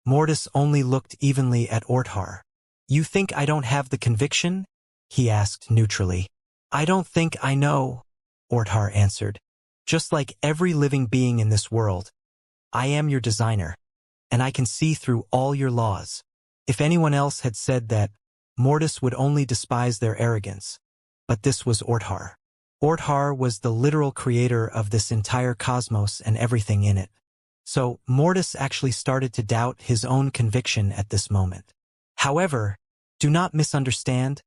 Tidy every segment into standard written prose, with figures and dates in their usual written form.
Mortis only looked evenly at Orthar. "You think I don't have the conviction?" he asked neutrally. "I don't think I know," Orthar answered. "Just like every living being in this world, I am your designer, and I can see through all your laws." If anyone else had said that, Mortis would only despise their arrogance. But this was Orthar. Orthar was the literal creator of this entire cosmos and everything in it. So, Mortis actually started to doubt his own conviction at this moment. "However, do not misunderstand,"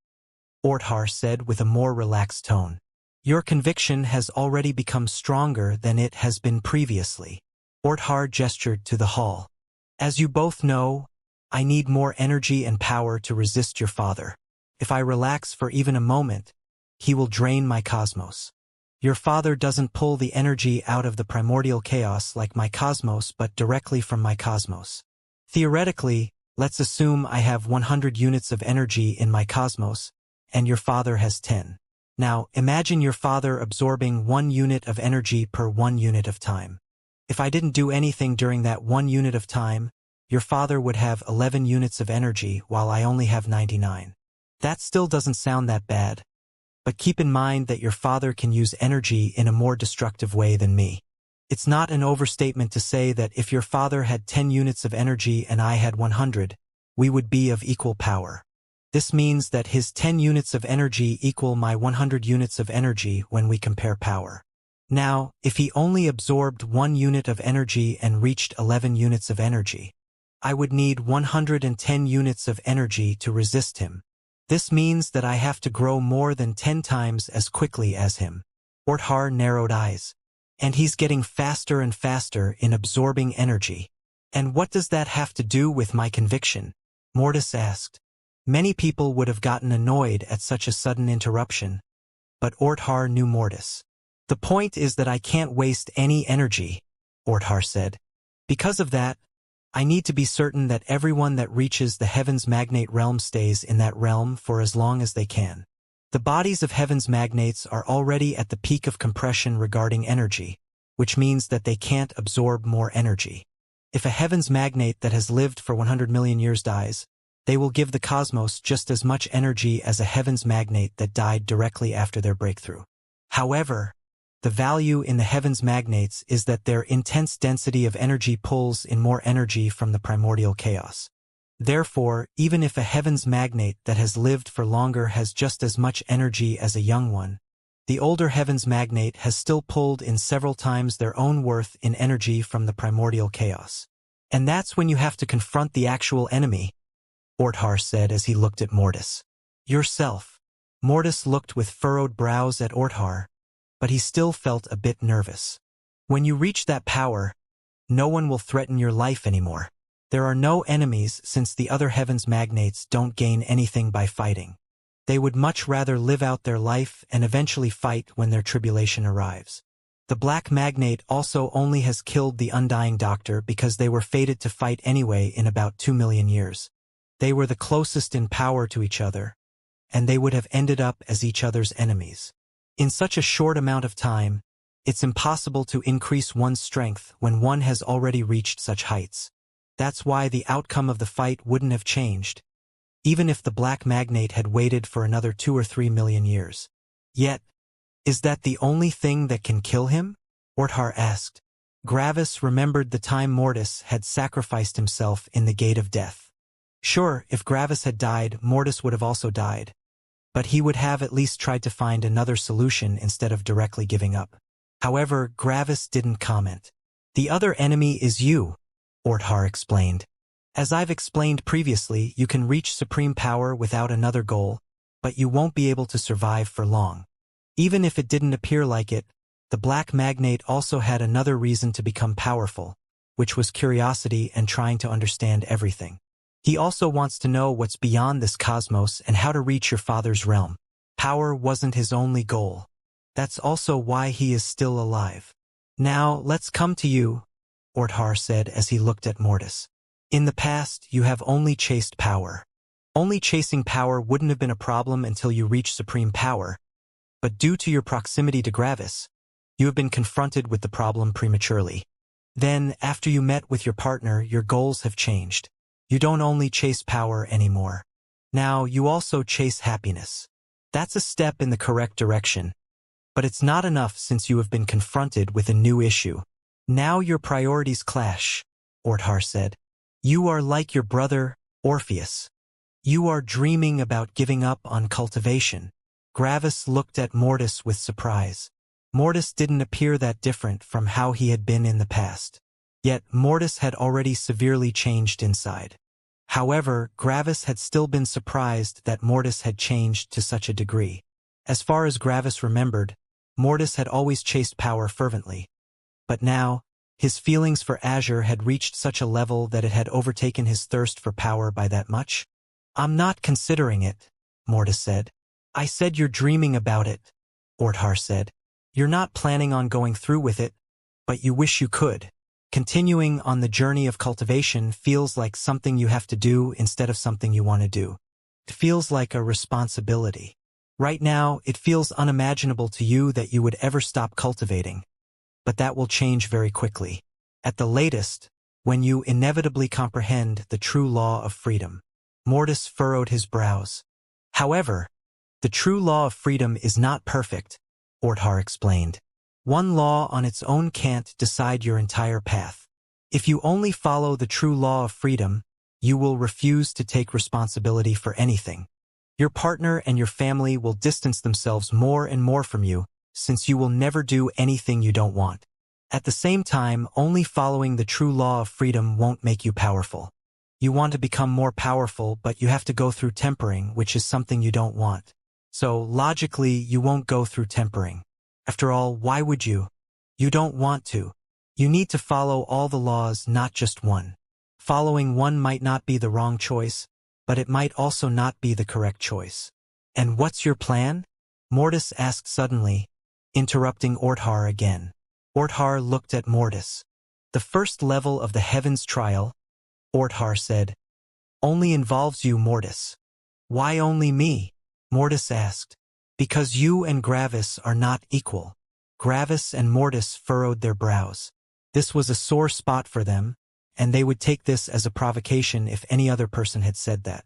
Orthar said with a more relaxed tone. "Your conviction has already become stronger than it has been previously." Orthar gestured to the hall. "As you both know, I need more energy and power to resist your father. If I relax for even a moment, he will drain my cosmos. Your father doesn't pull the energy out of the primordial chaos like my cosmos but directly from my cosmos. Theoretically, let's assume I have 100 units of energy in my cosmos, and your father has 10. Now, imagine your father absorbing 1 unit of energy per 1 unit of time. If I didn't do anything during that 1 unit of time, your father would have 11 units of energy while I only have 99. That still doesn't sound that bad. But keep in mind that your father can use energy in a more destructive way than me. It's not an overstatement to say that if your father had 10 units of energy and I had 100, we would be of equal power. This means that his 10 units of energy equal my 100 units of energy when we compare power. Now, if he only absorbed 1 unit of energy and reached 11 units of energy, I would need 110 units of energy to resist him. This means that I have to grow more than 10 times as quickly as him. Orthar narrowed eyes. And he's getting faster and faster in absorbing energy. And what does that have to do with my conviction? Mortis asked. Many people would have gotten annoyed at such a sudden interruption. But Orthar knew Mortis. The point is that I can't waste any energy, Orthar said. Because of that, I need to be certain that everyone that reaches the Heaven's Magnate realm stays in that realm for as long as they can. The bodies of Heaven's Magnates are already at the peak of compression regarding energy, which means that they can't absorb more energy. If a Heaven's Magnate that has lived for 100 million years dies, they will give the cosmos just as much energy as a Heaven's Magnate that died directly after their breakthrough. However, the value in the Heaven's Magnates is that their intense density of energy pulls in more energy from the primordial chaos. Therefore, even if a Heaven's Magnate that has lived for longer has just as much energy as a young one, the older Heaven's Magnate has still pulled in several times their own worth in energy from the primordial chaos. And that's when you have to confront the actual enemy, Orthar said as he looked at Mortis. Yourself. Mortis looked with furrowed brows at Orthar, but he still felt a bit nervous. When you reach that power, no one will threaten your life anymore. There are no enemies since the other Heaven's Magnates don't gain anything by fighting. They would much rather live out their life and eventually fight when their tribulation arrives. The Black Magnate also only has killed the Undying Doctor because they were fated to fight anyway in about 2 million years. They were the closest in power to each other, and they would have ended up as each other's enemies. In such a short amount of time, it's impossible to increase one's strength when one has already reached such heights. That's why the outcome of the fight wouldn't have changed, even if the Black Magnate had waited for another 2 or 3 million years. Yet, is that the only thing that can kill him? Orthar asked. Gravis remembered the time Mortis had sacrificed himself in the Gate of Death. Sure, if Gravis had died, Mortis would have also died. But he would have at least tried to find another solution instead of directly giving up. However, Gravis didn't comment. The other enemy is you, Orthar explained. As I've explained previously, you can reach supreme power without another goal, but you won't be able to survive for long. Even if it didn't appear like it, the Black Magnate also had another reason to become powerful, which was curiosity and trying to understand everything. He also wants to know what's beyond this cosmos and how to reach your father's realm. Power wasn't his only goal. That's also why he is still alive. Now, let's come to you, Orthar said as he looked at Mortis. In the past, you have only chased power. Only chasing power wouldn't have been a problem until you reach supreme power, but due to your proximity to Gravis, you have been confronted with the problem prematurely. Then, after you met with your partner, your goals have changed. You don't only chase power anymore. Now, you also chase happiness. That's a step in the correct direction. But it's not enough since you have been confronted with a new issue. Now your priorities clash, Orthar said. You are like your brother, Orpheus. You are dreaming about giving up on cultivation. Gravis looked at Mortis with surprise. Mortis didn't appear that different from how he had been in the past. Yet Mortis had already severely changed inside. However, Gravis had still been surprised that Mortis had changed to such a degree. As far as Gravis remembered, Mortis had always chased power fervently. But now, his feelings for Azure had reached such a level that it had overtaken his thirst for power by that much. I'm not considering it, Mortis said. I said you're dreaming about it, Orthar said. You're not planning on going through with it, but you wish you could. Continuing on the journey of cultivation feels like something you have to do instead of something you want to do. It feels like a responsibility. Right now, it feels unimaginable to you that you would ever stop cultivating. But that will change very quickly. At the latest, when you inevitably comprehend the true law of freedom. Mortis furrowed his brows. However, the true law of freedom is not perfect, Orthar explained. One law on its own can't decide your entire path. If you only follow the true law of freedom, you will refuse to take responsibility for anything. Your partner and your family will distance themselves more and more from you, since you will never do anything you don't want. At the same time, only following the true law of freedom won't make you powerful. You want to become more powerful, but you have to go through tempering, which is something you don't want. So, logically, you won't go through tempering. After all, why would you? You don't want to. You need to follow all the laws, not just one. Following one might not be the wrong choice, but it might also not be the correct choice. And what's your plan? Mortis asked suddenly, interrupting Orthar again. Orthar looked at Mortis. The first level of the Heavens trial, Orthar said, only involves you, Mortis. Why only me? Mortis asked. Because you and Gravis are not equal. Gravis and Mortis furrowed their brows. This was a sore spot for them, and they would take this as a provocation if any other person had said that.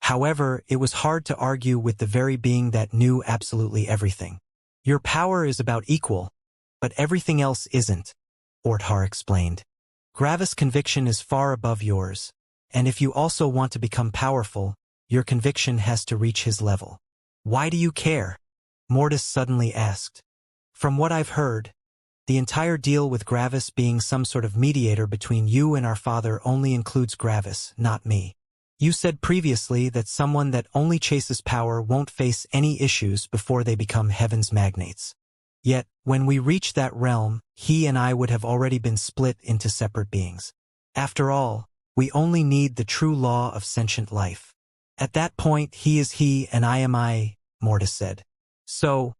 However, it was hard to argue with the very being that knew absolutely everything. Your power is about equal, but everything else isn't, Orthar explained. Gravis' conviction is far above yours, and if you also want to become powerful, your conviction has to reach his level. Why do you care? Mortis suddenly asked. From what I've heard, the entire deal with Gravis being some sort of mediator between you and our father only includes Gravis, not me. You said previously that someone that only chases power won't face any issues before they become Heaven's magnates. Yet, when we reach that realm, he and I would have already been split into separate beings. After all, we only need the true law of sentient life. At that point, he is he and I am I, Mortis said. So,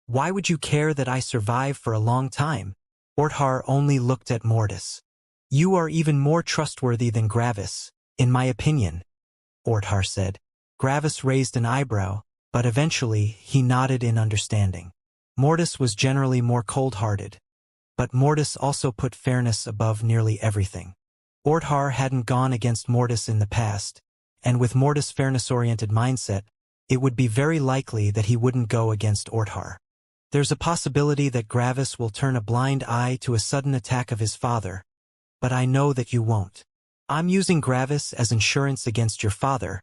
why would you care that I survive for a long time? Orthar only looked at Mortis. You are even more trustworthy than Gravis, in my opinion, Orthar said. Gravis raised an eyebrow, but eventually he nodded in understanding. Mortis was generally more cold-hearted, but Mortis also put fairness above nearly everything. Orthar hadn't gone against Mortis in the past, and with Mortis' fairness-oriented mindset, it would be very likely that he wouldn't go against Orthar. There's a possibility that Gravis will turn a blind eye to a sudden attack of his father, but I know that you won't. I'm using Gravis as insurance against your father,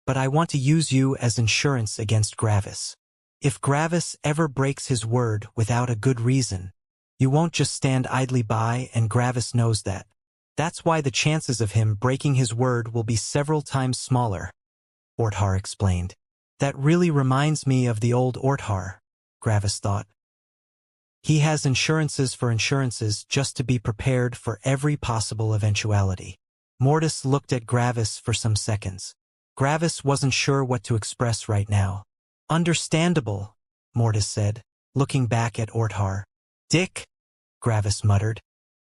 but I want to use you as insurance against Gravis. If Gravis ever breaks his word without a good reason, you won't just stand idly by, and Gravis knows that. That's why the chances of him breaking his word will be several times smaller, Orthar explained. That really reminds me of the old Orthar, Gravis thought. He has insurances for insurances just to be prepared for every possible eventuality. Mortis looked at Gravis for some seconds. Gravis wasn't sure what to express right now. Understandable, Mortis said, looking back at Orthar. Dick, Gravis muttered.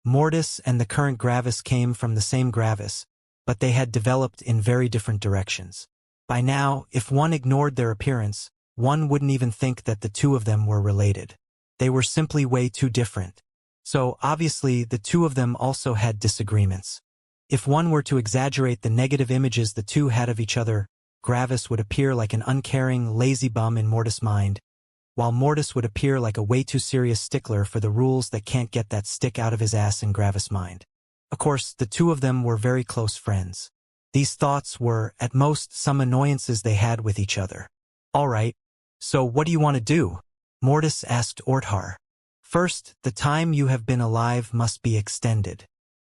Mortis and the current Gravis came from the same Gravis, but they had developed in very different directions. By now, if one ignored their appearance, one wouldn't even think that the two of them were related. They were simply way too different. So, obviously, the two of them also had disagreements. If one were to exaggerate the negative images the two had of each other, Gravis would appear like an uncaring, lazy bum in Mortis' mind, while Mortis would appear like a way too serious stickler for the rules that can't get that stick out of his ass in Gravis' mind. Of course, the two of them were very close friends. These thoughts were, at most, some annoyances they had with each other. All right, so what do you want to do? Mortis asked Orthar. First, the time you have been alive must be extended.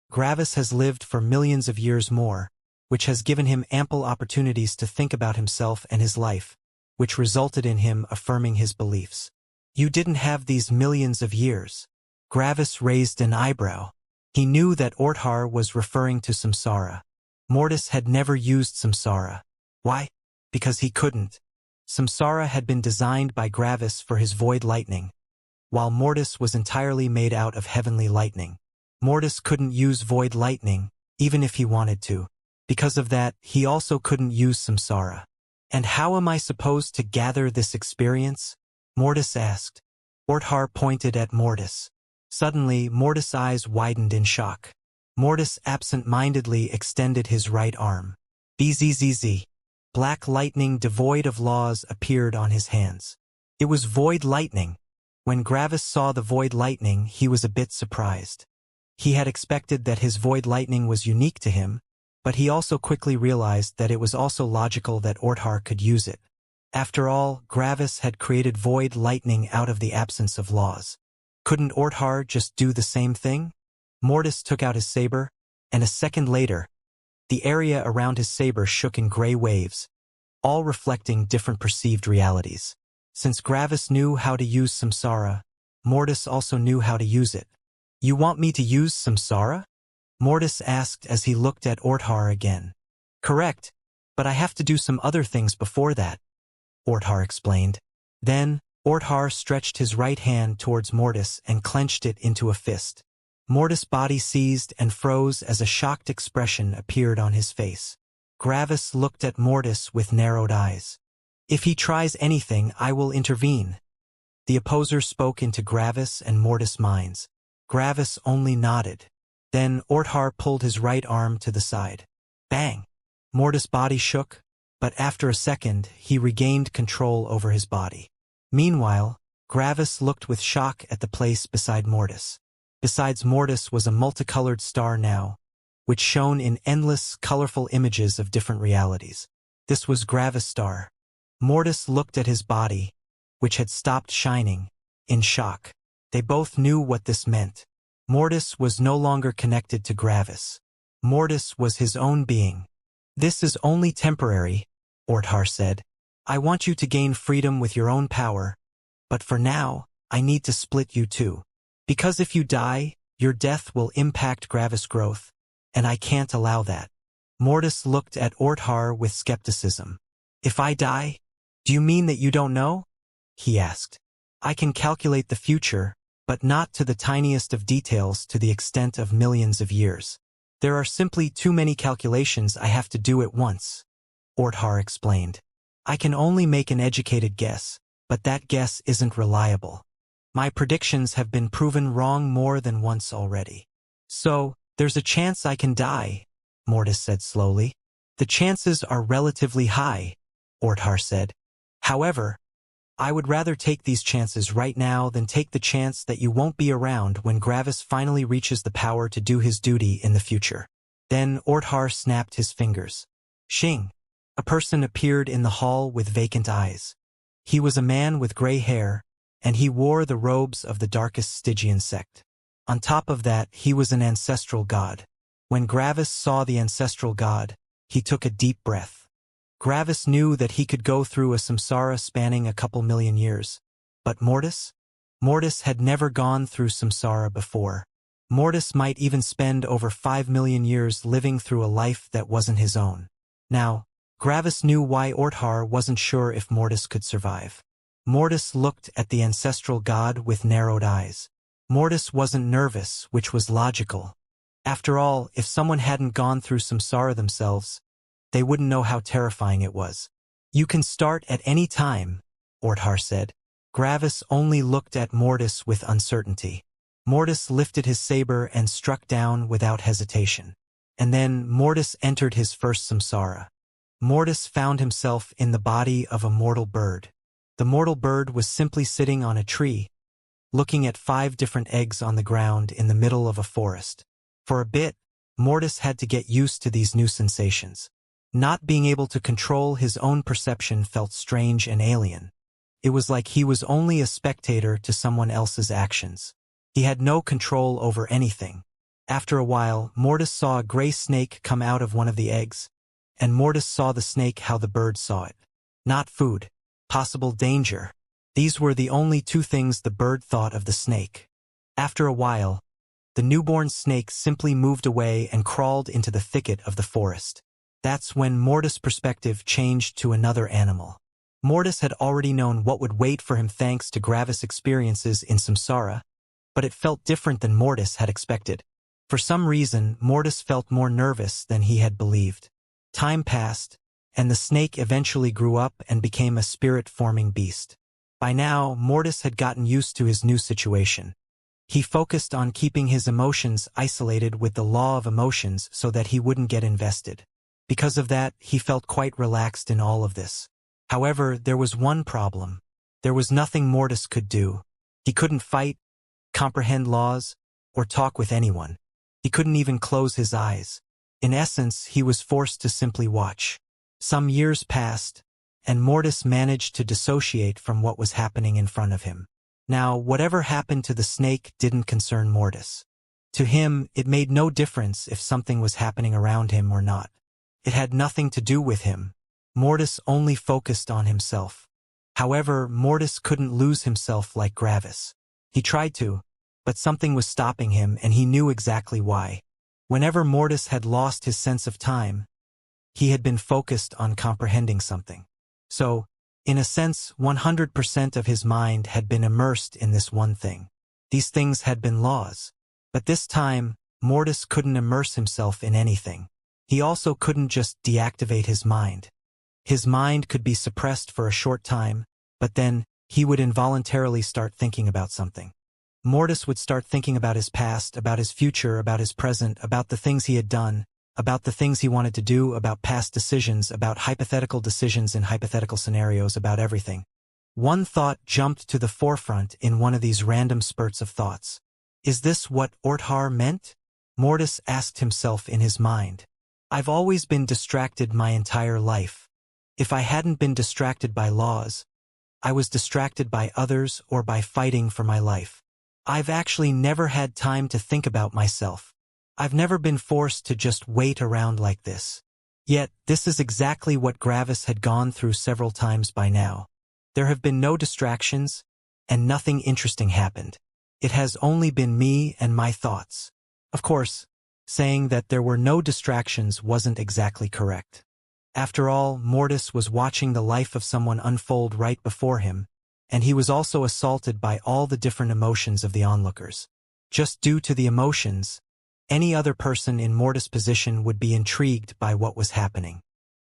Gravis has lived for millions of years more, which has given him ample opportunities to think about himself and his life, which resulted in him affirming his beliefs. You didn't have these millions of years. Gravis raised an eyebrow. He knew that Orthar was referring to samsara. Mortis had never used samsara. Why? Because he couldn't. Samsara had been designed by Gravis for his void lightning, while Mortis was entirely made out of heavenly lightning. Mortis couldn't use void lightning, even if he wanted to. Because of that, he also couldn't use samsara. And how am I supposed to gather this experience? Mortis asked. Orthar pointed at Mortis. Suddenly, Mortis' eyes widened in shock. Mortis absent-mindedly extended his right arm. Bzzz. Black lightning devoid of laws appeared on his hands. It was void lightning. When Gravis saw the void lightning, he was a bit surprised. He had expected that his void lightning was unique to him, but he also quickly realized that it was also logical that Orthar could use it. After all, Gravis had created void lightning out of the absence of laws. Couldn't Orthar just do the same thing? Mortis took out his saber, and a second later, the area around his saber shook in gray waves, all reflecting different perceived realities. Since Gravis knew how to use samsara, Mortis also knew how to use it. You want me to use samsara? Mortis asked as he looked at Orthar again. Correct, but I have to do some other things before that, Orthar explained. Then, Orthar stretched his right hand towards Mortis and clenched it into a fist. Mortis' body seized and froze as a shocked expression appeared on his face. Gravis looked at Mortis with narrowed eyes. If he tries anything, I will intervene. The opposer spoke into Gravis and Mortis' minds. Gravis only nodded. Then Orthar pulled his right arm to the side. Bang! Mortis' body shook, but after a second, he regained control over his body. Meanwhile, Gravis looked with shock at the place beside Mortis. Besides Mortis was a multicolored star now, which shone in endless, colorful images of different realities. This was Gravis' star. Mortis looked at his body, which had stopped shining, in shock. They both knew what this meant. Mortis was no longer connected to Gravis. Mortis was his own being. This is only temporary, Orthar said. I want you to gain freedom with your own power, but for now, I need to split you too. Because if you die, your death will impact Gravis' growth, and I can't allow that. Mortis looked at Orthar with skepticism. If I die, do you mean that you don't know? He asked. I can calculate the future, but not to the tiniest of details to the extent of millions of years. There are simply too many calculations I have to do at once, Orthar explained. I can only make an educated guess, but that guess isn't reliable. My predictions have been proven wrong more than once already. So, there's a chance I can die, Mortis said slowly. The chances are relatively high, Orthar said. However, I would rather take these chances right now than take the chance that you won't be around when Gravis finally reaches the power to do his duty in the future. Then Orthar snapped his fingers. Xing! A person appeared in the hall with vacant eyes. He was a man with gray hair, and he wore the robes of the darkest Stygian sect. On top of that, he was an ancestral god. When Gravis saw the ancestral god, he took a deep breath. Gravis knew that he could go through a samsara spanning a couple million years. But Mortis? Mortis had never gone through samsara before. Mortis might even spend over 5 million years living through a life that wasn't his own. Now, Gravis knew why Orthar wasn't sure if Mortis could survive. Mortis looked at the ancestral god with narrowed eyes. Mortis wasn't nervous, which was logical. After all, if someone hadn't gone through samsara themselves, they wouldn't know how terrifying it was. You can start at any time, Orthar said. Gravis only looked at Mortis with uncertainty. Mortis lifted his saber and struck down without hesitation. And then Mortis entered his first samsara. Mortis found himself in the body of a mortal bird. The mortal bird was simply sitting on a tree, looking at 5 different eggs on the ground in the middle of a forest. For a bit, Mortis had to get used to these new sensations. Not being able to control his own perception felt strange and alien. It was like he was only a spectator to someone else's actions. He had no control over anything. After a while, Mortis saw a gray snake come out of one of the eggs, and Mortis saw the snake how the bird saw it. Not food. Possible danger. These were the only 2 things the bird thought of the snake. After a while, the newborn snake simply moved away and crawled into the thicket of the forest. That's when Mortis' perspective changed to another animal. Mortis had already known what would wait for him thanks to Gravis' experiences in samsara, but it felt different than Mortis had expected. For some reason, Mortis felt more nervous than he had believed. Time passed, and the snake eventually grew up and became a spirit-forming beast. By now, Mortis had gotten used to his new situation. He focused on keeping his emotions isolated with the law of emotions so that he wouldn't get invested. Because of that, he felt quite relaxed in all of this. However, there was one problem. There was nothing Mortis could do. He couldn't fight, comprehend laws, or talk with anyone. He couldn't even close his eyes. In essence, he was forced to simply watch. Some years passed, and Mortis managed to dissociate from what was happening in front of him. Now, whatever happened to the snake didn't concern Mortis. To him, it made no difference if something was happening around him or not. It had nothing to do with him. Mortis only focused on himself. However, Mortis couldn't lose himself like Gravis. He tried to, but something was stopping him and he knew exactly why. Whenever Mortis had lost his sense of time, he had been focused on comprehending something. So, in a sense, 100% of his mind had been immersed in this one thing. These things had been laws. But this time, Mortis couldn't immerse himself in anything. He also couldn't just deactivate his mind. His mind could be suppressed for a short time, but then he would involuntarily start thinking about something. Mortis would start thinking about his past, about his future, about his present, about the things he had done, about the things he wanted to do, about past decisions, about hypothetical decisions in hypothetical scenarios, about everything. One thought jumped to the forefront in one of these random spurts of thoughts. Is this what Orthar meant? Mortis asked himself in his mind. I've always been distracted my entire life. If I hadn't been distracted by laws, I was distracted by others or by fighting for my life. I've actually never had time to think about myself. I've never been forced to just wait around like this. Yet, this is exactly what Gravis had gone through several times by now. There have been no distractions, and nothing interesting happened. It has only been me and my thoughts. Of course, saying that there were no distractions wasn't exactly correct. After all, Mortis was watching the life of someone unfold right before him, and he was also assaulted by all the different emotions of the onlookers. Just due to the emotions, any other person in Mortis' position would be intrigued by what was happening.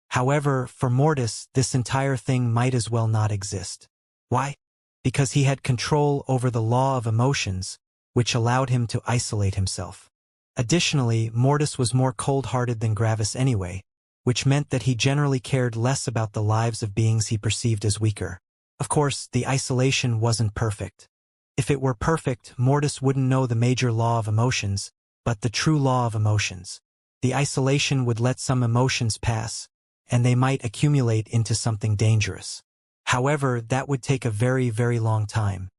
However, for Mortis, this entire thing might as well not exist. Why? Because he had control over the law of emotions, which allowed him to isolate himself. Additionally, Mortis was more cold-hearted than Gravis anyway, which meant that he generally cared less about the lives of beings he perceived as weaker. Of course, the isolation wasn't perfect. If it were perfect, Mortis wouldn't know the major law of emotions, but the true law of emotions. The isolation would let some emotions pass, and they might accumulate into something dangerous. However, that would take a very, very long time.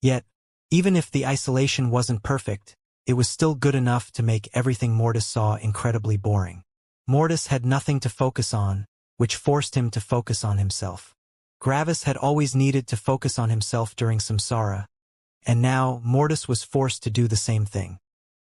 Yet, even if the isolation wasn't perfect, it was still good enough to make everything Mortis saw incredibly boring. Mortis had nothing to focus on, which forced him to focus on himself. Gravis had always needed to focus on himself during samsara, and now Mortis was forced to do the same thing.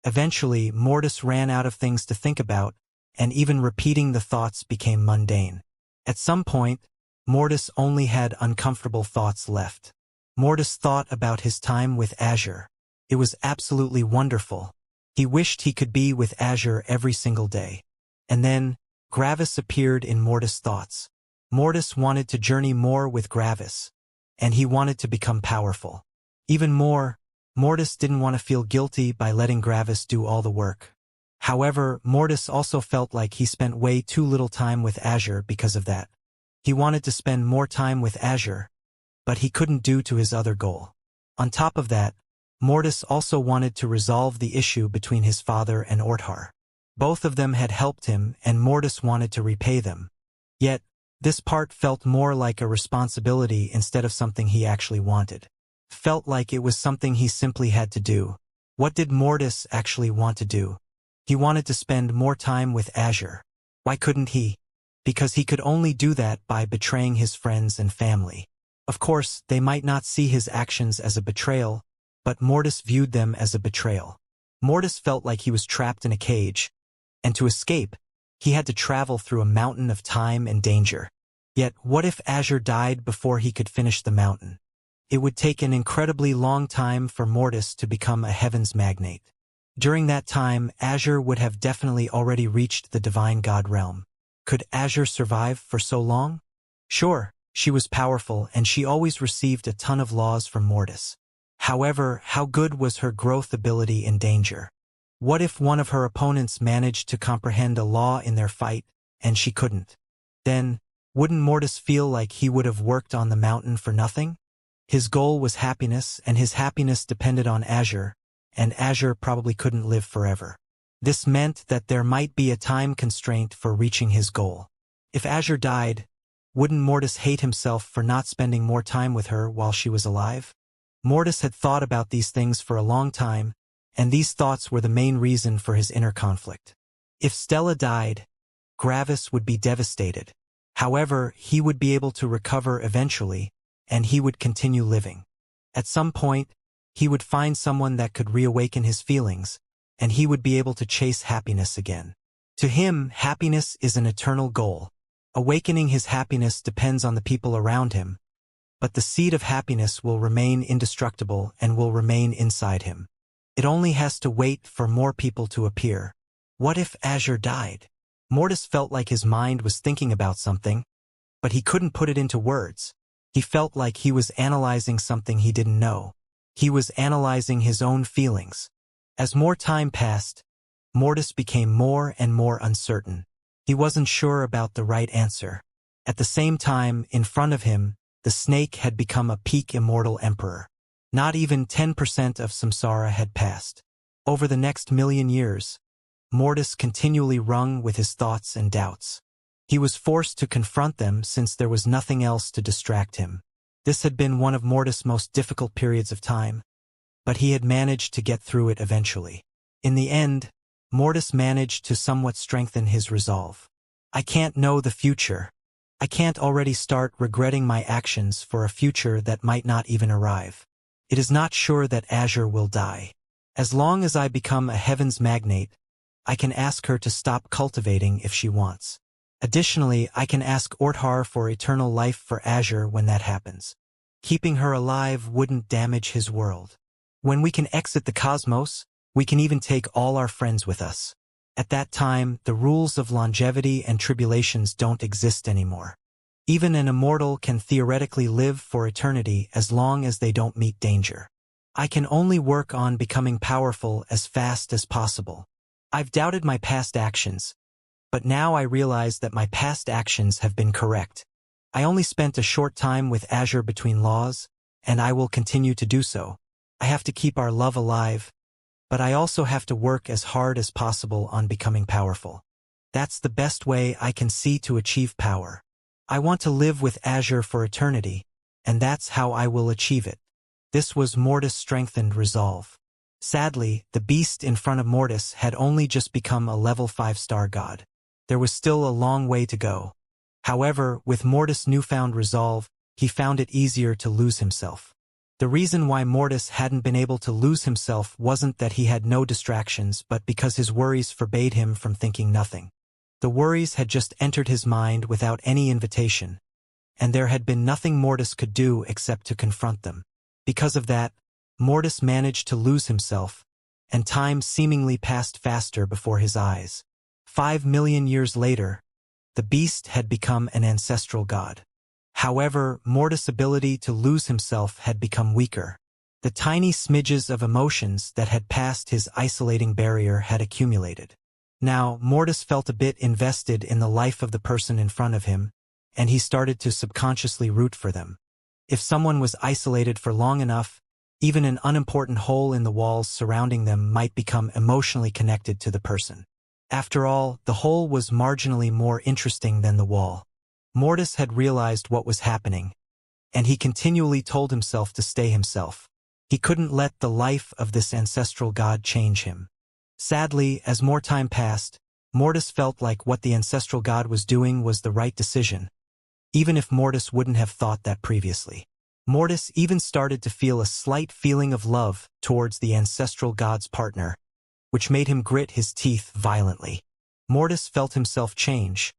Eventually, Mortis ran out of things to think about, and even repeating the thoughts became mundane. At some point, Mortis only had uncomfortable thoughts left. Mortis thought about his time with Azure. It was absolutely wonderful. He wished he could be with Azure every single day. And then, Gravis appeared in Mortis' thoughts. Mortis wanted to journey more with Gravis, and he wanted to become powerful. Even more, Mortis didn't want to feel guilty by letting Gravis do all the work. However, Mortis also felt like he spent way too little time with Azure because of that. He wanted to spend more time with Azure, but he couldn't due to his other goal. On top of that, Mortis also wanted to resolve the issue between his father and Orthar. Both of them had helped him and Mortis wanted to repay them. Yet, this part felt more like a responsibility instead of something he actually wanted. Felt like it was something he simply had to do. What did Mortis actually want to do? He wanted to spend more time with Azure. Why couldn't he? Because he could only do that by betraying his friends and family. Of course, they might not see his actions as a betrayal, but Mortis viewed them as a betrayal. Mortis felt like he was trapped in a cage, and to escape, he had to travel through a mountain of time and danger. Yet, what if Azure died before he could finish the mountain? It would take an incredibly long time for Mortis to become a heavens magnate. During that time, Azure would have definitely already reached the divine god realm. Could Azure survive for so long? Sure, she was powerful and she always received a ton of laws from Mortis. However, how good was her growth ability in danger? What if one of her opponents managed to comprehend a law in their fight, and she couldn't? Then, wouldn't Mortis feel like he would have worked on the mountain for nothing? His goal was happiness, and his happiness depended on Azure, and Azure probably couldn't live forever. This meant that there might be a time constraint for reaching his goal. If Azure died, wouldn't Mortis hate himself for not spending more time with her while she was alive? Mortis had thought about these things for a long time, and these thoughts were the main reason for his inner conflict. If Stella died, Gravis would be devastated. However, he would be able to recover eventually, and he would continue living. At some point, he would find someone that could reawaken his feelings, and he would be able to chase happiness again. To him, happiness is an eternal goal. Awakening his happiness depends on the people around him, but the seed of happiness will remain indestructible and will remain inside him. It only has to wait for more people to appear. What if Azure died? Mortis felt like his mind was thinking about something, but he couldn't put it into words. He felt like he was analyzing something he didn't know. He was analyzing his own feelings. As more time passed, Mortis became more and more uncertain. He wasn't sure about the right answer. At the same time, in front of him, the snake had become a peak immortal emperor. Not even 10% of samsara had passed. Over the next million years, Mortis continually wrung with his thoughts and doubts. He was forced to confront them since there was nothing else to distract him. This had been one of Mortis' most difficult periods of time, but he had managed to get through it eventually. In the end, Mortis managed to somewhat strengthen his resolve. I can't know the future. I can't already start regretting my actions for a future that might not even arrive. It is not sure that Azure will die. As long as I become a heavens magnate, I can ask her to stop cultivating if she wants. Additionally, I can ask Orthar for eternal life for Azure when that happens. Keeping her alive wouldn't damage his world. When we can exit the cosmos, we can even take all our friends with us. At that time, the rules of longevity and tribulations don't exist anymore. Even an immortal can theoretically live for eternity as long as they don't meet danger. I can only work on becoming powerful as fast as possible. I've doubted my past actions, but now I realize that my past actions have been correct. I only spent a short time with Azure between laws, and I will continue to do so. I have to keep our love alive, but I also have to work as hard as possible on becoming powerful. That's the best way I can see to achieve power. I want to live with Azure for eternity, and that's how I will achieve it. This was Mortis' strengthened resolve. Sadly, the beast in front of Mortis had only just become a level 5-star god. There was still a long way to go. However, with Mortis' newfound resolve, he found it easier to lose himself. The reason why Mortis hadn't been able to lose himself wasn't that he had no distractions, but because his worries forbade him from thinking nothing. The worries had just entered his mind without any invitation, and there had been nothing Mortis could do except to confront them. Because of that, Mortis managed to lose himself, and time seemingly passed faster before his eyes. 5 million years later, the beast had become an ancestral god. However, Mortis' ability to lose himself had become weaker. The tiny smidges of emotions that had passed his isolating barrier had accumulated. Now, Mortis felt a bit invested in the life of the person in front of him, and he started to subconsciously root for them. If someone was isolated for long enough, even an unimportant hole in the walls surrounding them might become emotionally connected to the person. After all, the hole was marginally more interesting than the wall. Mortis had realized what was happening, and he continually told himself to stay himself. He couldn't let the life of this ancestral god change him. Sadly, as more time passed, Mortis felt like what the ancestral god was doing was the right decision, even if Mortis wouldn't have thought that previously. Mortis even started to feel a slight feeling of love towards the ancestral god's partner, which made him grit his teeth violently. Mortis felt himself change,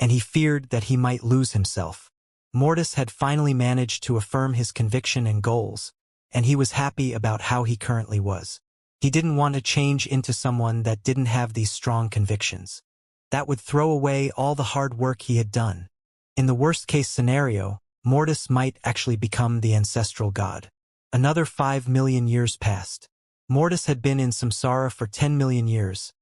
and he feared that he might lose himself. Mortis had finally managed to affirm his conviction and goals, and he was happy about how he currently was. He didn't want to change into someone that didn't have these strong convictions. That would throw away all the hard work he had done. In the worst-case scenario, Mortis might actually become the ancestral god. Another 5 million years passed. Mortis had been in samsara for 10 million years,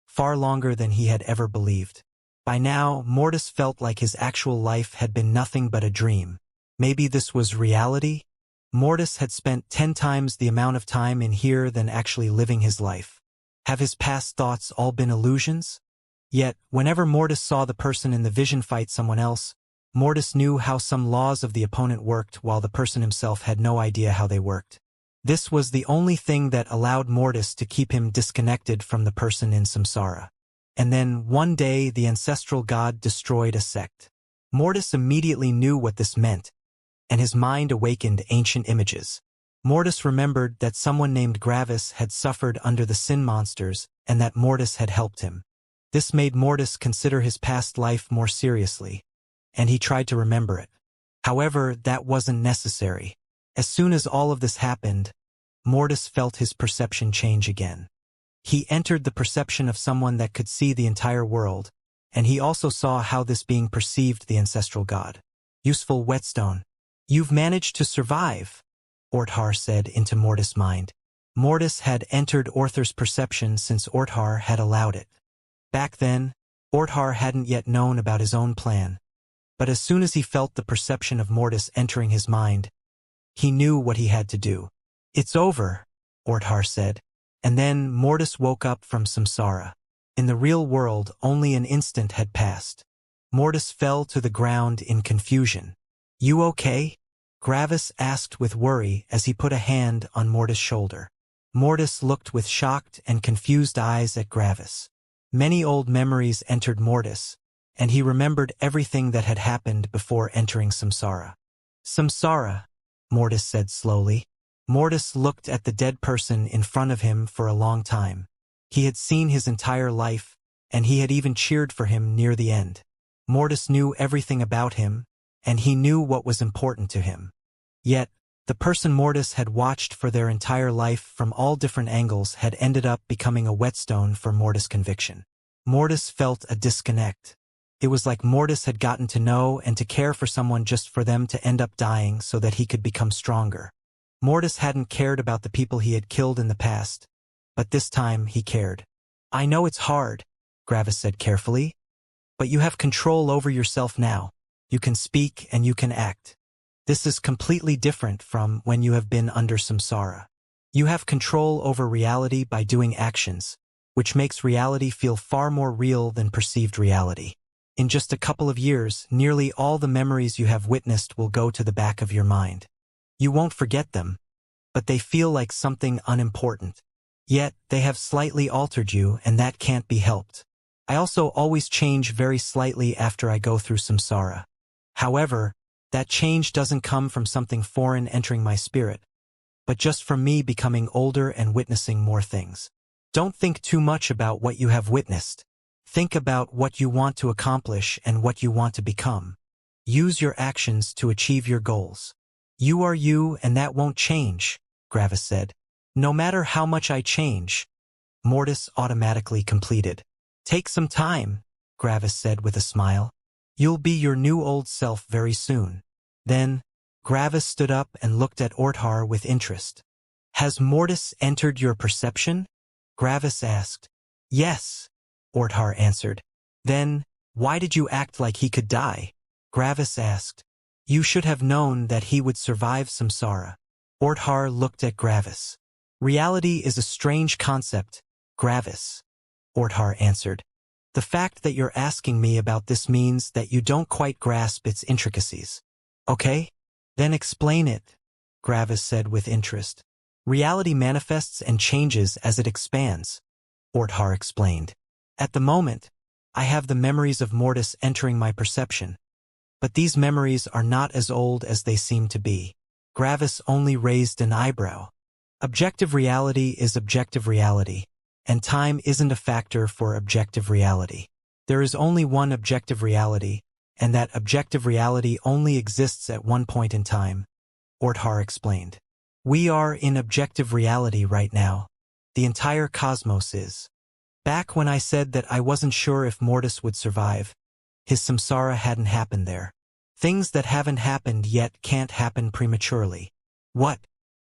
far longer than he had ever believed. By now, Mortis felt like his actual life had been nothing but a dream. Maybe this was reality? Mortis had spent 10 times the amount of time in here than actually living his life. Have his past thoughts all been illusions? Yet, whenever Mortis saw the person in the vision fight someone else, Mortis knew how some laws of the opponent worked while the person himself had no idea how they worked. This was the only thing that allowed Mortis to keep him disconnected from the person in samsara. And then, one day, the ancestral god destroyed a sect. Mortis immediately knew what this meant, and his mind awakened ancient images. Mortis remembered that someone named Gravis had suffered under the sin monsters and that Mortis had helped him. This made Mortis consider his past life more seriously, and he tried to remember it. However, that wasn't necessary. As soon as all of this happened, Mortis felt his perception change again. He entered the perception of someone that could see the entire world, and he also saw how this being perceived the ancestral god. Useful whetstone. You've managed to survive, Orthar said into Mortis' mind. Mortis had entered Orthar's perception since Orthar had allowed it. Back then, Orthar hadn't yet known about his own plan, but as soon as he felt the perception of Mortis entering his mind, he knew what he had to do. It's over, Orthar said, and then Mortis woke up from samsara. In the real world, only an instant had passed. Mortis fell to the ground in confusion. You okay? Gravis asked with worry as he put a hand on Mortis' shoulder. Mortis looked with shocked and confused eyes at Gravis. Many old memories entered Mortis, and he remembered everything that had happened before entering samsara. Samsara, Mortis said slowly. Mortis looked at the dead person in front of him for a long time. He had seen his entire life, and he had even cheered for him near the end. Mortis knew everything about him, and he knew what was important to him. Yet, the person Mortis had watched for their entire life from all different angles had ended up becoming a whetstone for Mortis' conviction. Mortis felt a disconnect. It was like Mortis had gotten to know and to care for someone just for them to end up dying so that he could become stronger. Mortis hadn't cared about the people he had killed in the past, but this time he cared. I know it's hard, Gravis said carefully, but you have control over yourself now. You can speak and you can act. This is completely different from when you have been under samsara. You have control over reality by doing actions, which makes reality feel far more real than perceived reality. In just a couple of years, nearly all the memories you have witnessed will go to the back of your mind. You won't forget them, but they feel like something unimportant. Yet, they have slightly altered you, and that can't be helped. I also always change very slightly after I go through samsara. However, that change doesn't come from something foreign entering my spirit, but just from me becoming older and witnessing more things. Don't think too much about what you have witnessed. Think about what you want to accomplish and what you want to become. Use your actions to achieve your goals. You are you, and that won't change, Gravis said. No matter how much I change, Mortis automatically completed. Take some time, Gravis said with a smile. You'll be your new old self very soon. Then, Gravis stood up and looked at Orthar with interest. Has Mortis entered your perception? Gravis asked. Yes, Orthar answered. Then, why did you act like he could die? Gravis asked. You should have known that he would survive samsara. Orthar looked at Gravis. Reality is a strange concept, Gravis, Orthar answered. The fact that you're asking me about this means that you don't quite grasp its intricacies. Okay? Then explain it, Gravis said with interest. Reality manifests and changes as it expands, Orthar explained. At the moment, I have the memories of Mortis entering my perception. But these memories are not as old as they seem to be. Gravis only raised an eyebrow. Objective reality is objective reality, and time isn't a factor for objective reality. There is only one objective reality, and that objective reality only exists at one point in time, Orthar explained. We are in objective reality right now. The entire cosmos is. Back when I said that I wasn't sure if Mortis would survive, his samsara hadn't happened there. Things that haven't happened yet can't happen prematurely. What?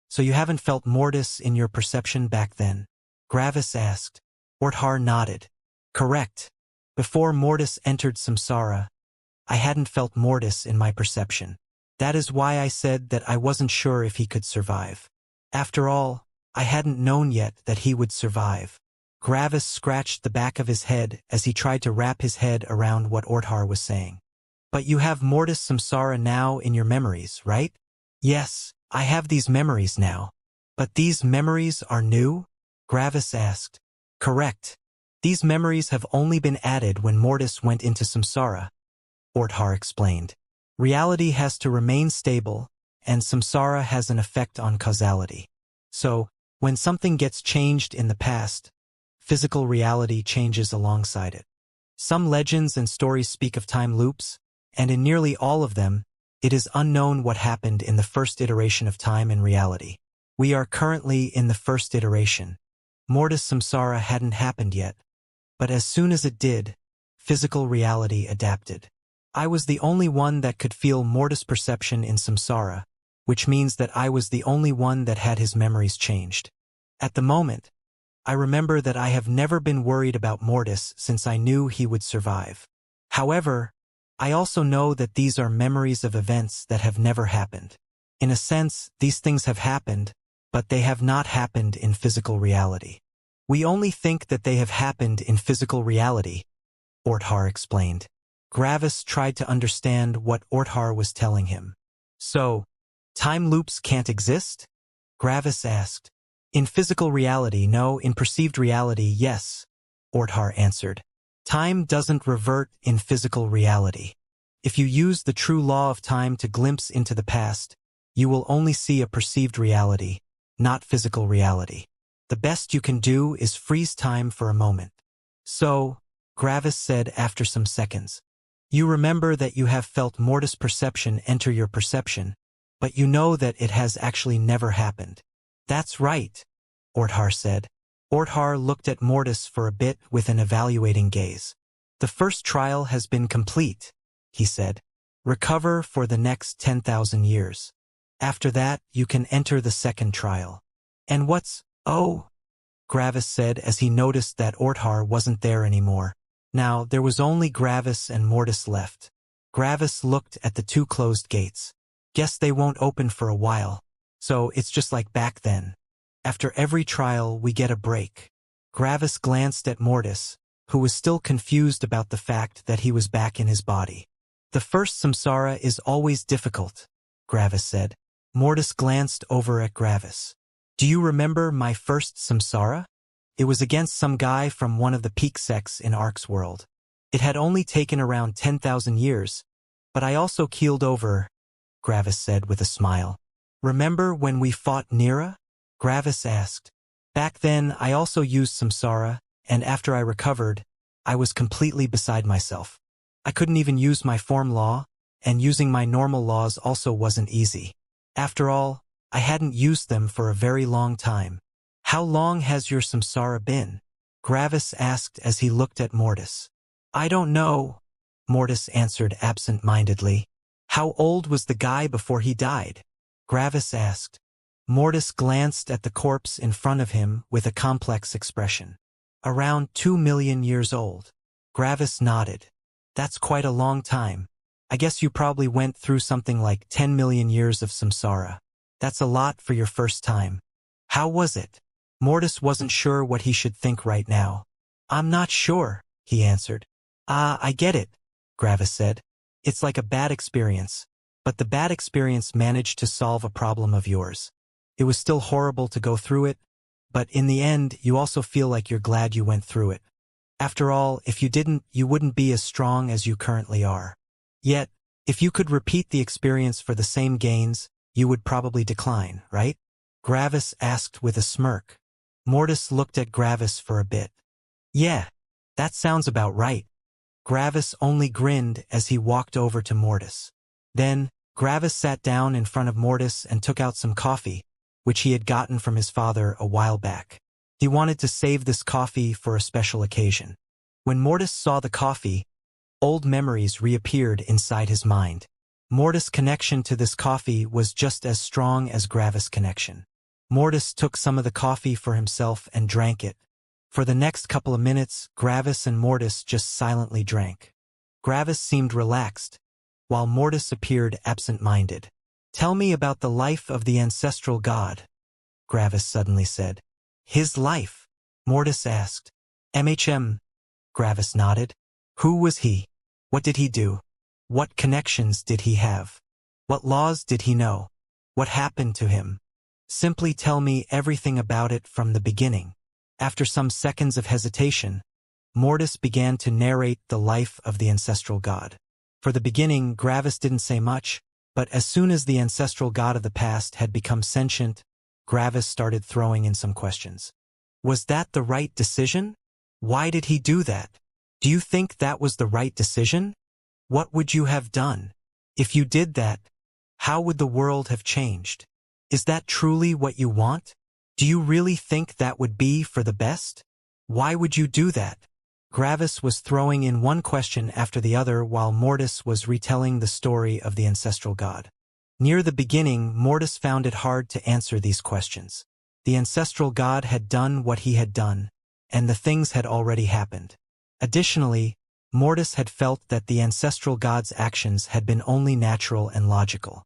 So you haven't felt Mortis in your perception back then? Gravis asked. Orthar nodded. Correct. Before Mortis entered samsara, I hadn't felt Mortis in my perception. That is why I said that I wasn't sure if he could survive. After all, I hadn't known yet that he would survive. Gravis scratched the back of his head as he tried to wrap his head around what Orthar was saying. But you have Mortis samsara now in your memories, right? Yes, I have these memories now. But these memories are new? Gravis asked. Correct. These memories have only been added when Mortis went into samsara, Orthar explained. Reality has to remain stable, and samsara has an effect on causality. So, when something gets changed in the past, physical reality changes alongside it. Some legends and stories speak of time loops, and in nearly all of them, it is unknown what happened in the first iteration of time and reality. We are currently in the first iteration. Mortis samsara hadn't happened yet, but as soon as it did, physical reality adapted. I was the only one that could feel Mortis perception in samsara, which means that I was the only one that had his memories changed. At the moment, I remember that I have never been worried about Mortis since I knew he would survive. However, I also know that these are memories of events that have never happened. In a sense, these things have happened, but they have not happened in physical reality. We only think that they have happened in physical reality, Orthar explained. Gravis tried to understand what Orthar was telling him. So, time loops can't exist? Gravis asked. In physical reality, no. In perceived reality, yes, Orthar answered. Time doesn't revert in physical reality. If you use the true law of time to glimpse into the past, you will only see a perceived reality, not physical reality. The best you can do is freeze time for a moment. So, Gravis said after some seconds. You remember that you have felt Mortis perception enter your perception, but you know that it has actually never happened. That's right, Orthar said. Orthar looked at Mortis for a bit with an evaluating gaze. The first trial has been complete, he said. Recover for the next 10,000 years. After that, you can enter the second trial. And what's, oh? Gravis said as he noticed that Orthar wasn't there anymore. Now, there was only Gravis and Mortis left. Gravis looked at the two closed gates. Guess they won't open for a while. So it's just like back then. After every trial, we get a break. Gravis glanced at Mortis, who was still confused about the fact that he was back in his body. The first samsara is always difficult, Gravis said. Mortis glanced over at Gravis. Do you remember my first samsara? It was against some guy from one of the peak sects in Ark's world. It had only taken around 10,000 years, but I also keeled over, Gravis said with a smile. Remember when we fought Nira? Gravis asked. Back then, I also used samsara, and after I recovered, I was completely beside myself. I couldn't even use my form law, and using my normal laws also wasn't easy. After all, I hadn't used them for a very long time. How long has your samsara been? Gravis asked as he looked at Mortis. I don't know, Mortis answered absent-mindedly. How old was the guy before he died? Gravis asked. Mortis glanced at the corpse in front of him with a complex expression. Around 2 million years old. Gravis nodded. That's quite a long time. I guess you probably went through something like 10 million years of samsara. That's a lot for your first time. How was it? Mortis wasn't sure what he should think right now. I'm not sure, he answered. I get it, Gravis said. It's like a bad experience. But the bad experience managed to solve a problem of yours. It was still horrible to go through it, but in the end you also feel like you're glad you went through it. After all, if you didn't, you wouldn't be as strong as you currently are. Yet, if you could repeat the experience for the same gains, you would probably decline, right? Gravis asked with a smirk. Mortis looked at Gravis for a bit. Yeah, that sounds about right. Gravis only grinned as he walked over to Mortis. Then, Gravis sat down in front of Mortis and took out some coffee, which he had gotten from his father a while back. He wanted to save this coffee for a special occasion. When Mortis saw the coffee, old memories reappeared inside his mind. Mortis' connection to this coffee was just as strong as Gravis' connection. Mortis took some of the coffee for himself and drank it. For the next couple of minutes, Gravis and Mortis just silently drank. Gravis seemed relaxed, while Mortis appeared absent-minded. Tell me about the life of the ancestral god, Gravis suddenly said. His life? Mortis asked. Gravis nodded. Who was he? What did he do? What connections did he have? What laws did he know? What happened to him? Simply tell me everything about it from the beginning. After some seconds of hesitation, Mortis began to narrate the life of the ancestral god. For the beginning, Gravis didn't say much, but as soon as the ancestral god of the past had become sentient, Gravis started throwing in some questions. Was that the right decision? Why did he do that? Do you think that was the right decision? What would you have done? If you did that, how would the world have changed? Is that truly what you want? Do you really think that would be for the best? Why would you do that? Gravis was throwing in one question after the other while Mortis was retelling the story of the ancestral god. Near the beginning, Mortis found it hard to answer these questions. The ancestral god had done what he had done, and the things had already happened. Additionally, Mortis had felt that the ancestral god's actions had been only natural and logical.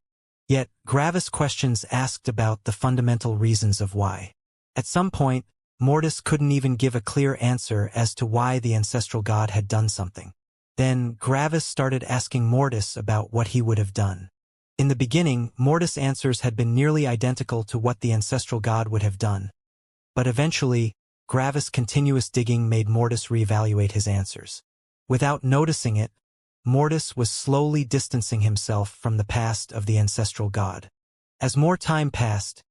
Yet, Gravis' questions asked about the fundamental reasons of why. At some point, Mortis couldn't even give a clear answer as to why the ancestral god had done something. Then, Gravis started asking Mortis about what he would have done. In the beginning, Mortis' answers had been nearly identical to what the ancestral god would have done. But eventually, Gravis' continuous digging made Mortis reevaluate his answers. Without noticing it, Mortis was slowly distancing himself from the past of the ancestral god. As more time passed,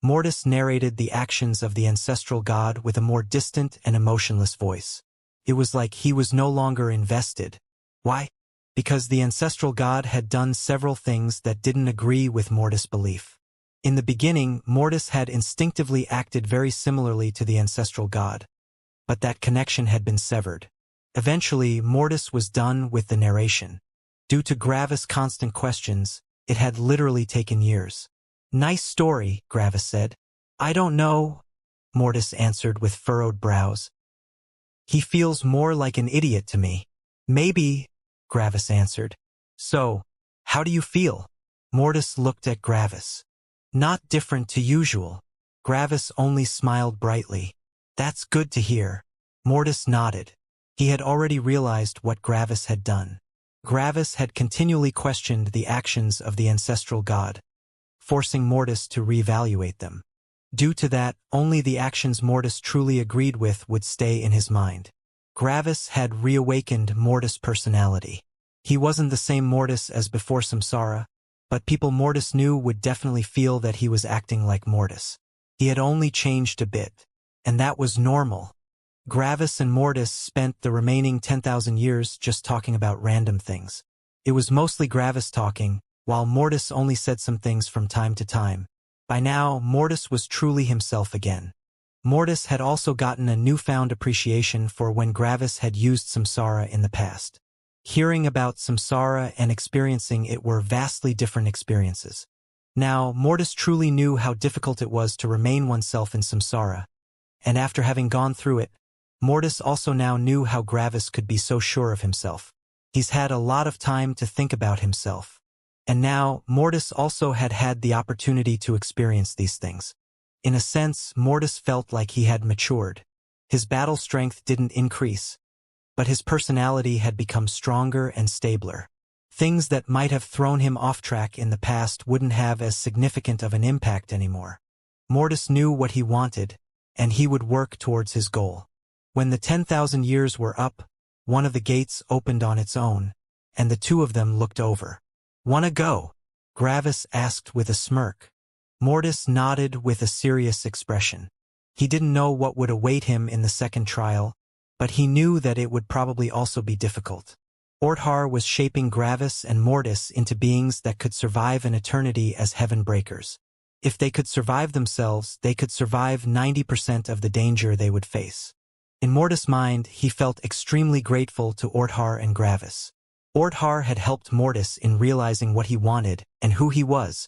Mortis narrated the actions of the ancestral god with a more distant and emotionless voice. It was like he was no longer invested. Why? Because the ancestral god had done several things that didn't agree with Mortis' belief. In the beginning, Mortis had instinctively acted very similarly to the ancestral god, but that connection had been severed. Eventually, Mortis was done with the narration. Due to Gravis' constant questions, it had literally taken years. Nice story, Gravis said. I don't know, Mortis answered with furrowed brows. He feels more like an idiot to me. Maybe, Gravis answered. So, how do you feel? Mortis looked at Gravis. Not different to usual. Gravis only smiled brightly. That's good to hear. Mortis nodded. He had already realized what Gravis had done. Gravis had continually questioned the actions of the ancestral god, forcing Mortis to reevaluate them. Due to that, only the actions Mortis truly agreed with would stay in his mind. Gravis had reawakened Mortis' personality. He wasn't the same Mortis as before samsara, but people Mortis knew would definitely feel that he was acting like Mortis. He had only changed a bit, and that was normal. Gravis and Mortis spent the remaining 10,000 years just talking about random things. It was mostly Gravis talking, while Mortis only said some things from time to time. By now, Mortis was truly himself again. Mortis had also gotten a newfound appreciation for when Gravis had used samsara in the past. Hearing about samsara and experiencing it were vastly different experiences. Now, Mortis truly knew how difficult it was to remain oneself in samsara, and after having gone through it, Mortis also now knew how Gravis could be so sure of himself. He's had a lot of time to think about himself. And now, Mortis also had had the opportunity to experience these things. In a sense, Mortis felt like he had matured. His battle strength didn't increase, but his personality had become stronger and stabler. Things that might have thrown him off track in the past wouldn't have as significant of an impact anymore. Mortis knew what he wanted, and he would work towards his goal. When the 10,000 years were up, one of the gates opened on its own, and the two of them looked over. "Wanna go?" Gravis asked with a smirk. Mortis nodded with a serious expression. He didn't know what would await him in the second trial, but he knew that it would probably also be difficult. Orthar was shaping Gravis and Mortis into beings that could survive an eternity as heaven breakers. If they could survive themselves, they could survive 90% of the danger they would face. In Mortis' mind, he felt extremely grateful to Orthar and Gravis. Orthar had helped Mortis in realizing what he wanted and who he was,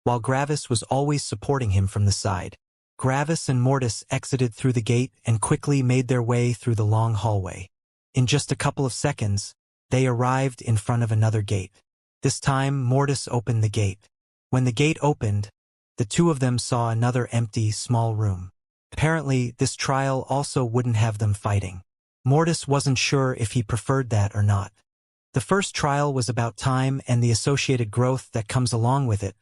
while Gravis was always supporting him from the side. Gravis and Mortis exited through the gate and quickly made their way through the long hallway. In just a couple of seconds, they arrived in front of another gate. This time, Mortis opened the gate. When the gate opened, the two of them saw another empty, small room. Apparently, this trial also wouldn't have them fighting. Mortis wasn't sure if he preferred that or not. The first trial was about time and the associated growth that comes along with it,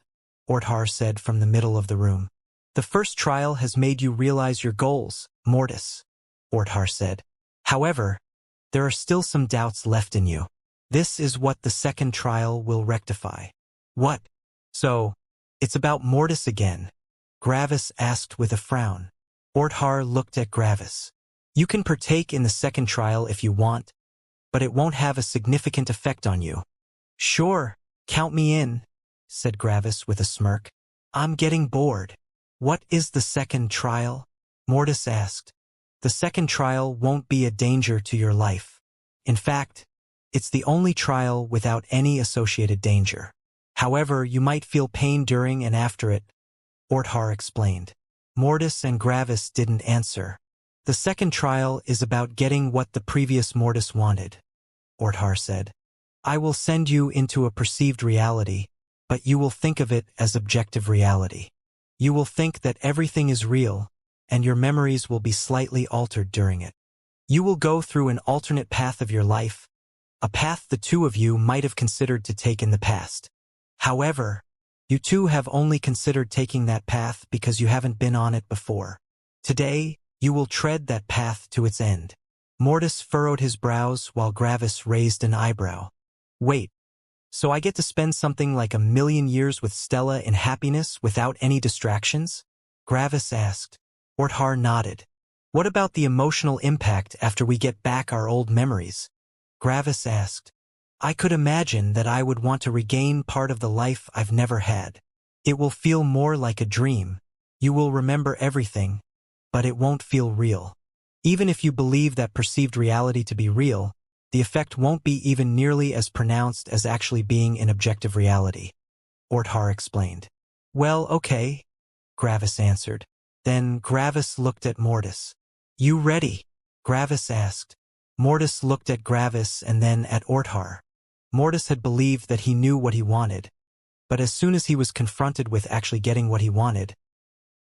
Orthar said from the middle of the room. "The first trial has made you realize your goals, Mortis," Orthar said. "However, there are still some doubts left in you. This is what the second trial will rectify." "What?" "So, it's about Mortis again?" Gravis asked with a frown. Orthar looked at Gravis. "You can partake in the second trial if you want, but it won't have a significant effect on you." "Sure, count me in," said Gravis with a smirk. "I'm getting bored." "What is the second trial?" Mortis asked. "The second trial won't be a danger to your life. In fact, it's the only trial without any associated danger. However, you might feel pain during and after it," Orthar explained. Mortis and Gravis didn't answer. "The second trial is about getting what the previous Mortis wanted," Orthar said. "I will send you into a perceived reality, but you will think of it as objective reality. You will think that everything is real, and your memories will be slightly altered during it. You will go through an alternate path of your life, a path the two of you might have considered to take in the past. However, you two have only considered taking that path because you haven't been on it before. Today, you will tread that path to its end." Mortis furrowed his brows while Gravis raised an eyebrow. "Wait, so I get to spend something like 1,000,000 years with Stella in happiness without any distractions?" Gravis asked. Orthar nodded. "What about the emotional impact after we get back our old memories?" Gravis asked. "I could imagine that I would want to regain part of the life I've never had. It will feel more like a dream. You will remember everything, but it won't feel real. Even if you believe that perceived reality to be real, the effect won't be even nearly as pronounced as actually being in objective reality," Orthar explained. "Well, okay," Gravis answered. Then Gravis looked at Mortis. "You ready?" Gravis asked. Mortis looked at Gravis and then at Orthar. Mortis had believed that he knew what he wanted, but as soon as he was confronted with actually getting what he wanted,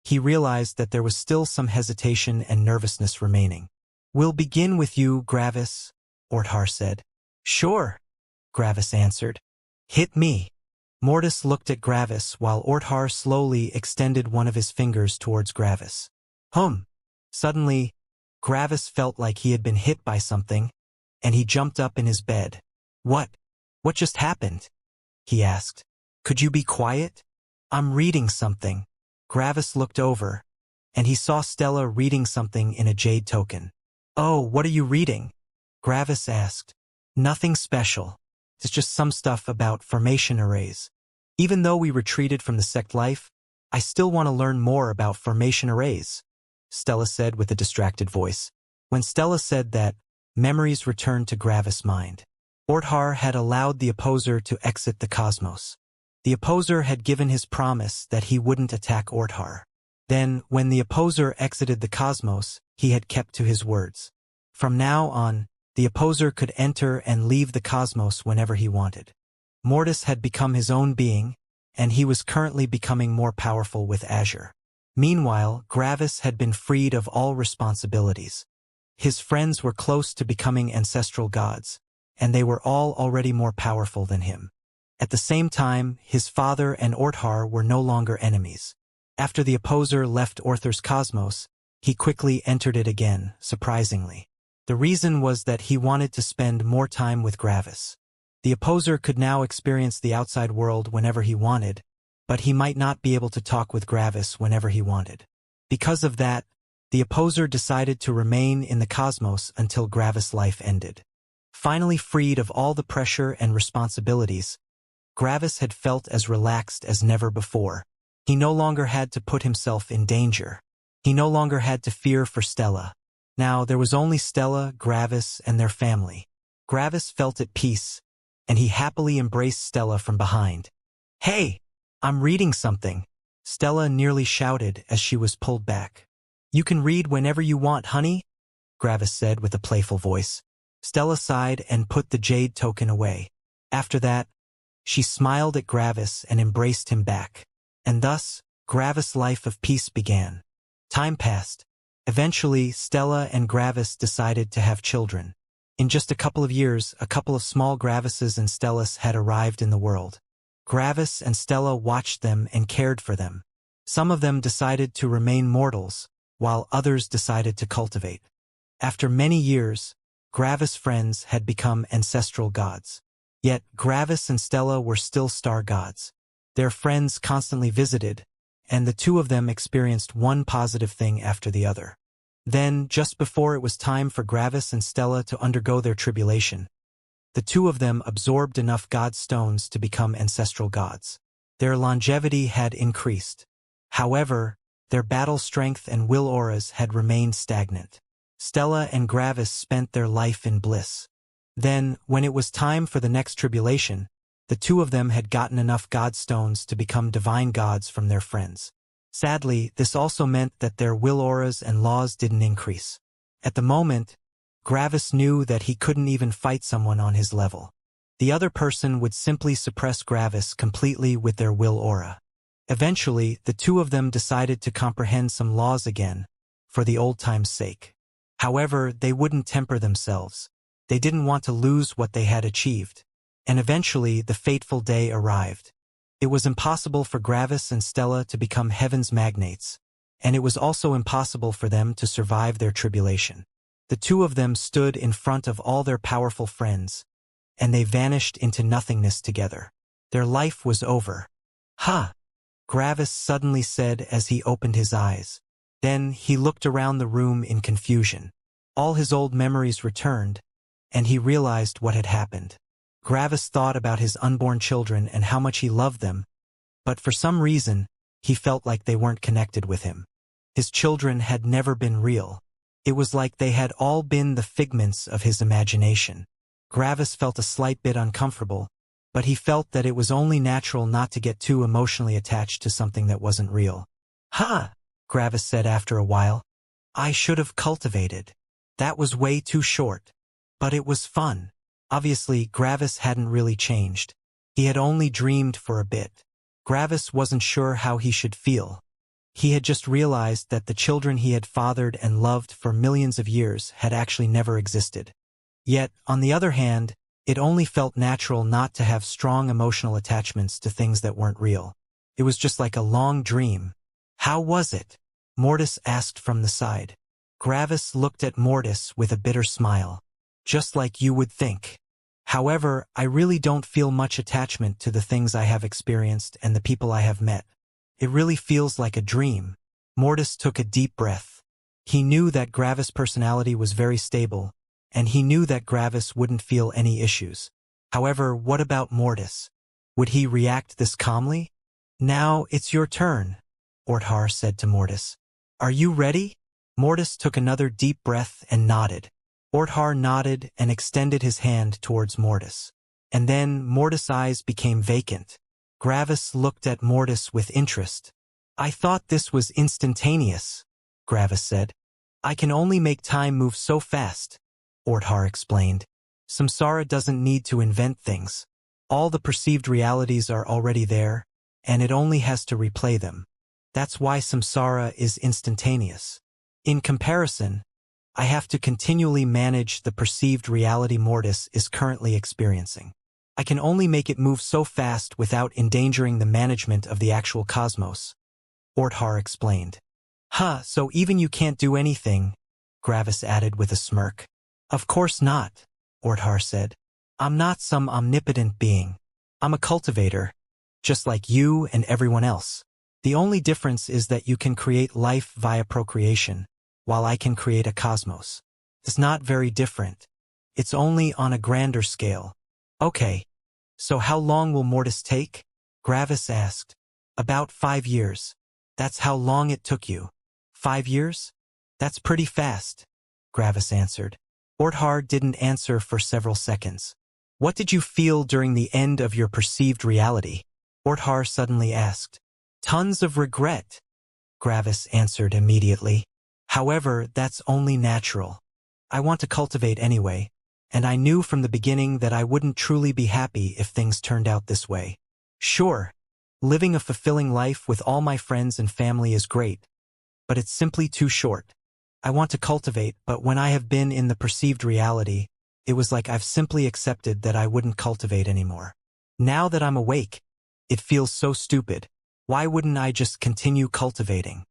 he realized that there was still some hesitation and nervousness remaining. "We'll begin with you, Gravis," Orthar said. "Sure," Gravis answered. "Hit me." Mortis looked at Gravis while Orthar slowly extended one of his fingers towards Gravis. Suddenly, Gravis felt like he had been hit by something, and he jumped up in his bed. What just happened?" he asked. "Could you be quiet? I'm reading something." Gravis looked over, and he saw Stella reading something in a jade token. "Oh, what are you reading?" Gravis asked. "Nothing special. It's just some stuff about formation arrays. Even though we retreated from the sect life, I still want to learn more about formation arrays," Stella said with a distracted voice. When Stella said that, memories returned to Gravis' mind. Orthar had allowed the opposer to exit the cosmos. The opposer had given his promise that he wouldn't attack Orthar. Then, when the opposer exited the cosmos, he had kept to his words. From now on, the opposer could enter and leave the cosmos whenever he wanted. Mortis had become his own being, and he was currently becoming more powerful with Azure. Meanwhile, Gravis had been freed of all responsibilities. His friends were close to becoming ancestral gods, and they were all already more powerful than him. At the same time, his father and Orthar were no longer enemies. After the opposer left Orthar's cosmos, he quickly entered it again, surprisingly. The reason was that he wanted to spend more time with Gravis. The opposer could now experience the outside world whenever he wanted, but he might not be able to talk with Gravis whenever he wanted. Because of that, the opposer decided to remain in the cosmos until Gravis' life ended. Finally freed of all the pressure and responsibilities, Gravis had felt as relaxed as never before. He no longer had to put himself in danger. He no longer had to fear for Stella. Now there was only Stella, Gravis, and their family. Gravis felt at peace, and he happily embraced Stella from behind. "Hey! I'm reading something," Stella nearly shouted as she was pulled back. "You can read whenever you want, honey," Gravis said with a playful voice. Stella sighed and put the jade token away. After that, she smiled at Gravis and embraced him back. And thus, Gravis' life of peace began. Time passed. Eventually, Stella and Gravis decided to have children. In just a couple of years, a couple of small Gravises and Stellas had arrived in the world. Gravis and Stella watched them and cared for them. Some of them decided to remain mortals, while others decided to cultivate. After many years, Gravis' friends had become ancestral gods. Yet, Gravis and Stella were still star gods. Their friends constantly visited, and the two of them experienced one positive thing after the other. Then, just before it was time for Gravis and Stella to undergo their tribulation, the two of them absorbed enough god stones to become ancestral gods. Their longevity had increased. However, their battle strength and will auras had remained stagnant. Stella and Gravis spent their life in bliss. Then, when it was time for the next tribulation, the two of them had gotten enough god stones to become divine gods from their friends. Sadly, this also meant that their will auras and laws didn't increase. At the moment, Gravis knew that he couldn't even fight someone on his level. The other person would simply suppress Gravis completely with their will aura. Eventually, the two of them decided to comprehend some laws again, for the old time's sake. However, they wouldn't temper themselves. They didn't want to lose what they had achieved. And eventually, the fateful day arrived. It was impossible for Gravis and Stella to become heaven's magnates, and it was also impossible for them to survive their tribulation. The two of them stood in front of all their powerful friends, and they vanished into nothingness together. Their life was over. "Ha!" Gravis suddenly said as he opened his eyes. Then he looked around the room in confusion. All his old memories returned, and he realized what had happened. Gravis thought about his unborn children and how much he loved them, but for some reason, he felt like they weren't connected with him. His children had never been real. It was like they had all been the figments of his imagination. Gravis felt a slight bit uncomfortable, but he felt that it was only natural not to get too emotionally attached to something that wasn't real. "Ha!" Gravis said after a while. "I should have cultivated. That was way too short. But it was fun." Obviously, Gravis hadn't really changed. He had only dreamed for a bit. Gravis wasn't sure how he should feel. He had just realized that the children he had fathered and loved for millions of years had actually never existed. Yet, on the other hand, it only felt natural not to have strong emotional attachments to things that weren't real. It was just like a long dream. "How was it?" Mortis asked from the side. Gravis looked at Mortis with a bitter smile. "Just like you would think. However, I really don't feel much attachment to the things I have experienced and the people I have met. It really feels like a dream." Mortis took a deep breath. He knew that Gravis' personality was very stable, and he knew that Gravis wouldn't feel any issues. However, what about Mortis? Would he react this calmly? "Now it's your turn," Orthar said to Mortis. "Are you ready?" Mortis took another deep breath and nodded. Orthar nodded and extended his hand towards Mortis. And then Mortis' eyes became vacant. Gravis looked at Mortis with interest. I thought this was instantaneous, Gravis said. I can only make time move so fast, Orthar explained. Samsara doesn't need to invent things. All the perceived realities are already there, and it only has to replay them. That's why samsara is instantaneous. In comparison, I have to continually manage the perceived reality Mortis is currently experiencing. I can only make it move so fast without endangering the management of the actual cosmos, Orthar explained. So even you can't do anything, Gravis added with a smirk. Of course not, Orthar said. I'm not some omnipotent being. I'm a cultivator, just like you and everyone else. The only difference is that you can create life via procreation, while I can create a cosmos. It's not very different. It's only on a grander scale. Okay, so how long will Mortis take? Gravis asked. About 5 years. That's how long it took you. 5 years? That's pretty fast, Gravis answered. Orthar didn't answer for several seconds. What did you feel during the end of your perceived reality? Orthar suddenly asked. Tons of regret, Gravis answered immediately. However, that's only natural. I want to cultivate anyway, and I knew from the beginning that I wouldn't truly be happy if things turned out this way. Sure, living a fulfilling life with all my friends and family is great, but it's simply too short. I want to cultivate, but when I have been in the perceived reality, it was like I've simply accepted that I wouldn't cultivate anymore. Now that I'm awake, it feels so stupid. Why wouldn't I just continue cultivating?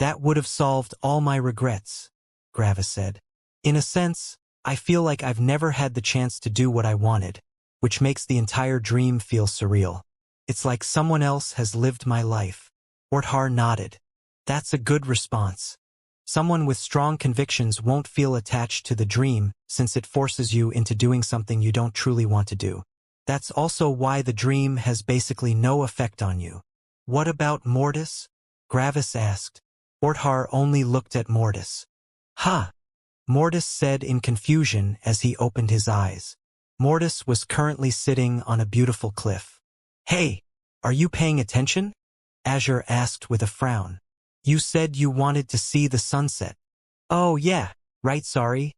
That would have solved all my regrets, Gravis said. In a sense, I feel like I've never had the chance to do what I wanted, which makes the entire dream feel surreal. It's like someone else has lived my life. Orthar nodded. That's a good response. Someone with strong convictions won't feel attached to the dream since it forces you into doing something you don't truly want to do. That's also why the dream has basically no effect on you. What about Mortis? Gravis asked. Orthar only looked at Mortis. Mortis said in confusion as he opened his eyes. Mortis was currently sitting on a beautiful cliff. Hey, are you paying attention? Azure asked with a frown. You said you wanted to see the sunset. Oh yeah, right, sorry.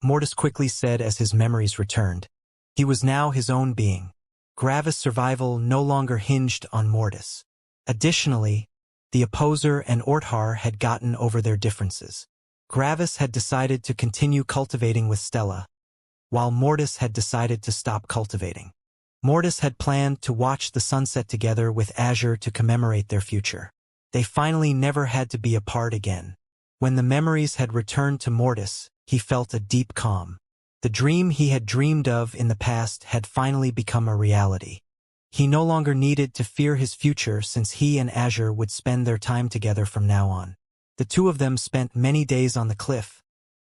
Mortis quickly said as his memories returned. He was now his own being. Gravis' survival no longer hinged on Mortis. Additionally, the opposer and Orthar had gotten over their differences. Gravis had decided to continue cultivating with Stella, while Mortis had decided to stop cultivating. Mortis had planned to watch the sunset together with Azure to commemorate their future. They finally never had to be apart again. When the memories had returned to Mortis, he felt a deep calm. The dream he had dreamed of in the past had finally become a reality. He no longer needed to fear his future since he and Azure would spend their time together from now on. The two of them spent many days on the cliff,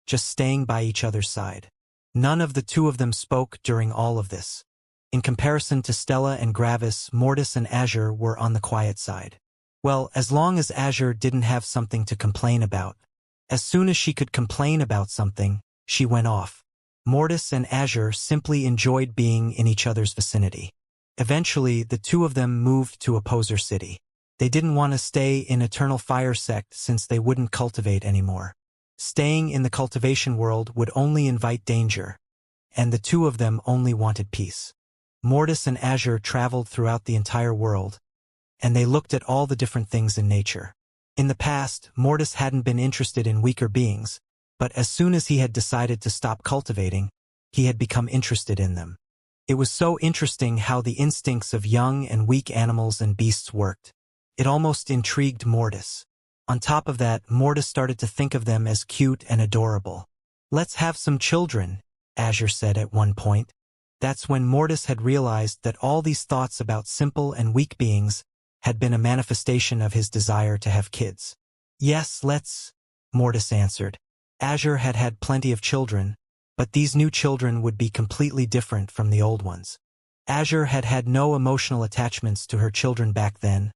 just staying by each other's side. None of the two of them spoke during all of this. In comparison to Stella and Gravis, Mortis and Azure were on the quiet side. Well, as long as Azure didn't have something to complain about. As soon as she could complain about something, she went off. Mortis and Azure simply enjoyed being in each other's vicinity. Eventually, the two of them moved to Opposer City. They didn't want to stay in Eternal Fire Sect since they wouldn't cultivate anymore. Staying in the cultivation world would only invite danger, and the two of them only wanted peace. Mortis and Azure traveled throughout the entire world, and they looked at all the different things in nature. In the past, Mortis hadn't been interested in weaker beings, but as soon as he had decided to stop cultivating, he had become interested in them. It was so interesting how the instincts of young and weak animals and beasts worked. It almost intrigued Mortis. On top of that, Mortis started to think of them as cute and adorable. Let's have some children, Azure said at one point. That's when Mortis had realized that all these thoughts about simple and weak beings had been a manifestation of his desire to have kids. Yes, let's, Mortis answered. Azure had had plenty of children, but these new children would be completely different from the old ones. Azure had had no emotional attachments to her children back then,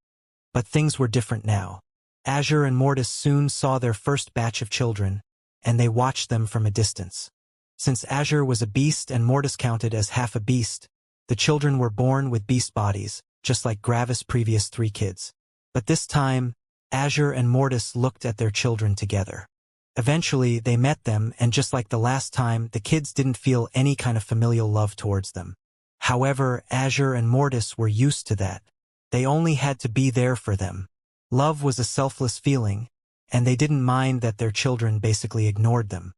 but things were different now. Azure and Mortis soon saw their first batch of children, and they watched them from a distance. Since Azure was a beast and Mortis counted as half a beast, the children were born with beast bodies, just like Gravis' previous 3 kids. But this time, Azure and Mortis looked at their children together. Eventually, they met them, and just like the last time, the kids didn't feel any kind of familial love towards them. However, Azure and Mortis were used to that. They only had to be there for them. Love was a selfless feeling, and they didn't mind that their children basically ignored them.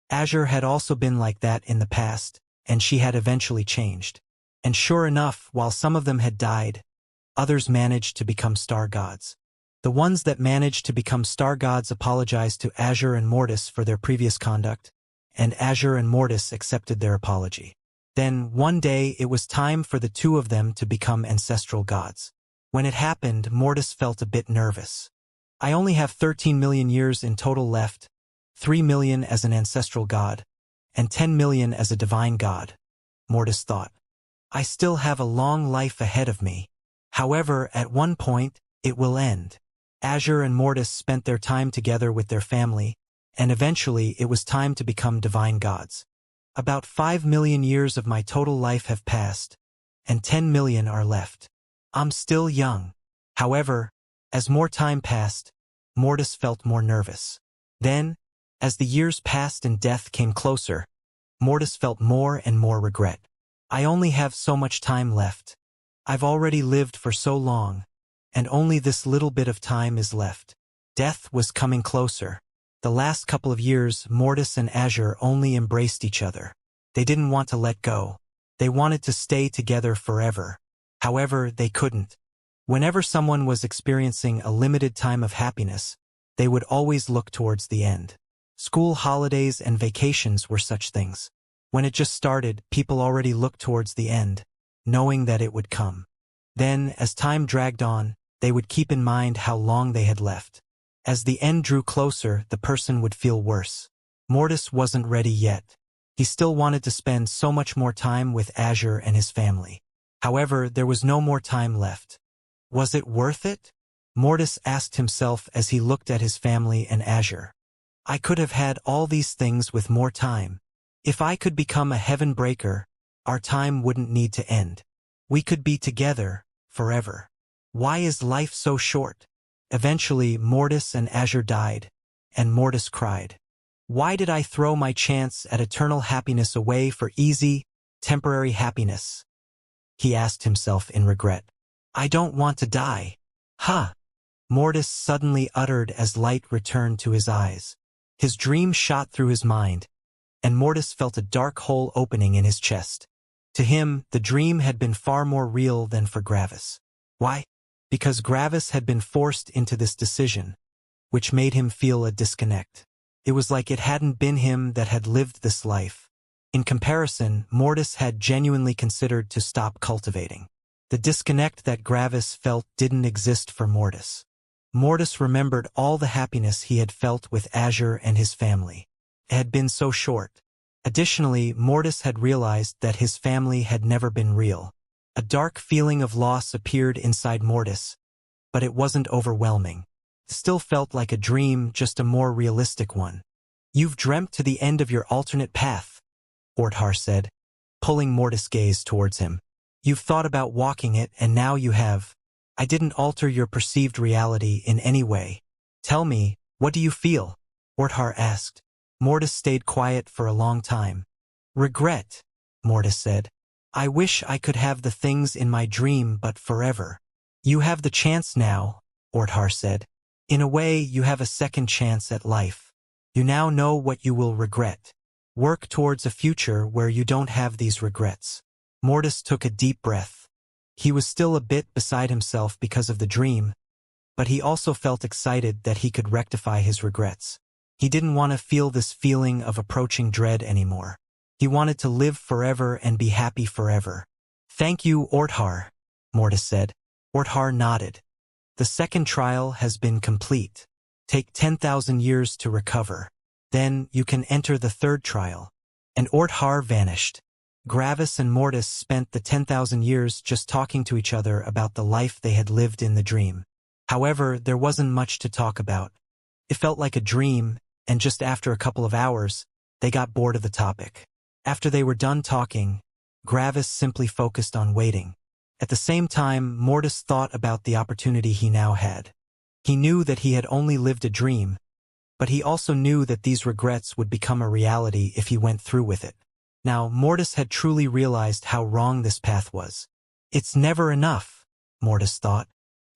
Azure had also been like that in the past, and she had eventually changed. And sure enough, while some of them had died, others managed to become star gods. The ones that managed to become star gods apologized to Azure and Mortis for their previous conduct, and Azure and Mortis accepted their apology. Then, one day, it was time for the 2 of them to become ancestral gods. When it happened, Mortis felt a bit nervous. I only have 13 million years in total left, 3 million as an ancestral god, and 10 million as a divine god, Mortis thought. I still have a long life ahead of me. However, at one point, it will end. Azure and Mortis spent their time together with their family, and eventually it was time to become divine gods. About 5 million years of my total life have passed, and 10 million are left. I'm still young. However, as more time passed, Mortis felt more nervous. Then, as the years passed and death came closer, Mortis felt more and more regret. I only have so much time left. I've already lived for so long, and only this little bit of time is left. Death was coming closer. The last couple of years, Mortis and Azure only embraced each other. They didn't want to let go. They wanted to stay together forever. However, they couldn't. Whenever someone was experiencing a limited time of happiness, they would always look towards the end. School holidays and vacations were such things. When it just started, people already looked towards the end, knowing that it would come. Then, as time dragged on, they would keep in mind how long they had left. As the end drew closer, the person would feel worse. Mortis wasn't ready yet. He still wanted to spend so much more time with Azure and his family. However, there was no more time left. Was it worth it? Mortis asked himself as he looked at his family and Azure. I could have had all these things with more time. If I could become a heaven breaker, our time wouldn't need to end. We could be together forever. Why is life so short? Eventually, Mortis and Azure died, and Mortis cried. Why did I throw my chance at eternal happiness away for easy, temporary happiness? He asked himself in regret. I don't want to die. Huh! Mortis suddenly uttered as light returned to his eyes. His dream shot through his mind, and Mortis felt a dark hole opening in his chest. To him, the dream had been far more real than for Gravis. Why? Because Gravis had been forced into this decision, which made him feel a disconnect. It was like it hadn't been him that had lived this life. In comparison, Mortis had genuinely considered to stop cultivating. The disconnect that Gravis felt didn't exist for Mortis. Mortis remembered all the happiness he had felt with Azure and his family. It had been so short. Additionally, Mortis had realized that his family had never been real. A dark feeling of loss appeared inside Mortis, but it wasn't overwhelming. It still felt like a dream, just a more realistic one. You've dreamt to the end of your alternate path, Orthar said, pulling Mortis' gaze towards him. You've thought about walking it, and now you have. I didn't alter your perceived reality in any way. Tell me, what do you feel? Orthar asked. Mortis stayed quiet for a long time. Regret, Mortis said. I wish I could have the things in my dream, but forever. You have the chance now, Orthar said. In a way, you have a second chance at life. You now know what you will regret. Work towards a future where you don't have these regrets. Mortis took a deep breath. He was still a bit beside himself because of the dream, but he also felt excited that he could rectify his regrets. He didn't want to feel this feeling of approaching dread anymore. He wanted to live forever and be happy forever. Thank you, Orthar, Mortis said. Orthar nodded. The second trial has been complete. Take 10,000 years to recover. Then you can enter the third trial. And Orthar vanished. Gravis and Mortis spent the 10,000 years just talking to each other about the life they had lived in the dream. However, there wasn't much to talk about. It felt like a dream, and just after a couple of hours, they got bored of the topic. After they were done talking, Gravis simply focused on waiting. At the same time, Mortis thought about the opportunity he now had. He knew that he had only lived a dream, but he also knew that these regrets would become a reality if he went through with it. Now, Mortis had truly realized how wrong this path was. It's never enough, Mortis thought.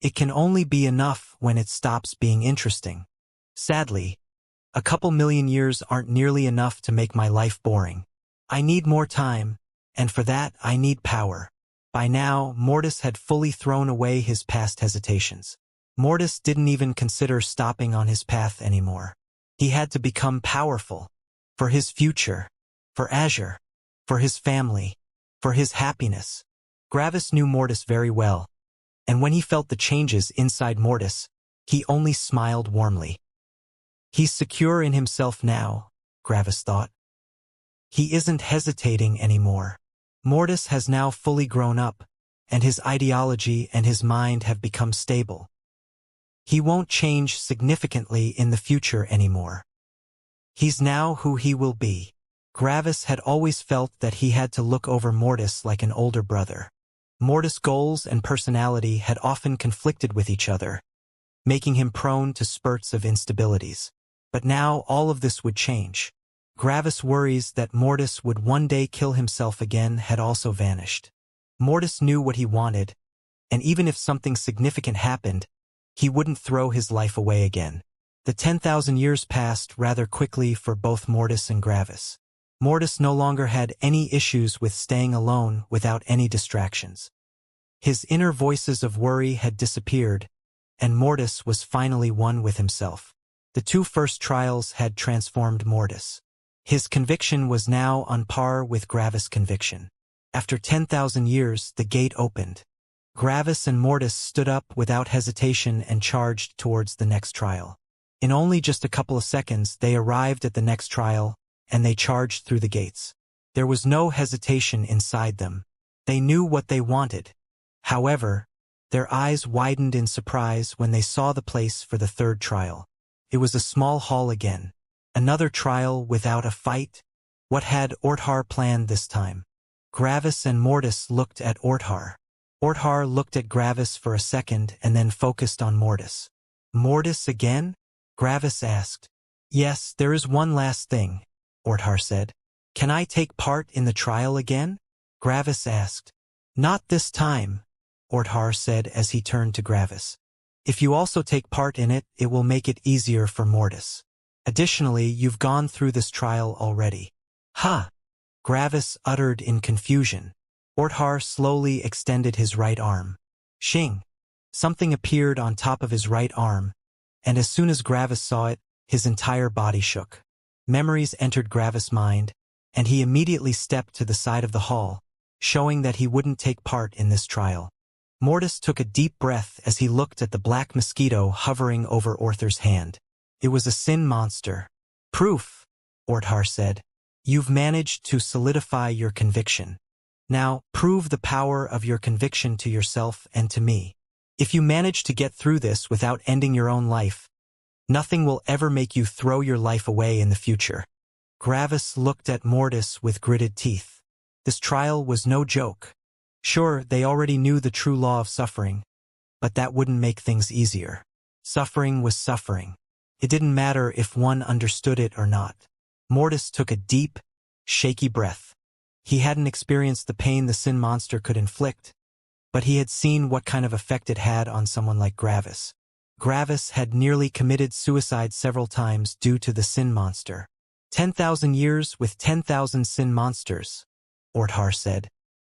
It can only be enough when it stops being interesting. Sadly, a couple million years aren't nearly enough to make my life boring. I need more time, and for that I need power. By now, Mortis had fully thrown away his past hesitations. Mortis didn't even consider stopping on his path anymore. He had to become powerful. For his future. For Azure. For his family. For his happiness. Gravis knew Mortis very well, and when he felt the changes inside Mortis, he only smiled warmly. He's secure in himself now, Gravis thought. He isn't hesitating anymore. Mortis has now fully grown up, and his ideology and his mind have become stable. He won't change significantly in the future anymore. He's now who he will be. Gravis had always felt that he had to look over Mortis like an older brother. Mortis' goals and personality had often conflicted with each other, making him prone to spurts of instabilities. But now all of this would change. Gravis' worries that Mortis would one day kill himself again had also vanished. Mortis knew what he wanted, and even if something significant happened, he wouldn't throw his life away again. The 10,000 years passed rather quickly for both Mortis and Gravis. Mortis no longer had any issues with staying alone without any distractions. His inner voices of worry had disappeared, and Mortis was finally one with himself. The two first trials had transformed Mortis. His conviction was now on par with Gravis' conviction. After 10,000 years, the gate opened. Gravis and Mortis stood up without hesitation and charged towards the next trial. In only just a couple of seconds, they arrived at the next trial, and they charged through the gates. There was no hesitation inside them. They knew what they wanted. However, their eyes widened in surprise when they saw the place for the third trial. It was a small hall again. Another trial without a fight? What had Orthar planned this time? Gravis and Mortis looked at Orthar. Orthar looked at Gravis for a second and then focused on Mortis. Mortis again? Gravis asked. Yes, there is one last thing, Orthar said. Can I take part in the trial again? Gravis asked. Not this time, Orthar said as he turned to Gravis. If you also take part in it, it will make it easier for Mortis. Additionally, you've gone through this trial already. Ha! Gravis uttered in confusion. Orthar slowly extended his right arm. Shing! Something appeared on top of his right arm, and as soon as Gravis saw it, his entire body shook. Memories entered Gravis' mind, and he immediately stepped to the side of the hall, showing that he wouldn't take part in this trial. Mortis took a deep breath as he looked at the black mosquito hovering over Orthar's hand. It was a sin monster. Proof, Orthar said. You've managed to solidify your conviction. Now, prove the power of your conviction to yourself and to me. If you manage to get through this without ending your own life, nothing will ever make you throw your life away in the future. Gravis looked at Mortis with gritted teeth. This trial was no joke. Sure, they already knew the true law of suffering, but that wouldn't make things easier. Suffering was suffering. It didn't matter if one understood it or not. Mortis took a deep, shaky breath. He hadn't experienced the pain the sin monster could inflict, but he had seen what kind of effect it had on someone like Gravis. Gravis had nearly committed suicide several times due to the sin monster. 10,000 years with 10,000 sin monsters, Orthar said.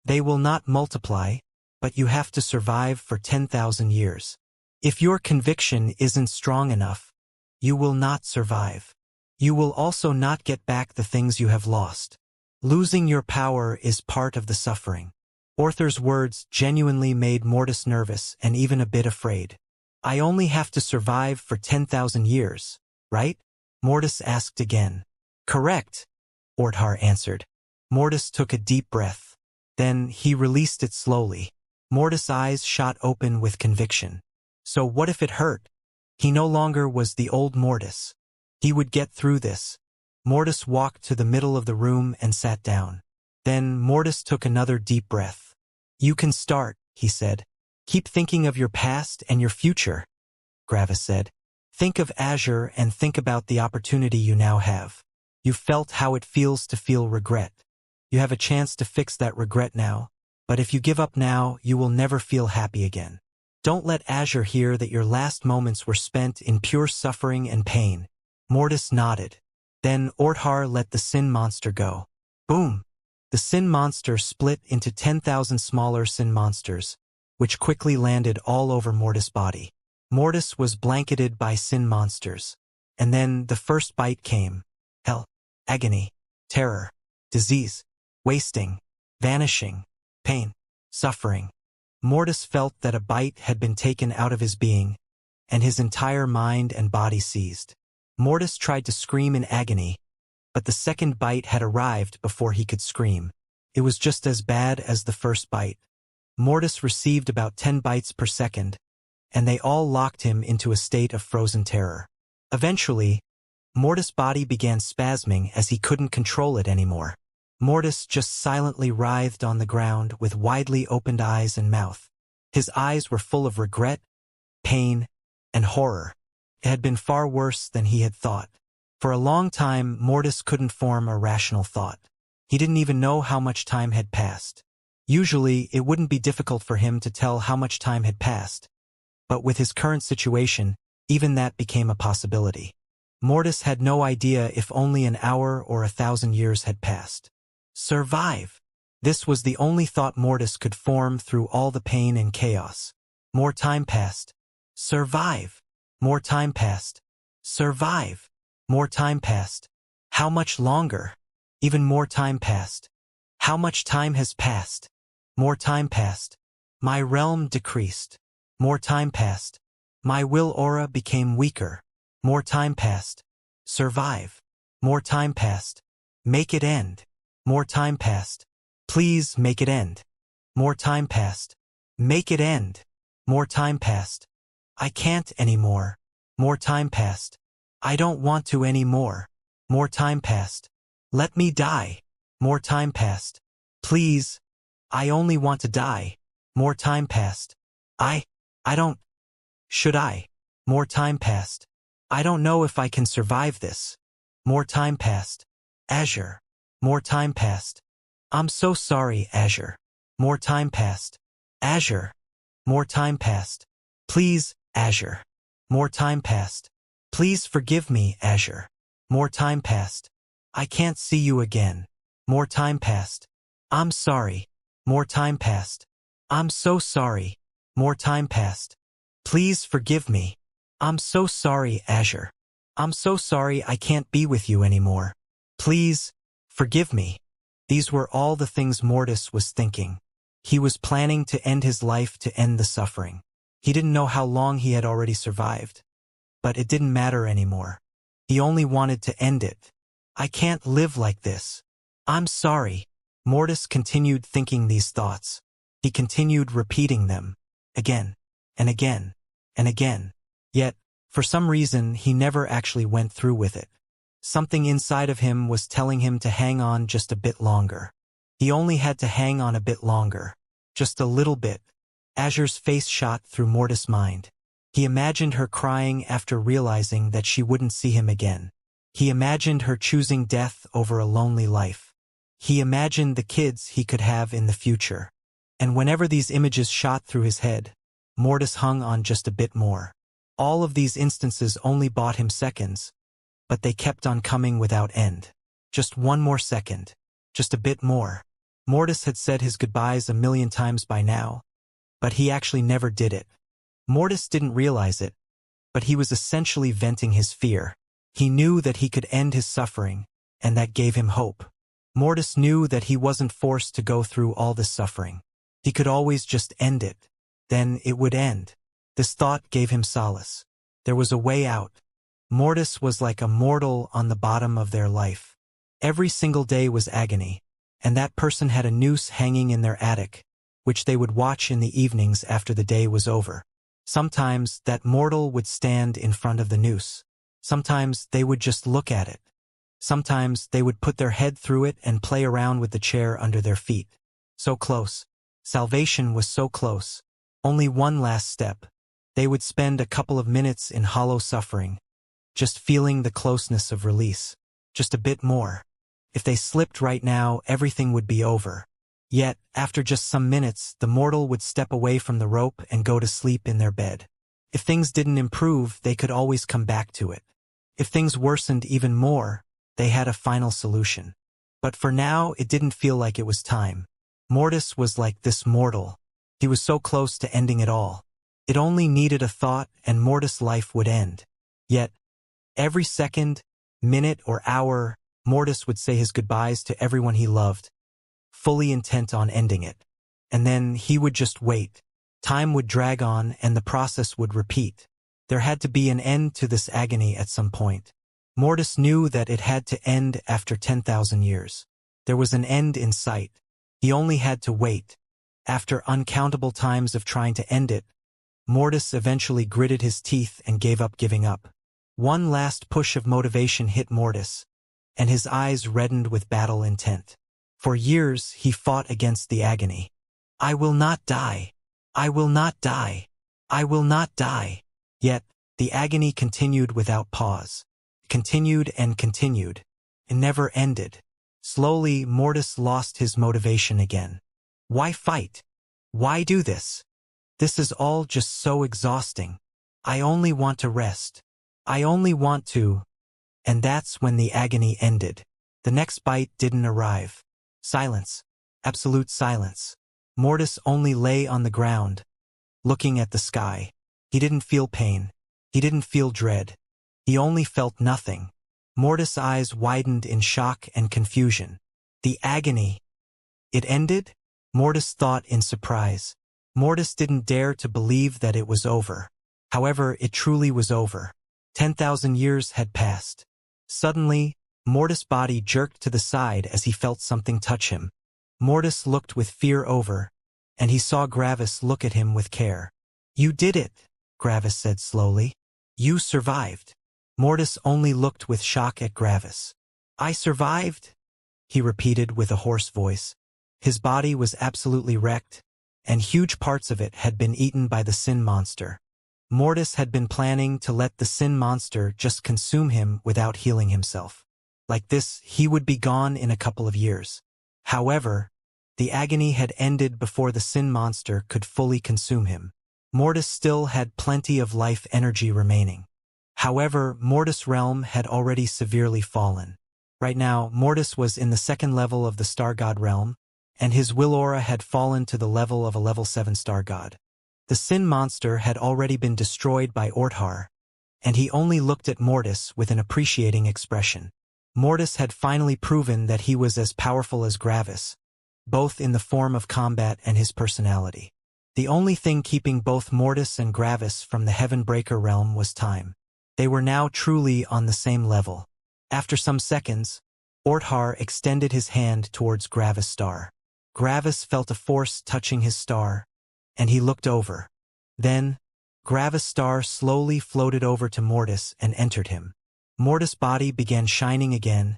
They will not multiply, but you have to survive for 10,000 years. If your conviction isn't strong enough, you will not survive. You will also not get back the things you have lost. Losing your power is part of the suffering. Orthar's words genuinely made Mortis nervous and even a bit afraid. I only have to survive for 10,000 years, right? Mortis asked again. Correct, Orthar answered. Mortis took a deep breath. Then he released it slowly. Mortis' eyes shot open with conviction. So what if it hurt? He no longer was the old Mortis. He would get through this. Mortis walked to the middle of the room and sat down. Then Mortis took another deep breath. You can start, he said. Keep thinking of your past and your future, Gravis said. Think of Azure and think about the opportunity you now have. You've felt how it feels to feel regret. You have a chance to fix that regret now, but if you give up now, you will never feel happy again. Don't let Azure hear that your last moments were spent in pure suffering and pain. Mortis nodded. Then Orthar let the sin monster go. Boom! The sin monster split into 10,000 smaller sin monsters, which quickly landed all over Mortis' body. Mortis was blanketed by sin monsters. And then the first bite came. Hell, agony, terror, disease, wasting, vanishing, pain, suffering. Mortis felt that a bite had been taken out of his being, and his entire mind and body seized. Mortis tried to scream in agony, but the second bite had arrived before he could scream. It was just as bad as the first bite. Mortis received about 10 bites per second, and they all locked him into a state of frozen terror. Eventually, Mortis' body began spasming as he couldn't control it anymore. Mortis just silently writhed on the ground with widely opened eyes and mouth. His eyes were full of regret, pain, and horror. It had been far worse than he had thought. For a long time, Mortis couldn't form a rational thought. He didn't even know how much time had passed. Usually, it wouldn't be difficult for him to tell how much time had passed. But with his current situation, even that became a possibility. Mortis had no idea if only an hour or 1,000 years had passed. Survive! This was the only thought Mortis could form through all the pain and chaos. More time passed. Survive! More time passed. Survive! More time passed. How much longer? Even more time passed. How much time has passed? More time passed. My realm decreased. More time passed. My will aura became weaker. More time passed. Survive. More time passed. Make it end. More time passed. Please make it end. More time passed. Make it end. More time passed. I can't anymore. More time passed. I don't want to anymore. More time passed. Let me die. More time passed. Please. I only want to die. More time passed. I don't. Should I? More time passed. I don't know if I can survive this. More time passed. Azure. More time passed. I'm so sorry, Azure. More time passed. Azure. More time passed. Please, Azure. More time passed. Please forgive me, Azure. More time passed. I can't see you again. More time passed. I'm sorry. More time passed. I'm so sorry. More time passed. Please forgive me. I'm so sorry, Azure. I'm so sorry I can't be with you anymore. Please, forgive me. These were all the things Mortis was thinking. He was planning to end his life to end the suffering. He didn't know how long he had already survived. But it didn't matter anymore. He only wanted to end it. I can't live like this. I'm sorry. Mortis continued thinking these thoughts. He continued repeating them, again, and again, and again. Yet, for some reason, he never actually went through with it. Something inside of him was telling him to hang on just a bit longer. He only had to hang on a bit longer. Just a little bit. Azure's face shot through Mortis' mind. He imagined her crying after realizing that she wouldn't see him again. He imagined her choosing death over a lonely life. He imagined the kids he could have in the future. And whenever these images shot through his head, Mortis hung on just a bit more. All of these instances only bought him seconds, but they kept on coming without end. Just one more second. Just a bit more. Mortis had said his goodbyes 1,000,000 times by now, but he actually never did it. Mortis didn't realize it, but he was essentially venting his fear. He knew that he could end his suffering, and that gave him hope. Mortis knew that he wasn't forced to go through all this suffering. He could always just end it. Then it would end. This thought gave him solace. There was a way out. Mortis was like a mortal on the bottom of their life. Every single day was agony, and that person had a noose hanging in their attic, which they would watch in the evenings after the day was over. Sometimes that mortal would stand in front of the noose. Sometimes they would just look at it. Sometimes they would put their head through it and play around with the chair under their feet. So close, Salvation was so close. Only one last step. They would spend a couple of minutes in hollow suffering, just feeling the closeness of release. Just a bit more. If they slipped right now, everything would be over. Yet, after just some minutes, the mortal would step away from the rope and go to sleep in their bed. If things didn't improve, they could always come back to it. If things worsened even more, they had a final solution. But for now, it didn't feel like it was time. Mortis was like this mortal. He was so close to ending it all. It only needed a thought and Mortis' life would end. Yet, every second, minute, or hour, Mortis would say his goodbyes to everyone he loved, fully intent on ending it. And then he would just wait. Time would drag on and the process would repeat. There had to be an end to this agony at some point. Mortis knew that it had to end after 10,000 years. There was an end in sight. He only had to wait. After uncountable times of trying to end it, Mortis eventually gritted his teeth and gave up giving up. One last push of motivation hit Mortis, and his eyes reddened with battle intent. For years, he fought against the agony. I will not die. I will not die. I will not die. Yet, the agony continued without pause. Continued and continued. It never ended. Slowly, Mortis lost his motivation again. Why fight? Why do this? This is all just so exhausting. I only want to rest. I only want to. And that's when the agony ended. The next bite didn't arrive. Silence. Absolute silence. Mortis only lay on the ground, looking at the sky. He didn't feel pain. He didn't feel dread. He only felt nothing. Mortis' eyes widened in shock and confusion. The agony. It ended? Mortis thought in surprise. Mortis didn't dare to believe that it was over. However, it truly was over. 10,000 years had passed. Suddenly, Mortis' body jerked to the side as he felt something touch him. Mortis looked with fear over, and he saw Gravis look at him with care. You did it, Gravis said slowly. You survived. Mortis only looked with shock at Gravis. I survived? He repeated with a hoarse voice. His body was absolutely wrecked, and huge parts of it had been eaten by the sin monster. Mortis had been planning to let the sin monster just consume him without healing himself. Like this, he would be gone in a couple of years. However, the agony had ended before the sin monster could fully consume him. Mortis still had plenty of life energy remaining. However, Mortis' realm had already severely fallen. Right now, Mortis was in the second level of the Star God realm, and his will aura had fallen to the level of a level 7 Star God. The sin monster had already been destroyed by Orthar, and he only looked at Mortis with an appreciating expression. Mortis had finally proven that he was as powerful as Gravis, both in the form of combat and his personality. The only thing keeping both Mortis and Gravis from the Heavenbreaker realm was time. They were now truly on the same level. After some seconds, Orthar extended his hand towards Gravis' star. Gravis felt a force touching his star, and he looked over. Then, Gravis' star slowly floated over to Mortis and entered him. Mortis' body began shining again,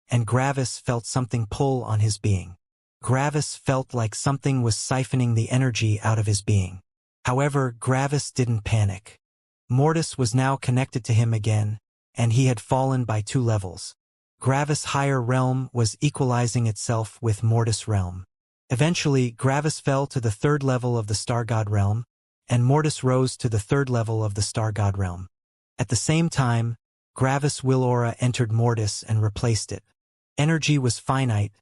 and Gravis felt something pull on his being. Gravis felt like something was siphoning the energy out of his being. However, Gravis didn't panic. Mortis was now connected to him again, and he had fallen by 2 levels. Gravis' higher realm was equalizing itself with Mortis' realm. Eventually, Gravis fell to the 3rd level of the Star God realm, and Mortis rose to the 3rd level of the Star God realm. At the same time, Gravis' will aura entered Mortis and replaced it. Energy was finite,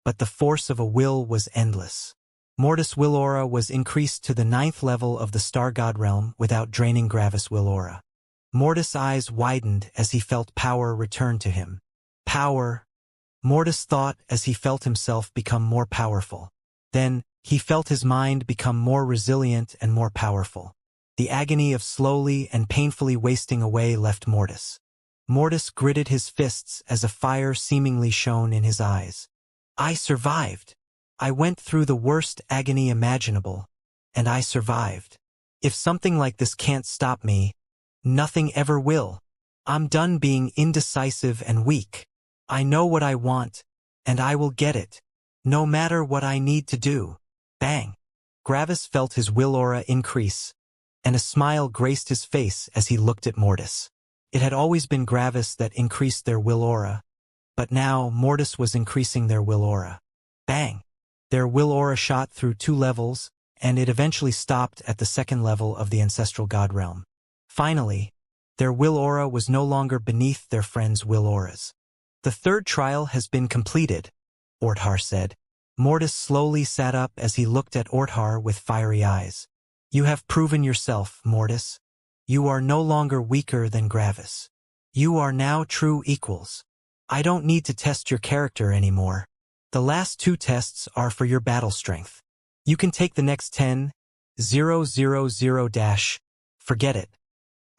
but the force of a will was endless. Mortis' will aura was increased to the 9th level of the Star God realm without draining Gravis' will aura. Mortis' eyes widened as he felt power return to him. Power. Mortis thought as he felt himself become more powerful. Then, he felt his mind become more resilient and more powerful. The agony of slowly and painfully wasting away left Mortis. Mortis gritted his fists as a fire seemingly shone in his eyes. I survived. I went through the worst agony imaginable, and I survived. If something like this can't stop me, nothing ever will. I'm done being indecisive and weak. I know what I want, and I will get it, no matter what I need to do. Bang! Gravis felt his will aura increase, and a smile graced his face as he looked at Mortis. It had always been Gravis that increased their will aura, but now Mortis was increasing their will aura. Bang! Their will aura shot through 2 levels, and it eventually stopped at the 2nd level of the ancestral god realm. Finally, their will aura was no longer beneath their friends' will auras. The 3rd trial has been completed, Orthar said. Mortis slowly sat up as he looked at Orthar with fiery eyes. You have proven yourself, Mortis. You are no longer weaker than Gravis. You are now true equals. I don't need to test your character anymore. The last 2 tests are for your battle strength. You can take the next 10,000 Forget it.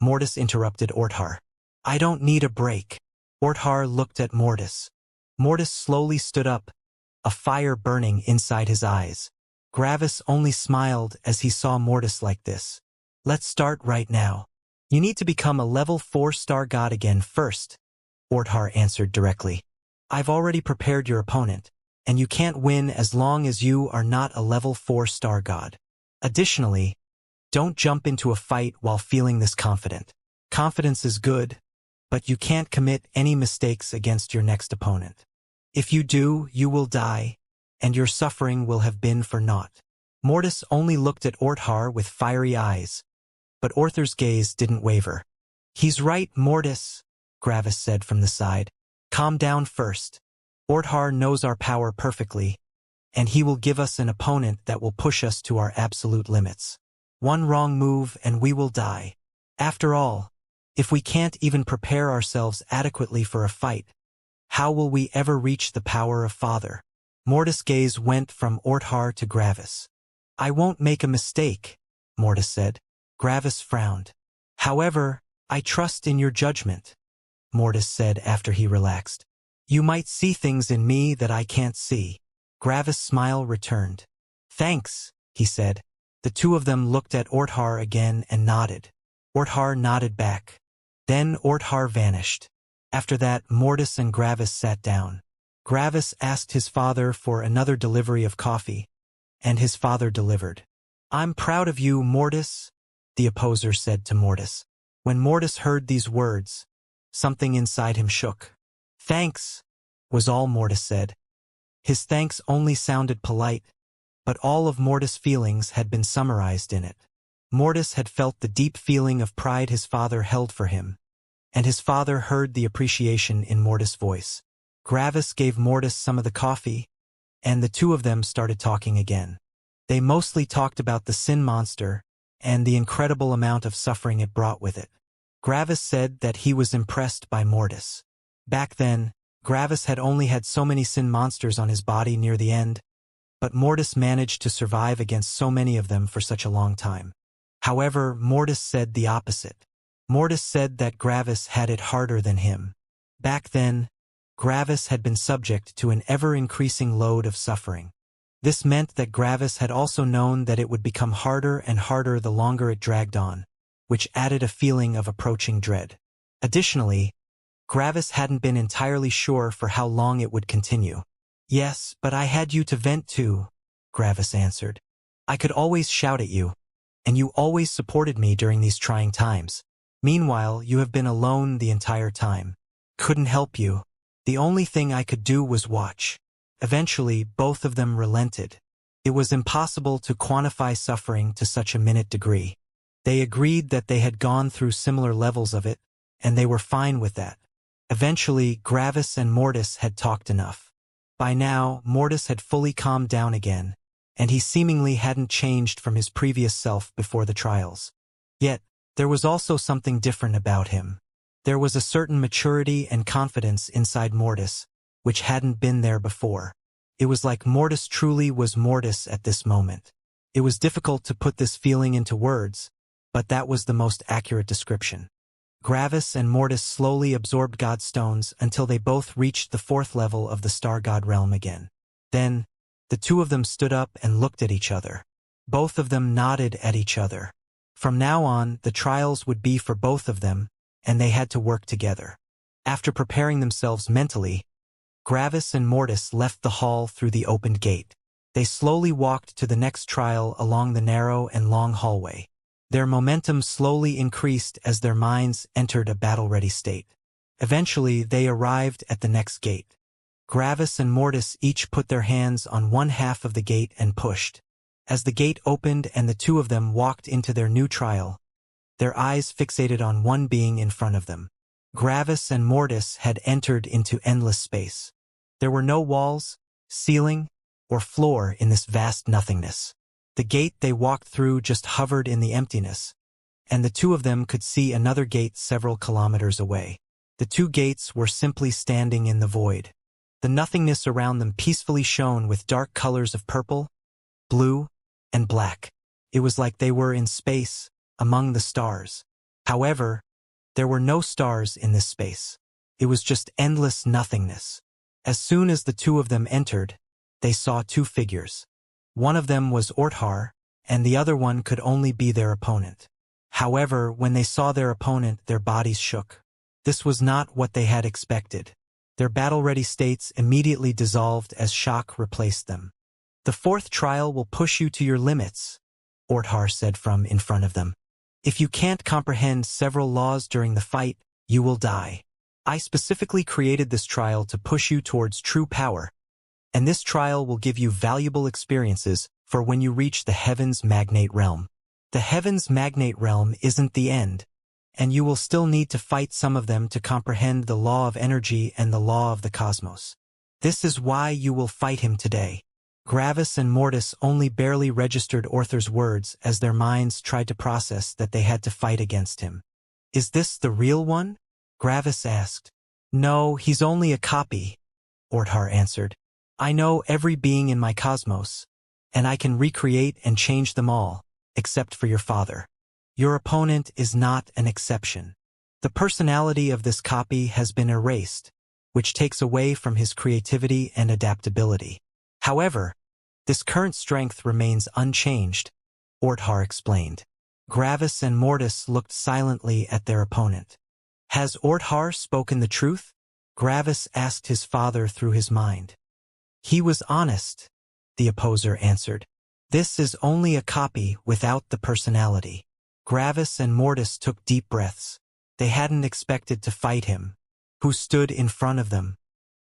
Mortis interrupted Orthar. I don't need a break. Orthar looked at Mortis. Mortis slowly stood up, a fire burning inside his eyes. Gravis only smiled as he saw Mortis like this. Let's start right now. You need to become a level 4 star god again first, Orthar answered directly. I've already prepared your opponent, and you can't win as long as you are not a level 4 star god. Additionally, don't jump into a fight while feeling this confident. Confidence is good, but you can't commit any mistakes against your next opponent. If you do, you will die, and your suffering will have been for naught. Mortis only looked at Orthar with fiery eyes, but Orthar's gaze didn't waver. He's right, Mortis, Gravis said from the side. Calm down first. Orthar knows our power perfectly, and he will give us an opponent that will push us to our absolute limits. One wrong move and we will die. After all, if we can't even prepare ourselves adequately for a fight, how will we ever reach the power of Father? Mortis' gaze went from Orthar to Gravis. I won't make a mistake, Mortis said. Gravis frowned. However, I trust in your judgment, Mortis said after he relaxed. You might see things in me that I can't see. Gravis' smile returned. Thanks, he said. The 2 of them looked at Orthar again and nodded. Orthar nodded back. Then Orthar vanished. After that, Mortis and Gravis sat down. Gravis asked his father for another delivery of coffee, and his father delivered. I'm proud of you, Mortis, the opposer said to Mortis. When Mortis heard these words, something inside him shook. Thanks, was all Mortis said. His thanks only sounded polite, but all of Mortis' feelings had been summarized in it. Mortis had felt the deep feeling of pride his father held for him, and his father heard the appreciation in Mortis' voice. Gravis gave Mortis some of the coffee, and the 2 of them started talking again. They mostly talked about the sin monster and the incredible amount of suffering it brought with it. Gravis said that he was impressed by Mortis. Back then, Gravis had only had so many sin monsters on his body near the end, but Mortis managed to survive against so many of them for such a long time. However, Mortis said the opposite. Mortis said that Gravis had it harder than him. Back then, Gravis had been subject to an ever-increasing load of suffering. This meant that Gravis had also known that it would become harder and harder the longer it dragged on, which added a feeling of approaching dread. Additionally, Gravis hadn't been entirely sure for how long it would continue. Yes, but I had you to vent to, Gravis answered. I could always shout at you, and you always supported me during these trying times. Meanwhile, you have been alone the entire time. Couldn't help you. The only thing I could do was watch. Eventually, both of them relented. It was impossible to quantify suffering to such a minute degree. They agreed that they had gone through similar levels of it, and they were fine with that. Eventually, Gravis and Mortis had talked enough. By now, Mortis had fully calmed down again, and he seemingly hadn't changed from his previous self before the trials. Yet, there was also something different about him. There was a certain maturity and confidence inside Mortis, which hadn't been there before. It was like Mortis truly was Mortis at this moment. It was difficult to put this feeling into words, but that was the most accurate description. Gravis and Mortis slowly absorbed Godstones until they both reached the 4th level of the Star God realm again. Then, the 2 of them stood up and looked at each other. Both of them nodded at each other. From now on, the trials would be for both of them, and they had to work together. After preparing themselves mentally, Gravis and Mortis left the hall through the opened gate. They slowly walked to the next trial along the narrow and long hallway. Their momentum slowly increased as their minds entered a battle-ready state. Eventually, they arrived at the next gate. Gravis and Mortis each put their hands on one half of the gate and pushed. As the gate opened and the two of them walked into their new trial, their eyes fixated on one being in front of them. Gravis and Mortis had entered into endless space. There were no walls, ceiling, or floor in this vast nothingness. The gate they walked through just hovered in the emptiness, and the two of them could see another gate several kilometers away. The two gates were simply standing in the void. The nothingness around them peacefully shone with dark colors of purple, blue, and black. It was like they were in space, among the stars. However, there were no stars in this space. It was just endless nothingness. As soon as the two of them entered, they saw two figures. One of them was Orthar, and the other one could only be their opponent. However, when they saw their opponent, their bodies shook. This was not what they had expected. Their battle-ready states immediately dissolved as shock replaced them. "The fourth trial will push you to your limits," Orthar said from in front of them. "If you can't comprehend several laws during the fight, you will die. I specifically created this trial to push you towards true power, and this trial will give you valuable experiences for when you reach the Heaven's Magnate Realm. The Heaven's Magnate Realm isn't the end, and you will still need to fight some of them to comprehend the law of energy and the law of the cosmos. This is why you will fight him today." Gravis and Mortis only barely registered Orthar's words as their minds tried to process that they had to fight against him. "Is this the real one?" Gravis asked. "No, he's only a copy," Orthar answered. "I know every being in my cosmos, and I can recreate and change them all, except for your father. Your opponent is not an exception. The personality of this copy has been erased, which takes away from his creativity and adaptability. However, this current strength remains unchanged," Orthar explained. Gravis and Mortis looked silently at their opponent. "Has Orthar spoken the truth?" Gravis asked his father through his mind. "He was honest," the opposer answered. "This is only a copy without the personality." Gravis and Mortis took deep breaths. They hadn't expected to fight him. Who stood in front of them?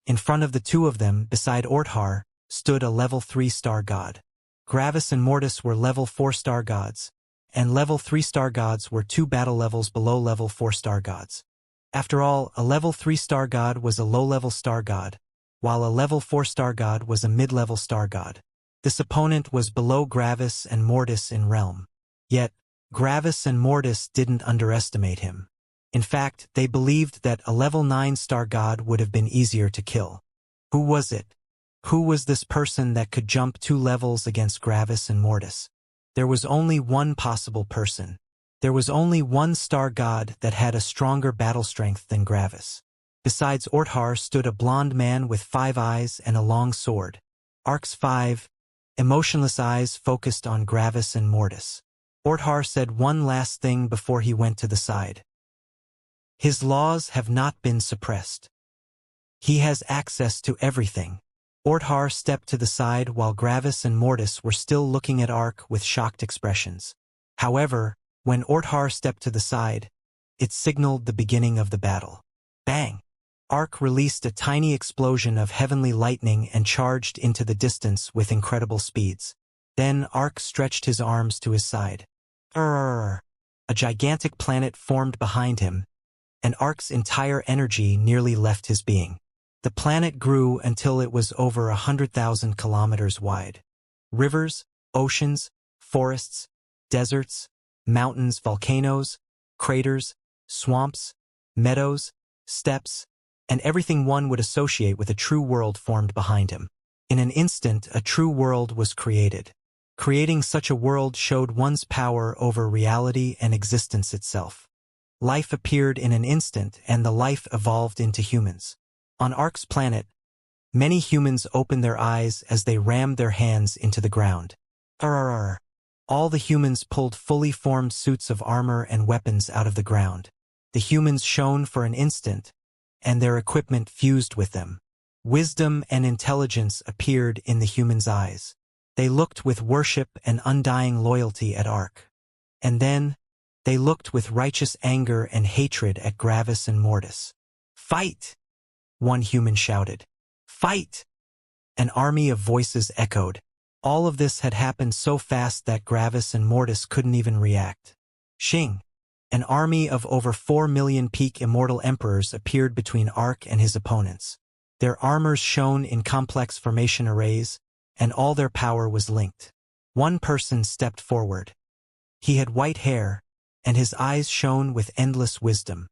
In front of the two of them, beside Orthar, stood a level 3 star god. Gravis and Mortis were level 4 star gods, and level 3 star gods were 2 battle levels below level 4 star gods. After all, a level 3 star god was a low-level star god, while a level 4 star god was a mid-level star god. This opponent was below Gravis and Mortis in realm. Yet, Gravis and Mortis didn't underestimate him. In fact, they believed that a level 9 star god would have been easier to kill. Who was it? Who was this person that could jump 2 levels against Gravis and Mortis? There was only one possible person. There was only one star god that had a stronger battle strength than Gravis. Besides Orthar stood a blond man with 5 eyes and a long sword. Arcs 5, emotionless eyes focused on Gravis and Mortis. Orthar said one last thing before he went to the side. "His laws have not been suppressed. He has access to everything." Orthar stepped to the side while Gravis and Mortis were still looking at Arc with shocked expressions. However, when Orthar stepped to the side, it signaled the beginning of the battle. Bang! Arc released a tiny explosion of heavenly lightning and charged into the distance with incredible speeds. Then Arc stretched his arms to his side. A gigantic planet formed behind him, and Arc's entire energy nearly left his being. The planet grew until it was over 100,000 kilometers wide. Rivers, oceans, forests, deserts, mountains, volcanoes, craters, swamps, meadows, steppes, and everything one would associate with a true world formed behind him. In an instant, a true world was created. Creating such a world showed one's power over reality and existence itself. Life appeared in an instant, and the life evolved into humans. On Ark's planet, many humans opened their eyes as they rammed their hands into the ground. All the humans pulled fully formed suits of armor and weapons out of the ground. The humans shone for an instant, and their equipment fused with them. Wisdom and intelligence appeared in the humans' eyes. They looked with worship and undying loyalty at Ark. And then, they looked with righteous anger and hatred at Gravis and Mortis. "Fight!" one human shouted. "Fight!" An army of voices echoed. All of this had happened so fast that Gravis and Mortis couldn't even react. Xing, an army of over 4 million peak immortal emperors appeared between Ark and his opponents. Their armors shone in complex formation arrays, and all their power was linked. One person stepped forward. He had white hair, and his eyes shone with endless wisdom.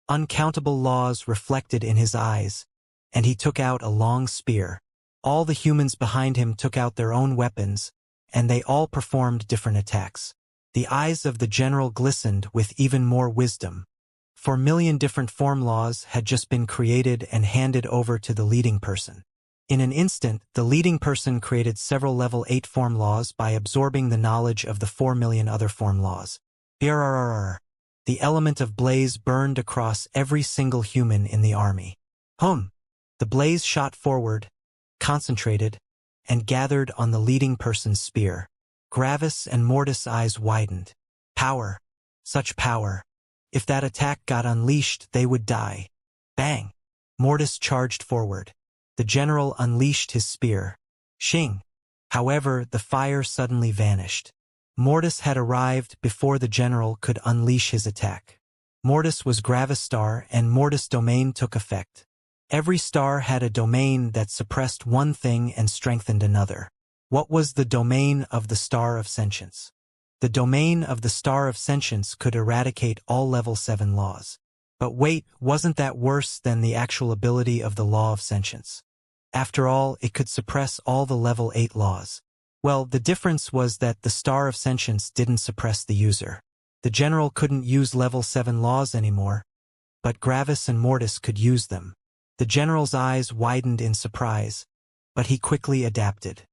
Uncountable laws reflected in his eyes, and he took out a long spear. All the humans behind him took out their own weapons, and they all performed different attacks. The eyes of the general glistened with even more wisdom. 4 million different form laws had just been created and handed over to the leading person. In an instant, the leading person created several level 8 form laws by absorbing the knowledge of the 4 million other form laws. Brrrr. The element of blaze burned across every single human in the army. The blaze shot forward, concentrated, and gathered on the leading person's spear. Gravis and Mortis' eyes widened. Power. Such power. If that attack got unleashed, they would die. Bang! Mortis charged forward. The general unleashed his spear. Xing. However, the fire suddenly vanished. Mortis had arrived before the general could unleash his attack. Mortis was Gravis' star, and Mortis' domain took effect. Every star had a domain that suppressed one thing and strengthened another. What was the domain of the Star of Sentience? The domain of the Star of Sentience could eradicate all level 7 laws. But wait, wasn't that worse than the actual ability of the Law of Sentience? After all, it could suppress all the level 8 laws. Well, the difference was that the Star of Sentience didn't suppress the user. The general couldn't use level 7 laws anymore, but Gravis and Mortis could use them. The general's eyes widened in surprise, but he quickly adapted.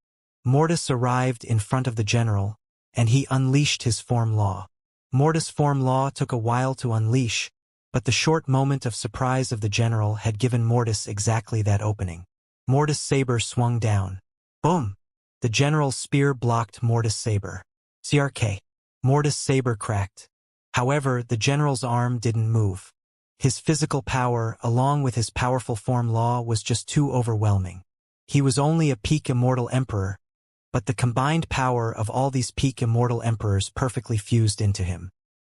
Mortis arrived in front of the general, and he unleashed his form law. Mortis' form law took a while to unleash, but the short moment of surprise of the general had given Mortis exactly that opening. Mortis' saber swung down. Boom! The general's spear blocked Mortis' saber. CRK. Mortis' saber cracked. However, the general's arm didn't move. His physical power, along with his powerful form law, was just too overwhelming. He was only a peak immortal emperor, but the combined power of all these peak immortal emperors perfectly fused into him.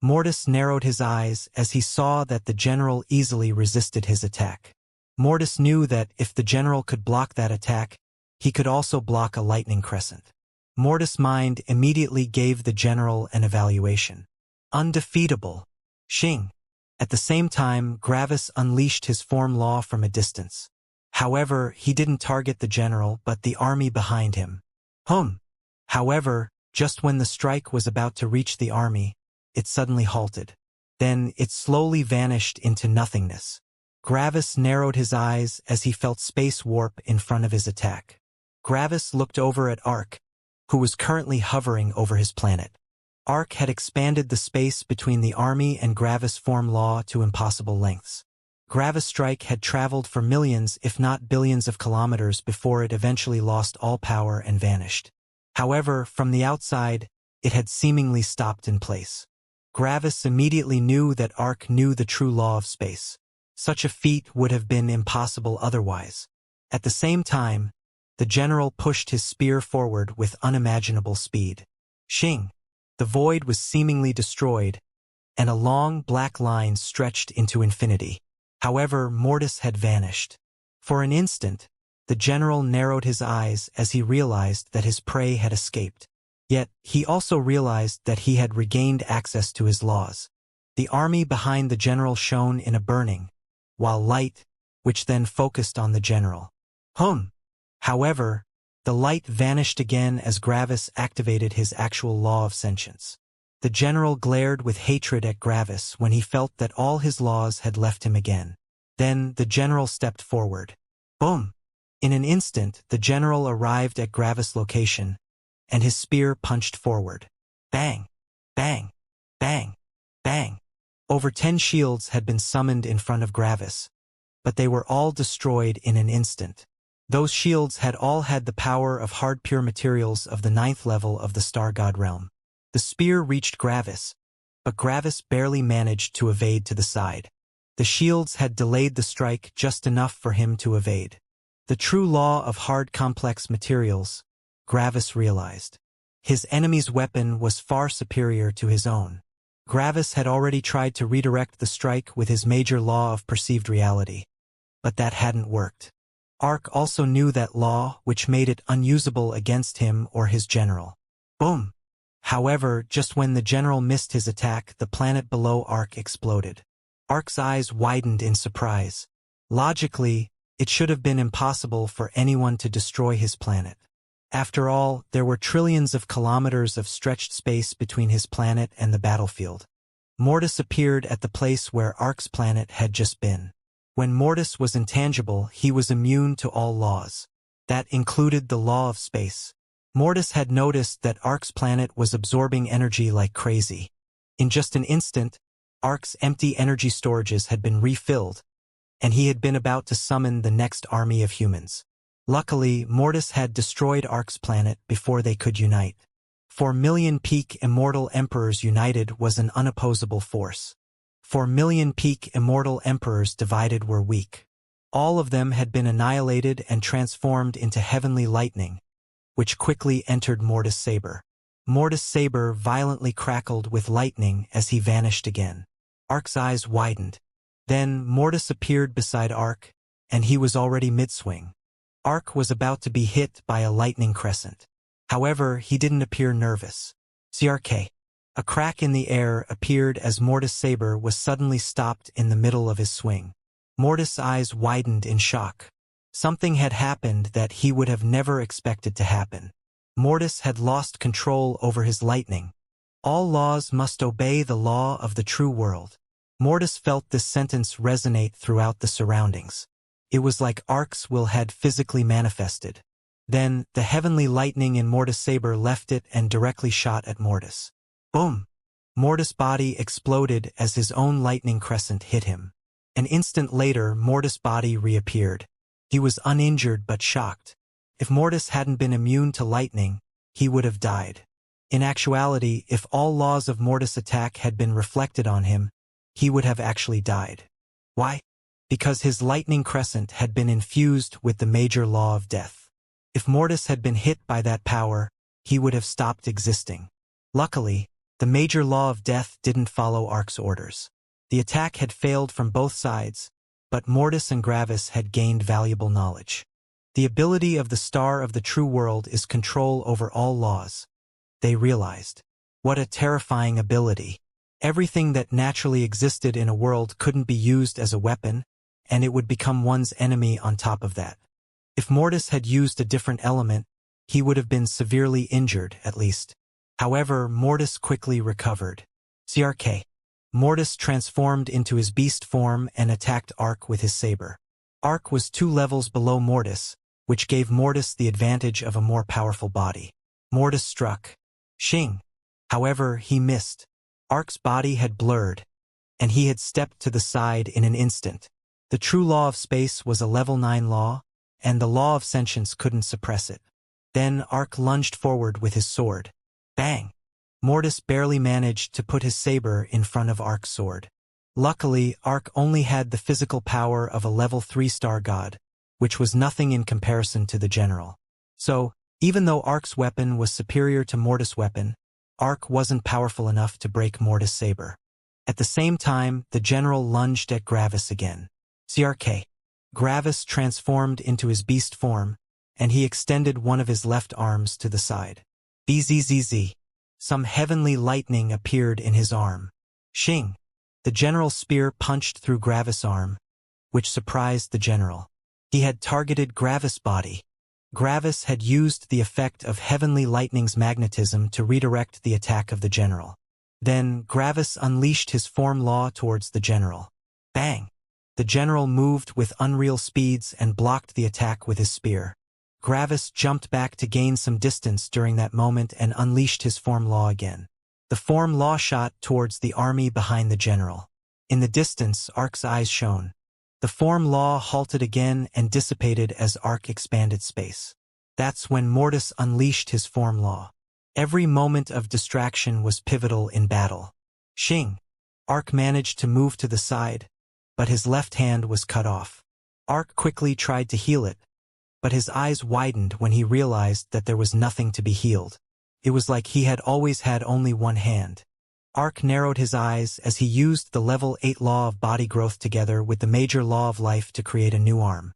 Mortis narrowed his eyes as he saw that the general easily resisted his attack. Mortis knew that if the general could block that attack, he could also block a lightning crescent. Mortis' mind immediately gave the general an evaluation. Undefeatable. Xing. At the same time, Gravis unleashed his form law from a distance. However, he didn't target the general but the army behind him. However, just when the strike was about to reach the army, it suddenly halted. Then it slowly vanished into nothingness. Gravis narrowed his eyes as he felt space warp in front of his attack. Gravis looked over at Ark, who was currently hovering over his planet. Ark had expanded the space between the army and Gravis' form law to impossible lengths. Gravis' strike had traveled for millions if not billions of kilometers before it eventually lost all power and vanished. However, from the outside, it had seemingly stopped in place. Gravis immediately knew that Ark knew the true law of space. Such a feat would have been impossible otherwise. At the same time, the general pushed his spear forward with unimaginable speed. Xing. The void was seemingly destroyed, and a long black line stretched into infinity. However, Mortis had vanished. For an instant, the general narrowed his eyes as he realized that his prey had escaped. Yet, he also realized that he had regained access to his laws. The army behind the general shone in a burning, while light, which then focused on the general. However, the light vanished again as Gravis activated his actual law of sentience. The general glared with hatred at Gravis when he felt that all his laws had left him again. Then the general stepped forward. Boom! In an instant, the general arrived at Gravis' location, and his spear punched forward. Bang! Bang! Bang! Bang! Over 10 shields had been summoned in front of Gravis, but they were all destroyed in an instant. Those shields had all had the power of hard pure materials of the 9th level of the Star God realm. The spear reached Gravis, but Gravis barely managed to evade to the side. The shields had delayed the strike just enough for him to evade. The true law of hard complex materials, Gravis realized. His enemy's weapon was far superior to his own. Gravis had already tried to redirect the strike with his major law of perceived reality. But that hadn't worked. Ark also knew that law, which made it unusable against him or his general. Boom! However, just when the general missed his attack, the planet below Ark exploded. Ark's eyes widened in surprise. Logically, it should have been impossible for anyone to destroy his planet. After all, there were trillions of kilometers of stretched space between his planet and the battlefield. Mortis appeared at the place where Ark's planet had just been. When Mortis was intangible, he was immune to all laws. That included the law of space. Mortis had noticed that Ark's planet was absorbing energy like crazy. In just an instant, Ark's empty energy storages had been refilled, and he had been about to summon the next army of humans. Luckily, Mortis had destroyed Ark's planet before they could unite. 4 million peak immortal emperors united was an unopposable force. 4 million peak immortal emperors divided were weak. All of them had been annihilated and transformed into heavenly lightning, which quickly entered Mortis' saber. Mortis' saber violently crackled with lightning as he vanished again. Ark's eyes widened. Then Mortis appeared beside Ark, and he was already mid-swing. Ark was about to be hit by a lightning crescent. However, he didn't appear nervous. CRK. A crack in the air appeared as Mortis' saber was suddenly stopped in the middle of his swing. Mortis' eyes widened in shock. Something had happened that he would have never expected to happen. Mortis had lost control over his lightning. All laws must obey the law of the true world. Mortis felt this sentence resonate throughout the surroundings. It was like Ark's will had physically manifested. Then, the heavenly lightning in Mortis' saber left it and directly shot at Mortis. Boom! Mortis' body exploded as his own lightning crescent hit him. An instant later, Mortis' body reappeared. He was uninjured but shocked. If Mortis hadn't been immune to lightning, he would have died. In actuality, if all laws of Mortis' attack had been reflected on him, he would have actually died. Why? Because his lightning crescent had been infused with the major law of death. If Mortis had been hit by that power, he would have stopped existing. Luckily, the major law of death didn't follow Ark's orders. The attack had failed from both sides, but Mortis and Gravis had gained valuable knowledge. The ability of the star of the true world is control over all laws. They realized. What a terrifying ability. Everything that naturally existed in a world couldn't be used as a weapon, and it would become one's enemy on top of that. If Mortis had used a different element, he would have been severely injured, at least. However, Mortis quickly recovered. CRK. Mortis transformed into his beast form and attacked Ark with his saber. Ark was 2 levels below Mortis, which gave Mortis the advantage of a more powerful body. Mortis struck. Xing. However, he missed. Ark's body had blurred, and he had stepped to the side in an instant. The true law of space was a level 9 law, and the law of sentience couldn't suppress it. Then Ark lunged forward with his sword. Bang! Mortis barely managed to put his saber in front of Ark's sword. Luckily, Ark only had the physical power of a level 3 star god, which was nothing in comparison to the general. So, even though Ark's weapon was superior to Mortis' weapon, Ark wasn't powerful enough to break Mortis' saber. At the same time, the general lunged at Gravis again. CRK. Gravis transformed into his beast form, and he extended one of his left arms to the side. Bzzz. Some heavenly lightning appeared in his arm. Xing. The general's spear punched through Gravis' arm, which surprised the general. He had targeted Gravis' body. Gravis had used the effect of heavenly lightning's magnetism to redirect the attack of the general. Then, Gravis unleashed his form law towards the general. Bang! The general moved with unreal speeds and blocked the attack with his spear. Gravis jumped back to gain some distance during that moment and unleashed his form law again. The form law shot towards the army behind the general. In the distance, Ark's eyes shone. The form law halted again and dissipated as Arc expanded space. That's when Mortis unleashed his form law. Every moment of distraction was pivotal in battle. Xing. Arc managed to move to the side, but his left hand was cut off. Arc quickly tried to heal it, but his eyes widened when he realized that there was nothing to be healed. It was like he had always had only one hand. Arc narrowed his eyes as he used the level 8 law of body growth together with the major law of life to create a new arm.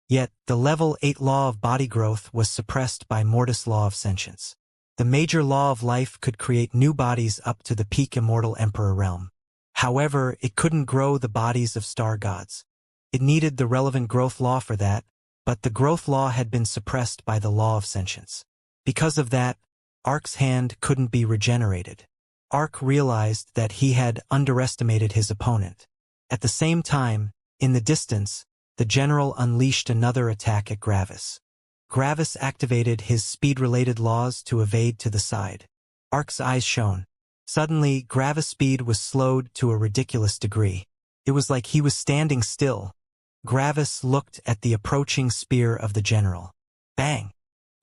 Yet, the level 8 law of body growth was suppressed by Mortis' law of sentience. The major law of life could create new bodies up to the peak immortal emperor realm. However, it couldn't grow the bodies of star gods. It needed the relevant growth law for that, but the growth law had been suppressed by the law of sentience. Because of that, Arc's hand couldn't be regenerated. Arc realized that he had underestimated his opponent. At the same time, in the distance, the general unleashed another attack at Gravis. Gravis activated his speed-related laws to evade to the side. Arc's eyes shone. Suddenly, Gravis' speed was slowed to a ridiculous degree. It was like he was standing still. Gravis looked at the approaching spear of the general. Bang!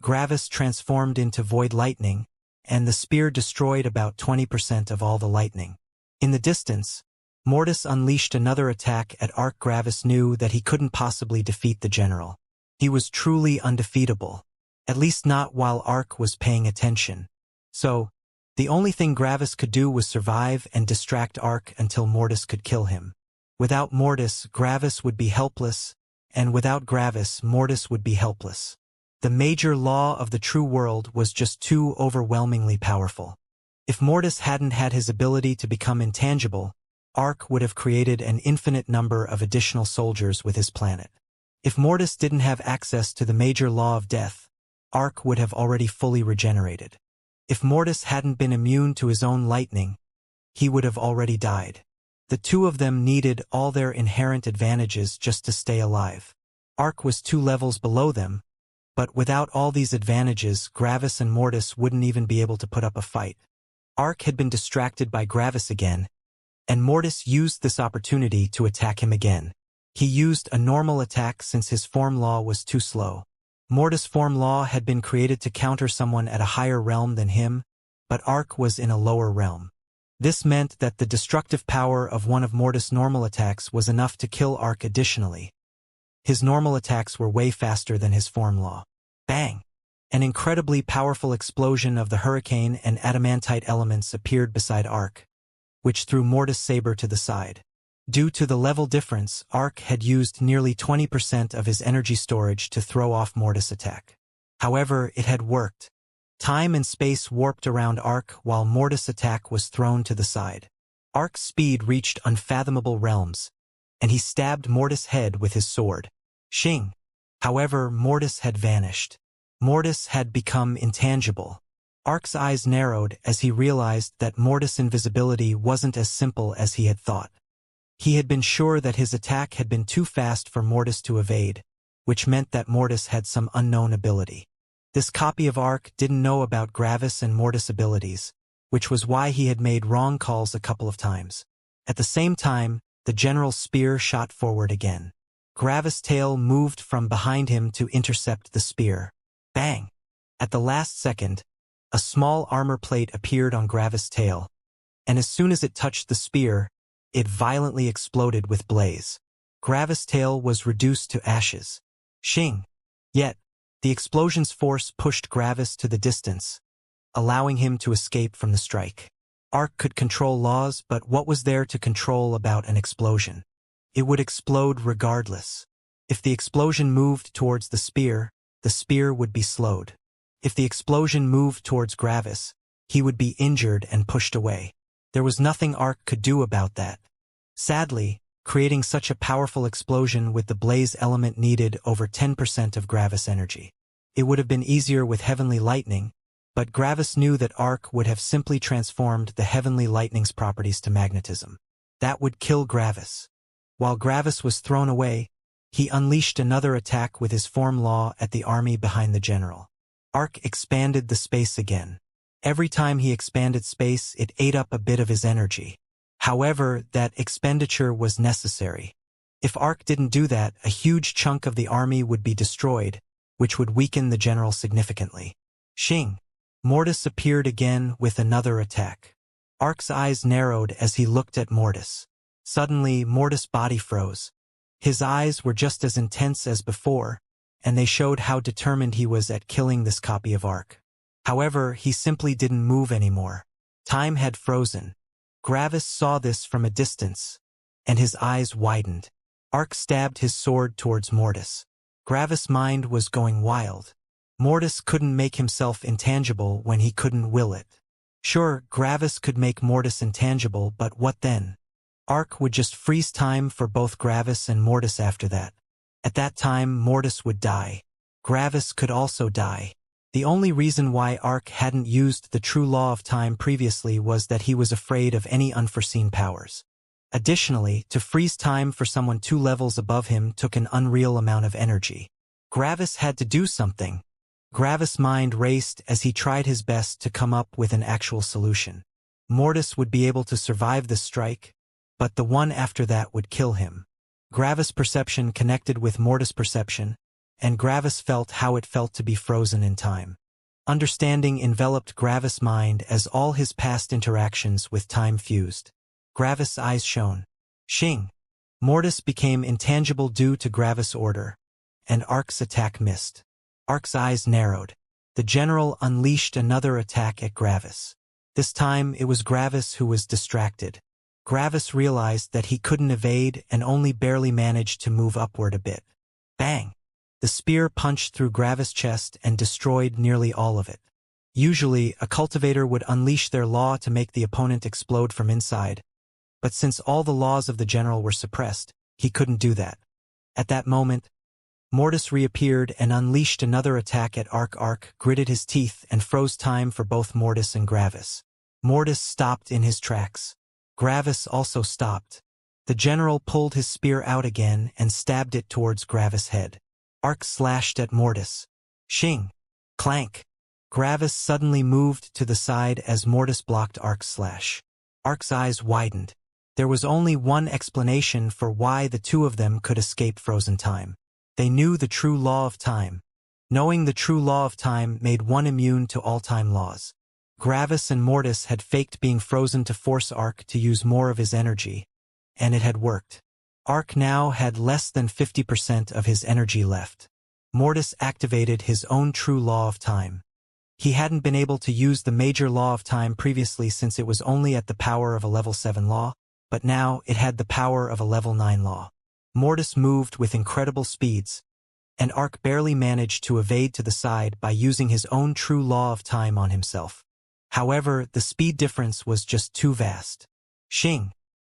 Gravis transformed into void lightning, and the spear destroyed about 20% of all the lightning. In the distance, Mortis unleashed another attack at Arc. Gravis knew that he couldn't possibly defeat the general. He was truly undefeatable, at least not while Arc was paying attention. So, the only thing Gravis could do was survive and distract Arc until Mortis could kill him. Without Mortis, Gravis would be helpless, and without Gravis, Mortis would be helpless. The major law of the true world was just too overwhelmingly powerful. If Mortis hadn't had his ability to become intangible, Arc would have created an infinite number of additional soldiers with his planet. If Mortis didn't have access to the major law of death, Arc would have already fully regenerated. If Mortis hadn't been immune to his own lightning, he would have already died. The two of them needed all their inherent advantages just to stay alive. Arc was 2 levels below them, but without all these advantages, Gravis and Mortis wouldn't even be able to put up a fight. Arc had been distracted by Gravis again, and Mortis used this opportunity to attack him again. He used a normal attack since his form law was too slow. Mortis' form law had been created to counter someone at a higher realm than him, but Arc was in a lower realm. This meant that the destructive power of one of Mortis' normal attacks was enough to kill Arc additionally. His normal attacks were way faster than his form law. Bang! An incredibly powerful explosion of the hurricane and adamantite elements appeared beside Arc, which threw Mortis' saber to the side. Due to the level difference, Arc had used nearly 20% of his energy storage to throw off Mortis' attack. However, it had worked. Time and space warped around Arc while Mortis' attack was thrown to the side. Arc's speed reached unfathomable realms, and he stabbed Mortis' head with his sword. Xing. However, Mortis had vanished. Mortis had become intangible. Arc's eyes narrowed as he realized that Mortis' invisibility wasn't as simple as he had thought. He had been sure that his attack had been too fast for Mortis to evade, which meant that Mortis had some unknown ability. This copy of Arc didn't know about Gravis and Mortis' abilities, which was why he had made wrong calls a couple of times. At the same time, the general's spear shot forward again. Gravis' tail moved from behind him to intercept the spear. Bang! At the last second, a small armor plate appeared on Gravis' tail, and as soon as it touched the spear, it violently exploded with blaze. Gravis' tail was reduced to ashes. Xing. Yet, the explosion's force pushed Gravis to the distance, allowing him to escape from the strike. Arc could control laws, but what was there to control about an explosion? It would explode regardless. If the explosion moved towards the spear would be slowed. If the explosion moved towards Gravis, he would be injured and pushed away. There was nothing Arc could do about that. Sadly, creating such a powerful explosion with the blaze element needed over 10% of Gravis energy. It would have been easier with heavenly lightning, but Gravis knew that Arc would have simply transformed the heavenly lightning's properties to magnetism. That would kill Gravis. While Gravis was thrown away, he unleashed another attack with his form law at the army behind the general. Arc expanded the space again. Every time he expanded space, it ate up a bit of his energy. However, that expenditure was necessary. If Ark didn't do that, a huge chunk of the army would be destroyed, which would weaken the general significantly. Xing. Mortis appeared again with another attack. Ark's eyes narrowed as he looked at Mortis. Suddenly, Mortis' body froze. His eyes were just as intense as before, and they showed how determined he was at killing this copy of Ark. However, he simply didn't move anymore. Time had frozen. Gravis saw this from a distance, and his eyes widened. Ark stabbed his sword towards Mortis. Gravis' mind was going wild. Mortis couldn't make himself intangible when he couldn't will it. Sure, Gravis could make Mortis intangible, but what then? Ark would just freeze time for both Gravis and Mortis after that. At that time, Mortis would die. Gravis could also die. The only reason why Ark hadn't used the true law of time previously was that he was afraid of any unforeseen powers. Additionally, to freeze time for someone 2 levels above him took an unreal amount of energy. Gravis had to do something. Gravis' mind raced as he tried his best to come up with an actual solution. Mortis would be able to survive this strike, but the one after that would kill him. Gravis' perception connected with Mortis' perception, and Gravis felt how it felt to be frozen in time. Understanding enveloped Gravis' mind as all his past interactions with time fused. Gravis' eyes shone. Xing. Mortis became intangible due to Gravis' order, and Ark's attack missed. Ark's eyes narrowed. The general unleashed another attack at Gravis. This time it was Gravis who was distracted. Gravis realized that he couldn't evade and only barely managed to move upward a bit. Bang! The spear punched through Gravis' chest and destroyed nearly all of it. Usually, a cultivator would unleash their law to make the opponent explode from inside, but since all the laws of the general were suppressed, he couldn't do that. At that moment, Mortis reappeared and unleashed another attack at Ark. Ark gritted his teeth and froze time for both Mortis and Gravis. Mortis stopped in his tracks. Gravis also stopped. The general pulled his spear out again and stabbed it towards Gravis' head. Ark slashed at Mortis. Xing. Clank. Gravis suddenly moved to the side as Mortis blocked Ark's slash. Ark's eyes widened. There was only one explanation for why the two of them could escape frozen time. They knew the true law of time. Knowing the true law of time made one immune to all time laws. Gravis and Mortis had faked being frozen to force Ark to use more of his energy, and it had worked. Ark now had less than 50% of his energy left. Mortis activated his own true law of time. He hadn't been able to use the major law of time previously since it was only at the power of a level 7 law, but now it had the power of a level 9 law. Mortis moved with incredible speeds, and Ark barely managed to evade to the side by using his own true law of time on himself. However, the speed difference was just too vast. Xing.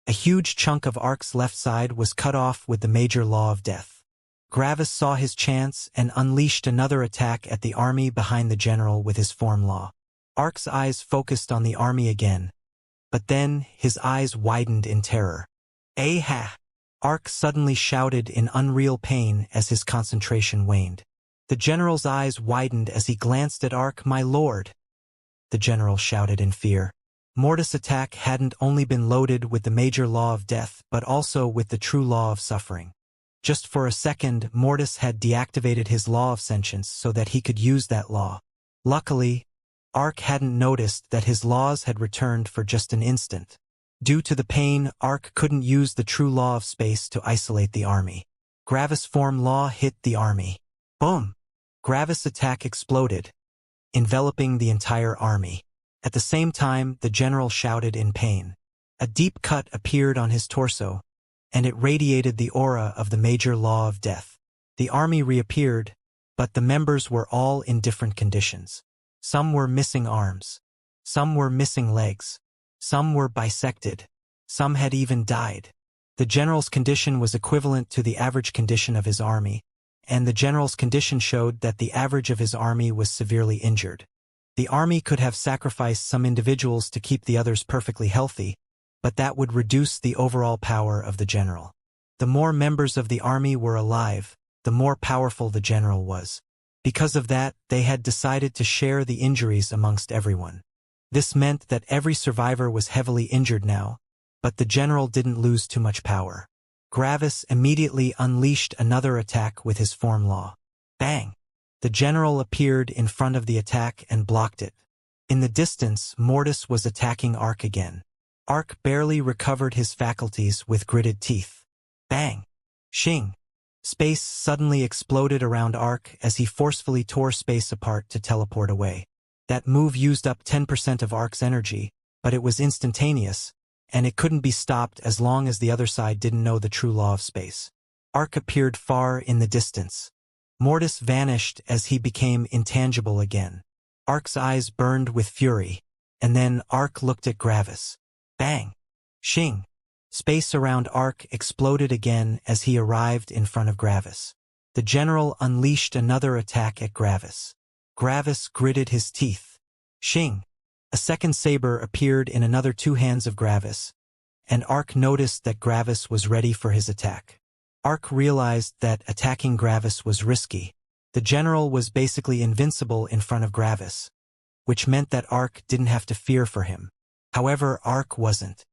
A huge chunk of Ark's left side was cut off with the major law of death. Gravis saw his chance and unleashed another attack at the army behind the general with his form law. Ark's eyes focused on the army again, but then his eyes widened in terror. "Ah!" Ark suddenly shouted in unreal pain as his concentration waned. The general's eyes widened as he glanced at Ark. "My lord!" The general shouted in fear. Mortis' attack hadn't only been loaded with the major law of death but also with the true law of suffering. Just for a second, Mortis had deactivated his law of sentience so that he could use that law. Luckily, Ark hadn't noticed that his laws had returned for just an instant. Due to the pain, Ark couldn't use the true law of space to isolate the army. Gravis' form law hit the army. Boom! Gravis' attack exploded, enveloping the entire army. At the same time, the general shouted in pain. A deep cut appeared on his torso, and it radiated the aura of the major law of death. The army reappeared, but the members were all in different conditions. Some were missing arms. Some were missing legs. Some were bisected. Some had even died. The general's condition was equivalent to the average condition of his army, and the general's condition showed that the average of his army was severely injured. The army could have sacrificed some individuals to keep the others perfectly healthy, but that would reduce the overall power of the general. The more members of the army were alive, the more powerful the general was. Because of that, they had decided to share the injuries amongst everyone. This meant that every survivor was heavily injured now, but the general didn't lose too much power. Gravis immediately unleashed another attack with his form law. Bang! The general appeared in front of the attack and blocked it. In the distance, Mortis was attacking Arc again. Arc barely recovered his faculties with gritted teeth. Bang! Shing! Space suddenly exploded around Arc as he forcefully tore space apart to teleport away. That move used up 10% of Arc's energy, but it was instantaneous, and it couldn't be stopped as long as the other side didn't know the true law of space. Arc appeared far in the distance. Mortis vanished as he became intangible again. Arc's eyes burned with fury, and then Arc looked at Gravis. Bang! Shing! Space around Arc exploded again as he arrived in front of Gravis. The general unleashed another attack at Gravis. Gravis gritted his teeth. Shing! A second saber appeared in another two hands of Gravis, and Arc noticed that Gravis was ready for his attack. Arc realized that attacking Gravis was risky. The general was basically invincible in front of Gravis, which meant that Arc didn't have to fear for him. However, Arc wasn't.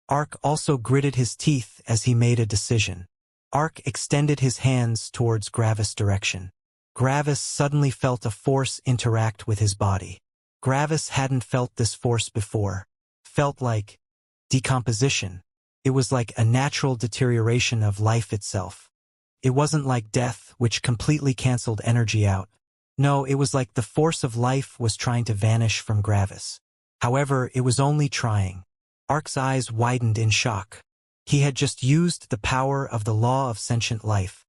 Arc also gritted his teeth as he made a decision. Arc extended his hands towards Gravis' direction. Gravis suddenly felt a force interact with his body. Gravis hadn't felt this force before. Felt like decomposition. It was like a natural deterioration of life itself. It wasn't like death, which completely canceled energy out. No, it was like the force of life was trying to vanish from Gravis. However, it was only trying. Arc's eyes widened in shock. He had just used the power of the law of sentient life.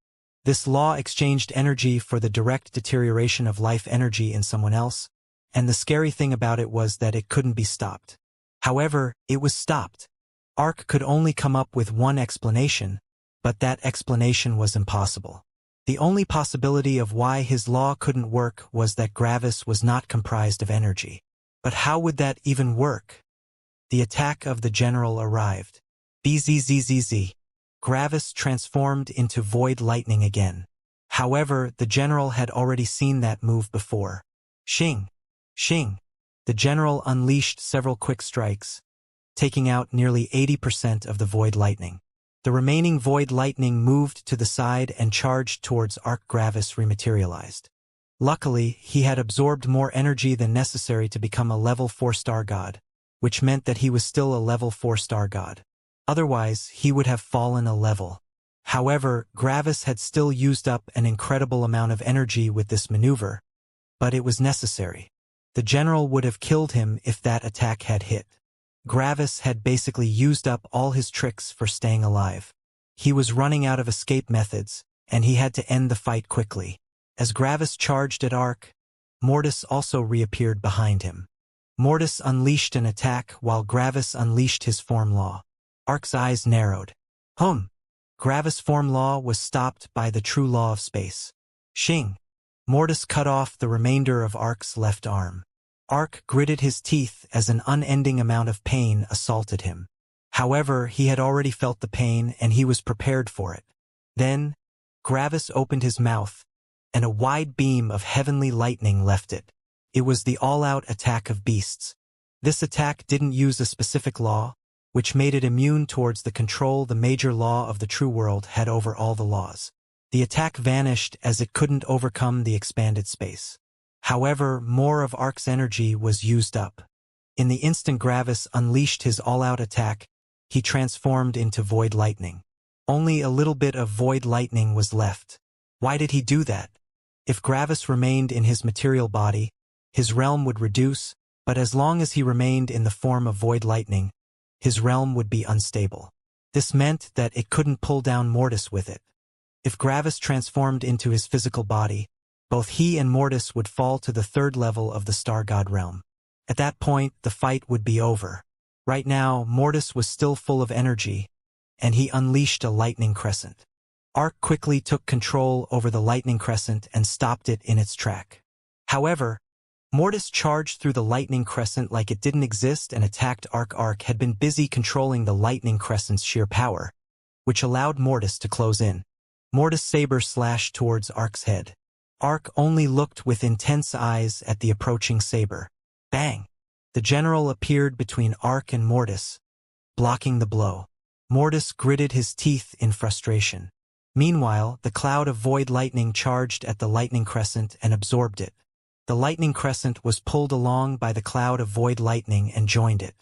This law exchanged energy for the direct deterioration of life energy in someone else, and the scary thing about it was that it couldn't be stopped. However, it was stopped. Arc could only come up with one explanation, but that explanation was impossible. The only possibility of why his law couldn't work was that Gravis was not comprised of energy. But how would that even work? The attack of the general arrived. Bzzz. Gravis transformed into void lightning again. However, the general had already seen that move before. Shing! Shing! The general unleashed several quick strikes, taking out nearly 80% of the void lightning. The remaining void lightning moved to the side and charged towards Arc. Gravis rematerialized. Luckily, he had absorbed more energy than necessary to become a level 4 star god, which meant that he was still a level 4 star god. Otherwise, he would have fallen a level. However, Gravis had still used up an incredible amount of energy with this maneuver, but it was necessary. The general would have killed him if that attack had hit. Gravis had basically used up all his tricks for staying alive. He was running out of escape methods, and he had to end the fight quickly. As Gravis charged at Arc, Mortis also reappeared behind him. Mortis unleashed an attack while Gravis unleashed his form law. Arc's eyes narrowed. Gravis' form law was stopped by the true law of space. Shing! Mortis cut off the remainder of Arc's left arm. Arc gritted his teeth as an unending amount of pain assaulted him. However, he had already felt the pain and he was prepared for it. Then, Gravis opened his mouth, and a wide beam of heavenly lightning left it. It was the all-out attack of beasts. This attack didn't use a specific law, which made it immune towards the control the major law of the true world had over all the laws. The attack vanished as it couldn't overcome the expanded space. However, more of Arc's energy was used up. In the instant Gravis unleashed his all-out attack, he transformed into void lightning. Only a little bit of void lightning was left. Why did he do that? If Gravis remained in his material body, his realm would reduce, but as long as he remained in the form of void lightning, his realm would be unstable. This meant that it couldn't pull down Mortis with it. If Gravis transformed into his physical body, both he and Mortis would fall to the third level of the Star God realm. At that point, the fight would be over. Right now, Mortis was still full of energy, and he unleashed a lightning crescent. Arc quickly took control over the lightning crescent and stopped it in its track. However, Mortis charged through the lightning crescent like it didn't exist and attacked Arc. Arc had been busy controlling the lightning crescent's sheer power, which allowed Mortis to close in. Mortis' saber slashed towards Arc's head. Arc only looked with intense eyes at the approaching saber. Bang! The general appeared between Arc and Mortis, blocking the blow. Mortis gritted his teeth in frustration. Meanwhile, the cloud of void lightning charged at the lightning crescent and absorbed it. The lightning crescent was pulled along by the cloud of void lightning and joined it.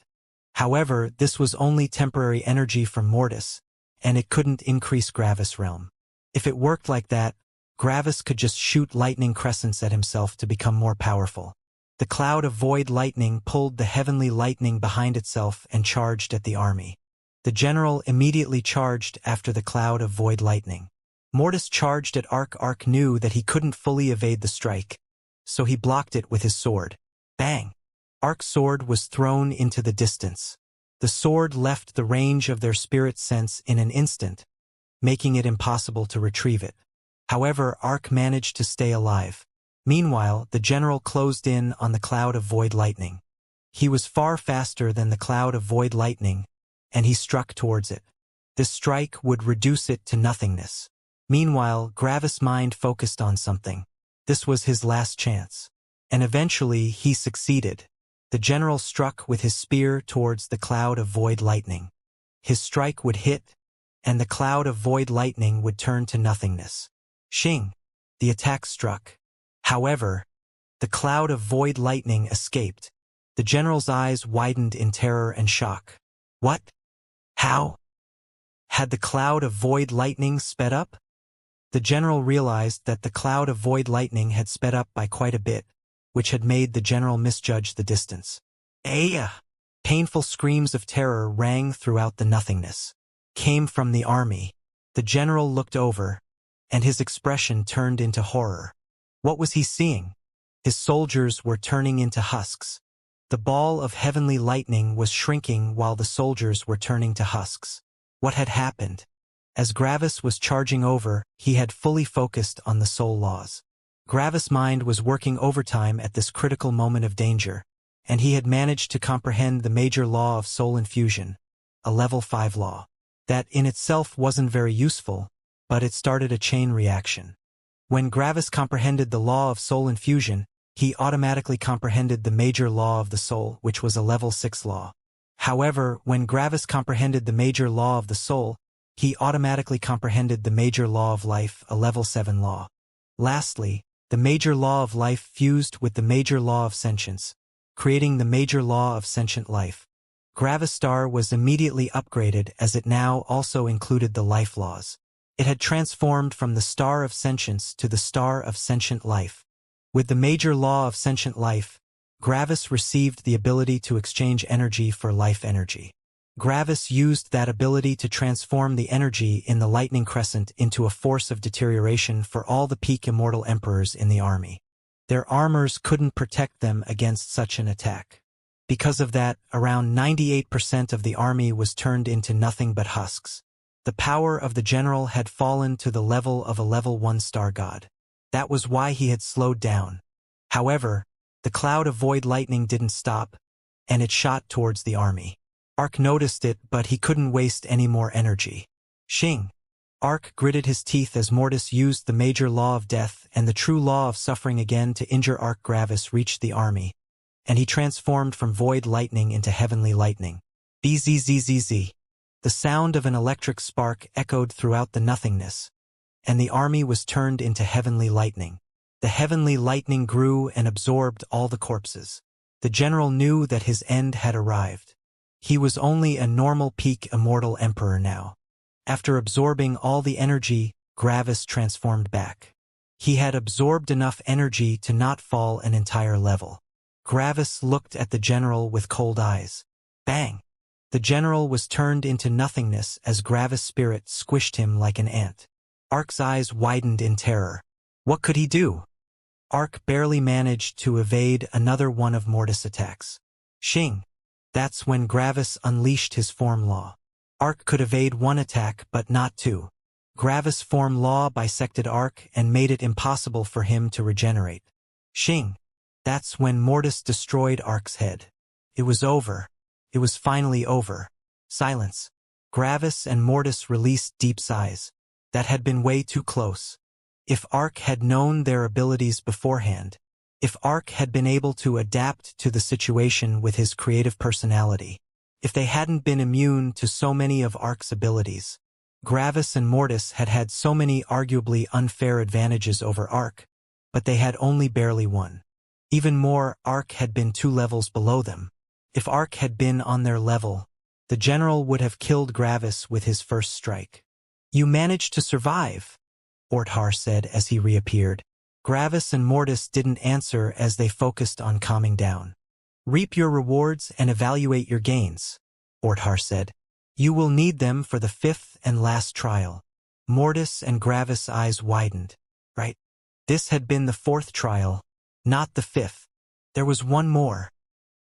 However, this was only temporary energy from Mortis, and it couldn't increase Gravis' realm. If it worked like that, Gravis could just shoot lightning crescents at himself to become more powerful. The cloud of void lightning pulled the heavenly lightning behind itself and charged at the army. The general immediately charged after the cloud of void lightning. Mortis charged at Ark. Ark knew that he couldn't fully evade the strike, so he blocked it with his sword. Bang! Ark's sword was thrown into the distance. The sword left the range of their spirit sense in an instant, making it impossible to retrieve it. However, Ark managed to stay alive. Meanwhile, the general closed in on the cloud of void lightning. He was far faster than the cloud of void lightning, and he struck towards it. This strike would reduce it to nothingness. Meanwhile, Gravis' mind focused on something. This was his last chance. And eventually, he succeeded. The general struck with his spear towards the cloud of void lightning. His strike would hit, and the cloud of void lightning would turn to nothingness. Shing! The attack struck. However, the cloud of void lightning escaped. The general's eyes widened in terror and shock. What? How? Had the cloud of void lightning sped up? The general realized that the cloud of void lightning had sped up by quite a bit, which had made the general misjudge the distance. Aya! Painful screams of terror rang throughout the nothingness. Came from the army. The general looked over, and his expression turned into horror. What was he seeing? His soldiers were turning into husks. The ball of heavenly lightning was shrinking while the soldiers were turning to husks. What had happened? As Gravis was charging over, he had fully focused on the soul laws. Gravis' mind was working overtime at this critical moment of danger, and he had managed to comprehend the major law of soul infusion, a level 5 law. That in itself wasn't very useful, but it started a chain reaction. When Gravis comprehended the law of soul infusion, he automatically comprehended the major law of the soul, which was a level 6 law. However, when Gravis comprehended the major law of the soul, he automatically comprehended the major law of life, a level 7 law. Lastly, the major law of life fused with the major law of sentience, creating the major law of sentient life. Gravis' star was immediately upgraded as it now also included the life laws. It had transformed from the star of sentience to the star of sentient life. With the major law of sentient life, Gravis received the ability to exchange energy for life energy. Gravis used that ability to transform the energy in the lightning crescent into a force of deterioration for all the peak immortal emperors in the army. Their armors couldn't protect them against such an attack. Because of that, around 98% of the army was turned into nothing but husks. The power of the general had fallen to the level of a level 1 star god. That was why he had slowed down. However, the cloud of void lightning didn't stop, and it shot towards the army. Ark noticed it, but he couldn't waste any more energy. Shing! Ark gritted his teeth as Mortis used the major law of death and the true law of suffering again to injure Ark. Gravis reached the army, and he transformed from void lightning into heavenly lightning. Bzzz. The sound of an electric spark echoed throughout the nothingness, and the army was turned into heavenly lightning. The heavenly lightning grew and absorbed all the corpses. The general knew that his end had arrived. He was only a normal peak immortal emperor now. After absorbing all the energy, Gravis transformed back. He had absorbed enough energy to not fall an entire level. Gravis looked at the general with cold eyes. Bang! The general was turned into nothingness as Gravis' spirit squished him like an ant. Ark's eyes widened in terror. What could he do? Ark barely managed to evade another one of Mortis' attacks. Shing! That's when Gravis unleashed his form law. Ark could evade one attack but not two. Gravis' form law bisected Ark and made it impossible for him to regenerate. Shing! That's when Mortis destroyed Ark's head. It was over. It was finally over. Silence. Gravis and Mortis released deep sighs. That had been way too close. If Ark had known their abilities beforehand, if Ark had been able to adapt to the situation with his creative personality, If they hadn't been immune to so many of Ark's abilities, Gravis and Mortis had had so many arguably unfair advantages over Ark, but they had only barely won. Even more, Ark had been 2 levels below them. If Ark had been on their level, the general would have killed Gravis with his first strike. "You managed to survive," Orthar said as he reappeared. Gravis and Mortis didn't answer as they focused on calming down. "Reap your rewards and evaluate your gains," Orthar said. "You will need them for the 5th and last trial." Mortis and Gravis' eyes widened. Right? This had been the 4th trial, not the 5th. There was one more.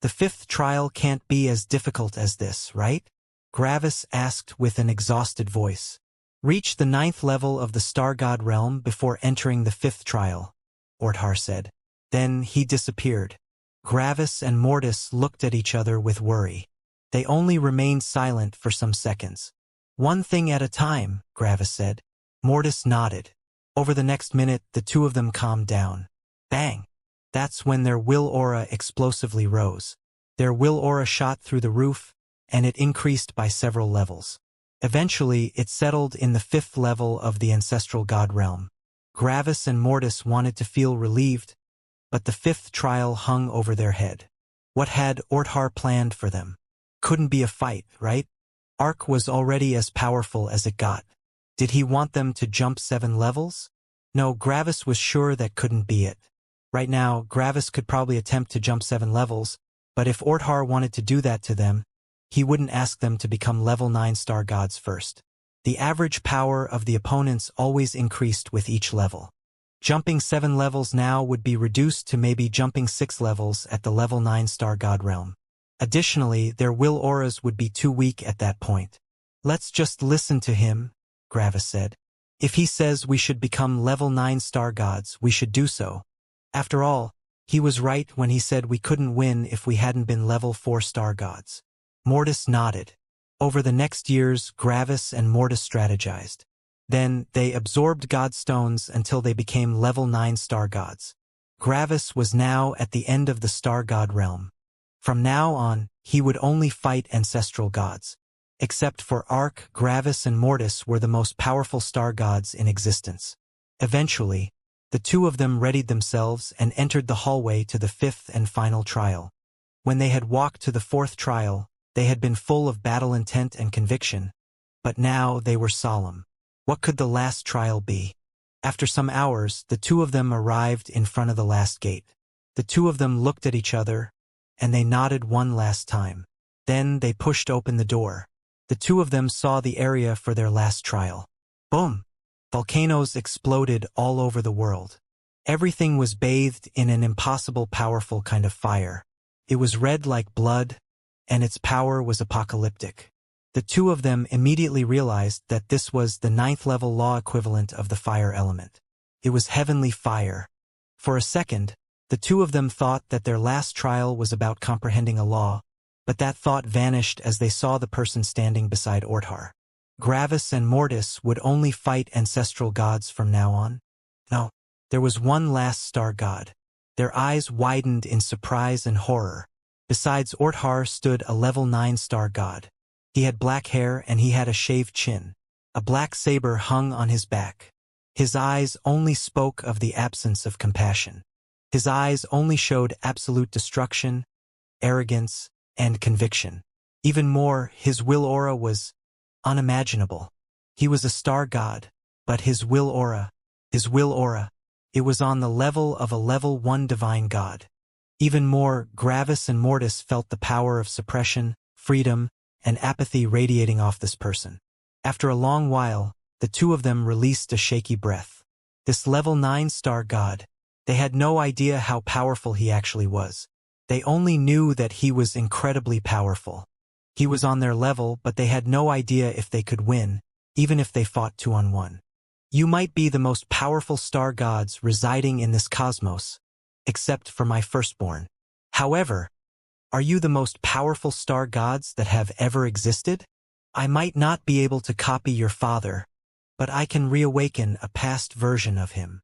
"The 5th trial can't be as difficult as this, right?" Gravis asked with an exhausted voice. "Reach the 9th level of the Star God realm before entering the 5th trial," Orthar said. Then he disappeared. Gravis and Mortis looked at each other with worry. They only remained silent for some seconds. "One thing at a time," Gravis said. Mortis nodded. Over the next minute, the two of them calmed down. Bang! That's when their will aura explosively rose. Their will aura shot through the roof, and it increased by several levels. Eventually, it settled in the 5th level of the ancestral god realm. Gravis and Mortis wanted to feel relieved, but the 5th trial hung over their head. What had Orthar planned for them? Couldn't be a fight, right? Ark was already as powerful as it got. Did he want them to jump 7 levels? No, Gravis was sure that couldn't be it. Right now, Gravis could probably attempt to jump 7 levels, but if Orthar wanted to do that to them, he wouldn't ask them to become level 9 star gods first. The average power of the opponents always increased with each level. Jumping 7 levels now would be reduced to maybe jumping 6 levels at the level 9 star god realm. Additionally, their will auras would be too weak at that point. "Let's just listen to him," Gravis said. "If he says we should become level 9 star gods, we should do so. After all, he was right when he said we couldn't win if we hadn't been level 4 star gods." Mortis nodded. Over the next years, Gravis and Mortis strategized. Then, they absorbed godstones until they became level 9 star gods. Gravis was now at the end of the star god realm. From now on, he would only fight ancestral gods. Except for Ark, Gravis and Mortis were the most powerful star gods in existence. Eventually, the two of them readied themselves and entered the hallway to the 5th and final trial. When they had walked to the 4th trial, they had been full of battle intent and conviction, but now they were solemn. What could the last trial be? After some hours, the two of them arrived in front of the last gate. The two of them looked at each other, and they nodded one last time. Then they pushed open the door. The two of them saw the area for their last trial. Boom! Volcanoes exploded all over the world. Everything was bathed in an impossible powerful kind of fire. It was red like blood, and its power was apocalyptic. The two of them immediately realized that this was the 9th level law equivalent of the fire element. It was heavenly fire. For a second, the two of them thought that their last trial was about comprehending a law, but that thought vanished as they saw the person standing beside Orthar. Gravis and Mortis would only fight ancestral gods from now on? No, there was one last star god. Their eyes widened in surprise and horror. Besides Orthar stood a level 9 star god. He had black hair and he had a shaved chin. A black saber hung on his back. His eyes only spoke of the absence of compassion. His eyes only showed absolute destruction, arrogance, and conviction. Even more, his will aura was unimaginable. He was a star god, but his will aura, it was on the level of a level 1 divine god. Even more, Gravis and Mortis felt the power of suppression, freedom, and apathy radiating off this person. After a long while, the two of them released a shaky breath. This level 9 star god, they had no idea how powerful he actually was. They only knew that he was incredibly powerful. He was on their level, but they had no idea if they could win, even if they fought 2-on-1. "You might be the most powerful star gods residing in this cosmos, except for my firstborn. However, are you the most powerful star gods that have ever existed? I might not be able to copy your father, but I can reawaken a past version of him.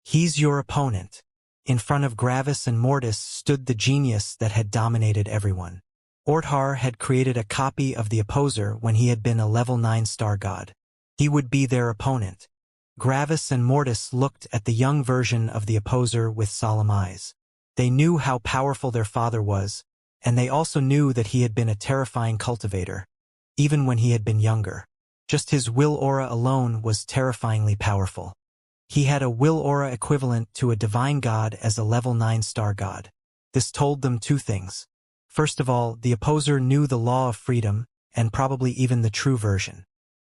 He's your opponent." In front of Gravis and Mortis stood the genius that had dominated everyone. Orthar had created a copy of the opposer when he had been a level 9 star god. He would be their opponent. Gravis and Mortis looked at the young version of the opposer with solemn eyes. They knew how powerful their father was, and they also knew that he had been a terrifying cultivator, even when he had been younger. Just his will aura alone was terrifyingly powerful. He had a will aura equivalent to a divine god as a level 9 star god. This told them two things. First of all, the opposer knew the law of freedom, and probably even the true version.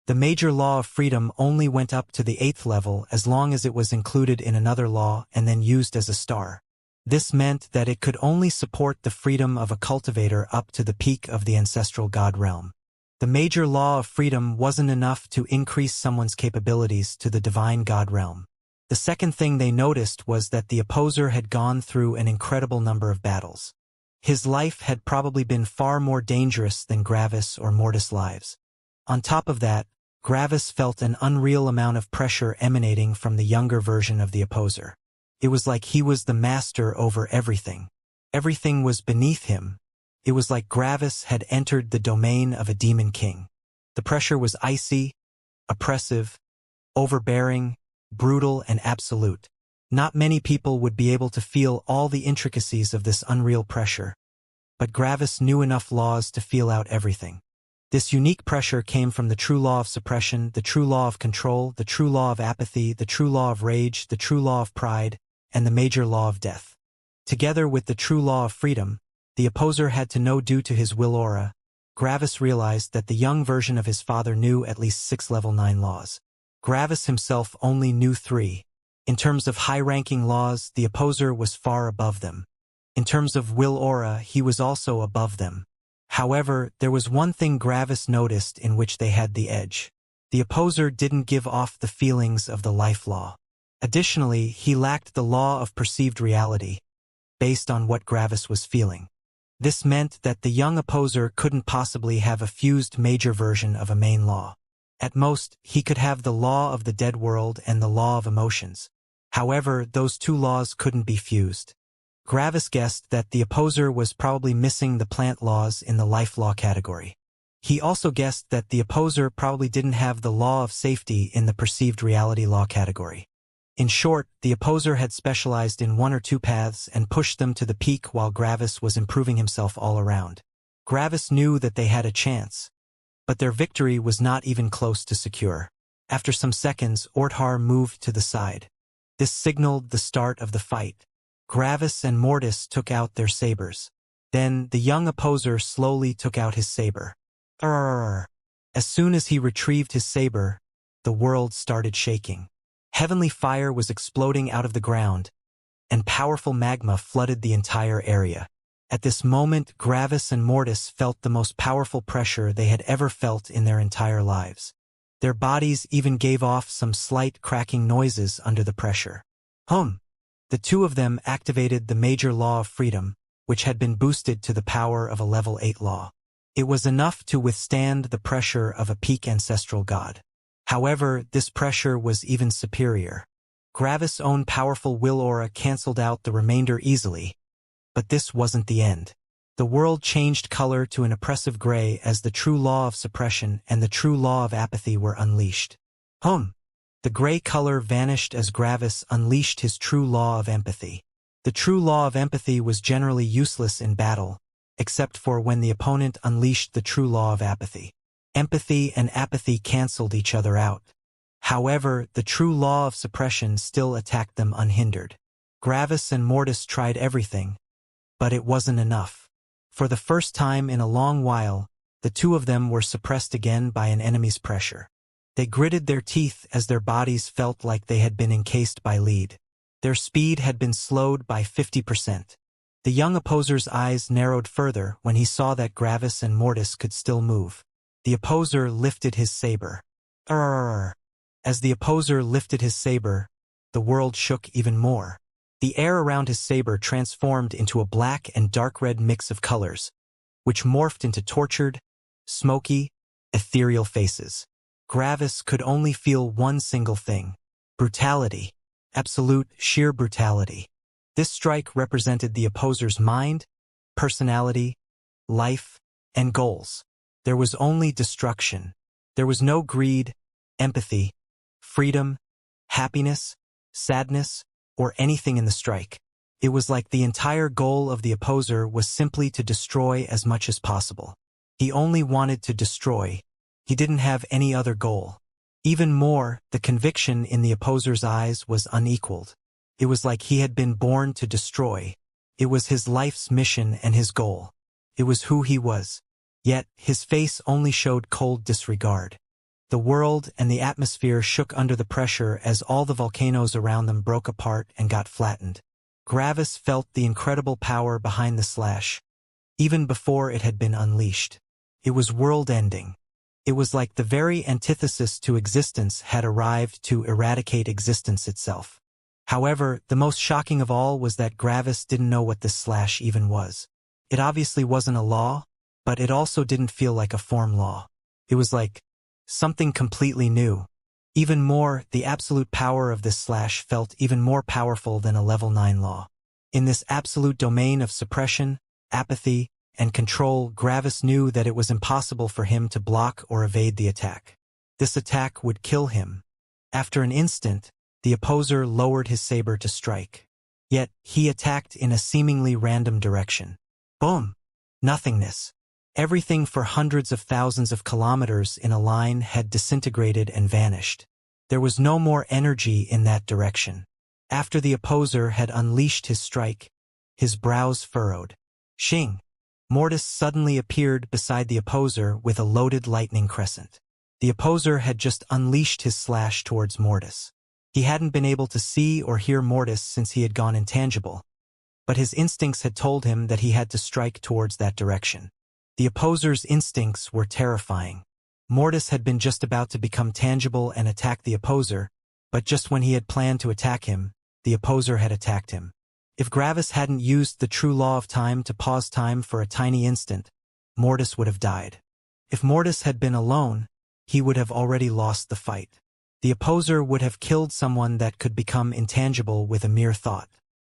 The major law of freedom only went up to the 8th level as long as it was included in another law and then used as a star. This meant that it could only support the freedom of a cultivator up to the peak of the ancestral god realm. The major law of freedom wasn't enough to increase someone's capabilities to the divine god realm. The second thing they noticed was that the opposer had gone through an incredible number of battles. His life had probably been far more dangerous than Gravis or Mortis' lives. On top of that, Gravis felt an unreal amount of pressure emanating from the younger version of the opposer. It was like he was the master over everything. Everything was beneath him. It was like Gravis had entered the domain of a demon king. The pressure was icy, oppressive, overbearing, brutal, and absolute. Not many people would be able to feel all the intricacies of this unreal pressure. But Gravis knew enough laws to feel out everything. This unique pressure came from the true law of suppression, the true law of control, the true law of apathy, the true law of rage, the true law of pride, and the major law of death. Together with the true law of freedom, the opposer had to know due to his will aura. Gravis realized that the young version of his father knew at least 6 level 9 laws. Gravis himself only knew 3. In terms of high-ranking laws, the opposer was far above them. In terms of will aura, he was also above them. However, there was one thing Gravis noticed in which they had the edge. The opposer didn't give off the feelings of the life law. Additionally, he lacked the law of perceived reality, based on what Gravis was feeling. This meant that the young opposer couldn't possibly have a fused major version of a main law. At most, he could have the law of the dead world and the law of emotions. However, those two laws couldn't be fused. Gravis guessed that the opposer was probably missing the plant laws in the life law category. He also guessed that the opposer probably didn't have the law of safety in the perceived reality law category. In short, the opposer had specialized in 1 or 2 paths and pushed them to the peak while Gravis was improving himself all around. Gravis knew that they had a chance, but their victory was not even close to secure. After some seconds, Orthar moved to the side. This signaled the start of the fight. Gravis and Mortis took out their sabers. Then, the young opposer slowly took out his saber. Arrrrrr. As soon as he retrieved his saber, the world started shaking. Heavenly fire was exploding out of the ground, and powerful magma flooded the entire area. At this moment, Gravis and Mortis felt the most powerful pressure they had ever felt in their entire lives. Their bodies even gave off some slight cracking noises under the pressure. The two of them activated the major law of freedom, which had been boosted to the power of a level 8 law. It was enough to withstand the pressure of a peak ancestral god. However, this pressure was even superior. Gravis' own powerful will aura cancelled out the remainder easily. But this wasn't the end. The world changed color to an oppressive gray as the true law of suppression and the true law of apathy were unleashed. The gray color vanished as Gravis unleashed his true law of empathy. The true law of empathy was generally useless in battle, except for when the opponent unleashed the true law of apathy. Empathy and apathy cancelled each other out. However, the true law of suppression still attacked them unhindered. Gravis and Mortis tried everything, but it wasn't enough. For the first time in a long while, the two of them were suppressed again by an enemy's pressure. They gritted their teeth as their bodies felt like they had been encased by lead. Their speed had been slowed by 50%. The young opposer's eyes narrowed further when he saw that Gravis and Mortis could still move. The opposer lifted his saber. Arrrrrr. As the opposer lifted his saber, the world shook even more. The air around his saber transformed into a black and dark red mix of colors, which morphed into tortured, smoky, ethereal faces. Gravis could only feel one single thing: brutality. Absolute, sheer brutality. This strike represented the opposer's mind, personality, life, and goals. There was only destruction. There was no greed, empathy, freedom, happiness, sadness, or anything in the strike. It was like the entire goal of the opposer was simply to destroy as much as possible. He only wanted to destroy. He didn't have any other goal. Even more, the conviction in the opposer's eyes was unequaled. It was like he had been born to destroy. It was his life's mission and his goal. It was who he was. Yet, his face only showed cold disregard. The world and the atmosphere shook under the pressure as all the volcanoes around them broke apart and got flattened. Gravis felt the incredible power behind the slash, even before it had been unleashed. It was world-ending. It was like the very antithesis to existence had arrived to eradicate existence itself. However, the most shocking of all was that Gravis didn't know what this slash even was. It obviously wasn't a law, but it also didn't feel like a form law. It was like something completely new. Even more, the absolute power of this slash felt even more powerful than a level 9 law. In this absolute domain of suppression, apathy, and control, Gravis knew that it was impossible for him to block or evade the attack. This attack would kill him. After an instant, the opposer lowered his saber to strike. Yet, he attacked in a seemingly random direction. Boom! Nothingness. Everything for hundreds of thousands of kilometers in a line had disintegrated and vanished. There was no more energy in that direction. After the opposer had unleashed his strike, his brows furrowed. Xing! Mortis suddenly appeared beside the opposer with a loaded lightning crescent. The opposer had just unleashed his slash towards Mortis. He hadn't been able to see or hear Mortis since he had gone intangible, but his instincts had told him that he had to strike towards that direction. The opposer's instincts were terrifying. Mortis had been just about to become tangible and attack the opposer, but just when he had planned to attack him, the opposer had attacked him. If Gravis hadn't used the true law of time to pause time for a tiny instant, Mortis would have died. If Mortis had been alone, he would have already lost the fight. The opposer would have killed someone that could become intangible with a mere thought.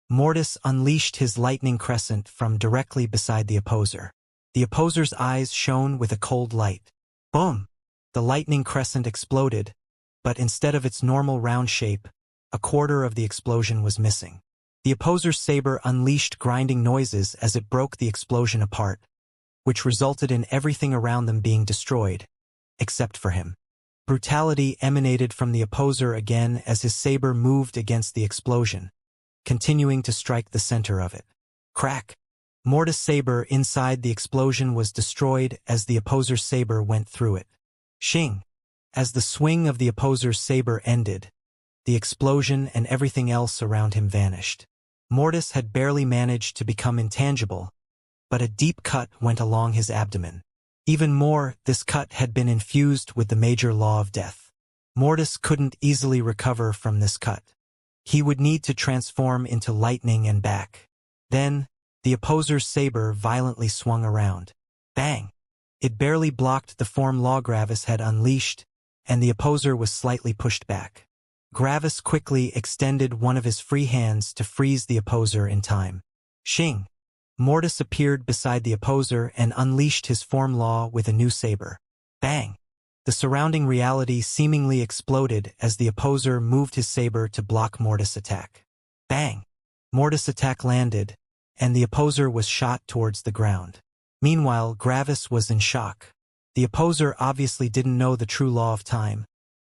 Mortis unleashed his lightning crescent from directly beside the opposer. The opposer's eyes shone with a cold light. Boom! The lightning crescent exploded, but instead of its normal round shape, a quarter of the explosion was missing. The opposer's saber unleashed grinding noises as it broke the explosion apart, which resulted in everything around them being destroyed, except for him. Brutality emanated from the opposer again as his saber moved against the explosion, continuing to strike the center of it. Crack! Mortis' saber inside the explosion was destroyed as the opposer's saber went through it. Xing! As the swing of the opposer's saber ended, the explosion and everything else around him vanished. Mortis had barely managed to become intangible, but a deep cut went along his abdomen. Even more, this cut had been infused with the major law of death. Mortis couldn't easily recover from this cut. He would need to transform into lightning and back. Then, the opposer's saber violently swung around. Bang! It barely blocked the form law Gravis had unleashed, and the opposer was slightly pushed back. Gravis quickly extended one of his free hands to freeze the opposer in time. Xing! Mortis appeared beside the opposer and unleashed his form law with a new saber. Bang! The surrounding reality seemingly exploded as the opposer moved his saber to block Mortis' attack. Bang! Mortis' attack landed, and the opposer was shot towards the ground. Meanwhile, Gravis was in shock. The opposer obviously didn't know the true law of time,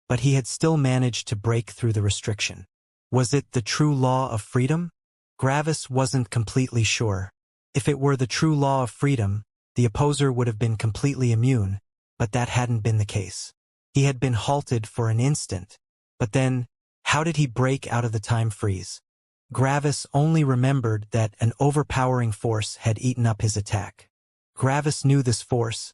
but he had still managed to break through the restriction. Was it the true law of freedom? Gravis wasn't completely sure. If it were the true law of freedom, the opposer would have been completely immune, but that hadn't been the case. He had been halted for an instant, but then, how did he break out of the time freeze? Gravis only remembered that an overpowering force had eaten up his attack. Gravis knew this force,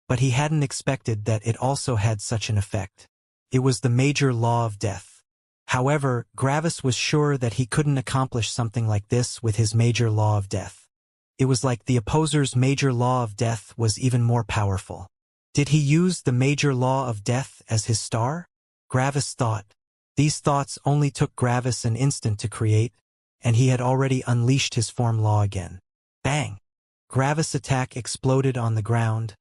but he hadn't expected that it also had such an effect. It was the major law of death. However, Gravis was sure that he couldn't accomplish something like this with his major law of death. It was like the opposer's major law of death was even more powerful. Did he use the major law of death as his star? Gravis thought. These thoughts only took Gravis an instant to create, and he had already unleashed his form law again. Bang! Gravis' attack exploded on the ground,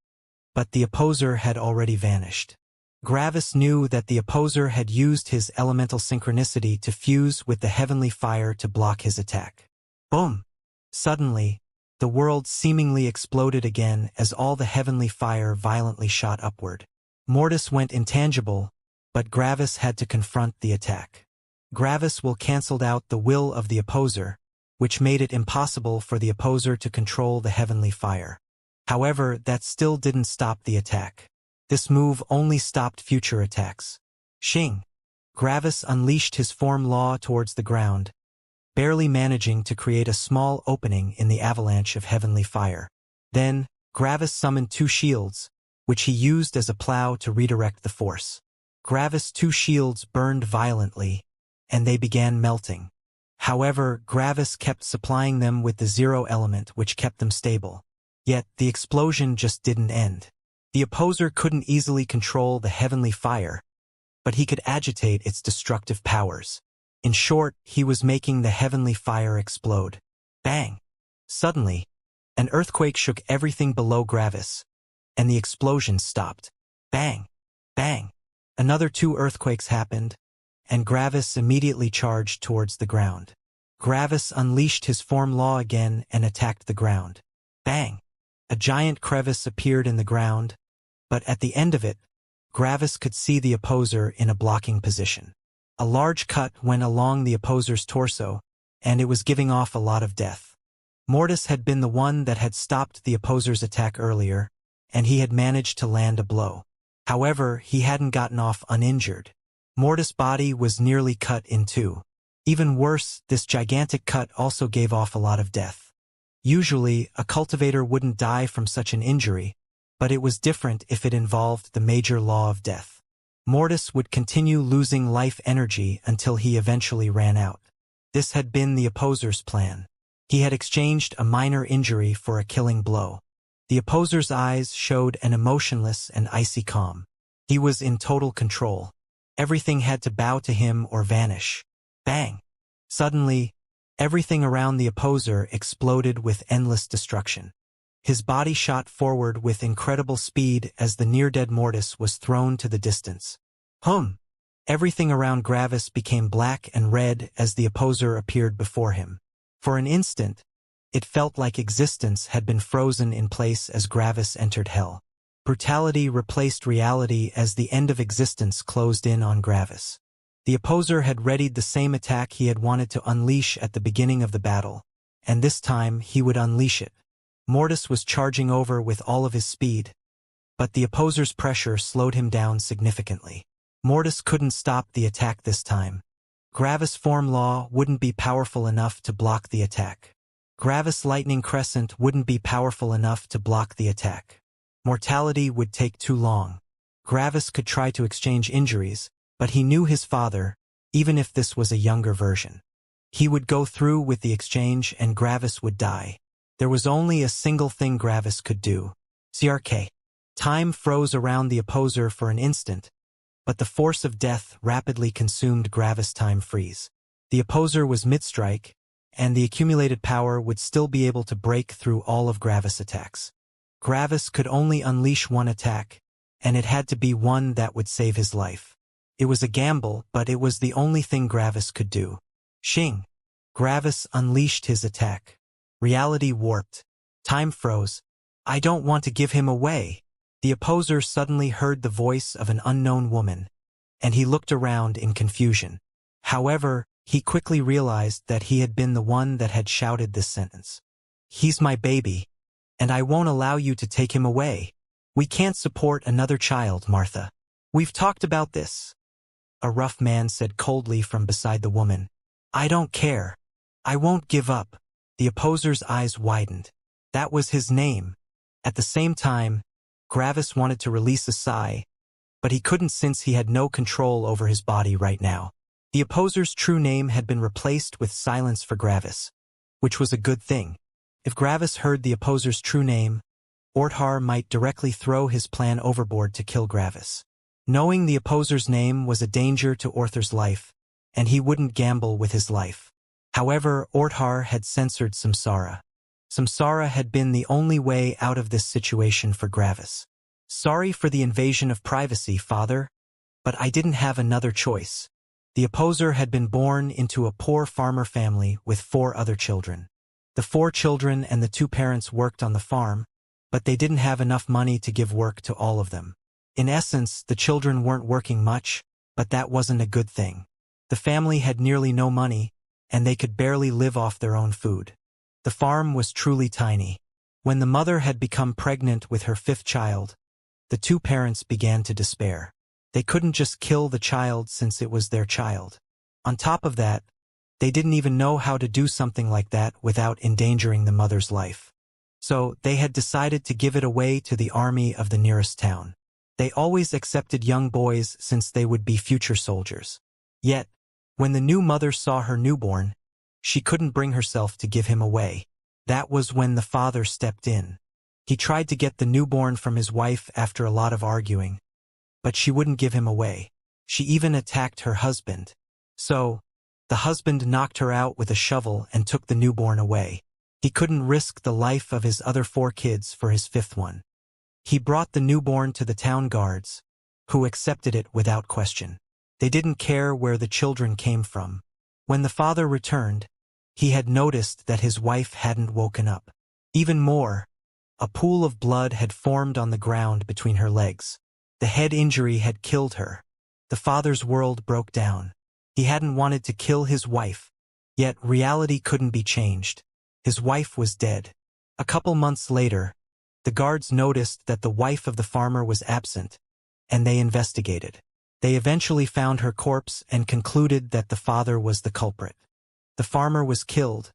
but the opposer had already vanished. Gravis knew that the opposer had used his elemental synchronicity to fuse with the heavenly fire to block his attack. Boom! Suddenly, the world seemingly exploded again as all the heavenly fire violently shot upward. Mortis went intangible, but Gravis had to confront the attack. Gravis will cancelled out the will of the opposer, which made it impossible for the opposer to control the heavenly fire. However, that still didn't stop the attack. This move only stopped future attacks. Xing! Gravis unleashed his form law towards the ground, barely managing to create a small opening in the avalanche of heavenly fire. Then, Gravis summoned 2 shields, which he used as a plow to redirect the force. Gravis' 2 shields burned violently, and they began melting. However, Gravis kept supplying them with the 0 element which kept them stable. Yet, the explosion just didn't end. The opposer couldn't easily control the heavenly fire, but he could agitate its destructive powers. In short, he was making the heavenly fire explode. Bang! Suddenly, an earthquake shook everything below Gravis, and the explosion stopped. Bang! Bang! Another 2 earthquakes happened, and Gravis immediately charged towards the ground. Gravis unleashed his form law again and attacked the ground. Bang! A giant crevice appeared in the ground, but at the end of it, Gravis could see the opposer in a blocking position. A large cut went along the opposer's torso, and it was giving off a lot of death. Mortis had been the one that had stopped the opposer's attack earlier, and he had managed to land a blow. However, he hadn't gotten off uninjured. Mortis' body was nearly cut in 2. Even worse, this gigantic cut also gave off a lot of death. Usually, a cultivator wouldn't die from such an injury, but it was different if it involved the major law of death. Mortis would continue losing life energy until he eventually ran out. This had been the opposer's plan. He had exchanged a minor injury for a killing blow. The opposer's eyes showed an emotionless and icy calm. He was in total control. Everything had to bow to him or vanish. Bang! Suddenly, everything around the opposer exploded with endless destruction. His body shot forward with incredible speed as the near-dead Mortis was thrown to the distance. Everything around Gravis became black and red as the opposer appeared before him. For an instant, it felt like existence had been frozen in place as Gravis entered hell. Brutality replaced reality as the end of existence closed in on Gravis. The opposer had readied the same attack he had wanted to unleash at the beginning of the battle, and this time he would unleash it. Mortis was charging over with all of his speed, but the opposer's pressure slowed him down significantly. Mortis couldn't stop the attack this time. Gravis' form law wouldn't be powerful enough to block the attack. Gravis' lightning crescent wouldn't be powerful enough to block the attack. Mortality would take too long. Gravis could try to exchange injuries, but he knew his father, even if this was a younger version. He would go through with the exchange and Gravis would die. There was only a single thing Gravis could do. Xianxia. Time froze around the opposer for an instant, but the force of death rapidly consumed Gravis' time freeze. The opposer was mid-strike, and the accumulated power would still be able to break through all of Gravis' attacks. Gravis could only unleash one attack, and it had to be one that would save his life. It was a gamble, but it was the only thing Gravis could do. Xing. Gravis unleashed his attack. Reality warped. Time froze. I don't want to give him away. The opposer suddenly heard the voice of an unknown woman, and he looked around in confusion. However, he quickly realized that he had been the one that had shouted this sentence. He's my baby, and I won't allow you to take him away. We can't support another child, Martha. We've talked about this. A rough man said coldly from beside the woman. I don't care. I won't give up. The opposer's eyes widened. That was his name. At the same time, Gravis wanted to release a sigh, but he couldn't since he had no control over his body right now. The opposer's true name had been replaced with silence for Gravis, which was a good thing. If Gravis heard the opposer's true name, Orthar might directly throw his plan overboard to kill Gravis. Knowing the opposer's name was a danger to Orthar's life, and he wouldn't gamble with his life. However, Orthar had censored Samsara. Samsara had been the only way out of this situation for Gravis. Sorry for the invasion of privacy, father, but I didn't have another choice. The opposer had been born into a poor farmer family with 4 other children. The 4 children and the 2 parents worked on the farm, but they didn't have enough money to give work to all of them. In essence, the children weren't working much, but that wasn't a good thing. The family had nearly no money, and they could barely live off their own food. The farm was truly tiny. When the mother had become pregnant with her 5th child, the 2 parents began to despair. They couldn't just kill the child since it was their child. On top of that, they didn't even know how to do something like that without endangering the mother's life. So they had decided to give it away to the army of the nearest town. They always accepted young boys since they would be future soldiers. Yet, when the new mother saw her newborn, she couldn't bring herself to give him away. That was when the father stepped in. He tried to get the newborn from his wife after a lot of arguing, but she wouldn't give him away. She even attacked her husband. So, the husband knocked her out with a shovel and took the newborn away. He couldn't risk the life of his other 4 kids for his 5th one. He brought the newborn to the town guards, who accepted it without question. They didn't care where the children came from. When the father returned, he had noticed that his wife hadn't woken up. Even more, a pool of blood had formed on the ground between her legs. The head injury had killed her. The father's world broke down. He hadn't wanted to kill his wife, yet reality couldn't be changed. His wife was dead. A couple months later, the guards noticed that the wife of the farmer was absent, and they investigated. They eventually found her corpse and concluded that the father was the culprit. The farmer was killed,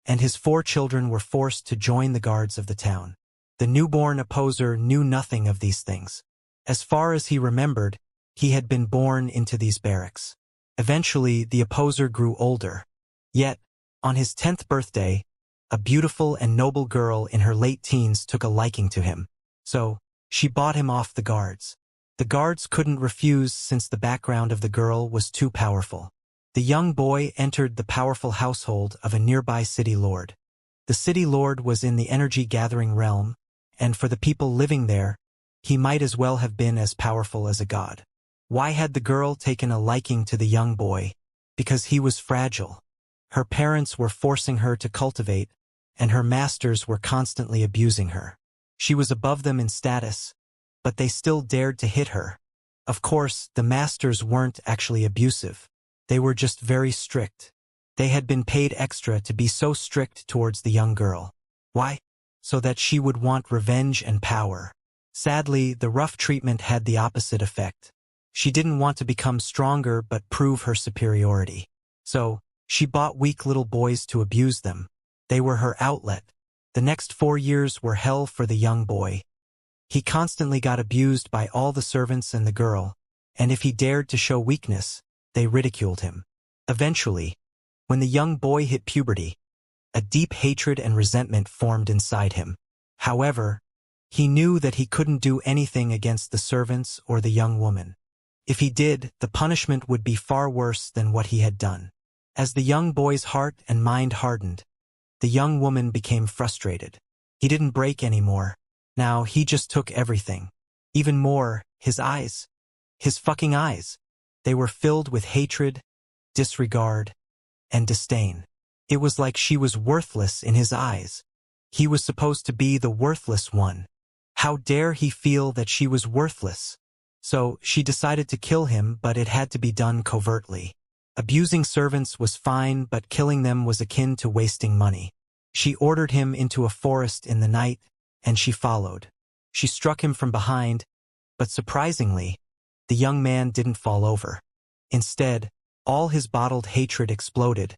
and his 4 children were forced to join the guards of the town. The newborn opposer knew nothing of these things. As far as he remembered, he had been born into these barracks. Eventually, the opposer grew older. Yet, on his 10th birthday, a beautiful and noble girl in her late teens took a liking to him. So, she bought him off the guards. The guards couldn't refuse since the background of the girl was too powerful. The young boy entered the powerful household of a nearby city lord. The city lord was in the energy-gathering realm, and for the people living there, he might as well have been as powerful as a god. Why had the girl taken a liking to the young boy? Because he was fragile. Her parents were forcing her to cultivate, and her masters were constantly abusing her. She was above them in status, but they still dared to hit her. Of course, the masters weren't actually abusive. They were just very strict. They had been paid extra to be so strict towards the young girl. Why? So that she would want revenge and power. Sadly, the rough treatment had the opposite effect. She didn't want to become stronger but prove her superiority. So, she bought weak little boys to abuse them. They were her outlet. The next 4 years were hell for the young boy. He constantly got abused by all the servants and the girl, and if he dared to show weakness, they ridiculed him. Eventually, when the young boy hit puberty, a deep hatred and resentment formed inside him. However, he knew that he couldn't do anything against the servants or the young woman. If he did, the punishment would be far worse than what he had done. As the young boy's heart and mind hardened, the young woman became frustrated. He didn't break anymore. Now he just took everything. Even more, his eyes. His fucking eyes. They were filled with hatred, disregard, and disdain. It was like she was worthless in his eyes. He was supposed to be the worthless one. How dare he feel that she was worthless? So she decided to kill him, but it had to be done covertly. Abusing servants was fine, but killing them was akin to wasting money. She ordered him into a forest in the night, and she followed. She struck him from behind, but surprisingly, the young man didn't fall over. Instead, all his bottled hatred exploded,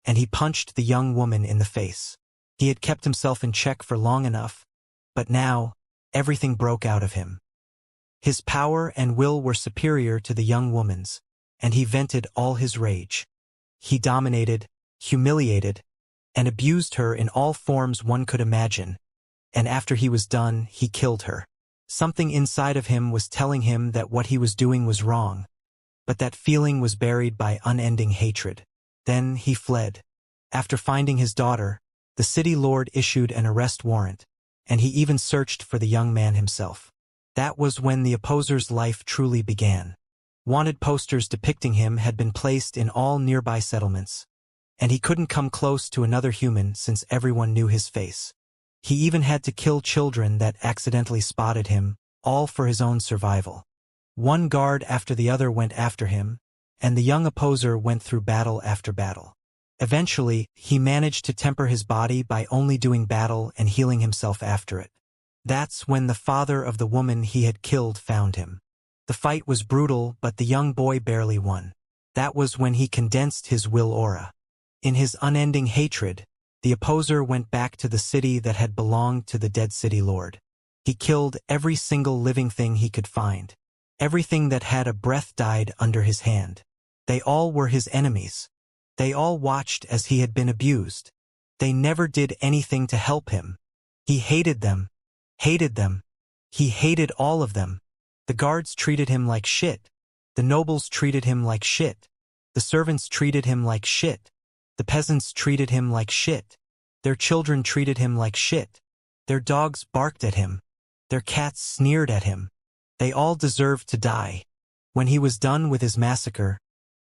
and he punched the young woman in the face. He had kept himself in check for long enough, but now, everything broke out of him. His power and will were superior to the young woman's, and he vented all his rage. He dominated, humiliated, and abused her in all forms one could imagine, and after he was done, he killed her. Something inside of him was telling him that what he was doing was wrong, but that feeling was buried by unending hatred. Then he fled. After finding his daughter, The city lord issued an arrest warrant, and he even searched for the young man himself. That was when the opposer's life truly began. Wanted posters depicting him had been placed in all nearby settlements, and he couldn't come close to another human since everyone knew his face. He even had to kill children that accidentally spotted him, all for his own survival. One guard after the other went after him, and the young opposer went through battle after battle. Eventually, he managed to temper his body by only doing battle and healing himself after it. That's when the father of the woman he had killed found him. The fight was brutal, but the young boy barely won. That was when he condensed his will aura. In his unending hatred, the opposer went back to the city that had belonged to the dead city lord. He killed every single living thing he could find. Everything that had a breath died under his hand. They all were his enemies. They all watched as he had been abused. They never did anything to help him. He hated them. Hated them. He hated all of them. The guards treated him like shit. The nobles treated him like shit. The servants treated him like shit. The peasants treated him like shit. Their children treated him like shit. Their dogs barked at him. Their cats sneered at him. They all deserved to die. When he was done with his massacre,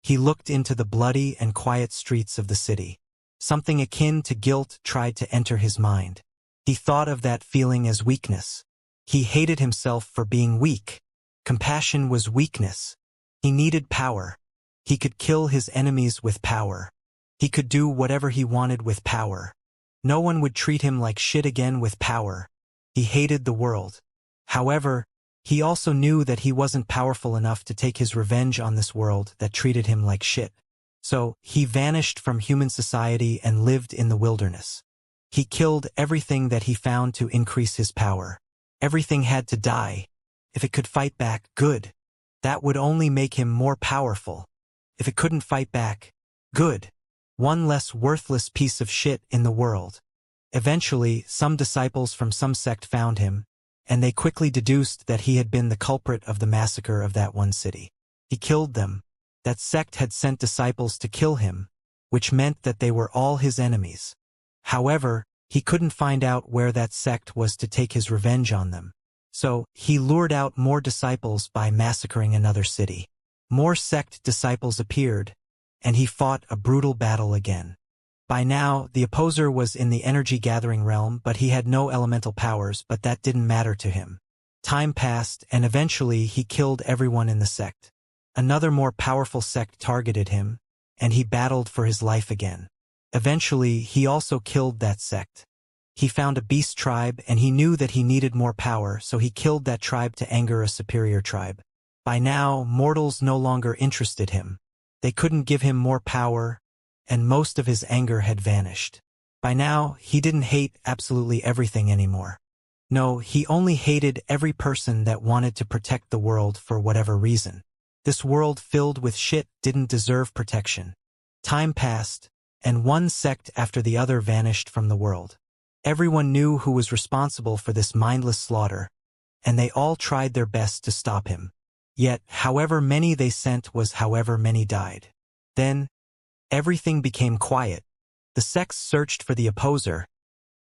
he looked into the bloody and quiet streets of the city. Something akin to guilt tried to enter his mind. He thought of that feeling as weakness. He hated himself for being weak. Compassion was weakness. He needed power. He could kill his enemies with power. He could do whatever he wanted with power. No one would treat him like shit again with power. He hated the world. However, he also knew that he wasn't powerful enough to take his revenge on this world that treated him like shit. So, he vanished from human society and lived in the wilderness. He killed everything that he found to increase his power. Everything had to die. If it could fight back, good. That would only make him more powerful. If it couldn't fight back, good. One less worthless piece of shit in the world. Eventually, some disciples from some sect found him, and they quickly deduced that he had been the culprit of the massacre of that one city. He killed them. That sect had sent disciples to kill him, which meant that they were all his enemies. However, he couldn't find out where that sect was to take his revenge on them. So, he lured out more disciples by massacring another city. More sect disciples appeared, and he fought a brutal battle again. By now, the opposer was in the energy-gathering realm, but he had no elemental powers, but that didn't matter to him. Time passed, and eventually he killed everyone in the sect. Another more powerful sect targeted him, and he battled for his life again. Eventually, he also killed that sect. He found a beast tribe, and he knew that he needed more power, so he killed that tribe to anger a superior tribe. By now, mortals no longer interested him. They couldn't give him more power, and most of his anger had vanished. By now, he didn't hate absolutely everything anymore. No, he only hated every person that wanted to protect the world for whatever reason. This world filled with shit didn't deserve protection. Time passed, and one sect after the other vanished from the world. Everyone knew who was responsible for this mindless slaughter, and they all tried their best to stop him. Yet, however many they sent was however many died. Then, everything became quiet. The sects searched for the opposer,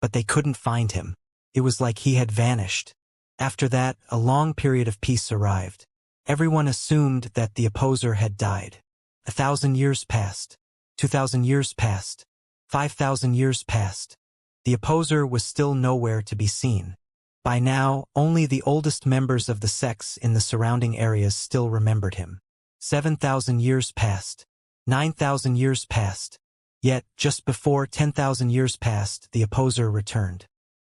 but they couldn't find him. It was like he had vanished. After that, a long period of peace arrived. Everyone assumed that the opposer had died. 1,000 years passed. 2,000 years passed. 5,000 years passed. The opposer was still nowhere to be seen. By now, only the oldest members of the sects in the surrounding areas still remembered him. 7,000 years passed. 9,000 years passed. Yet, just before 10,000 years passed, the opposer returned.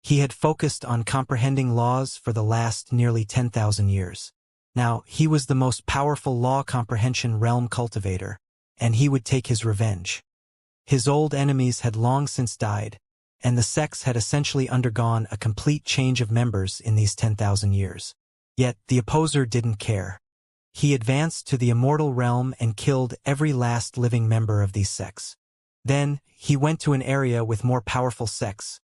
He had focused on comprehending laws for the last nearly 10,000 years. Now, he was the most powerful law comprehension realm cultivator, and he would take his revenge. His old enemies had long since died, and the sects had essentially undergone a complete change of members in these 10,000 years. Yet, the opposer didn't care. He advanced to the immortal realm and killed every last living member of these sects. Then, he went to an area with more powerful sects,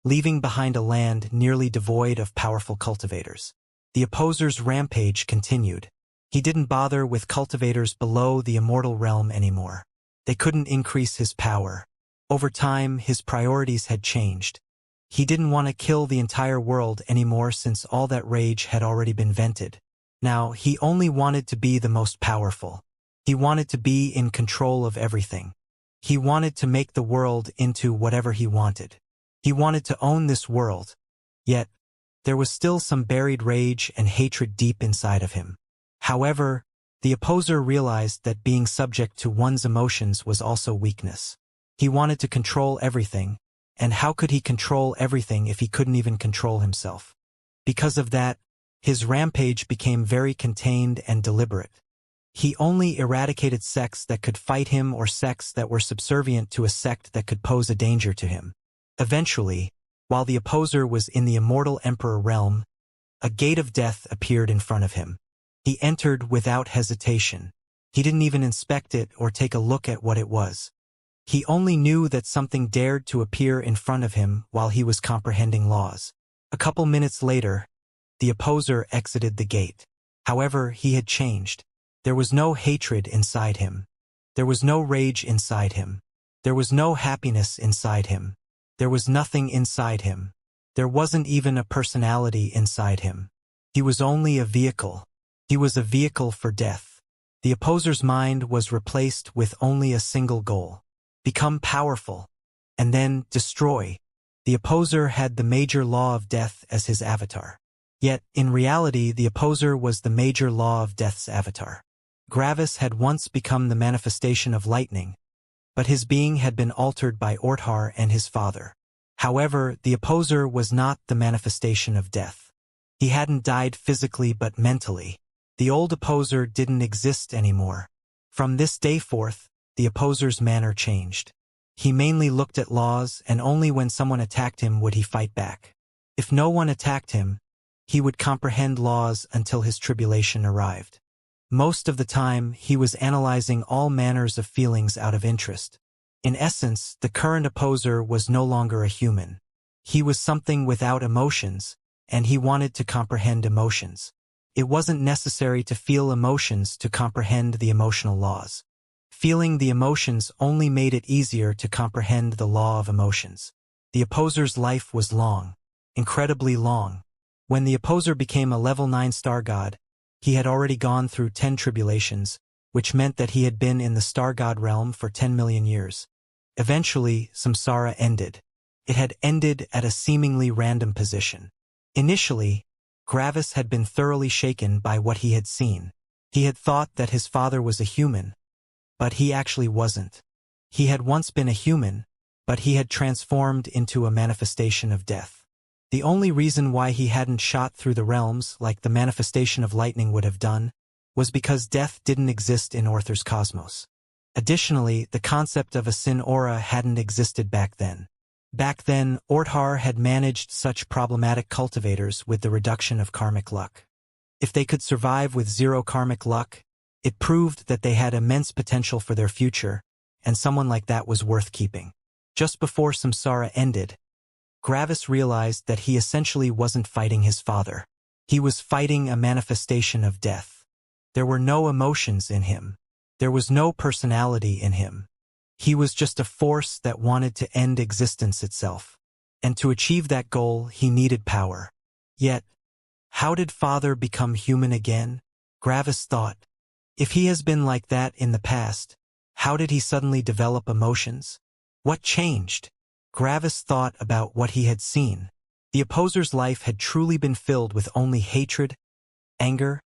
leaving behind a land nearly devoid of powerful cultivators. The opposer's rampage continued. He didn't bother with cultivators below the immortal realm anymore. They couldn't increase his power. Over time, his priorities had changed. He didn't want to kill the entire world anymore since all that rage had already been vented. Now, he only wanted to be the most powerful. He wanted to be in control of everything. He wanted to make the world into whatever he wanted. He wanted to own this world. Yet, there was still some buried rage and hatred deep inside of him. However, the opposer realized that being subject to one's emotions was also weakness. He wanted to control everything, and how could he control everything if he couldn't even control himself? Because of that, his rampage became very contained and deliberate. He only eradicated sects that could fight him or sects that were subservient to a sect that could pose a danger to him. Eventually, while the opposer was in the immortal emperor realm, a gate of death appeared in front of him. He entered without hesitation. He didn't even inspect it or take a look at what it was. He only knew that something dared to appear in front of him while he was comprehending laws. A couple minutes later, the opposer exited the gate. However, he had changed. There was no hatred inside him. There was no rage inside him. There was no happiness inside him. There was nothing inside him. There wasn't even a personality inside him. He was only a vehicle. He was a vehicle for death. The opposer's mind was replaced with only a single goal: become powerful, and then destroy. The opposer had the major law of death as his avatar. Yet, in reality, the opposer was the major law of death's avatar. Gravis had once become the manifestation of lightning, but his being had been altered by Orthar and his father. However, the opposer was not the manifestation of death. He hadn't died physically but mentally. The old opposer didn't exist anymore. From this day forth, the opposer's manner changed. He mainly looked at laws, and only when someone attacked him would he fight back. If no one attacked him, he would comprehend laws until his tribulation arrived. Most of the time, he was analyzing all manners of feelings out of interest. In essence, the current opposer was no longer a human. He was something without emotions, and he wanted to comprehend emotions. It wasn't necessary to feel emotions to comprehend the emotional laws. Feeling the emotions only made it easier to comprehend the law of emotions. The opposer's life was long, incredibly long. When the opposer became a level 9 star god, he had already gone through 10 tribulations, which meant that he had been in the star god realm for 10 million years. Eventually, samsara ended. It had ended at a seemingly random position. Initially, Gravis had been thoroughly shaken by what he had seen. He had thought that his father was a human, but he actually wasn't. He had once been a human, but he had transformed into a manifestation of death. The only reason why he hadn't shot through the realms like the manifestation of lightning would have done was because death didn't exist in Orthar's cosmos. Additionally, the concept of a sin aura hadn't existed back then. Back then, Orthar had managed such problematic cultivators with the reduction of karmic luck. If they could survive with 0 karmic luck, it proved that they had immense potential for their future, and someone like that was worth keeping. Just before samsara ended, Gravis realized that he essentially wasn't fighting his father. He was fighting a manifestation of death. There were no emotions in him. There was no personality in him. He was just a force that wanted to end existence itself. And to achieve that goal, he needed power. Yet, how did father become human again? Gravis thought. If he has been like that in the past, how did he suddenly develop emotions? What changed? Gravis thought about what he had seen. The opposer's life had truly been filled with only hatred, anger,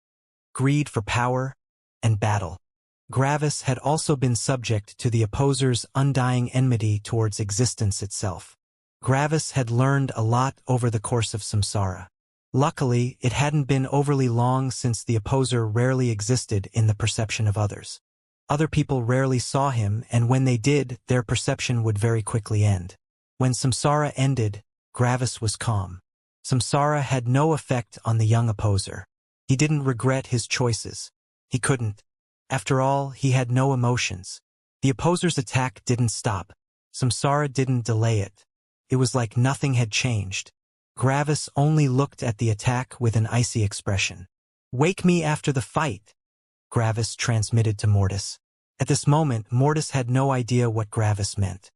greed for power, and battle. Gravis had also been subject to the opposer's undying enmity towards existence itself. Gravis had learned a lot over the course of samsara. Luckily, it hadn't been overly long since the opposer rarely existed in the perception of others. Other people rarely saw him, and when they did, their perception would very quickly end. When samsara ended, Gravis was calm. Samsara had no effect on the young opposer. He didn't regret his choices. He couldn't. After all, he had no emotions. The opposer's attack didn't stop. Samsara didn't delay it. It was like nothing had changed. Gravis only looked at the attack with an icy expression. "Wake me after the fight," Gravis transmitted to Mortis. At this moment, Mortis had no idea what Gravis meant.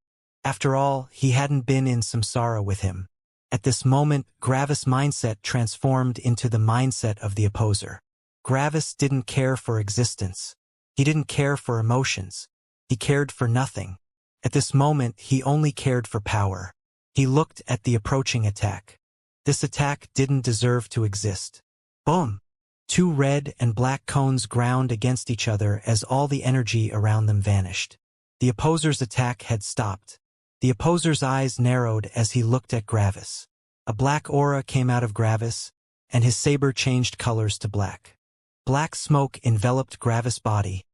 After all, he hadn't been in samsara with him. At this moment, Gravis' mindset transformed into the mindset of the opposer. Gravis didn't care for existence. He didn't care for emotions. He cared for nothing. At this moment, he only cared for power. He looked at the approaching attack. This attack didn't deserve to exist. Boom! Two red and black cones ground against each other as all the energy around them vanished. The opposer's attack had stopped. The opposer's eyes narrowed as he looked at Gravis. A black aura came out of Gravis, and his saber changed colors to black. Black smoke enveloped Gravis' body,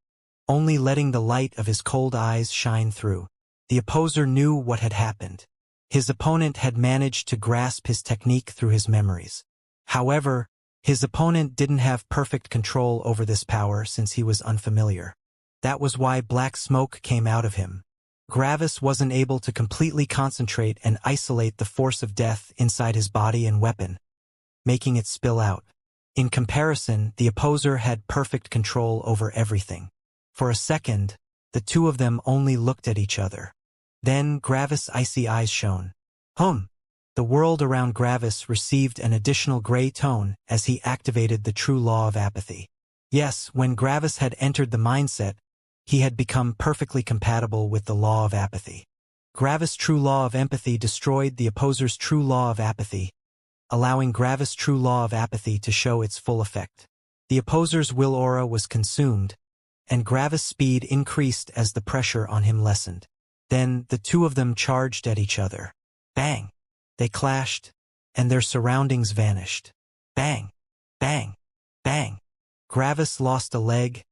only letting the light of his cold eyes shine through. The opposer knew what had happened. His opponent had managed to grasp his technique through his memories. However, his opponent didn't have perfect control over this power since he was unfamiliar. That was why black smoke came out of him. Gravis wasn't able to completely concentrate and isolate the force of death inside his body and weapon, making it spill out. In comparison, the opposer had perfect control over everything. For a second, the two of them only looked at each other. Then Gravis' icy eyes shone. The world around Gravis received an additional gray tone as he activated the true law of apathy. Yes, when Gravis had entered the mindset, he had become perfectly compatible with the law of apathy. Gravis' true law of empathy destroyed the opposer's true law of apathy, allowing Gravis' true law of apathy to show its full effect. The opposer's will aura was consumed, and Gravis' speed increased as the pressure on him lessened. Then the two of them charged at each other. Bang! They clashed, and their surroundings vanished. Bang! Bang! Bang! Gravis lost a leg,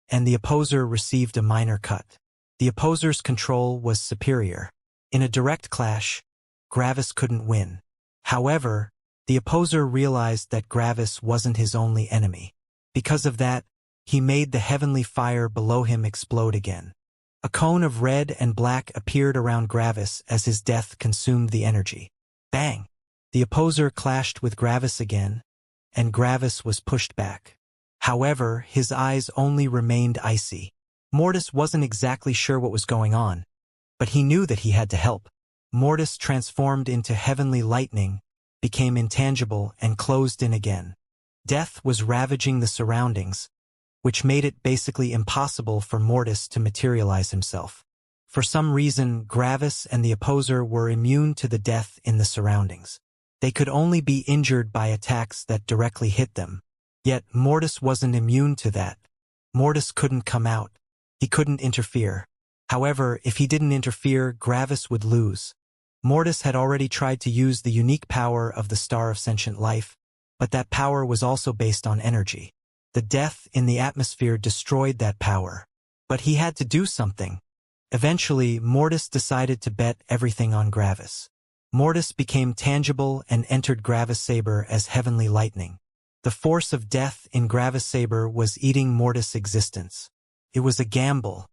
and the opposer received a minor cut. The opposer's control was superior. In a direct clash, Gravis couldn't win. However, the opposer realized that Gravis wasn't his only enemy. Because of that, he made the heavenly fire below him explode again. A cone of red and black appeared around Gravis as his death consumed the energy. Bang! The opposer clashed with Gravis again, and Gravis was pushed back. However, his eyes only remained icy. Mortis wasn't exactly sure what was going on, but he knew that he had to help. Mortis transformed into heavenly lightning, became intangible, and closed in again. Death was ravaging the surroundings, which made it basically impossible for Mortis to materialize himself. For some reason, Gravis and the opposer were immune to the death in the surroundings. They could only be injured by attacks that directly hit them. Yet Mortis wasn't immune to that. Mortis couldn't come out. He couldn't interfere. However, if he didn't interfere, Gravis would lose. Mortis had already tried to use the unique power of the Star of Sentient Life, but that power was also based on energy. The death in the atmosphere destroyed that power. But he had to do something. Eventually, Mortis decided to bet everything on Gravis. Mortis became tangible and entered Gravis' saber as heavenly lightning. The force of death in Gravis' saber was eating Mortis' existence. It was a gamble.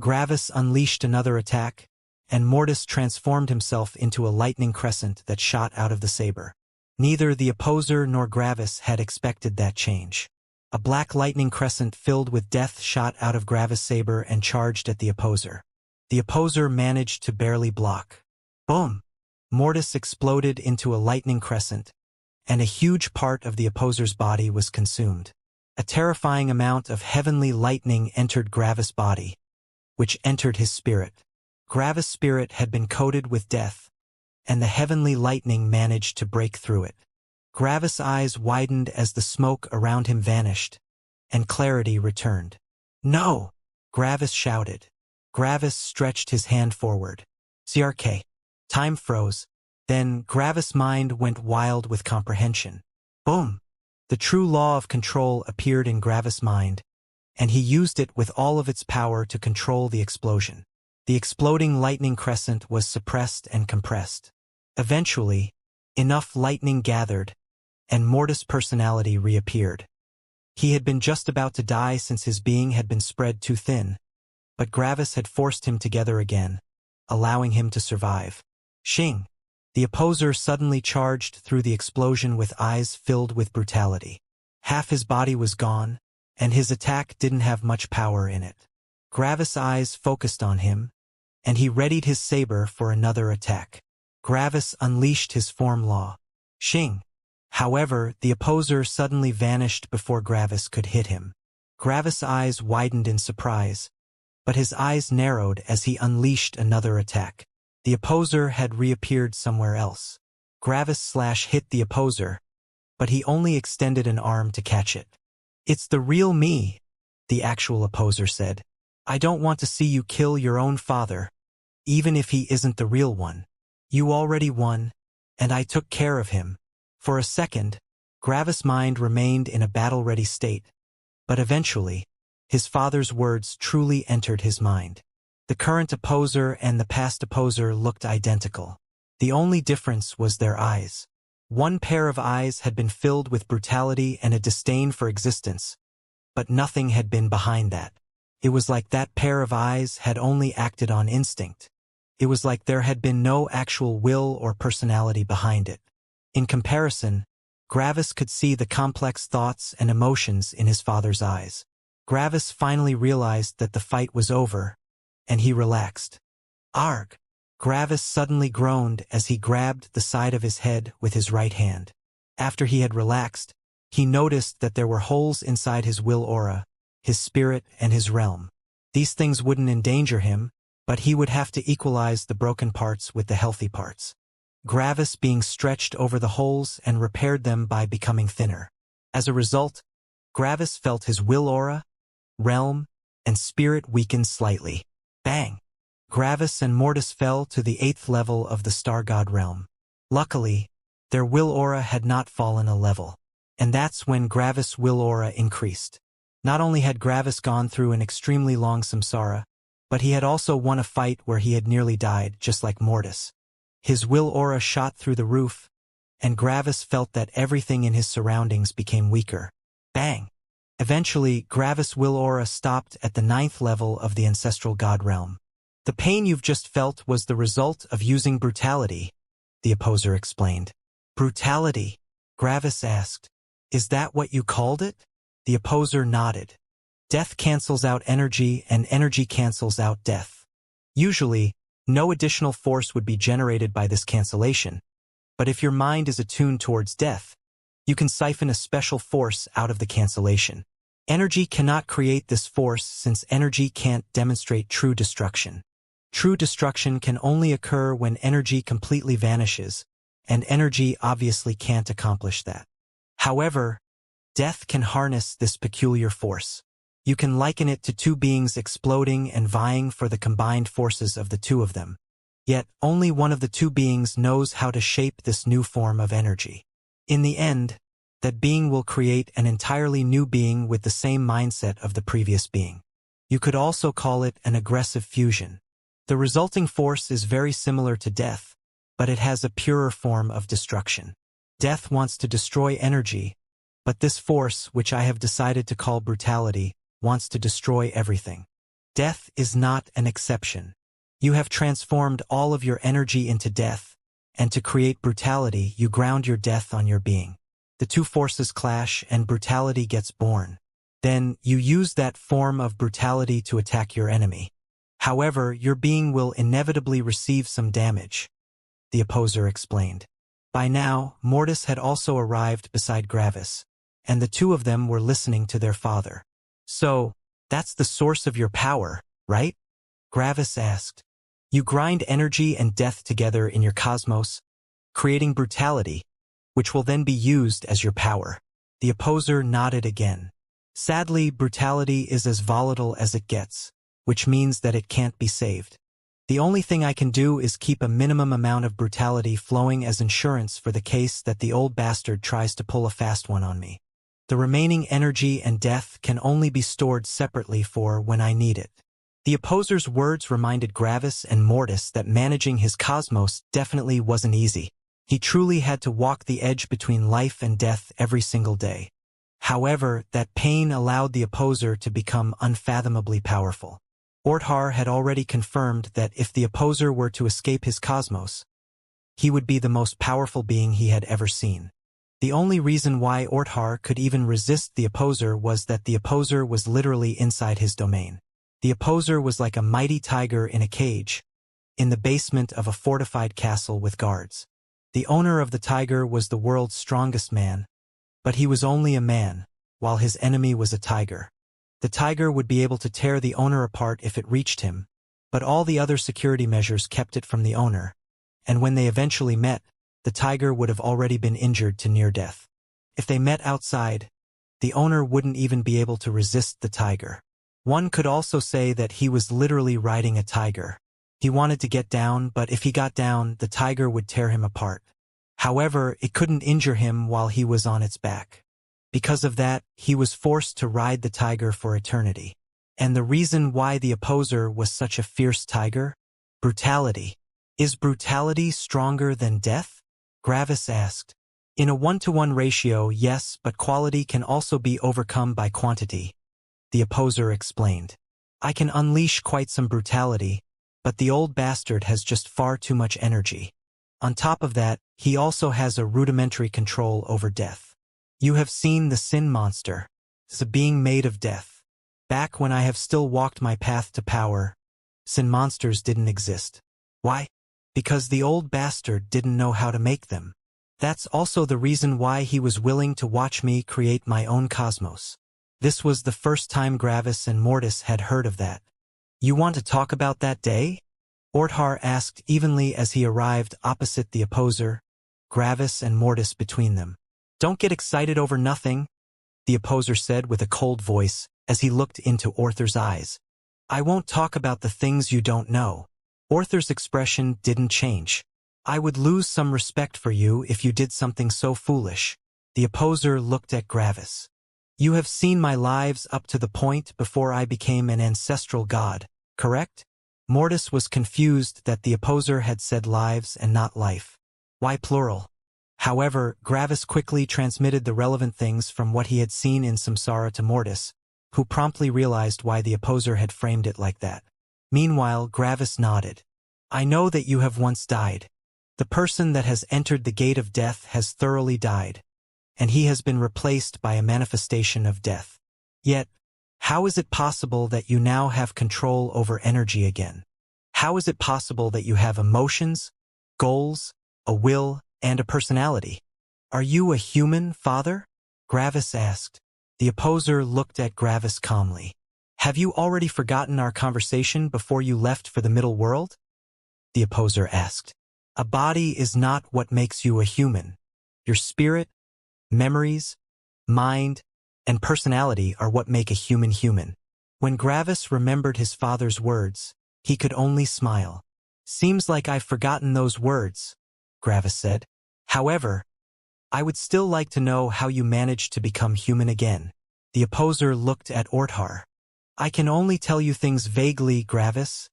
Gravis unleashed another attack, and Mortis transformed himself into a lightning crescent that shot out of the saber. Neither the opposer nor Gravis had expected that change. A black lightning crescent filled with death shot out of Gravis' saber and charged at the opposer. The opposer managed to barely block. Boom! Mortis exploded into a lightning crescent, and a huge part of the opposer's body was consumed. A terrifying amount of heavenly lightning entered Gravis' body, which entered his spirit. Gravis' spirit had been coated with death, and the heavenly lightning managed to break through it. Gravis' eyes widened as the smoke around him vanished, and clarity returned. "No!" Gravis shouted. Gravis stretched his hand forward. "CRK." Time froze. Then Gravis' mind went wild with comprehension. Boom! The true law of control appeared in Gravis' mind, and he used it with all of its power to control the explosion. The exploding lightning crescent was suppressed and compressed. Eventually, enough lightning gathered, and Mortis' personality reappeared. He had been just about to die since his being had been spread too thin, but Gravis had forced him together again, allowing him to survive. Xing! The opposer suddenly charged through the explosion with eyes filled with brutality. Half his body was gone, and his attack didn't have much power in it. Gravis' eyes focused on him, and he readied his saber for another attack. Gravis unleashed his form law. Xing. However, the opposer suddenly vanished before Gravis could hit him. Gravis' eyes widened in surprise, but his eyes narrowed as he unleashed another attack. The opposer had reappeared somewhere else. Gravis hit the opposer, but he only extended an arm to catch it. "It's the real me," the actual opposer said. "I don't want to see you kill your own father, even if he isn't the real one. You already won, and I took care of him." For a second, Gravis' mind remained in a battle-ready state, but eventually, his father's words truly entered his mind. The current opposer and the past opposer looked identical. The only difference was their eyes. One pair of eyes had been filled with brutality and a disdain for existence, but nothing had been behind that. It was like that pair of eyes had only acted on instinct. It was like there had been no actual will or personality behind it. In comparison, Gravis could see the complex thoughts and emotions in his father's eyes. Gravis finally realized that the fight was over, and he relaxed. "Arg!" Gravis suddenly groaned as he grabbed the side of his head with his right hand. After he had relaxed, he noticed that there were holes inside his will aura, his spirit, and his realm. These things wouldn't endanger him, but he would have to equalize the broken parts with the healthy parts. Gravis being stretched over the holes and repaired them by becoming thinner. As a result, Gravis felt his will aura, realm, and spirit weaken slightly. Bang! Gravis and Mortis fell to the 8th level of the Star God realm. Luckily, their will aura had not fallen a level, and that's when Gravis' will aura increased. Not only had Gravis gone through an extremely long samsara, but he had also won a fight where he had nearly died, just like Mortis. His will aura shot through the roof, and Gravis felt that everything in his surroundings became weaker. Bang! Eventually, Gravis' will aura stopped at the 9th level of the ancestral god realm. "The pain you've just felt was the result of using brutality," the opposer explained. "Brutality?" Gravis asked. "Is that what you called it?" The opposer nodded. Death cancels out energy, and energy cancels out death. Usually, no additional force would be generated by this cancellation, but if your mind is attuned towards death, you can siphon a special force out of the cancellation. Energy cannot create this force since energy can't demonstrate true destruction. True destruction can only occur when energy completely vanishes, and energy obviously can't accomplish that. However, death can harness this peculiar force. You can liken it to two beings exploding and vying for the combined forces of the two of them. Yet, only one of the two beings knows how to shape this new form of energy. In the end, that being will create an entirely new being with the same mindset of the previous being. You could also call it an aggressive fusion. The resulting force is very similar to death, but it has a purer form of destruction. Death wants to destroy energy, but this force, which I have decided to call brutality, wants to destroy everything. Death is not an exception. You have transformed all of your energy into death, and to create brutality, you ground your death on your being. The two forces clash and brutality gets born. Then, you use that form of brutality to attack your enemy. However, your being will inevitably receive some damage, the opposer explained. By now, Mortis had also arrived beside Gravis, and the two of them were listening to their father. "So, that's the source of your power, right?" Gravis asked. "You grind energy and death together in your cosmos, creating brutality, which will then be used as your power." The opposer nodded again. "Sadly, brutality is as volatile as it gets, which means that it can't be saved. The only thing I can do is keep a minimum amount of brutality flowing as insurance for the case that the old bastard tries to pull a fast one on me. The remaining energy and death can only be stored separately for when I need it." The opposer's words reminded Gravis and Mortis that managing his cosmos definitely wasn't easy. He truly had to walk the edge between life and death every single day. However, that pain allowed the opposer to become unfathomably powerful. Orthar had already confirmed that if the opposer were to escape his cosmos, he would be the most powerful being he had ever seen. The only reason why Orthar could even resist the opposer was that the opposer was literally inside his domain. The opposer was like a mighty tiger in a cage, in the basement of a fortified castle with guards. The owner of the tiger was the world's strongest man, but he was only a man, while his enemy was a tiger. The tiger would be able to tear the owner apart if it reached him, but all the other security measures kept it from the owner, and when they eventually met, the tiger would have already been injured to near death. If they met outside, the owner wouldn't even be able to resist the tiger. One could also say that he was literally riding a tiger. He wanted to get down, but if he got down, the tiger would tear him apart. However, it couldn't injure him while he was on its back. Because of that, he was forced to ride the tiger for eternity. And the reason why the opposer was such a fierce tiger? Brutality. Is brutality stronger than death? Gravis asked. In a 1-to-1 ratio, yes, but quality can also be overcome by quantity. The opposer explained. I can unleash quite some brutality, but the old bastard has just far too much energy. On top of that, he also has a rudimentary control over death. You have seen the sin monster. It's a being made of death. Back when I have still walked my path to power, sin monsters didn't exist. Why? Because the old bastard didn't know how to make them. That's also the reason why he was willing to watch me create my own cosmos. This was the first time Gravis and Mortis had heard of that. You want to talk about that day? Orthar asked evenly as he arrived opposite the opposer, Gravis and Mortis between them. Don't get excited over nothing, the opposer said with a cold voice as he looked into Orthar's eyes. I won't talk about the things you don't know. Orthar's expression didn't change. I would lose some respect for you if you did something so foolish. The opposer looked at Gravis. You have seen my lives up to the point before I became an ancestral god, correct? Mortis was confused that the opposer had said lives and not life. Why plural? However, Gravis quickly transmitted the relevant things from what he had seen in Samsara to Mortis, who promptly realized why the opposer had framed it like that. Meanwhile, Gravis nodded. I know that you have once died. The person that has entered the gate of death has thoroughly died, and he has been replaced by a manifestation of death. Yet, how is it possible that you now have control over energy again? How is it possible that you have emotions, goals, a will, and a personality? Are you a human, father? Gravis asked. The opposer looked at Gravis calmly. Have you already forgotten our conversation before you left for the middle world? The opposer asked. A body is not what makes you a human. Your spirit, memories, mind, and personality are what make a human human. When Gravis remembered his father's words, he could only smile. Seems like I've forgotten those words, Gravis said. However, I would still like to know how you managed to become human again. The opposer looked at Orthar. I can only tell you things vaguely, Gravis,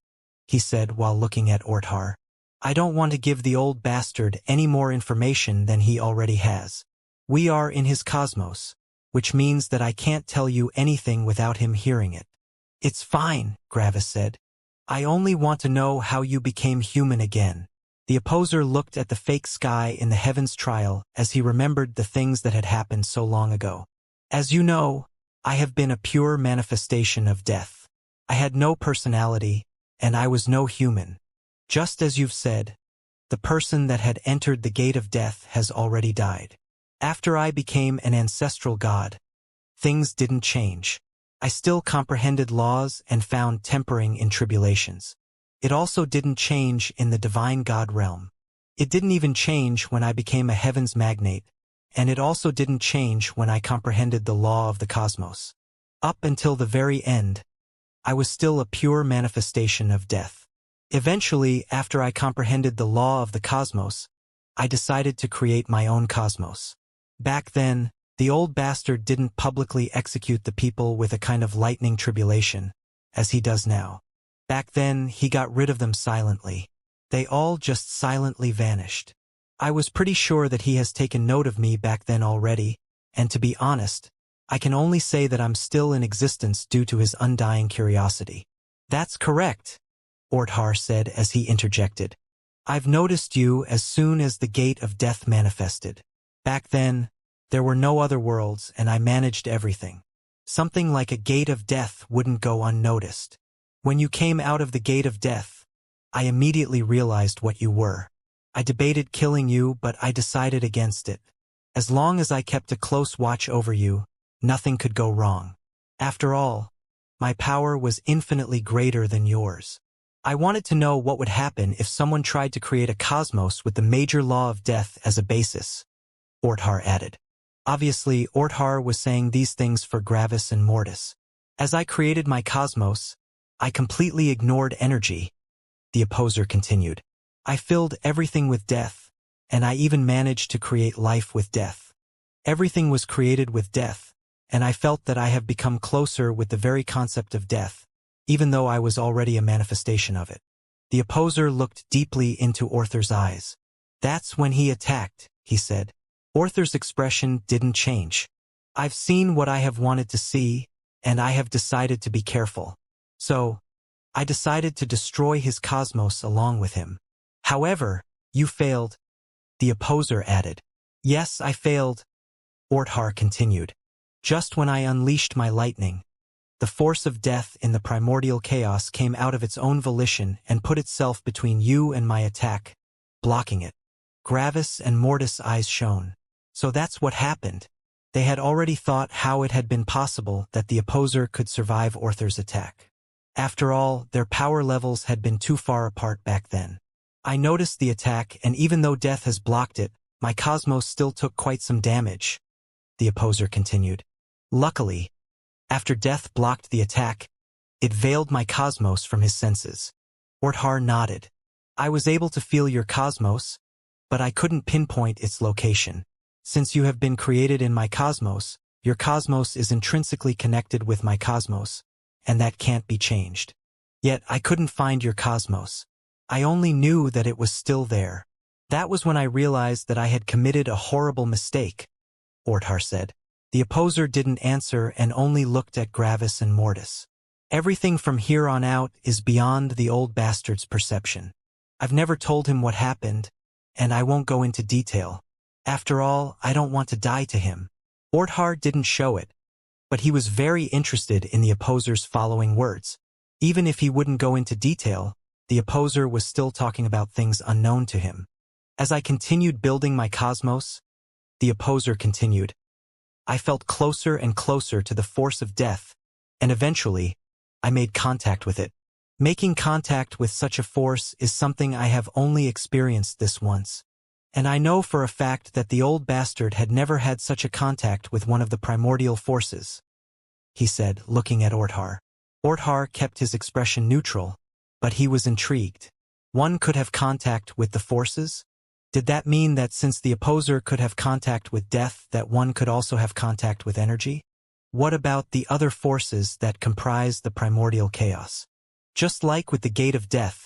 he said while looking at Orthar. I don't want to give the old bastard any more information than he already has. We are in his cosmos, which means that I can't tell you anything without him hearing it. It's fine, Gravis said. I only want to know how you became human again. The opposer looked at the fake sky in the heavens trial as he remembered the things that had happened so long ago. As you know, I have been a pure manifestation of death. I had no personality, and I was no human. Just as you've said, the person that had entered the gate of death has already died. After I became an ancestral god, things didn't change. I still comprehended laws and found tempering in tribulations. It also didn't change in the divine god realm. It didn't even change when I became a heavens magnate, and it also didn't change when I comprehended the law of the cosmos. Up until the very end, I was still a pure manifestation of death. Eventually, after I comprehended the law of the cosmos, I decided to create my own cosmos. Back then, the old bastard didn't publicly execute the people with a kind of lightning tribulation, as he does now. Back then, he got rid of them silently. They all just silently vanished. I was pretty sure that he has taken note of me back then already, and to be honest, I can only say that I'm still in existence due to his undying curiosity. That's correct, Orthar said as he interjected. I've noticed you as soon as the gate of death manifested. Back then, there were no other worlds and I managed everything. Something like a gate of death wouldn't go unnoticed. When you came out of the gate of death, I immediately realized what you were. I debated killing you, but I decided against it. As long as I kept a close watch over you, nothing could go wrong. After all, my power was infinitely greater than yours. I wanted to know what would happen if someone tried to create a cosmos with the major law of death as a basis, Orthar added. Obviously, Orthar was saying these things for Gravis and Mortis. As I created my cosmos, I completely ignored energy, the opposer continued. I filled everything with death, and I even managed to create life with death. Everything was created with death, and I felt that I have become closer with the very concept of death, even though I was already a manifestation of it. The opposer looked deeply into Orthar's eyes. That's when he attacked, he said. Orthar's expression didn't change. I've seen what I have wanted to see, and I have decided to be careful. So, I decided to destroy his cosmos along with him. However, you failed, the opposer added. Yes, I failed, Orthar continued. Just when I unleashed my lightning, the force of death in the primordial chaos came out of its own volition and put itself between you and my attack, blocking it. Gravis and Mortis' eyes shone. So that's what happened. They had already thought how it had been possible that the opposer could survive Orthar's attack. After all, their power levels had been too far apart back then. I noticed the attack, and even though death has blocked it, my cosmos still took quite some damage, the opposer continued. Luckily, after death blocked the attack, it veiled my cosmos from his senses. Orthar nodded. I was able to feel your cosmos, but I couldn't pinpoint its location. Since you have been created in my cosmos, your cosmos is intrinsically connected with my cosmos, and that can't be changed. Yet I couldn't find your cosmos. I only knew that it was still there. That was when I realized that I had committed a horrible mistake, Orthar said. The opposer didn't answer and only looked at Gravis and Mortis. Everything from here on out is beyond the old bastard's perception. I've never told him what happened, and I won't go into detail. After all, I don't want to die to him. Orthar didn't show it, but he was very interested in the opposer's following words. Even if he wouldn't go into detail, the opposer was still talking about things unknown to him. As I continued building my cosmos, the opposer continued, I felt closer and closer to the force of death, and eventually, I made contact with it. Making contact with such a force is something I have only experienced this once. And I know for a fact that the old bastard had never had such a contact with one of the primordial forces, he said, looking at Orthar. Orthar kept his expression neutral, but he was intrigued. One could have contact with the forces? Did that mean that since the opposer could have contact with death, that one could also have contact with energy? What about the other forces that comprise the primordial chaos? Just like with the gate of death,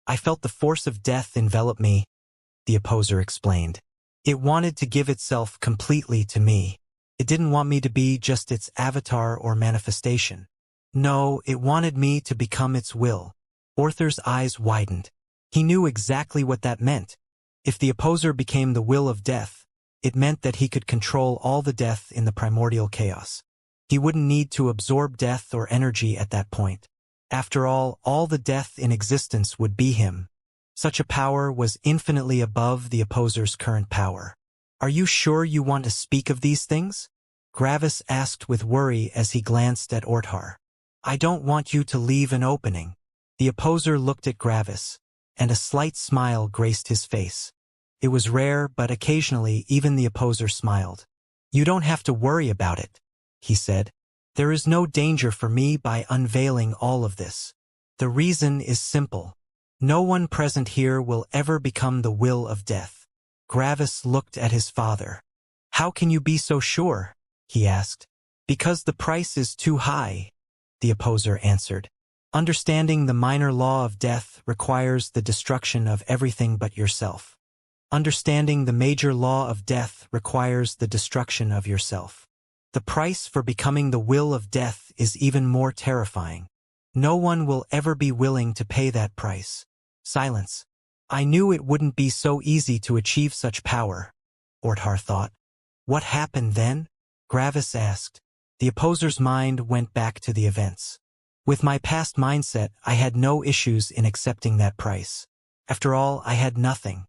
I felt the force of death envelop me, the opposer explained. It wanted to give itself completely to me. It didn't want me to be just its avatar or manifestation. No, it wanted me to become its will. Orthar's eyes widened. He knew exactly what that meant. If the opposer became the will of death, it meant that he could control all the death in the primordial chaos. He wouldn't need to absorb death or energy at that point. After all the death in existence would be him. Such a power was infinitely above the opposer's current power. Are you sure you want to speak of these things? Gravis asked with worry as he glanced at Orthar. I don't want you to leave an opening. The opposer looked at Gravis, and a slight smile graced his face. It was rare, but occasionally even the opposer smiled. You don't have to worry about it, he said. There is no danger for me by unveiling all of this. The reason is simple. No one present here will ever become the will of death. Gravis looked at his father. How can you be so sure? He asked. Because the price is too high, the opposer answered. Understanding the minor law of death requires the destruction of everything but yourself. Understanding the major law of death requires the destruction of yourself. The price for becoming the will of death is even more terrifying. No one will ever be willing to pay that price. Silence. I knew it wouldn't be so easy to achieve such power, Orthar thought. What happened then? Gravis asked. The opposer's mind went back to the events. With my past mindset, I had no issues in accepting that price. After all, I had nothing.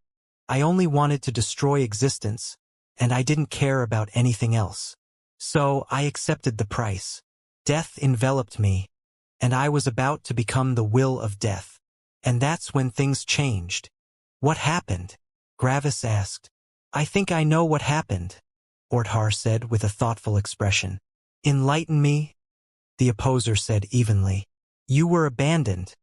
I only wanted to destroy existence, and I didn't care about anything else. So I accepted the price. Death enveloped me, and I was about to become the will of death. And that's when things changed. What happened? Gravis asked. I think I know what happened, Orthar said with a thoughtful expression. Enlighten me, the opposer said evenly. You were abandoned,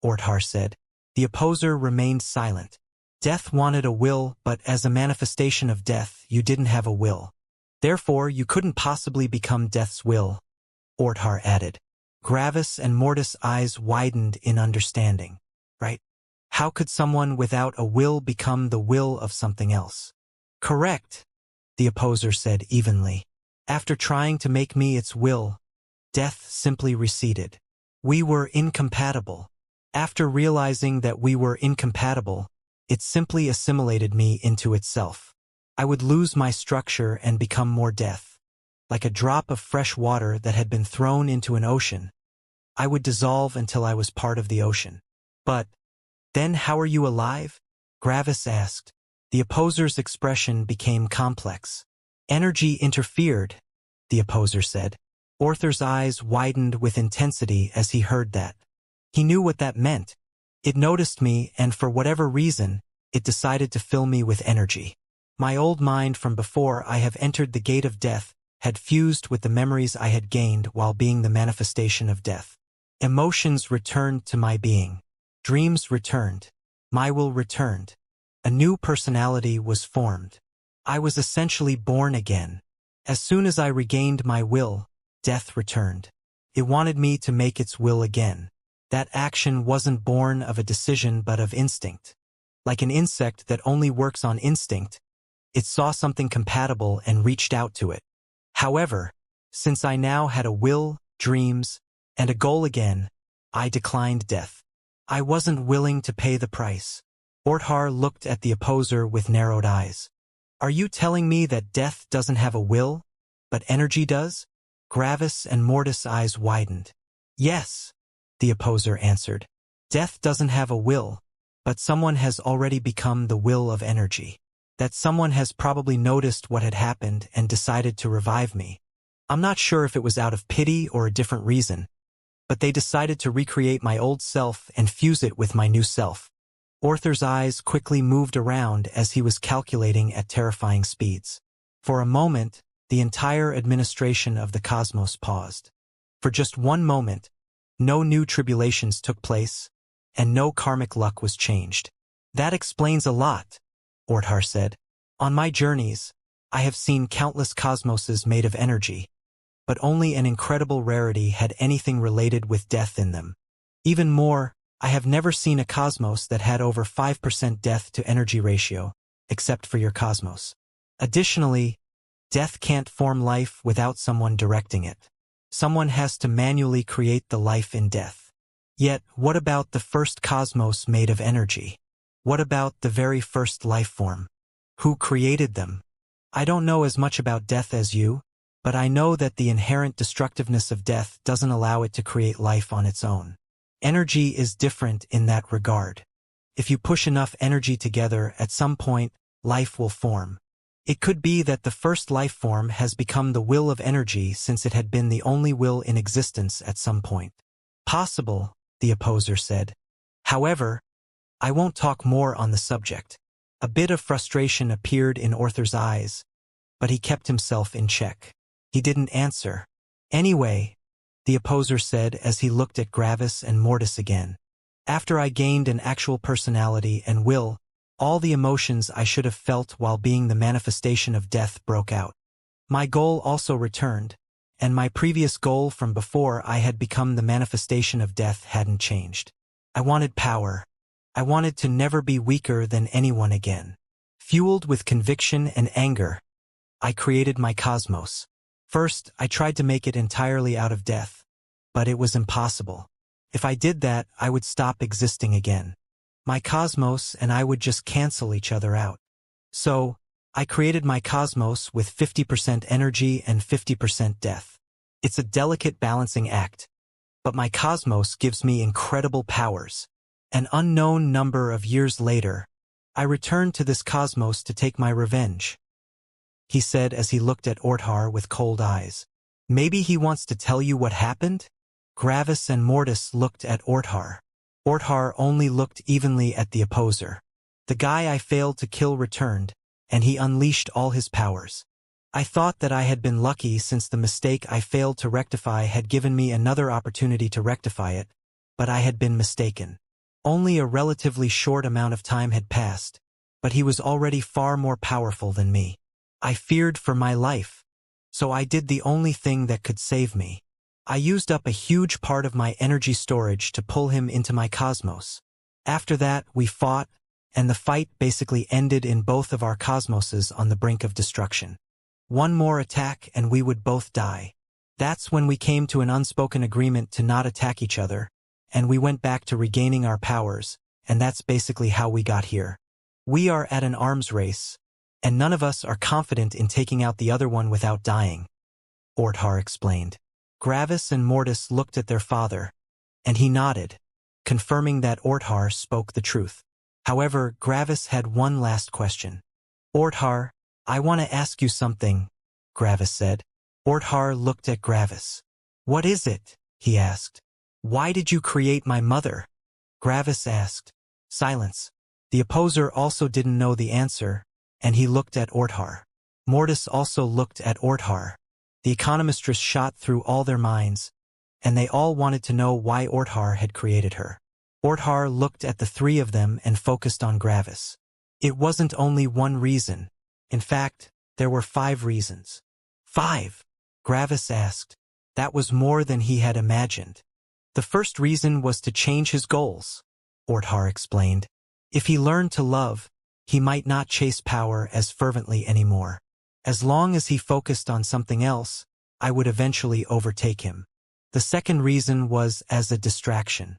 Orthar said. The opposer remained silent. Death wanted a will, but as a manifestation of death, you didn't have a will. Therefore, you couldn't possibly become death's will, Orthar added. Gravis and Mortis' eyes widened in understanding. Right? How could someone without a will become the will of something else? Correct, the opposer said evenly. After trying to make me its will, death simply receded. We were incompatible. After realizing that we were incompatible, it simply assimilated me into itself. I would lose my structure and become more death. Like a drop of fresh water that had been thrown into an ocean, I would dissolve until I was part of the ocean. But then how are you alive? Gravis asked. The opposer's expression became complex. Energy interfered, the opposer said. Orthar's eyes widened with intensity as he heard that. He knew what that meant. It noticed me, and for whatever reason, it decided to fill me with energy. My old mind from before I have entered the gate of death had fused with the memories I had gained while being the manifestation of death. Emotions returned to my being. Dreams returned. My will returned. A new personality was formed. I was essentially born again. As soon as I regained my will, death returned. It wanted me to make its will again. That action wasn't born of a decision but of instinct. Like an insect that only works on instinct, it saw something compatible and reached out to it. However, since I now had a will, dreams, and a goal again, I declined death. I wasn't willing to pay the price. Orthar looked at the opposer with narrowed eyes. Are you telling me that death doesn't have a will, but energy does? Gravis and Mortis' eyes widened. Yes, the opposer answered. Death doesn't have a will, but someone has already become the will of energy. That someone has probably noticed what had happened and decided to revive me. I'm not sure if it was out of pity or a different reason, but they decided to recreate my old self and fuse it with my new self. Orthar's eyes quickly moved around as he was calculating at terrifying speeds. For a moment, the entire administration of the cosmos paused. For just one moment, no new tribulations took place, and no karmic luck was changed. That explains a lot, Orthar said. On my journeys, I have seen countless cosmoses made of energy, but only an incredible rarity had anything related with death in them. Even more, I have never seen a cosmos that had over 5% death to energy ratio, except for your cosmos. Additionally, death can't form life without someone directing it. Someone has to manually create the life in death. Yet, what about the first cosmos made of energy? What about the very first life form? Who created them? I don't know as much about death as you, but I know that the inherent destructiveness of death doesn't allow it to create life on its own. Energy is different in that regard. If you push enough energy together, at some point, life will form. It could be that the first life form has become the will of energy since it had been the only will in existence at some point. Possible, the opposer said. However, I won't talk more on the subject. A bit of frustration appeared in Orthar's eyes, but he kept himself in check. He didn't answer. Anyway, the opposer said as he looked at Gravis and Mortis again. After I gained an actual personality and will, all the emotions I should have felt while being the manifestation of death broke out. My goal also returned, and my previous goal from before I had become the manifestation of death hadn't changed. I wanted power. I wanted to never be weaker than anyone again. Fueled with conviction and anger, I created my cosmos. First, I tried to make it entirely out of death, but it was impossible. If I did that, I would stop existing again. My cosmos and I would just cancel each other out. So, I created my cosmos with 50% energy and 50% death. It's a delicate balancing act, but my cosmos gives me incredible powers. An unknown number of years later, I returned to this cosmos to take my revenge," he said as he looked at Orthar with cold eyes. "Maybe he wants to tell you what happened?" Gravis and Mortis looked at Orthar. Orthar only looked evenly at the opposer. The guy I failed to kill returned, and he unleashed all his powers. I thought that I had been lucky since the mistake I failed to rectify had given me another opportunity to rectify it, but I had been mistaken. Only a relatively short amount of time had passed, but he was already far more powerful than me. I feared for my life, so I did the only thing that could save me. I used up a huge part of my energy storage to pull him into my cosmos. After that, we fought, and the fight basically ended in both of our cosmoses on the brink of destruction. One more attack and we would both die. That's when we came to an unspoken agreement to not attack each other, and we went back to regaining our powers, and that's basically how we got here. We are at an arms race, and none of us are confident in taking out the other one without dying," Orthar explained. Gravis and Mortis looked at their father, and he nodded, confirming that Orthar spoke the truth. However, Gravis had one last question. "Orthar, I want to ask you something," Gravis said. Orthar looked at Gravis. "What is it?" he asked. "Why did you create my mother?" Gravis asked. Silence. The opposer also didn't know the answer, and he looked at Orthar. Mortis also looked at Orthar. The economistress shot through all their minds, and they all wanted to know why Orthar had created her. Orthar looked at the three of them and focused on Gravis. It wasn't only one reason. In fact, there were 5 reasons. 5? Gravis asked. That was more than he had imagined. The first reason was to change his goals, Orthar explained. If he learned to love, he might not chase power as fervently anymore. As long as he focused on something else, I would eventually overtake him. The second reason was as a distraction.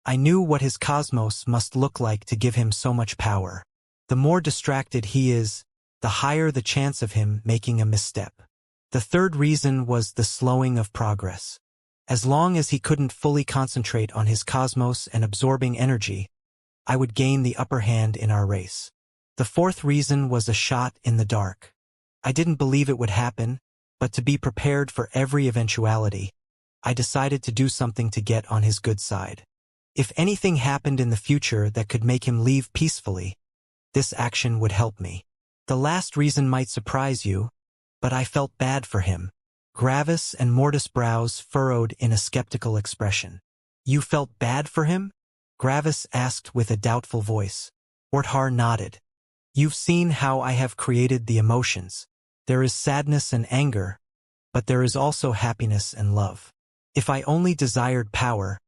I knew what his cosmos must look like to give him so much power. The more distracted he is, the higher the chance of him making a misstep. The third reason was the slowing of progress. As long as he couldn't fully concentrate on his cosmos and absorbing energy, I would gain the upper hand in our race. The fourth reason was a shot in the dark. I didn't believe it would happen, but to be prepared for every eventuality, I decided to do something to get on his good side. If anything happened in the future that could make him leave peacefully, this action would help me. The last reason might surprise you, but I felt bad for him. Gravis and Mortis' brows furrowed in a skeptical expression. You felt bad for him? Gravis asked with a doubtful voice. Orthar nodded. You've seen how I have created the emotions. There is sadness and anger, but there is also happiness and love. If I only desired power,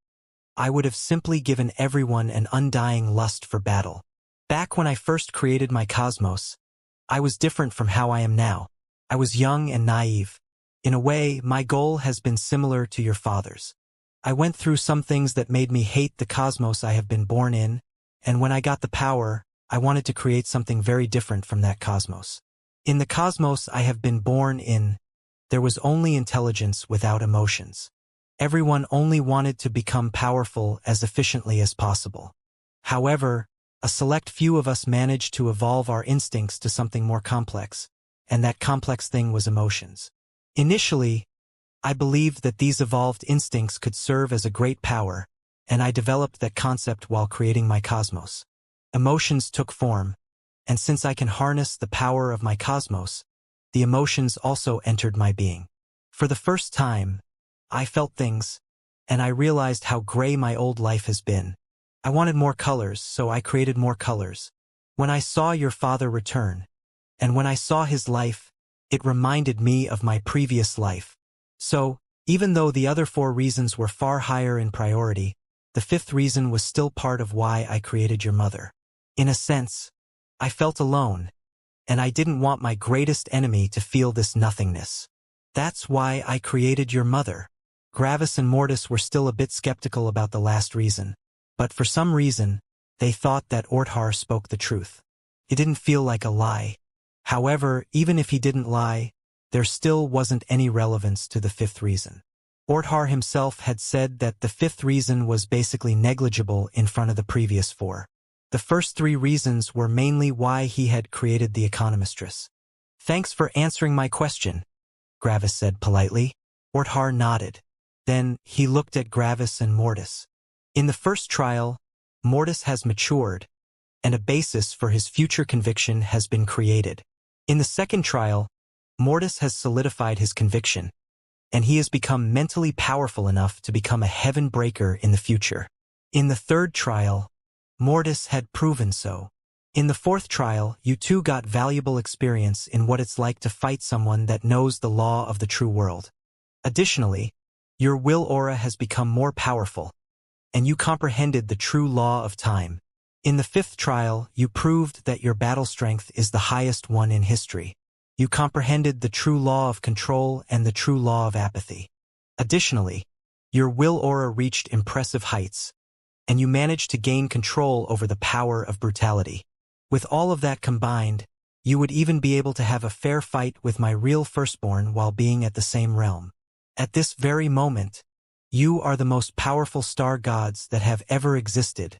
I would have simply given everyone an undying lust for battle. Back when I first created my cosmos, I was different from how I am now. I was young and naive. In a way, my goal has been similar to your father's. I went through some things that made me hate the cosmos I have been born in, and when I got the power, I wanted to create something very different from that cosmos. In the cosmos I have been born in, there was only intelligence without emotions. Everyone only wanted to become powerful as efficiently as possible. However, a select few of us managed to evolve our instincts to something more complex, and that complex thing was emotions. Initially, I believed that these evolved instincts could serve as a great power, and I developed that concept while creating my cosmos. Emotions took form, and since I can harness the power of my cosmos, the emotions also entered my being. For the first time, I felt things, and I realized how gray my old life has been. I wanted more colors, so I created more colors. When I saw your father return, and when I saw his life, it reminded me of my previous life. So, even though the other 4 reasons were far higher in priority, the 5th reason was still part of why I created your mother. In a sense, I felt alone, and I didn't want my greatest enemy to feel this nothingness. That's why I created your mother. Gravis and Mortis were still a bit skeptical about the last reason, but for some reason, they thought that Orthar spoke the truth. It didn't feel like a lie. However, even if he didn't lie, there still wasn't any relevance to the 5th reason. Orthar himself had said that the fifth reason was basically negligible in front of the previous four. The first three reasons were mainly why he had created the economistress. "Thanks for answering my question," Gravis said politely. Orthar nodded. Then he looked at Gravis and Mortis. In the first trial, Mortis has matured, and a basis for his future conviction has been created. In the second trial, Mortis has solidified his conviction, and he has become mentally powerful enough to become a heaven breaker in the future. In the third trial, Mortis had proven so. In the fourth trial, you two got valuable experience in what it's like to fight someone that knows the law of the true world. Additionally, your will aura has become more powerful, and you comprehended the true law of time. In the fifth trial, you proved that your battle strength is the highest one in history. You comprehended the true law of control and the true law of apathy. Additionally, your will aura reached impressive heights, and you managed to gain control over the power of brutality. With all of that combined, you would even be able to have a fair fight with my real firstborn while being at the same realm. At this very moment, you are the most powerful star gods that have ever existed,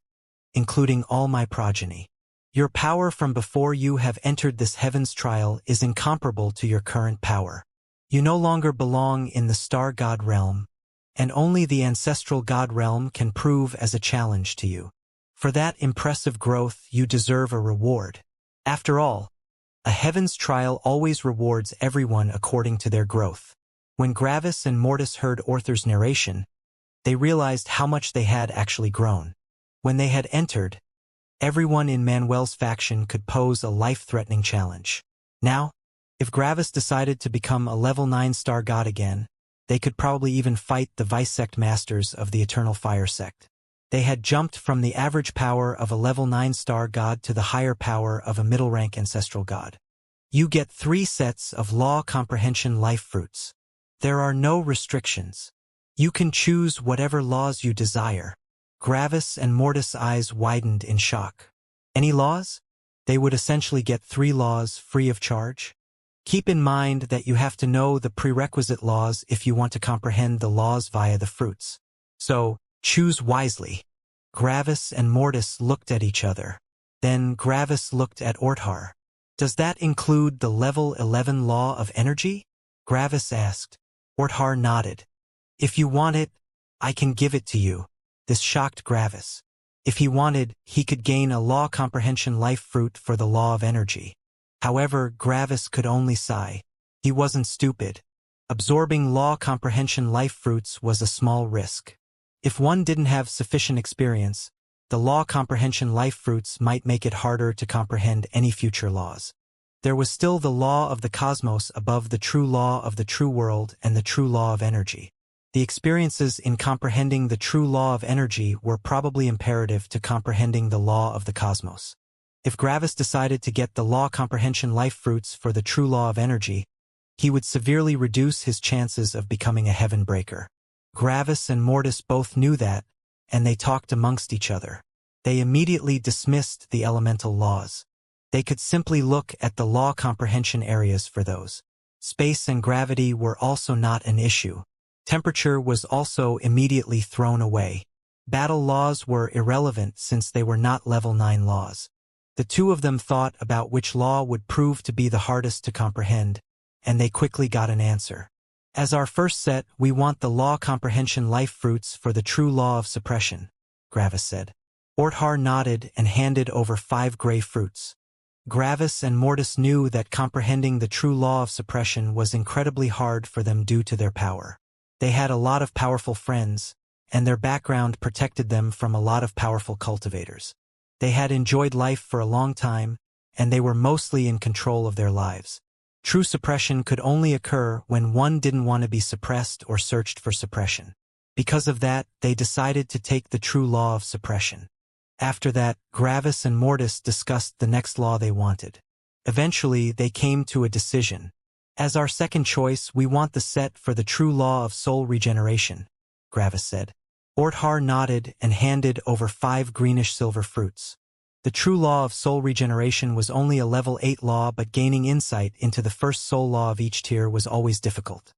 including all my progeny. Your power from before you have entered this heaven's trial is incomparable to your current power. You no longer belong in the star god realm, and only the ancestral god realm can prove as a challenge to you. For that impressive growth, you deserve a reward. After all, a heaven's trial always rewards everyone according to their growth. When Gravis and Mortis heard Orthar's narration, they realized how much they had actually grown. When they had entered, everyone in Manuel's faction could pose a life-threatening challenge. Now, if Gravis decided to become a level 9 star god again, they could probably even fight the Vice Sect Masters of the Eternal Fire Sect. They had jumped from the average power of a level 9 star god to the higher power of a middle-rank ancestral god. You get 3 sets of law comprehension life fruits. There are no restrictions. You can choose whatever laws you desire. Gravis and Mortis' eyes widened in shock. Any laws? They would essentially get 3 laws free of charge? Keep in mind that you have to know the prerequisite laws if you want to comprehend the laws via the fruits. So, choose wisely. Gravis and Mortis looked at each other. Then Gravis looked at Orthar. Does that include the level 11 law of energy? Gravis asked. Orthar nodded. If you want it, I can give it to you. This shocked Gravis. If he wanted, he could gain a law comprehension life fruit for the law of energy. However, Gravis could only sigh. He wasn't stupid. Absorbing law comprehension life fruits was a small risk. If one didn't have sufficient experience, the law comprehension life fruits might make it harder to comprehend any future laws. There was still the law of the cosmos above the true law of the true world and the true law of energy. The experiences in comprehending the true law of energy were probably imperative to comprehending the law of the cosmos. If Gravis decided to get the law comprehension life fruits for the true law of energy, he would severely reduce his chances of becoming a heaven breaker. Gravis and Mortis both knew that, and they talked amongst each other. They immediately dismissed the elemental laws. They could simply look at the law comprehension areas for those. Space and gravity were also not an issue. Temperature was also immediately thrown away. Battle laws were irrelevant since they were not level 9 laws. The two of them thought about which law would prove to be the hardest to comprehend, and they quickly got an answer. As our first set, we want the law comprehension life fruits for the true law of suppression, Gravis said. Orthar nodded and handed over 5 gray fruits. Gravis and Mortis knew that comprehending the true law of suppression was incredibly hard for them due to their power. They had a lot of powerful friends, and their background protected them from a lot of powerful cultivators. They had enjoyed life for a long time, and they were mostly in control of their lives. True suppression could only occur when one didn't want to be suppressed or searched for suppression. Because of that, they decided to take the true law of suppression. After that, Gravis and Mortis discussed the next law they wanted. Eventually, they came to a decision. As our second choice, we want the set for the true law of soul regeneration, Gravis said. Orthar nodded and handed over 5 greenish-silver fruits. The true law of soul regeneration was only a level 8 law, but gaining insight into the first soul law of each tier was always difficult.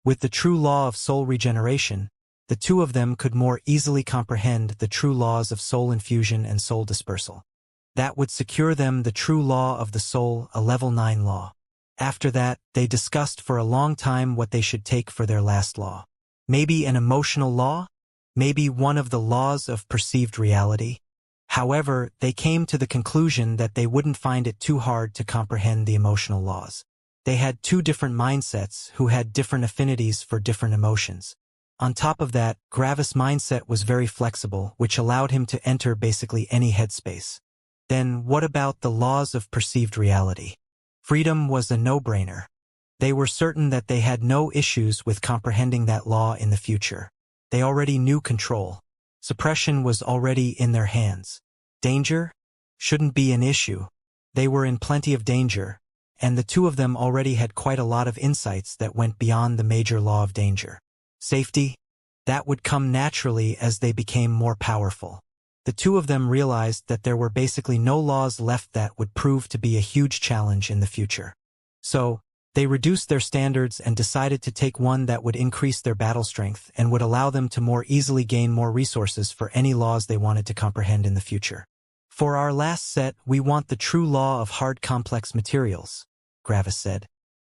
With the true law of soul regeneration, the two of them could more easily comprehend the true laws of soul infusion and soul dispersal. That would secure them the true law of the soul, a level 9 law. After that, they discussed for a long time what they should take for their last law. Maybe an emotional law? Maybe one of the laws of perceived reality? However, they came to the conclusion that they wouldn't find it too hard to comprehend the emotional laws. They had two different mindsets who had different affinities for different emotions. On top of that, Gravis' mindset was very flexible, which allowed him to enter basically any headspace. Then what about the laws of perceived reality? Freedom was a no-brainer. They were certain that they had no issues with comprehending that law in the future. They already knew control. Suppression was already in their hands. Danger? Shouldn't be an issue. They were in plenty of danger, and the two of them already had quite a lot of insights that went beyond the major law of danger. Safety? That would come naturally as they became more powerful. The two of them realized that there were basically no laws left that would prove to be a huge challenge in the future. So, they reduced their standards and decided to take one that would increase their battle strength and would allow them to more easily gain more resources for any laws they wanted to comprehend in the future. For our last set, we want the true law of hard complex materials, Gravis said.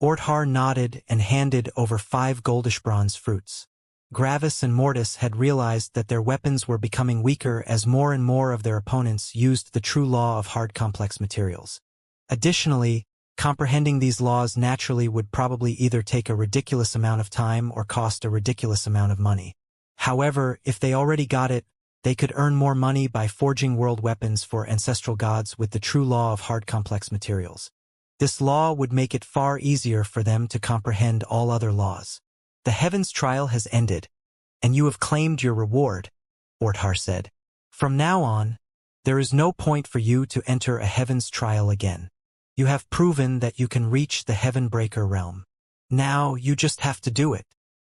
Orthar nodded and handed over 5 goldish bronze fruits. Gravis and Mortis had realized that their weapons were becoming weaker as more and more of their opponents used the true law of hard complex materials. Additionally, comprehending these laws naturally would probably either take a ridiculous amount of time or cost a ridiculous amount of money. However, if they already got it, they could earn more money by forging world weapons for ancestral gods with the true law of hard complex materials. This law would make it far easier for them to comprehend all other laws. The heavens trial has ended, and you have claimed your reward, Orthar said. From now on, there is no point for you to enter a heavens trial again. You have proven that you can reach the heaven breaker realm. Now you just have to do it.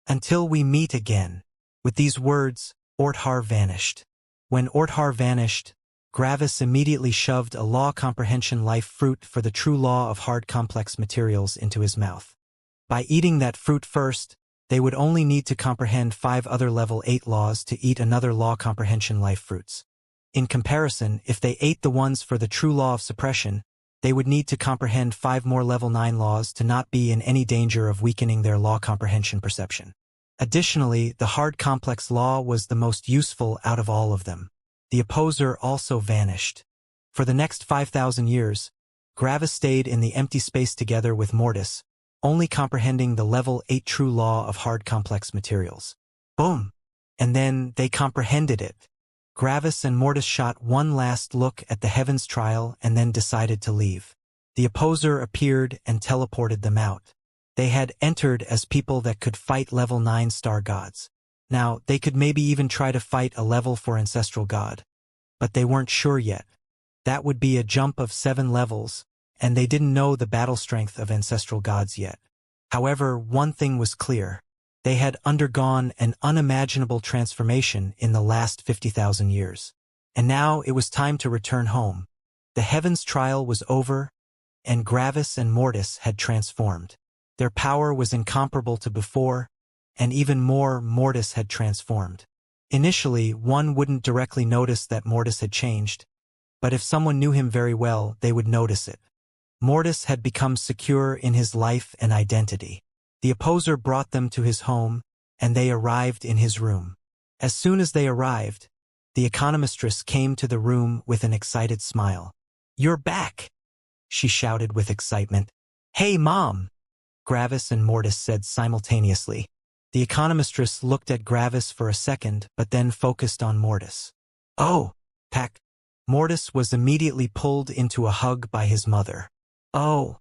Until we meet again. With these words, Orthar vanished. When Orthar vanished, Gravis immediately shoved a law comprehension life fruit for the true law of hard complex materials into his mouth. By eating that fruit first, they would only need to comprehend 5 other level 8 laws to eat another law comprehension life fruits. In comparison, if they ate the ones for the true law of suppression, they would need to comprehend 5 more level 9 laws to not be in any danger of weakening their law comprehension perception. Additionally, the hard complex law was the most useful out of all of them. The opposer also vanished. For the next 5,000 years, Gravis stayed in the empty space together with Mortis, only comprehending the level 8 true law of hard complex materials. Boom! And then they comprehended it. Gravis and Mortis shot one last look at the heavens trial and then decided to leave. The opposer appeared and teleported them out. They had entered as people that could fight level 9 star gods. Now, they could maybe even try to fight a level 4 ancestral god. But they weren't sure yet. That would be a jump of 7 levels, and they didn't know the battle strength of ancestral gods yet. However, one thing was clear. They had undergone an unimaginable transformation in the last 50,000 years. And now it was time to return home. The heavens trial was over, and Gravis and Mortis had transformed. Their power was incomparable to before, and even more, Mortis had transformed. Initially, one wouldn't directly notice that Mortis had changed, but if someone knew him very well, they would notice it. Mortis had become secure in his life and identity. The opposer brought them to his home, and they arrived in his room. As soon as they arrived, the economistress came to the room with an excited smile. "You're back!" she shouted with excitement. "Hey, Mom!" Gravis and Mortis said simultaneously. The economistress looked at Gravis for a second, but then focused on Mortis. "Oh, Pack!" Mortis was immediately pulled into a hug by his mother. "Oh,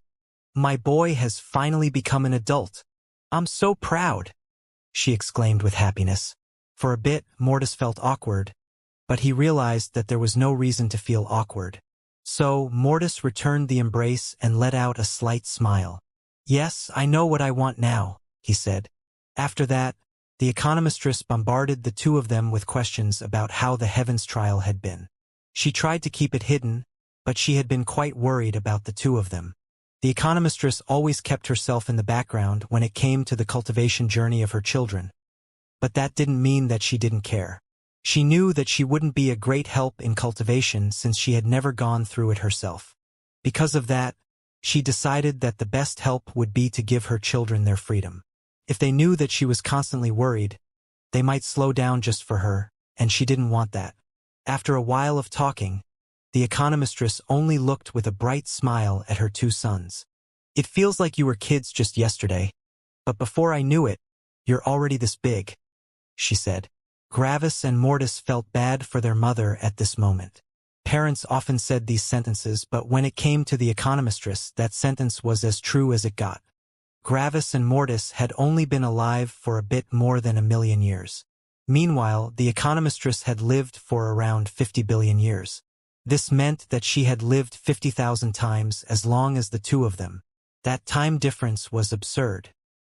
my boy has finally become an adult. I'm so proud," she exclaimed with happiness. For a bit, Mortis felt awkward, but he realized that there was no reason to feel awkward. So, Mortis returned the embrace and let out a slight smile. "Yes, I know what I want now," he said. After that, the economistress bombarded the two of them with questions about how the heavens trial had been. She tried to keep it hidden, but she had been quite worried about the two of them. The economistress always kept herself in the background when it came to the cultivation journey of her children. But that didn't mean that she didn't care. She knew that she wouldn't be a great help in cultivation since she had never gone through it herself. Because of that, she decided that the best help would be to give her children their freedom. If they knew that she was constantly worried, they might slow down just for her, and she didn't want that. After a while of talking, the economistress only looked with a bright smile at her two sons. "It feels like you were kids just yesterday, but before I knew it, you're already this big," she said. Gravis and Mortis felt bad for their mother at this moment. Parents often said these sentences, but when it came to the economistress, that sentence was as true as it got. Gravis and Mortis had only been alive for a bit more than 1,000,000 years. Meanwhile, the economistress had lived for around 50 billion years. This meant that she had lived 50,000 times as long as the two of them. That time difference was absurd.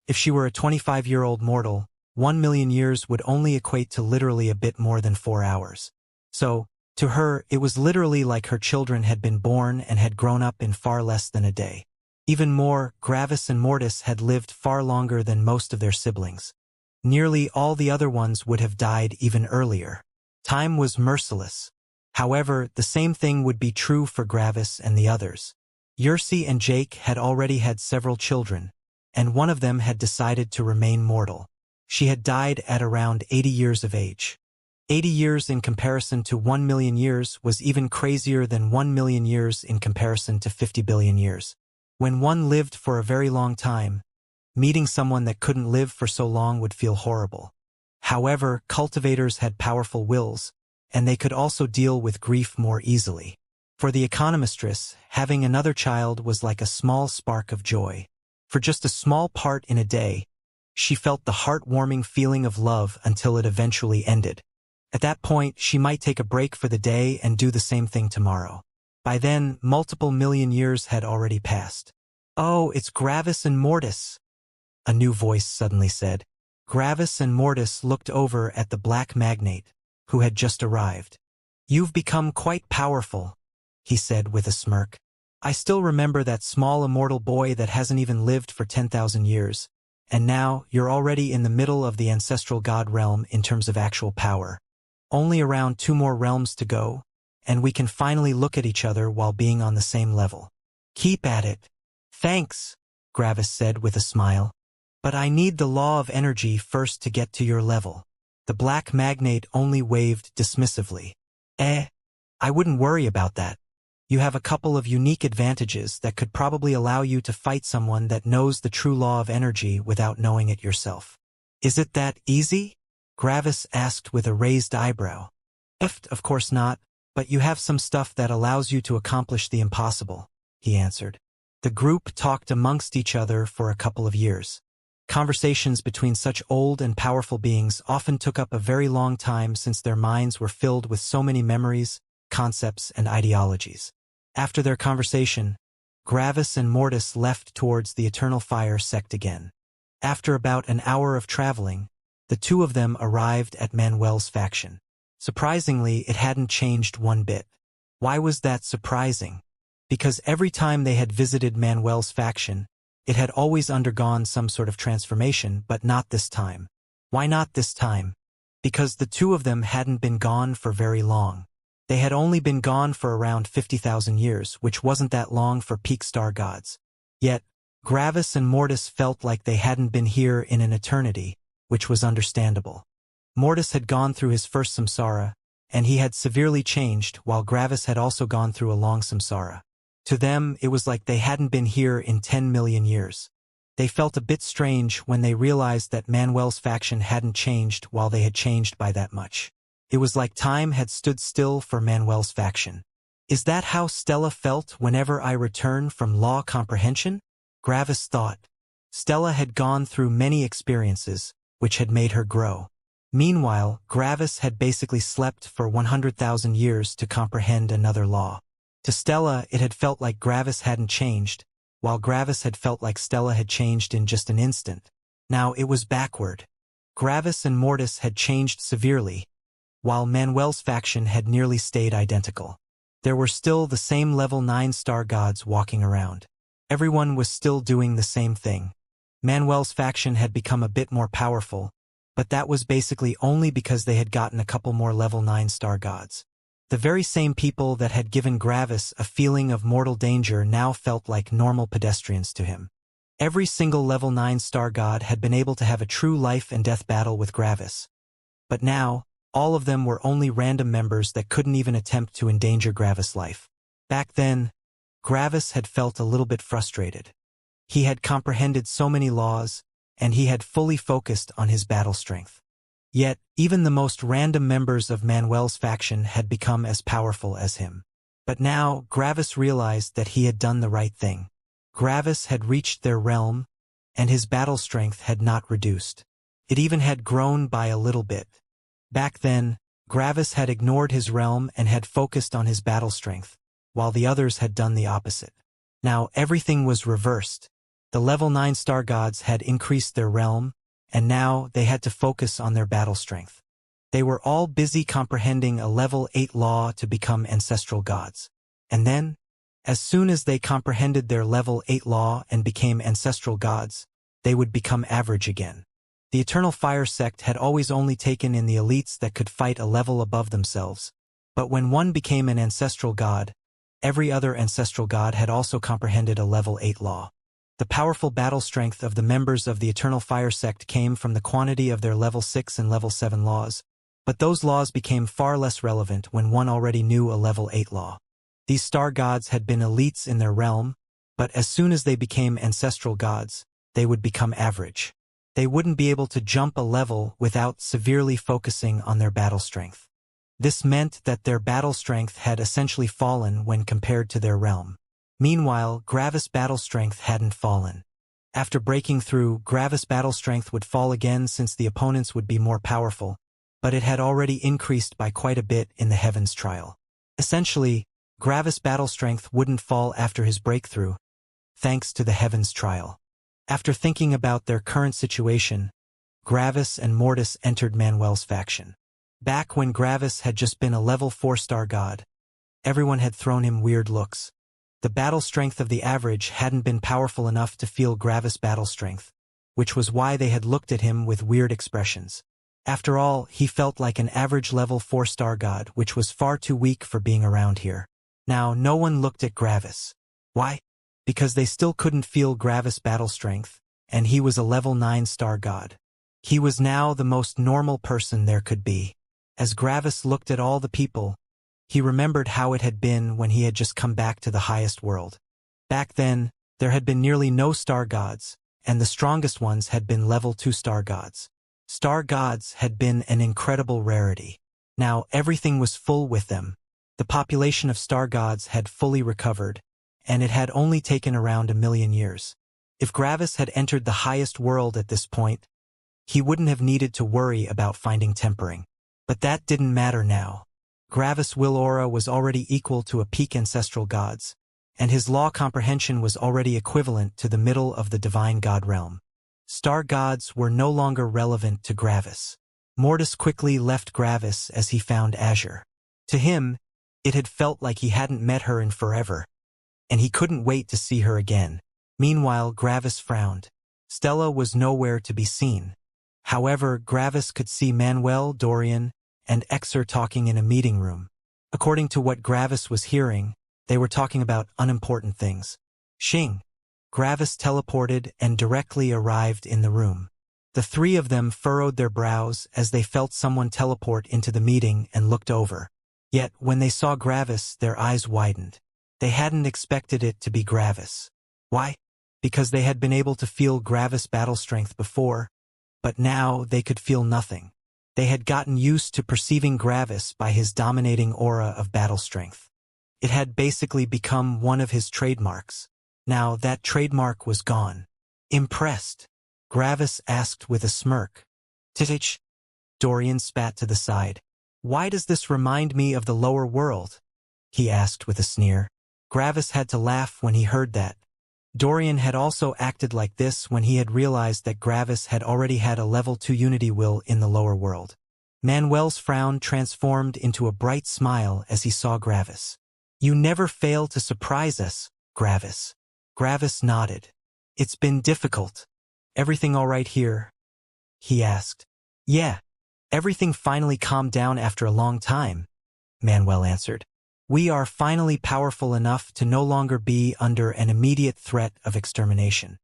If she were a 25-year-old mortal, 1,000,000 years would only equate to literally a bit more than 4 hours. So, to her, it was literally like her children had been born and had grown up in far less than a day. Even more, Gravis and Mortis had lived far longer than most of their siblings. Nearly all the other ones would have died even earlier. Time was merciless. However, the same thing would be true for Gravis and the others. Xianxia and Jake had already had several children, and one of them had decided to remain mortal. She had died at around 80 years of age. 80 years in comparison to 1,000,000 years was even crazier than 1,000,000 years in comparison to 50 billion years. When one lived for a very long time, meeting someone that couldn't live for so long would feel horrible. However, cultivators had powerful wills, and they could also deal with grief more easily. For the economistress, having another child was like a small spark of joy. For just a small part in a day, she felt the heartwarming feeling of love until it eventually ended. At that point, she might take a break for the day and do the same thing tomorrow. By then, multiple million years had already passed. "Oh, it's Gravis and Mortis," a new voice suddenly said. Gravis and Mortis looked over at the black magnate, who had just arrived. "You've become quite powerful," he said with a smirk. "I still remember that small immortal boy that hasn't even lived for 10,000 years, and now you're already in the middle of the ancestral god realm in terms of actual power. Only around 2 more realms to go, and we can finally look at each other while being on the same level. Keep at it." "Thanks," Gravis said with a smile. "But I need the law of energy first to get to your level." The black magnate only waved dismissively. I wouldn't worry about that. You have a couple of unique advantages that could probably allow you to fight someone that knows the true law of energy without knowing it yourself." "Is it that easy?" Gravis asked with a raised eyebrow. Of course not, but you have some stuff that allows you to accomplish the impossible," he answered. The group talked amongst each other for a couple of years. Conversations between such old and powerful beings often took up a very long time since their minds were filled with so many memories, concepts, and ideologies. After their conversation, Gravis and Mortis left towards the Eternal Fire sect again. After about an hour of traveling, the two of them arrived at Manuel's faction. Surprisingly, it hadn't changed one bit. Why was that surprising? Because every time they had visited Manuel's faction, it had always undergone some sort of transformation, but not this time. Why not this time? Because the two of them hadn't been gone for very long. They had only been gone for around 50,000 years, which wasn't that long for peak star gods. Yet, Gravis and Mortis felt like they hadn't been here in an eternity, which was understandable. Mortis had gone through his first samsara, and he had severely changed, while Gravis had also gone through a long samsara. To them, it was like they hadn't been here in 10 million years. They felt a bit strange when they realized that Manuel's faction hadn't changed while they had changed by that much. It was like time had stood still for Manuel's faction. "Is that how Stella felt whenever I return from law comprehension?" Gravis thought. Stella had gone through many experiences, which had made her grow. Meanwhile, Gravis had basically slept for 100,000 years to comprehend another law. To Stella, it had felt like Gravis hadn't changed, while Gravis had felt like Stella had changed in just an instant. Now it was backward. Gravis and Mortis had changed severely, while Manuel's faction had nearly stayed identical. There were still the same level 9 star gods walking around. everyone was still doing the same thing. Manuel's faction had become a bit more powerful, but that was basically only because they had gotten a couple more level 9 star gods. The very same people that had given Gravis a feeling of mortal danger now felt like normal pedestrians to him. Every single level 9 star god had been able to have a true life and death battle with Gravis. But now, all of them were only random members that couldn't even attempt to endanger Gravis' life. Back then, Gravis had felt a little bit frustrated. He had comprehended so many laws, and he had fully focused on his battle strength. Yet, even the most random members of Manuel's faction had become as powerful as him. But now, Gravis realized that he had done the right thing. Gravis had reached their realm, and his battle strength had not reduced. It even had grown by a little bit. Back then, Gravis had ignored his realm and had focused on his battle strength, while the others had done the opposite. Now everything was reversed. The level 9 star gods had increased their realm, and now they had to focus on their battle strength. They were all busy comprehending a level 8 law to become ancestral gods. And then, as soon as they comprehended their level 8 law and became ancestral gods, they would become average again. The Eternal Fire sect had always only taken in the elites that could fight a level above themselves. But when one became an ancestral god, every other ancestral god had also comprehended a level 8 law. The powerful battle strength of the members of the Eternal Fire sect came from the quantity of their level 6 and level 7 laws, but those laws became far less relevant when one already knew a level 8 law. These star gods had been elites in their realm, but as soon as they became ancestral gods, they would become average. They wouldn't be able to jump a level without severely focusing on their battle strength. This meant that their battle strength had essentially fallen when compared to their realm. Meanwhile, Gravis' battle strength hadn't fallen. After breaking through, Gravis' battle strength would fall again since the opponents would be more powerful, but it had already increased by quite a bit in the Heavens trial. Essentially, Gravis' battle strength wouldn't fall after his breakthrough, thanks to the Heavens trial. After thinking about their current situation, Gravis and Mortis entered Manuel's faction. Back when Gravis had just been a level 4 star god, everyone had thrown him weird looks. The battle strength of the average hadn't been powerful enough to feel Gravis' battle strength, which was why they had looked at him with weird expressions. After all, he felt like an average level 4 star god, which was far too weak for being around here. Now, no one looked at Gravis. Why? Because they still couldn't feel Gravis' battle strength, and he was a level 9 star god. He was now the most normal person there could be. As Gravis looked at all the people, he remembered how it had been when he had just come back to the highest world. Back then, there had been nearly no star gods, and the strongest ones had been level 2 star gods. Star gods had been an incredible rarity. Now everything was full with them. The population of star gods had fully recovered, and it had only taken around 1,000,000 years. If Gravis had entered the highest world at this point, he wouldn't have needed to worry about finding tempering. But that didn't matter now. Gravis' will aura was already equal to a peak ancestral gods, and his law comprehension was already equivalent to the middle of the divine god realm. Star gods were no longer relevant to Gravis. Mortis quickly left Gravis as he found Azure. To him, it had felt like he hadn't met her in forever, and he couldn't wait to see her again. Meanwhile, Gravis frowned. Stella was nowhere to be seen. However, Gravis could see Manuel, Dorian, and Exer talking in a meeting room. According to what Gravis was hearing, they were talking about unimportant things. Xing. Gravis teleported and directly arrived in the room. The three of them furrowed their brows as they felt someone teleport into the meeting and looked over. Yet, when they saw Gravis, their eyes widened. They hadn't expected it to be Gravis. Why? Because they had been able to feel Gravis' battle strength before, but now they could feel nothing. They had gotten used to perceiving Gravis by his dominating aura of battle strength. It had basically become one of his trademarks. Now that trademark was gone. Impressed, Gravis asked with a smirk. Titich? Dorian spat to the side. Why does this remind me of the lower world? He asked with a sneer. Gravis had to laugh when he heard that. Dorian had also acted like this when he had realized that Gravis had already had a level 2 unity will in the lower world. Manuel's frown transformed into a bright smile as he saw Gravis. You never fail to surprise us, Gravis. Gravis nodded. It's been difficult. Everything all right here? He asked. Yeah. Everything finally calmed down after a long time, Manuel answered. We are finally powerful enough to no longer be under an immediate threat of extermination.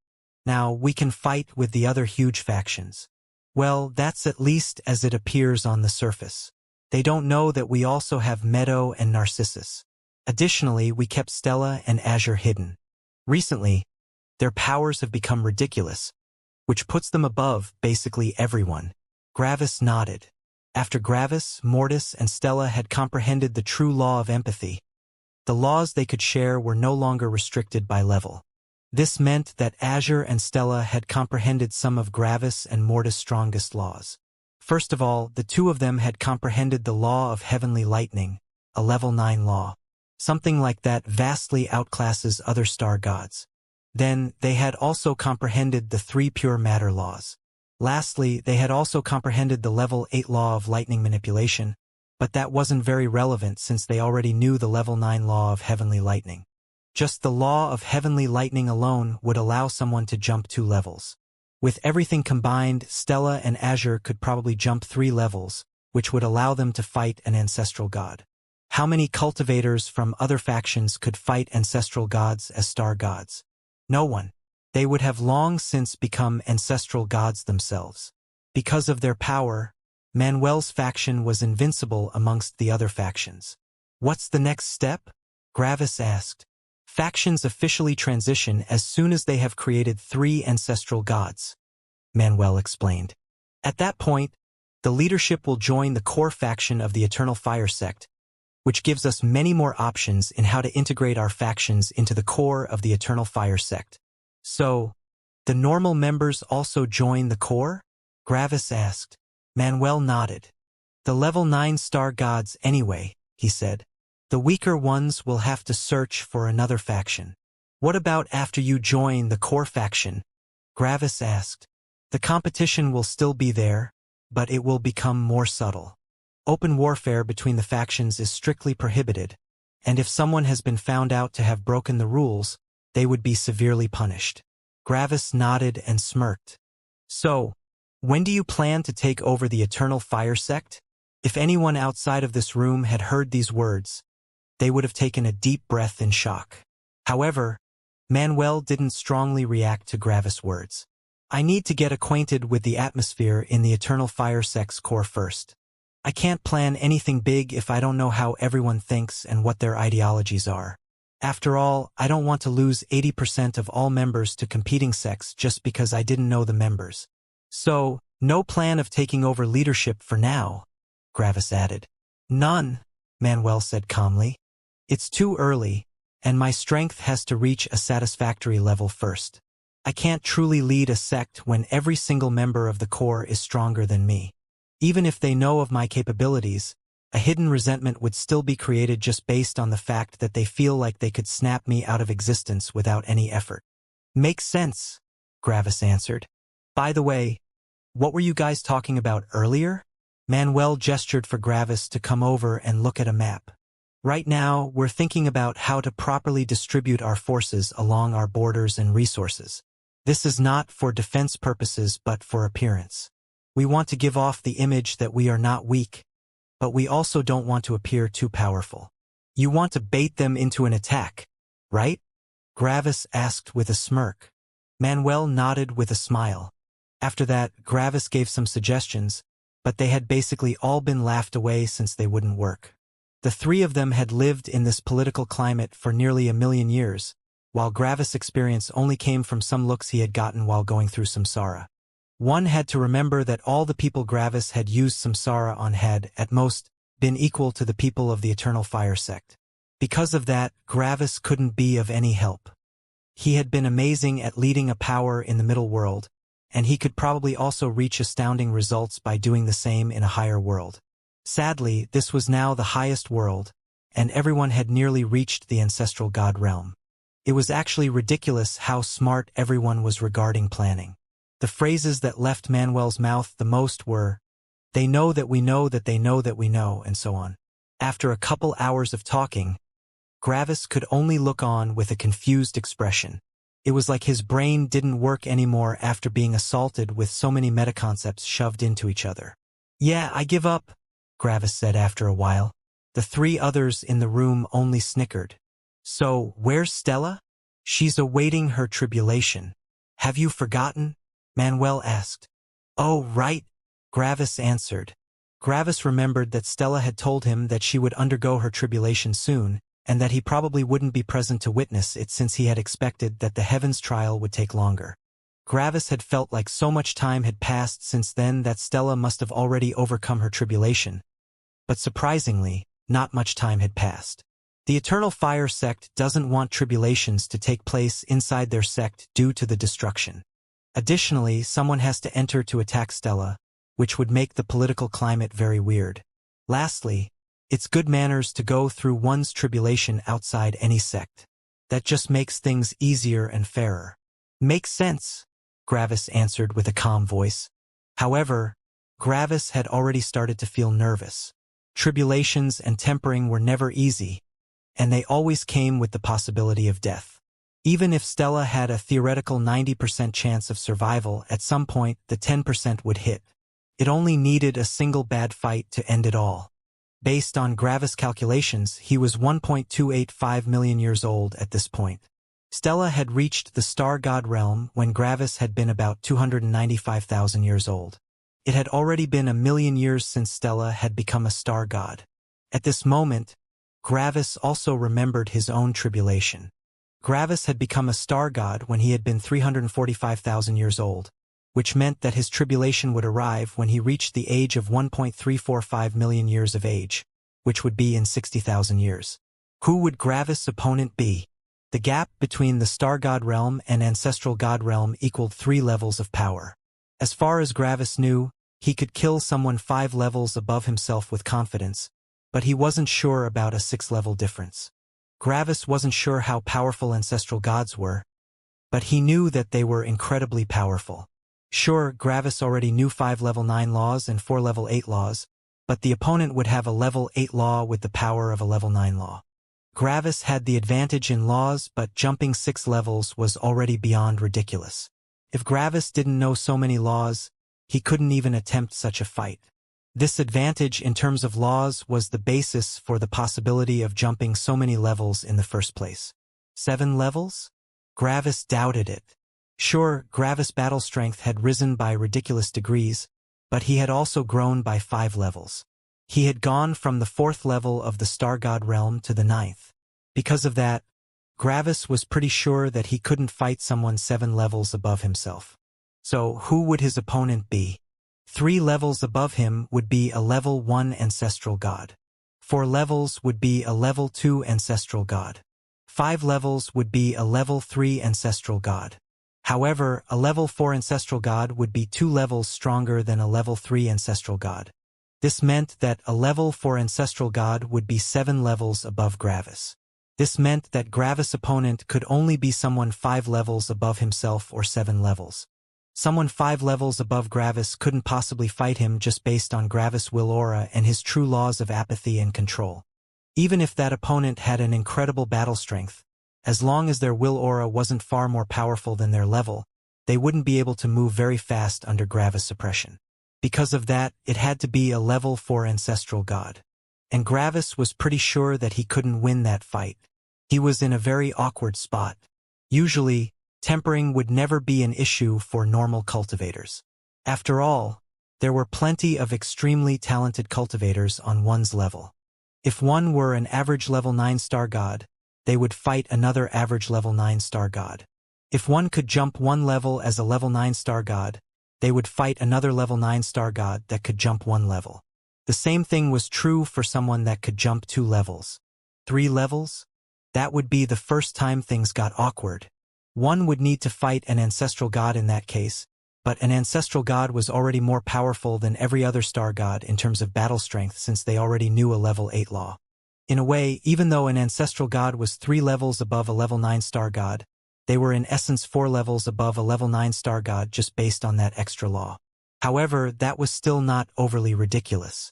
Now we can fight with the other huge factions. Well, that's at least as it appears on the surface. They don't know that we also have Meadow and Narcissus. Additionally, we kept Stella and Azure hidden. Recently, their powers have become ridiculous, which puts them above basically everyone. Gravis nodded. After Gravis, Mortis, and Stella had comprehended the true law of empathy, the laws they could share were no longer restricted by level. This meant that Azure and Stella had comprehended some of Gravis and Mortis' strongest laws. First of all, the two of them had comprehended the law of heavenly lightning, a level 9 law. Something like that vastly outclasses other star gods. Then, they had also comprehended the 3 pure matter laws. Lastly, they had also comprehended the level 8 law of lightning manipulation, but that wasn't very relevant since they already knew the level 9 law of heavenly lightning. Just the law of heavenly lightning alone would allow someone to jump 2 levels. With everything combined, Stella and Azure could probably jump 3 levels, which would allow them to fight an ancestral god. How many cultivators from other factions could fight ancestral gods as star gods? No one. They would have long since become ancestral gods themselves. Because of their power, Manuel's faction was invincible amongst the other factions. What's the next step? Gravis asked. Factions officially transition as soon as they have created 3 ancestral gods, Manuel explained. At that point, the leadership will join the core faction of the Eternal Fire Sect, which gives us many more options in how to integrate our factions into the core of the Eternal Fire Sect. So, the normal members also join the core? Gravis asked. Manuel nodded. The level 9 star gods anyway, he said. The weaker ones will have to search for another faction. What about after you join the core faction? Gravis asked. The competition will still be there, but it will become more subtle. Open warfare between the factions is strictly prohibited, and if someone has been found out to have broken the rules, they would be severely punished. Gravis nodded and smirked. So, when do you plan to take over the Eternal Fire Sect? If anyone outside of this room had heard these words, they would have taken a deep breath in shock. However, Manuel didn't strongly react to Gravis' words. I need to get acquainted with the atmosphere in the Eternal Fire Sect's core first. I can't plan anything big if I don't know how everyone thinks and what their ideologies are. After all, I don't want to lose 80% of all members to competing sects just because I didn't know the members. So, no plan of taking over leadership for now, Gravis added. None, Manuel said calmly. It's too early, and my strength has to reach a satisfactory level first. I can't truly lead a sect when every single member of the core is stronger than me. Even if they know of my capabilities, a hidden resentment would still be created just based on the fact that they feel like they could snap me out of existence without any effort. Makes sense, Gravis answered. By the way, what were you guys talking about earlier? Manuel gestured for Gravis to come over and look at a map. Right now, we're thinking about how to properly distribute our forces along our borders and resources. This is not for defense purposes but for appearance. We want to give off the image that we are not weak, but we also don't want to appear too powerful. You want to bait them into an attack, right? Gravis asked with a smirk. Manuel nodded with a smile. After that, Gravis gave some suggestions, but they had basically all been laughed away since they wouldn't work. The 3 of them had lived in this political climate for nearly 1,000,000 years, while Gravis' experience only came from some looks he had gotten while going through samsara. One had to remember that all the people Gravis had used samsara on had, at most, been equal to the people of the Eternal Fire Sect. Because of that, Gravis couldn't be of any help. He had been amazing at leading a power in the middle world, and he could probably also reach astounding results by doing the same in a higher world. Sadly, this was now the highest world, and everyone had nearly reached the ancestral god realm. It was actually ridiculous how smart everyone was regarding planning. The phrases that left Manuel's mouth the most were, "They know that we know that they know that we know," and so on. After a couple hours of talking, Gravis could only look on with a confused expression. It was like his brain didn't work anymore after being assaulted with so many metaconcepts shoved into each other. "Yeah, I give up," Gravis said after a while. The three others in the room only snickered. "So, where's Stella?" "She's awaiting her tribulation." "Have you forgotten?" Manuel asked. "Oh, right," Gravis answered. Gravis remembered that Stella had told him that she would undergo her tribulation soon, and that he probably wouldn't be present to witness it since he had expected that the heavens trial would take longer. Gravis had felt like so much time had passed since then that Stella must have already overcome her tribulation. But surprisingly, not much time had passed. The Eternal Fire sect doesn't want tribulations to take place inside their sect due to the destruction. Additionally, someone has to enter to attack Stella, which would make the political climate very weird. Lastly, it's good manners to go through one's tribulation outside any sect. That just makes things easier and fairer. "Makes sense," Gravis answered with a calm voice. However, Gravis had already started to feel nervous. Tribulations and tempering were never easy, and they always came with the possibility of death. Even if Stella had a theoretical 90% chance of survival, at some point the 10% would hit. It only needed a single bad fight to end it all. Based on Gravis' calculations, he was 1.285 million years old at this point. Stella had reached the star god realm when Gravis had been about 295,000 years old. It had already been 1,000,000 years since Stella had become a star god. At this moment, Gravis also remembered his own tribulation. Gravis had become a star god when he had been 345,000 years old, which meant that his tribulation would arrive when he reached the age of 1.345 million years of age, which would be in 60,000 years. Who would Gravis' opponent be? The gap between the star god realm and ancestral god realm equaled 3 levels of power. As far as Gravis knew, he could kill someone 5 levels above himself with confidence, but he wasn't sure about a 6-level difference. Gravis wasn't sure how powerful ancestral gods were, but he knew that they were incredibly powerful. Sure, Gravis already knew 5 level 9 laws and 4 level 8 laws, but the opponent would have a level 8 law with the power of a level 9 law. Gravis had the advantage in laws, but jumping 6 levels was already beyond ridiculous. If Gravis didn't know so many laws, he couldn't even attempt such a fight. This advantage in terms of laws was the basis for the possibility of jumping so many levels in the first place. 7 levels? Gravis doubted it. Sure, Gravis' battle strength had risen by ridiculous degrees, but he had also grown by 5 levels. He had gone from the 4th level of the Star God realm to the 9th. Because of that, Gravis was pretty sure that he couldn't fight someone 7 levels above himself. So who would his opponent be? 3 levels above him would be a level 1 ancestral god. 4 levels would be a level 2 ancestral god. 5 levels would be a level 3 ancestral god. However, a level 4 ancestral god would be 2 levels stronger than a level 3 ancestral god. This meant that a level 4 ancestral god would be 7 levels above Gravis. This meant that Gravis' opponent could only be someone 5 levels above himself or 7 levels. Someone 5 levels above Gravis couldn't possibly fight him just based on Gravis' will aura and his true laws of apathy and control. Even if that opponent had an incredible battle strength, as long as their will aura wasn't far more powerful than their level, they wouldn't be able to move very fast under Gravis' suppression. Because of that, it had to be a level 4 ancestral god. And Gravis was pretty sure that he couldn't win that fight. He was in a very awkward spot. Usually, tempering would never be an issue for normal cultivators. After all, there were plenty of extremely talented cultivators on one's level. If one were an average level 9 star god, they would fight another average level 9 star god. If one could jump 1 level as a level 9 star god, they would fight another level 9 star god that could jump 1 level. The same thing was true for someone that could jump 2 levels. 3 levels? That would be the first time things got awkward. One would need to fight an ancestral god in that case, but an ancestral god was already more powerful than every other star god in terms of battle strength since they already knew a level 8 law. In a way, even though an ancestral god was 3 levels above a level 9 star god, they were in essence 4 levels above a level 9 star god just based on that extra law. However, that was still not overly ridiculous.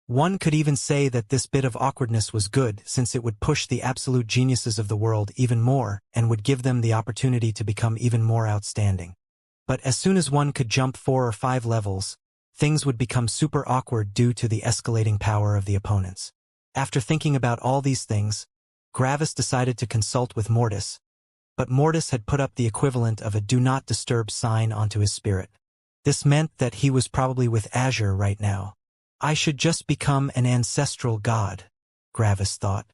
One could even say that this bit of awkwardness was good, since it would push the absolute geniuses of the world even more and would give them the opportunity to become even more outstanding. But as soon as one could jump 4 or 5 levels, things would become super awkward due to the escalating power of the opponents. After thinking about all these things, Gravis decided to consult with Mortis, but Mortis had put up the equivalent of a do not disturb sign onto his spirit. This meant that he was probably with Azure right now. I should just become an ancestral god, Gravis thought.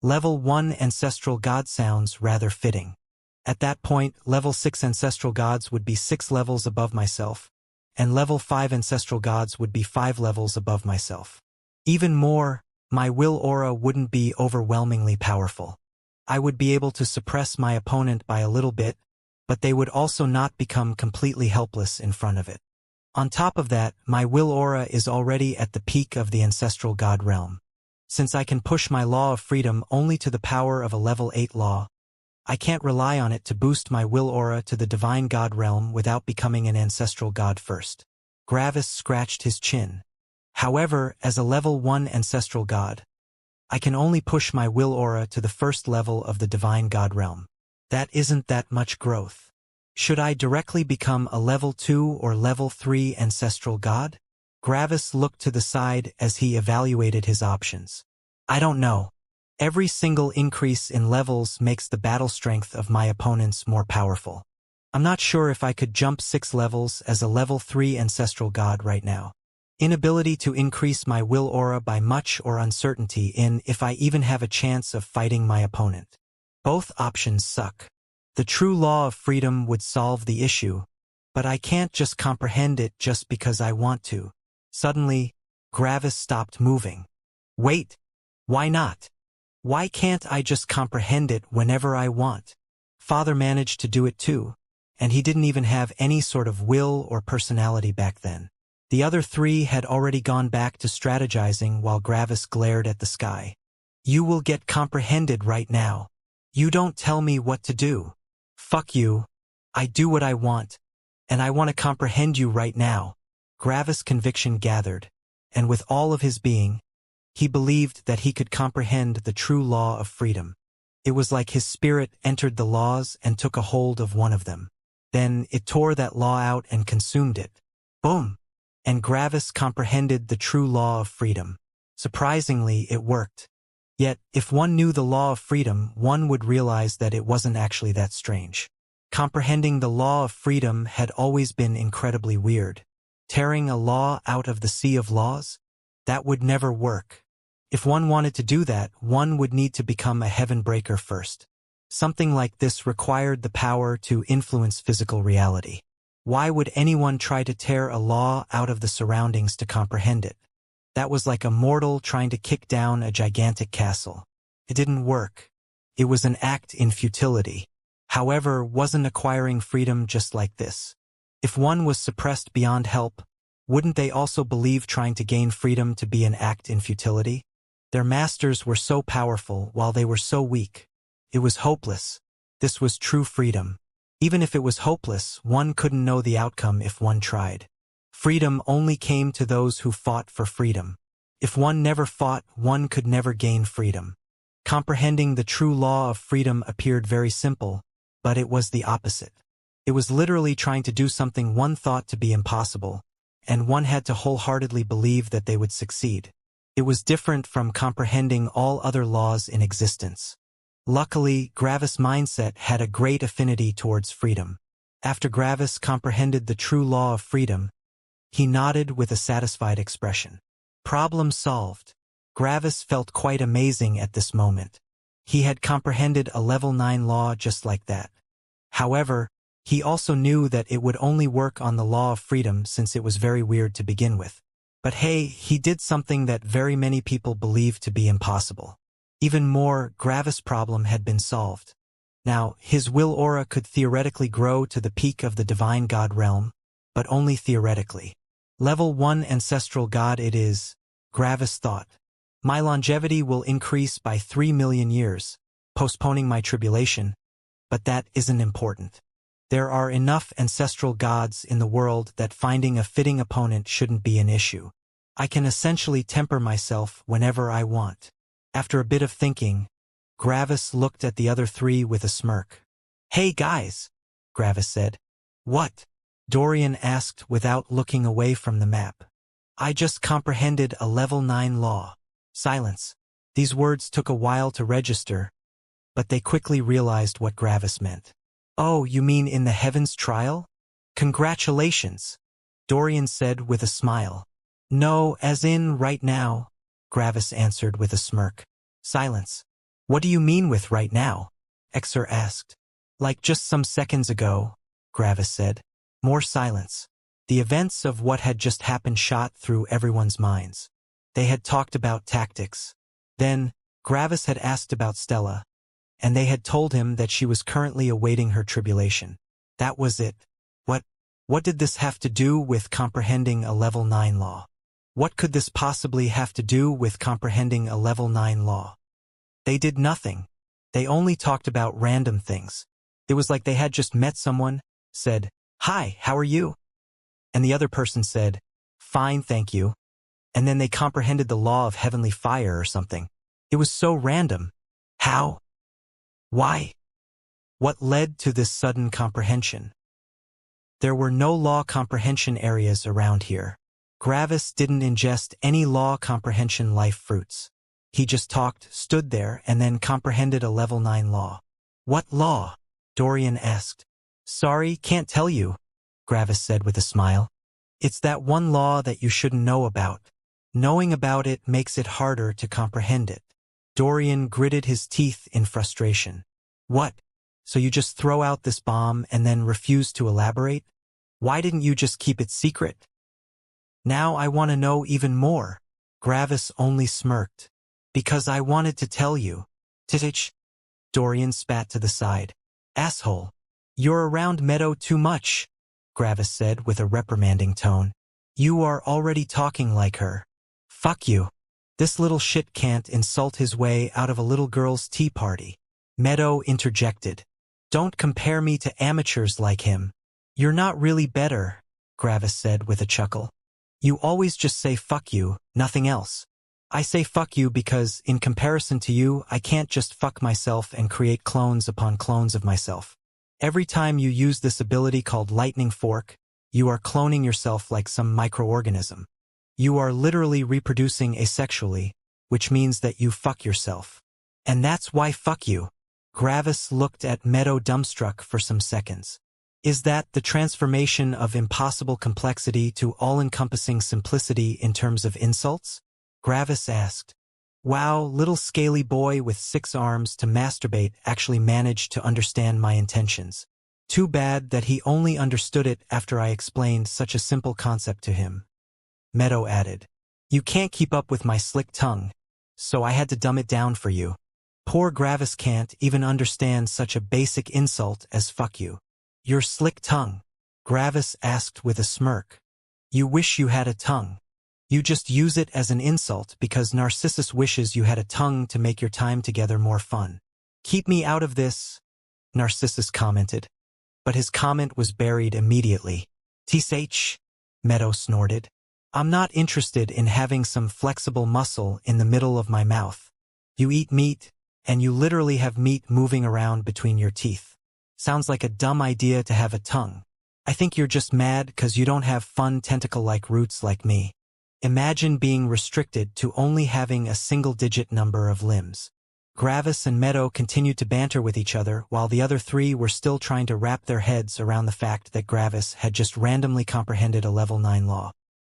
Level 1 ancestral god sounds rather fitting. At that point, level 6 ancestral gods would be 6 levels above myself, and level 5 ancestral gods would be 5 levels above myself. Even more, my will aura wouldn't be overwhelmingly powerful. I would be able to suppress my opponent by a little bit, but they would also not become completely helpless in front of it. On top of that, my will aura is already at the peak of the ancestral god realm. Since I can push my law of freedom only to the power of a level 8 law, I can't rely on it to boost my will aura to the divine god realm without becoming an ancestral god first. Gravis scratched his chin. However, as a level 1 ancestral god, I can only push my will aura to the first level of the divine god realm. That isn't that much growth. Should I directly become a level 2 or level 3 ancestral god? Gravis looked to the side as he evaluated his options. I don't know. Every single increase in levels makes the battle strength of my opponents more powerful. I'm not sure if I could jump 6 levels as a level 3 ancestral god right now. Inability to increase my will aura by much or uncertainty in if I even have a chance of fighting my opponent. Both options suck. The true law of freedom would solve the issue, but I can't just comprehend it just because I want to. Suddenly, Gravis stopped moving. Wait, why not? Why can't I just comprehend it whenever I want? Father managed to do it too, and he didn't even have any sort of will or personality back then. The other 3 had already gone back to strategizing while Gravis glared at the sky. You will get comprehended right now. You don't tell me what to do. Fuck you. I do what I want, and I want to comprehend you right now. Gravis' conviction gathered, and with all of his being, he believed that he could comprehend the true law of freedom. It was like his spirit entered the laws and took a hold of one of them. Then it tore that law out and consumed it. Boom! And Gravis comprehended the true law of freedom. Surprisingly, it worked. Yet, if one knew the law of freedom, one would realize that it wasn't actually that strange. Comprehending the law of freedom had always been incredibly weird. Tearing a law out of the sea of laws? That would never work. If one wanted to do that, one would need to become a heaven breaker first. Something like this required the power to influence physical reality. Why would anyone try to tear a law out of the surroundings to comprehend it? That was like a mortal trying to kick down a gigantic castle. It didn't work. It was an act in futility. However, wasn't acquiring freedom just like this? If one was suppressed beyond help, wouldn't they also believe trying to gain freedom to be an act in futility? Their masters were so powerful while they were so weak. It was hopeless. This was true freedom. Even if it was hopeless, one couldn't know the outcome if one tried. Freedom only came to those who fought for freedom. If one never fought, one could never gain freedom. Comprehending the true law of freedom appeared very simple, but it was the opposite. It was literally trying to do something one thought to be impossible, and one had to wholeheartedly believe that they would succeed. It was different from comprehending all other laws in existence. Luckily, Gravis' mindset had a great affinity towards freedom. After Gravis comprehended the true law of freedom, he nodded with a satisfied expression. Problem solved. Gravis felt quite amazing at this moment. He had comprehended a level 9 law just like that. However, he also knew that it would only work on the law of freedom since it was very weird to begin with. But hey, he did something that very many people believe to be impossible. Even more, Gravis' problem had been solved. Now, his will aura could theoretically grow to the peak of the divine god realm, but only theoretically. Level 1 ancestral god it is, Gravis thought. My longevity will increase by 3 million years, postponing my tribulation, but that isn't important. There are enough ancestral gods in the world that finding a fitting opponent shouldn't be an issue. I can essentially temper myself whenever I want. After a bit of thinking, Gravis looked at the other three with a smirk. Hey guys, Gravis said. What? Dorian asked without looking away from the map. I just comprehended a level 9 law. Silence. These words took a while to register, but they quickly realized what Gravis meant. Oh, you mean in the Heavens trial? Congratulations, Dorian said with a smile. No, as in right now, Gravis answered with a smirk. Silence. What do you mean with right now? Exer asked. Like just some seconds ago, Gravis said. More silence. The events of what had just happened shot through everyone's minds. They had talked about tactics. Then, Gravis had asked about Stella, and they had told him that she was currently awaiting her tribulation. That was it. What did this have to do with comprehending a level 9 law? What could this possibly have to do with comprehending a level 9 law? They did nothing. They only talked about random things. It was like they had just met someone, said, "Hi, how are you?" And the other person said, "Fine, thank you." And then they comprehended the law of heavenly fire or something. It was so random. How? Why? What led to this sudden comprehension? There were no law comprehension areas around here. Gravis didn't ingest any law comprehension life fruits. He just talked, stood there, and then comprehended a level 9 law. What law? Dorian asked. Sorry, can't tell you, Gravis said with a smile. It's that one law that you shouldn't know about. Knowing about it makes it harder to comprehend it. Dorian gritted his teeth in frustration. What? So you just throw out this bomb and then refuse to elaborate? Why didn't you just keep it secret? Now I want to know even more. Gravis only smirked. Because I wanted to tell you. Titich. Dorian spat to the side. Asshole. You're around Meadow too much, Gravis said with a reprimanding tone. You are already talking like her. Fuck you. This little shit can't insult his way out of a little girl's tea party. Meadow interjected. Don't compare me to amateurs like him. You're not really better, Gravis said with a chuckle. You always just say fuck you, nothing else. I say fuck you because, in comparison to you, I can't just fuck myself and create clones upon clones of myself. Every time you use this ability called lightning fork, you are cloning yourself like some microorganism. You are literally reproducing asexually, which means that you fuck yourself. And that's why fuck you. Gravis looked at Meadow dumbstruck for some seconds. Is that the transformation of impossible complexity to all-encompassing simplicity in terms of insults? Gravis asked. Wow, little scaly boy with 6 arms to masturbate actually managed to understand my intentions. Too bad that he only understood it after I explained such a simple concept to him. Meadow added. You can't keep up with my slick tongue, so I had to dumb it down for you. Poor Gravis can't even understand such a basic insult as fuck you. Your slick tongue? Gravis asked with a smirk. You wish you had a tongue. You just use it as an insult because Narcissus wishes you had a tongue to make your time together more fun. Keep me out of this, Narcissus commented. But his comment was buried immediately. Tsh, Meadow snorted. I'm not interested in having some flexible muscle in the middle of my mouth. You eat meat, and you literally have meat moving around between your teeth. Sounds like a dumb idea to have a tongue. I think you're just mad 'cause you don't have fun tentacle-like roots like me. Imagine being restricted to only having a single-digit number of limbs. Gravis and Meadow continued to banter with each other while the other three were still trying to wrap their heads around the fact that Gravis had just randomly comprehended a level 9 law.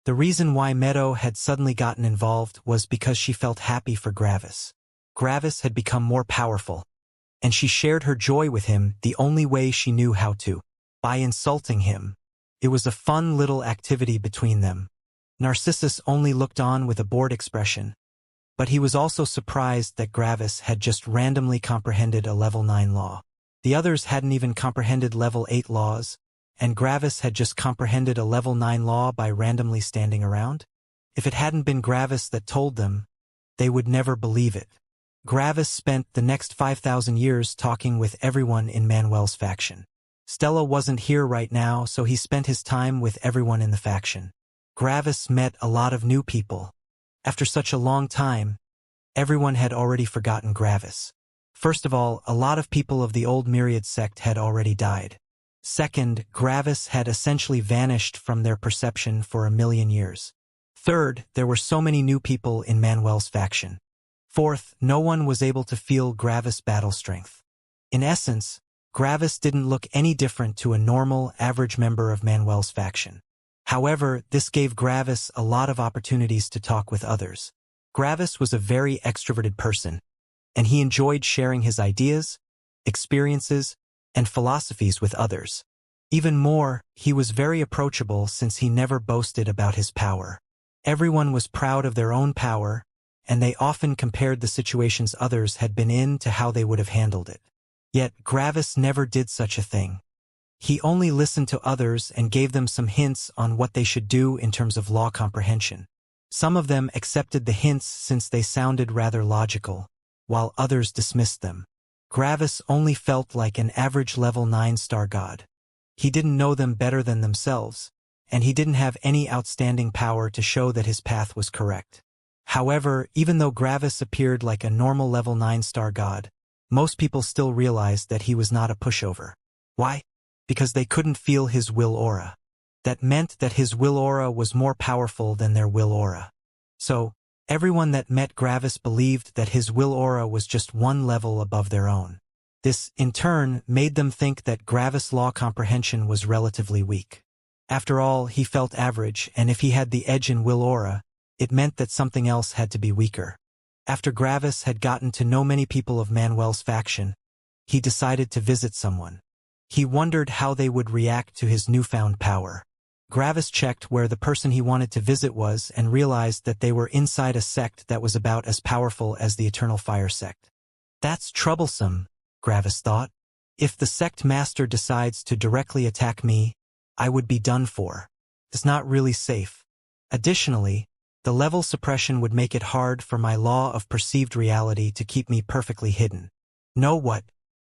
The reason why Meadow had suddenly gotten involved was because she felt happy for Gravis. Gravis had become more powerful, and she shared her joy with him the only way she knew how to, by insulting him. It was a fun little activity between them. Narcissus only looked on with a bored expression, but he was also surprised that Gravis had just randomly comprehended a level 9 law. The others hadn't even comprehended level 8 laws, and Gravis had just comprehended a level 9 law by randomly standing around? If it hadn't been Gravis that told them, they would never believe it. Gravis spent the next 5,000 years talking with everyone in Manuel's faction. Stella wasn't here right now, so he spent his time with everyone in the faction. Gravis met a lot of new people. After such a long time, everyone had already forgotten Gravis. First of all, a lot of people of the old Myriad sect had already died. Second, Gravis had essentially vanished from their perception for 1,000,000 years. Third, there were so many new people in Manuel's faction. Fourth, no one was able to feel Gravis' battle strength. In essence, Gravis didn't look any different to a normal, average member of Manuel's faction. However, this gave Gravis a lot of opportunities to talk with others. Gravis was a very extroverted person, and he enjoyed sharing his ideas, experiences, and philosophies with others. Even more, he was very approachable since he never boasted about his power. Everyone was proud of their own power, and they often compared the situations others had been in to how they would have handled it. Yet Gravis never did such a thing. He only listened to others and gave them some hints on what they should do in terms of law comprehension. Some of them accepted the hints since they sounded rather logical, while others dismissed them. Gravis only felt like an average level 9-star god. He didn't know them better than themselves, and he didn't have any outstanding power to show that his path was correct. However, even though Gravis appeared like a normal level 9-star god, most people still realized that he was not a pushover. Why? Because they couldn't feel his will aura. That meant that his will aura was more powerful than their will aura. So, everyone that met Gravis believed that his will aura was just one level above their own. This, in turn, made them think that Gravis' law comprehension was relatively weak. After all, he felt average, and if he had the edge in will aura, it meant that something else had to be weaker. After Gravis had gotten to know many people of Manuel's faction, he decided to visit someone. He wondered how they would react to his newfound power. Gravis checked where the person he wanted to visit was and realized that they were inside a sect that was about as powerful as the Eternal Fire sect. That's troublesome, Gravis thought. If the sect master decides to directly attack me, I would be done for. It's not really safe. Additionally, the level suppression would make it hard for my law of perceived reality to keep me perfectly hidden. Know what?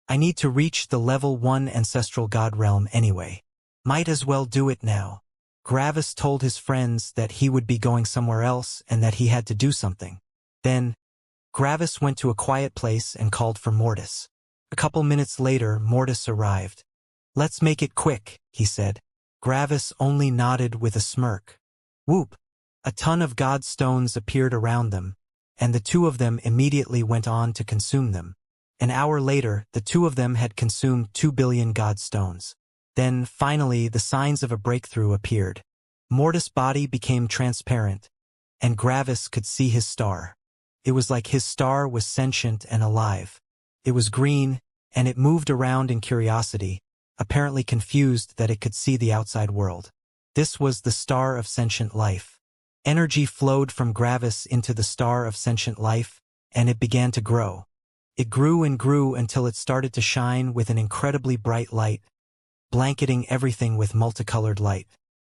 I need to reach the level 1 ancestral god realm anyway. Might as well do it now. Gravis told his friends that he would be going somewhere else and that he had to do something. Then, Gravis went to a quiet place and called for Mortis. A couple minutes later, Mortis arrived. Let's make it quick, he said. Gravis only nodded with a smirk. Whoop! A ton of god stones appeared around them, and the two of them immediately went on to consume them. An hour later, the two of them had consumed 2 billion god stones. Then, finally, the signs of a breakthrough appeared. Mortis' body became transparent, and Gravis could see his star. It was like his star was sentient and alive. It was green, and it moved around in curiosity, apparently confused that it could see the outside world. This was the star of sentient life. Energy flowed from Gravis into the star of sentient life, and it began to grow. It grew and grew until it started to shine with an incredibly bright light, blanketing everything with multicolored light.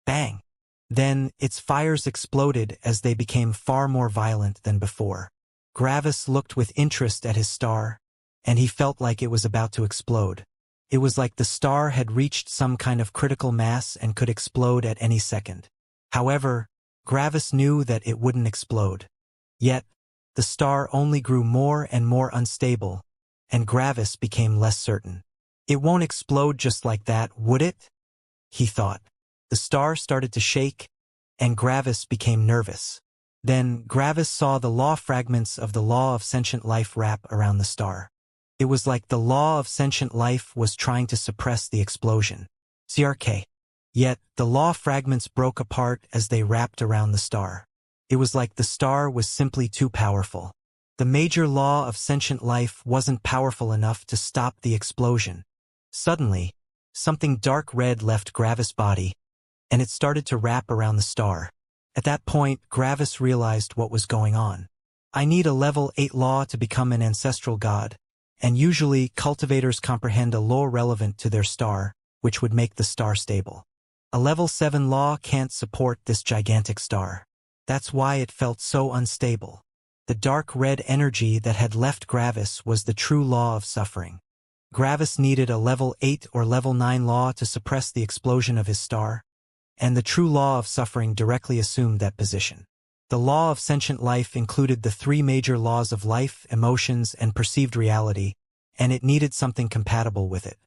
Bang! Then, its fires exploded as they became far more violent than before. Gravis looked with interest at his star, and he felt like it was about to explode. It was like the star had reached some kind of critical mass and could explode at any second. However, Gravis knew that it wouldn't explode. Yet, the star only grew more and more unstable, and Gravis became less certain. It won't explode just like that, would it? He thought. The star started to shake, and Gravis became nervous. Then, Gravis saw the law fragments of the law of sentient life wrap around the star. It was like the law of sentient life was trying to suppress the explosion. CRK. Yet, the law fragments broke apart as they wrapped around the star. It was like the star was simply too powerful. The major law of sentient life wasn't powerful enough to stop the explosion. Suddenly, something dark red left Gravis' body, and it started to wrap around the star. At that point, Gravis realized what was going on. I need a level 8 law to become an ancestral god, and usually cultivators comprehend a law relevant to their star, which would make the star stable. A level 7 law can't support this gigantic star. That's why it felt so unstable. The dark red energy that had left Gravis was the true law of suffering. Gravis needed a level 8 or level 9 law to suppress the explosion of his star, and the true law of suffering directly assumed that position. The law of sentient life included the three major laws of life, emotions, and perceived reality, and it needed something compatible with it.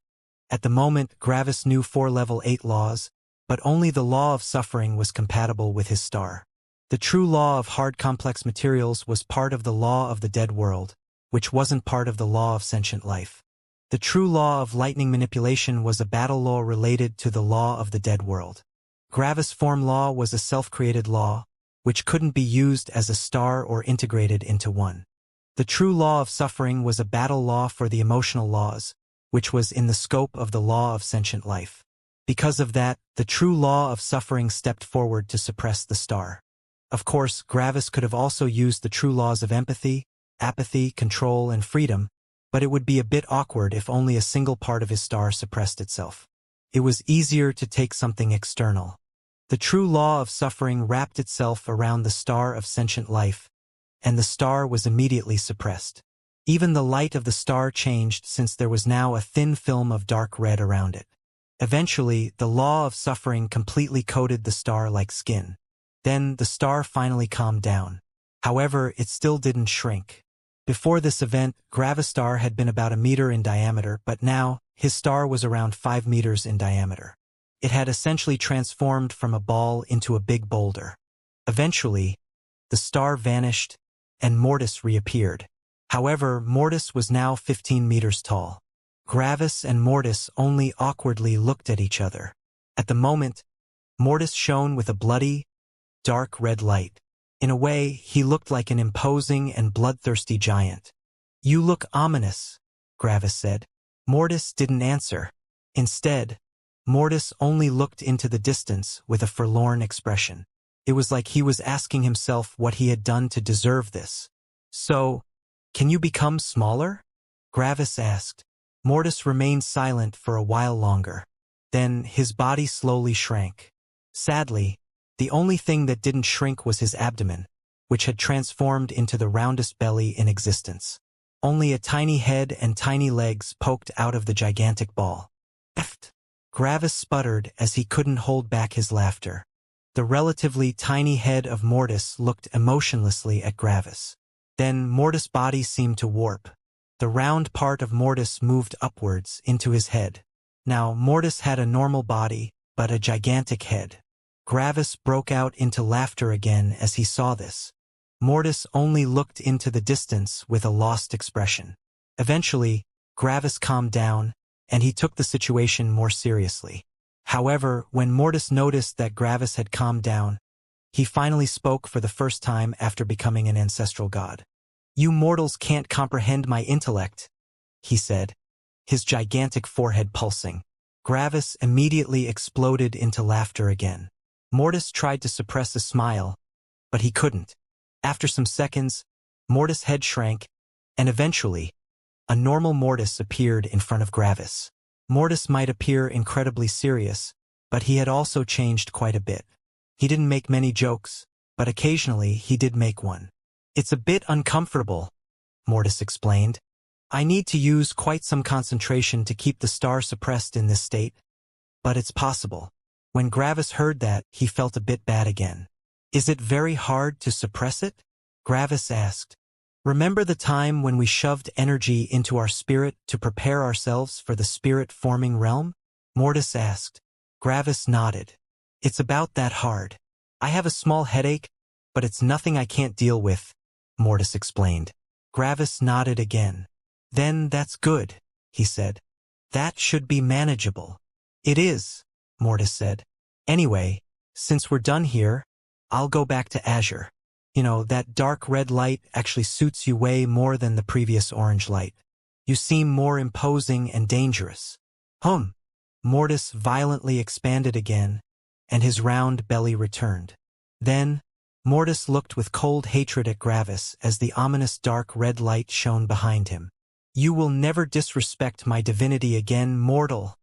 At the moment, Gravis knew 4 level 8 laws, but only the law of suffering was compatible with his star. The true law of hard complex materials was part of the law of the dead world, which wasn't part of the law of sentient life. The true law of lightning manipulation was a battle law related to the law of the dead world. Gravis form law was a self-created law, which couldn't be used as a star or integrated into one. The true law of suffering was a battle law for the emotional laws, which was in the scope of the law of sentient life. Because of that, the true law of suffering stepped forward to suppress the star. Of course, Gravis could have also used the true laws of empathy, apathy, control, and freedom, but it would be a bit awkward if only a single part of his star suppressed itself. It was easier to take something external. The true law of suffering wrapped itself around the star of sentient life, and the star was immediately suppressed. Even the light of the star changed since there was now a thin film of dark red around it. Eventually, the law of suffering completely coated the star like skin. Then, the star finally calmed down. However, it still didn't shrink. Before this event, Gravis' star had been about 1 meter in diameter, but now, his star was around 5 meters in diameter. It had essentially transformed from a ball into a big boulder. Eventually, the star vanished, and Mortis reappeared. However, Mortis was now 15 meters tall. Gravis and Mortis only awkwardly looked at each other. At the moment, Mortis shone with a bloody, dark red light. In a way, he looked like an imposing and bloodthirsty giant. "You look ominous," Gravis said. Mortis didn't answer. Instead, Mortis only looked into the distance with a forlorn expression. It was like he was asking himself what he had done to deserve this. "So, can you become smaller?" Gravis asked. Mortis remained silent for a while longer. Then his body slowly shrank. Sadly, the only thing that didn't shrink was his abdomen, which had transformed into the roundest belly in existence. Only a tiny head and tiny legs poked out of the gigantic ball. "Eft!" Gravis sputtered as he couldn't hold back his laughter. The relatively tiny head of Mortis looked emotionlessly at Gravis. Then Mortis' body seemed to warp. The round part of Mortis moved upwards into his head. Now Mortis had a normal body, but a gigantic head. Gravis broke out into laughter again as he saw this. Mortis only looked into the distance with a lost expression. Eventually, Gravis calmed down, and he took the situation more seriously. However, when Mortis noticed that Gravis had calmed down, he finally spoke for the first time after becoming an ancestral god. "You mortals can't comprehend my intellect," he said, his gigantic forehead pulsing. Gravis immediately exploded into laughter again. Mortis tried to suppress a smile, but he couldn't. After some seconds, Mortis' head shrank, and eventually, a normal Mortis appeared in front of Gravis. Mortis might appear incredibly serious, but he had also changed quite a bit. He didn't make many jokes, but occasionally he did make one. "It's a bit uncomfortable," Mortis explained. "I need to use quite some concentration to keep the star suppressed in this state, but it's possible." When Gravis heard that, he felt a bit bad again. "Is it very hard to suppress it?" Gravis asked. "Remember the time when we shoved energy into our spirit to prepare ourselves for the spirit-forming realm?" Mortis asked. Gravis nodded. "It's about that hard. I have a small headache, but it's nothing I can't deal with," Mortis explained. Gravis nodded again. "Then that's good," he said. "That should be manageable." "It is," Mortis said. "Anyway, since we're done here, I'll go back to Azure. You know, that dark red light actually suits you way more than the previous orange light. You seem more imposing and dangerous." Mortis violently expanded again, and his round belly returned. Then, Mortis looked with cold hatred at Gravis as the ominous dark red light shone behind him. "You will never disrespect my divinity again, mortal,"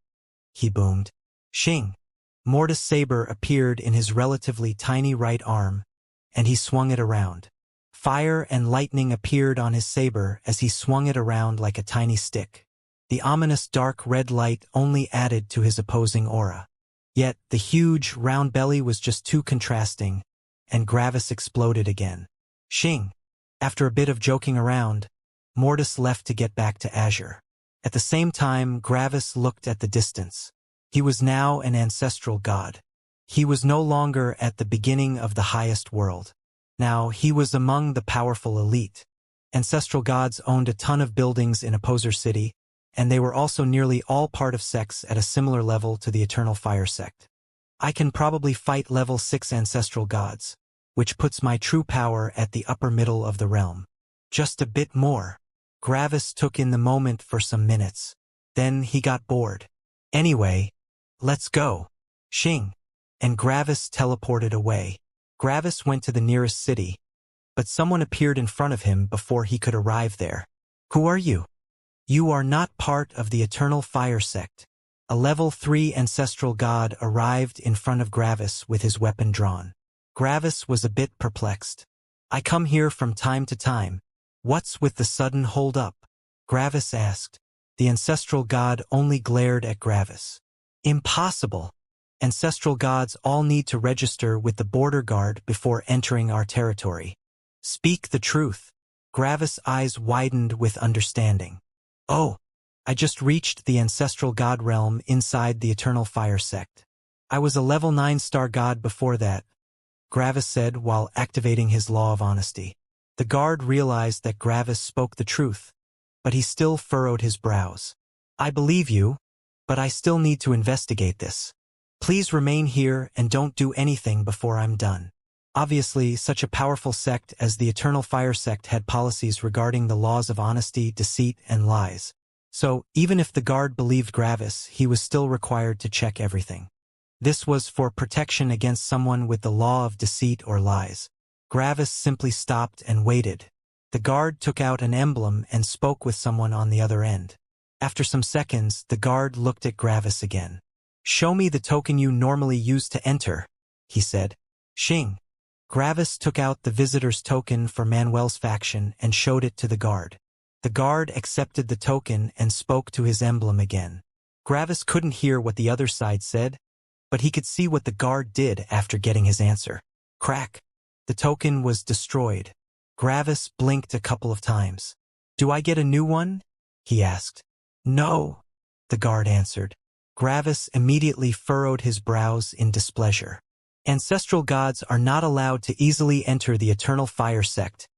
he boomed. Shing! Mortis' saber appeared in his relatively tiny right arm, and he swung it around. Fire and lightning appeared on his saber as he swung it around like a tiny stick. The ominous dark red light only added to his opposing aura. Yet the huge, round belly was just too contrasting, and Gravis exploded again. Xing. After a bit of joking around, Mortis left to get back to Azure. At the same time, Gravis looked at the distance. He was now an ancestral god. He was no longer at the beginning of the highest world. Now he was among the powerful elite. Ancestral gods owned a ton of buildings in Opposer City, and they were also nearly all part of sects at a similar level to the Eternal Fire sect. I can probably fight level 6 ancestral gods, which puts my true power at the upper middle of the realm. Just a bit more. Gravis took in the moment for some minutes. Then he got bored. Anyway, let's go. Xing. And Gravis teleported away. Gravis went to the nearest city, but someone appeared in front of him before he could arrive there. Who are you? You are not part of the Eternal Fire sect. A level 3 ancestral god arrived in front of Gravis with his weapon drawn. Gravis was a bit perplexed. I come here from time to time. What's with the sudden hold-up? Gravis asked. The ancestral god only glared at Gravis. Impossible. Ancestral gods all need to register with the border guard before entering our territory. Speak the truth. Gravis' eyes widened with understanding. Oh, I just reached the ancestral god realm inside the Eternal Fire sect. I was a level 9 star god before that, Gravis said while activating his law of honesty. The guard realized that Gravis spoke the truth, but he still furrowed his brows. I believe you, but I still need to investigate this. Please remain here and don't do anything before I'm done. Obviously, such a powerful sect as the Eternal Fire sect had policies regarding the laws of honesty, deceit, and lies. So, even if the guard believed Gravis, he was still required to check everything. This was for protection against someone with the law of deceit or lies. Gravis simply stopped and waited. The guard took out an emblem and spoke with someone on the other end. After some seconds, the guard looked at Gravis again. Show me the token you normally use to enter, he said. Xing. Gravis took out the visitor's token for Manuel's faction and showed it to the guard. The guard accepted the token and spoke to his emblem again. Gravis couldn't hear what the other side said, but he could see what the guard did after getting his answer. Crack. The token was destroyed. Gravis blinked a couple of times. Do I get a new one? He asked. No, the guard answered. Gravis immediately furrowed his brows in displeasure. Ancestral gods are not allowed to easily enter the Eternal Fire sect,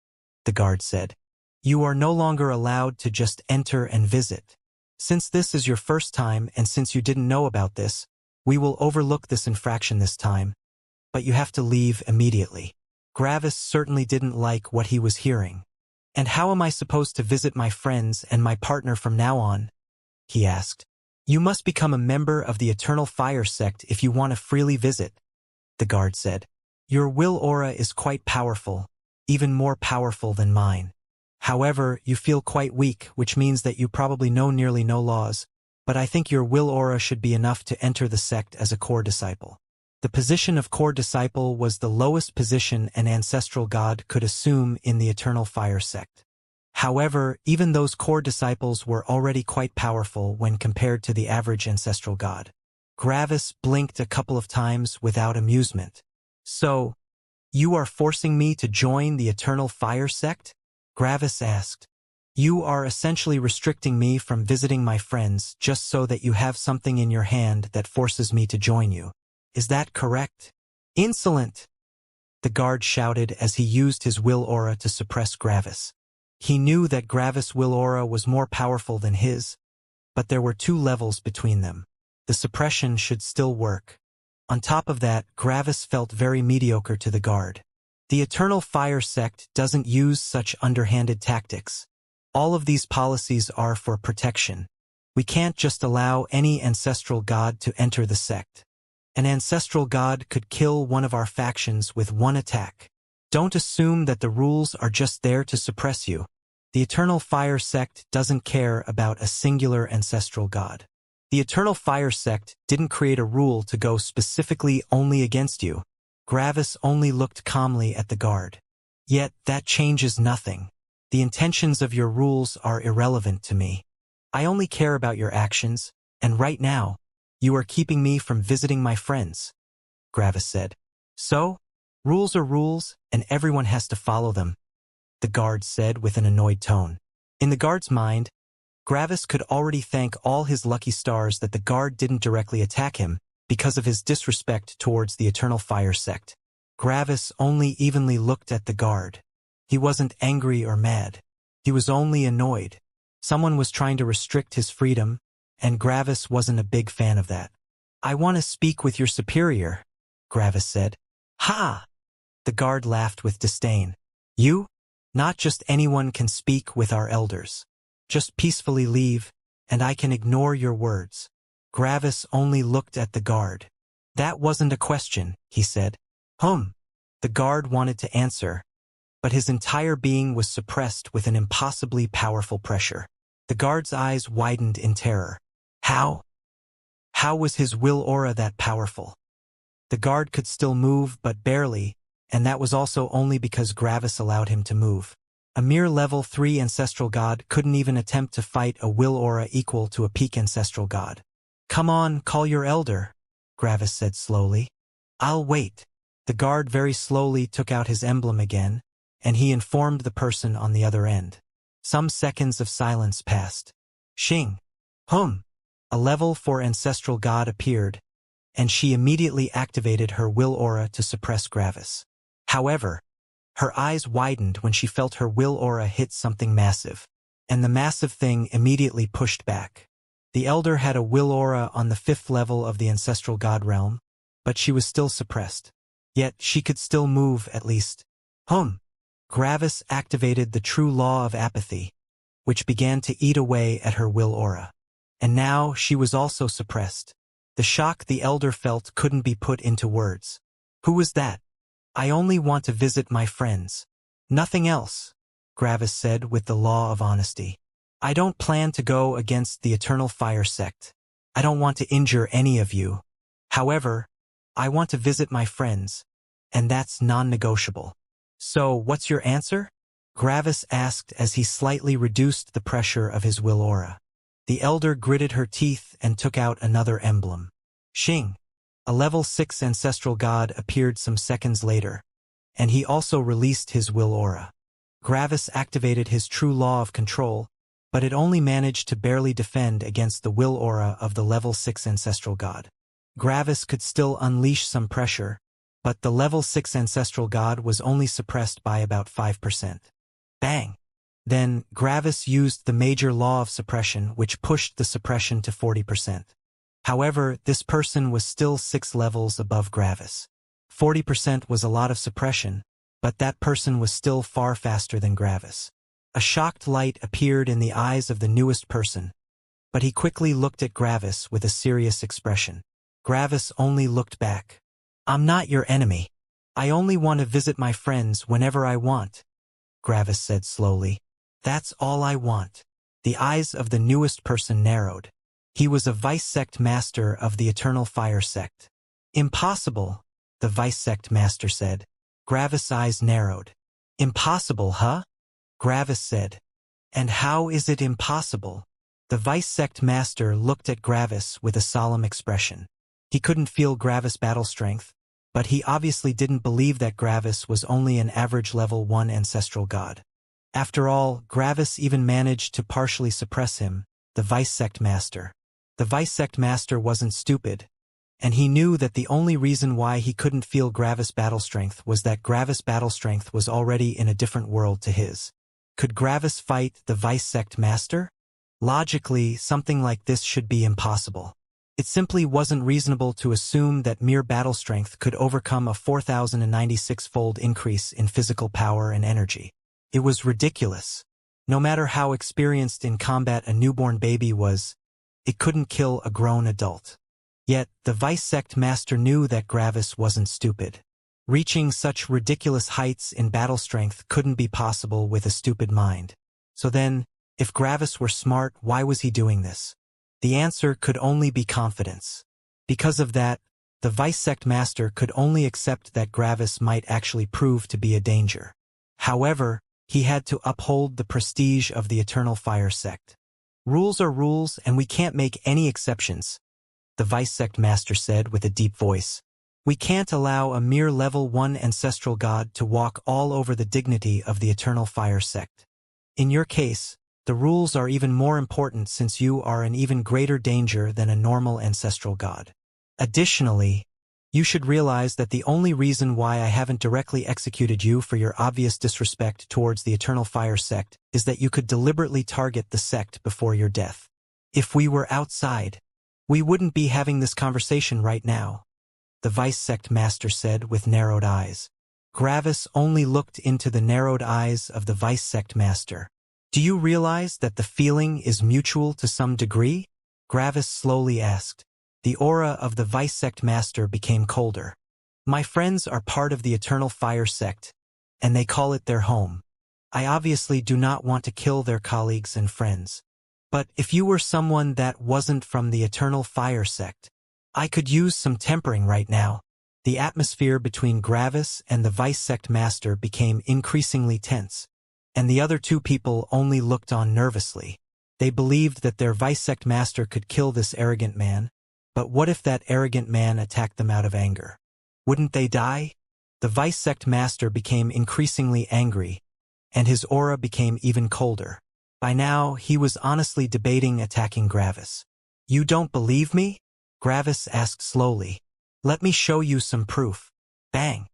the guard said. You are no longer allowed to just enter and visit. Since this is your first time and since you didn't know about this, we will overlook this infraction this time, but you have to leave immediately. Gravis certainly didn't like what he was hearing. And how am I supposed to visit my friends and my partner from now on? He asked. You must become a member of the Eternal Fire sect if you want to freely visit, the guard said. Your will aura is quite powerful, even more powerful than mine. However, you feel quite weak, which means that you probably know nearly no laws, but I think your will aura should be enough to enter the sect as a core disciple. The position of core disciple was the lowest position an ancestral god could assume in the Eternal Fire sect. However, even those core disciples were already quite powerful when compared to the average ancestral god. Gravis blinked a couple of times without amusement. So, you are forcing me to join the Eternal Fire sect? Gravis asked. You are essentially restricting me from visiting my friends just so that you have something in your hand that forces me to join you. Is that correct? Insolent! The guard shouted as he used his will aura to suppress Gravis. He knew that Gravis' will aura was more powerful than his, but there were 2 levels between them. The suppression should still work. On top of that, Gravis felt very mediocre to the guard. The Eternal Fire sect doesn't use such underhanded tactics. All of these policies are for protection. We can't just allow any ancestral god to enter the sect. An ancestral god could kill one of our factions with 1 attack. Don't assume that the rules are just there to suppress you. The Eternal Fire sect doesn't care about a singular ancestral god. The Eternal Fire sect didn't create a rule to go specifically only against you. Gravis only looked calmly at the guard. Yet that changes nothing. The intentions of your rules are irrelevant to me. I only care about your actions, and right now, You are keeping me from visiting my friends, Gravis said. So? Rules are rules, and everyone has to follow them, the guard said with an annoyed tone. In the guard's mind, Gravis could already thank all his lucky stars that the guard didn't directly attack him because of his disrespect towards the Eternal Fire sect. Gravis only evenly looked at the guard. He wasn't angry or mad. He was only annoyed. Someone was trying to restrict his freedom, and Gravis wasn't a big fan of that. I want to speak with your superior, Gravis said. Ha! The guard laughed with disdain. You? Not just anyone can speak with our elders. Just peacefully leave, and I can ignore your words. Gravis only looked at the guard. That wasn't a question, he said. The guard wanted to answer, but his entire being was suppressed with an impossibly powerful pressure. The guard's eyes widened in terror. How? How was his will aura that powerful? The guard could still move, but barely, and that was also only because Gravis allowed him to move. A mere level 3 ancestral god couldn't even attempt to fight a will aura equal to a peak ancestral god. Come on, call your elder, Gravis said slowly. I'll wait. The guard very slowly took out his emblem again, and he informed the person on the other end. Some seconds of silence passed. Xing. A level 4 ancestral god appeared, and she immediately activated her will aura to suppress Gravis. However, her eyes widened when she felt her will aura hit something massive, and the massive thing immediately pushed back. The elder had a will aura on the 5th level of the ancestral god realm, but she was still suppressed. Yet she could still move, at least. Gravis activated the true law of apathy, which began to eat away at her will aura. And now she was also suppressed. The shock the elder felt couldn't be put into words. Who was that? I only want to visit my friends. Nothing else, Gravis said with the law of honesty. I don't plan to go against the Eternal Fire sect. I don't want to injure any of you. However, I want to visit my friends, and that's non-negotiable. So, what's your answer? Gravis asked as he slightly reduced the pressure of his will aura. The elder gritted her teeth and took out another emblem. Xing. A level 6 ancestral god appeared some seconds later, and he also released his will aura. Gravis activated his true law of control, but it only managed to barely defend against the will aura of the level 6 ancestral god. Gravis could still unleash some pressure, but the level 6 ancestral god was only suppressed by about 5%. Bang! Then, Gravis used the major law of suppression, which pushed the suppression to 40%. However, this person was still 6 levels above Gravis. 40% was a lot of suppression, but that person was still far faster than Gravis. A shocked light appeared in the eyes of the newest person, but he quickly looked at Gravis with a serious expression. Gravis only looked back. I'm not your enemy. I only want to visit my friends whenever I want, Gravis said slowly. That's all I want. The eyes of the newest person narrowed. He was a vice sect master of the Eternal Fire sect. Impossible, the vice sect master said. Gravis' eyes narrowed. Impossible, huh? Gravis said. And how is it impossible? The vice sect master looked at Gravis with a solemn expression. He couldn't feel Gravis' battle strength, but he obviously didn't believe that Gravis was only an average level 1 ancestral god. After all, Gravis even managed to partially suppress him, the vice sect master. The vice sect master wasn't stupid, and he knew that the only reason why he couldn't feel Gravis' battle strength was that Gravis' battle strength was already in a different world to his. Could Gravis fight the vice sect master? Logically, something like this should be impossible. It simply wasn't reasonable to assume that mere battle strength could overcome a 4,096-fold increase in physical power and energy. It was ridiculous. No matter how experienced in combat a newborn baby was, it couldn't kill a grown adult. Yet, the vice sect master knew that Gravis wasn't stupid. Reaching such ridiculous heights in battle strength couldn't be possible with a stupid mind. So then, if Gravis were smart, why was he doing this? The answer could only be confidence. Because of that, the vice sect master could only accept that Gravis might actually prove to be a danger. However, he had to uphold the prestige of the Eternal Fire sect. Rules are rules, and we can't make any exceptions, the Vice Sect Master said with a deep voice. We can't allow a mere level 1 ancestral god to walk all over the dignity of the Eternal Fire Sect. In your case, the rules are even more important since you are an even greater danger than a normal ancestral god. Additionally, you should realize that the only reason why I haven't directly executed you for your obvious disrespect towards the Eternal Fire Sect is that you could deliberately target the sect before your death. If we were outside, we wouldn't be having this conversation right now, the Vice Sect Master said with narrowed eyes. Gravis only looked into the narrowed eyes of the Vice Sect Master. Do you realize that the feeling is mutual to some degree? Gravis slowly asked. The aura of the Vice Sect Master became colder. My friends are part of the Eternal Fire Sect, and they call it their home. I obviously do not want to kill their colleagues and friends. But if you were someone that wasn't from the Eternal Fire Sect, I could use some tempering right now. The atmosphere between Gravis and the Vice Sect Master became increasingly tense, and the other two people only looked on nervously. They believed that their Vice Sect Master could kill this arrogant man, but what if that arrogant man attacked them out of anger? Wouldn't they die? The Vice Sect Master became increasingly angry, and his aura became even colder. By now, he was honestly debating attacking Gravis. You don't believe me? Gravis asked slowly. Let me show you some proof. Bang!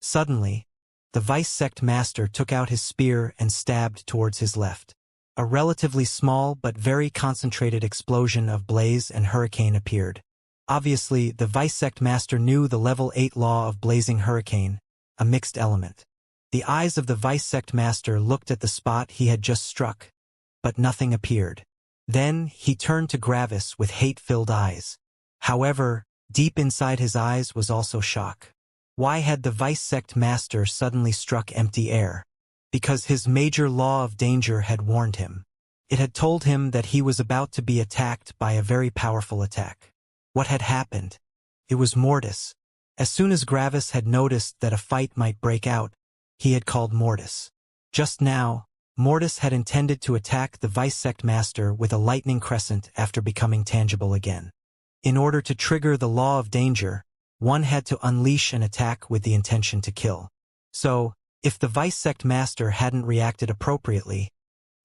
Suddenly, the Vice Sect Master took out his spear and stabbed towards his left. A relatively small but very concentrated explosion of blaze and hurricane appeared. Obviously, the Vice Sect Master knew the level 8 law of blazing hurricane, a mixed element. The eyes of the Vice Sect Master looked at the spot he had just struck, but nothing appeared. Then he turned to Gravis with hate-filled eyes. However, deep inside his eyes was also shock. Why had the Vice Sect Master suddenly struck empty air? Because his major law of danger had warned him. It had told him that he was about to be attacked by a very powerful attack. What had happened? It was Mortis. As soon as Gravis had noticed that a fight might break out, he had called Mortis. Just now, Mortis had intended to attack the Vice Sect Master with a lightning crescent after becoming tangible again. In order to trigger the law of danger, one had to unleash an attack with the intention to kill. So, if the Vice Sect Master hadn't reacted appropriately,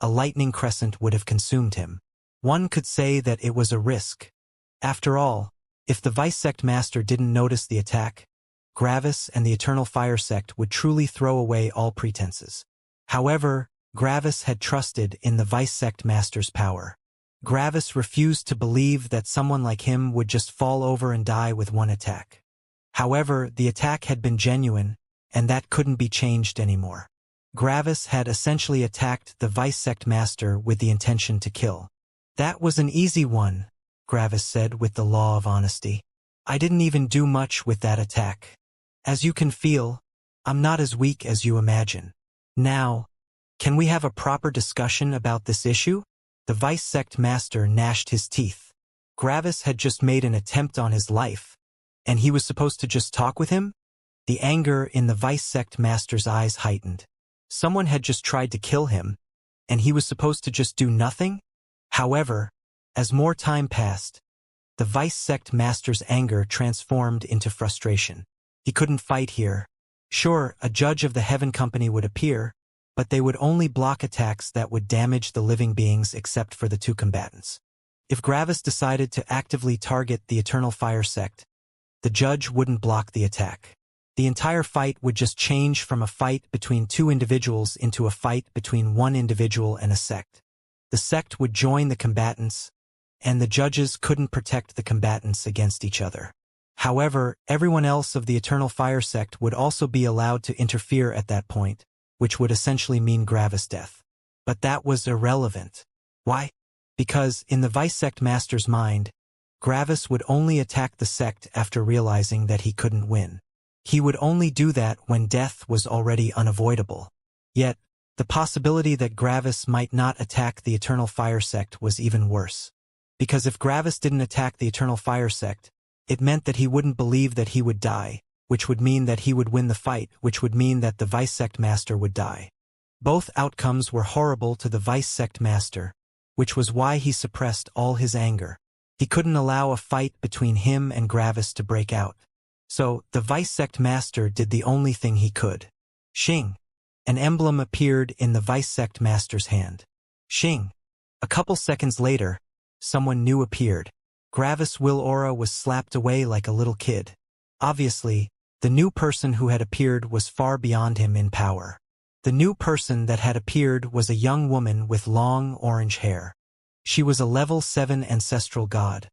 a lightning crescent would have consumed him. One could say that it was a risk. After all, if the Vice Sect Master didn't notice the attack, Gravis and the Eternal Fire Sect would truly throw away all pretenses. However, Gravis had trusted in the Vice Sect Master's power. Gravis refused to believe that someone like him would just fall over and die with one attack. However, the attack had been genuine, and that couldn't be changed anymore. Gravis had essentially attacked the Vice Sect Master with the intention to kill. That was an easy one, Gravis said with the law of honesty. I didn't even do much with that attack. As you can feel, I'm not as weak as you imagine. Now, can we have a proper discussion about this issue? The Vice Sect Master gnashed his teeth. Gravis had just made an attempt on his life, and he was supposed to just talk with him? The anger in the Vice Sect Master's eyes heightened. Someone had just tried to kill him, and he was supposed to just do nothing? However, as more time passed, the Vice Sect Master's anger transformed into frustration. He couldn't fight here. Sure, a judge of the Heaven Company would appear, but they would only block attacks that would damage the living beings except for the two combatants. If Gravis decided to actively target the Eternal Fire Sect, the judge wouldn't block the attack. The entire fight would just change from a fight between two individuals into a fight between one individual and a sect. The sect would join the combatants, and the judges couldn't protect the combatants against each other. However, everyone else of the Eternal Fire Sect would also be allowed to interfere at that point, which would essentially mean Gravis' death. But that was irrelevant. Why? Because, in the Vice Sect Master's mind, Gravis would only attack the sect after realizing that he couldn't win. He would only do that when death was already unavoidable. Yet, the possibility that Gravis might not attack the Eternal Fire Sect was even worse. Because if Gravis didn't attack the Eternal Fire Sect, it meant that he wouldn't believe that he would die, which would mean that he would win the fight, which would mean that the Vice Sect Master would die. Both outcomes were horrible to the Vice Sect Master, which was why he suppressed all his anger. He couldn't allow a fight between him and Gravis to break out. So, the Vice Sect Master did the only thing he could. Xing. An emblem appeared in the Vice Sect Master's hand. Xing. A couple seconds later, someone new appeared. Gravis' will aura was slapped away like a little kid. Obviously, the new person who had appeared was far beyond him in power. The new person that had appeared was a young woman with long orange hair. She was a level 7 ancestral god,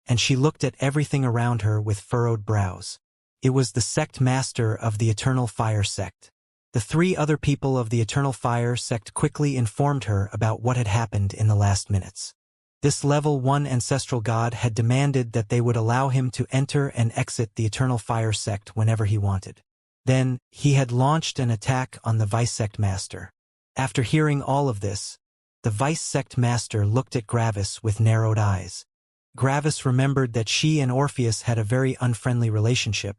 and she looked at everything around her with furrowed brows. It was the sect master of the Eternal Fire sect. The 3 other people of the Eternal Fire sect quickly informed her about what had happened in the last minutes. This level 1 ancestral god had demanded that they would allow him to enter and exit the Eternal Fire sect whenever he wanted. Then, he had launched an attack on the Vice Sect Master. After hearing all of this, the Vice Sect Master looked at Gravis with narrowed eyes. Gravis remembered that she and Orpheus had a very unfriendly relationship,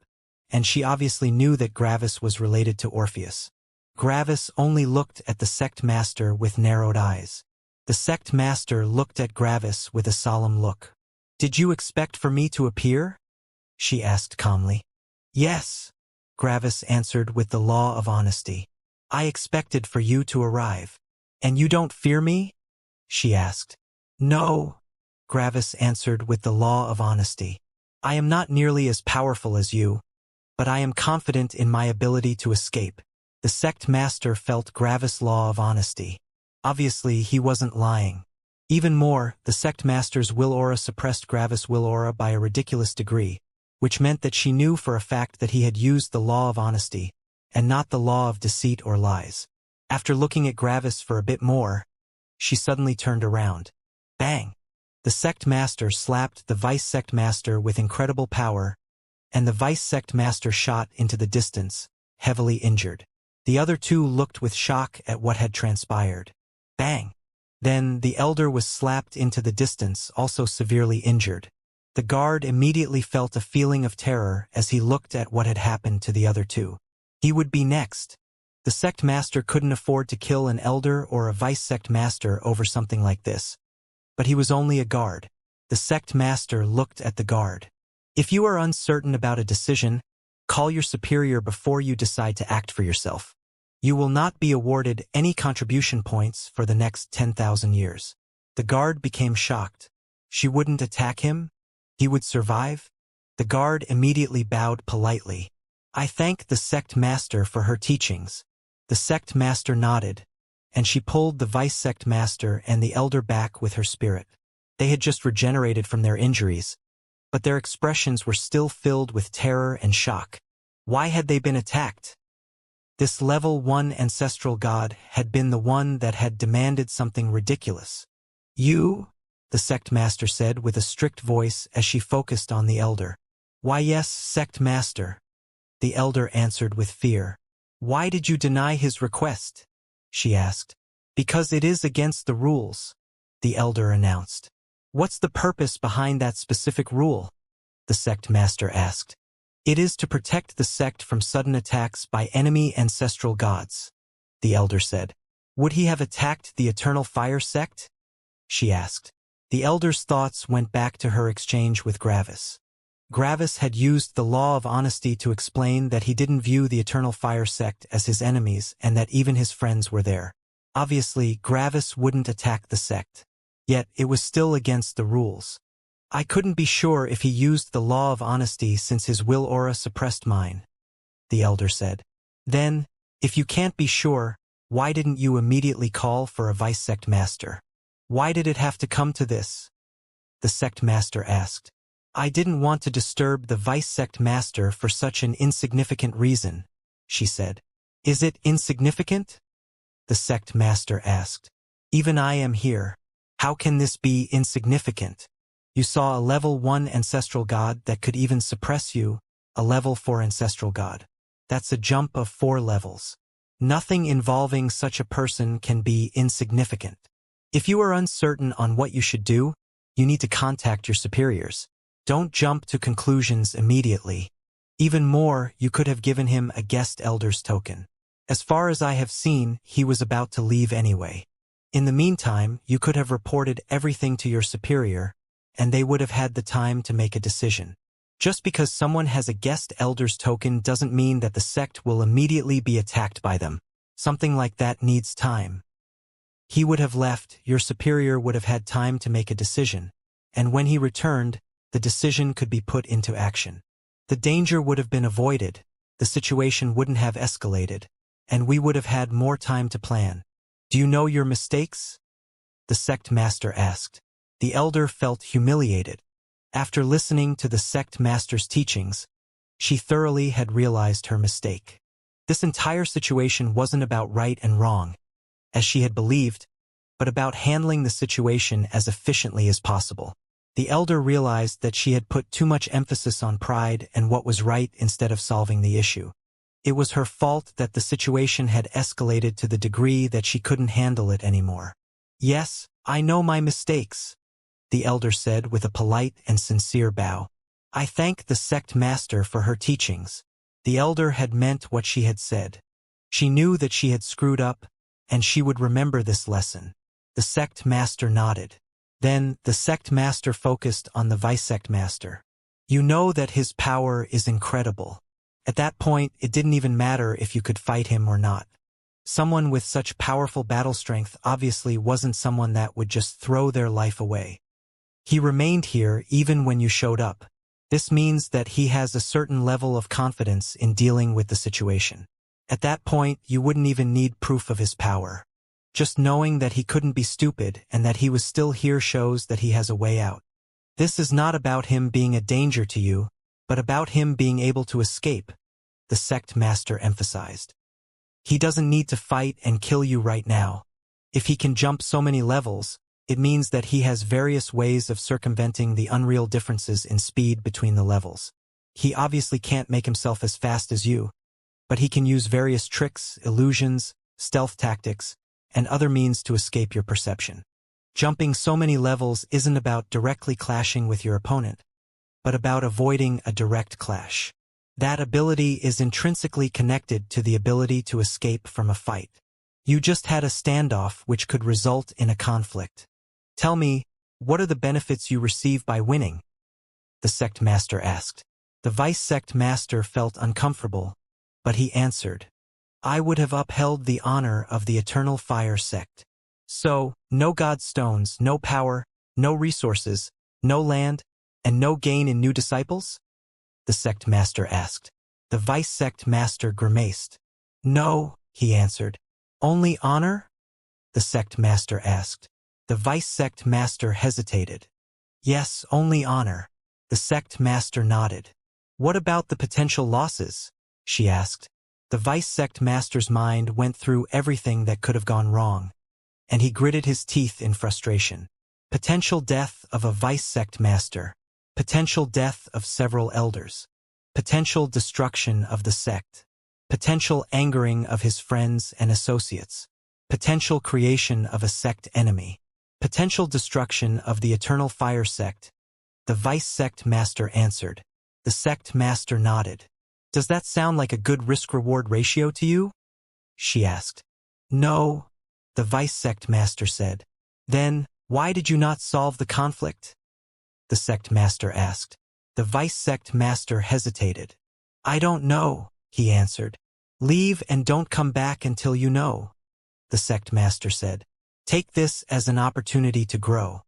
and she obviously knew that Gravis was related to Orpheus. Gravis only looked at the Sect Master with narrowed eyes. The Sect Master looked at Gravis with a solemn look. "Did you expect for me to appear?" she asked calmly. "Yes," Gravis answered with the law of honesty. "I expected for you to arrive." "And you don't fear me?" she asked. "No," Gravis answered with the law of honesty. "I am not nearly as powerful as you, but I am confident in my ability to escape." The Sect Master felt Gravis' law of honesty. Obviously, he wasn't lying. Even more, the Sect Master's will aura suppressed Gravis' will aura by a ridiculous degree, which meant that she knew for a fact that he had used the law of honesty, and not the law of deceit or lies. After looking at Gravis for a bit more, she suddenly turned around. Bang! The Sect Master slapped the Vice Sect Master with incredible power, and the Vice Sect Master shot into the distance, heavily injured. The other 2 looked with shock at what had transpired. Bang! Then the Elder was slapped into the distance, also severely injured. The guard immediately felt a feeling of terror as he looked at what had happened to the other 2. He would be next. The Sect Master couldn't afford to kill an Elder or a Vice Sect Master over something like this. But he was only a guard. The Sect Master looked at the guard. "If you are uncertain about a decision, call your superior before you decide to act for yourself. You will not be awarded any contribution points for the next 10,000 years. The guard became shocked. She wouldn't attack him? He would survive? The guard immediately bowed politely. "I thank the Sect Master for her teachings." The Sect Master nodded, and she pulled the Vice Sect Master and the Elder back with her spirit. They had just regenerated from their injuries, but their expressions were still filled with terror and shock. Why had they been attacked? This level 1 ancestral god had been the one that had demanded something ridiculous. "You?" the Sect Master said with a strict voice as she focused on the Elder. "Why yes, Sect Master," the Elder answered with fear. "Why did you deny his request?" she asked. "Because it is against the rules," the Elder announced. "What's the purpose behind that specific rule?" the Sect Master asked. "It is to protect the sect from sudden attacks by enemy ancestral gods," the Elder said. "Would he have attacked the Eternal Fire sect?" she asked. The Elder's thoughts went back to her exchange with Gravis. Gravis had used the law of honesty to explain that he didn't view the Eternal Fire sect as his enemies and that even his friends were there. Obviously, Gravis wouldn't attack the sect. Yet, it was still against the rules. "I couldn't be sure if he used the law of honesty since his will aura suppressed mine," the Elder said. "Then, if you can't be sure, why didn't you immediately call for a Vice Sect Master? Why did it have to come to this?" the Sect Master asked. "I didn't want to disturb the Vice Sect Master for such an insignificant reason," she said. "Is it insignificant?" the Sect Master asked. "Even I am here. How can this be insignificant? You saw a level 1 ancestral god that could even suppress you, a level 4 ancestral god. That's a jump of 4 levels. Nothing involving such a person can be insignificant. If you are uncertain on what you should do, you need to contact your superiors. Don't jump to conclusions immediately. Even more, you could have given him a guest elder's token. As far as I have seen, he was about to leave anyway. In the meantime, you could have reported everything to your superior, and they would have had the time to make a decision. Just because someone has a guest elder's token doesn't mean that the sect will immediately be attacked by them. Something like that needs time. He would have left, your superior would have had time to make a decision, and when he returned, the decision could be put into action. The danger would have been avoided, the situation wouldn't have escalated, and we would have had more time to plan. Do you know your mistakes? The sect master asked. The elder felt humiliated. After listening to the sect master's teachings, she thoroughly had realized her mistake. This entire situation wasn't about right and wrong, as she had believed, but about handling the situation as efficiently as possible. The elder realized that she had put too much emphasis on pride and what was right instead of solving the issue. It was her fault that the situation had escalated to the degree that she couldn't handle it anymore. Yes, I know my mistakes, the elder said with a polite and sincere bow. I thank the sect master for her teachings. The elder had meant what she had said. She knew that she had screwed up, and she would remember this lesson. The sect master nodded. Then, the sect master focused on the vice-sect master. You know that his power is incredible. At that point, it didn't even matter if you could fight him or not. Someone with such powerful battle strength obviously wasn't someone that would just throw their life away. He remained here even when you showed up. This means that he has a certain level of confidence in dealing with the situation. At that point, you wouldn't even need proof of his power. Just knowing that he couldn't be stupid and that he was still here shows that he has a way out. This is not about him being a danger to you, but about him being able to escape, the sect master emphasized. He doesn't need to fight and kill you right now. If he can jump so many levels, it means that he has various ways of circumventing the unreal differences in speed between the levels. He obviously can't make himself as fast as you, but he can use various tricks, illusions, stealth tactics, and other means to escape your perception. Jumping so many levels isn't about directly clashing with your opponent, but about avoiding a direct clash. That ability is intrinsically connected to the ability to escape from a fight. You just had a standoff which could result in a conflict. Tell me, what are the benefits you receive by winning? The sect master asked. The vice-sect master felt uncomfortable, but he answered. I would have upheld the honor of the eternal fire sect. So, no god stones, no power, no resources, no land, and no gain in new disciples? The sect master asked. The vice-sect master grimaced. No, he answered. Only honor? The sect master asked. The vice-sect master hesitated. Yes, only honor. The sect master nodded. What about the potential losses? She asked. The vice-sect master's mind went through everything that could have gone wrong, and he gritted his teeth in frustration. Potential death of a vice-sect master. Potential death of several elders. Potential destruction of the sect. Potential angering of his friends and associates. Potential creation of a sect enemy. Potential destruction of the eternal fire sect. The vice-sect master answered. The sect master nodded. Does that sound like a good risk-reward ratio to you? She asked. No, the vice-sect master said. Then, why did you not solve the conflict? The sect master asked. The vice-sect master hesitated. I don't know, he answered. Leave and don't come back until you know, the sect master said. Take this as an opportunity to grow.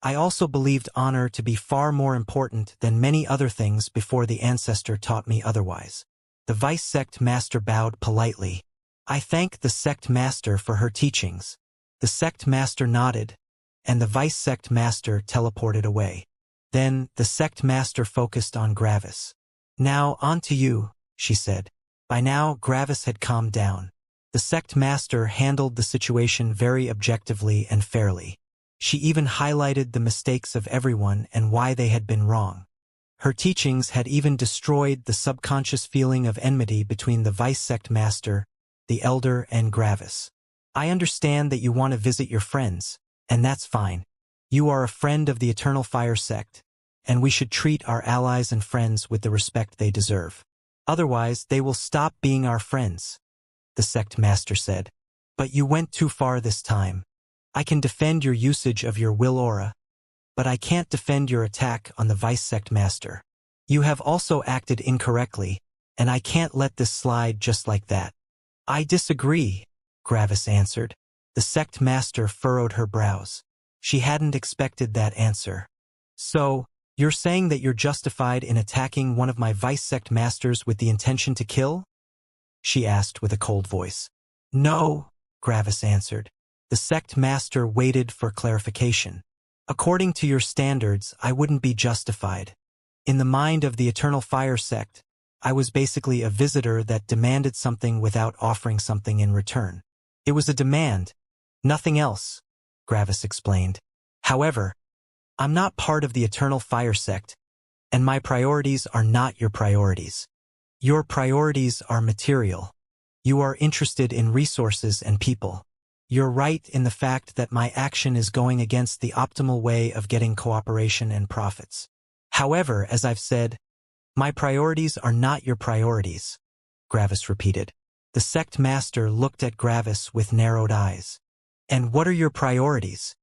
I also believed honor to be far more important than many other things before the ancestor taught me otherwise. The vice-sect master bowed politely. I thank the sect master for her teachings. The sect master nodded, and the vice-sect master teleported away. Then, the sect master focused on Gravis. Now, on to you, she said. By now, Gravis had calmed down. The sect master handled the situation very objectively and fairly. She even highlighted the mistakes of everyone and why they had been wrong. Her teachings had even destroyed the subconscious feeling of enmity between the vice-sect master, the elder, and Gravis. I understand that you want to visit your friends, and that's fine. You are a friend of the Eternal Fire sect, and we should treat our allies and friends with the respect they deserve. Otherwise, they will stop being our friends, the sect master said. But you went too far this time. I can defend your usage of your will aura. but I can't defend your attack on the Vice Sect Master. You have also acted incorrectly, and I can't let this slide just like that. I disagree, Gravis answered. The Sect Master furrowed her brows. She hadn't expected that answer. So, you're saying that you're justified in attacking one of my Vice Sect Masters with the intention to kill? She asked with a cold voice. No, Gravis answered. The Sect Master waited for clarification. According to your standards, I wouldn't be justified. In the mind of the Eternal Fire Sect, I was basically a visitor that demanded something without offering something in return. It was a demand, nothing else, Gravis explained. However, I'm not part of the Eternal Fire Sect, and my priorities are not your priorities. Your priorities are material. You are interested in resources and people. You're right in the fact that my action is going against the optimal way of getting cooperation and profits. However, as I've said, my priorities are not your priorities, Gravis repeated. The Sect Master looked at Gravis with narrowed eyes. And what are your priorities?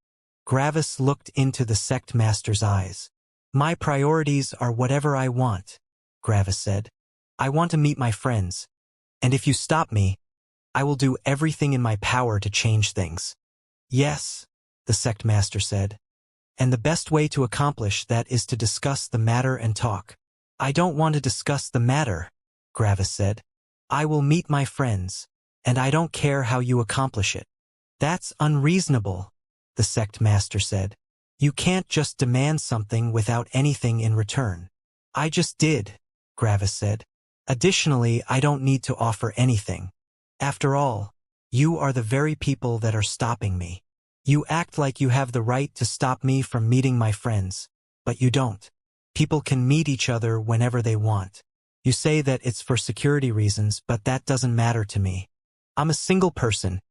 Gravis looked into the Sect Master's eyes. My priorities are whatever I want, Gravis said. I want to meet my friends, and if you stop me, I will do everything in my power to change things. Yes, the Sect Master said. And the best way to accomplish that is to discuss the matter and talk. I don't want to discuss the matter, Gravis said. I will meet my friends, and I don't care how you accomplish it. That's unreasonable, the Sect Master said. You can't just demand something without anything in return. I just did, Gravis said. Additionally, I don't need to offer anything. After all, you are the very people that are stopping me. You act like you have the right to stop me from meeting my friends, but you don't. People can meet each other whenever they want. You say that it's for security reasons, but that doesn't matter to me. I'm a single person,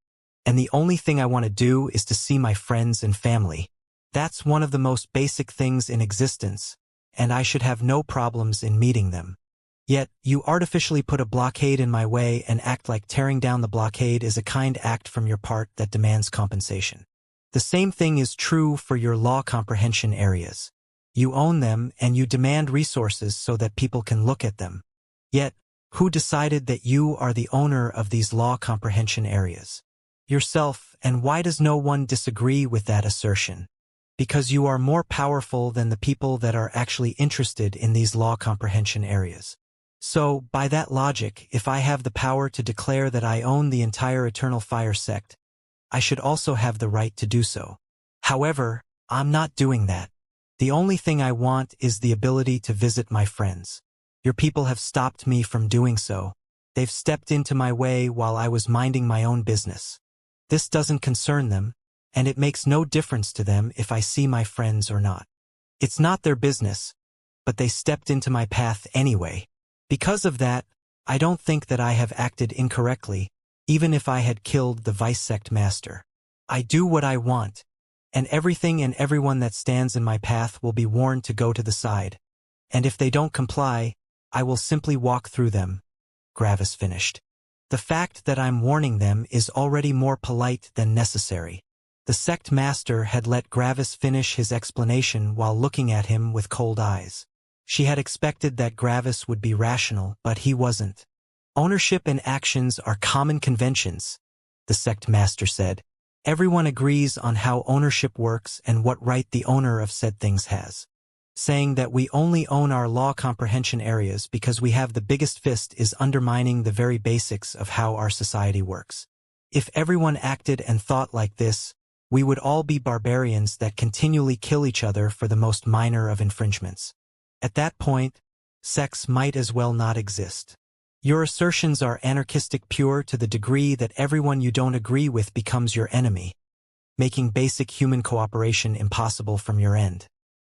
and the only thing I want to do is to see my friends and family. That's one of the most basic things in existence, and I should have no problems in meeting them. Yet, you artificially put a blockade in my way and act like tearing down the blockade is a kind act from your part that demands compensation. The same thing is true for your law comprehension areas. You own them and you demand resources so that people can look at them. Yet, who decided that you are the owner of these law comprehension areas? Yourself, and why does no one disagree with that assertion? Because you are more powerful than the people that are actually interested in these law comprehension areas. So, by that logic, if I have the power to declare that I own the entire Eternal Fire Sect, I should also have the right to do so. However, I'm not doing that. The only thing I want is the ability to visit my friends. Your people have stopped me from doing so. They've stepped into my way while I was minding my own business. This doesn't concern them, and it makes no difference to them if I see my friends or not. It's not their business, but they stepped into my path anyway. Because of that, I don't think that I have acted incorrectly, even if I had killed the Vice Sect Master. I do what I want, and everything and everyone that stands in my path will be warned to go to the side. And if they don't comply, I will simply walk through them, Gravis finished. The fact that I'm warning them is already more polite than necessary. The Sect Master had let Gravis finish his explanation while looking at him with cold eyes. She had expected that Gravis would be rational, but he wasn't. Ownership and actions are common conventions, the Sect Master said. Everyone agrees on how ownership works and what right the owner of said things has. Saying that we only own our law comprehension areas because we have the biggest fist is undermining the very basics of how our society works. If everyone acted and thought like this, we would all be barbarians that continually kill each other for the most minor of infringements. At that point, sex might as well not exist. Your assertions are anarchistic pure to the degree that everyone you don't agree with becomes your enemy, making basic human cooperation impossible from your end.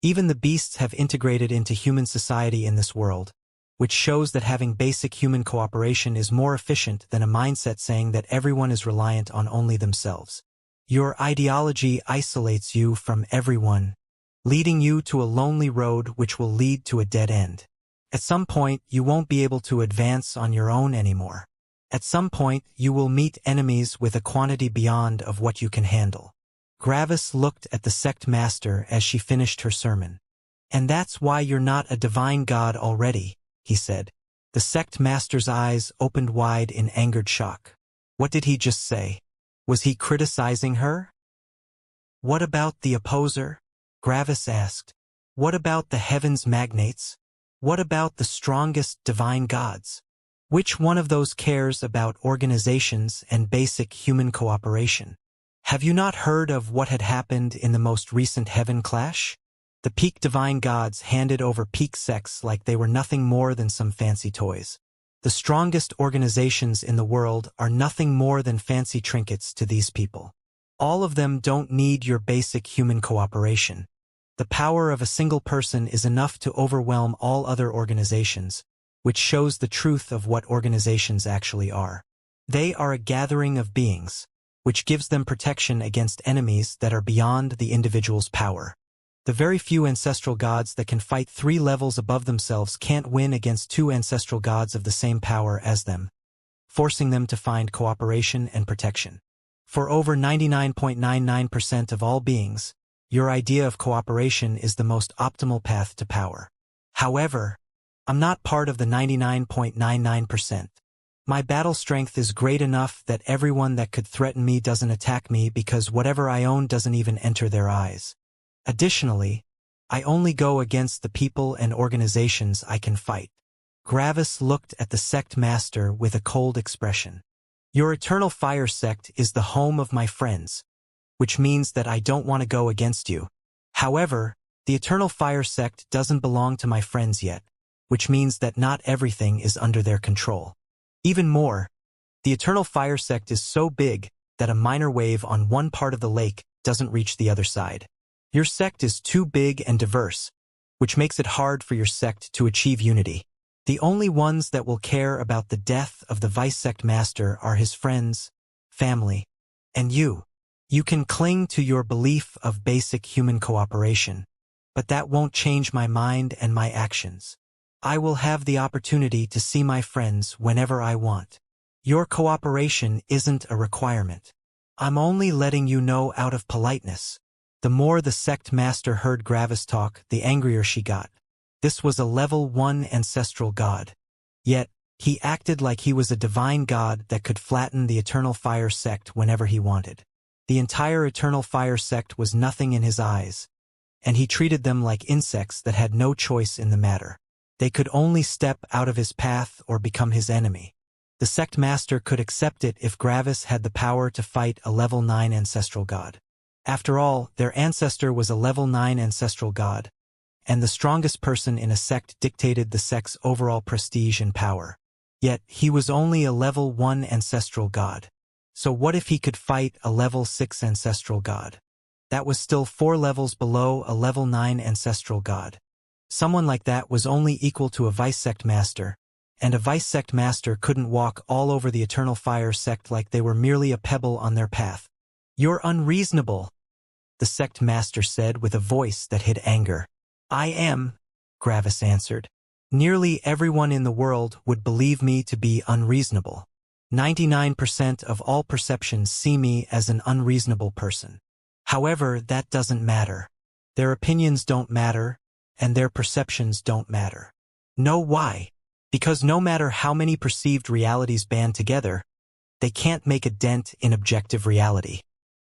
Even the beasts have integrated into human society in this world, which shows that having basic human cooperation is more efficient than a mindset saying that everyone is reliant on only themselves. Your ideology isolates you from everyone, leading you to a lonely road which will lead to a dead end. At some point, you won't be able to advance on your own anymore. At some point, you will meet enemies with a quantity beyond of what you can handle. Gravis looked at the sect master as she finished her sermon. "And that's why you're not a divine god already," he said. The sect master's eyes opened wide in angered shock. What did he just say? Was he criticizing her? "What about the opposer?" Gravis asked. "What about the heavens magnates? What about the strongest divine gods? Which one of those cares about organizations and basic human cooperation? Have you not heard of what had happened in the most recent heaven clash? The peak divine gods handed over peak sects like they were nothing more than some fancy toys. The strongest organizations in the world are nothing more than fancy trinkets to these people. All of them don't need your basic human cooperation. The power of a single person is enough to overwhelm all other organizations, which shows the truth of what organizations actually are. They are a gathering of beings, which gives them protection against enemies that are beyond the individual's power. The very few ancestral gods that can fight 3 levels above themselves can't win against 2 ancestral gods of the same power as them, forcing them to find cooperation and protection. For over 99.99% of all beings, your idea of cooperation is the most optimal path to power. However, I'm not part of the 99.99%. My battle strength is great enough that everyone that could threaten me doesn't attack me because whatever I own doesn't even enter their eyes. Additionally, I only go against the people and organizations I can fight." Gravis looked at the sect master with a cold expression. "Your Eternal Fire sect is the home of my friends, which means that I don't want to go against you. However, the Eternal Fire sect doesn't belong to my friends yet, which means that not everything is under their control. Even more, the Eternal Fire sect is so big that a minor wave on one part of the lake doesn't reach the other side. Your sect is too big and diverse, which makes it hard for your sect to achieve unity. The only ones that will care about the death of the vice sect master are his friends, family, and you. You can cling to your belief of basic human cooperation, but that won't change my mind and my actions. I will have the opportunity to see my friends whenever I want. Your cooperation isn't a requirement. I'm only letting you know out of politeness." The more the sect master heard Gravis talk, the angrier she got. This was a level 1 ancestral god. Yet, he acted like he was a divine god that could flatten the Eternal Fire sect whenever he wanted. The entire Eternal Fire sect was nothing in his eyes, and he treated them like insects that had no choice in the matter. They could only step out of his path or become his enemy. The sect master could accept it if Gravis had the power to fight a level 9 ancestral god. After all, their ancestor was a level 9 ancestral god, and the strongest person in a sect dictated the sect's overall prestige and power. Yet, he was only a level 1 ancestral god. So what if he could fight a level 6 ancestral god? That was still 4 levels below a level 9 ancestral god. Someone like that was only equal to a vice sect master, and a vice sect master couldn't walk all over the Eternal Fire sect like they were merely a pebble on their path. "You're unreasonable," the sect master said with a voice that hid anger. "I am," Gravis answered. "Nearly everyone in the world would believe me to be unreasonable. 99% of all perceptions see me as an unreasonable person. However, that doesn't matter. Their opinions don't matter, and their perceptions don't matter. Know why? Because no matter how many perceived realities band together, they can't make a dent in objective reality.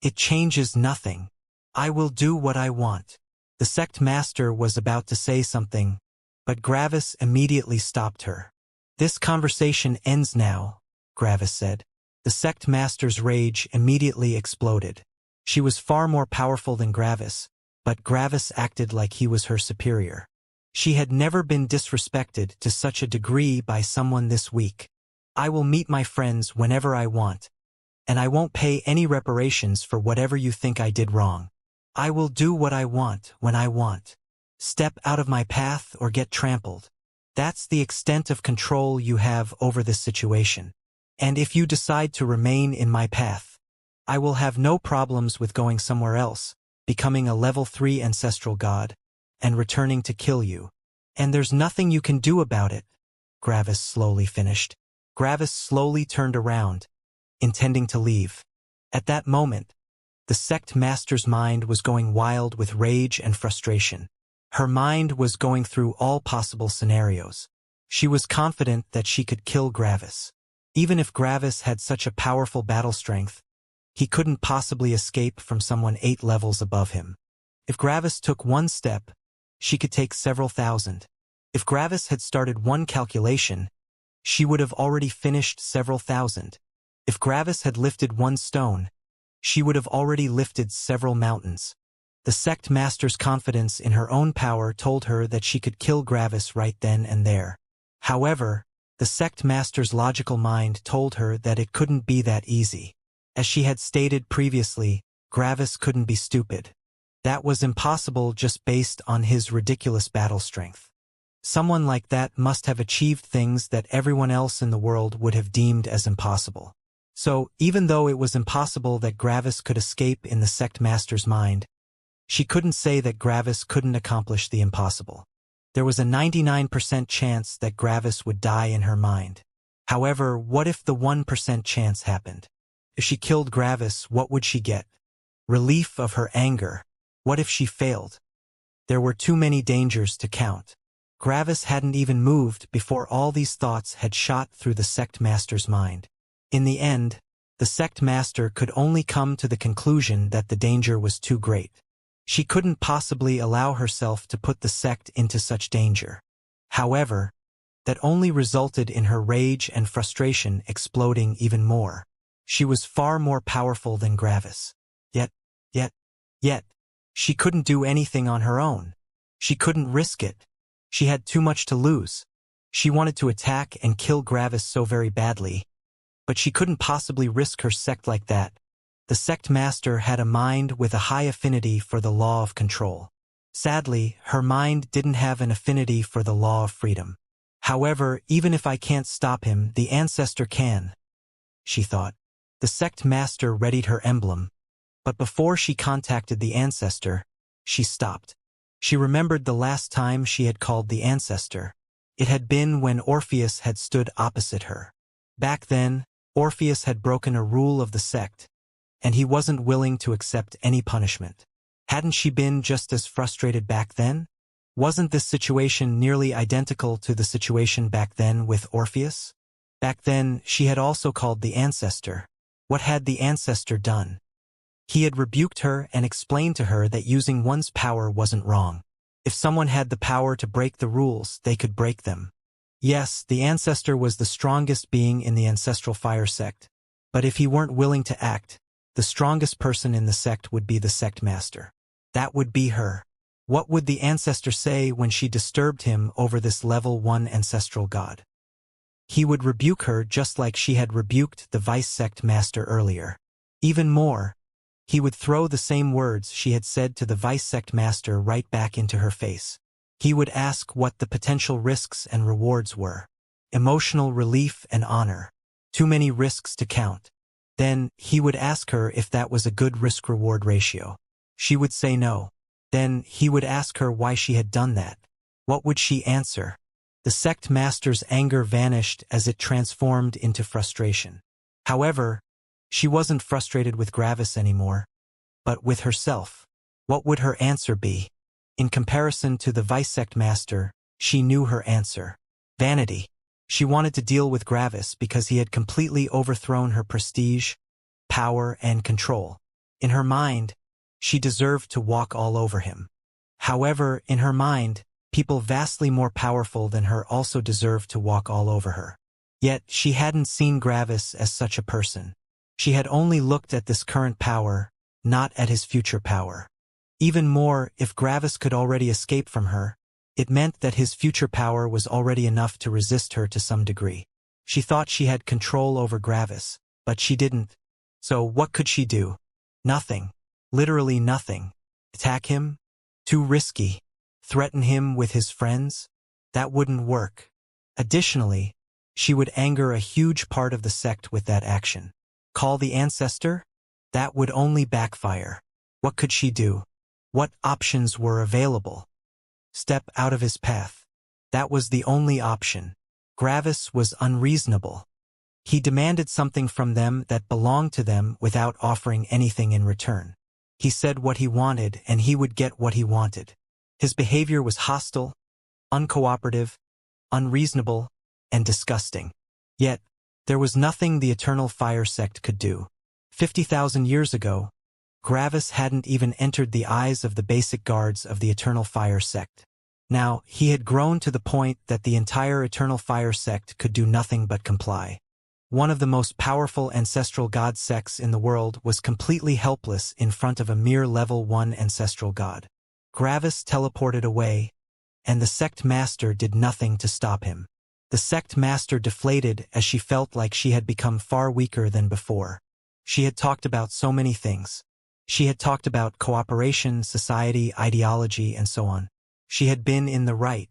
It changes nothing. I will do what I want." The sect master was about to say something, but Gravis immediately stopped her. "This conversation ends now," Gravis said. The sect master's rage immediately exploded. She was far more powerful than Gravis, but Gravis acted like he was her superior. She had never been disrespected to such a degree by someone this weak. "I will meet my friends whenever I want, and I won't pay any reparations for whatever you think I did wrong. I will do what I want when I want. Step out of my path or get trampled. That's the extent of control you have over this situation. And if you decide to remain in my path, I will have no problems with going somewhere else, becoming a level 3 ancestral god, and returning to kill you. And there's nothing you can do about it," Gravis slowly finished. Gravis slowly turned around, intending to leave. At that moment, The sect master's mind was going wild with rage and frustration. Her mind was going through all possible scenarios. She was confident that she could kill Gravis. Even if Gravis had such a powerful battle strength, he couldn't possibly escape from someone 8 levels above him. If Gravis took one step, she could take several thousand. If Gravis had started one calculation, she would have already finished several thousand. If Gravis had lifted one stone, she would have already lifted several mountains. The sect master's confidence in her own power told her that she could kill Gravis right then and there. However, the sect master's logical mind told her that it couldn't be that easy. As she had stated previously, Gravis couldn't be stupid. That was impossible just based on his ridiculous battle strength. Someone like that must have achieved things that everyone else in the world would have deemed as impossible. So, even though it was impossible that Gravis could escape in the sect master's mind, she couldn't say that Gravis couldn't accomplish the impossible. There was a 99% chance that Gravis would die in her mind. However, what if the 1% chance happened? If she killed Gravis, what would she get? Relief of her anger. What if she failed? There were too many dangers to count. Gravis hadn't even moved before all these thoughts had shot through the sect master's mind. In the end, the sect master could only come to the conclusion that the danger was too great. She couldn't possibly allow herself to put the sect into such danger. However, that only resulted in her rage and frustration exploding even more. She was far more powerful than Gravis. Yet, she couldn't do anything on her own. She couldn't risk it. She had too much to lose. She wanted to attack and kill Gravis so very badly, but she couldn't possibly risk her sect like that. The sect master had a mind with a high affinity for the law of control. Sadly, her mind didn't have an affinity for the law of freedom. However, even if I can't stop him, the ancestor can, she thought. The sect master readied her emblem, but before she contacted the ancestor, she stopped. She remembered the last time she had called the ancestor. It had been when Orpheus had stood opposite her. Back then, Orpheus had broken a rule of the sect, and he wasn't willing to accept any punishment. Hadn't she been just as frustrated back then? Wasn't this situation nearly identical to the situation back then with Orpheus? Back then, she had also called the ancestor. What had the ancestor done? He had rebuked her and explained to her that using one's power wasn't wrong. If someone had the power to break the rules, they could break them. Yes, the ancestor was the strongest being in the ancestral fire sect, but if he weren't willing to act, the strongest person in the sect would be the sect master. That would be her. What would the ancestor say when she disturbed him over this level 1 ancestral god? He would rebuke her just like she had rebuked the vice sect master earlier. Even more, he would throw the same words she had said to the vice sect master right back into her face. He would ask what the potential risks and rewards were. Emotional relief and honor. Too many risks to count. Then, he would ask her if that was a good risk-reward ratio. She would say no. Then, he would ask her why she had done that. What would she answer? The sect master's anger vanished as it transformed into frustration. However, she wasn't frustrated with Gravis anymore, but with herself. What would her answer be? In comparison to the vice sect master, she knew her answer. Vanity. She wanted to deal with Gravis because he had completely overthrown her prestige, power, and control. In her mind, she deserved to walk all over him. However, in her mind, people vastly more powerful than her also deserved to walk all over her. Yet, she hadn't seen Gravis as such a person. She had only looked at this current power, not at his future power. Even more, if Gravis could already escape from her, it meant that his future power was already enough to resist her to some degree. She thought she had control over Gravis, but she didn't. So what could she do? Nothing. Literally nothing. Attack him? Too risky. Threaten him with his friends? That wouldn't work. Additionally, she would anger a huge part of the sect with that action. Call the ancestor? That would only backfire. What could she do? What options were available? Step out of his path. That was the only option. Gravis was unreasonable. He demanded something from them that belonged to them without offering anything in return. He said what he wanted and he would get what he wanted. His behavior was hostile, uncooperative, unreasonable, and disgusting. Yet, there was nothing the Eternal Fire sect could do. 50,000 years ago, Gravis hadn't even entered the eyes of the basic guards of the Eternal Fire sect. Now, he had grown to the point that the entire Eternal Fire sect could do nothing but comply. One of the most powerful ancestral god sects in the world was completely helpless in front of a mere level 1 ancestral god. Gravis teleported away, and the sect master did nothing to stop him. The sect master deflated as she felt like she had become far weaker than before. She had talked about so many things. She had talked about cooperation, society, ideology, and so on. She had been in the right.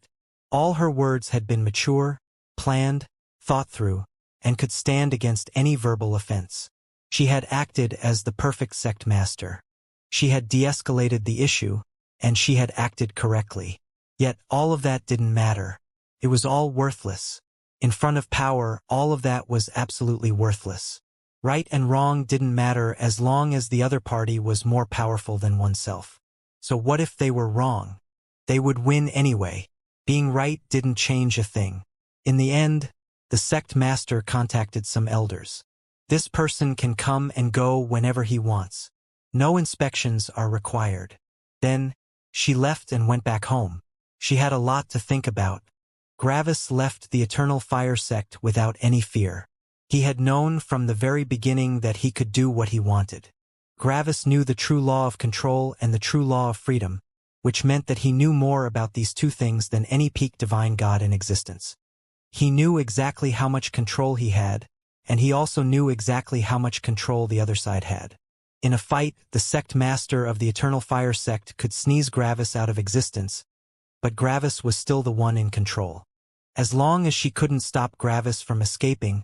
All her words had been mature, planned, thought through, and could stand against any verbal offense. She had acted as the perfect sect master. She had de-escalated the issue, and she had acted correctly. Yet all of that didn't matter. It was all worthless. In front of power, all of that was absolutely worthless. Right and wrong didn't matter as long as the other party was more powerful than oneself. So what if they were wrong? They would win anyway. Being right didn't change a thing. In the end, the sect master contacted some elders. This person can come and go whenever he wants. No inspections are required. Then, she left and went back home. She had a lot to think about. Gravis left the Eternal Fire sect without any fear. He had known from the very beginning that he could do what he wanted. Gravis knew the true law of control and the true law of freedom, which meant that he knew more about these two things than any peak divine god in existence. He knew exactly how much control he had, and he also knew exactly how much control the other side had. In a fight, the sect master of the Eternal Fire sect could sneeze Gravis out of existence, but Gravis was still the one in control. As long as she couldn't stop Gravis from escaping,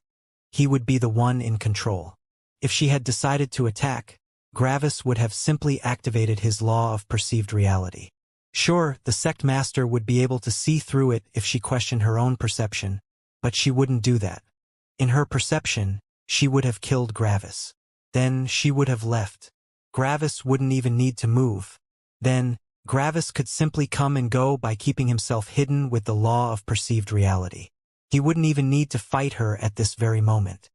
he would be the one in control. If she had decided to attack, Gravis would have simply activated his law of perceived reality. Sure, the sect master would be able to see through it if she questioned her own perception, but she wouldn't do that. In her perception, she would have killed Gravis. Then she would have left. Gravis wouldn't even need to move. Then, Gravis could simply come and go by keeping himself hidden with the law of perceived reality. He wouldn't even need to fight her at this very moment.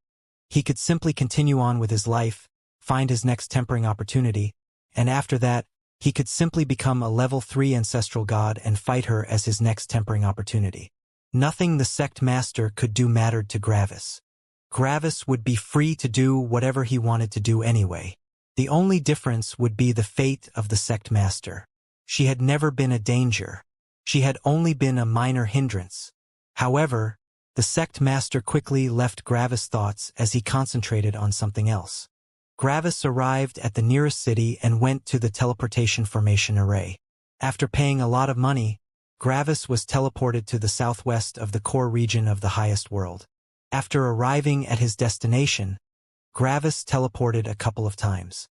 He could simply continue on with his life, find his next tempering opportunity, and after that, he could simply become a level 3 ancestral god and fight her as his next tempering opportunity. Nothing the sect master could do mattered to Gravis. Gravis would be free to do whatever he wanted to do anyway. The only difference would be the fate of the sect master. She had never been a danger. She had only been a minor hindrance. However, the sect master quickly left Gravis' thoughts as he concentrated on something else. Gravis arrived at the nearest city and went to the teleportation formation array. After paying a lot of money, Gravis was teleported to the southwest of the core region of the highest world. After arriving at his destination, Gravis teleported a couple of times.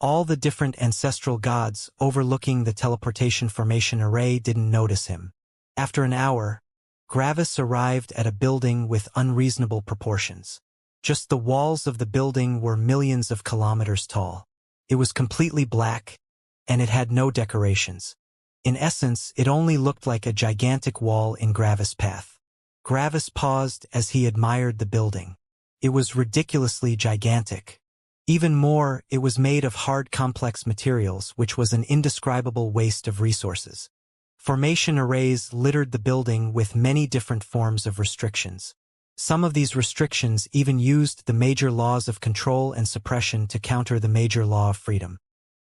All the different ancestral gods overlooking the teleportation formation array didn't notice him. After an hour, Gravis arrived at a building with unreasonable proportions. Just the walls of the building were millions of kilometers tall. It was completely black, and it had no decorations. In essence, it only looked like a gigantic wall in Gravis' path. Gravis paused as he admired the building. It was ridiculously gigantic. Even more, it was made of hard complex materials, which was an indescribable waste of resources. Formation arrays littered the building with many different forms of restrictions. Some of these restrictions even used the major laws of control and suppression to counter the major law of freedom.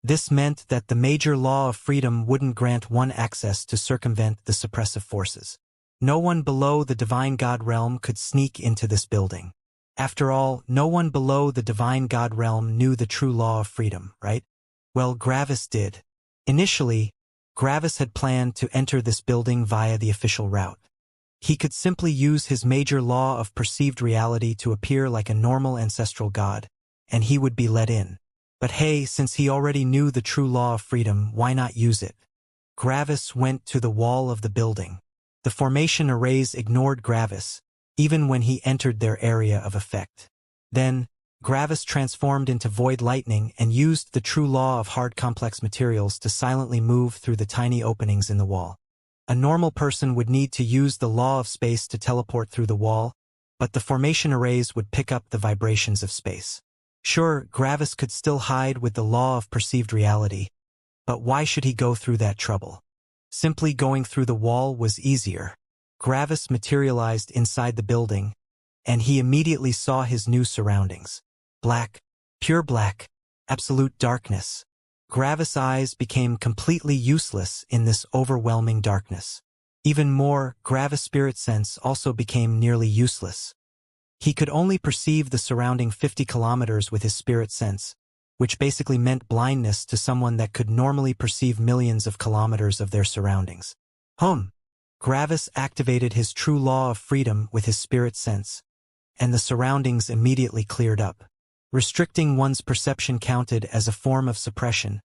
This meant that the major law of freedom wouldn't grant one access to circumvent the suppressive forces. No one below the divine god realm could sneak into this building. After all, no one below the divine god realm knew the true law of freedom, right? Well, Gravis did. Initially, Gravis had planned to enter this building via the official route. He could simply use his major law of perceived reality to appear like a normal ancestral god, and he would be let in. But hey, since he already knew the true law of freedom, why not use it? Gravis went to the wall of the building. The formation arrays ignored Gravis, even when he entered their area of effect. Then, Gravis transformed into void lightning and used the true law of hard complex materials to silently move through the tiny openings in the wall. A normal person would need to use the law of space to teleport through the wall, but the formation arrays would pick up the vibrations of space. Sure, Gravis could still hide with the law of perceived reality, but why should he go through that trouble? Simply going through the wall was easier. Gravis materialized inside the building, and he immediately saw his new surroundings. Black, pure black, absolute darkness. Gravis' eyes became completely useless in this overwhelming darkness. Even more, Gravis' spirit sense also became nearly useless. He could only perceive the surrounding 50 kilometers with his spirit sense, which basically meant blindness to someone that could normally perceive millions of kilometers of their surroundings. Gravis activated his true law of freedom with his spirit sense, and the surroundings immediately cleared up. Restricting one's perception counted as a form of suppression,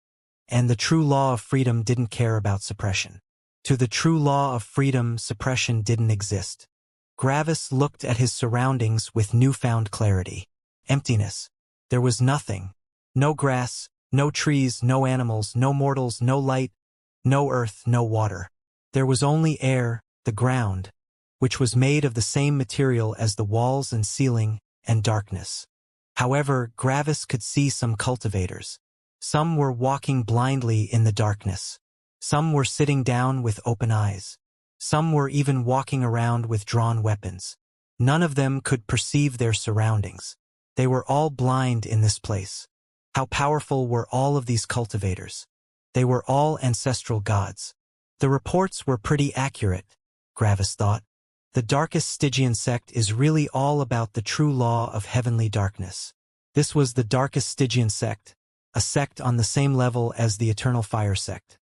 and the true law of freedom didn't care about suppression. To the true law of freedom, suppression didn't exist. Gravis looked at his surroundings with newfound clarity. Emptiness. There was nothing. No grass, no trees, no animals, no mortals, no light, no earth, no water. There was only air, the ground, which was made of the same material as the walls and ceiling, and darkness. However, Gravis could see some cultivators. Some were walking blindly in the darkness. Some were sitting down with open eyes. Some were even walking around with drawn weapons. None of them could perceive their surroundings. They were all blind in this place. How powerful were all of these cultivators? They were all ancestral gods. The reports were pretty accurate, Gravis thought. The darkest Stygian sect is really all about the true law of heavenly darkness. This was the darkest Stygian sect, a sect on the same level as the Eternal Fire sect.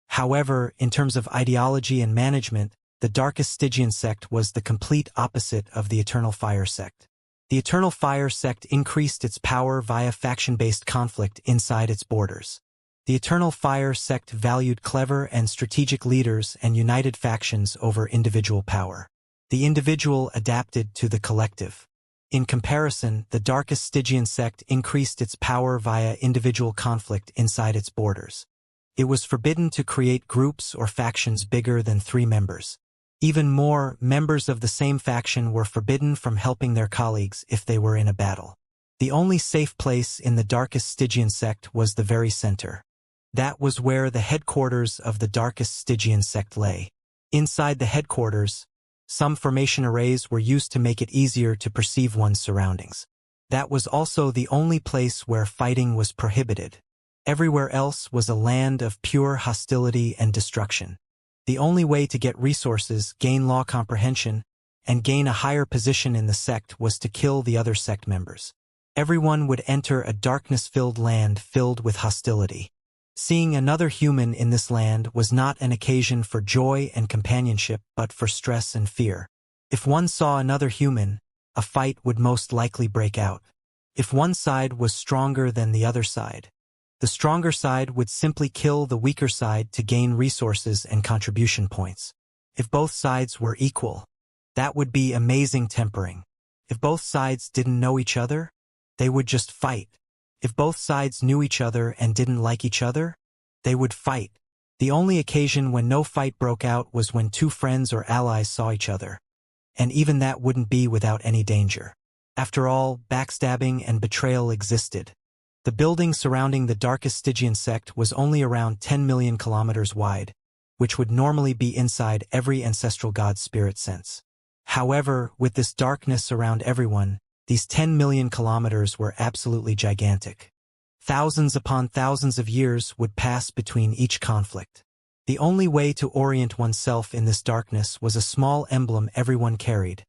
However, in terms of ideology and management, the darkest Stygian sect was the complete opposite of the Eternal Fire sect. The Eternal Fire sect increased its power via faction-based conflict inside its borders. The Eternal Fire sect valued clever and strategic leaders and united factions over individual power. The individual adapted to the collective. In comparison, the darkest Stygian sect increased its power via individual conflict inside its borders. It was forbidden to create groups or factions bigger than 3 members. Even more, members of the same faction were forbidden from helping their colleagues if they were in a battle. The only safe place in the darkest Stygian sect was the very center. That was where the headquarters of the darkest Stygian sect lay. Inside the headquarters, some formation arrays were used to make it easier to perceive one's surroundings. That was also the only place where fighting was prohibited. Everywhere else was a land of pure hostility and destruction. The only way to get resources, gain law comprehension, and gain a higher position in the sect was to kill the other sect members. Everyone would enter a darkness-filled land filled with hostility. Seeing another human in this land was not an occasion for joy and companionship but for stress and fear. If one saw another human, a fight would most likely break out. If one side was stronger than the other side, the stronger side would simply kill the weaker side to gain resources and contribution points. If both sides were equal, that would be amazing tempering. If both sides didn't know each other, they would just fight. If both sides knew each other and didn't like each other, they would fight. The only occasion when no fight broke out was when 2 friends or allies saw each other. And even that wouldn't be without any danger. After all, backstabbing and betrayal existed. The building surrounding the darkest Stygian sect was only around 10 million kilometers wide, which would normally be inside every ancestral god's spirit sense. However, with this darkness around everyone, these 10 million kilometers were absolutely gigantic. Thousands upon thousands of years would pass between each conflict. The only way to orient oneself in this darkness was a small emblem everyone carried,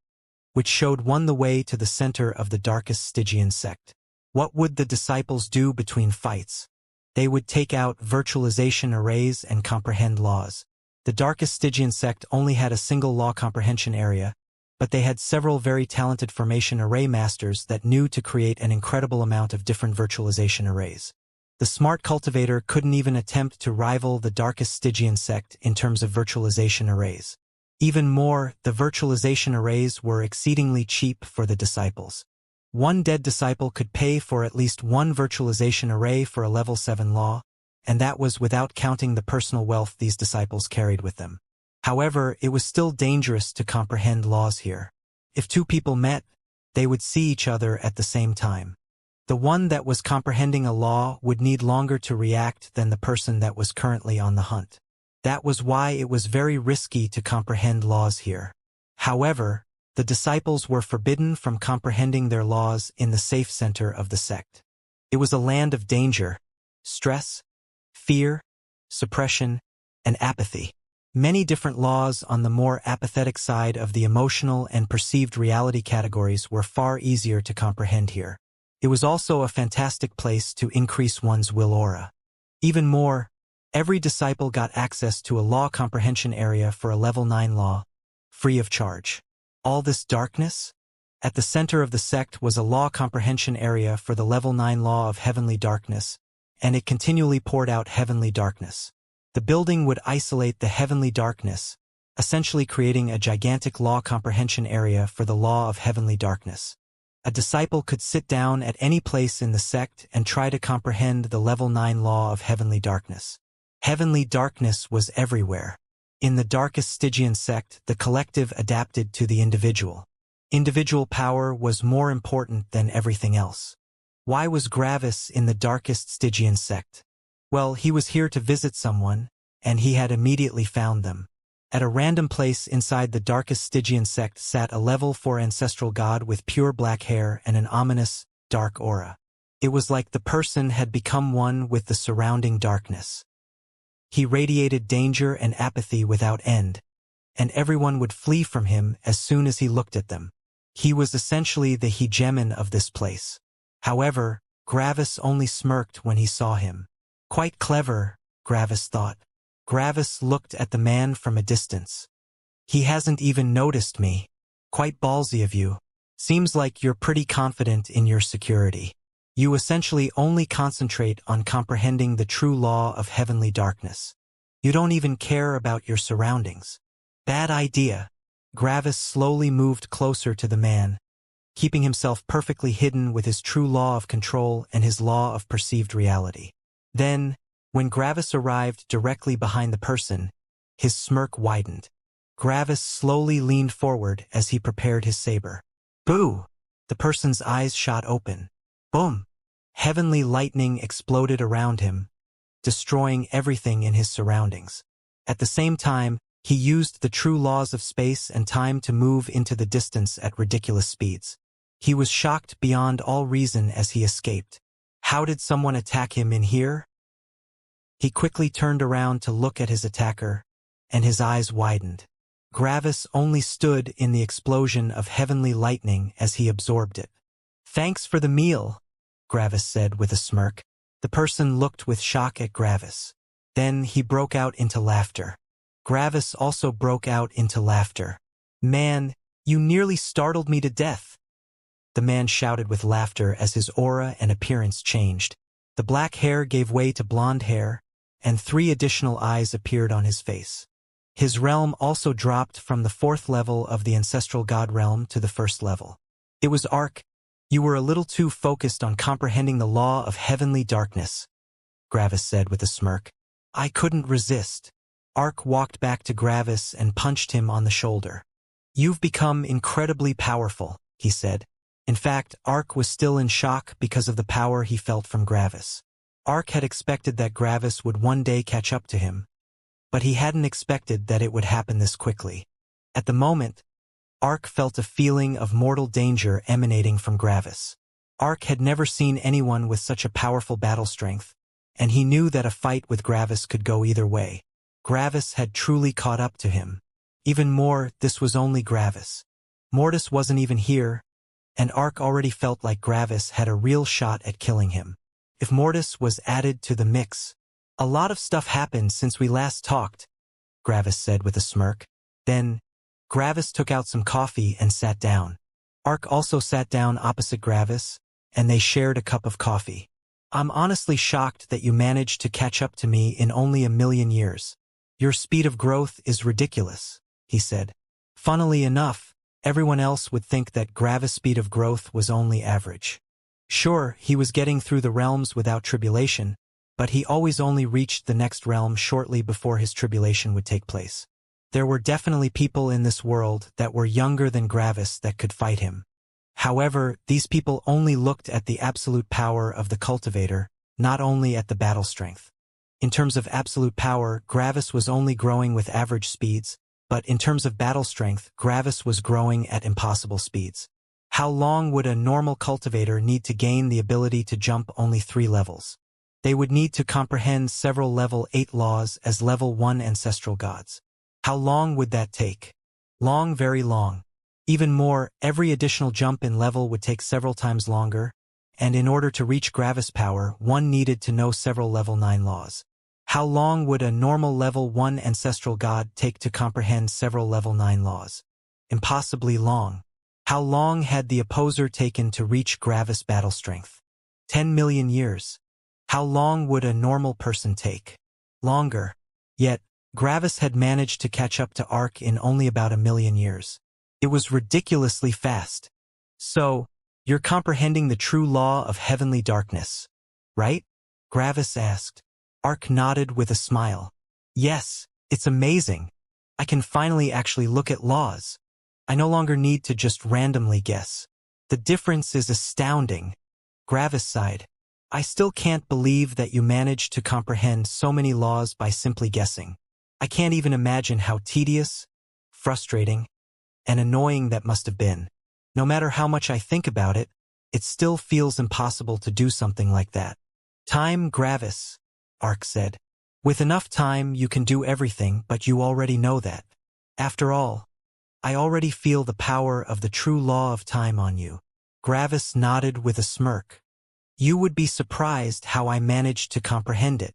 which showed one the way to the center of the darkest Stygian sect. What would the disciples do between fights? They would take out virtualization arrays and comprehend laws. The darkest Stygian sect only had a single law comprehension area, but they had several very talented formation array masters that knew to create an incredible amount of different virtualization arrays. The smart cultivator couldn't even attempt to rival the darkest Stygian sect in terms of virtualization arrays. Even more, the virtualization arrays were exceedingly cheap for the disciples. One dead disciple could pay for at least one virtualization array for a level 7 law, and that was without counting the personal wealth these disciples carried with them. However, it was still dangerous to comprehend laws here. If two people met, they would see each other at the same time. The one that was comprehending a law would need longer to react than the person that was currently on the hunt. That was why it was very risky to comprehend laws here. However, the disciples were forbidden from comprehending their laws in the safe center of the sect. It was a land of danger, stress, fear, suppression, and apathy. Many different laws on the more apathetic side of the emotional and perceived reality categories were far easier to comprehend here. It was also a fantastic place to increase one's will aura. Even more, every disciple got access to a law comprehension area for a level 9 law, free of charge. All this darkness? At the center of the sect was a law comprehension area for the level 9 law of heavenly darkness, and it continually poured out heavenly darkness. The building would isolate the heavenly darkness, essentially creating a gigantic law comprehension area for the law of heavenly darkness. A disciple could sit down at any place in the sect and try to comprehend the level 9 law of heavenly darkness. Heavenly darkness was everywhere. In the darkest Stygian sect, the collective adapted to the individual. Individual power was more important than everything else. Why was Gravis in the darkest Stygian sect? Well, he was here to visit someone, and he had immediately found them. At a random place inside the darkest Stygian sect sat a level 4 ancestral god with pure black hair and an ominous, dark aura. It was like the person had become one with the surrounding darkness. He radiated danger and apathy without end, and everyone would flee from him as soon as he looked at them. He was essentially the hegemon of this place. However, Gravis only smirked when he saw him. Quite clever, Gravis thought. Gravis looked at the man from a distance. He hasn't even noticed me. Quite ballsy of you. Seems like you're pretty confident in your security. You essentially only concentrate on comprehending the true law of heavenly darkness. You don't even care about your surroundings. Bad idea. Gravis slowly moved closer to the man, keeping himself perfectly hidden with his true law of control and his law of perceived reality. Then, when Gravis arrived directly behind the person, his smirk widened. Gravis slowly leaned forward as he prepared his saber. Boo! The person's eyes shot open. Boom! Heavenly lightning exploded around him, destroying everything in his surroundings. At the same time, he used the true laws of space and time to move into the distance at ridiculous speeds. He was shocked beyond all reason as he escaped. How did someone attack him in here? He quickly turned around to look at his attacker, and his eyes widened. Gravis only stood in the explosion of heavenly lightning as he absorbed it. Thanks for the meal, Gravis said with a smirk. The person looked with shock at Gravis. Then he broke out into laughter. Gravis also broke out into laughter. Man, you nearly startled me to death. The man shouted with laughter as his aura and appearance changed. The black hair gave way to blonde hair, and 3 additional eyes appeared on his face. His realm also dropped from the 4th level of the ancestral god realm to the 1st level. It was Ark. You were a little too focused on comprehending the law of heavenly darkness, Gravis said with a smirk. I couldn't resist. Ark walked back to Gravis and punched him on the shoulder. You've become incredibly powerful, he said. In fact, Ark was still in shock because of the power he felt from Gravis. Ark had expected that Gravis would one day catch up to him, but he hadn't expected that it would happen this quickly. At the moment, Ark felt a feeling of mortal danger emanating from Gravis. Ark had never seen anyone with such a powerful battle strength, and he knew that a fight with Gravis could go either way. Gravis had truly caught up to him. Even more, this was only Gravis. Mortis wasn't even here, and Ark already felt like Gravis had a real shot at killing him. If Mortis was added to the mix, a lot of stuff happened since we last talked, Gravis said with a smirk. Then, Gravis took out some coffee and sat down. Ark also sat down opposite Gravis, and they shared a cup of coffee. I'm honestly shocked that you managed to catch up to me in only 1,000,000 years. Your speed of growth is ridiculous, he said. Funnily enough, everyone else would think that Gravis' speed of growth was only average. Sure, he was getting through the realms without tribulation, but he always only reached the next realm shortly before his tribulation would take place. There were definitely people in this world that were younger than Gravis that could fight him. However, these people only looked at the absolute power of the cultivator, not only at the battle strength. In terms of absolute power, Gravis was only growing with average speeds, but in terms of battle strength, Gravis was growing at impossible speeds. How long would a normal cultivator need to gain the ability to jump only 3 levels? They would need to comprehend several level 8 laws as level 1 ancestral gods. How long would that take? Long, very long. Even more, every additional jump in level would take several times longer, and in order to reach Gravis power, one needed to know several level 9 laws. How long would a normal level 1 ancestral god take to comprehend several level 9 laws? Impossibly long. How long had the opposer taken to reach Gravis battle strength? 10 million years. How long would a normal person take? Longer. Yet, Gravis had managed to catch up to Ark in only about 1 million years. It was ridiculously fast. So, you're comprehending the true law of heavenly darkness, right? Gravis asked. Ark nodded with a smile. Yes, it's amazing. I can finally actually look at laws. I no longer need to just randomly guess. The difference is astounding. Gravis sighed. I still can't believe that you managed to comprehend so many laws by simply guessing. I can't even imagine how tedious, frustrating, and annoying that must have been. No matter how much I think about it, it still feels impossible to do something like that. Time, Gravis, Ark said. With enough time, you can do everything, but you already know that. After all, I already feel the power of the true law of time on you. Gravis nodded with a smirk. You would be surprised how I managed to comprehend it.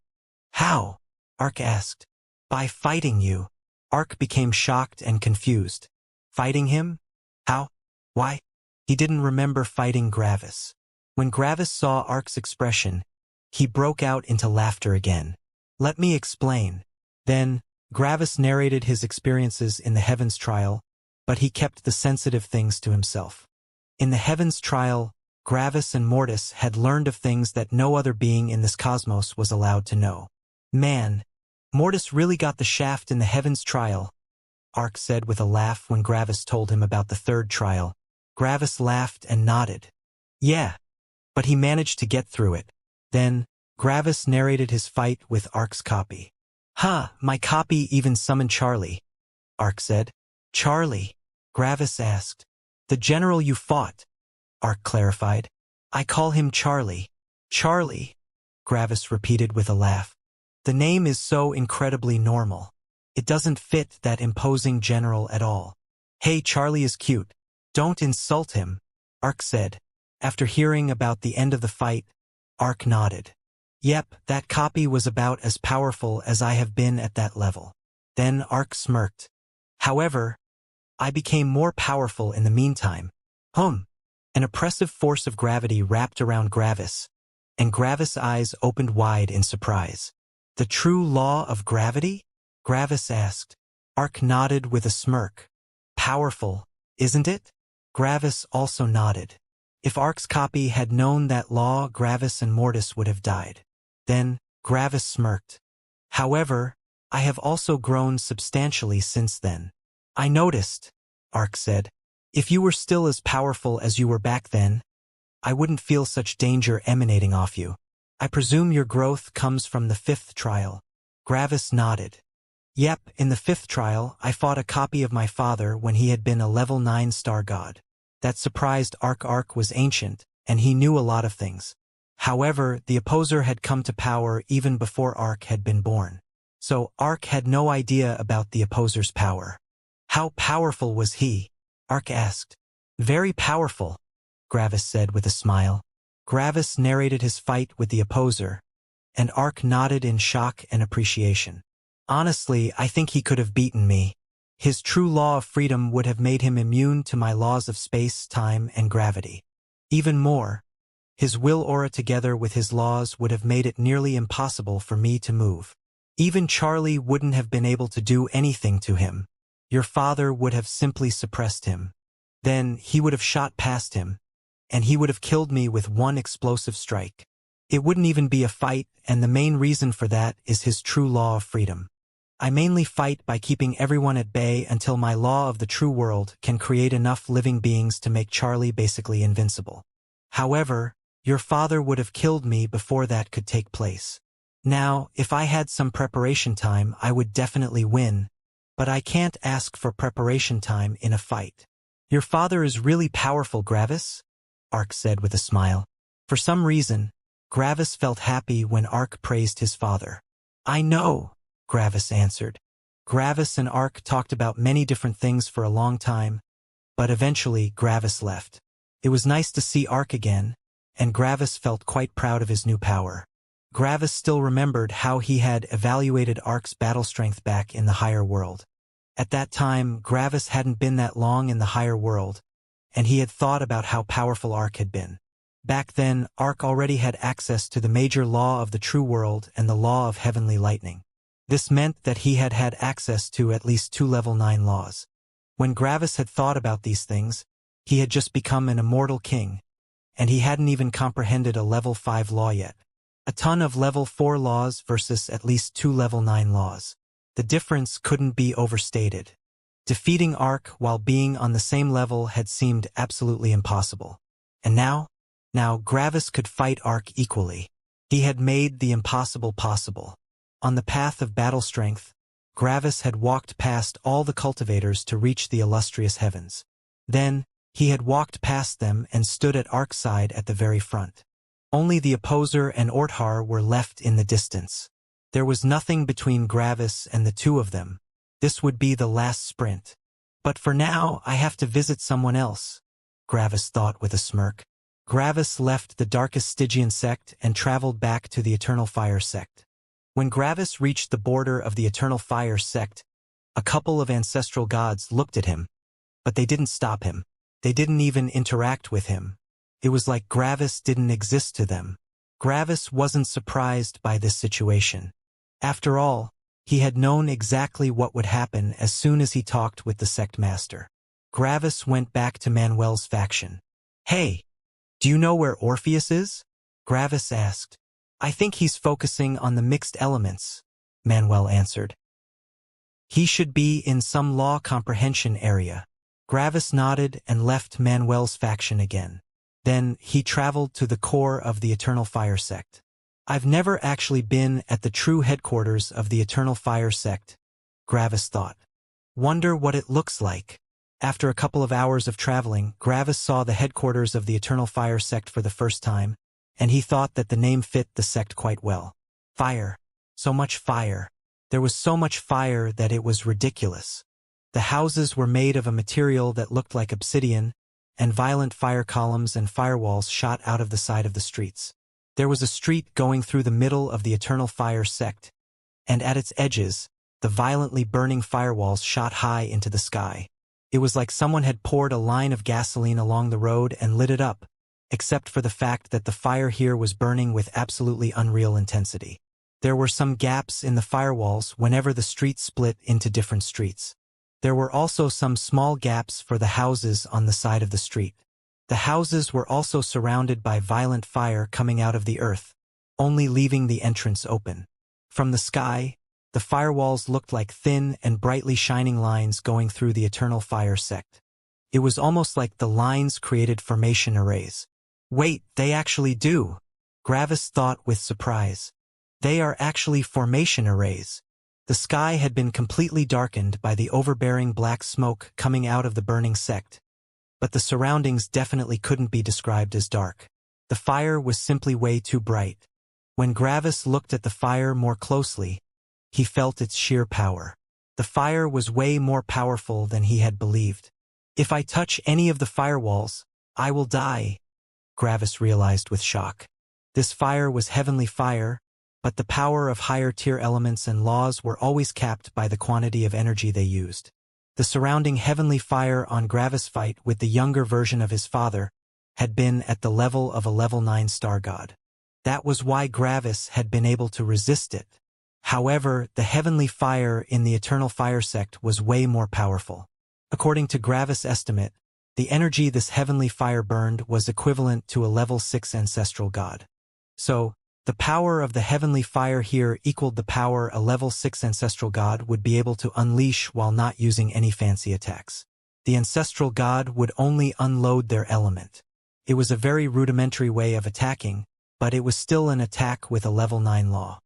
How? Ark asked. By fighting you. Ark became shocked and confused. Fighting him? How? Why? He didn't remember fighting Gravis. When Gravis saw Ark's expression, he broke out into laughter again. Let me explain. Then, Gravis narrated his experiences in the Heavens trial, but he kept the sensitive things to himself. In the Heavens trial, Gravis and Mortis had learned of things that no other being in this cosmos was allowed to know. Man, Mortis really got the shaft in the Heavens trial, Ark said with a laugh when Gravis told him about the 3rd trial. Gravis laughed and nodded. Yeah, but he managed to get through it. Then, Gravis narrated his fight with Ark's copy. My copy even summoned Charlie, Ark said. Charlie? Gravis asked. The general you fought, Ark clarified. I call him Charlie. Charlie, Gravis repeated with a laugh. The name is so incredibly normal. It doesn't fit that imposing general at all. Hey, Charlie is cute. Don't insult him, Ark said. After hearing about the end of the fight, Ark nodded. Yep, that copy was about as powerful as I have been at that level. Then Ark smirked. However, I became more powerful in the meantime. An oppressive force of gravity wrapped around Gravis, and Gravis' eyes opened wide in surprise. The true law of gravity? Gravis asked. Ark nodded with a smirk. Powerful, isn't it? Gravis also nodded. If Ark's copy had known that law, Gravis and Mortis would have died. Then, Gravis smirked. However, I have also grown substantially since then. I noticed, Ark said. If you were still as powerful as you were back then, I wouldn't feel such danger emanating off you. I presume your growth comes from the 5th trial. Gravis nodded. Yep, in the 5th trial, I fought a copy of my father when he had been a level 9 star god. That surprised Ark. Ark was ancient, and he knew a lot of things. However, the opposer had come to power even before Ark had been born. So Ark had no idea about the opposer's power. How powerful was he? Ark asked. Very powerful, Gravis said with a smile. Gravis narrated his fight with the opposer, and Ark nodded in shock and appreciation. Honestly, I think he could have beaten me. His true law of freedom would have made him immune to my laws of space, time, and gravity. Even more, his will aura together with his laws would have made it nearly impossible for me to move. Even Charlie wouldn't have been able to do anything to him. your father would have simply suppressed him. Then he would have shot past him, and he would have killed me with one explosive strike. It wouldn't even be a fight, and the main reason for that is his true law of freedom. I mainly fight by keeping everyone at bay until my law of the true world can create enough living beings to make Charlie basically invincible. However, your father would have killed me before that could take place. Now, if I had some preparation time, I would definitely win, but I can't ask for preparation time in a fight. Your father is really powerful, Gravis, Ark said with a smile. For some reason, Gravis felt happy when Ark praised his father. I know, Gravis answered. Gravis and Ark talked about many different things for a long time, but eventually Gravis left. It was nice to see Ark again, and Gravis felt quite proud of his new power. Gravis still remembered how he had evaluated Ark's battle strength back in the higher world. At that time, Gravis hadn't been that long in the higher world, and he had thought about how powerful Ark had been. Back then, Ark already had access to the major law of the true world and the law of heavenly lightning. This meant that he had had access to at least 2 level 9 laws. When Gravis had thought about these things, he had just become an immortal king, and he hadn't even comprehended a level 5 law yet. A ton of level 4 laws versus at least 2 level 9 laws. The difference couldn't be overstated. Defeating Ark while being on the same level had seemed absolutely impossible. And now Gravis could fight Ark equally. He had made the impossible possible. On the path of battle strength, Gravis had walked past all the cultivators to reach the illustrious heavens. Then, he had walked past them and stood at Ark's side at the very front. Only the opposer and Orthar were left in the distance. There was nothing between Gravis and the two of them. This would be the last sprint. But for now, I have to visit someone else, Gravis thought with a smirk. Gravis left the darkest Stygian sect and traveled back to the Eternal Fire sect. When Gravis reached the border of the Eternal Fire sect, a couple of ancestral gods looked at him, but they didn't stop him. They didn't even interact with him. It was like Gravis didn't exist to them. Gravis wasn't surprised by this situation. After all, he had known exactly what would happen as soon as he talked with the sect master. Gravis went back to Manuel's faction. Hey, do you know where Orpheus is? Gravis asked. I think he's focusing on the mixed elements, Manuel answered. He should be in some law comprehension area. Gravis nodded and left Manuel's faction again. Then he traveled to the core of the Eternal Fire sect. I've never actually been at the true headquarters of the Eternal Fire sect, Gravis thought. Wonder what it looks like. After a couple of hours of traveling, Gravis saw the headquarters of the Eternal Fire sect for the first time, and he thought that the name fit the sect quite well. Fire. So much fire. There was so much fire that it was ridiculous. The houses were made of a material that looked like obsidian, and violent fire columns and firewalls shot out of the side of the streets. There was a street going through the middle of the Eternal Fire sect, and at its edges, the violently burning firewalls shot high into the sky. It was like someone had poured a line of gasoline along the road and lit it up, except for the fact that the fire here was burning with absolutely unreal intensity. There were some gaps in the firewalls whenever the street split into different streets. There were also some small gaps for the houses on the side of the street. The houses were also surrounded by violent fire coming out of the earth, only leaving the entrance open. From the sky, the firewalls looked like thin and brightly shining lines going through the Eternal Fire sect. It was almost like the lines created formation arrays. Wait, they actually do, Gravis thought with surprise. They are actually formation arrays. The sky had been completely darkened by the overbearing black smoke coming out of the burning sect, but the surroundings definitely couldn't be described as dark. The fire was simply way too bright. When Gravis looked at the fire more closely, he felt its sheer power. The fire was way more powerful than he had believed. If I touch any of the firewalls, I will die, Gravis realized with shock. This fire was heavenly fire, but the power of higher-tier elements and laws were always capped by the quantity of energy they used. The surrounding heavenly fire on Gravis' fight with the younger version of his father had been at the level of a level 9 star god. That was why Gravis had been able to resist it. However, the heavenly fire in the Eternal Fire sect was way more powerful. According to Gravis' estimate, the energy this heavenly fire burned was equivalent to a level 6 ancestral god. So, the power of the heavenly fire here equaled the power a level 6 ancestral god would be able to unleash while not using any fancy attacks. The ancestral god would only unload their element. It was a very rudimentary way of attacking, but it was still an attack with a level 9 law.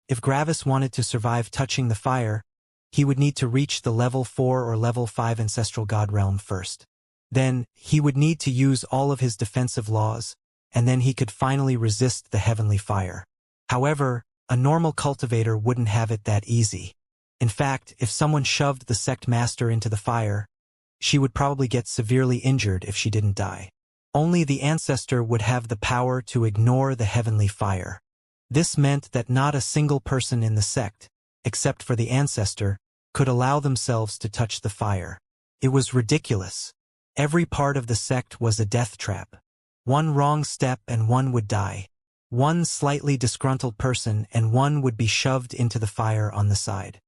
If Gravis wanted to survive touching the fire, he would need to reach the level 4 or level 5 ancestral god realm first. Then, he would need to use all of his defensive laws, and then he could finally resist the heavenly fire. However, a normal cultivator wouldn't have it that easy. In fact, if someone shoved the sect master into the fire, she would probably get severely injured if she didn't die. Only the ancestor would have the power to ignore the heavenly fire. This meant that not a single person in the sect, except for the ancestor, could allow themselves to touch the fire. It was ridiculous. Every part of the sect was a death trap. One wrong step and one would die. One slightly disgruntled person and one would be shoved into the fire on the side.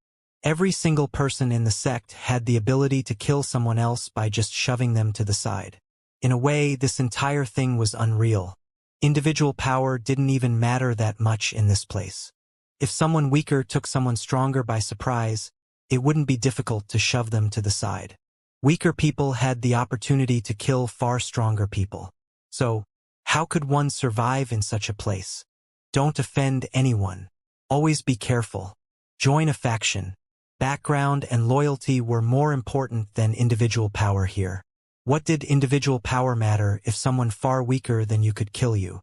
Every single person in the sect had the ability to kill someone else by just shoving them to the side. In a way, this entire thing was unreal. Individual power didn't even matter that much in this place. If someone weaker took someone stronger by surprise, it wouldn't be difficult to shove them to the side. Weaker people had the opportunity to kill far stronger people. So, how could one survive in such a place? Don't offend anyone. Always be careful. Join a faction. Background and loyalty were more important than individual power here. What did individual power matter if someone far weaker than you could kill you?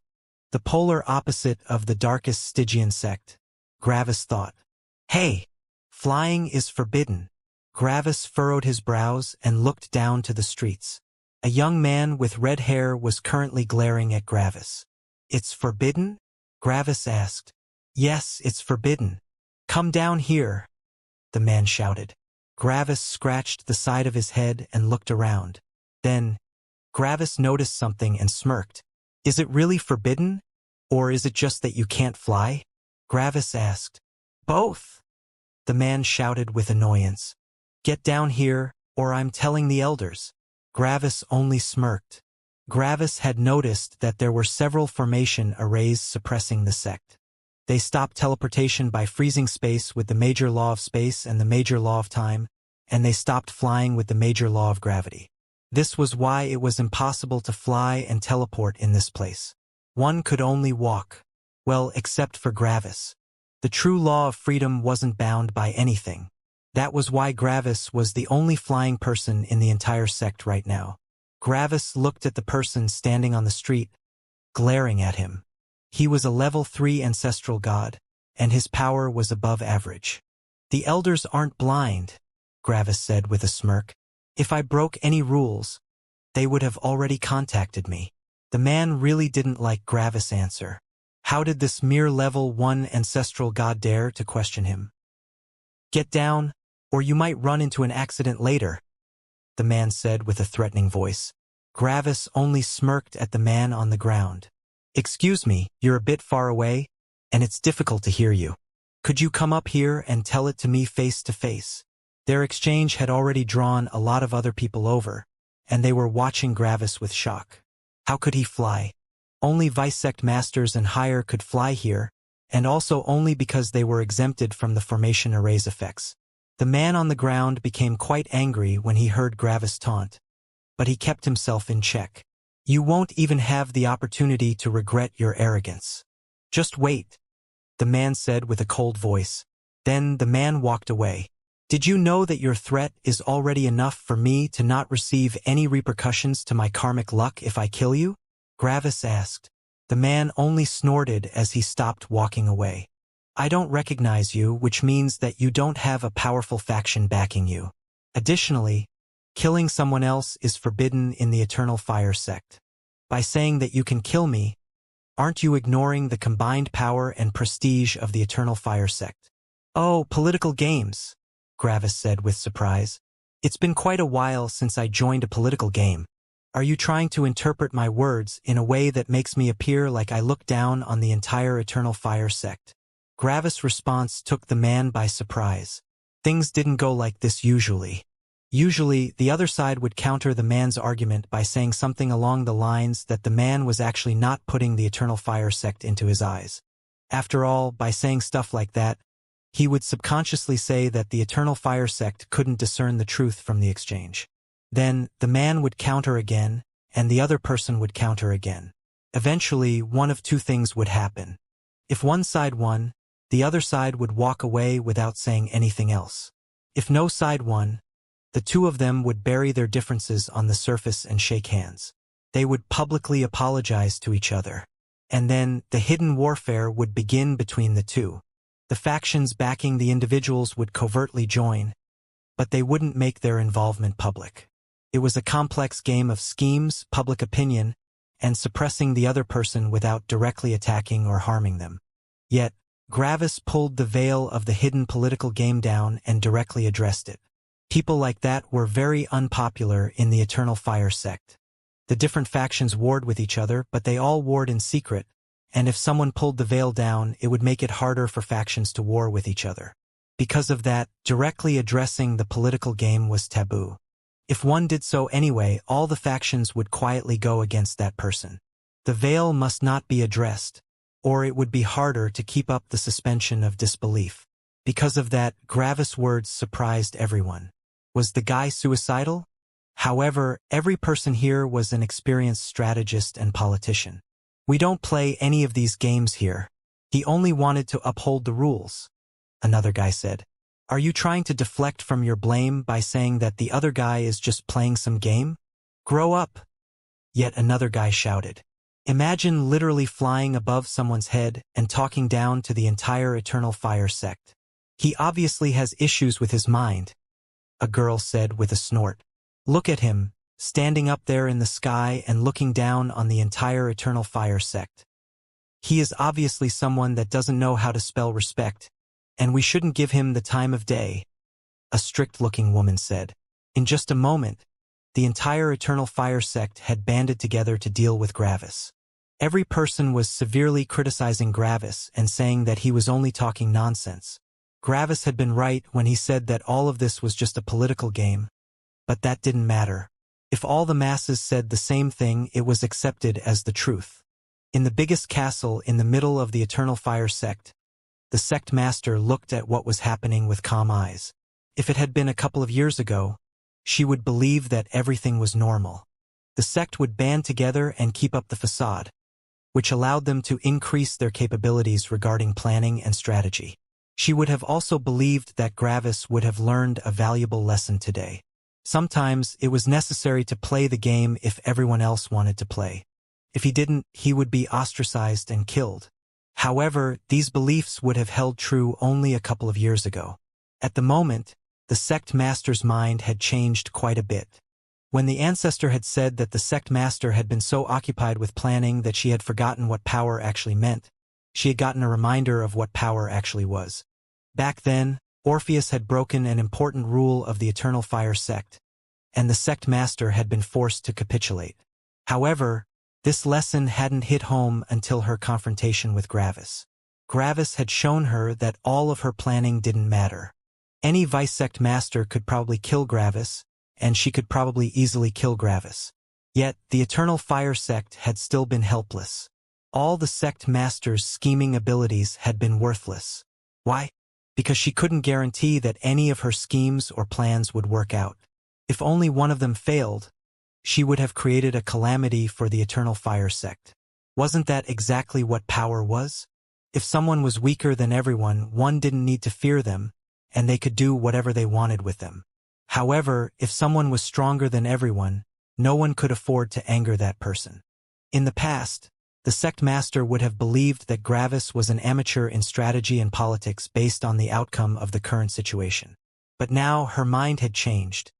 The polar opposite of the darkest Stygian sect, Gravis thought. Hey! Flying is forbidden. Gravis furrowed his brows and looked down to the streets. A young man with red hair was currently glaring at Gravis. It's forbidden? Gravis asked. Yes, it's forbidden. Come down here, the man shouted. Gravis scratched the side of his head and looked around. Then, Gravis noticed something and smirked. Is it really forbidden? Or is it just that you can't fly? Gravis asked. Both, the man shouted with annoyance. Get down here, or I'm telling the elders. Gravis only smirked. Gravis had noticed that there were several formation arrays suppressing the sect. They stopped teleportation by freezing space with the major law of space and the major law of time, and they stopped flying with the major law of gravity. This was why it was impossible to fly and teleport in this place. One could only walk. Well, except for Gravis. The true law of freedom wasn't bound by anything. That was why Gravis was the only flying person in the entire sect right now. Gravis looked at the person standing on the street, glaring at him. He was a level 3 ancestral god, and his power was above average. The elders aren't blind, Gravis said with a smirk. If I broke any rules, they would have already contacted me. The man really didn't like Gravis' answer. How did this mere level 1 ancestral god dare to question him? Get down, or you might run into an accident later, the man said with a threatening voice. Gravis only smirked at the man on the ground. Excuse me, you're a bit far away, and it's difficult to hear you. Could you come up here and tell it to me face to face? Their exchange had already drawn a lot of other people over, and they were watching Gravis with shock. How could he fly? Only vice-sect masters and higher could fly here, and also only because they were exempted from the formation arrays effects. The man on the ground became quite angry when he heard Gravis taunt, but he kept himself in check. You won't even have the opportunity to regret your arrogance. Just wait, the man said with a cold voice. Then the man walked away. Did you know that your threat is already enough for me to not receive any repercussions to my karmic luck if I kill you? Gravis asked. The man only snorted as he stopped walking away. I don't recognize you, which means that you don't have a powerful faction backing you. Additionally, killing someone else is forbidden in the Eternal Fire sect. By saying that you can kill me, aren't you ignoring the combined power and prestige of the Eternal Fire sect? Oh, political games, Gravis said with surprise. It's been quite a while since I joined a political game. Are you trying to interpret my words in a way that makes me appear like I look down on the entire Eternal Fire sect? Gravis' response took the man by surprise. Things didn't go like this usually. Usually, the other side would counter the man's argument by saying something along the lines that the man was actually not putting the eternal fire sect into his eyes. After all, by saying stuff like that, he would subconsciously say that the eternal fire sect couldn't discern the truth from the exchange. Then, the man would counter again, and the other person would counter again. Eventually, one of two things would happen. If one side won, the other side would walk away without saying anything else. If no side won, the two of them would bury their differences on the surface and shake hands. They would publicly apologize to each other. And then, the hidden warfare would begin between the two. The factions backing the individuals would covertly join, but they wouldn't make their involvement public. It was a complex game of schemes, public opinion, and suppressing the other person without directly attacking or harming them. Yet, Gravis pulled the veil of the hidden political game down and directly addressed it. People like that were very unpopular in the Eternal Fire sect. The different factions warred with each other, but they all warred in secret, and if someone pulled the veil down, it would make it harder for factions to war with each other. Because of that, directly addressing the political game was taboo. If one did so anyway, all the factions would quietly go against that person. The veil must not be addressed, or it would be harder to keep up the suspension of disbelief. Because of that, Gravis' words surprised everyone. Was the guy suicidal? However, every person here was an experienced strategist and politician. We don't play any of these games here. He only wanted to uphold the rules, another guy said. Are you trying to deflect from your blame by saying that the other guy is just playing some game? Grow up. Yet another guy shouted. Imagine literally flying above someone's head and talking down to the entire Eternal Fire sect. He obviously has issues with his mind, a girl said with a snort. Look at him, standing up there in the sky and looking down on the entire Eternal Fire sect. He is obviously someone that doesn't know how to spell respect, and we shouldn't give him the time of day, a strict-looking woman said. In just a moment, the entire Eternal Fire sect had banded together to deal with Gravis. Every person was severely criticizing Gravis and saying that he was only talking nonsense. Gravis had been right when he said that all of this was just a political game, but that didn't matter. If all the masses said the same thing, it was accepted as the truth. In the biggest castle in the middle of the Eternal Fire sect, the sect master looked at what was happening with calm eyes. If it had been a couple of years ago, she would believe that everything was normal. The sect would band together and keep up the facade, which allowed them to increase their capabilities regarding planning and strategy. She would have also believed that Gravis would have learned a valuable lesson today. Sometimes it was necessary to play the game if everyone else wanted to play. If he didn't, he would be ostracized and killed. However, these beliefs would have held true only a couple of years ago. At the moment, the sect master's mind had changed quite a bit. When the ancestor had said that the sect master had been so occupied with planning that she had forgotten what power actually meant, she had gotten a reminder of what power actually was. Back then, Orpheus had broken an important rule of the Eternal Fire sect, and the sect master had been forced to capitulate. However, this lesson hadn't hit home until her confrontation with Gravis. Gravis had shown her that all of her planning didn't matter. Any vice sect master could probably kill Gravis, and she could probably easily kill Gravis. Yet, the Eternal Fire sect had still been helpless. All the sect master's scheming abilities had been worthless. Why? Because she couldn't guarantee that any of her schemes or plans would work out. If only one of them failed, she would have created a calamity for the Eternal Fire sect. Wasn't that exactly what power was? If someone was weaker than everyone, one didn't need to fear them, and they could do whatever they wanted with them. However, if someone was stronger than everyone, no one could afford to anger that person. In the past, the sect master would have believed that Gravis was an amateur in strategy and politics based on the outcome of the current situation. But now her mind had changed.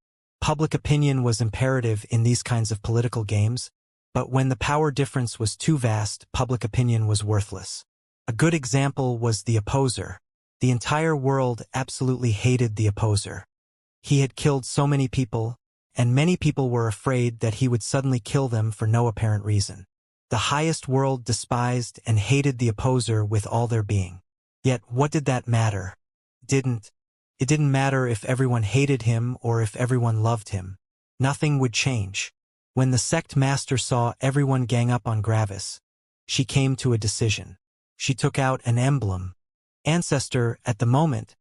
Public opinion was imperative in these kinds of political games, but when the power difference was too vast, public opinion was worthless. A good example was the opposer. The entire world absolutely hated the opposer. He had killed so many people, and many people were afraid that he would suddenly kill them for no apparent reason. The highest world despised and hated the opposer with all their being. Yet what did that matter? It didn't matter if everyone hated him or if everyone loved him. Nothing would change. When the sect master saw everyone gang up on Gravis, she came to a decision. She took out an emblem. Ancestor, at the moment,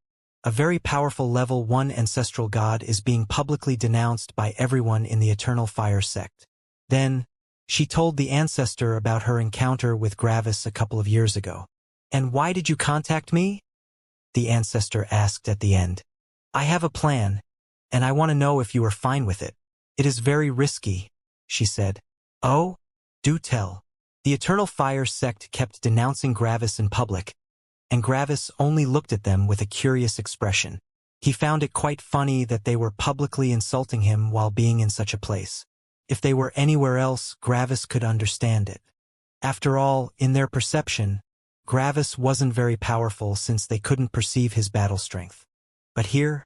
a very powerful level 1 ancestral god is being publicly denounced by everyone in the Eternal Fire sect. Then, she told the ancestor about her encounter with Gravis a couple of years ago. "And why did you contact me?" the ancestor asked at the end. "I have a plan, and I want to know if you are fine with it." "It is very risky," she said. "Oh? Do tell." The Eternal Fire sect kept denouncing Gravis in public, and Gravis only looked at them with a curious expression. He found it quite funny that they were publicly insulting him while being in such a place. If they were anywhere else, Gravis could understand it. After all, in their perception, Gravis wasn't very powerful since they couldn't perceive his battle strength. But here,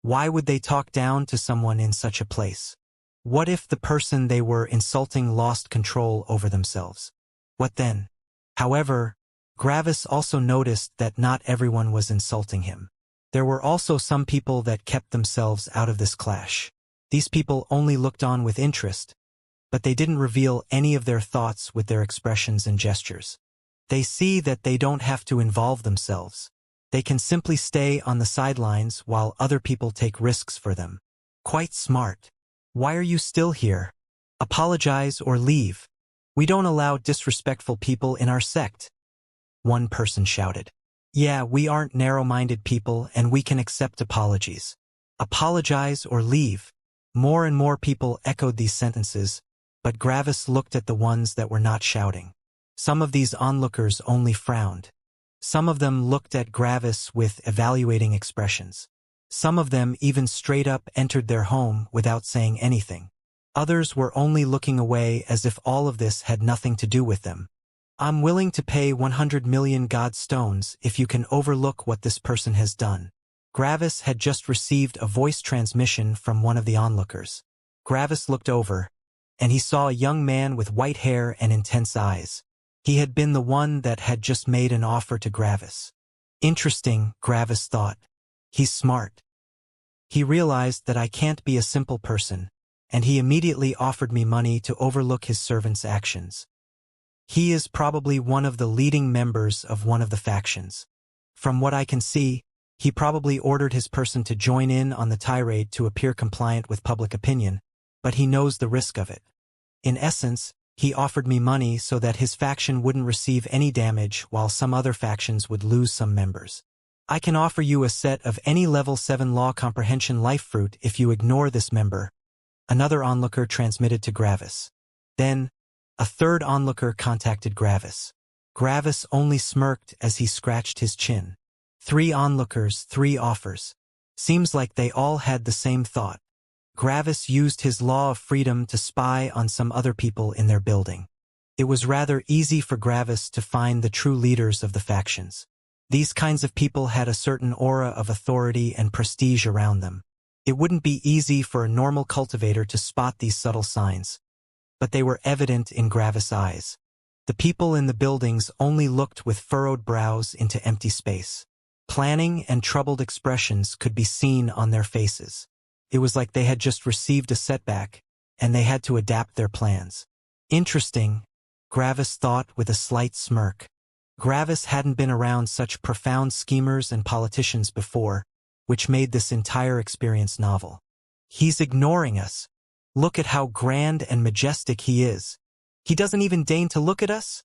why would they talk down to someone in such a place? What if the person they were insulting lost control over themselves? What then? However, Gravis also noticed that not everyone was insulting him. There were also some people that kept themselves out of this clash. These people only looked on with interest, but they didn't reveal any of their thoughts with their expressions and gestures. They see that they don't have to involve themselves. They can simply stay on the sidelines while other people take risks for them. Quite smart. "Why are you still here? Apologize or leave. We don't allow disrespectful people in our sect," one person shouted. "Yeah, we aren't narrow-minded people and we can accept apologies. Apologize or leave." More and more people echoed these sentences, but Gravis looked at the ones that were not shouting. Some of these onlookers only frowned. Some of them looked at Gravis with evaluating expressions. Some of them even straight up entered their home without saying anything. Others were only looking away as if all of this had nothing to do with them. "I'm willing to pay 100 million god stones if you can overlook what this person has done." Gravis had just received a voice transmission from one of the onlookers. Gravis looked over, and he saw a young man with white hair and intense eyes. He had been the one that had just made an offer to Gravis. Interesting, Gravis thought. He's smart. He realized that I can't be a simple person, and he immediately offered me money to overlook his servant's actions. He is probably one of the leading members of one of the factions. From what I can see, he probably ordered his person to join in on the tirade to appear compliant with public opinion, but he knows the risk of it. In essence, he offered me money so that his faction wouldn't receive any damage while some other factions would lose some members. I can offer you a set of any level 7 law comprehension life fruit if you ignore this member, another onlooker transmitted to Gravis. Then, a third onlooker contacted Gravis. Gravis only smirked as he scratched his chin. 3 onlookers, 3 offers. Seems like they all had the same thought. Gravis used his law of freedom to spy on some other people in their building. It was rather easy for Gravis to find the true leaders of the factions. These kinds of people had a certain aura of authority and prestige around them. It wouldn't be easy for a normal cultivator to spot these subtle signs, but they were evident in Gravis' eyes. The people in the buildings only looked with furrowed brows into empty space. Planning and troubled expressions could be seen on their faces. It was like they had just received a setback, and they had to adapt their plans. Interesting, Gravis thought with a slight smirk. Gravis hadn't been around such profound schemers and politicians before, which made this entire experience novel. He's ignoring us. Look at how grand and majestic he is. He doesn't even deign to look at us?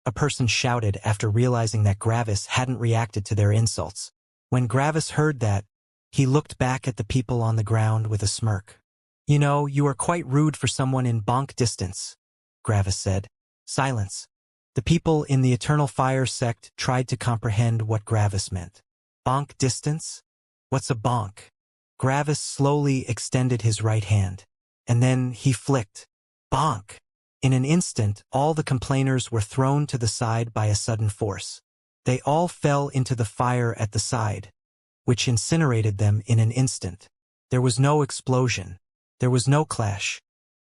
A person shouted after realizing that Gravis hadn't reacted to their insults. When Gravis heard that, he looked back at the people on the ground with a smirk. "You know, you are quite rude for someone in bonk distance," Gravis said. Silence. The people in the Eternal Fire sect tried to comprehend what Gravis meant. Bonk distance? What's a bonk? Gravis slowly extended his right hand, and then he flicked. Bonk! In an instant, all the complainers were thrown to the side by a sudden force. They all fell into the fire at the side, which incinerated them in an instant. There was no explosion. There was no clash.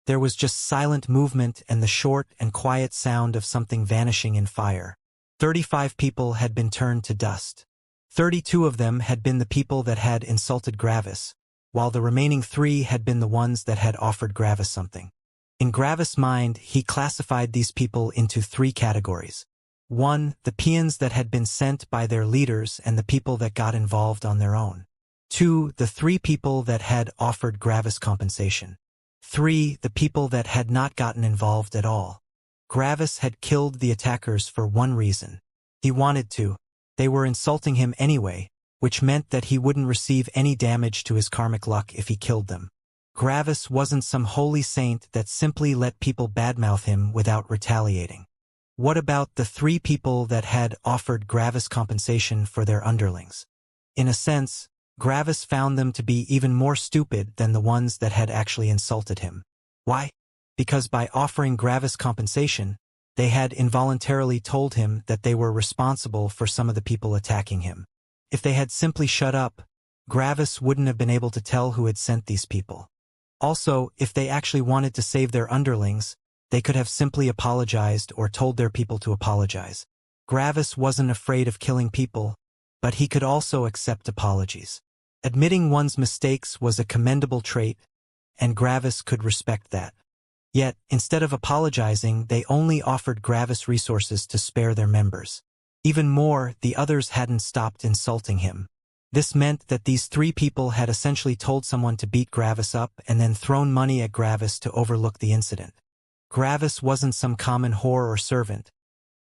There was just silent movement and the short and quiet sound of something vanishing in fire. 35 people had been turned to dust. 32 of them had been the people that had insulted Gravis, while the remaining 3 had been the ones that had offered Gravis something. In Gravis' mind, he classified these people into 3 categories. 1. The peons that had been sent by their leaders and the people that got involved on their own. 2. The 3 people that had offered Gravis compensation. 3. The people that had not gotten involved at all. Gravis had killed the attackers for one reason. He wanted to. They were insulting him anyway, which meant that he wouldn't receive any damage to his karmic luck if he killed them. Gravis wasn't some holy saint that simply let people badmouth him without retaliating. What about the 3 people that had offered Gravis compensation for their underlings? In a sense, Gravis found them to be even more stupid than the ones that had actually insulted him. Why? Because by offering Gravis compensation, they had involuntarily told him that they were responsible for some of the people attacking him. If they had simply shut up, Gravis wouldn't have been able to tell who had sent these people. Also, if they actually wanted to save their underlings, they could have simply apologized or told their people to apologize. Gravis wasn't afraid of killing people, but he could also accept apologies. Admitting one's mistakes was a commendable trait, and Gravis could respect that. Yet, instead of apologizing, they only offered Gravis resources to spare their members. Even more, the others hadn't stopped insulting him. This meant that these 3 people had essentially told someone to beat Gravis up and then thrown money at Gravis to overlook the incident. Gravis wasn't some common whore or servant,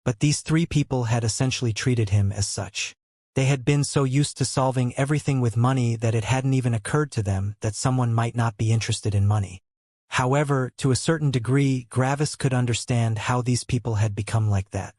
but these 3 people had essentially treated him as such. They had been so used to solving everything with money that it hadn't even occurred to them that someone might not be interested in money. However, to a certain degree, Gravis could understand how these people had become like that.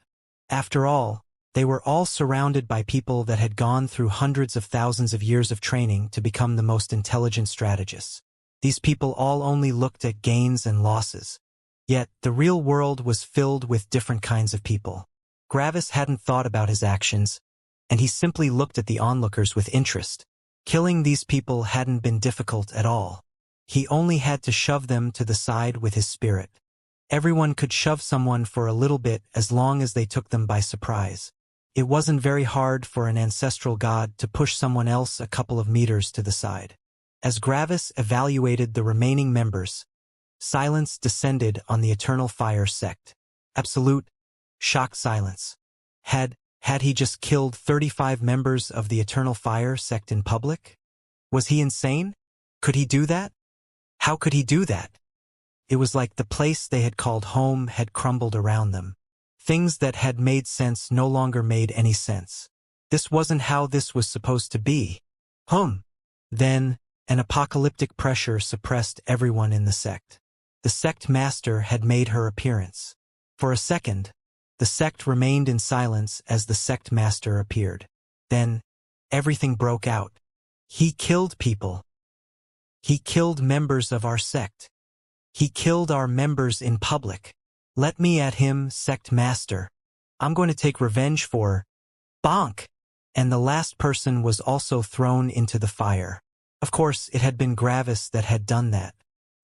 After all, they were all surrounded by people that had gone through hundreds of thousands of years of training to become the most intelligent strategists. These people all only looked at gains and losses. Yet, the real world was filled with different kinds of people. Gravis hadn't thought about his actions, and he simply looked at the onlookers with interest. Killing these people hadn't been difficult at all. He only had to shove them to the side with his spirit. Everyone could shove someone for a little bit as long as they took them by surprise. It wasn't very hard for an ancestral god to push someone else a couple of meters to the side. As Gravis evaluated the remaining members, silence descended on the Eternal Fire sect. Absolute, shocked silence. Had he just killed 35 members of the Eternal Fire sect in public? Was he insane? Could he do that? How could he do that? It was like the place they had called home had crumbled around them. Things that had made sense no longer made any sense. This wasn't how this was supposed to be. Then, an apocalyptic pressure suppressed everyone in the sect. The sect master had made her appearance. For a second, the sect remained in silence as the sect master appeared. Then, everything broke out. He killed people. He killed members of our sect. He killed our members in public. Let me at him, sect master. I'm going to take revenge for... Bonk! And the last person was also thrown into the fire. Of course, it had been Gravis that had done that.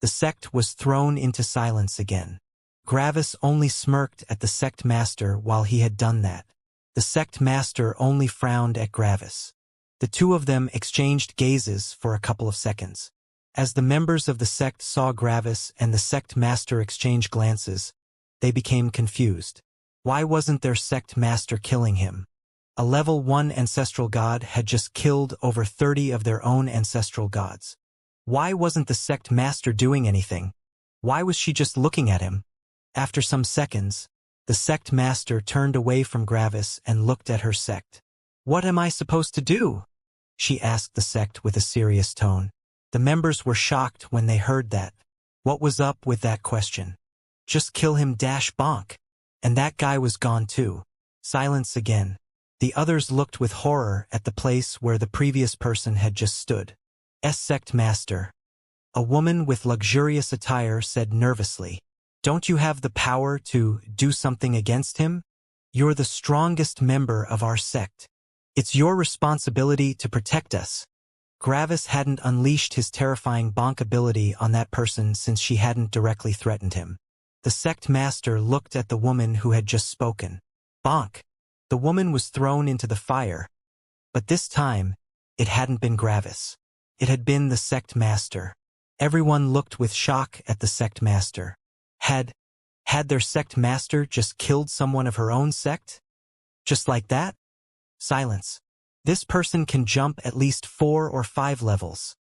The sect was thrown into silence again. Gravis only smirked at the sect master while he had done that. The sect master only frowned at Gravis. The 2 of them exchanged gazes for a couple of seconds. As the members of the sect saw Gravis and the sect master exchange glances, they became confused. Why wasn't their sect master killing him? A level 1 ancestral god had just killed over 30 of their own ancestral gods. Why wasn't the sect master doing anything? Why was she just looking at him? After some seconds, the sect master turned away from Gravis and looked at her sect. What am I supposed to do? She asked the sect with a serious tone. The members were shocked when they heard that. What was up with that question? Just kill him bonk. And that guy was gone too. Silence again. The others looked with horror at the place where the previous person had just stood. Sect master. A woman with luxurious attire said nervously, "Don't you have the power to do something against him? You're the strongest member of our sect. It's your responsibility to protect us." Gravis hadn't unleashed his terrifying bonk ability on that person since she hadn't directly threatened him. The sect master looked at the woman who had just spoken. Bonk. The woman was thrown into the fire, but this time, it hadn't been Gravis. It had been the sect master. Everyone looked with shock at the sect master. Had their sect master just killed someone of her own sect? Just like that? Silence. This person can jump at least 4 or 5 levels,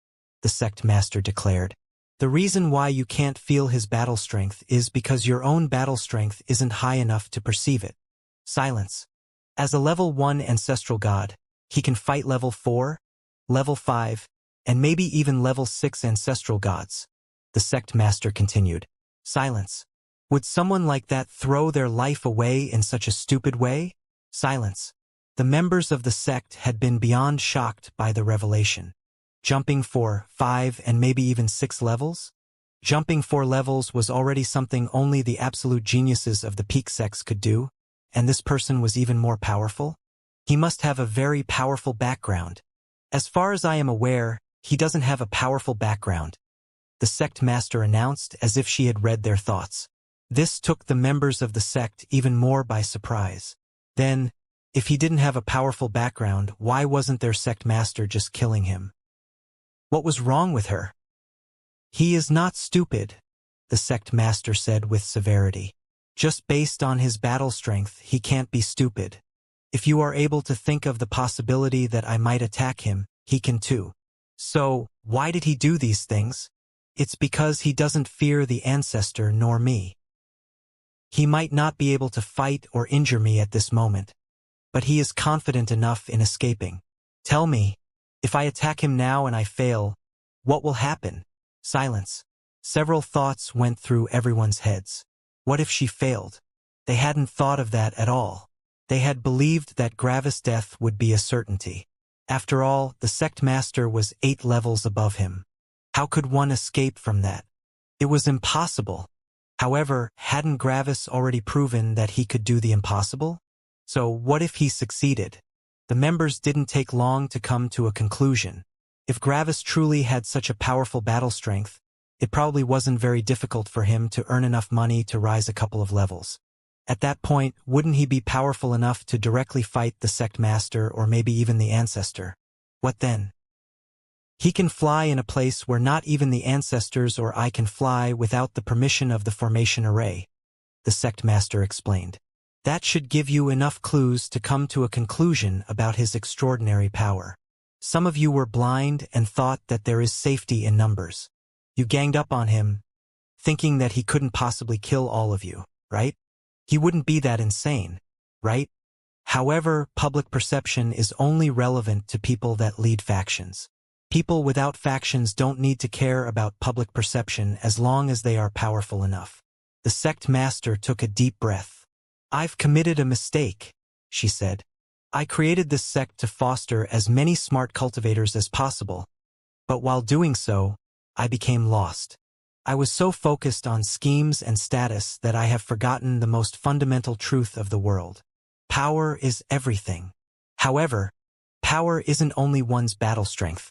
the sect master declared. The reason why you can't feel his battle strength is because your own battle strength isn't high enough to perceive it. Silence. As a level 1 ancestral god, he can fight level 4, level 5, and maybe even level 6 ancestral gods. The sect master continued. Silence. Would someone like that throw their life away in such a stupid way? Silence. The members of the sect had been beyond shocked by the revelation. Jumping 4, 5, and maybe even 6 levels? Jumping 4 levels was already something only the absolute geniuses of the peak sects could do, and this person was even more powerful? He must have a very powerful background. As far as I am aware, he doesn't have a powerful background, the sect master announced as if she had read their thoughts. This took the members of the sect even more by surprise. Then, if he didn't have a powerful background, why wasn't their sect master just killing him? What was wrong with her? He is not stupid, the sect master said with severity. Just based on his battle strength, he can't be stupid. If you are able to think of the possibility that I might attack him, he can too. So, why did he do these things? It's because he doesn't fear the ancestor nor me. He might not be able to fight or injure me at this moment, but he is confident enough in escaping. Tell me, if I attack him now and I fail, what will happen? Silence. Several thoughts went through everyone's heads. What if she failed? They hadn't thought of that at all. They had believed that Gravis' death would be a certainty. After all, the sect master was 8 levels above him. How could one escape from that? It was impossible. However, hadn't Gravis already proven that he could do the impossible? So what if he succeeded? The members didn't take long to come to a conclusion. If Gravis truly had such a powerful battle strength, it probably wasn't very difficult for him to earn enough money to rise a couple of levels. At that point, wouldn't he be powerful enough to directly fight the sect master or maybe even the ancestor? What then? He can fly in a place where not even the ancestors or I can fly without the permission of the formation array, the sect master explained. That should give you enough clues to come to a conclusion about his extraordinary power. Some of you were blind and thought that there is safety in numbers. You ganged up on him, thinking that he couldn't possibly kill all of you, right? He wouldn't be that insane, right? However, public perception is only relevant to people that lead factions. People without factions don't need to care about public perception as long as they are powerful enough. The sect master took a deep breath. I've committed a mistake, she said. I created this sect to foster as many smart cultivators as possible, but while doing so, I became lost. I was so focused on schemes and status that I have forgotten the most fundamental truth of the world. Power is everything. However, power isn't only one's battle strength,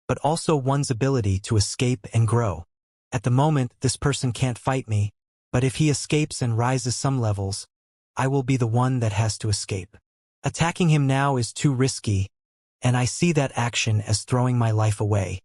but also one's ability to escape and grow. At the moment, this person can't fight me, but if he escapes and rises some levels, I will be the one that has to escape. Attacking him now is too risky, and I see that action as throwing my life away.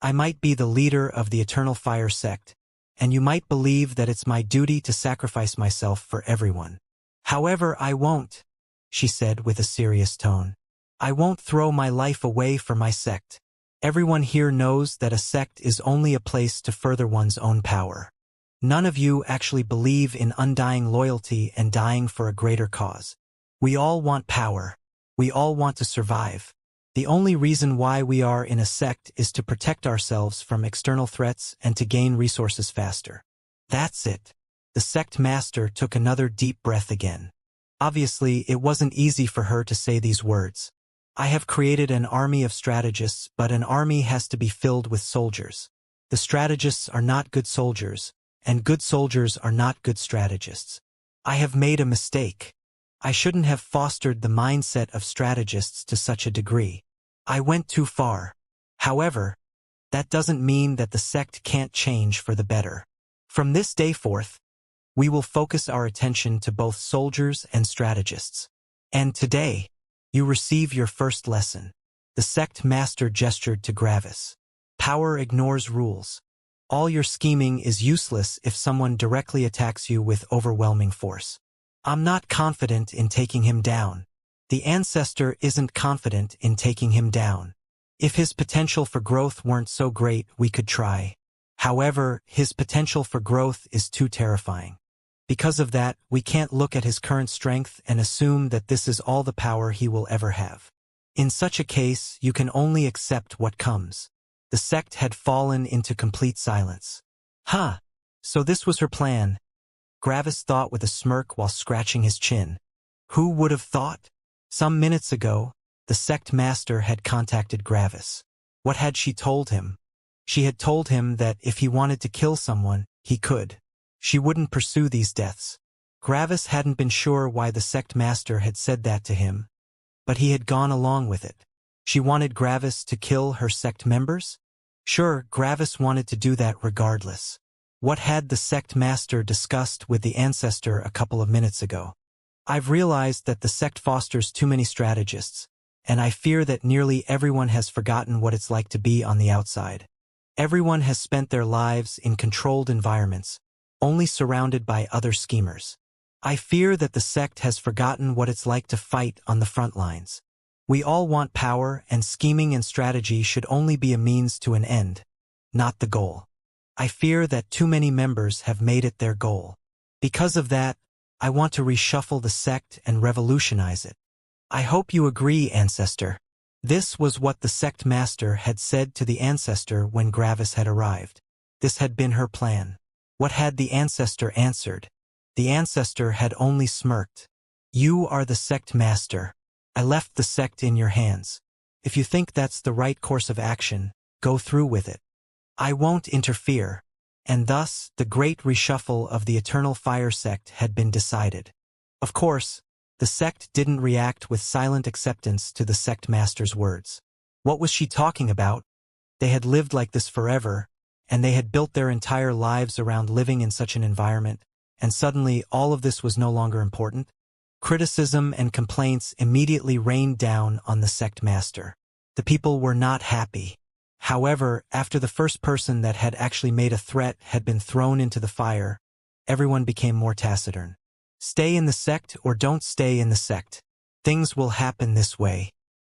I might be the leader of the Eternal Fire sect, and you might believe that it's my duty to sacrifice myself for everyone. However, I won't, she said with a serious tone. I won't throw my life away for my sect. Everyone here knows that a sect is only a place to further one's own power. None of you actually believe in undying loyalty and dying for a greater cause. We all want power. We all want to survive. The only reason why we are in a sect is to protect ourselves from external threats and to gain resources faster. That's it. The sect master took another deep breath again. Obviously, it wasn't easy for her to say these words. I have created an army of strategists, but an army has to be filled with soldiers. The strategists are not good soldiers, and good soldiers are not good strategists. I have made a mistake. I shouldn't have fostered the mindset of strategists to such a degree. I went too far. However, that doesn't mean that the sect can't change for the better. From this day forth, we will focus our attention to both soldiers and strategists. And today, you receive your first lesson. The sect master gestured to Gravis. Power ignores rules. All your scheming is useless if someone directly attacks you with overwhelming force. I'm not confident in taking him down. The ancestor isn't confident in taking him down. If his potential for growth weren't so great, we could try. However, his potential for growth is too terrifying. Because of that, we can't look at his current strength and assume that this is all the power he will ever have. In such a case, you can only accept what comes. The sect had fallen into complete silence. Huh. So this was her plan. Gravis thought with a smirk while scratching his chin. Who would have thought? Some minutes ago, the sect master had contacted Gravis. What had she told him? She had told him that if he wanted to kill someone, he could. She wouldn't pursue these deaths. Gravis hadn't been sure why the sect master had said that to him, but he had gone along with it. She wanted Gravis to kill her sect members? Sure, Gravis wanted to do that regardless. What had the sect master discussed with the ancestor a couple of minutes ago? I've realized that the sect fosters too many strategists, and I fear that nearly everyone has forgotten what it's like to be on the outside. Everyone has spent their lives in controlled environments, only surrounded by other schemers. I fear that the sect has forgotten what it's like to fight on the front lines. We all want power, and scheming and strategy should only be a means to an end, not the goal. I fear that too many members have made it their goal. Because of that, I want to reshuffle the sect and revolutionize it. I hope you agree, Ancestor. This was what the sect master had said to the ancestor when Gravis had arrived. This had been her plan. What had the ancestor answered? The ancestor had only smirked. You are the sect master. I left the sect in your hands. If you think that's the right course of action, go through with it. I won't interfere. And thus, the great reshuffle of the Eternal Fire sect had been decided. Of course, the sect didn't react with silent acceptance to the sect master's words. What was she talking about? They had lived like this forever, and they had built their entire lives around living in such an environment, and suddenly all of this was no longer important? Criticism and complaints immediately rained down on the sect master. The people were not happy. However, after the first person that had actually made a threat had been thrown into the fire, everyone became more taciturn. Stay in the sect or don't stay in the sect. Things will happen this way.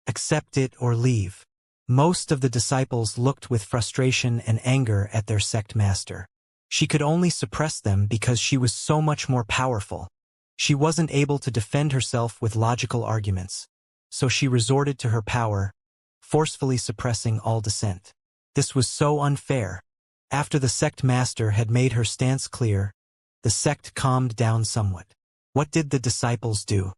Accept it or leave. Most of the disciples looked with frustration and anger at their sect master. She could only suppress them because she was so much more powerful. She wasn't able to defend herself with logical arguments, so she resorted to her power, forcefully suppressing all dissent. This was so unfair. After the sect master had made her stance clear, the sect calmed down somewhat. What did the disciples do?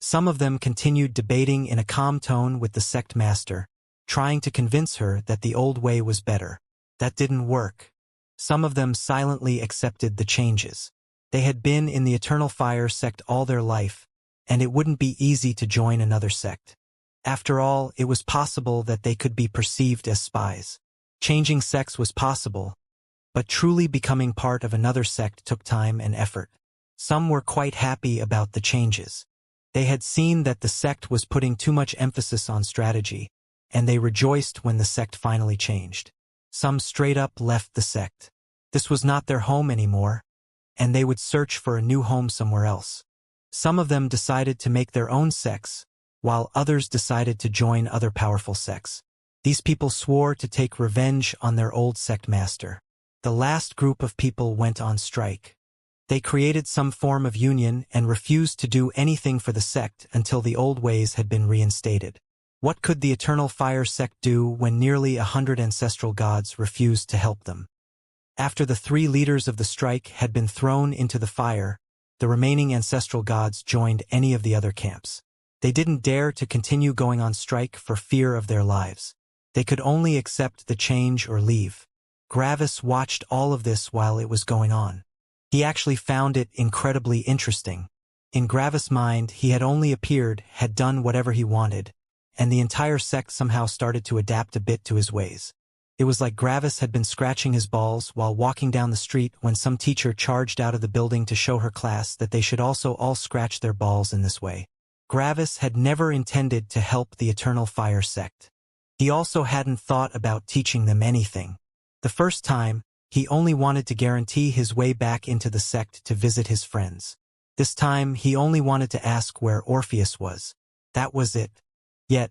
Some of them continued debating in a calm tone with the sect master, trying to convince her that the old way was better. That didn't work. Some of them silently accepted the changes. They had been in the Eternal Fire sect all their life, and it wouldn't be easy to join another sect. After all, it was possible that they could be perceived as spies. Changing sects was possible, but truly becoming part of another sect took time and effort. Some were quite happy about the changes. They had seen that the sect was putting too much emphasis on strategy, and they rejoiced when the sect finally changed. Some straight up left the sect. This was not their home anymore, and they would search for a new home somewhere else. Some of them decided to make their own sects, while others decided to join other powerful sects. These people swore to take revenge on their old sect master. The last group of people went on strike. They created some form of union and refused to do anything for the sect until the old ways had been reinstated. What could the Eternal Fire sect do when nearly 100 ancestral gods refused to help them? After the 3 leaders of the strike had been thrown into the fire, the remaining ancestral gods joined any of the other camps. They didn't dare to continue going on strike for fear of their lives. They could only accept the change or leave. Gravis watched all of this while it was going on. He actually found it incredibly interesting. In Gravis' mind, he had only appeared, had done whatever he wanted, and the entire sect somehow started to adapt a bit to his ways. It was like Gravis had been scratching his balls while walking down the street when some teacher charged out of the building to show her class that they should also all scratch their balls in this way. Gravis had never intended to help the Eternal Fire sect. He also hadn't thought about teaching them anything. The first time, he only wanted to guarantee his way back into the sect to visit his friends. This time, he only wanted to ask where Orpheus was. That was it. Yet,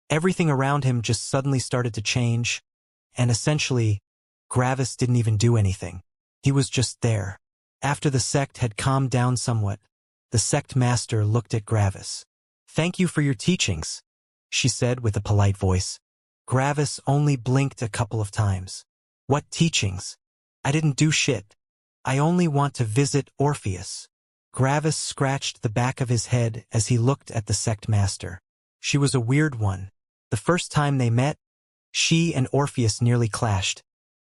everything around him just suddenly started to change, and essentially, Gravis didn't even do anything. He was just there. After the sect had calmed down somewhat, the sect master looked at Gravis. "Thank you for your teachings," she said with a polite voice. Gravis only blinked a couple of times. "What teachings? I didn't do shit. I only want to visit Orpheus." Gravis scratched the back of his head as he looked at the sect master. She was a weird one. The first time they met, she and Orpheus nearly clashed,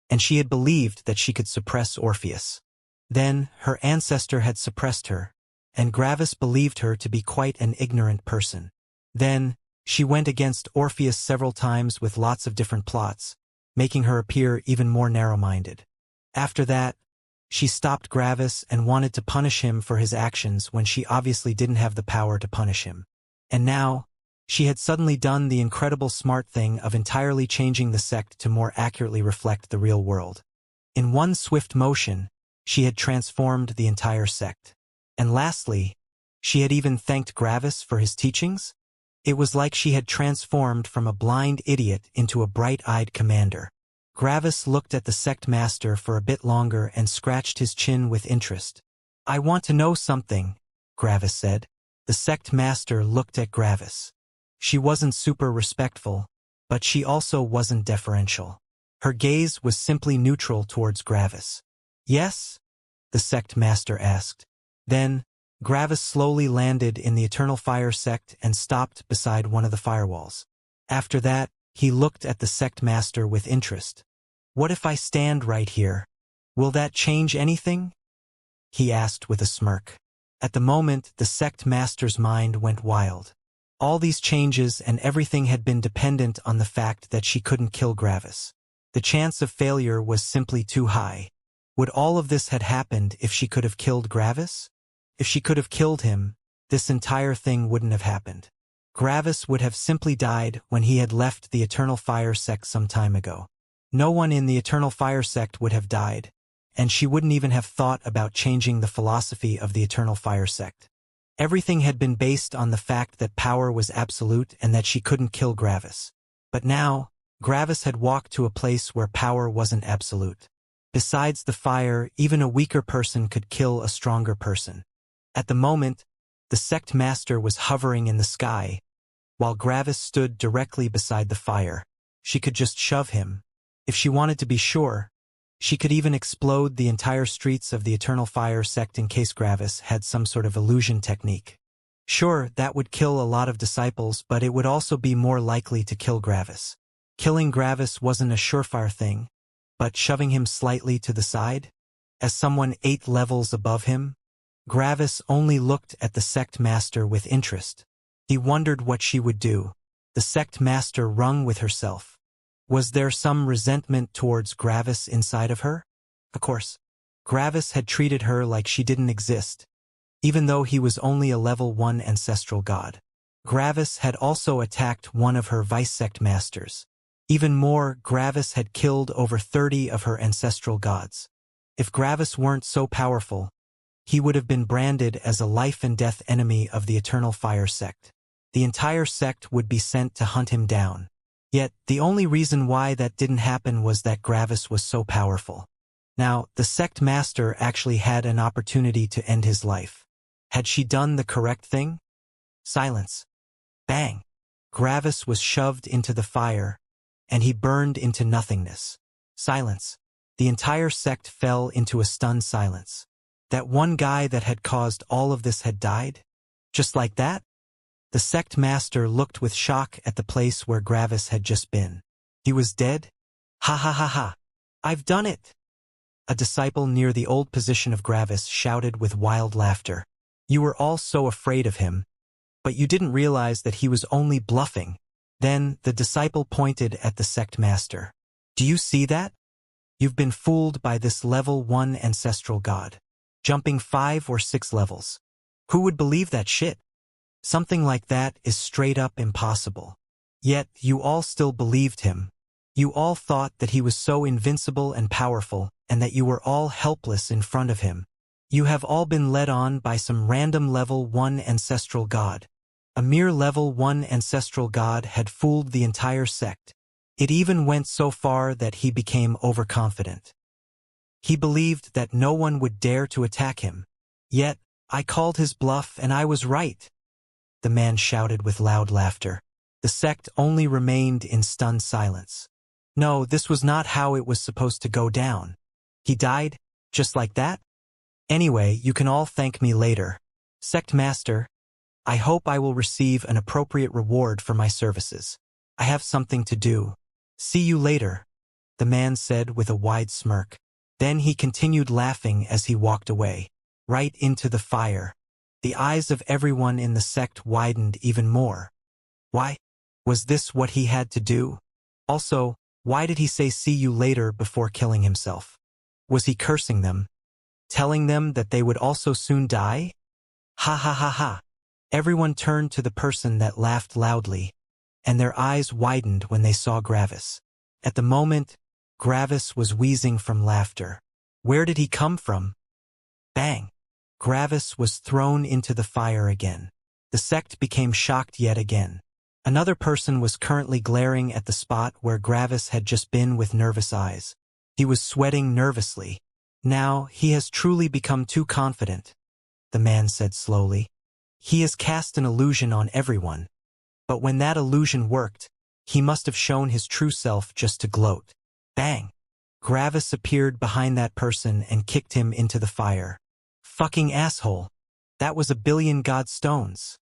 and she had believed that she could suppress Orpheus. Then, her ancestor had suppressed her, and Gravis believed her to be quite an ignorant person. Then, she went against Orpheus several times with lots of different plots, making her appear even more narrow-minded. After that, she stopped Gravis and wanted to punish him for his actions when she obviously didn't have the power to punish him. And now, she had suddenly done the incredible smart thing of entirely changing the sect to more accurately reflect the real world. In one swift motion, she had transformed the entire sect. And lastly, she had even thanked Gravis for his teachings. It was like she had transformed from a blind idiot into a bright-eyed commander. Gravis looked at the sect master for a bit longer and scratched his chin with interest. "I want to know something," Gravis said. The sect master looked at Gravis. She wasn't super respectful, but she also wasn't deferential. Her gaze was simply neutral towards Gravis. "Yes?" the sect master asked. Then, Gravis slowly landed in the Eternal Fire sect and stopped beside one of the firewalls. After that, he looked at the sect master with interest. "What if I stand right here? Will that change anything?" he asked with a smirk. At the moment, the sect master's mind went wild. All these changes and everything had been dependent on the fact that she couldn't kill Gravis. The chance of failure was simply too high. Would all of this had happened if she could have killed Gravis? If she could have killed him, this entire thing wouldn't have happened. Gravis would have simply died when he had left the Eternal Fire sect some time ago. No one in the Eternal Fire sect would have died, and she wouldn't even have thought about changing the philosophy of the Eternal Fire sect. Everything had been based on the fact that power was absolute and that she couldn't kill Gravis. But now, Gravis had walked to a place where power wasn't absolute. Besides the fire, even a weaker person could kill a stronger person. At the moment, the sect master was hovering in the sky, while Gravis stood directly beside the fire. She could just shove him. If she wanted to be sure, she could even explode the entire streets of the Eternal Fire sect in case Gravis had some sort of illusion technique. Sure, that would kill a lot of disciples, but it would also be more likely to kill Gravis. Killing Gravis wasn't a surefire thing, but shoving him slightly to the side, as someone 8 levels above him, Gravis only looked at the sect master with interest. He wondered what she would do. The sect master wrung with herself. Was there some resentment towards Gravis inside of her? Of course. Gravis had treated her like she didn't exist, even though he was only a level 1 ancestral god. Gravis had also attacked one of her vice-sect masters. Even more, Gravis had killed over 30 of her ancestral gods. If Gravis weren't so powerful, he would have been branded as a life-and-death enemy of the Eternal Fire sect. The entire sect would be sent to hunt him down. Yet, the only reason why that didn't happen was that Gravis was so powerful. Now, the sect master actually had an opportunity to end his life. Had she done the correct thing? Silence. Bang! Gravis was shoved into the fire, and he burned into nothingness. Silence. The entire sect fell into a stunned silence. That one guy that had caused all of this had died? Just like that? The sect master looked with shock at the place where Gravis had just been. He was dead? Ha ha ha ha! I've done it! A disciple near the old position of Gravis shouted with wild laughter. You were all so afraid of him, but you didn't realize that he was only bluffing. Then the disciple pointed at the sect master. Do you see that? You've been fooled by this level 1 ancestral god, jumping 5 or 6 levels. Who would believe that shit? Something like that is straight up impossible. Yet, you all still believed him. You all thought that he was so invincible and powerful, and that you were all helpless in front of him. You have all been led on by some random level 1 ancestral god. A mere level 1 ancestral god had fooled the entire sect. It even went so far that he became overconfident. He believed that no one would dare to attack him. Yet, I called his bluff and I was right. The man shouted with loud laughter. The sect only remained in stunned silence. No, this was not how it was supposed to go down. He died? Just like that? Anyway, you can all thank me later. Sect Master, I hope I will receive an appropriate reward for my services. I have something to do. See you later, the man said with a wide smirk. Then he continued laughing as he walked away, right into the fire. The eyes of everyone in the sect widened even more. Why? Was this what he had to do? Also, why did he say see you later before killing himself? Was he cursing them? Telling them that they would also soon die? Ha ha ha ha. Everyone turned to the person that laughed loudly, and their eyes widened when they saw Gravis. At the moment, Gravis was wheezing from laughter. Where did he come from? Bang! Gravis was thrown into the fire again. The sect became shocked yet again. Another person was currently glaring at the spot where Gravis had just been with nervous eyes. He was sweating nervously. Now, he has truly become too confident, the man said slowly. He has cast an illusion on everyone. But when that illusion worked, he must have shown his true self just to gloat. Bang! Gravis appeared behind that person and kicked him into the fire. Fucking asshole! That was 1 billion god stones!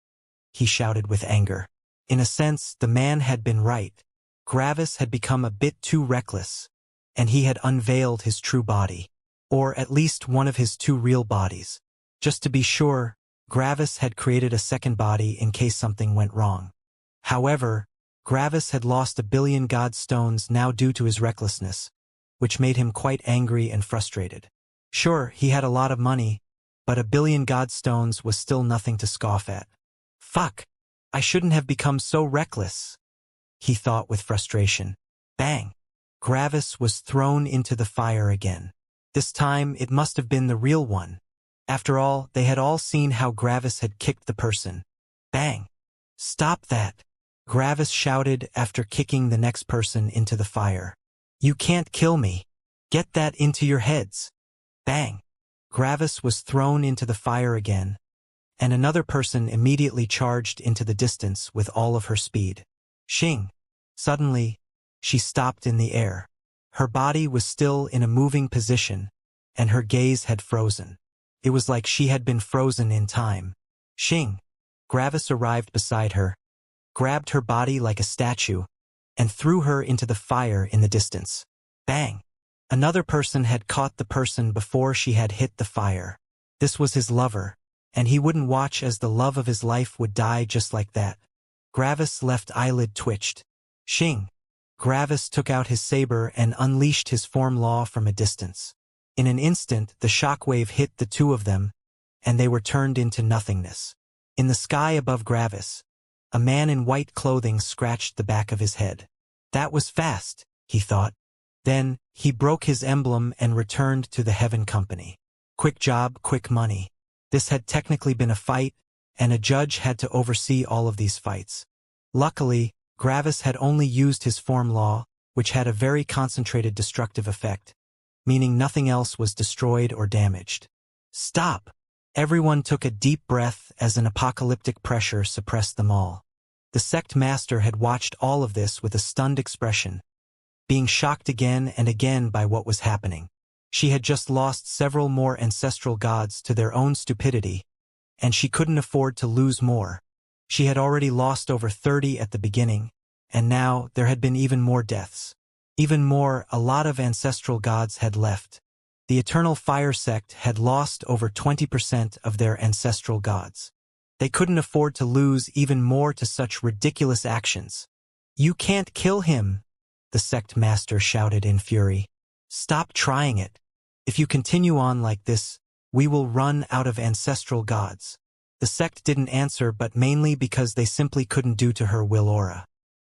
He shouted with anger. In a sense, the man had been right. Gravis had become a bit too reckless, and he had unveiled his true body. Or at least one of his 2 real bodies. Just to be sure, Gravis had created a second body in case something went wrong. However, Gravis had lost 1 billion god stones now due to his recklessness, which made him quite angry and frustrated. Sure, he had a lot of money, but 1 billion god stones was still nothing to scoff at. Fuck! I shouldn't have become so reckless, he thought with frustration. Bang! Gravis was thrown into the fire again. This time, it must have been the real one. After all, they had all seen how Gravis had kicked the person. Bang! Stop that! Gravis shouted after kicking the next person into the fire. You can't kill me. Get that into your heads. Bang! Gravis was thrown into the fire again, and another person immediately charged into the distance with all of her speed. Xing! Suddenly, she stopped in the air. Her body was still in a moving position, and her gaze had frozen. It was like she had been frozen in time. Xing! Gravis arrived beside her, grabbed her body like a statue, and threw her into the fire in the distance. Bang! Another person had caught the person before she had hit the fire. This was his lover, and he wouldn't watch as the love of his life would die just like that. Gravis' left eyelid twitched. Xing! Gravis took out his saber and unleashed his form law from a distance. In an instant, the shockwave hit the 2 of them, and they were turned into nothingness. In the sky above Gravis, a man in white clothing scratched the back of his head. That was fast, he thought. Then, he broke his emblem and returned to the Heaven Company. Quick job, quick money. This had technically been a fight, and a judge had to oversee all of these fights. Luckily, Gravis had only used his form law, which had a very concentrated destructive effect, meaning nothing else was destroyed or damaged. Stop! Everyone took a deep breath as an apocalyptic pressure suppressed them all. The sect master had watched all of this with a stunned expression, being shocked again and again by what was happening. She had just lost several more ancestral gods to their own stupidity, and she couldn't afford to lose more. She had already lost over 30 at the beginning, and now there had been even more deaths. Even more, a lot of ancestral gods had left. The Eternal Fire sect had lost over 20% of their ancestral gods. They couldn't afford to lose even more to such ridiculous actions. You can't kill him, the sect master shouted in fury. Stop trying it. If you continue on like this, we will run out of ancestral gods. The sect didn't answer, but mainly because they simply couldn't do to her will aura.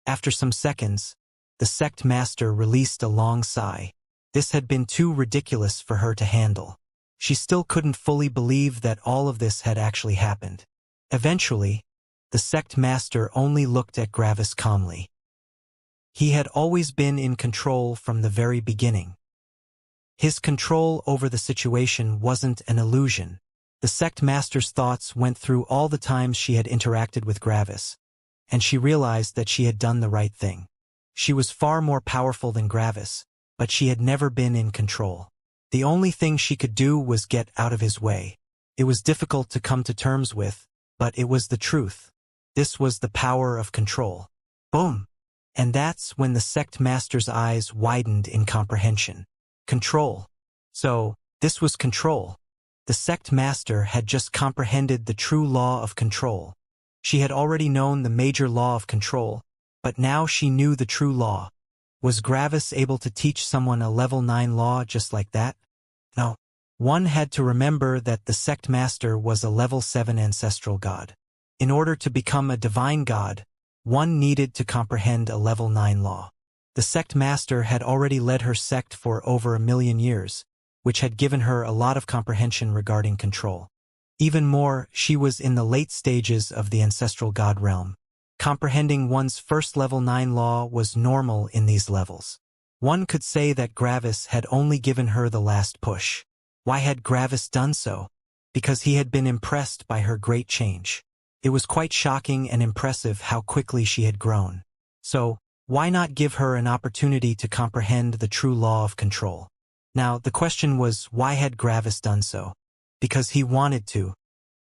After some seconds, the sect master released a long sigh. This had been too ridiculous for her to handle. She still couldn't fully believe that all of this had actually happened. Eventually, the sect master only looked at Gravis calmly. He had always been in control from the very beginning. His control over the situation wasn't an illusion. The sect master's thoughts went through all the times she had interacted with Gravis, and she realized that she had done the right thing. She was far more powerful than Gravis, but she had never been in control. The only thing she could do was get out of his way. It was difficult to come to terms with, but it was the truth. This was the power of control. Boom! And that's when the sect master's eyes widened in comprehension. Control. So, this was control. The sect master had just comprehended the true law of control. She had already known the major law of control, but now she knew the true law. Was Gravis able to teach someone a level 9 law just like that? No. One had to remember that the sect master was a level 7 ancestral god. In order to become a divine god, one needed to comprehend a level 9 law. The sect master had already led her sect for over 1,000,000 years, which had given her a lot of comprehension regarding control. Even more, she was in the late stages of the ancestral god realm. Comprehending one's first level 9 law was normal in these levels. One could say that Gravis had only given her the last push. Why had Gravis done so? Because he had been impressed by her great change. It was quite shocking and impressive how quickly she had grown. So, why not give her an opportunity to comprehend the true law of control? Now, the question was, why had Gravis done so? Because he wanted to.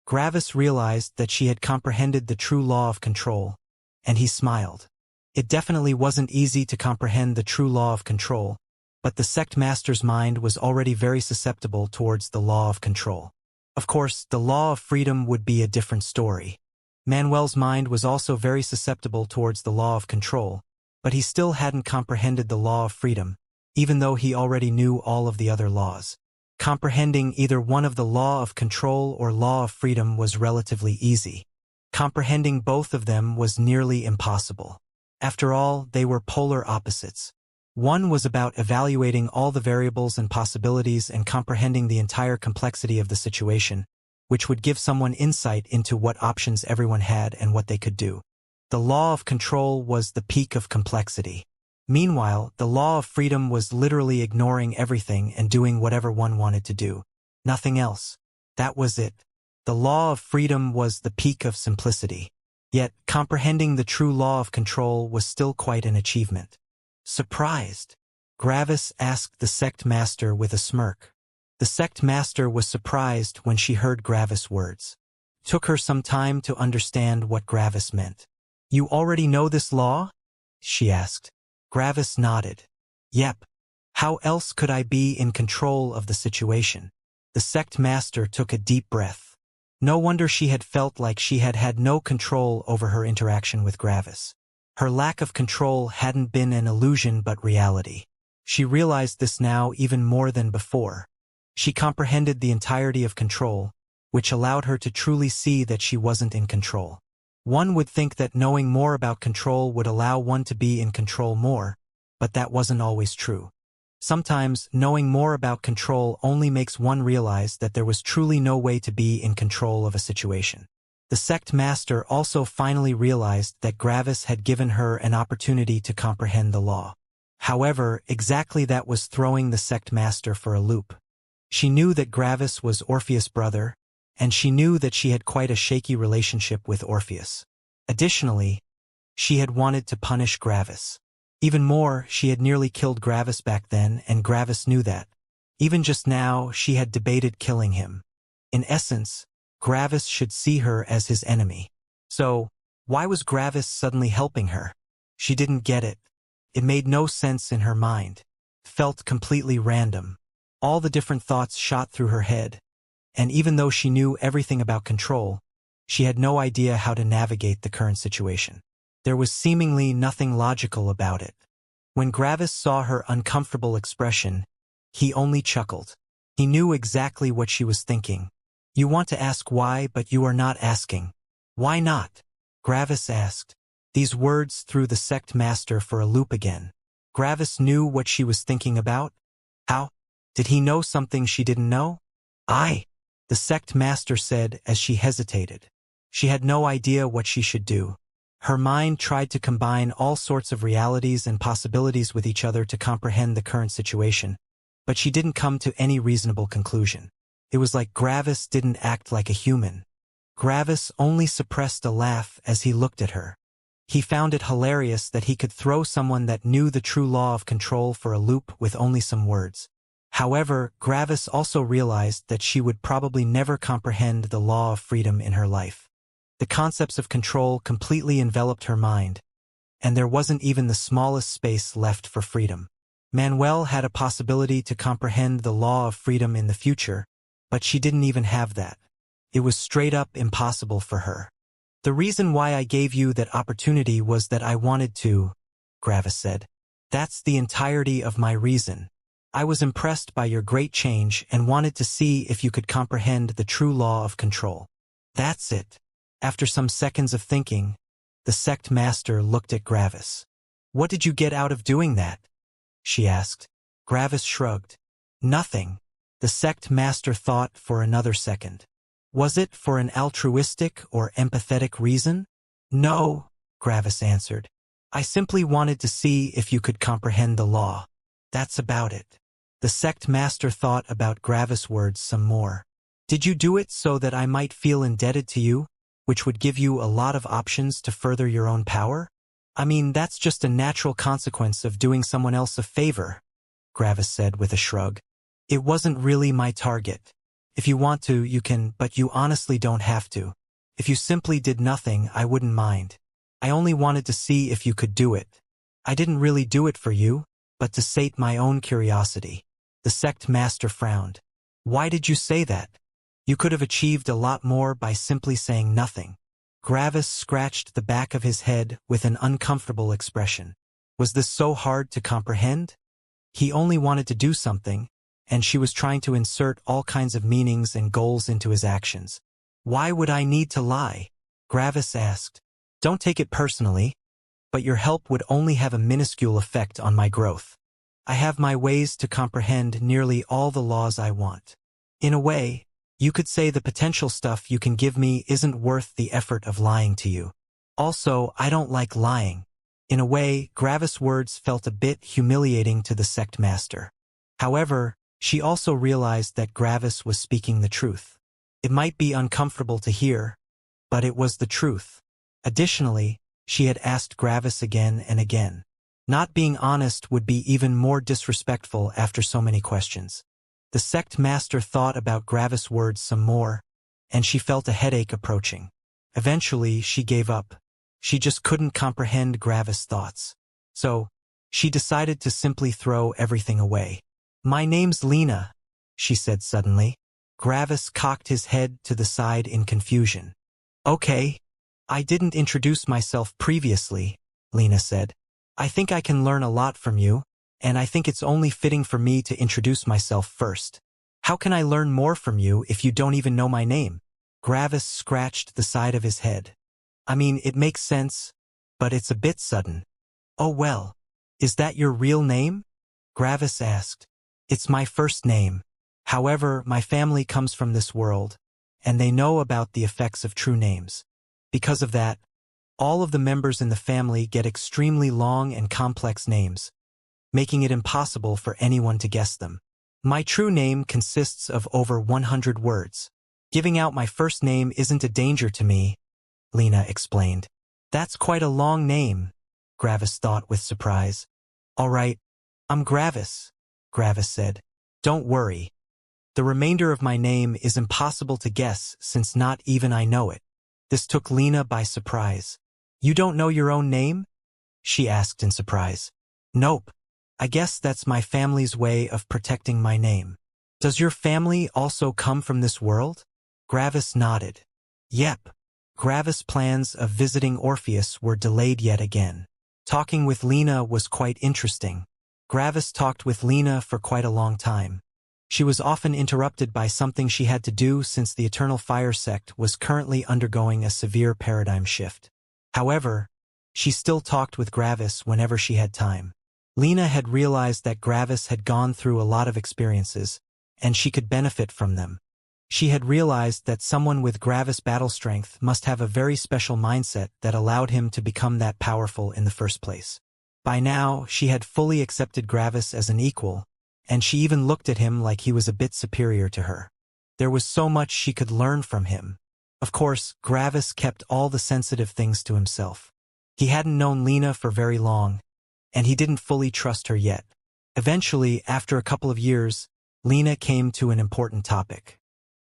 Gravis realized that she had comprehended the true law of control, and he smiled. It definitely wasn't easy to comprehend the true law of control, but the sect master's mind was already very susceptible towards the law of control. Of course, the law of freedom would be a different story. Manuel's mind was also very susceptible towards the law of control, but he still hadn't comprehended the law of freedom, even though he already knew all of the other laws. Comprehending either one of the law of control or law of freedom was relatively easy. Comprehending both of them was nearly impossible. After all, they were polar opposites. One was about evaluating all the variables and possibilities and comprehending the entire complexity of the situation, which would give someone insight into what options everyone had and what they could do. The law of control was the peak of complexity. Meanwhile, the law of freedom was literally ignoring everything and doing whatever one wanted to do. Nothing else. That was it. The law of freedom was the peak of simplicity. Yet, comprehending the true law of control was still quite an achievement. Surprised? Gravis asked the sect master with a smirk. The sect master was surprised when she heard Gravis' words. It took her some time to understand what Gravis meant. You already know this law? She asked. Gravis nodded. Yep. How else could I be in control of the situation? The sect master took a deep breath. No wonder she had felt like she had had no control over her interaction with Gravis. Her lack of control hadn't been an illusion but reality. She realized this now even more than before. She comprehended the entirety of control, which allowed her to truly see that she wasn't in control. One would think that knowing more about control would allow one to be in control more, but that wasn't always true. Sometimes, knowing more about control only makes one realize that there was truly no way to be in control of a situation. The sect master also finally realized that Gravis had given her an opportunity to comprehend the law. However, exactly that was throwing the sect master for a loop. She knew that Gravis was Orpheus' brother, and she knew that she had quite a shaky relationship with Orpheus. Additionally, she had wanted to punish Gravis. Even more, she had nearly killed Gravis back then, and Gravis knew that. Even just now, she had debated killing him. In essence, Gravis should see her as his enemy. So, why was Gravis suddenly helping her? She didn't get it. It made no sense in her mind. It felt completely random. All the different thoughts shot through her head. And even though she knew everything about control, she had no idea how to navigate the current situation. There was seemingly nothing logical about it. When Gravis saw her uncomfortable expression, he only chuckled. He knew exactly what she was thinking. You want to ask why, but you are not asking. Why not? Gravis asked. These words threw the sect master for a loop again. Gravis knew what she was thinking about. How? Did he know something she didn't know? The sect master said as she hesitated. She had no idea what she should do. Her mind tried to combine all sorts of realities and possibilities with each other to comprehend the current situation, but she didn't come to any reasonable conclusion. It was like Gravis didn't act like a human. Gravis only suppressed a laugh as he looked at her. He found it hilarious that he could throw someone that knew the true law of control for a loop with only some words. However, Gravis also realized that she would probably never comprehend the law of freedom in her life. The concepts of control completely enveloped her mind, and there wasn't even the smallest space left for freedom. Manuel had a possibility to comprehend the law of freedom in the future, but she didn't even have that. It was straight up impossible for her. The reason why I gave you that opportunity was that I wanted to, Gravis said. That's the entirety of my reason. I was impressed by your great change and wanted to see if you could comprehend the true law of control. That's it. After some seconds of thinking, the sect master looked at Gravis. What did you get out of doing that? She asked. Gravis shrugged. Nothing. The sect master thought for another second. Was it for an altruistic or empathetic reason? No, Gravis answered. I simply wanted to see if you could comprehend the law. That's about it. The sect master thought about Gravis' words some more. Did you do it so that I might feel indebted to you, which would give you a lot of options to further your own power? I mean, that's just a natural consequence of doing someone else a favor, Gravis said with a shrug. It wasn't really my target. If you want to, you can, but you honestly don't have to. If you simply did nothing, I wouldn't mind. I only wanted to see if you could do it. I didn't really do it for you, but to sate my own curiosity. The sect master frowned. Why did you say that? You could have achieved a lot more by simply saying nothing. Gravis scratched the back of his head with an uncomfortable expression. Was this so hard to comprehend? He only wanted to do something, and she was trying to insert all kinds of meanings and goals into his actions. Why would I need to lie? Gravis asked. Don't take it personally, but your help would only have a minuscule effect on my growth. I have my ways to comprehend nearly all the laws I want. In a way, you could say the potential stuff you can give me isn't worth the effort of lying to you. Also, I don't like lying. In a way, Gravis' words felt a bit humiliating to the sect master. However, she also realized that Gravis was speaking the truth. It might be uncomfortable to hear, but it was the truth. Additionally, she had asked Gravis again and again. Not being honest would be even more disrespectful after so many questions. The sect master thought about Gravis' words some more, and she felt a headache approaching. Eventually, she gave up. She just couldn't comprehend Gravis' thoughts. So, she decided to simply throw everything away. My name's Lena, she said suddenly. Gravis cocked his head to the side in confusion. Okay. I didn't introduce myself previously, Lena said. I think I can learn a lot from you, and I think it's only fitting for me to introduce myself first. How can I learn more from you if you don't even know my name? Gravis scratched the side of his head. I mean, it makes sense, but it's a bit sudden. Oh well. Is that your real name? Gravis asked. It's my first name. However, my family comes from this world, and they know about the effects of true names. Because of that, all of the members in the family get extremely long and complex names, making it impossible for anyone to guess them. My true name consists of over 100 words. Giving out my first name isn't a danger to me, Lena explained. That's quite a long name, Gravis thought with surprise. All right, I'm Gravis, Gravis said. Don't worry. The remainder of my name is impossible to guess since not even I know it. This took Lena by surprise. You don't know your own name? She asked in surprise. Nope. I guess that's my family's way of protecting my name. Does your family also come from this world? Gravis nodded. Yep. Gravis' plans of visiting Orpheus were delayed yet again. Talking with Lena was quite interesting. Gravis talked with Lena for quite a long time. She was often interrupted by something she had to do since the Eternal Fire sect was currently undergoing a severe paradigm shift. However, she still talked with Gravis whenever she had time. Lena had realized that Gravis had gone through a lot of experiences, and she could benefit from them. She had realized that someone with Gravis battle strength must have a very special mindset that allowed him to become that powerful in the first place. By now, she had fully accepted Gravis as an equal, and she even looked at him like he was a bit superior to her. There was so much she could learn from him. Of course, Gravis kept all the sensitive things to himself. He hadn't known Lena for very long, and he didn't fully trust her yet. Eventually, after a couple of years, Lena came to an important topic.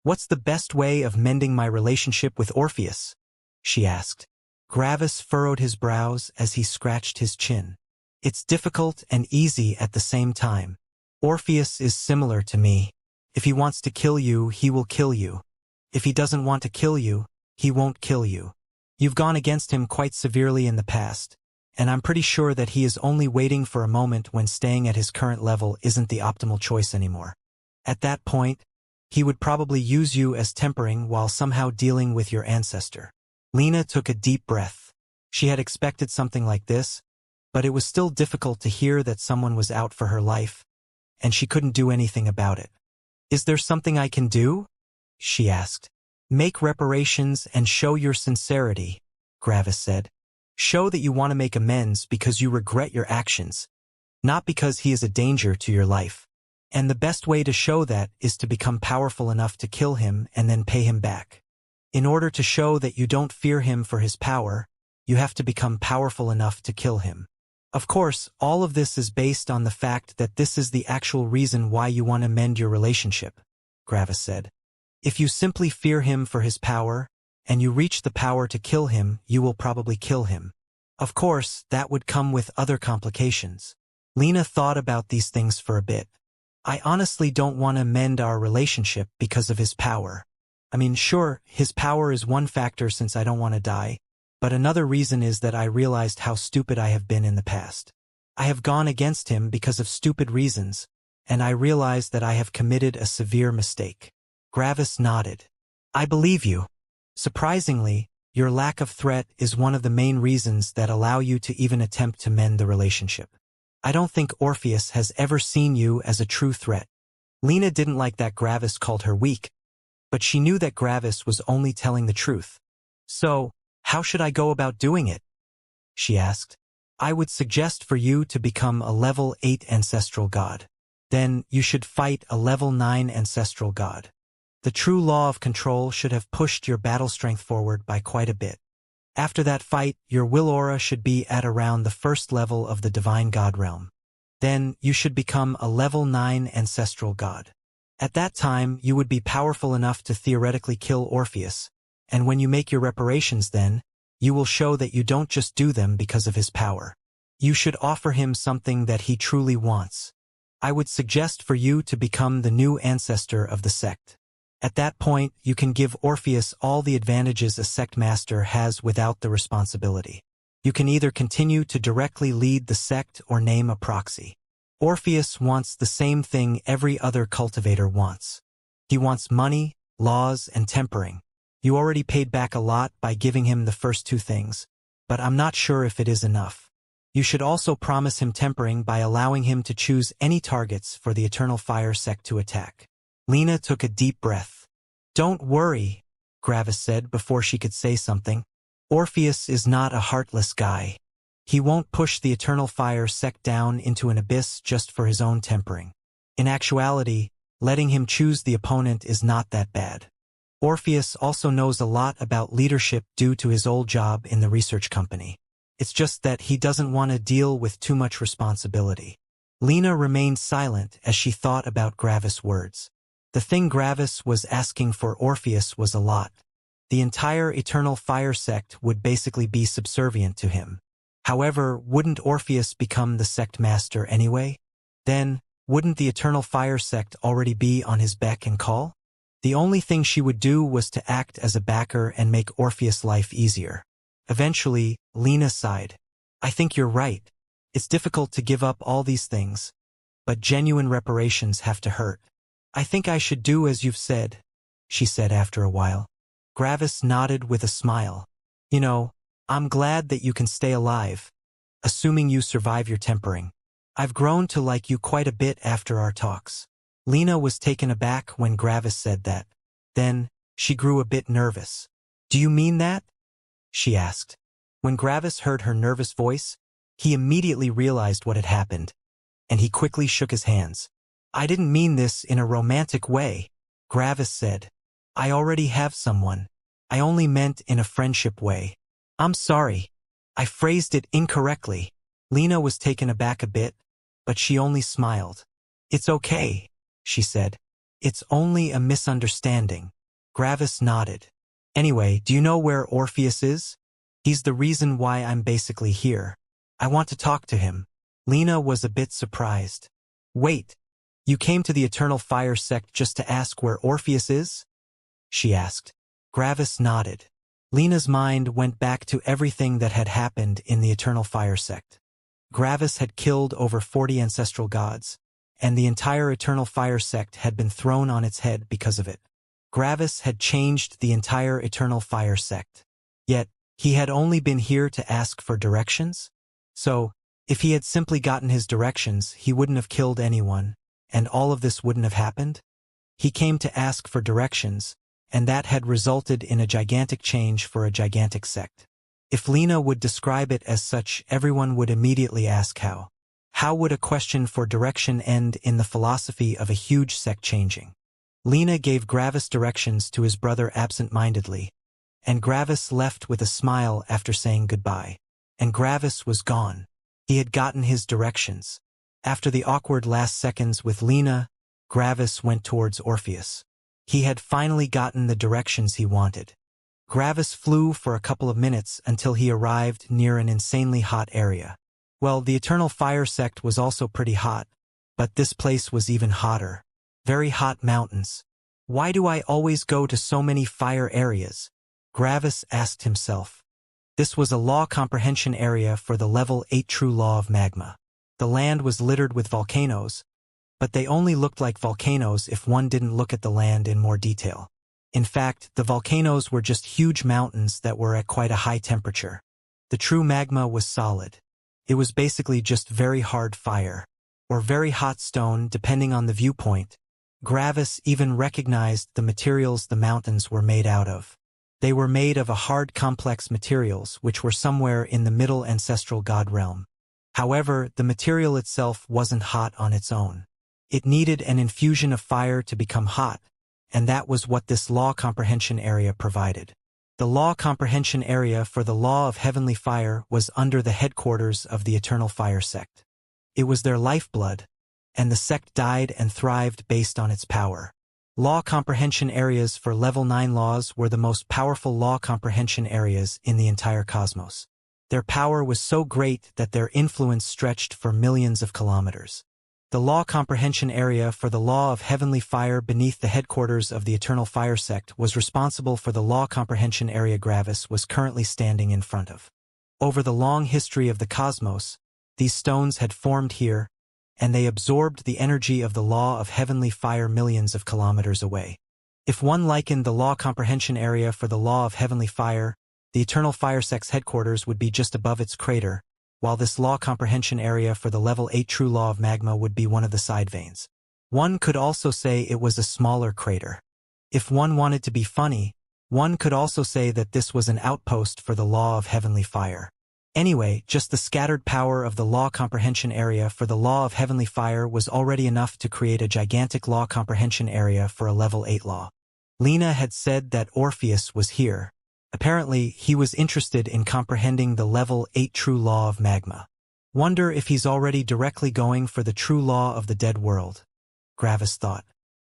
"What's the best way of mending my relationship with Orpheus?" she asked. Gravis furrowed his brows as he scratched his chin. "It's difficult and easy at the same time. Orpheus is similar to me. If he wants to kill you, he will kill you. If he doesn't want to kill you, he won't kill you. You've gone against him quite severely in the past, and I'm pretty sure that he is only waiting for a moment when staying at his current level isn't the optimal choice anymore. At that point, he would probably use you as tempering while somehow dealing with your ancestor." Lena took a deep breath. She had expected something like this, but it was still difficult to hear that someone was out for her life, and she couldn't do anything about it. "Is there something I can do?" she asked. "Make reparations and show your sincerity," Gravis said. "Show that you want to make amends because you regret your actions, not because he is a danger to your life. And the best way to show that is to become powerful enough to kill him and then pay him back. In order to show that you don't fear him for his power, you have to become powerful enough to kill him. Of course, all of this is based on the fact that this is the actual reason why you want to mend your relationship," Gravis said. "If you simply fear him for his power, and you reach the power to kill him, you will probably kill him. Of course, that would come with other complications." Lena thought about these things for a bit. "I honestly don't want to mend our relationship because of his power. I mean, sure, his power is one factor since I don't want to die, but another reason is that I realized how stupid I have been in the past. I have gone against him because of stupid reasons, and I realized that I have committed a severe mistake." Gravis nodded. "I believe you. Surprisingly, your lack of threat is one of the main reasons that allow you to even attempt to mend the relationship. I don't think Orpheus has ever seen you as a true threat." Lena didn't like that Gravis called her weak, but she knew that Gravis was only telling the truth. "So, how should I go about doing it?" she asked. "I would suggest for you to become a level 8 ancestral god. Then you should fight a level 9 ancestral god. The true law of control should have pushed your battle strength forward by quite a bit. After that fight, your will aura should be at around the first level of the divine god realm. Then you should become a level 9 ancestral god. At that time, you would be powerful enough to theoretically kill Orpheus, and when you make your reparations then, you will show that you don't just do them because of his power. You should offer him something that he truly wants. I would suggest for you to become the new ancestor of the sect. At that point, you can give Orpheus all the advantages a sect master has without the responsibility. You can either continue to directly lead the sect or name a proxy. Orpheus wants the same thing every other cultivator wants. He wants money, laws, and tempering. You already paid back a lot by giving him the first two things, but I'm not sure if it is enough. You should also promise him tempering by allowing him to choose any targets for the Eternal Fire sect to attack." Lena took a deep breath. "Don't worry," Gravis said before she could say something. "Orpheus is not a heartless guy. He won't push the Eternal Fire sect down into an abyss just for his own tempering. In actuality, letting him choose the opponent is not that bad. Orpheus also knows a lot about leadership due to his old job in the research company. It's just that he doesn't want to deal with too much responsibility." Lena remained silent as she thought about Gravis' words. The thing Gravis was asking for Orpheus was a lot. The entire Eternal Fire sect would basically be subservient to him. However, wouldn't Orpheus become the sect master anyway? Then, wouldn't the Eternal Fire sect already be on his beck and call? The only thing she would do was to act as a backer and make Orpheus' life easier. Eventually, Lena sighed. "I think you're right. It's difficult to give up all these things, but genuine reparations have to hurt. I think I should do as you've said, she said after a while. Gravis nodded with a smile. You know, I'm glad that you can stay alive, assuming you survive your tempering. I've grown to like you quite a bit after our talks. Lena was taken aback when Gravis said that. Then, she grew a bit nervous. Do you mean that? She asked. When Gravis heard her nervous voice, he immediately realized what had happened, and he quickly shook his hands. I didn't mean this in a romantic way, Gravis said. I already have someone. I only meant in a friendship way. I'm sorry. I phrased it incorrectly. Lena was taken aback a bit, but she only smiled. It's okay, she said. It's only a misunderstanding. Gravis nodded. Anyway, do you know where Orpheus is? He's the reason why I'm basically here. I want to talk to him. Lena was a bit surprised. Wait, you came to the Eternal Fire sect just to ask where Orpheus is? She asked. Gravis nodded. Lena's mind went back to everything that had happened in the Eternal Fire sect. Gravis had killed over 40 ancestral gods, and the entire Eternal Fire sect had been thrown on its head because of it. Gravis had changed the entire Eternal Fire sect. Yet, he had only been here to ask for directions? So, if he had simply gotten his directions, he wouldn't have killed anyone, and all of this wouldn't have happened? He came to ask for directions, and that had resulted in a gigantic change for a gigantic sect. If Lena would describe it as such, everyone would immediately ask how. How would a question for direction end in the philosophy of a huge sect changing? Lena gave Gravis directions to his brother absent-mindedly, and Gravis left with a smile after saying goodbye. And Gravis was gone. He had gotten his directions. After the awkward last seconds with Lena, Gravis went towards Orpheus. He had finally gotten the directions he wanted. Gravis flew for a couple of minutes until he arrived near an insanely hot area. Well, the Eternal Fire sect was also pretty hot, but this place was even hotter. Very hot mountains. Why do I always go to so many fire areas? Gravis asked himself. This was a law comprehension area for the level 8 true law of magma. The land was littered with volcanoes, but they only looked like volcanoes if one didn't look at the land in more detail. In fact, the volcanoes were just huge mountains that were at quite a high temperature. The true magma was solid. It was basically just very hard fire, or very hot stone depending on the viewpoint. Gravis even recognized the materials the mountains were made out of. They were made of a hard complex materials which were somewhere in the middle ancestral god realm. However, the material itself wasn't hot on its own. It needed an infusion of fire to become hot, and that was what this law comprehension area provided. The law comprehension area for the law of heavenly fire was under the headquarters of the Eternal Fire sect. It was their lifeblood, and the sect died and thrived based on its power. Law comprehension areas for level 9 laws were the most powerful law comprehension areas in the entire cosmos. Their power was so great that their influence stretched for millions of kilometers. The law comprehension area for the law of heavenly fire beneath the headquarters of the Eternal Fire sect was responsible for the law comprehension area Gravis was currently standing in front of. Over the long history of the cosmos, these stones had formed here, and they absorbed the energy of the law of heavenly fire millions of kilometers away. If one likened the law comprehension area for the law of heavenly fire, the Eternal Fire sect's headquarters would be just above its crater, while this law comprehension area for the level 8 true law of magma would be one of the side veins. One could also say it was a smaller crater. If one wanted to be funny, one could also say that this was an outpost for the law of heavenly fire. Anyway, just the scattered power of the law comprehension area for the law of heavenly fire was already enough to create a gigantic law comprehension area for a level 8 law. Lena had said that Orpheus was here. Apparently, he was interested in comprehending the level 8 true law of magma. Wonder if he's already directly going for the true law of the dead world, Gravis thought.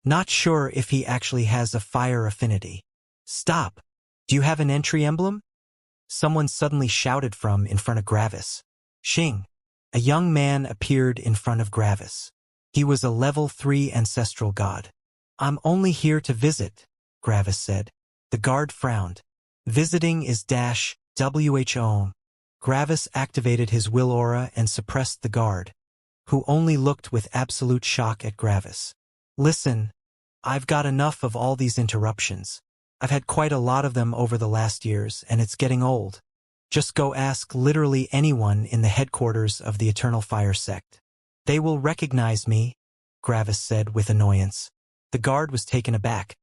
Not sure if he actually has a fire affinity. Stop! Do you have an entry emblem? Someone suddenly shouted from in front of Gravis. Xing! A young man appeared in front of Gravis. He was a level 3 ancestral god. I'm only here to visit, Gravis said. The guard frowned. Visiting is -WHO. Gravis activated his will aura and suppressed the guard, who only looked with absolute shock at Gravis. Listen, I've got enough of all these interruptions. I've had quite a lot of them over the last years, and it's getting old. Just go ask literally anyone in the headquarters of the Eternal Fire sect. They will recognize me, Gravis said with annoyance. The guard was taken aback,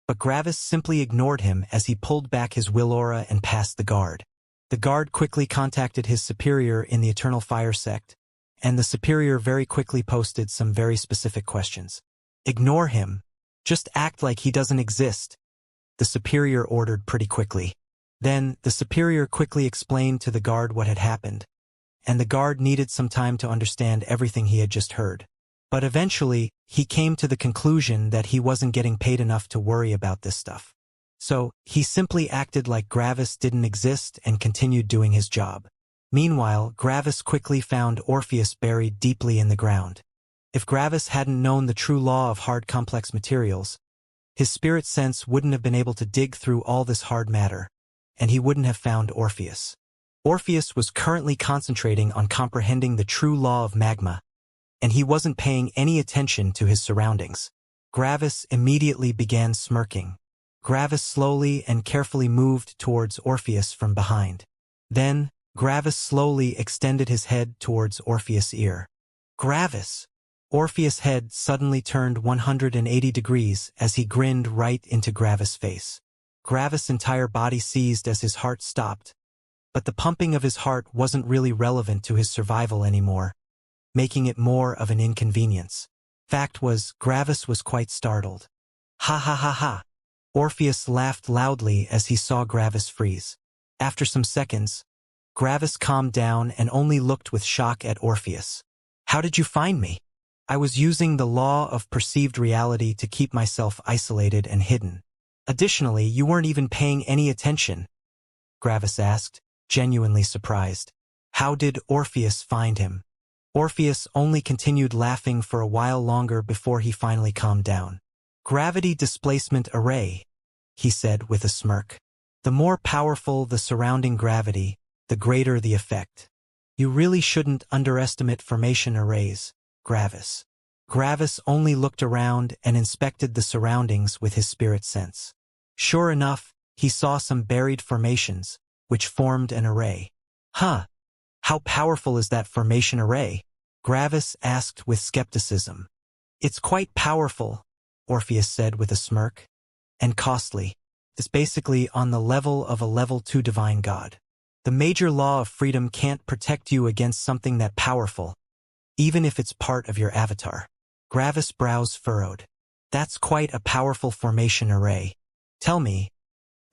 but Gravis simply ignored him as he pulled back his will aura and passed the guard. The guard quickly contacted his superior in the Eternal Fire sect, and the superior very quickly posted some very specific questions. Ignore him. Just act like he doesn't exist, the superior ordered pretty quickly. Then, the superior quickly explained to the guard what had happened, and the guard needed some time to understand everything he had just heard. But eventually, he came to the conclusion that he wasn't getting paid enough to worry about this stuff. So, he simply acted like Gravis didn't exist and continued doing his job. Meanwhile, Gravis quickly found Orpheus buried deeply in the ground. If Gravis hadn't known the true law of hard complex materials, his spirit sense wouldn't have been able to dig through all this hard matter, and he wouldn't have found Orpheus. Orpheus was currently concentrating on comprehending the true law of magma, and he wasn't paying any attention to his surroundings. Gravis immediately began smirking. Gravis slowly and carefully moved towards Orpheus from behind. Then, Gravis slowly extended his head towards Orpheus' ear. Gravis! Orpheus' head suddenly turned 180 degrees as he grinned right into Gravis' face. Gravis' entire body seized as his heart stopped, but the pumping of his heart wasn't really relevant to his survival anymore, making it more of an inconvenience. Fact was, Gravis was quite startled. Ha ha ha ha! Orpheus laughed loudly as he saw Gravis freeze. After some seconds, Gravis calmed down and only looked with shock at Orpheus. How did you find me? I was using the law of perceived reality to keep myself isolated and hidden. Additionally, you weren't even paying any attention, Gravis asked, genuinely surprised. How did Orpheus find him? Orpheus only continued laughing for a while longer before he finally calmed down. Gravity displacement array, he said with a smirk. The more powerful the surrounding gravity, the greater the effect. You really shouldn't underestimate formation arrays, Gravis. Gravis only looked around and inspected the surroundings with his spirit sense. Sure enough, he saw some buried formations, which formed an array. Huh! How powerful is that formation array? Gravis asked with skepticism. It's quite powerful, Orpheus said with a smirk. And costly. It's basically on the level of a level 2 divine god. The major law of freedom can't protect you against something that powerful, even if it's part of your avatar. Gravis' brows furrowed. That's quite a powerful formation array. Tell me,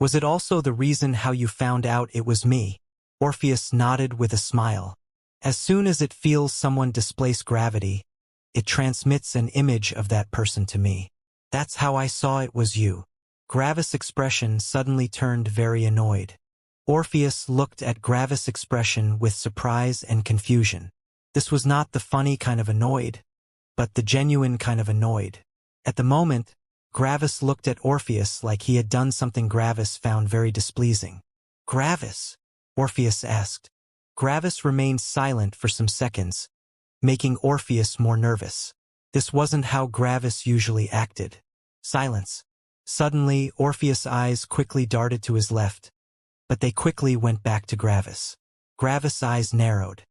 was it also the reason how you found out it was me? Orpheus nodded with a smile. As soon as it feels someone displace gravity, it transmits an image of that person to me. That's how I saw it was you. Gravis' expression suddenly turned very annoyed. Orpheus looked at Gravis' expression with surprise and confusion. This was not the funny kind of annoyed, but the genuine kind of annoyed. At the moment, Gravis looked at Orpheus like he had done something Gravis found very displeasing. Gravis? Orpheus asked. Gravis remained silent for some seconds, making Orpheus more nervous. This wasn't how Gravis usually acted. Silence. Suddenly, Orpheus' eyes quickly darted to his left, but they quickly went back to Gravis. Gravis' eyes narrowed.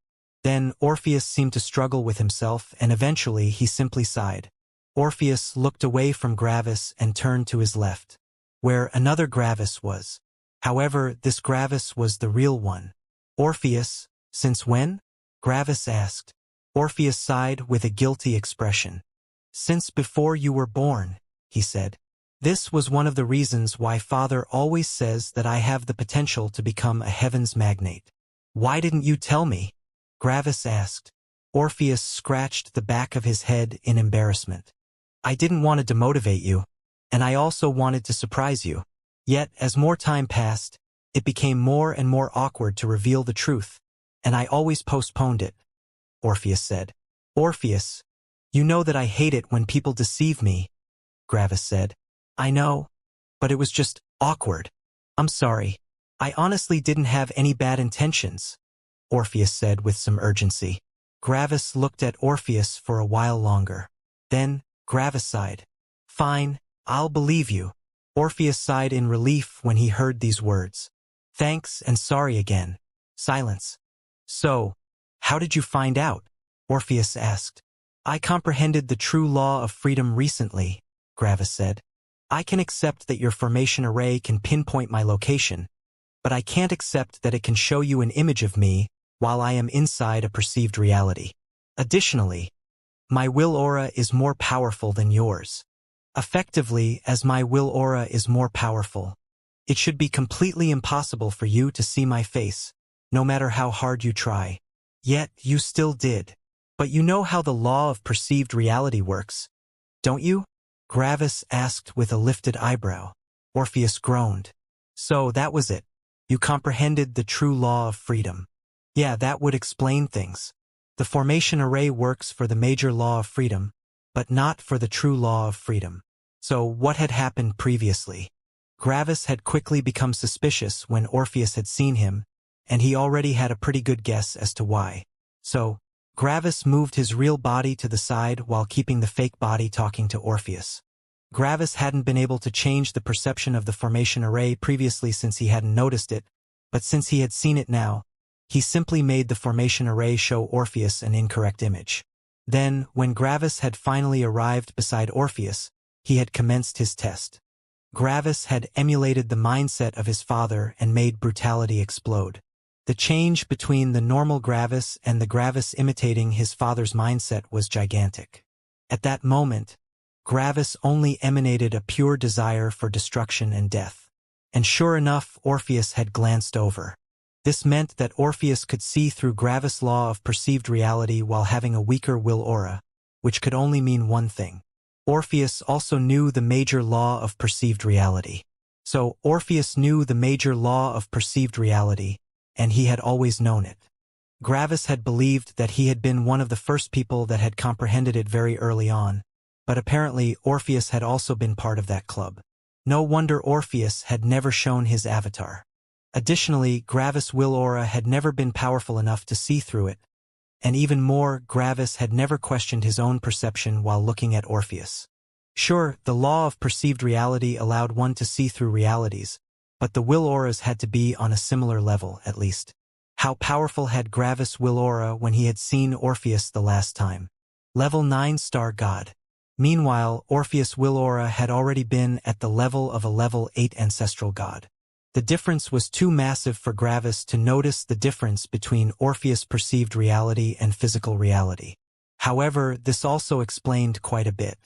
Then Orpheus seemed to struggle with himself, and eventually he simply sighed. Orpheus looked away from Gravis and turned to his left, where another Gravis was. However, this Gravis was the real one. Orpheus, since when? Gravis asked. Orpheus sighed with a guilty expression. Since before you were born, he said. This was one of the reasons why Father always says that I have the potential to become a heavens magnate. Why didn't you tell me? Gravis asked. Orpheus scratched the back of his head in embarrassment. I didn't want to demotivate you, and I also wanted to surprise you. Yet, as more time passed, it became more and more awkward to reveal the truth, and I always postponed it, Orpheus said. Orpheus, you know that I hate it when people deceive me, Gravis said. I know, but it was just awkward. I'm sorry. I honestly didn't have any bad intentions, Orpheus said with some urgency. Gravis looked at Orpheus for a while longer. Then, Gravis sighed. Fine, I'll believe you. Orpheus sighed in relief when he heard these words. Thanks and sorry again. Silence. So, how did you find out? Orpheus asked. I comprehended the true law of freedom recently, Gravis said. I can accept that your formation array can pinpoint my location, but I can't accept that it can show you an image of me while I am inside a perceived reality. Additionally, my will aura is more powerful than yours. Effectively, as my will aura is more powerful, it should be completely impossible for you to see my face, no matter how hard you try. Yet, you still did. But you know how the law of perceived reality works, don't you? Gravis asked with a lifted eyebrow. Orpheus groaned. So that was it. You comprehended the true law of freedom. Yeah, that would explain things. The formation array works for the major law of freedom, but not for the true law of freedom. So what had happened previously? Gravis had quickly become suspicious when Orpheus had seen him, and he already had a pretty good guess as to why. So, Gravis moved his real body to the side while keeping the fake body talking to Orpheus. Gravis hadn't been able to change the perception of the formation array previously since he hadn't noticed it, but since he had seen it now, he simply made the formation array show Orpheus an incorrect image. Then, when Gravis had finally arrived beside Orpheus, he had commenced his test. Gravis had emulated the mindset of his father and made brutality explode. The change between the normal Gravis and the Gravis imitating his father's mindset was gigantic. At that moment, Gravis only emanated a pure desire for destruction and death. And sure enough, Orpheus had glanced over. This meant that Orpheus could see through Gravis' law of perceived reality while having a weaker will aura, which could only mean one thing. Orpheus also knew the major law of perceived reality. So Orpheus knew the major law of perceived reality, and he had always known it. Gravis had believed that he had been one of the first people that had comprehended it very early on, but apparently Orpheus had also been part of that club. No wonder Orpheus had never shown his avatar. Additionally, Gravis' will aura had never been powerful enough to see through it, and even more, Gravis had never questioned his own perception while looking at Orpheus. Sure, the law of perceived reality allowed one to see through realities, but the will auras had to be on a similar level, at least. How powerful had Gravis' will aura when he had seen Orpheus the last time? Level 9 star god. Meanwhile, Orpheus' will aura had already been at the level of a level 8 ancestral god. The difference was too massive for Gravis to notice the difference between Orpheus' perceived reality and physical reality. However, this also explained quite a bit.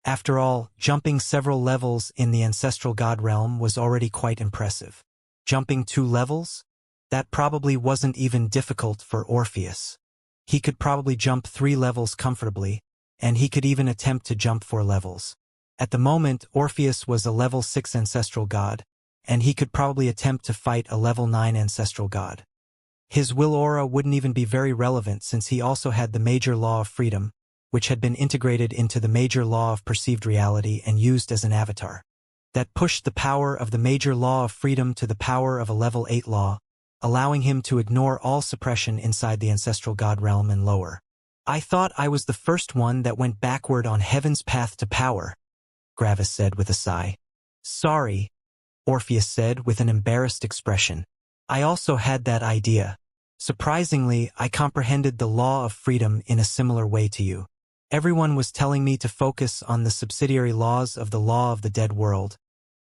After all, jumping several levels in the ancestral god realm was already quite impressive. Jumping 2 levels? That probably wasn't even difficult for Orpheus. He could probably jump 3 levels comfortably, and he could even attempt to jump 4 levels. At the moment, Orpheus was a level 6 ancestral god, and he could probably attempt to fight a level 9 ancestral god. His will aura wouldn't even be very relevant since he also had the major law of freedom, which had been integrated into the major law of perceived reality and used as an avatar. That pushed the power of the major law of freedom to the power of a level 8 law, allowing him to ignore all suppression inside the ancestral god realm and lower. I thought I was the first one that went backward on heaven's path to power, Gravis said with a sigh. Sorry, Orpheus said with an embarrassed expression. I also had that idea. Surprisingly, I comprehended the law of freedom in a similar way to you. Everyone was telling me to focus on the subsidiary laws of the law of the dead world,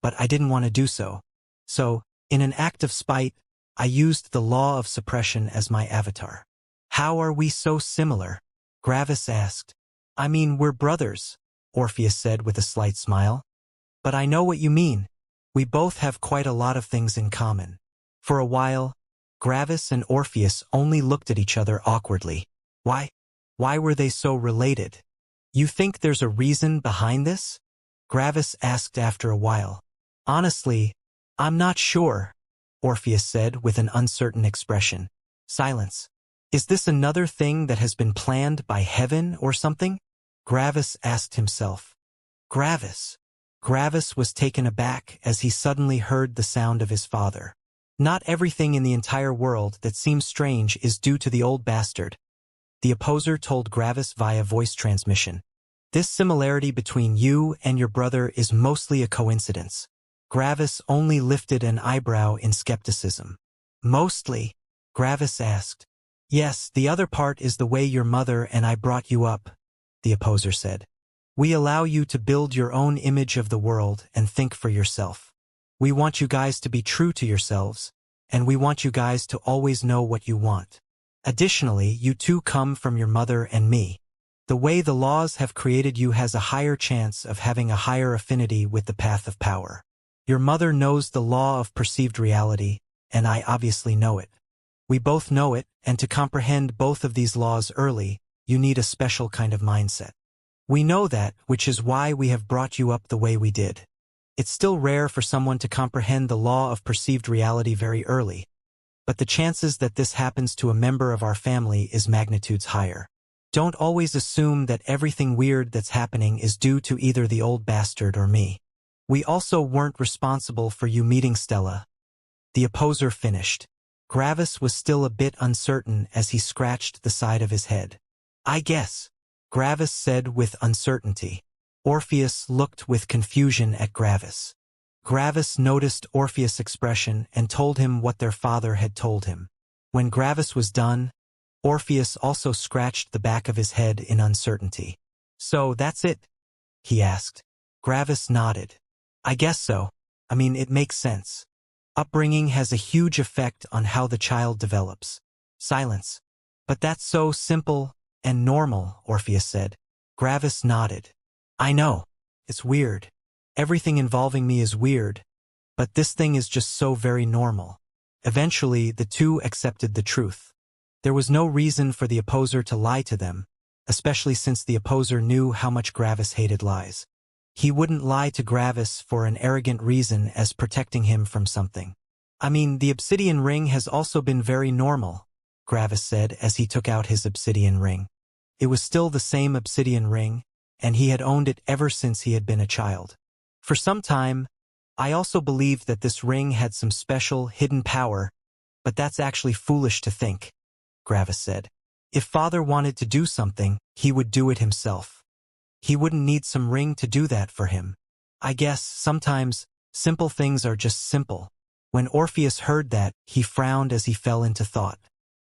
but I didn't want to do so. So, in an act of spite, I used the law of suppression as my avatar. How are we so similar? Gravis asked. I mean, we're brothers, Orpheus said with a slight smile. But I know what you mean. We both have quite a lot of things in common. For a while, Gravis and Orpheus only looked at each other awkwardly. Why? Why were they so related? You think there's a reason behind this? Gravis asked after a while. Honestly, I'm not sure, Orpheus said with an uncertain expression. Silence. Is this another thing that has been planned by heaven or something? Gravis asked himself. Gravis. Gravis was taken aback as he suddenly heard the sound of his father. Not everything in the entire world that seems strange is due to the old bastard, the opposer told Gravis via voice transmission. This similarity between you and your brother is mostly a coincidence. Gravis only lifted an eyebrow in skepticism. Mostly? Gravis asked. Yes, the other part is the way your mother and I brought you up, the opposer said. We allow you to build your own image of the world and think for yourself. We want you guys to be true to yourselves, and we want you guys to always know what you want. Additionally, you two come from your mother and me. The way the laws have created you has a higher chance of having a higher affinity with the path of power. Your mother knows the law of perceived reality, and I obviously know it. We both know it, and to comprehend both of these laws early, you need a special kind of mindset. We know that, which is why we have brought you up the way we did. It's still rare for someone to comprehend the law of perceived reality very early, but the chances that this happens to a member of our family is magnitudes higher. Don't always assume that everything weird that's happening is due to either the old bastard or me. We also weren't responsible for you meeting Stella. The opposer finished. Gravis was still a bit uncertain as he scratched the side of his head. I guess, Gravis said with uncertainty. Orpheus looked with confusion at Gravis. Gravis noticed Orpheus' expression and told him what their father had told him. When Gravis was done, Orpheus also scratched the back of his head in uncertainty. So that's it? He asked. Gravis nodded. I guess so. I mean, it makes sense. Upbringing has a huge effect on how the child develops. Silence. But that's so simple and normal, Orpheus said. Gravis nodded. I know. It's weird. Everything involving me is weird, but this thing is just so very normal. Eventually, the two accepted the truth. There was no reason for the opposer to lie to them, especially since the opposer knew how much Gravis hated lies. He wouldn't lie to Gravis for an arrogant reason as protecting him from something. I mean, the obsidian ring has also been very normal, Gravis said as he took out his obsidian ring. It was still the same obsidian ring, and he had owned it ever since he had been a child. For some time, I also believed that this ring had some special, hidden power, but that's actually foolish to think, Gravis said. If Father wanted to do something, he would do it himself. He wouldn't need some ring to do that for him. I guess, sometimes, simple things are just simple. When Orpheus heard that, he frowned as he fell into thought.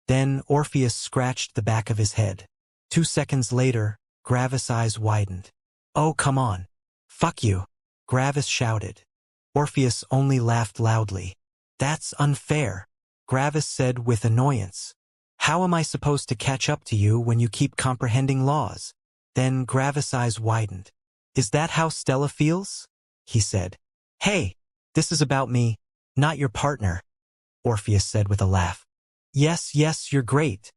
Then Orpheus scratched the back of his head. 2 seconds later, Gravis' eyes widened. Oh, come on. Fuck you, Gravis shouted. Orpheus only laughed loudly. That's unfair, Gravis said with annoyance. How am I supposed to catch up to you when you keep comprehending laws? Then Gravis' eyes widened. Is that how Stella feels? He said. Hey, this is about me, not your partner, Orpheus said with a laugh. Yes, you're great,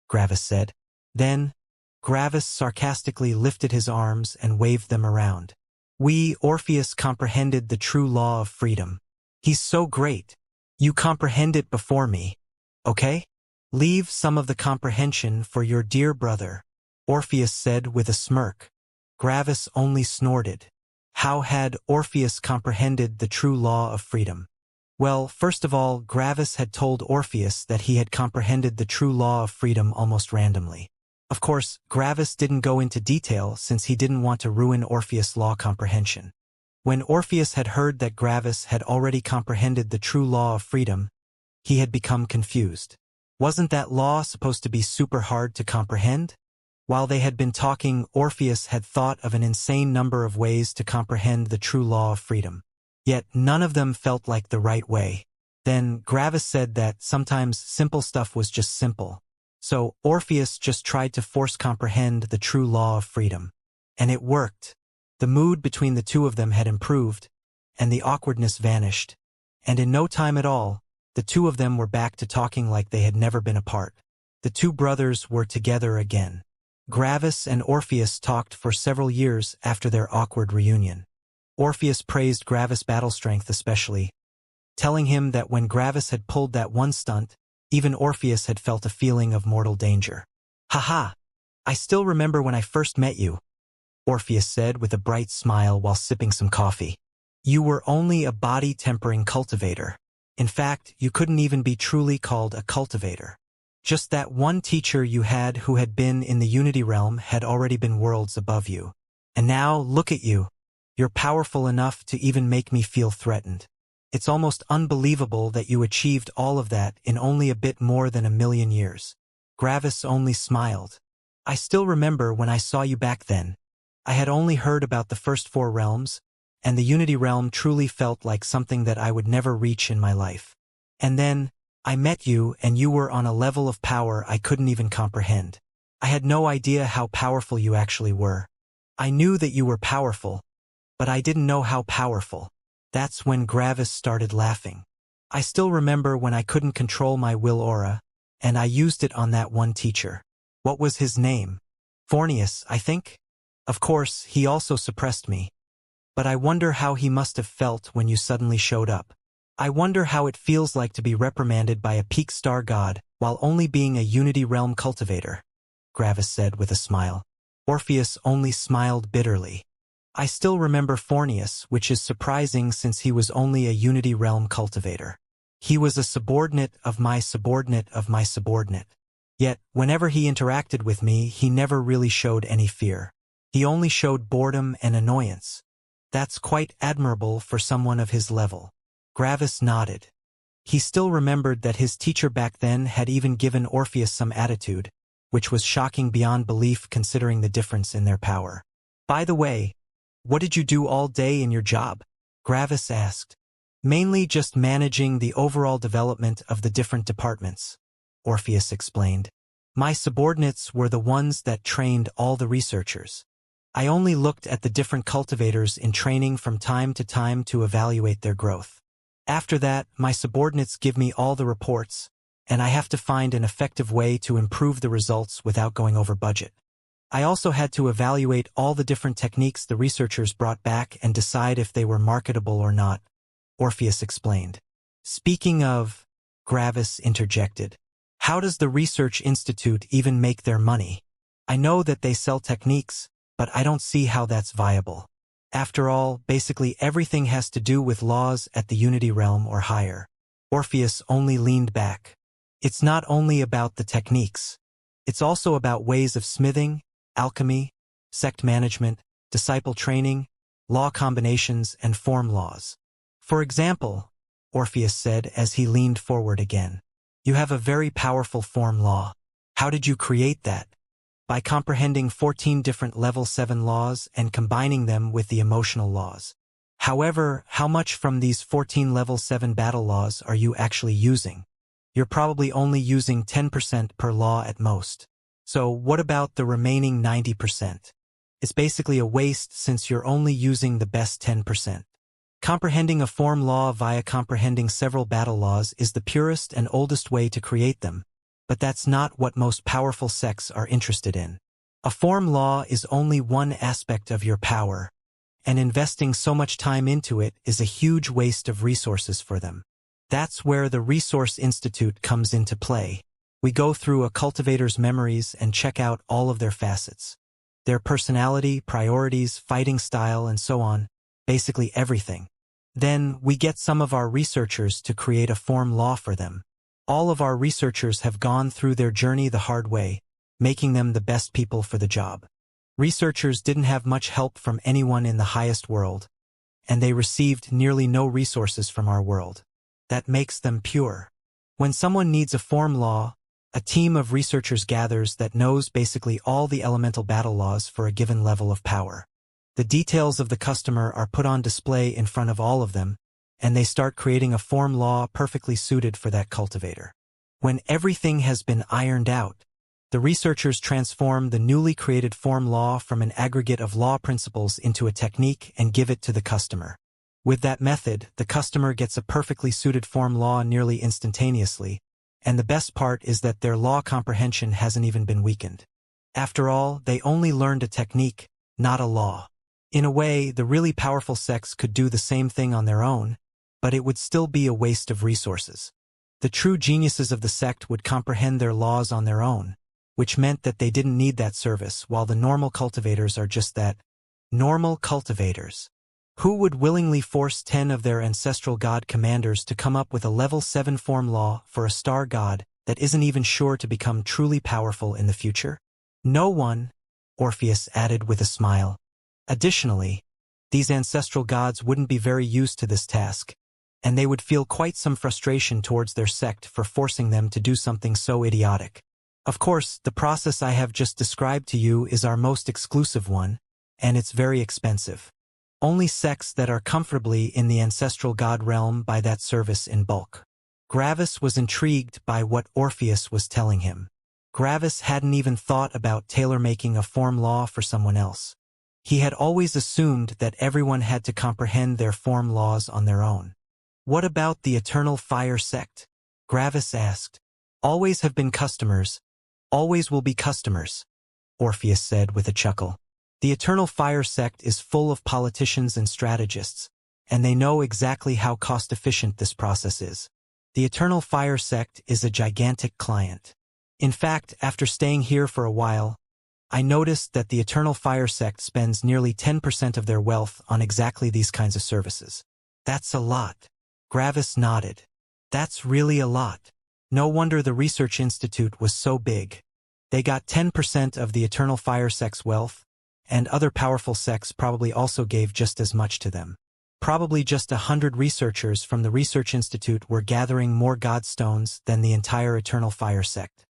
Gravis said. Then, Gravis sarcastically lifted his arms and waved them around. Orpheus comprehended the true law of freedom. He's so great. You comprehend it before me. Okay? Leave some of the comprehension for your dear brother, Orpheus said with a smirk. Gravis only snorted. How had Orpheus comprehended the true law of freedom? Well, first of all, Gravis had told Orpheus that he had comprehended the true law of freedom almost randomly. Of course, Gravis didn't go into detail since he didn't want to ruin Orpheus' law comprehension. When Orpheus had heard that Gravis had already comprehended the true law of freedom, he had become confused. Wasn't that law supposed to be super hard to comprehend? While they had been talking, Orpheus had thought of an insane number of ways to comprehend the true law of freedom. Yet none of them felt like the right way. Then Gravis said that sometimes simple stuff was just simple. So Orpheus just tried to force comprehend the true law of freedom. And it worked. The mood between the two of them had improved, and the awkwardness vanished. And in no time at all, the two of them were back to talking like they had never been apart. The two brothers were together again. Gravis and Orpheus talked for several years after their awkward reunion. Orpheus praised Gravis' battle strength especially, telling him that when Gravis had pulled that one stunt, even Orpheus had felt a feeling of mortal danger. Haha! I still remember when I first met you, Orpheus said with a bright smile while sipping some coffee. You were only a body-tempering cultivator. In fact, you couldn't even be truly called a cultivator. Just that one teacher you had who had been in the Unity realm had already been worlds above you. And now, look at you. You're powerful enough to even make me feel threatened. It's almost unbelievable that you achieved all of that in only a bit more than 1,000,000 years. Gravis only smiled. I still remember when I saw you back then. I had only heard about the first 4 realms, and the Unity realm truly felt like something that I would never reach in my life. And then, I met you and you were on a level of power I couldn't even comprehend. I had no idea how powerful you actually were. I knew that you were powerful, but I didn't know how powerful. That's when Gravis started laughing. I still remember when I couldn't control my will aura, and I used it on that one teacher. What was his name? Fornius, I think? Of course, he also suppressed me. But I wonder how he must have felt when you suddenly showed up. I wonder how it feels like to be reprimanded by a peak star god while only being a Unity realm cultivator, Gravis said with a smile. Orpheus only smiled bitterly. I still remember Fornius, which is surprising since he was only a Unity realm cultivator. He was a subordinate of my subordinate of my subordinate. Yet, whenever he interacted with me, he never really showed any fear. He only showed boredom and annoyance. That's quite admirable for someone of his level. Gravis nodded. He still remembered that his teacher back then had even given Orpheus some attitude, which was shocking beyond belief considering the difference in their power. By the way, what did you do all day in your job? Gravis asked. Mainly just managing the overall development of the different departments, Orpheus explained. My subordinates were the ones that trained all the researchers. I only looked at the different cultivators in training from time to time to evaluate their growth. After that, my subordinates give me all the reports, and I have to find an effective way to improve the results without going over budget. I also had to evaluate all the different techniques the researchers brought back and decide if they were marketable or not, Orpheus explained. Speaking of, Gravis interjected, how does the Research Institute even make their money? I know that they sell techniques, but I don't see how that's viable. After all, basically everything has to do with laws at the Unity realm or higher. Orpheus only leaned back. It's not only about the techniques. It's also about ways of smithing, alchemy, sect management, disciple training, law combinations, and form laws. For example, Orpheus said as he leaned forward again, you have a very powerful form law. How did you create that? By comprehending 14 different level 7 laws and combining them with the emotional laws. However, how much from these 14 level 7 battle laws are you actually using? You're probably only using 10% per law at most. So what about the remaining 90%? It's basically a waste since you're only using the best 10%. Comprehending a form law via comprehending several battle laws is the purest and oldest way to create them, but that's not what most powerful sects are interested in. A form law is only one aspect of your power, and investing so much time into it is a huge waste of resources for them. That's where the Resource Institute comes into play. We go through a cultivator's memories and check out all of their facets. Their personality, priorities, fighting style, and so on, basically everything. Then, we get some of our researchers to create a form law for them. All of our researchers have gone through their journey the hard way, making them the best people for the job. Researchers didn't have much help from anyone in the highest world, and they received nearly no resources from our world. That makes them pure. When someone needs a form law, a team of researchers gathers that knows basically all the elemental battle laws for a given level of power. The details of the customer are put on display in front of all of them, and they start creating a form law perfectly suited for that cultivator. When everything has been ironed out, the researchers transform the newly created form law from an aggregate of law principles into a technique and give it to the customer. With that method, the customer gets a perfectly suited form law nearly instantaneously, and the best part is that their law comprehension hasn't even been weakened. After all, they only learned a technique, not a law. In a way, the really powerful sects could do the same thing on their own, but it would still be a waste of resources. The true geniuses of the sect would comprehend their laws on their own, which meant that they didn't need that service, while the normal cultivators are just that, normal cultivators. Who would willingly force 10 of their ancestral god commanders to come up with a level 7 form law for a star god that isn't even sure to become truly powerful in the future? No one, Orpheus added with a smile. Additionally, these ancestral gods wouldn't be very used to this task, and they would feel quite some frustration towards their sect for forcing them to do something so idiotic. Of course, the process I have just described to you is our most exclusive one, and it's very expensive. Only sects that are comfortably in the ancestral god realm buy that service in bulk. Gravis was intrigued by what Orpheus was telling him. Gravis hadn't even thought about tailor-making a form law for someone else. He had always assumed that everyone had to comprehend their form laws on their own. What about the Eternal Fire sect? Gravis asked. Always have been customers. Always will be customers, Orpheus said with a chuckle. The Eternal Fire sect is full of politicians and strategists, and they know exactly how cost-efficient this process is. The Eternal Fire sect is a gigantic client. In fact, after staying here for a while, I noticed that the Eternal Fire sect spends nearly 10% of their wealth on exactly these kinds of services. That's a lot. Gravis nodded. That's really a lot. No wonder the Research Institute was so big. They got 10% of the Eternal Fire sect's wealth, and other powerful sects probably also gave just as much to them. Probably just 100 researchers from the Research Institute were gathering more godstones than the entire Eternal Fire sect.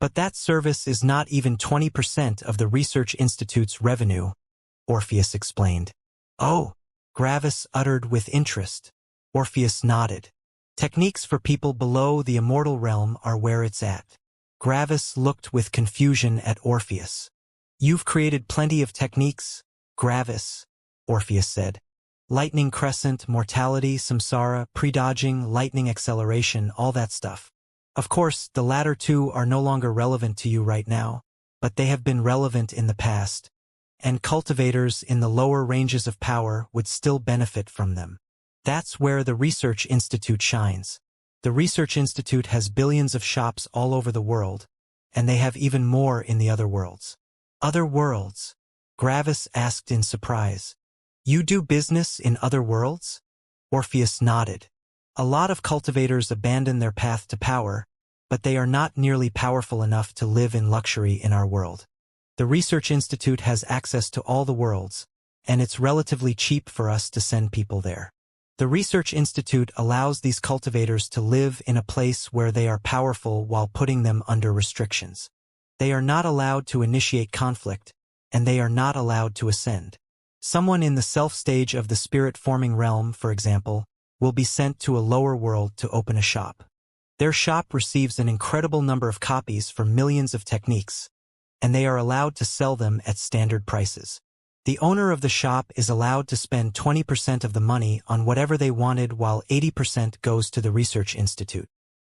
But that service is not even 20% of the Research Institute's revenue, Orpheus explained. Oh, Gravis uttered with interest. Orpheus nodded. Techniques for people below the immortal realm are where it's at. Gravis looked with confusion at Orpheus. You've created plenty of techniques, Gravis, Orpheus said. Lightning crescent, mortality, samsara, pre-dodging, lightning acceleration, all that stuff. Of course, the latter two are no longer relevant to you right now, but they have been relevant in the past, and cultivators in the lower ranges of power would still benefit from them. That's where the Research Institute shines. The Research Institute has billions of shops all over the world, and they have even more in the other worlds. Other worlds? Gravis asked in surprise. You do business in other worlds? Orpheus nodded. A lot of cultivators abandon their path to power, but they are not nearly powerful enough to live in luxury in our world. The Research Institute has access to all the worlds, and it's relatively cheap for us to send people there. The Research Institute allows these cultivators to live in a place where they are powerful while putting them under restrictions. They are not allowed to initiate conflict, and they are not allowed to ascend. Someone in the self-stage of the spirit-forming realm, for example, will be sent to a lower world to open a shop. Their shop receives an incredible number of copies for millions of techniques, and they are allowed to sell them at standard prices. The owner of the shop is allowed to spend 20% of the money on whatever they wanted while 80% goes to the Research Institute.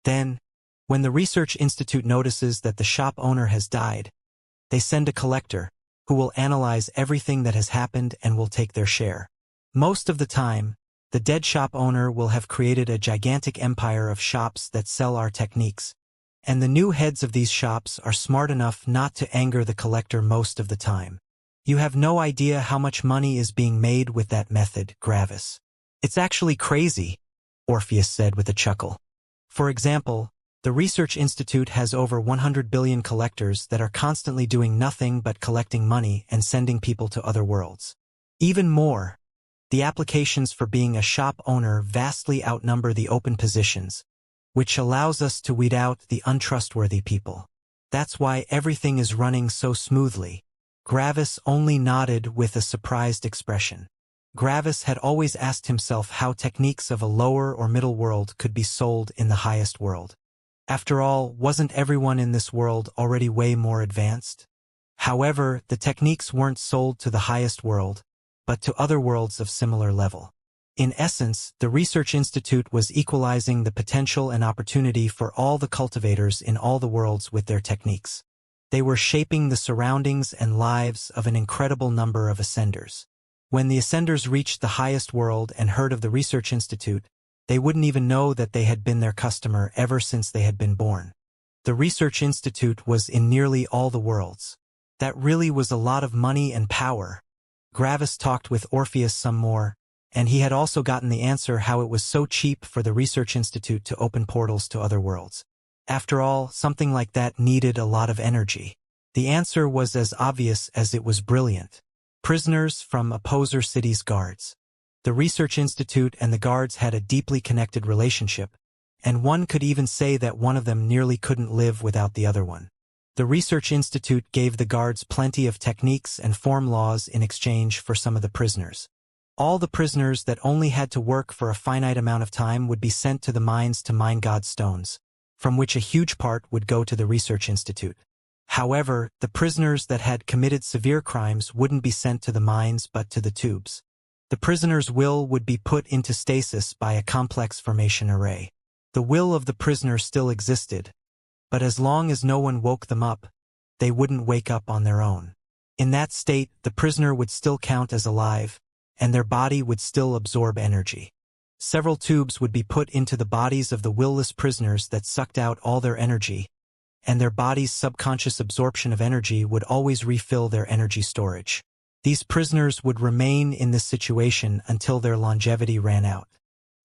Then, when the Research Institute notices that the shop owner has died, they send a collector, who will analyze everything that has happened and will take their share. Most of the time, the dead shop owner will have created a gigantic empire of shops that sell our techniques, and the new heads of these shops are smart enough not to anger the collector most of the time. You have no idea how much money is being made with that method, Gravis. It's actually crazy, Orpheus said with a chuckle. For example, the Research Institute has over 100 billion collectors that are constantly doing nothing but collecting money and sending people to other worlds. Even more, the applications for being a shop owner vastly outnumber the open positions, which allows us to weed out the untrustworthy people. That's why everything is running so smoothly. Gravis only nodded with a surprised expression. Gravis had always asked himself how techniques of a lower or middle world could be sold in the highest world. After all, wasn't everyone in this world already way more advanced? However, the techniques weren't sold to the highest world, but to other worlds of similar level. In essence, the Research Institute was equalizing the potential and opportunity for all the cultivators in all the worlds with their techniques. They were shaping the surroundings and lives of an incredible number of ascenders. When the ascenders reached the highest world and heard of the Research Institute, they wouldn't even know that they had been their customer ever since they had been born. The Research Institute was in nearly all the worlds. That really was a lot of money and power. Gravis talked with Orpheus some more, and he had also gotten the answer how it was so cheap for the Research Institute to open portals to other worlds. After all, something like that needed a lot of energy. The answer was as obvious as it was brilliant. Prisoners from opposer cities' guards. The Research Institute and the guards had a deeply connected relationship, and one could even say that one of them nearly couldn't live without the other one. The Research Institute gave the guards plenty of techniques and form laws in exchange for some of the prisoners. All the prisoners that only had to work for a finite amount of time would be sent to the mines to mine God's stones, from which a huge part would go to the Research Institute. However, the prisoners that had committed severe crimes wouldn't be sent to the mines but to the tubes. The prisoner's will would be put into stasis by a complex formation array. The will of the prisoner still existed, but as long as no one woke them up, they wouldn't wake up on their own. In that state, the prisoner would still count as alive, and their body would still absorb energy. Several tubes would be put into the bodies of the will-less prisoners that sucked out all their energy, and their body's subconscious absorption of energy would always refill their energy storage. These prisoners would remain in this situation until their longevity ran out.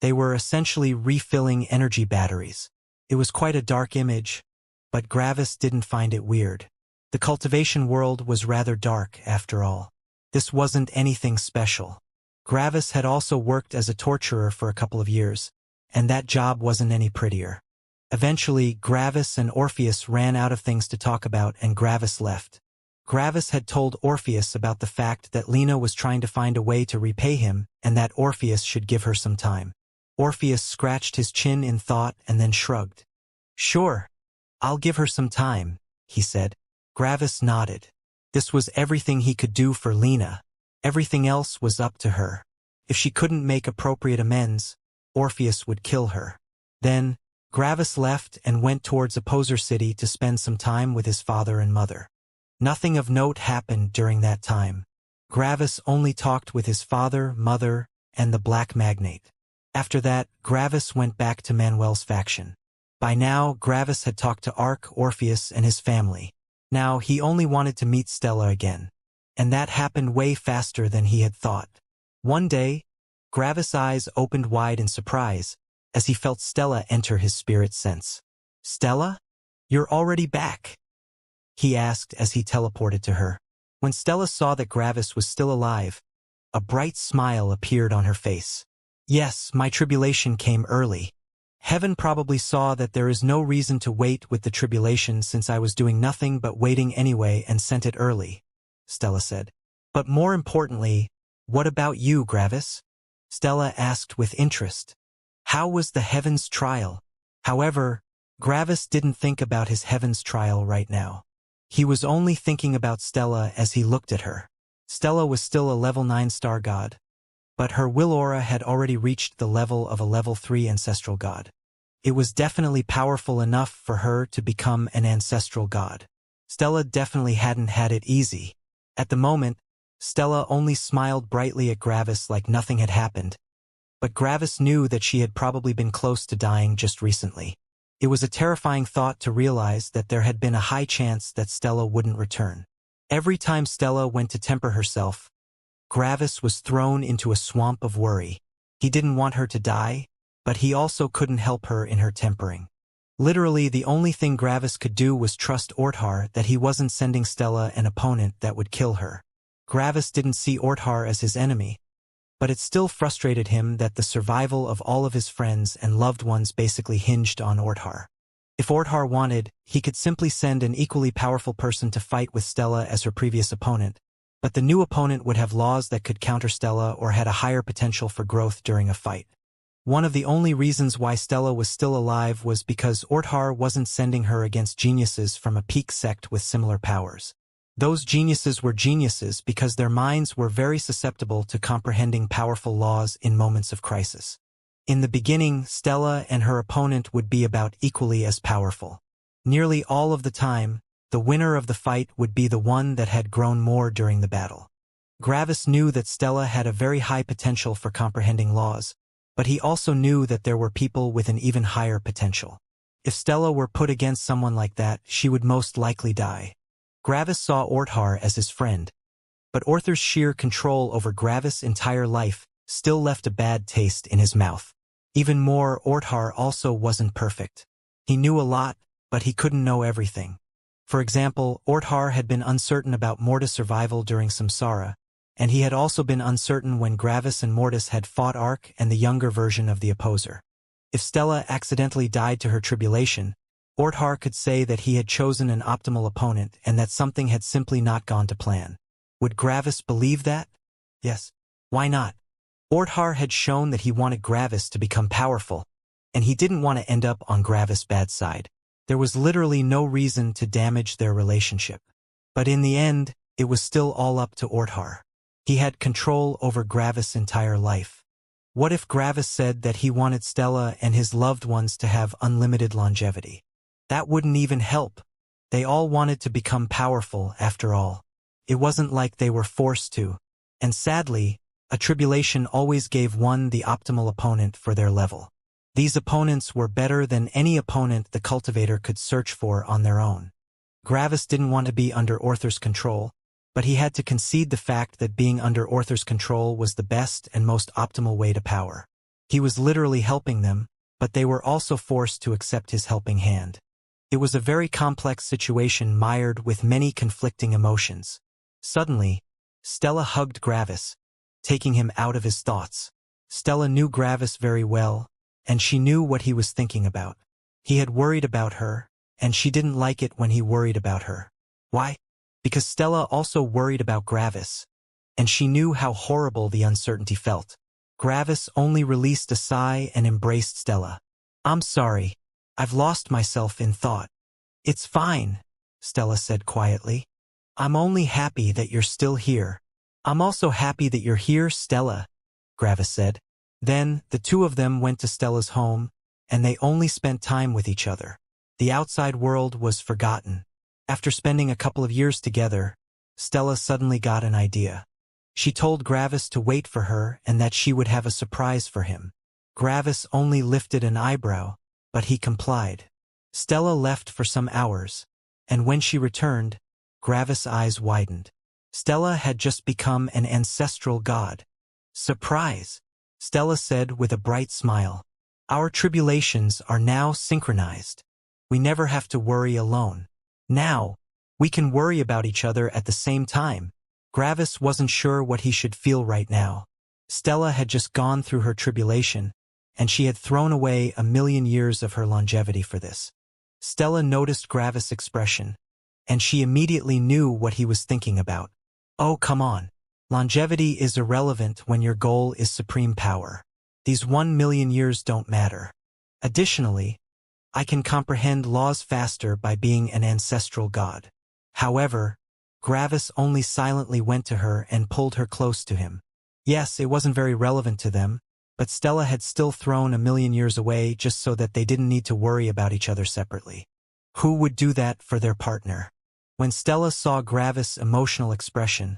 They were essentially refilling energy batteries. It was quite a dark image, but Gravis didn't find it weird. The cultivation world was rather dark, after all. This wasn't anything special. Gravis had also worked as a torturer for a couple of years, and that job wasn't any prettier. Eventually, Gravis and Orpheus ran out of things to talk about and Gravis left. Gravis had told Orpheus about the fact that Lena was trying to find a way to repay him and that Orpheus should give her some time. Orpheus scratched his chin in thought and then shrugged. "Sure, I'll give her some time," he said. Gravis nodded. This was everything he could do for Lena. Everything else was up to her. If she couldn't make appropriate amends, Orpheus would kill her. Then, Gravis left and went towards Opposer City to spend some time with his father and mother. Nothing of note happened during that time. Gravis only talked with his father, mother, and the Black Magnate. After that, Gravis went back to Manuel's faction. By now, Gravis had talked to Ark, Orpheus, and his family. Now, he only wanted to meet Stella again. And that happened way faster than he had thought. One day, Gravis' eyes opened wide in surprise as he felt Stella enter his spirit sense. "Stella? You're already back?" he asked as he teleported to her. When Stella saw that Gravis was still alive, a bright smile appeared on her face. "Yes, my tribulation came early. Heaven probably saw that there is no reason to wait with the tribulation since I was doing nothing but waiting anyway and sent it early," Stella said. "But more importantly, what about you, Gravis?" Stella asked with interest. How was the Heaven's trial? However, Gravis didn't think about his Heaven's trial right now. He was only thinking about Stella as he looked at her. Stella was still a level 9 star god, but her will aura had already reached the level of a level 3 ancestral god. It was definitely powerful enough for her to become an ancestral god. Stella definitely hadn't had it easy. At the moment, Stella only smiled brightly at Gravis like nothing had happened, but Gravis knew that she had probably been close to dying just recently. It was a terrifying thought to realize that there had been a high chance that Stella wouldn't return. Every time Stella went to temper herself, Gravis was thrown into a swamp of worry. He didn't want her to die, but he also couldn't help her in her tempering. Literally, the only thing Gravis could do was trust Orthar that he wasn't sending Stella an opponent that would kill her. Gravis didn't see Orthar as his enemy, but it still frustrated him that the survival of all of his friends and loved ones basically hinged on Orthar. If Orthar wanted, he could simply send an equally powerful person to fight with Stella as her previous opponent, but the new opponent would have laws that could counter Stella or had a higher potential for growth during a fight. One of the only reasons why Stella was still alive was because Orthar wasn't sending her against geniuses from a peak sect with similar powers. Those geniuses were geniuses because their minds were very susceptible to comprehending powerful laws in moments of crisis. In the beginning, Stella and her opponent would be about equally as powerful. Nearly all of the time, the winner of the fight would be the one that had grown more during the battle. Gravis knew that Stella had a very high potential for comprehending laws, but he also knew that there were people with an even higher potential. If Stella were put against someone like that, she would most likely die. Gravis saw Orthar as his friend, but Orthar's sheer control over Gravis' entire life still left a bad taste in his mouth. Even more, Orthar also wasn't perfect. He knew a lot, but he couldn't know everything. For example, Orthar had been uncertain about Morta's survival during Samsara, And he had also been uncertain when Gravis and Mortis had fought Ark and the younger version of the opposer. If Stella accidentally died to her tribulation, Orthar could say that he had chosen an optimal opponent and that something had simply not gone to plan. Would Gravis believe that? Yes. Why not? Orthar had shown that he wanted Gravis to become powerful, and he didn't want to end up on Gravis' bad side. There was literally no reason to damage their relationship. But in the end, it was still all up to Orthar. He had control over Gravis' entire life. What if Gravis said that he wanted Stella and his loved ones to have unlimited longevity? That wouldn't even help. They all wanted to become powerful, after all. It wasn't like they were forced to. And sadly, a tribulation always gave one the optimal opponent for their level. These opponents were better than any opponent the cultivator could search for on their own. Gravis didn't want to be under Orthar's control, but he had to concede the fact that being under Orthar's control was the best and most optimal way to power. He was literally helping them, but they were also forced to accept his helping hand. It was a very complex situation mired with many conflicting emotions. Suddenly, Stella hugged Gravis, taking him out of his thoughts. Stella knew Gravis very well, and she knew what he was thinking about. He had worried about her, and she didn't like it when he worried about her. Why? Because Stella also worried about Gravis, and she knew how horrible the uncertainty felt. Gravis only released a sigh and embraced Stella. "I'm sorry. I've lost myself in thought." "It's fine," Stella said quietly. "I'm only happy that you're still here." "I'm also happy that you're here, Stella," Gravis said. Then, the two of them went to Stella's home, and they only spent time with each other. The outside world was forgotten. After spending a couple of years together, Stella suddenly got an idea. She told Gravis to wait for her and that she would have a surprise for him. Gravis only lifted an eyebrow, but he complied. Stella left for some hours, and when she returned, Gravis' eyes widened. Stella had just become an ancestral god. "Surprise," Stella said with a bright smile. "Our tribulations are now synchronized. We never have to worry alone. Now, we can worry about each other at the same time." Gravis wasn't sure what he should feel right now. Stella had just gone through her tribulation, and she had thrown away 1,000,000 years of her longevity for this. Stella noticed Gravis' expression, and she immediately knew what he was thinking about. "Oh, come on. Longevity is irrelevant when your goal is supreme power. These 1,000,000 years don't matter. Additionally, I can comprehend laws faster by being an ancestral god." However, Gravis only silently went to her and pulled her close to him. Yes, it wasn't very relevant to them, but Stella had still thrown 1,000,000 years away just so that they didn't need to worry about each other separately. Who would do that for their partner? When Stella saw Gravis' emotional expression,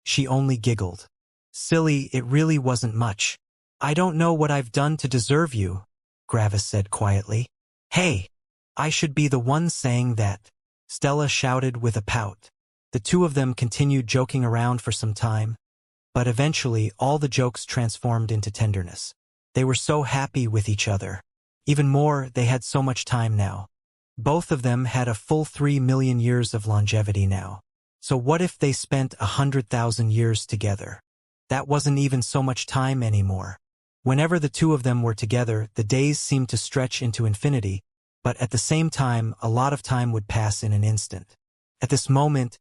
she only giggled. "Silly, it really wasn't much. I don't know what I've done to deserve you," Gravis said quietly. "Hey, I should be the one saying that," Stella shouted with a pout. The two of them continued joking around for some time, but eventually all the jokes transformed into tenderness. They were so happy with each other. Even more, they had so much time now. Both of them had a full 3,000,000 years of longevity now. So what if they spent 100,000 years together? That wasn't even so much time anymore. Whenever the two of them were together, the days seemed to stretch into infinity, but at the same time, a lot of time would pass in an instant. At this moment,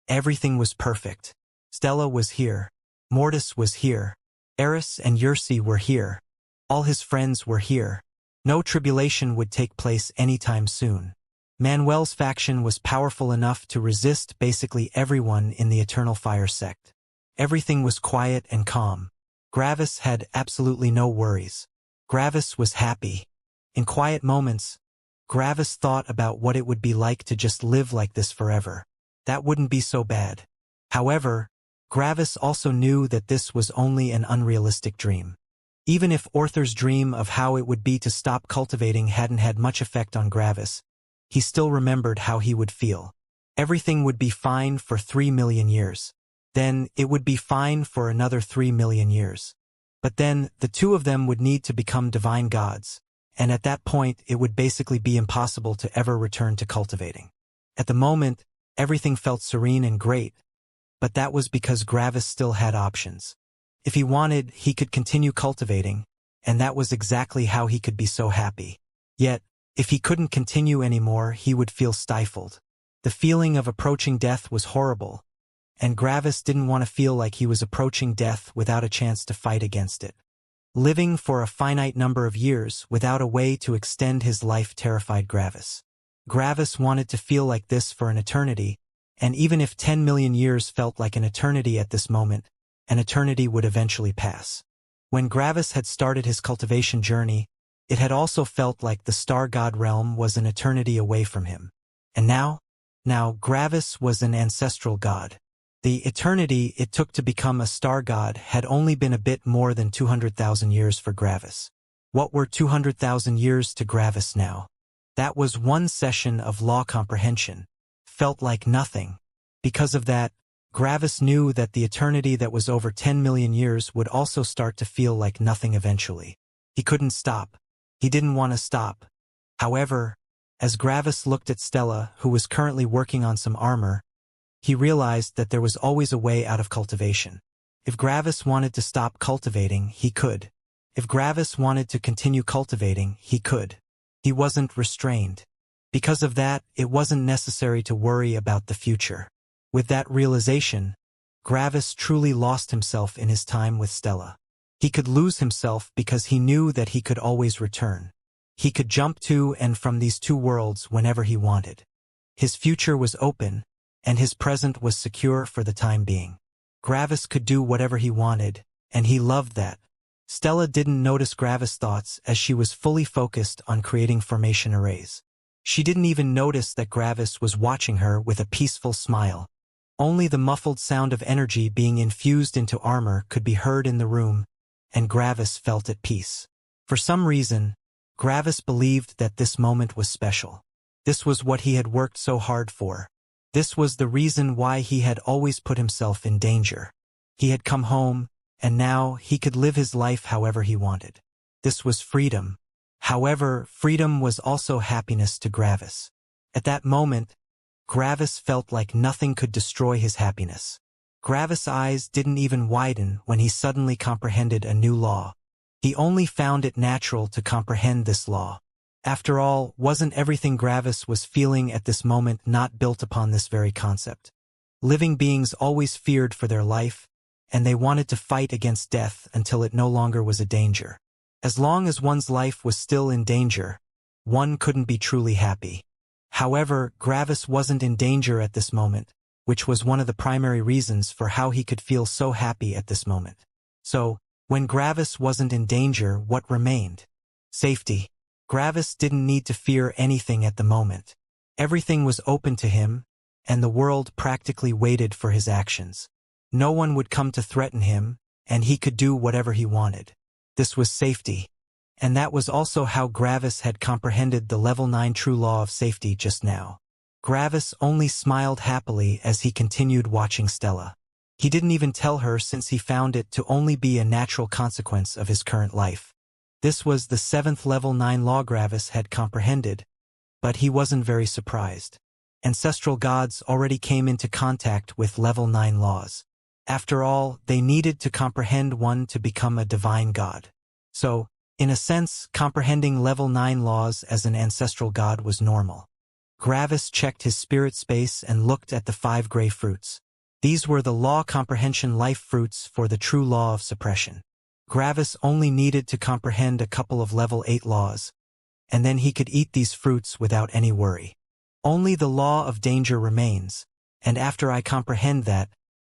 everything was perfect. Stella was here. Mortis was here. Eris and Xianxia were here. All his friends were here. No tribulation would take place anytime soon. Manuel's faction was powerful enough to resist basically everyone in the Eternal Fire sect. Everything was quiet and calm. Gravis had absolutely no worries. Gravis was happy. In quiet moments, Gravis thought about what it would be like to just live like this forever. That wouldn't be so bad. However, Gravis also knew that this was only an unrealistic dream. Even if Orthar's dream of how it would be to stop cultivating hadn't had much effect on Gravis, he still remembered how he would feel. Everything would be fine for 3,000,000 years. Then it would be fine for another 3,000,000 years. But then the two of them would need to become divine gods, and at that point it would basically be impossible to ever return to cultivating. At the moment, everything felt serene and great, but that was because Gravis still had options. If he wanted, he could continue cultivating, and that was exactly how he could be so happy. Yet, if he couldn't continue anymore, he would feel stifled. The feeling of approaching death was horrible, and Gravis didn't want to feel like he was approaching death without a chance to fight against it. Living for a finite number of years without a way to extend his life terrified Gravis. Gravis wanted to feel like this for an eternity, and even if 10 million years felt like an eternity at this moment, an eternity would eventually pass. When Gravis had started his cultivation journey, it had also felt like the star god realm was an eternity away from him. And now Gravis was an ancestral god. The eternity it took to become a star god had only been a bit more than 200,000 years for Gravis. What were 200,000 years to Gravis now? That was one session of law comprehension. Felt like nothing. Because of that, Gravis knew that the eternity that was over 10 million years would also start to feel like nothing eventually. He couldn't stop. He didn't want to stop. However, as Gravis looked at Stella, who was currently working on some armor, he realized that there was always a way out of cultivation. If Gravis wanted to stop cultivating, he could. If Gravis wanted to continue cultivating, he could. He wasn't restrained. Because of that, it wasn't necessary to worry about the future. With that realization, Gravis truly lost himself in his time with Stella. He could lose himself because he knew that he could always return. He could jump to and from these two worlds whenever he wanted. His future was open, and his present was secure for the time being. Gravis could do whatever he wanted, and he loved that. Stella didn't notice Gravis' thoughts as she was fully focused on creating formation arrays. She didn't even notice that Gravis was watching her with a peaceful smile. Only the muffled sound of energy being infused into armor could be heard in the room, and Gravis felt at peace. For some reason, Gravis believed that this moment was special. This was what he had worked so hard for. This was the reason why he had always put himself in danger. He had come home, and now he could live his life however he wanted. This was freedom. However, freedom was also happiness to Gravis. At that moment, Gravis felt like nothing could destroy his happiness. Gravis' eyes didn't even widen when he suddenly comprehended a new law. He only found it natural to comprehend this law. After all, wasn't everything Gravis was feeling at this moment not built upon this very concept? Living beings always feared for their life, and they wanted to fight against death until it no longer was a danger. As long as one's life was still in danger, one couldn't be truly happy. However, Gravis wasn't in danger at this moment, which was one of the primary reasons for how he could feel so happy at this moment. So, when Gravis wasn't in danger, what remained? Safety. Gravis didn't need to fear anything at the moment. Everything was open to him, and the world practically waited for his actions. No one would come to threaten him, and he could do whatever he wanted. This was safety. And that was also how Gravis had comprehended the level 9 true law of safety just now. Gravis only smiled happily as he continued watching Stella. He didn't even tell her since he found it to only be a natural consequence of his current life. This was the 7th level 9 law Gravis had comprehended, but he wasn't very surprised. Ancestral gods already came into contact with level 9 laws. After all, they needed to comprehend one to become a divine god. So, in a sense, comprehending level 9 laws as an ancestral god was normal. Gravis checked his spirit space and looked at the 5 gray fruits. These were the law comprehension life fruits for the true law of suppression. Gravis only needed to comprehend a couple of level 8 laws, and then he could eat these fruits without any worry. Only the law of danger remains, and after I comprehend that,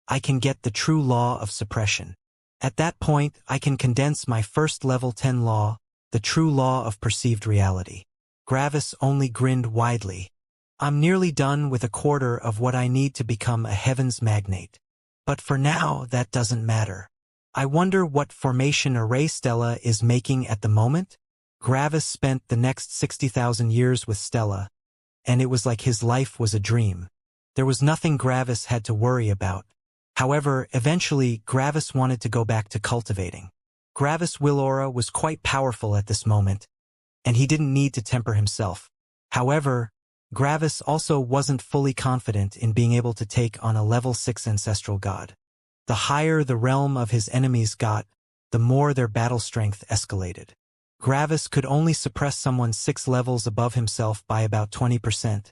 I can get the true law of suppression. At that point, I can condense my first level 10 law, the true law of perceived reality. Gravis only grinned widely. I'm nearly done with a quarter of what I need to become a heavens magnate. But for now, that doesn't matter. I wonder what formation array Stella is making at the moment? Gravis spent the next 60,000 years with Stella, and it was like his life was a dream. There was nothing Gravis had to worry about. However, eventually, Gravis wanted to go back to cultivating. Gravis' will aura was quite powerful at this moment, and he didn't need to temper himself. However, Gravis also wasn't fully confident in being able to take on a level 6 ancestral god. The higher the realm of his enemies got, the more their battle strength escalated. Gravis could only suppress someone 6 levels above himself by about 20%,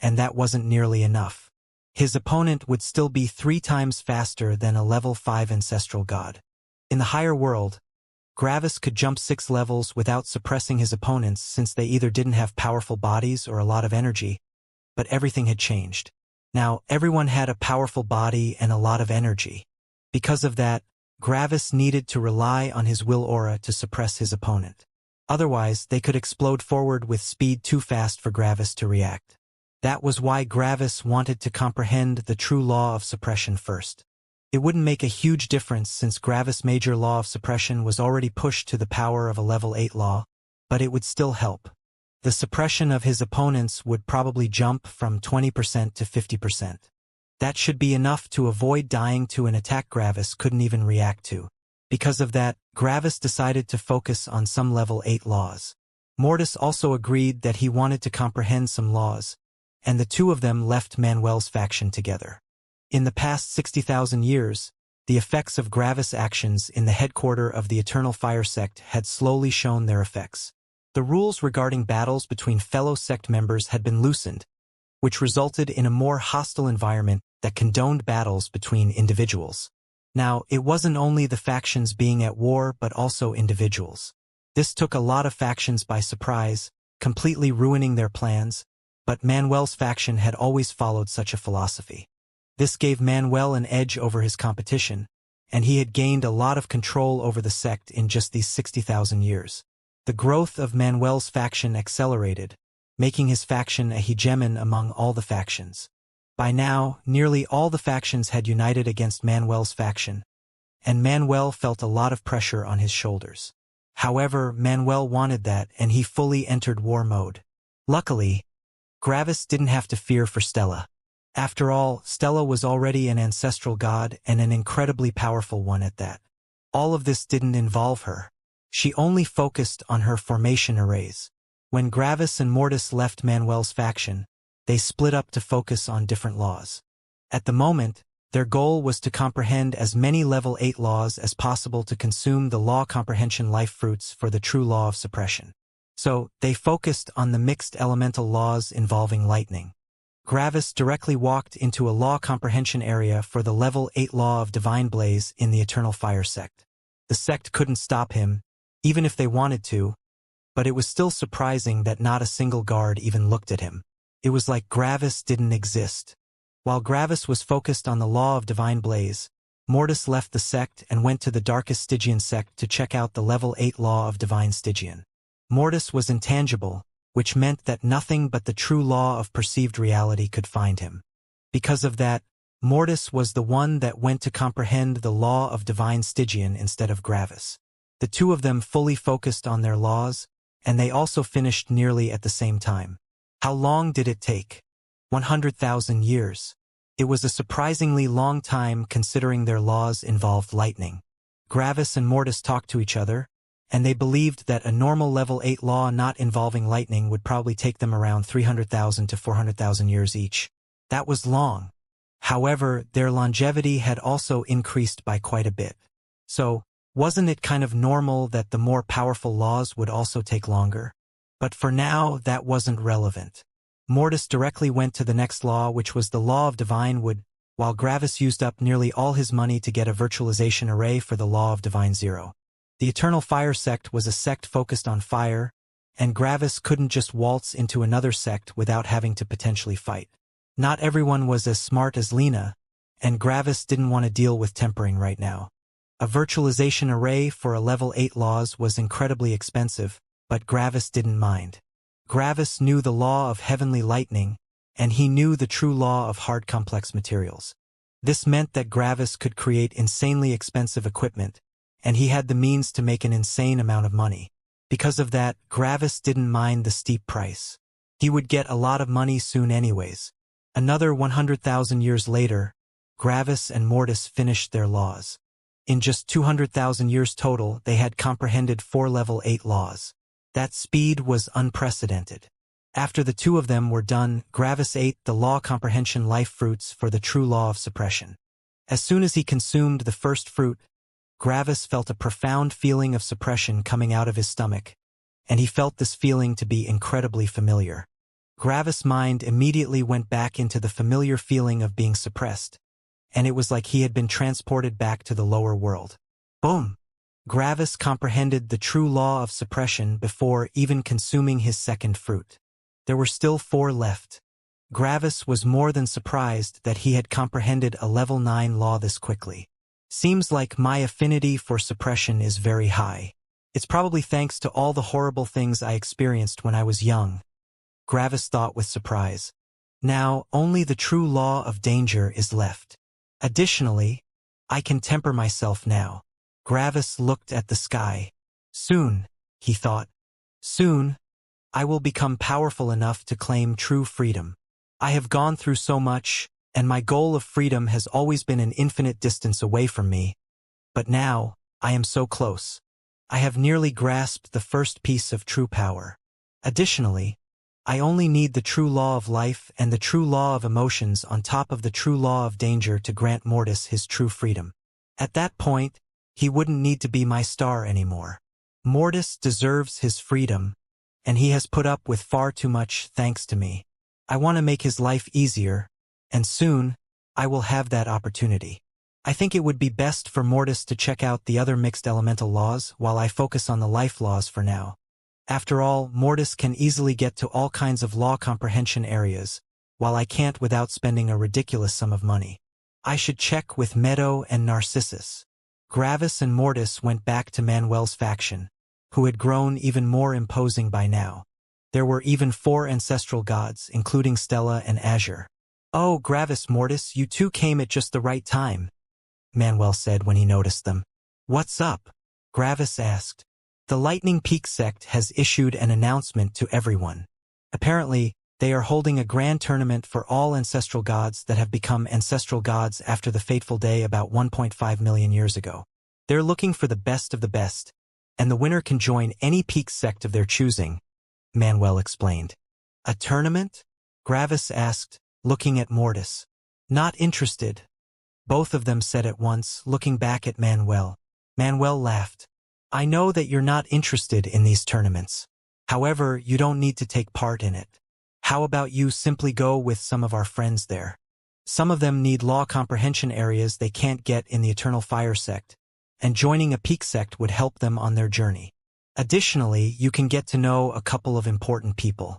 and that wasn't nearly enough. His opponent would still be 3 times faster than a level 5 ancestral god. In the higher world, Gravis could jump 6 levels without suppressing his opponents since they either didn't have powerful bodies or a lot of energy, but everything had changed. Now, everyone had a powerful body and a lot of energy. Because of that, Gravis needed to rely on his will aura to suppress his opponent. Otherwise, they could explode forward with speed too fast for Gravis to react. That was why Gravis wanted to comprehend the true law of suppression first. It wouldn't make a huge difference since Gravis' major law of suppression was already pushed to the power of a level 8 law, but it would still help. The suppression of his opponents would probably jump from 20% to 50%. That should be enough to avoid dying to an attack Gravis couldn't even react to. Because of that, Gravis decided to focus on some level 8 laws. Mortis also agreed that he wanted to comprehend some laws, and the two of them left Manuel's faction together. In the past 60,000 years, the effects of Gravis' actions in the headquarters of the Eternal Fire Sect had slowly shown their effects. The rules regarding battles between fellow sect members had been loosened, which resulted in a more hostile environment that condoned battles between individuals. Now, it wasn't only the factions being at war but also individuals. This took a lot of factions by surprise, completely ruining their plans, but Manuel's faction had always followed such a philosophy. This gave Manuel an edge over his competition, and he had gained a lot of control over the sect in just these 60,000 years. The growth of Manuel's faction accelerated, making his faction a hegemon among all the factions. By now, nearly all the factions had united against Manuel's faction, and Manuel felt a lot of pressure on his shoulders. However, Manuel wanted that, and he fully entered war mode. Luckily, Gravis didn't have to fear for Stella. After all, Stella was already an ancestral god and an incredibly powerful one at that. All of this didn't involve her. She only focused on her formation arrays. When Gravis and Mortis left Manuel's faction, they split up to focus on different laws. At the moment, their goal was to comprehend as many level 8 laws as possible to consume the law comprehension life fruits for the true law of suppression. So, they focused on the mixed elemental laws involving lightning. Gravis directly walked into a law comprehension area for the level 8 law of divine blaze in the Eternal Fire Sect. The sect couldn't stop him, even if they wanted to, but it was still surprising that not a single guard even looked at him. It was like Gravis didn't exist. While Gravis was focused on the law of divine blaze, Mortis left the sect and went to the darkest Stygian sect to check out the level 8 law of divine Stygian. Mortis was intangible, which meant that nothing but the true law of perceived reality could find him. Because of that, Mortis was the one that went to comprehend the law of divine Stygian instead of Gravis. The two of them fully focused on their laws, and they also finished nearly at the same time. How long did it take? 100,000 years. It was a surprisingly long time considering their laws involved lightning. Gravis and Mortis talked to each other, and they believed that a normal level 8 law not involving lightning would probably take them around 300,000 to 400,000 years each. That was long. However, their longevity had also increased by quite a bit. So, wasn't it kind of normal that the more powerful laws would also take longer? But for now, that wasn't relevant. Mortis directly went to the next law, which was the law of divine wood, while Gravis used up nearly all his money to get a virtualization array for the law of divine 0. The Eternal Fire Sect was a sect focused on fire, and Gravis couldn't just waltz into another sect without having to potentially fight. Not everyone was as smart as Lena, and Gravis didn't want to deal with tempering right now. A virtualization array for a level 8 laws was incredibly expensive, but Gravis didn't mind. Gravis knew the law of heavenly lightning, and he knew the true law of hard complex materials. This meant that Gravis could create insanely expensive equipment, and he had the means to make an insane amount of money. Because of that, Gravis didn't mind the steep price. He would get a lot of money soon anyways. Another 100,000 years later, Gravis and Mortis finished their laws. In just 200,000 years total, they had comprehended 4 level 8 laws. That speed was unprecedented. After the two of them were done, Gravis ate the law comprehension life fruits for the true law of suppression. As soon as he consumed the first fruit, Gravis felt a profound feeling of suppression coming out of his stomach, and he felt this feeling to be incredibly familiar. Gravis' mind immediately went back into the familiar feeling of being suppressed, and it was like he had been transported back to the lower world. Boom! Gravis comprehended the true law of suppression before even consuming his second fruit. There were still 4 left. Gravis was more than surprised that he had comprehended a level 9 law this quickly. Seems like my affinity for suppression is very high. It's probably thanks to all the horrible things I experienced when I was young, Gravis thought with surprise. Now, only the true law of danger is left. Additionally, I can temper myself now. Gravis looked at the sky. Soon, he thought. Soon, I will become powerful enough to claim true freedom. I have gone through so much, and my goal of freedom has always been an infinite distance away from me. But now, I am so close. I have nearly grasped the first piece of true power. Additionally, I only need the true law of life and the true law of emotions on top of the true law of danger to grant Mortis his true freedom. At that point, he wouldn't need to be my star anymore. Mortis deserves his freedom, and he has put up with far too much thanks to me. I want to make his life easier, and soon, I will have that opportunity. I think it would be best for Mortis to check out the other mixed elemental laws while I focus on the life laws for now. After all, Mortis can easily get to all kinds of law comprehension areas, while I can't without spending a ridiculous sum of money. I should check with Meadow and Narcissus. Gravis and Mortis went back to Manuel's faction, who had grown even more imposing by now. There were even 4 ancestral gods, including Stella and Azure. Oh, Gravis, Mortis, you two came at just the right time, Manuel said when he noticed them. What's up? Gravis asked. The Lightning Peak sect has issued an announcement to everyone. Apparently, they are holding a grand tournament for all ancestral gods that have become ancestral gods after the fateful day about 1.5 million years ago. They're looking for the best of the best, and the winner can join any peak sect of their choosing, Manuel explained. A tournament? Gravis asked, looking at Mortis. Not interested, both of them said at once, looking back at Manuel. Manuel laughed. I know that you're not interested in these tournaments. However, you don't need to take part in it. How about you simply go with some of our friends there? Some of them need law comprehension areas they can't get in the Eternal Fire sect, and joining a peak sect would help them on their journey. Additionally, you can get to know a couple of important people.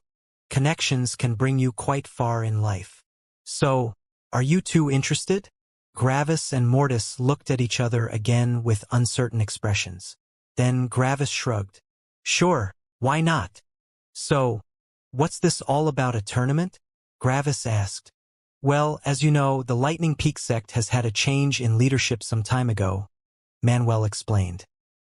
Connections can bring you quite far in life. So, are you two interested? Gravis and Mortis looked at each other again with uncertain expressions. Then Gravis shrugged. Sure, why not? So, what's this all about, a tournament? Gravis asked. Well, as you know, the Lightning Peak sect has had a change in leadership some time ago, Manuel explained.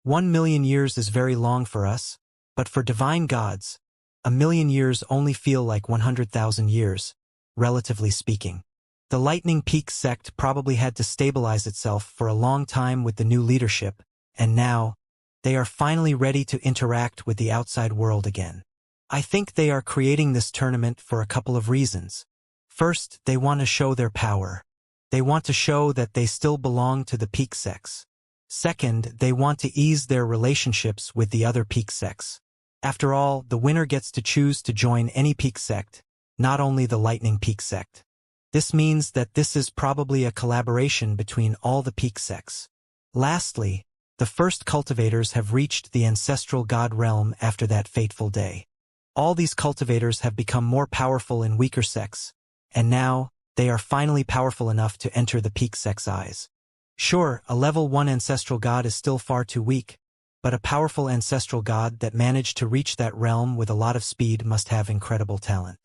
1 million years is very long for us, but for divine gods, 1,000,000 years only feel like 100,000 years, relatively speaking. The Lightning Peak sect probably had to stabilize itself for a long time with the new leadership, and now, they are finally ready to interact with the outside world again. I think they are creating this tournament for a couple of reasons. First, they want to show their power. They want to show that they still belong to the peak sects. Second, they want to ease their relationships with the other peak sects. After all, the winner gets to choose to join any peak sect, not only the Lightning Peak sect. This means that this is probably a collaboration between all the peak sects. Lastly, the first cultivators have reached the ancestral god realm after that fateful day. All these cultivators have become more powerful in weaker sects, and now, they are finally powerful enough to enter the peak sect's eyes. Sure, a level 1 ancestral god is still far too weak, but a powerful ancestral god that managed to reach that realm with a lot of speed must have incredible talent.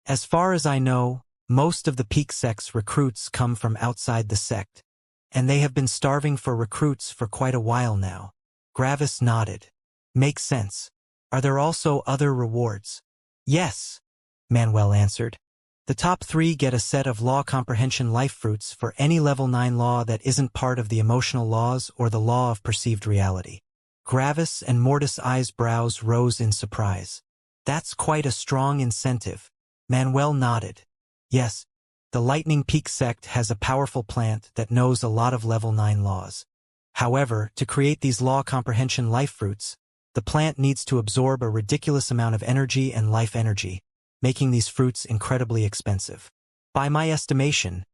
As far as I know, most of the peak sect's recruits come from outside the sect, and they have been starving for recruits for quite a while now. Gravis nodded. Makes sense. Are there also other rewards? Yes, Manuel answered. The top 3 get a set of law comprehension life fruits for any level 9 law that isn't part of the emotional laws or the law of perceived reality. Gravis and Mortis' eyebrows rose in surprise. That's quite a strong incentive. Manuel nodded. Yes, the Lightning Peak sect has a powerful plant that knows a lot of level 9 laws. However, to create these law comprehension life fruits, the plant needs to absorb a ridiculous amount of energy and life energy, making these fruits incredibly expensive. By my estimation,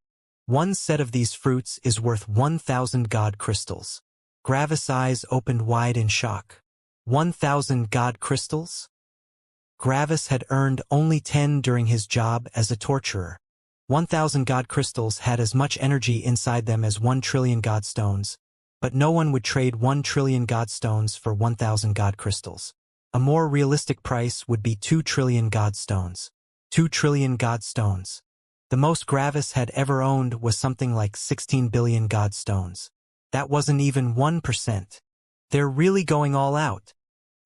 one set of these fruits is worth 1,000 god crystals. Gravis' eyes opened wide in shock. 1,000 god crystals? Gravis had earned only 10 during his job as a torturer. 1,000 god crystals had as much energy inside them as 1 trillion god stones, but no one would trade 1 trillion god stones for 1,000 god crystals. A more realistic price would be 2 trillion god stones. 2 trillion god stones. The most Gravis had ever owned was something like 16 billion god stones. That wasn't even 1%. They're really going all out,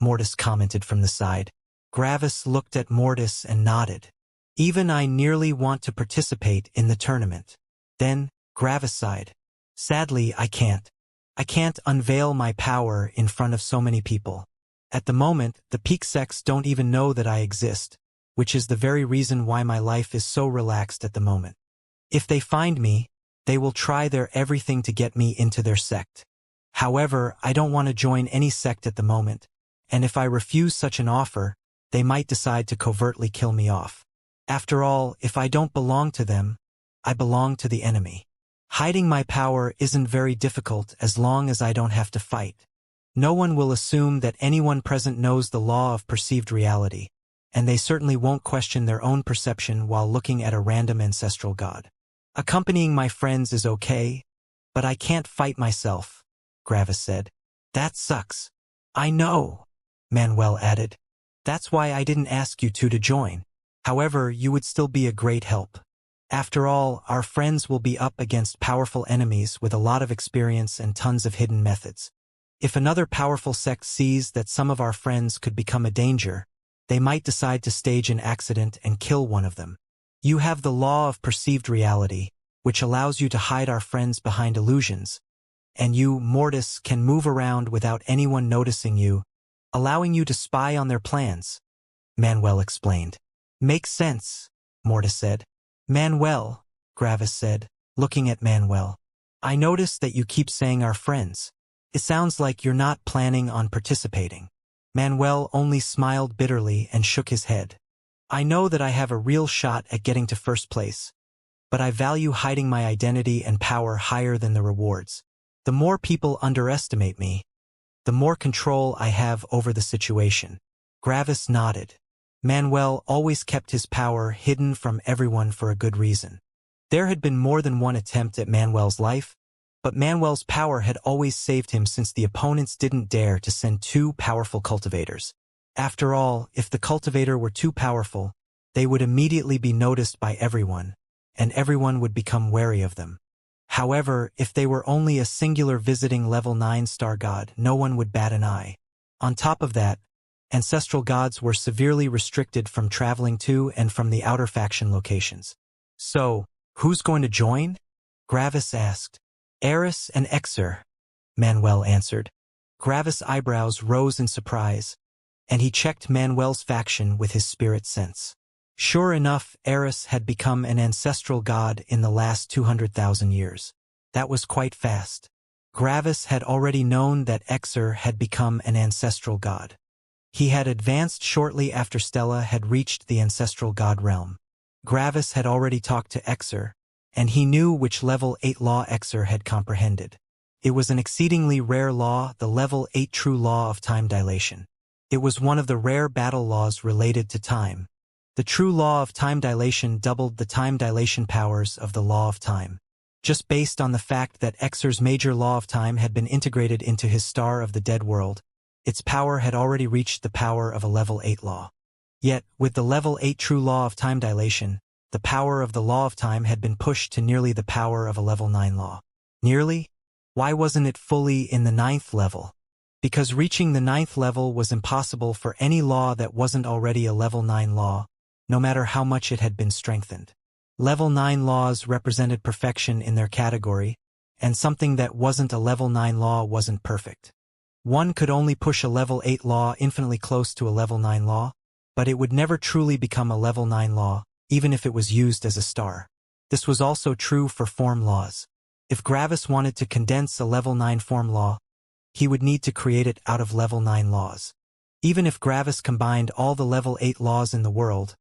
Mortis commented from the side. Gravis looked at Mortis and nodded. Even I nearly want to participate in the tournament. Then, Gravis sighed. Sadly, I can't. I can't unveil my power in front of so many people. At the moment, the peak sects don't even know that I exist, which is the very reason why my life is so relaxed at the moment. If they find me, they will try their everything to get me into their sect. However, I don't want to join any sect at the moment, and if I refuse such an offer, they might decide to covertly kill me off. After all, if I don't belong to them, I belong to the enemy. Hiding my power isn't very difficult as long as I don't have to fight. No one will assume that anyone present knows the law of perceived reality, and they certainly won't question their own perception while looking at a random ancestral god. Accompanying my friends is okay, but I can't fight myself, Gravis said. That sucks. I know, Manuel added. That's why I didn't ask you two to join. However, you would still be a great help. After all, our friends will be up against powerful enemies with a lot of experience and tons of hidden methods. If another powerful sect sees that some of our friends could become a danger, they might decide to stage an accident and kill one of them. You have the law of perceived reality, which allows you to hide our friends behind illusions, and you, Mortis, can move around without anyone noticing you, allowing you to spy on their plans, Manuel explained. Makes sense, Mortis said. Manuel, Gravis said, looking at Manuel. I notice that you keep saying our friends. It sounds like you're not planning on participating. Manuel only smiled bitterly and shook his head. I know that I have a real shot at getting to first place, but I value hiding my identity and power higher than the rewards. The more people underestimate me, the more control I have over the situation. Gravis nodded. Manuel always kept his power hidden from everyone for a good reason. There had been more than one attempt at Manuel's life, but Manuel's power had always saved him since the opponents didn't dare to send two powerful cultivators. After all, if the cultivator were too powerful, they would immediately be noticed by everyone, and everyone would become wary of them. However, if they were only a singular visiting level 9 star god, no one would bat an eye. On top of that, ancestral gods were severely restricted from traveling to and from the outer faction locations. So, who's going to join? Gravis asked. Eris and Exer, Manuel answered. Gravis' eyebrows rose in surprise, and he checked Manuel's faction with his spirit sense. Sure enough, Eris had become an ancestral god in the last 200,000 years. That was quite fast. Gravis had already known that Exer had become an ancestral god. He had advanced shortly after Stella had reached the ancestral god realm. Gravis had already talked to Exer, and he knew which level 8 law Exer had comprehended. It was an exceedingly rare law, the level 8 true law of time dilation. It was one of the rare battle laws related to time. The true law of time dilation doubled the time dilation powers of the law of time. Just based on the fact that Exer's major law of time had been integrated into his Star of the Dead world, its power had already reached the power of a level 8 law. Yet, with the level 8 true law of time dilation, the power of the law of time had been pushed to nearly the power of a level 9 law. Nearly? Why wasn't it fully in the 9th level? Because reaching the 9th level was impossible for any law that wasn't already a level 9 law, no matter how much it had been strengthened. Level 9 laws represented perfection in their category, and something that wasn't a level 9 law wasn't perfect. One could only push a level 8 law infinitely close to a level 9 law. but it would never truly become a level 9 law, even if it was used as a star. This was also true for form laws. If Gravis wanted to condense a level 9 form law, he would need to create it out of level 9 laws. Even if Gravis combined all the level 8 laws in the world,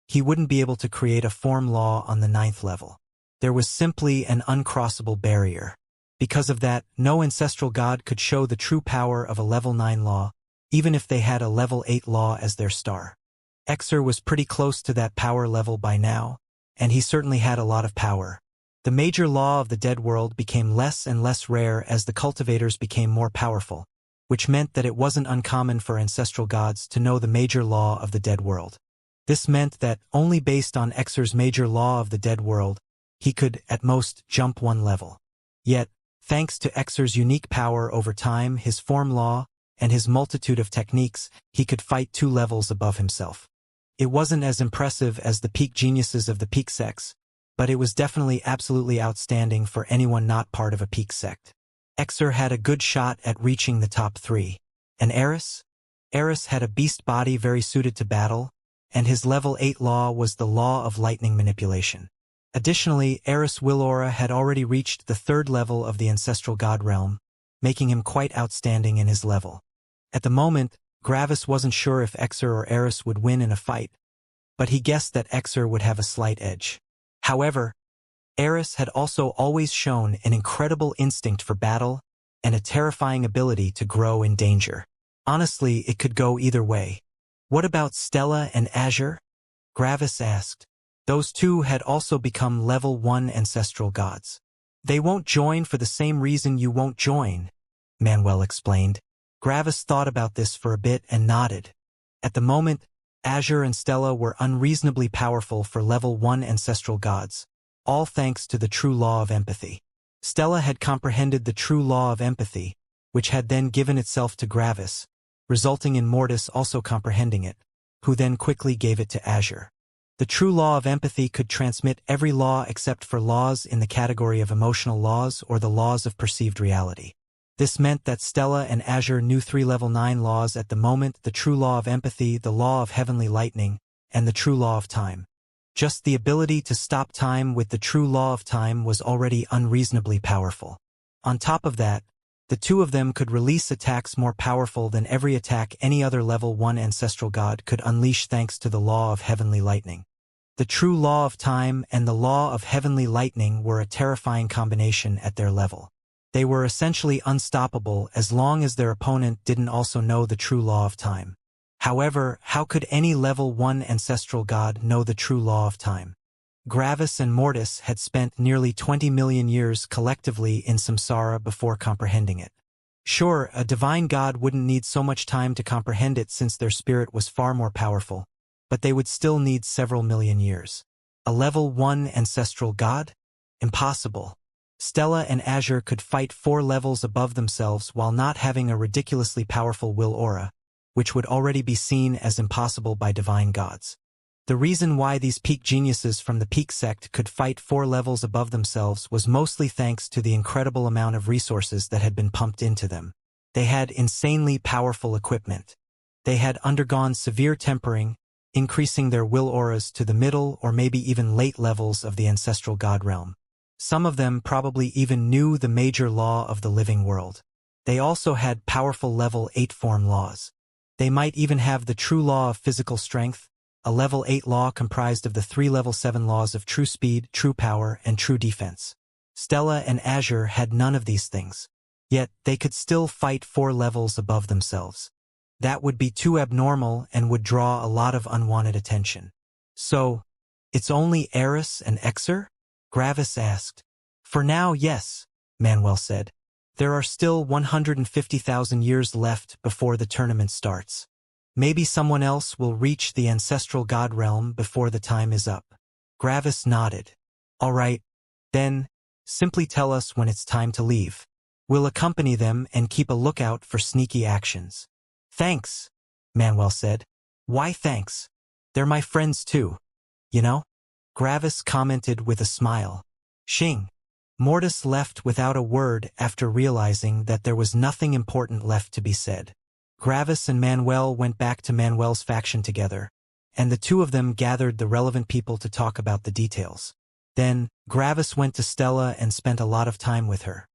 he wouldn't be able to create a form law on the 9th level. There was simply an uncrossable barrier. Because of that, no ancestral god could show the true power of a level 9 law, even if they had a level 8 law as their star. Exer was pretty close to that power level by now, and he certainly had a lot of power. The major law of the dead world became less and less rare as the cultivators became more powerful, which meant that it wasn't uncommon for ancestral gods to know the major law of the dead world. This meant that, only based on Exer's major law of the dead world, he could, at most, jump one level. Yet, thanks to Exer's unique power over time, his form law, and his multitude of techniques, he could fight 2 levels above himself. It wasn't as impressive as the peak geniuses of the peak sects, but it was definitely absolutely outstanding for anyone not part of a peak sect. Exer had a good shot at reaching the top 3. And Eris? Eris had a beast body very suited to battle, and his level 8 law was the law of lightning manipulation. Additionally, Eris Willora had already reached the 3rd level of the ancestral god realm, making him quite outstanding in his level. At the moment, Gravis wasn't sure if Exer or Eris would win in a fight, but he guessed that Exer would have a slight edge. However, Eris had also always shown an incredible instinct for battle and a terrifying ability to grow in danger. Honestly, it could go either way. What about Stella and Azure? Gravis asked. Those two had also become level 1 ancestral gods. They won't join for the same reason you won't join, Manuel explained. Gravis thought about this for a bit and nodded. At the moment, Azure and Stella were unreasonably powerful for level 1 ancestral gods, all thanks to the true law of empathy. Stella had comprehended the true law of empathy, which had then given itself to Gravis, resulting in Mortis also comprehending it, who then quickly gave it to Azure. The true law of empathy could transmit every law except for laws in the category of emotional laws or the laws of perceived reality. This meant that Stella and Azure knew 3 level 9 laws at the moment: the true law of empathy, the law of heavenly lightning, and the true law of time. Just the ability to stop time with the true law of time was already unreasonably powerful. On top of that, the two of them could release attacks more powerful than every attack any other level 1 ancestral god could unleash thanks to the law of heavenly lightning. The true law of time and the law of heavenly lightning were a terrifying combination at their level. They were essentially unstoppable as long as their opponent didn't also know the true law of time. However, how could any level 1 ancestral god know the true law of time? Gravis and Mortis had spent nearly 20 million years collectively in samsara before comprehending it. Sure, a divine god wouldn't need so much time to comprehend it since their spirit was far more powerful, but they would still need several million years. A level 1 ancestral god? Impossible. Stella and Azure could fight 4 levels above themselves while not having a ridiculously powerful will aura, which would already be seen as impossible by divine gods. The reason why these peak geniuses from the peak sect could fight 4 levels above themselves was mostly thanks to the incredible amount of resources that had been pumped into them. They had insanely powerful equipment. They had undergone severe tempering, increasing their will auras to the middle or maybe even late levels of the ancestral god realm. Some of them probably even knew the major law of the living world. They also had powerful level 8 form laws. They might even have the true law of physical strength, a level 8 law comprised of the 3 level 7 laws of true speed, true power, and true defense. Stella and Azure had none of these things. Yet, they could still fight 4 levels above themselves. That would be too abnormal and would draw a lot of unwanted attention. So, it's only Eris and Exer? Gravis asked. For now, yes, Manuel said. There are still 150,000 years left before the tournament starts. Maybe someone else will reach the ancestral god realm before the time is up. Gravis nodded. All right, then, simply tell us when it's time to leave. We'll accompany them and keep a lookout for sneaky actions. Thanks, Manuel said. Why thanks? They're my friends too. You know? Gravis commented with a smile. Xing. Mortis left without a word after realizing that there was nothing important left to be said. Gravis and Manuel went back to Manuel's faction together, and the two of them gathered the relevant people to talk about the details. Then, Gravis went to Stella and spent a lot of time with her.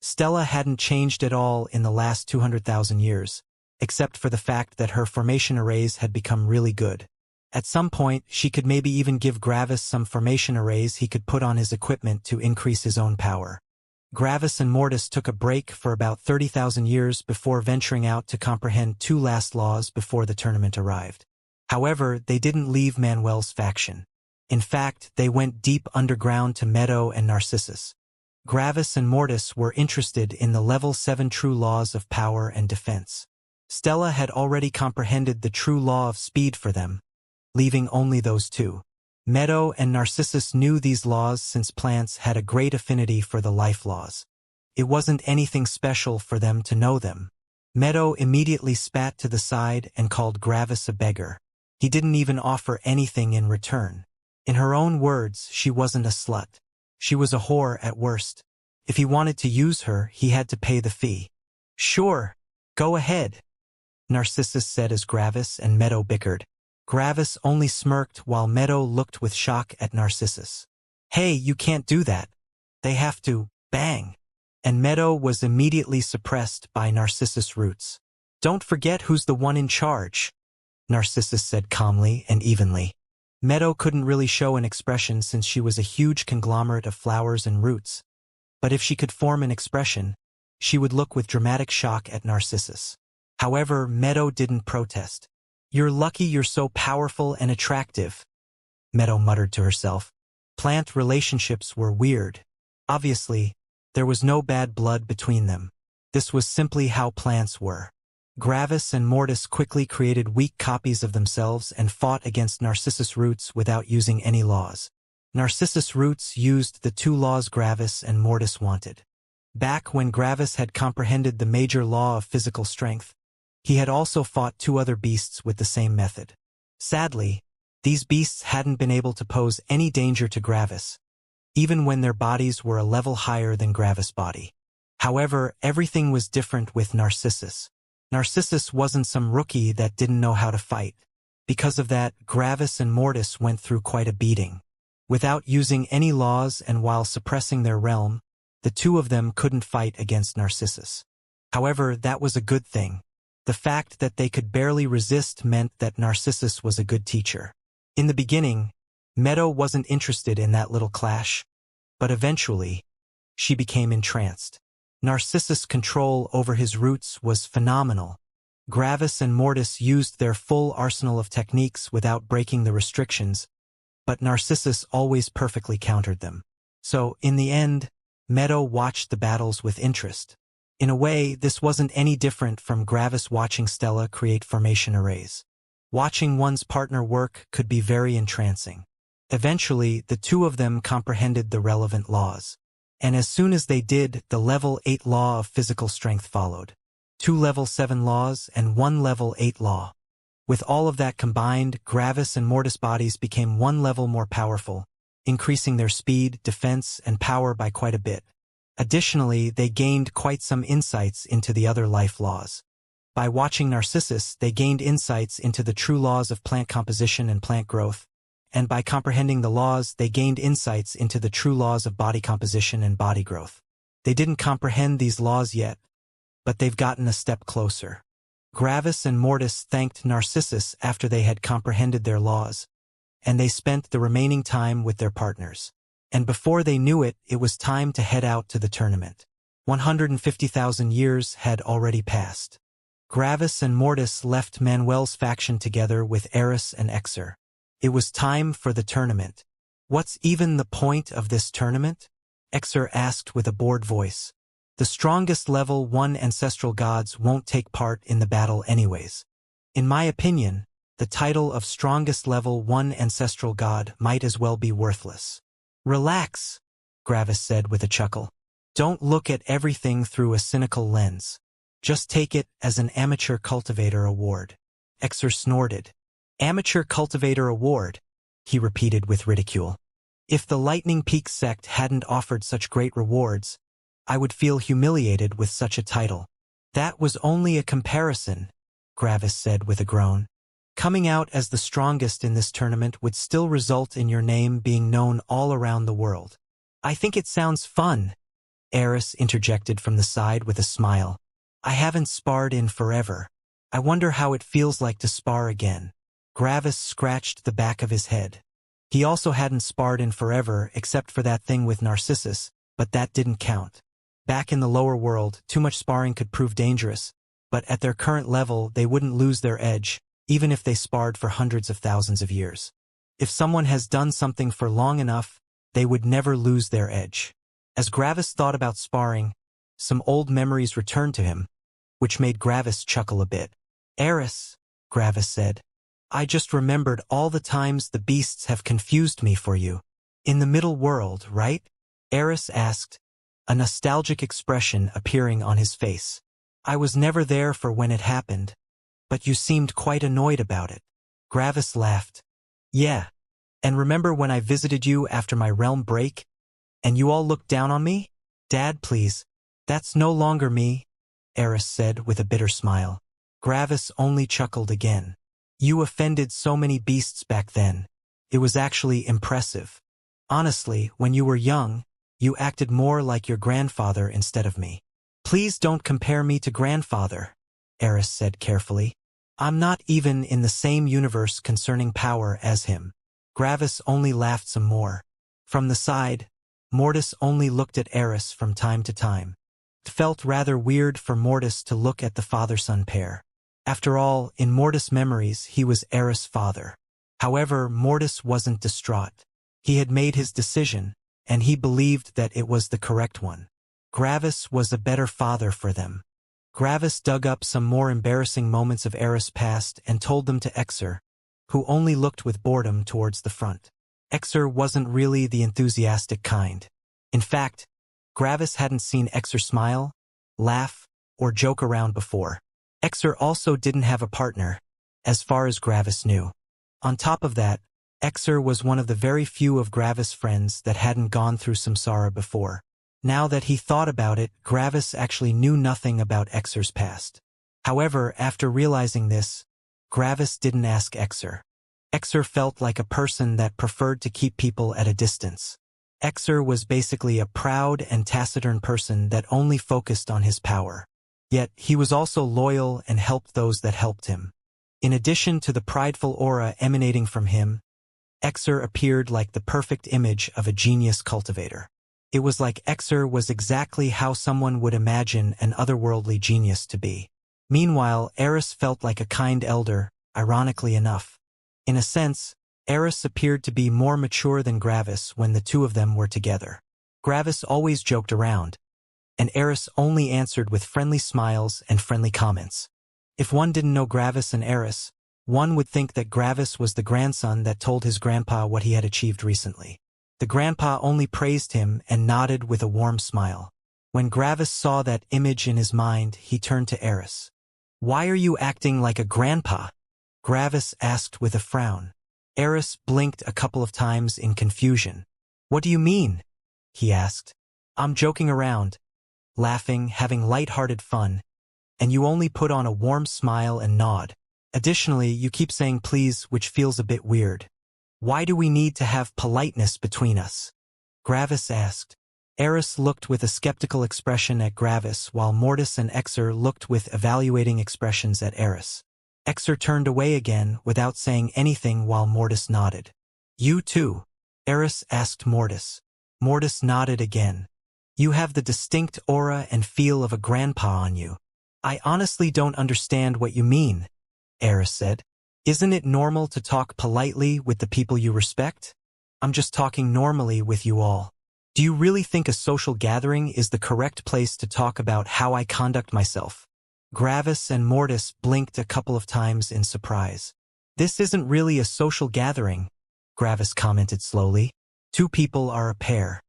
Stella hadn't changed at all in the last 200,000 years, except for the fact that her formation arrays had become really good. At some point, she could maybe even give Gravis some formation arrays he could put on his equipment to increase his own power. Gravis and Mortis took a break for about 30,000 years before venturing out to comprehend two last laws before the tournament arrived. However, they didn't leave Manuel's faction. In fact, they went deep underground to Meadow and Narcissus. Gravis and Mortis were interested in the level 7 true laws of power and defense. Stella had already comprehended the true law of speed for them, leaving only those two. Meadow and Narcissus knew these laws since plants had a great affinity for the life laws. It wasn't anything special for them to know them. Meadow immediately spat to the side and called Gravis a beggar. He didn't even offer anything in return. In her own words, she wasn't a slut. She was a whore at worst. If he wanted to use her, he had to pay the fee. Sure, go ahead, Narcissus said as Gravis and Meadow bickered. Gravis only smirked while Meadow looked with shock at Narcissus. Hey, you can't do that. They have to, bang. And Meadow was immediately suppressed by Narcissus' roots. Don't forget who's the one in charge, Narcissus said calmly and evenly. Meadow couldn't really show an expression since she was a huge conglomerate of flowers and roots. But if she could form an expression, she would look with dramatic shock at Narcissus. However, Meadow didn't protest. You're lucky you're so powerful and attractive, Meadow muttered to herself. Plant relationships were weird. Obviously, there was no bad blood between them. This was simply how plants were. Gravis and Mortis quickly created weak copies of themselves and fought against Narcissus roots without using any laws. Narcissus roots used the two laws Gravis and Mortis wanted. Back when Gravis had comprehended the major law of physical strength, he had also fought two other beasts with the same method. Sadly, these beasts hadn't been able to pose any danger to Gravis, even when their bodies were a level higher than Gravis' body. However, everything was different with Narcissus. Narcissus wasn't some rookie that didn't know how to fight. Because of that, Gravis and Mortis went through quite a beating. Without using any laws and while suppressing their realm, the two of them couldn't fight against Narcissus. However, that was a good thing. The fact that they could barely resist meant that Narcissus was a good teacher. In the beginning, Meadow wasn't interested in that little clash, but eventually, she became entranced. Narcissus' control over his roots was phenomenal. Gravis and Mortis used their full arsenal of techniques without breaking the restrictions, but Narcissus always perfectly countered them. So, in the end, Meadow watched the battles with interest. In a way, this wasn't any different from Gravis watching Stella create formation arrays. Watching one's partner work could be very entrancing. Eventually, the two of them comprehended the relevant laws. And as soon as they did, the level 8 law of physical strength followed. 2 level 7 laws and 1 level 8 law. With all of that combined, Gravis and Mortis bodies became 1 level more powerful, increasing their speed, defense, and power by quite a bit. Additionally, they gained quite some insights into the other life laws. By watching Narcissus, they gained insights into the true laws of plant composition and plant growth, and by comprehending the laws, they gained insights into the true laws of body composition and body growth. They didn't comprehend these laws yet, but they've gotten a step closer. Gravis and Mortis thanked Narcissus after they had comprehended their laws, and they spent the remaining time with their partners. And before they knew it, it was time to head out to the tournament. 150,000 years had already passed. Gravis and Mortis left Manuel's faction together with Eris and Exer. It was time for the tournament. What's even the point of this tournament? Exer asked with a bored voice. The strongest level 1 ancestral gods won't take part in the battle anyways. In my opinion, the title of strongest level 1 ancestral god might as well be worthless. Relax, Gravis said with a chuckle. Don't look at everything through a cynical lens. Just take it as an amateur cultivator award. Exer snorted. Amateur cultivator award, he repeated with ridicule. If the Lightning Peak sect hadn't offered such great rewards, I would feel humiliated with such a title. That was only a comparison, Gravis said with a groan. Coming out as the strongest in this tournament would still result in your name being known all around the world. I think it sounds fun, Eris interjected from the side with a smile. I haven't sparred in forever. I wonder how it feels like to spar again. Gravis scratched the back of his head. He also hadn't sparred in forever except for that thing with Narcissus, but that didn't count. Back in the lower world, too much sparring could prove dangerous, but at their current level they wouldn't lose their edge, even if they sparred for hundreds of thousands of years. If someone has done something for long enough, they would never lose their edge. As Gravis thought about sparring, some old memories returned to him, which made Gravis chuckle a bit. Eris, Gravis said, I just remembered all the times the beasts have confused me for you. In the middle world, right? Eris asked, a nostalgic expression appearing on his face. I was never there for when it happened, but you seemed quite annoyed about it. Gravis laughed. Yeah. And remember when I visited you after my realm break? And you all looked down on me? Dad, please. That's no longer me, Eris said with a bitter smile. Gravis only chuckled again. You offended so many beasts back then. It was actually impressive. Honestly, when you were young, you acted more like your grandfather instead of me. Please don't compare me to grandfather, Eris said carefully. I'm not even in the same universe concerning power as him. Gravis only laughed some more. From the side, Mortis only looked at Eris from time to time. It felt rather weird for Mortis to look at the father-son pair. After all, in Mortis' memories, he was Eris' father. However, Mortis wasn't distraught. He had made his decision, and he believed that it was the correct one. Gravis was a better father for them. Gravis dug up some more embarrassing moments of Eris' past and told them to Exer, who only looked with boredom towards the front. Exer wasn't really the enthusiastic kind. In fact, Gravis hadn't seen Exer smile, laugh, or joke around before. Exer also didn't have a partner, as far as Gravis knew. On top of that, Exer was one of the very few of Gravis' friends that hadn't gone through samsara before. Now that he thought about it, Gravis actually knew nothing about Exer's past. However, after realizing this, Gravis didn't ask Exer. Exer felt like a person that preferred to keep people at a distance. Exer was basically a proud and taciturn person that only focused on his power. Yet, he was also loyal and helped those that helped him. In addition to the prideful aura emanating from him, Exer appeared like the perfect image of a genius cultivator. It was like Exer was exactly how someone would imagine an otherworldly genius to be. Meanwhile, Eris felt like a kind elder, ironically enough. In a sense, Eris appeared to be more mature than Gravis when the two of them were together. Gravis always joked around, and Eris only answered with friendly smiles and friendly comments. If one didn't know Gravis and Eris, one would think that Gravis was the grandson that told his grandpa what he had achieved recently. The grandpa only praised him and nodded with a warm smile. When Gravis saw that image in his mind, he turned to Eris. Why are you acting like a grandpa? Gravis asked with a frown. Eris blinked a couple of times in confusion. What do you mean? He asked. I'm joking around, laughing, having light-hearted fun, and you only put on a warm smile and nod. Additionally, you keep saying please, which feels a bit weird. Why do we need to have politeness between us? Gravis asked. Eris looked with a skeptical expression at Gravis while Mortis and Exer looked with evaluating expressions at Eris. Exer turned away again without saying anything while Mortis nodded. You too? Eris asked Mortis. Mortis nodded again. You have the distinct aura and feel of a grandpa on you. I honestly don't understand what you mean, Eris said. Isn't it normal to talk politely with the people you respect? I'm just talking normally with you all. Do you really think a social gathering is the correct place to talk about how I conduct myself? Gravis and Mortis blinked a couple of times in surprise. This isn't really a social gathering, Gravis commented slowly. 2 people are a pair.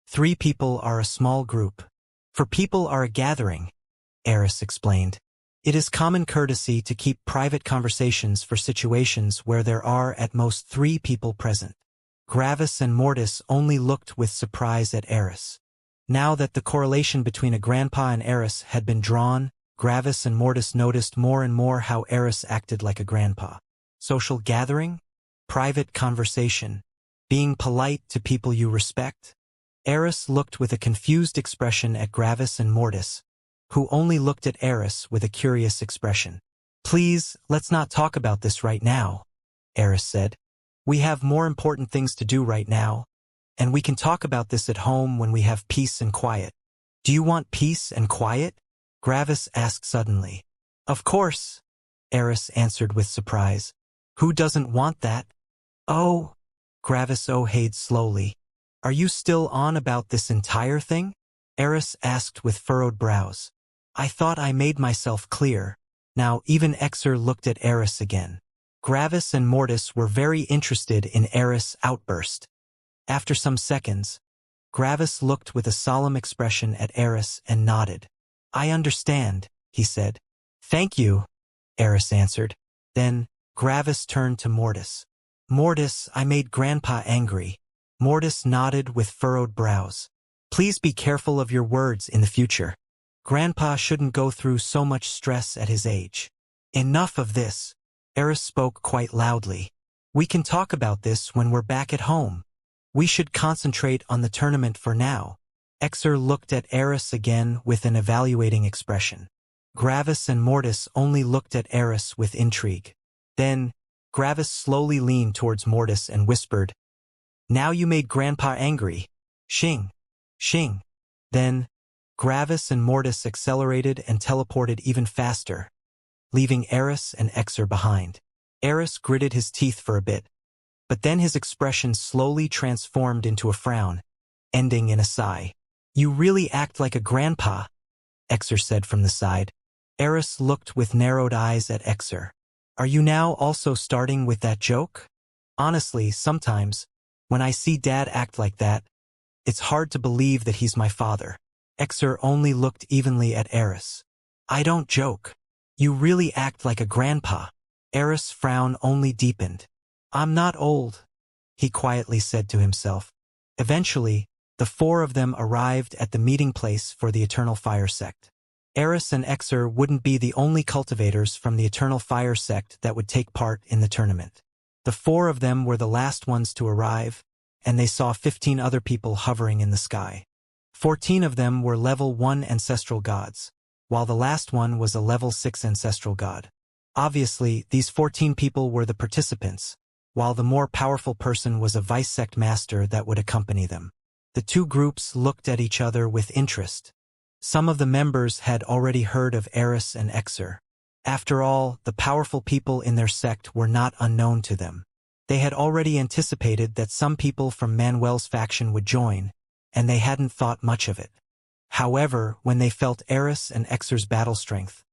3 people are a small group. 4 people are a gathering, Eris explained. It is common courtesy to keep private conversations for situations where there are at most 3 people present. Gravis and Mortis only looked with surprise at Eris. Now that the correlation between a grandpa and Eris had been drawn, Gravis and Mortis noticed more and more how Eris acted like a grandpa. Social gathering? Private conversation? Being polite to people you respect? Eris looked with a confused expression at Gravis and Mortis, who only looked at Eris with a curious expression. "Please, let's not talk about this right now," Eris said. "We have more important things to do right now, and we can talk about this at home when we have peace and quiet." "Do you want peace and quiet?" Gravis asked suddenly. "Of course," Eris answered with surprise. "Who doesn't want that?" "Oh," Gravis ohayed slowly. "Are you still on about this entire thing?" Eris asked with furrowed brows. "I thought I made myself clear." Now even Exer looked at Eris again. Gravis and Mortis were very interested in Eris' outburst. After some seconds, Gravis looked with a solemn expression at Eris and nodded. "I understand," he said. "Thank you," Eris answered. Then, Gravis turned to Mortis. "Mortis, I made Grandpa angry." Mortis nodded with furrowed brows. "Please be careful of your words in the future. Grandpa shouldn't go through so much stress at his age." "Enough of this," Eris spoke quite loudly. "We can talk about this when we're back at home. We should concentrate on the tournament for now." Exer looked at Eris again with an evaluating expression. Gravis and Mortis only looked at Eris with intrigue. Then, Gravis slowly leaned towards Mortis and whispered, "Now you made Grandpa angry. Xing. Xing." Then, Gravis and Mortis accelerated and teleported even faster, leaving Eris and Exer behind. Eris gritted his teeth for a bit, but then his expression slowly transformed into a frown, ending in a sigh. "You really act like a grandpa," Exer said from the side. Eris looked with narrowed eyes at Exer. "Are you now also starting with that joke? Honestly, sometimes, when I see Dad act like that, it's hard to believe that he's my father." Exer only looked evenly at Eris. "I don't joke. You really act like a grandpa." Eris' frown only deepened. "I'm not old," he quietly said to himself. Eventually, the four of them arrived at the meeting place for the Eternal Fire Sect. Eris and Exer wouldn't be the only cultivators from the Eternal Fire Sect that would take part in the tournament. The four of them were the last ones to arrive, and they saw 15 other people hovering in the sky. 14 of them were level 1 ancestral gods, while the last one was a level 6 ancestral god. Obviously, these 14 people were the participants, while the more powerful person was a vice sect master that would accompany them. The two groups looked at each other with interest. Some of the members had already heard of Eris and Exer. After all, the powerful people in their sect were not unknown to them. They had already anticipated that some people from Manuel's faction would join, and they hadn't thought much of it. However, when they felt Eris and Exer's battle strength,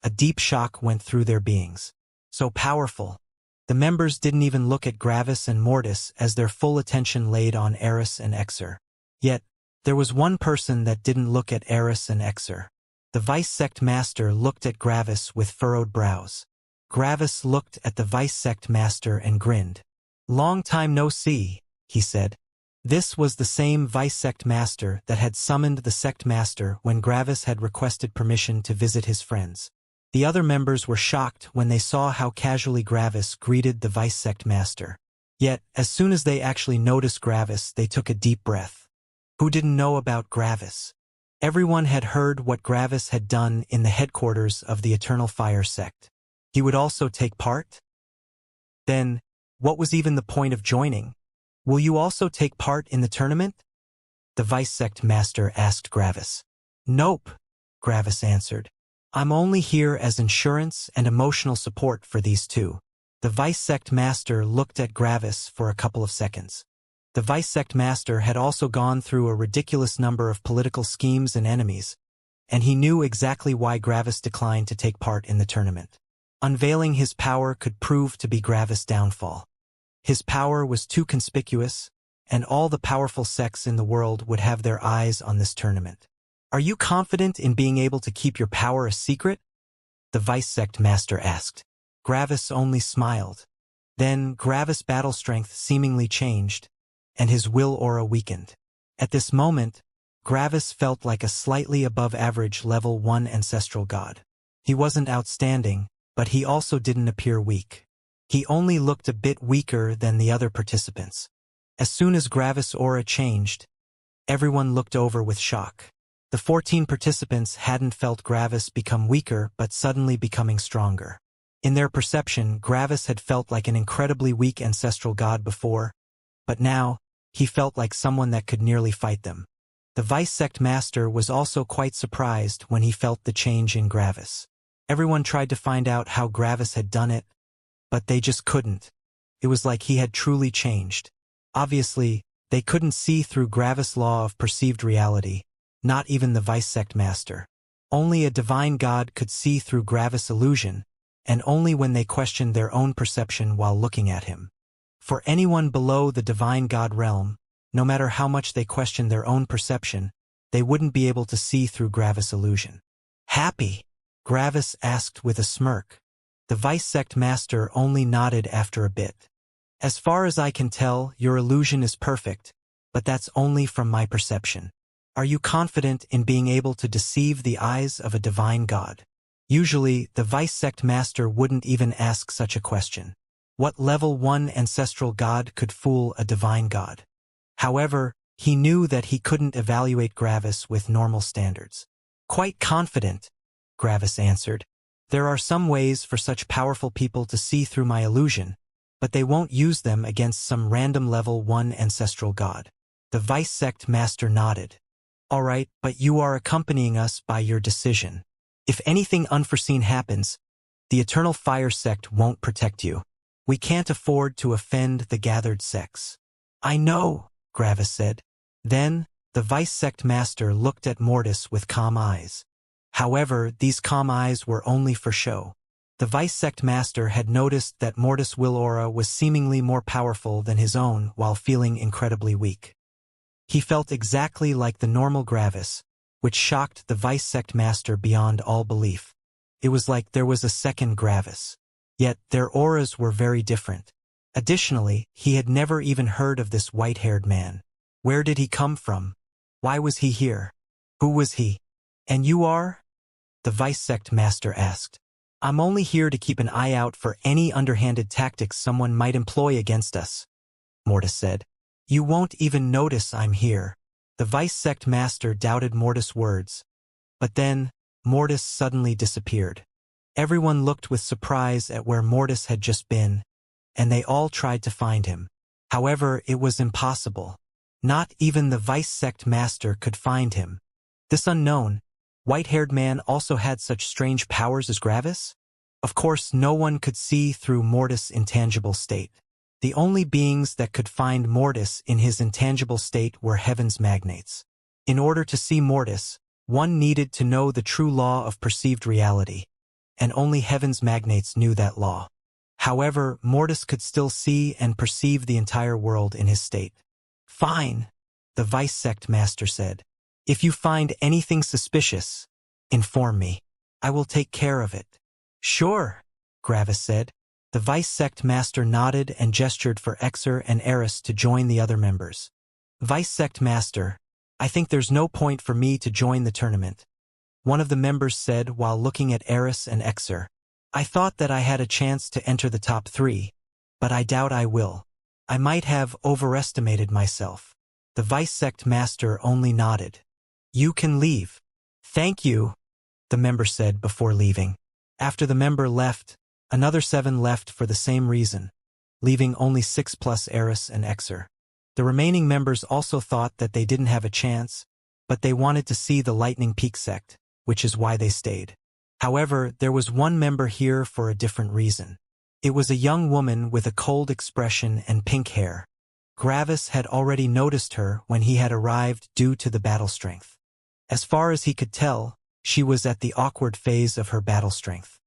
a deep shock went through their beings. So powerful. The members didn't even look at Gravis and Mortis as their full attention laid on Eris and Exer. Yet, there was one person that didn't look at Eris and Exer. The vice sect master looked at Gravis with furrowed brows. Gravis looked at the vice sect master and grinned. "Long time no see," he said. This was the same vice sect master that had summoned the sect master when Gravis had requested permission to visit his friends. The other members were shocked when they saw how casually Gravis greeted the vice sect master. Yet, as soon as they actually noticed Gravis, they took a deep breath. Who didn't know about Gravis? Everyone had heard what Gravis had done in the headquarters of the Eternal Fire Sect. He would also take part? Then, what was even the point of joining? "Will you also take part in the tournament?" the vice sect master asked Gravis. "Nope," Gravis answered. "I'm only here as insurance and emotional support for these two." The vice sect master looked at Gravis for a couple of seconds. The vice sect master had also gone through a ridiculous number of political schemes and enemies, and he knew exactly why Gravis declined to take part in the tournament. Unveiling his power could prove to be Gravis' downfall. His power was too conspicuous, and all the powerful sects in the world would have their eyes on this tournament. "Are you confident in being able to keep your power a secret?" the vice sect master asked. Gravis only smiled. Then Gravis' battle strength seemingly changed, and his will aura weakened. At this moment, Gravis felt like a slightly above average level 1 ancestral god. He wasn't outstanding, but he also didn't appear weak. He only looked a bit weaker than the other participants. As soon as Gravis' aura changed, everyone looked over with shock. The 14 participants hadn't felt Gravis become weaker but suddenly becoming stronger. In their perception, Gravis had felt like an incredibly weak ancestral god before, but now, he felt like someone that could nearly fight them. The Vice Sect Master was also quite surprised when he felt the change in Gravis. Everyone tried to find out how Gravis had done it, but they just couldn't. It was like he had truly changed. Obviously, they couldn't see through Gravis' law of perceived reality, not even the Vice Sect Master. Only a divine god could see through Gravis' illusion, and only when they questioned their own perception while looking at him. For anyone below the divine god realm, no matter how much they questioned their own perception, they wouldn't be able to see through Gravis' illusion. Happy? Gravis asked with a smirk. The Vice Sect Master only nodded after a bit. As far as I can tell, your illusion is perfect, but that's only from my perception. Are you confident in being able to deceive the eyes of a divine god? Usually, the Vice Sect Master wouldn't even ask such a question. What level 1 ancestral god could fool a divine god? However, he knew that he couldn't evaluate Gravis with normal standards. Quite confident, Gravis answered. There are some ways for such powerful people to see through my illusion, but they won't use them against some random level 1 ancestral god. The Vice Sect Master nodded. All right, but you are accompanying us by your decision. If anything unforeseen happens, the Eternal Fire Sect won't protect you. We can't afford to offend the gathered sects. I know, Gravis said. Then, the Vice Sect Master looked at Mortis with calm eyes. However, these calm eyes were only for show. The Vice Sect Master had noticed that Mortis' will aura was seemingly more powerful than his own while feeling incredibly weak. He felt exactly like the normal Gravis, which shocked the Vice Sect Master beyond all belief. It was like there was a second Gravis. Yet, their auras were very different. Additionally, he had never even heard of this white-haired man. Where did he come from? Why was he here? Who was he? And you are? The Vice Sect Master asked. I'm only here to keep an eye out for any underhanded tactics someone might employ against us, Mortis said. You won't even notice I'm here. The Vice Sect Master doubted Mortis' words. But then, Mortis suddenly disappeared. Everyone looked with surprise at where Mortis had just been, and they all tried to find him. However, it was impossible. Not even the Vice Sect Master could find him. This unknown, white-haired man also had such strange powers as Gravis? Of course, no one could see through Mortis' intangible state. The only beings that could find Mortis in his intangible state were Heaven's magnates. In order to see Mortis, one needed to know the true law of perceived reality, and only Heaven's magnates knew that law. However, Mortis could still see and perceive the entire world in his state. Fine, the Vice Sect Master said. If you find anything suspicious, inform me. I will take care of it. Sure, Gravis said. The Vice Sect Master nodded and gestured for Exer and Eris to join the other members. Vice Sect Master, I think there's no point for me to join the tournament, one of the members said while looking at Eris and Exer. I thought that I had a chance to enter the top 3, but I doubt I will. I might have overestimated myself. The Vice Sect Master only nodded. You can leave. Thank you, the member said before leaving. After the member left, another 7 left for the same reason, leaving only 6 plus Eris and Exer. The remaining members also thought that they didn't have a chance, but they wanted to see the Lightning Peak sect, which is why they stayed. However, there was one member here for a different reason. It was a young woman with a cold expression and pink hair. Gravis had already noticed her when he had arrived due to the battle strength. As far as he could tell, she was at the awkward phase of her battle strength.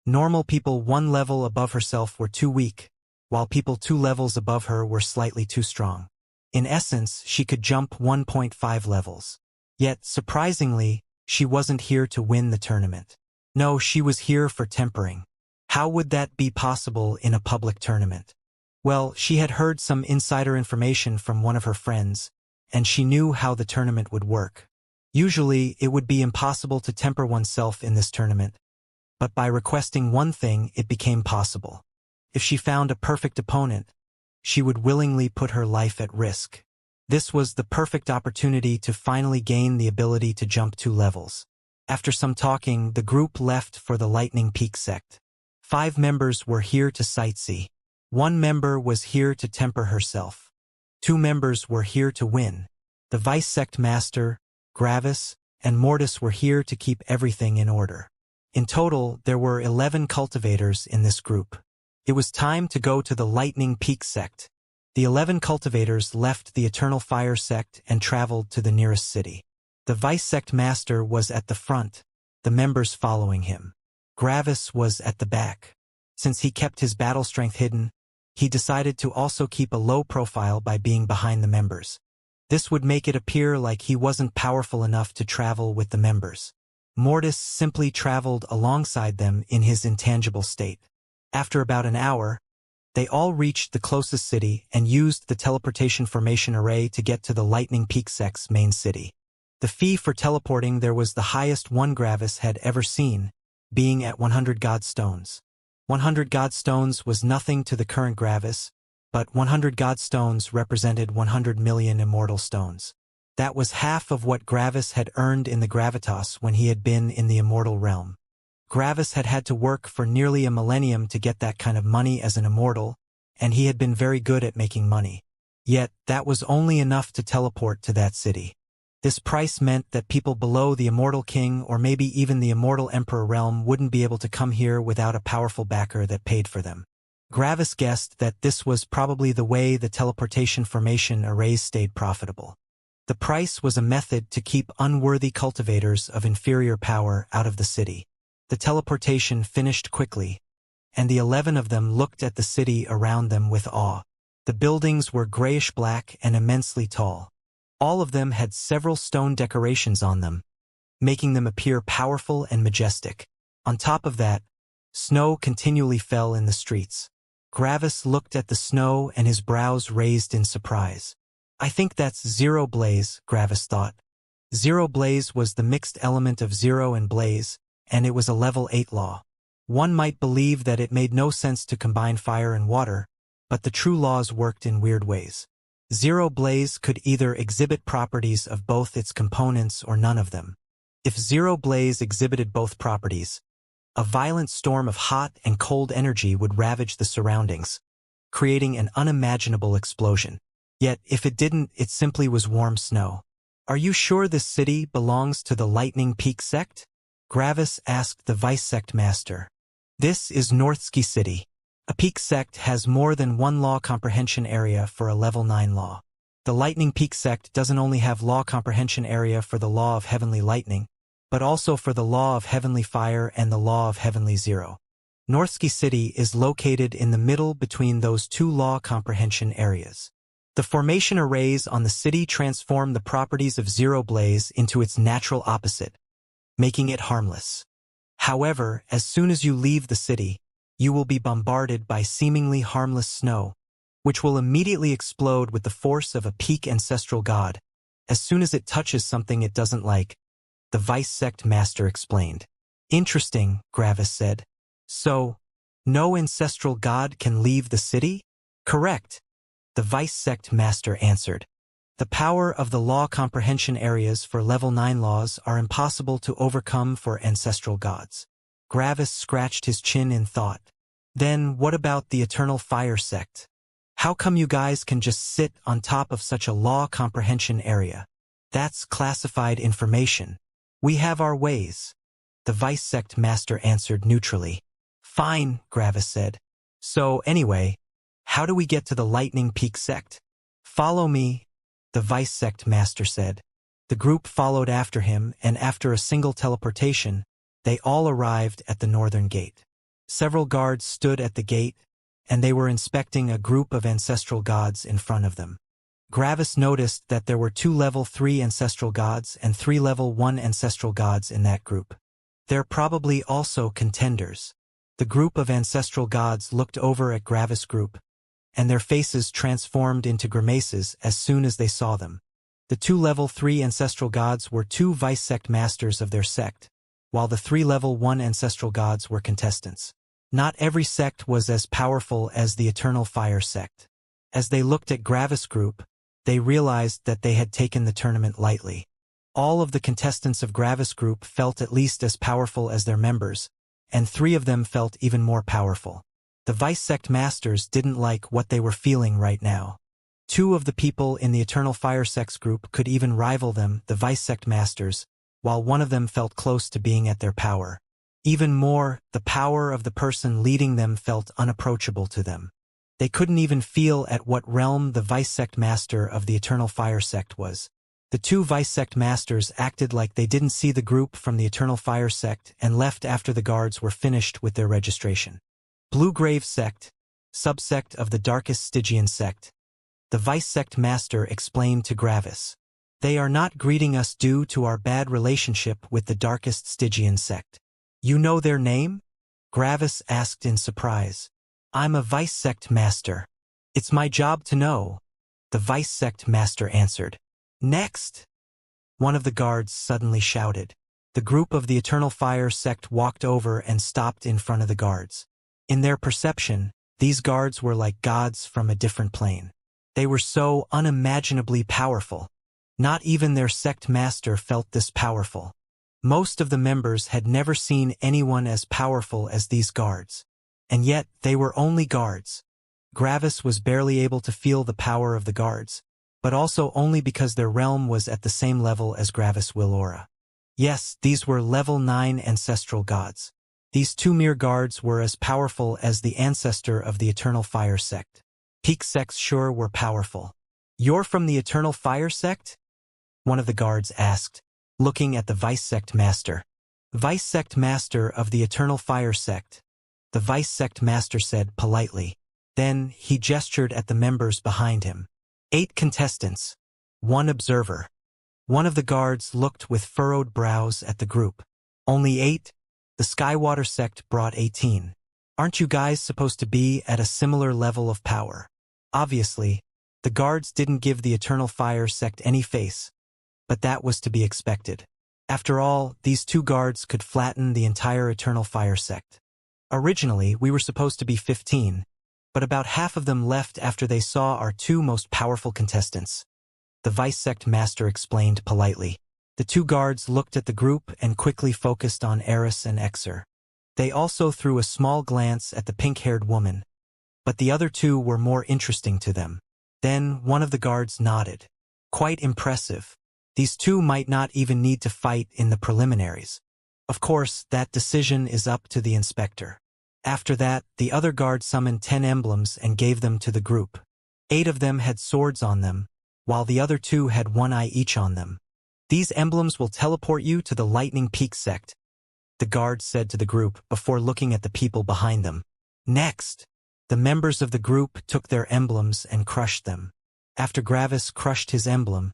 Normal people 1 level above herself were too weak, while people 2 levels above her were slightly too strong. In essence, she could jump 1.5 levels. Yet, surprisingly, she wasn't here to win the tournament. No, she was here for tempering. How would that be possible in a public tournament? Well, she had heard some insider information from one of her friends, and she knew how the tournament would work. Usually, it would be impossible to temper oneself in this tournament, but by requesting one thing it became possible. If she found a perfect opponent, she would willingly put her life at risk. This was the perfect opportunity to finally gain the ability to jump 2 levels. After some talking, the group left for the Lightning Peak sect. 5 members were here to sightsee. 1 member was here to temper herself. 2 members were here to win. The Vice Sect Master, Gravis, and Mortis were here to keep everything in order. In total, there were 11 cultivators in this group. It was time to go to the Lightning Peak sect. The 11 cultivators left the Eternal Fire sect and traveled to the nearest city. The Vice Sect Master was at the front, the members following him. Gravis was at the back. Since he kept his battle strength hidden, he decided to also keep a low profile by being behind the members. This would make it appear like he wasn't powerful enough to travel with the members. Mortis simply traveled alongside them in his intangible state. After about an hour, they all reached the closest city and used the teleportation formation array to get to the Lightning Peak sect's main city. The fee for teleporting there was the highest one Gravis had ever seen, being at 100 God Stones. 100 God Stones was nothing to the current Gravis, but 100 God Stones represented 100 million Immortal Stones. That was half of what Gravis had earned in the Gravitas when he had been in the Immortal realm. Gravis had had to work for nearly a millennium to get that kind of money as an Immortal, and he had been very good at making money. Yet, that was only enough to teleport to that city. This price meant that people below the Immortal King or maybe even the Immortal Emperor realm wouldn't be able to come here without a powerful backer that paid for them. Gravis guessed that this was probably the way the teleportation formation arrays stayed profitable. The price was a method to keep unworthy cultivators of inferior power out of the city. The teleportation finished quickly, and the 11 of them looked at the city around them with awe. The buildings were grayish-black and immensely tall. All of them had several stone decorations on them, making them appear powerful and majestic. On top of that, snow continually fell in the streets. Gravis looked at the snow and his brows raised in surprise. I think that's Zero Blaze, Gravis thought. Zero Blaze was the mixed element of Zero and Blaze, and it was a level 8 law. One might believe that it made no sense to combine fire and water, but the true laws worked in weird ways. Zero Blaze could either exhibit properties of both its components or none of them. If Zero Blaze exhibited both properties, a violent storm of hot and cold energy would ravage the surroundings, creating an unimaginable explosion. Yet, if it didn't, it simply was warm snow. Are you sure this city belongs to the Lightning Peak sect? Gravis asked the Vice Sect Master. This is Northsky City. A peak sect has more than one law comprehension area for a level 9 law. The Lightning Peak sect doesn't only have law comprehension area for the law of heavenly lightning, but also for the law of heavenly fire and the law of heavenly zero. Northsky City is located in the middle between those 2 law comprehension areas. The formation arrays on the city transform the properties of Zero Blaze into its natural opposite, making it harmless. However, as soon as you leave the city, you will be bombarded by seemingly harmless snow, which will immediately explode with the force of a peak ancestral god, as soon as it touches something it doesn't like, the Vice Sect Master explained. Interesting, Gravis said. So, no ancestral god can leave the city? Correct, the Vice Sect Master answered. The power of the law comprehension areas for level 9 laws are impossible to overcome for ancestral gods. Gravis scratched his chin in thought. Then what about the Eternal Fire sect? How come you guys can just sit on top of such a law comprehension area? That's classified information. We have our ways, the Vice Sect Master answered neutrally. Fine, Gravis said. So anyway, how do we get to the Lightning Peak sect? Follow me, the Vice Sect Master said. The group followed after him, and after a single teleportation, they all arrived at the northern gate. Several guards stood at the gate, and they were inspecting a group of ancestral gods in front of them. Gravis noticed that there were 2 level 3 ancestral gods and 3 level 1 ancestral gods in that group. They're probably also contenders. The group of ancestral gods looked over at Gravis' group, and their faces transformed into grimaces as soon as they saw them. The 2 level 3 ancestral gods were 2 Vice Sect Masters of their sect, while the 3 level 1 ancestral gods were contestants. Not every sect was as powerful as the Eternal Fire sect. As they looked at Gravis' group, they realized that they had taken the tournament lightly. All of the contestants of Gravis' group felt at least as powerful as their members, and 3 of them felt even more powerful. The Vice Sect Masters didn't like what they were feeling right now. 2 of the people in the Eternal Fire Sect's group could even rival them, the Vice Sect Masters, while one of them felt close to being at their power. Even more, the power of the person leading them felt unapproachable to them. They couldn't even feel at what realm the Vice Sect Master of the Eternal Fire Sect was. The 2 Vice Sect Masters acted like they didn't see the group from the Eternal Fire Sect and left after the guards were finished with their registration. Blue Grave Sect, subsect of the Darkest Stygian Sect. The Vice Sect Master explained to Gravis. They are not greeting us due to our bad relationship with the Darkest Stygian Sect. You know their name? Gravis asked in surprise. I'm a Vice Sect Master. It's my job to know, the Vice Sect Master answered. Next! One of the guards suddenly shouted. The group of the Eternal Fire Sect walked over and stopped in front of the guards. In their perception, these guards were like gods from a different plane. They were so unimaginably powerful. Not even their sect master felt this powerful. Most of the members had never seen anyone as powerful as these guards. And yet, they were only guards. Gravis was barely able to feel the power of the guards, but also only because their realm was at the same level as Gravis Willora. Yes, these were level 9 ancestral gods. These 2 mere guards were as powerful as the ancestor of the Eternal Fire Sect. Peak sects sure were powerful. You're from the Eternal Fire Sect? One of the guards asked, looking at the Vice Sect Master. Vice Sect Master of the Eternal Fire Sect. The Vice Sect Master said politely. Then he gestured at the members behind him. 8 contestants. 1 observer. One of the guards looked with furrowed brows at the group. Only 8? The Skywater Sect brought 18. Aren't you guys supposed to be at a similar level of power? Obviously, the guards didn't give the Eternal Fire Sect any face, but that was to be expected. After all, these 2 guards could flatten the entire Eternal Fire Sect. Originally, we were supposed to be 15, but about half of them left after they saw our 2 most powerful contestants. The Vice Sect Master explained politely. The 2 guards looked at the group and quickly focused on Eris and Exer. They also threw a small glance at the pink-haired woman, but the other 2 were more interesting to them. Then one of the guards nodded. Quite impressive. These 2 might not even need to fight in the preliminaries. Of course, that decision is up to the inspector. After that, the other guard summoned 10 emblems and gave them to the group. 8 of them had swords on them, while the other 2 had 1 eye each on them. These emblems will teleport you to the Lightning Peak sect, the guard said to the group before looking at the people behind them. Next, the members of the group took their emblems and crushed them. After Gravis crushed his emblem,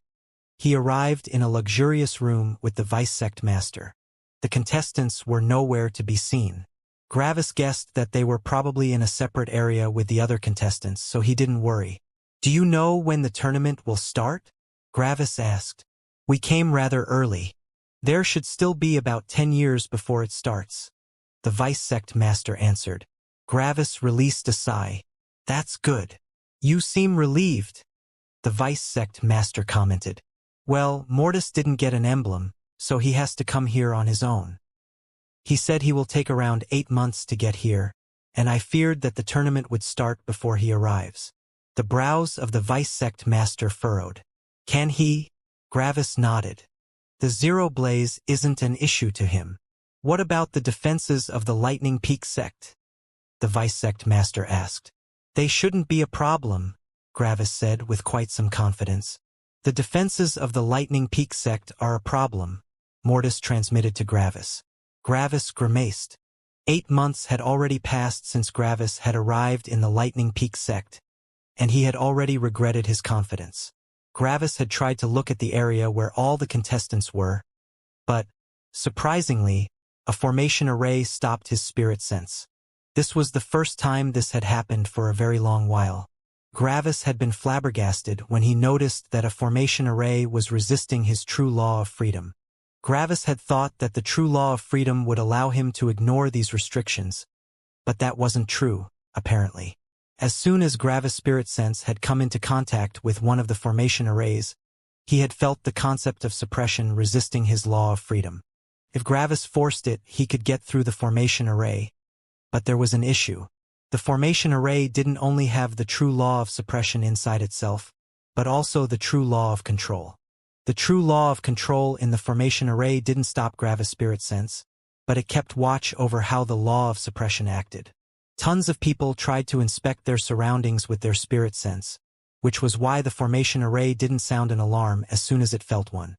he arrived in a luxurious room with the Vice Sect Master. The contestants were nowhere to be seen. Gravis guessed that they were probably in a separate area with the other contestants, so he didn't worry. Do you know when the tournament will start? Gravis asked. We came rather early. There should still be about 10 years before it starts. The Vice Sect Master answered. Gravis released a sigh. That's good. You seem relieved. The Vice Sect Master commented. Well, Mortis didn't get an emblem, so he has to come here on his own. He said he will take around 8 months to get here, and I feared that the tournament would start before he arrives. The brows of the Vice Sect Master furrowed. Can he? Gravis nodded. The Zero Blaze isn't an issue to him. What about the defenses of the Lightning Peak sect? The Vice Sect Master asked. They shouldn't be a problem, Gravis said with quite some confidence. The defenses of the Lightning Peak sect are a problem, Mortis transmitted to Gravis. Gravis grimaced. 8 months had already passed since Gravis had arrived in the Lightning Peak sect, and he had already regretted his confidence. Gravis had tried to look at the area where all the contestants were, but, surprisingly, a formation array stopped his spirit sense. This was the first time this had happened for a very long while. Gravis had been flabbergasted when he noticed that a formation array was resisting his true law of freedom. Gravis had thought that the true law of freedom would allow him to ignore these restrictions, but that wasn't true, apparently. As soon as Gravis' spirit sense had come into contact with one of the formation arrays, he had felt the concept of suppression resisting his law of freedom. If Gravis forced it, he could get through the formation array. But there was an issue. The formation array didn't only have the true law of suppression inside itself, but also the true law of control. The true law of control in the formation array didn't stop Gravis' spirit sense, but it kept watch over how the law of suppression acted. Tons of people tried to inspect their surroundings with their spirit sense, which was why the formation array didn't sound an alarm as soon as it felt one.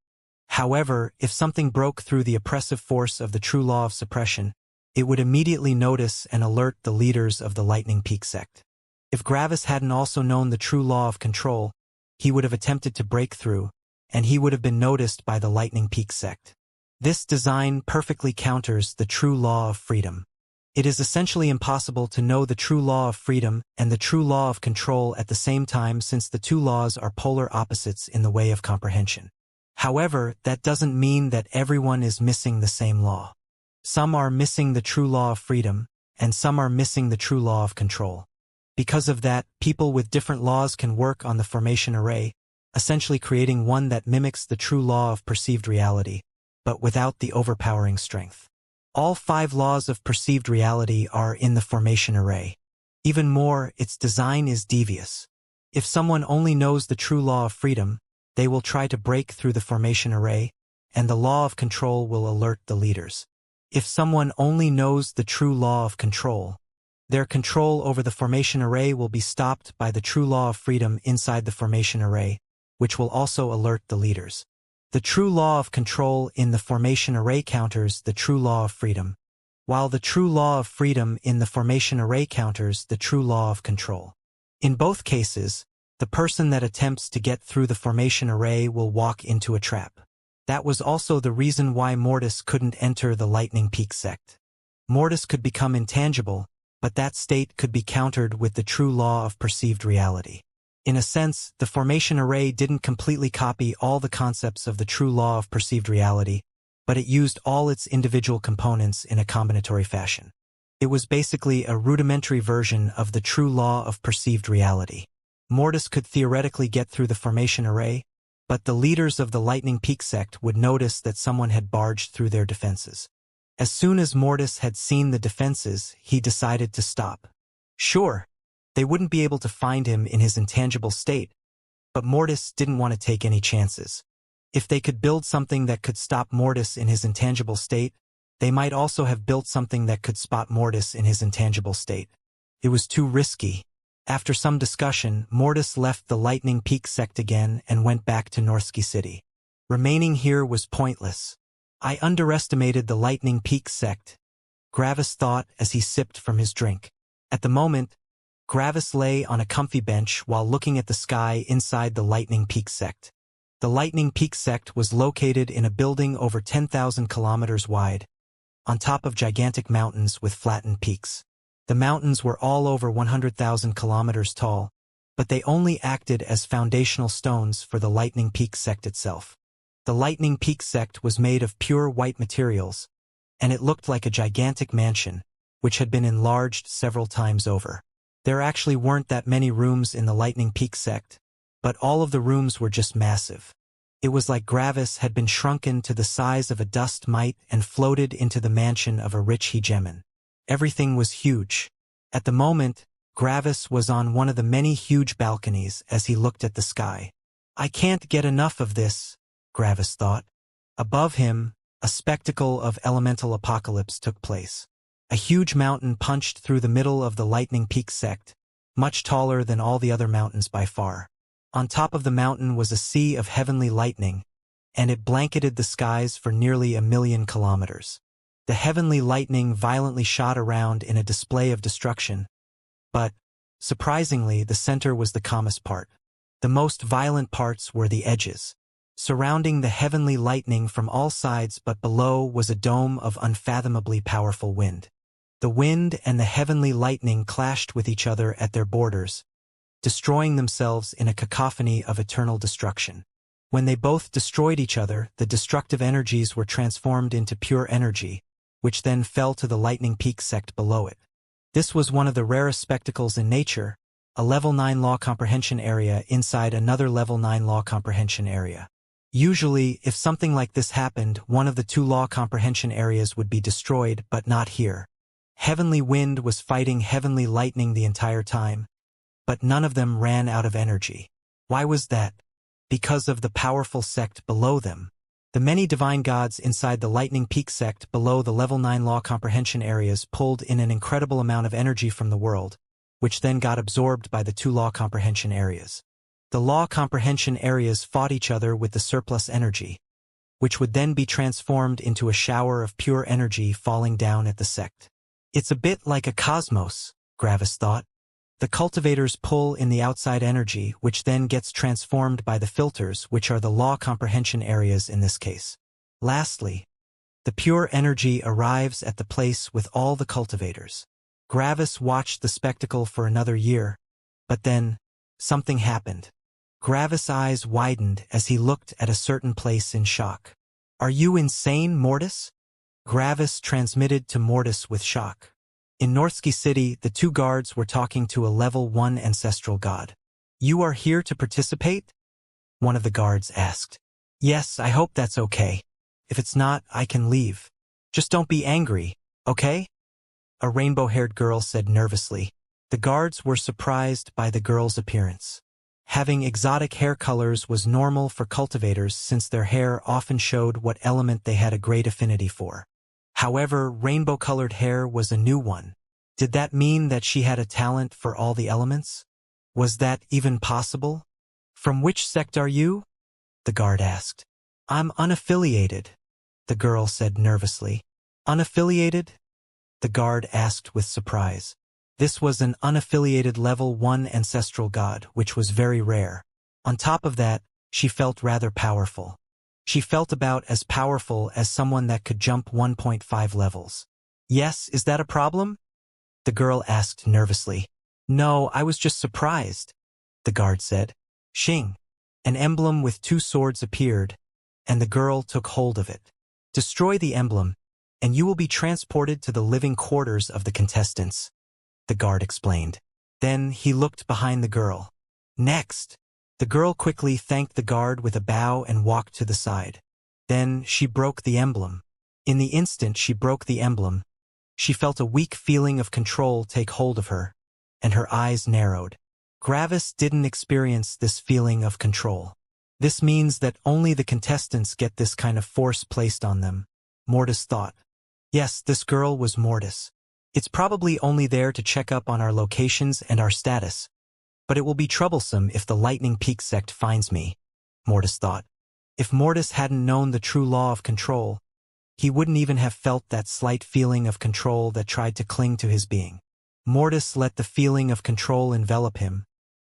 However, if something broke through the oppressive force of the true law of suppression, it would immediately notice and alert the leaders of the Lightning Peak sect. If Gravis hadn't also known the true law of control, he would have attempted to break through, and he would have been noticed by the Lightning Peak sect. This design perfectly counters the true law of freedom. It is essentially impossible to know the true law of freedom and the true law of control at the same time, since the two laws are polar opposites in the way of comprehension. However, that doesn't mean that everyone is missing the same law. Some are missing the true law of freedom, and some are missing the true law of control. Because of that, people with different laws can work on the formation array, essentially creating one that mimics the true law of perceived reality, but without the overpowering strength. All 5 laws of perceived reality are in the formation array. Even more, its design is devious. If someone only knows the true law of freedom, they will try to break through the formation array, and the law of control will alert the leaders. If someone only knows the true law of control, their control over the formation array will be stopped by the true law of freedom inside the formation array, which will also alert the leaders. The true law of control in the formation array counters the true law of freedom, while the true law of freedom in the formation array counters the true law of control. In both cases, the person that attempts to get through the formation array will walk into a trap. That was also the reason why Mortis couldn't enter the Lightning Peak sect. Mortis could become intangible, but that state could be countered with the true law of perceived reality. In a sense, the formation array didn't completely copy all the concepts of the true law of perceived reality, but it used all its individual components in a combinatory fashion. It was basically a rudimentary version of the true law of perceived reality. Mortis could theoretically get through the formation array, but the leaders of the Lightning Peak sect would notice that someone had barged through their defenses. As soon as Mortis had seen the defenses, he decided to stop. Sure, they wouldn't be able to find him in his intangible state, but Mortis didn't want to take any chances. If they could build something that could stop Mortis in his intangible state, they might also have built something that could spot Mortis in his intangible state. It was too risky. After some discussion, Mortis left the Lightning Peak sect again and went back to Northsky City. Remaining here was pointless. I underestimated the Lightning Peak sect, Gravis thought as he sipped from his drink. At the moment, Gravis lay on a comfy bench while looking at the sky inside the Lightning Peak sect. The Lightning Peak sect was located in a building over 10,000 kilometers wide, on top of gigantic mountains with flattened peaks. The mountains were all over 100,000 kilometers tall, but they only acted as foundational stones for the Lightning Peak sect itself. The Lightning Peak sect was made of pure white materials, and it looked like a gigantic mansion, which had been enlarged several times over. There actually weren't that many rooms in the Lightning Peak sect, but all of the rooms were just massive. It was like Gravis had been shrunken to the size of a dust mite and floated into the mansion of a rich hegemon. Everything was huge. At the moment, Gravis was on one of the many huge balconies as he looked at the sky. I can't get enough of this, Gravis thought. Above him, a spectacle of elemental apocalypse took place. A huge mountain punched through the middle of the Lightning Peak sect, much taller than all the other mountains by far. On top of the mountain was a sea of heavenly lightning, and it blanketed the skies for nearly 1,000,000 kilometers. The heavenly lightning violently shot around in a display of destruction, but, surprisingly, the center was the calmest part. The most violent parts were the edges. Surrounding the heavenly lightning from all sides but below was a dome of unfathomably powerful wind. The wind and the heavenly lightning clashed with each other at their borders, destroying themselves in a cacophony of eternal destruction. When they both destroyed each other, the destructive energies were transformed into pure energy, which then fell to the Lightning Peak sect below it. This was one of the rarest spectacles in nature, a Level 9 law comprehension area inside another Level 9 law comprehension area. Usually, if something like this happened, one of the two law comprehension areas would be destroyed, but not here. Heavenly Wind was fighting Heavenly Lightning the entire time, but none of them ran out of energy. Why was that? Because of the powerful sect below them. The many divine gods inside the Lightning Peak sect below the Level 9 law comprehension areas pulled in an incredible amount of energy from the world, which then got absorbed by the two law comprehension areas. The law comprehension areas fought each other with the surplus energy, which would then be transformed into a shower of pure energy falling down at the sect. It's a bit like a cosmos, Gravis thought. The cultivators pull in the outside energy, which then gets transformed by the filters, which are the law comprehension areas in this case. Lastly, the pure energy arrives at the place with all the cultivators. Gravis watched the spectacle for another year, but then, something happened. Gravis' eyes widened as he looked at a certain place in shock. "Are you insane, Mortis?" Gravis transmitted to Mortis with shock. In Northsky City, the two guards were talking to a Level 1 ancestral god. "You are here to participate?" one of the guards asked. "Yes, I hope that's okay. If it's not, I can leave. Just don't be angry, okay?" a rainbow-haired girl said nervously. The guards were surprised by the girl's appearance. Having exotic hair colors was normal for cultivators since their hair often showed what element they had a great affinity for. However, rainbow-colored hair was a new one. Did that mean that she had a talent for all the elements? Was that even possible? "From which sect are you?" the guard asked. "I'm unaffiliated," the girl said nervously. "Unaffiliated?" the guard asked with surprise. This was an unaffiliated Level 1 ancestral god, which was very rare. On top of that, she felt rather powerful. She felt about as powerful as someone that could jump 1.5 levels. "Yes, is that a problem?" the girl asked nervously. "No, I was just surprised," the guard said. Xing. An emblem with two swords appeared, and the girl took hold of it. "Destroy the emblem, and you will be transported to the living quarters of the contestants," the guard explained. Then he looked behind the girl. "Next." The girl quickly thanked the guard with a bow and walked to the side. Then she broke the emblem. In the instant she broke the emblem, she felt a weak feeling of control take hold of her, and her eyes narrowed. Gravis didn't experience this feeling of control. This means that only the contestants get this kind of force placed on them, Mortis thought. Yes, this girl was Mortis. It's probably only there to check up on our locations and our status. But it will be troublesome if the Lightning Peak sect finds me, Mortis thought. If Mortis hadn't known the true law of control, he wouldn't even have felt that slight feeling of control that tried to cling to his being. Mortis let the feeling of control envelop him,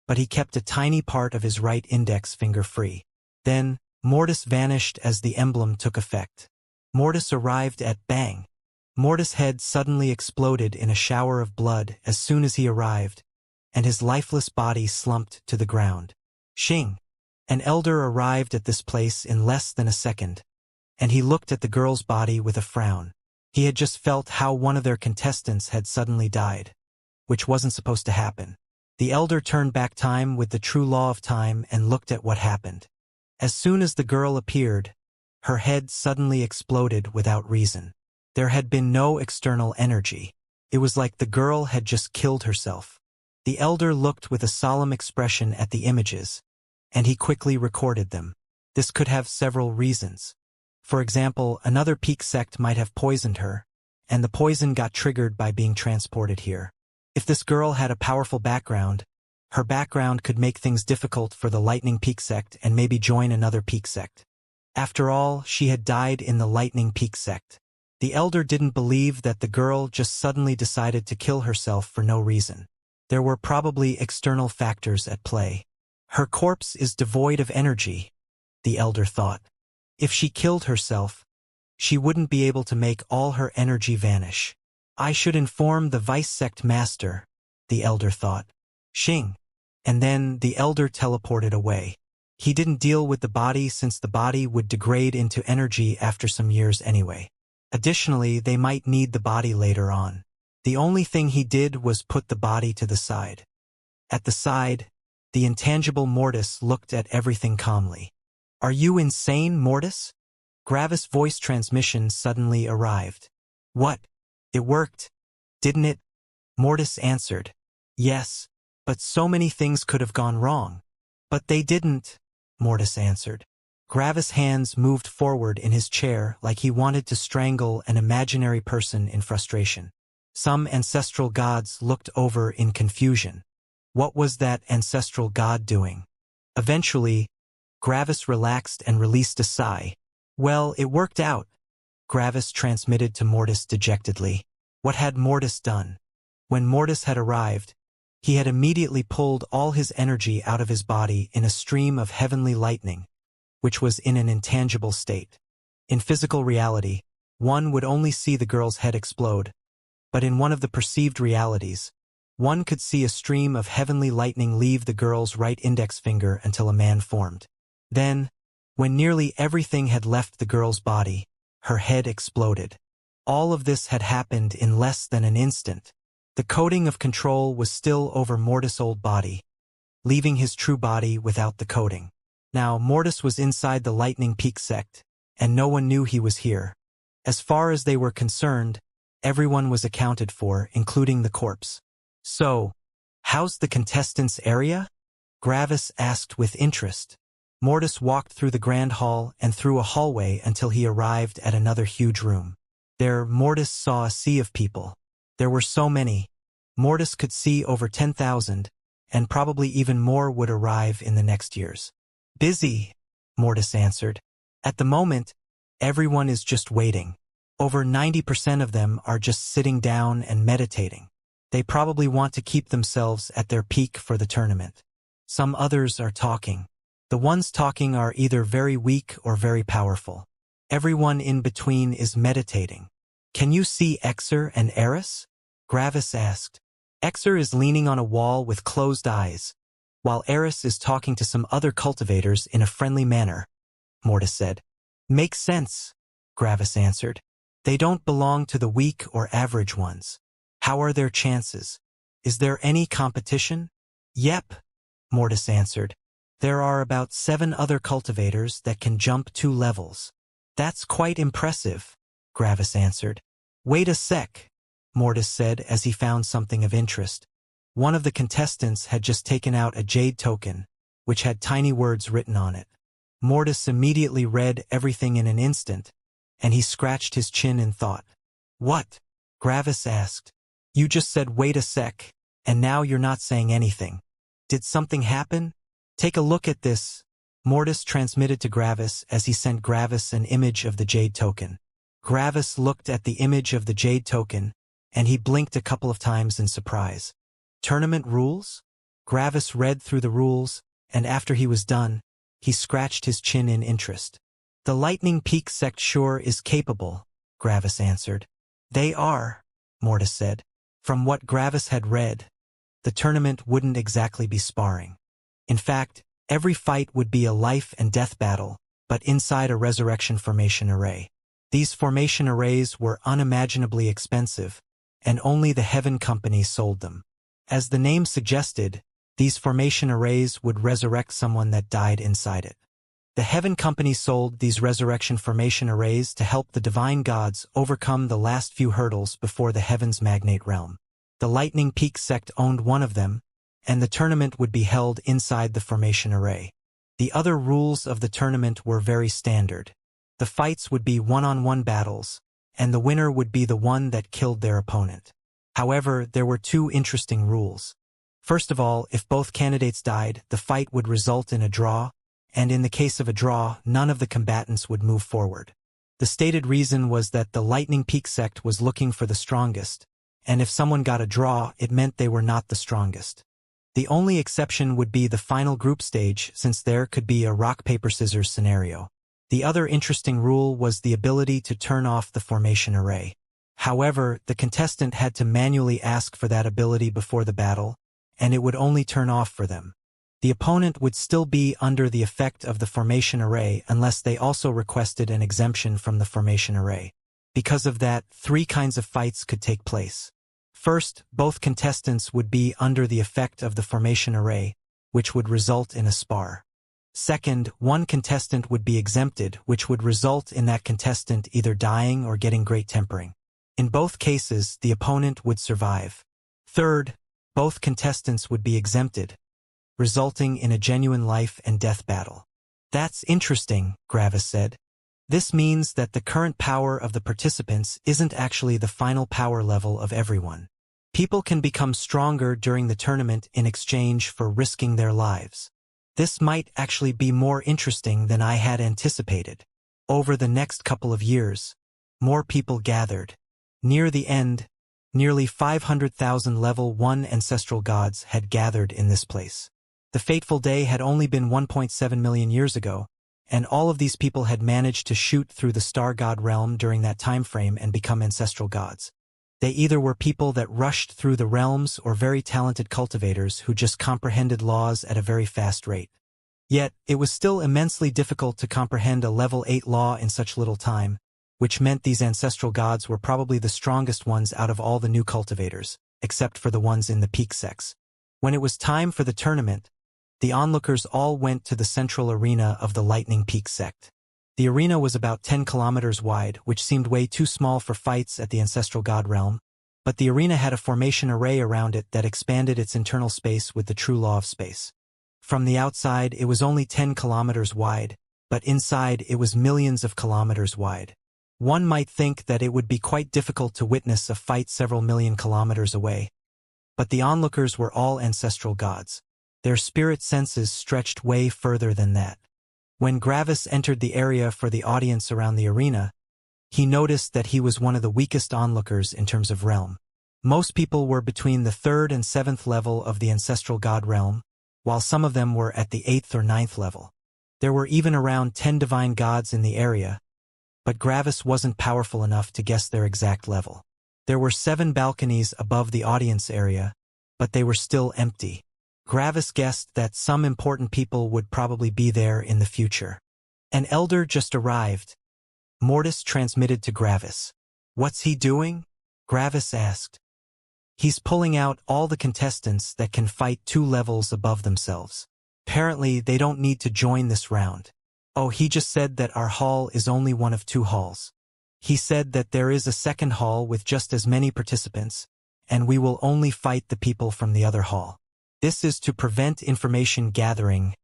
but he kept a tiny part of his right index finger free. Then, Mortis vanished as the emblem took effect. Mortis arrived at Bang. Mortis' head suddenly exploded in a shower of blood as soon as he arrived, and his lifeless body slumped to the ground. Xing. An elder arrived at this place in less than a second, and he looked at the girl's body with a frown. He had just felt how one of their contestants had suddenly died, which wasn't supposed to happen. The elder turned back time with the true law of time and looked at what happened. As soon as the girl appeared, her head suddenly exploded without reason. There had been no external energy. It was like the girl had just killed herself. The elder looked with a solemn expression at the images, and he quickly recorded them. This could have several reasons. For example, another peak sect might have poisoned her, and the poison got triggered by being transported here. If this girl had a powerful background, her background could make things difficult for the Lightning Peak sect and maybe join another peak sect. After all, she had died in the Lightning Peak sect. The elder didn't believe that the girl just suddenly decided to kill herself for no reason. There were probably external factors at play. Her corpse is devoid of energy, the elder thought. If she killed herself, she wouldn't be able to make all her energy vanish. I should inform the vice sect master, the elder thought. Xing. And then the elder teleported away. He didn't deal with the body since the body would degrade into energy after some years anyway. Additionally, they might need the body later on. The only thing he did was put the body to the side. At the side, the intangible Mortis looked at everything calmly. "Are you insane, Mortis?" Gravis' voice transmission suddenly arrived. "What? It worked, didn't it?" Mortis answered. "Yes, but so many things could have gone wrong." "But they didn't," Mortis answered. Gravis' hands moved forward in his chair like he wanted to strangle an imaginary person in frustration. Some ancestral gods looked over in confusion. What was that ancestral god doing? Eventually, Gravis relaxed and released a sigh. "Well, it worked out," Gravis transmitted to Mortis dejectedly. What had Mortis done? When Mortis had arrived, he had immediately pulled all his energy out of his body in a stream of heavenly lightning, which was in an intangible state. In physical reality, one would only see the girl's head explode, but in one of the perceived realities, one could see a stream of heavenly lightning leave the girl's right index finger until a man formed. Then, when nearly everything had left the girl's body, her head exploded. All of this had happened in less than an instant. The coating of control was still over Mortis' old body, leaving his true body without the coating. Now, Mortis was inside the Lightning Peak sect, and no one knew he was here. As far as they were concerned, everyone was accounted for, including the corpse. "So, how's the contestants' area?" Gravis asked with interest. Mortis walked through the grand hall and through a hallway until he arrived at another huge room. There, Mortis saw a sea of people. There were so many. Mortis could see over 10,000, and probably even more would arrive in the next years. "Busy," Mortis answered. "At the moment, everyone is just waiting. Over 90% of them are just sitting down and meditating. They probably want to keep themselves at their peak for the tournament. Some others are talking. The ones talking are either very weak or very powerful. Everyone in between is meditating." "Can you see Exer and Eris?" Gravis asked. "Exer is leaning on a wall with closed eyes, while Eris is talking to some other cultivators in a friendly manner," Mortis said. "Makes sense," Gravis answered. "They don't belong to the weak or average ones. How are their chances? Is there any competition?" "Yep," Mortis answered. "There are about 7 other cultivators that can jump 2 levels. "That's quite impressive," Gravis answered. "Wait a sec," Mortis said as he found something of interest. One of the contestants had just taken out a jade token, which had tiny words written on it. Mortis immediately read everything in an instant, and he scratched his chin in thought. "What?" Gravis asked. "You just said wait a sec, and now you're not saying anything. Did something happen? Take a look at this," Mortis transmitted to Gravis as he sent Gravis an image of the jade token. Gravis looked at the image of the jade token, and he blinked a couple of times in surprise. "Tournament rules?" Gravis read through the rules, and after he was done, he scratched his chin in interest. "The Lightning Peak sect sure is capable," Gravis answered. "They are," Mortis said. From what Gravis had read, the tournament wouldn't exactly be sparring. In fact, every fight would be a life and death battle, but inside a resurrection formation array. These formation arrays were unimaginably expensive, and only the Heaven Company sold them. As the name suggested, these formation arrays would resurrect someone that died inside it. The Heaven Company sold these resurrection formation arrays to help the divine gods overcome the last few hurdles before the Heaven's Magnate realm. The Lightning Peak sect owned one of them, and the tournament would be held inside the formation array. The other rules of the tournament were very standard. The fights would be one-on-one battles, and the winner would be the one that killed their opponent. However, there were 2 interesting rules. First of all, if both candidates died, the fight would result in a draw, and in the case of a draw, none of the combatants would move forward. The stated reason was that the Lightning Peak sect was looking for the strongest, and if someone got a draw, it meant they were not the strongest. The only exception would be the final group stage, since there could be a rock-paper-scissors scenario. The other interesting rule was the ability to turn off the formation array. However, the contestant had to manually ask for that ability before the battle, and it would only turn off for them. The opponent would still be under the effect of the formation array unless they also requested an exemption from the formation array. Because of that, 3 kinds of fights could take place. First, both contestants would be under the effect of the formation array, which would result in a spar. Second, one contestant would be exempted, which would result in that contestant either dying or getting great tempering. In both cases, the opponent would survive. Third, both contestants would be exempted, resulting in a genuine life and death battle. That's interesting, Gravis said. This means that the current power of the participants isn't actually the final power level of everyone. People can become stronger during the tournament in exchange for risking their lives. This might actually be more interesting than I had anticipated. Over the next couple of years, more people gathered. Near the end, nearly 500,000 level 1 ancestral gods had gathered in this place. The fateful day had only been 1.7 million years ago, and all of these people had managed to shoot through the star god realm during that time frame and become ancestral gods. They either were people that rushed through the realms or very talented cultivators who just comprehended laws at a very fast rate. Yet, it was still immensely difficult to comprehend a level 8 law in such little time, which meant these ancestral gods were probably the strongest ones out of all the new cultivators, except for the ones in the peak sects. When it was time for the tournament, the onlookers all went to the central arena of the Lightning Peak sect. The arena was about 10 kilometers wide, which seemed way too small for fights at the ancestral god realm, but the arena had a formation array around it that expanded its internal space with the true law of space. From the outside, it was only 10 kilometers wide, but inside it was millions of kilometers wide. One might think that it would be quite difficult to witness a fight several million kilometers away. But the onlookers were all ancestral gods. Their spirit senses stretched way further than that. When Gravis entered the area for the audience around the arena, he noticed that he was one of the weakest onlookers in terms of realm. Most people were between the 3rd and 7th level of the ancestral god realm, while some of them were at the 8th or 9th level. There were even around 10 divine gods in the area, but Gravis wasn't powerful enough to guess their exact level. There were 7 balconies above the audience area, but they were still empty. Gravis guessed that some important people would probably be there in the future. An elder just arrived. Mortis transmitted to Gravis. "What's he doing?" Gravis asked. "He's pulling out all the contestants that can fight 2 levels above themselves. Apparently, they don't need to join this round. Oh, he just said that our hall is only one of 2 halls. He said that there is a second hall with just as many participants, and we will only fight the people from the other hall. This is to prevent information gathering,"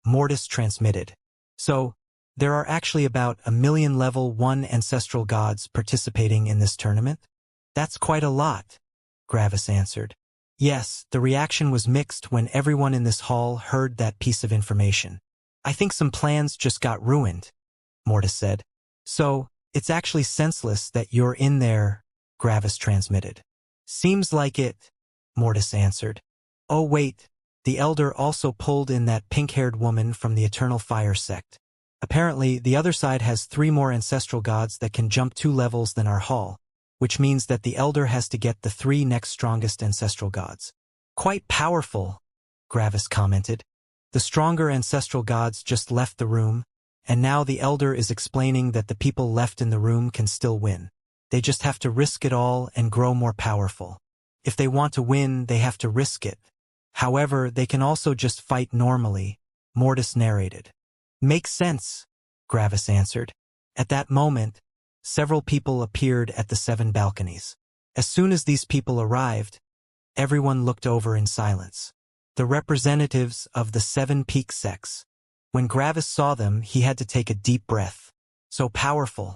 Mortis transmitted. "So, there are actually about 1 million level 1 ancestral gods participating in this tournament?" "That's quite a lot," Gravis answered. "Yes, the reaction was mixed when everyone in this hall heard that piece of information. I think some plans just got ruined," Mortis said. "So, it's actually senseless that you're in there," Gravis transmitted. "Seems like it," Mortis answered. "Oh wait, the elder also pulled in that pink-haired woman from the Eternal Fire sect. Apparently, the other side has 3 more ancestral gods that can jump 2 levels than our hall, which means that the elder has to get the 3 next strongest ancestral gods." "Quite powerful," Gravis commented. "The stronger ancestral gods just left the room, and now the elder is explaining that the people left in the room can still win. They just have to risk it all and grow more powerful. If they want to win, they have to risk it. However, they can also just fight normally," Mortis narrated. "Makes sense," Gravis answered. At that moment, several people appeared at the 7 balconies. As soon as these people arrived, everyone looked over in silence. The representatives of the 7 peak sects. When Gravis saw them, he had to take a deep breath. So powerful.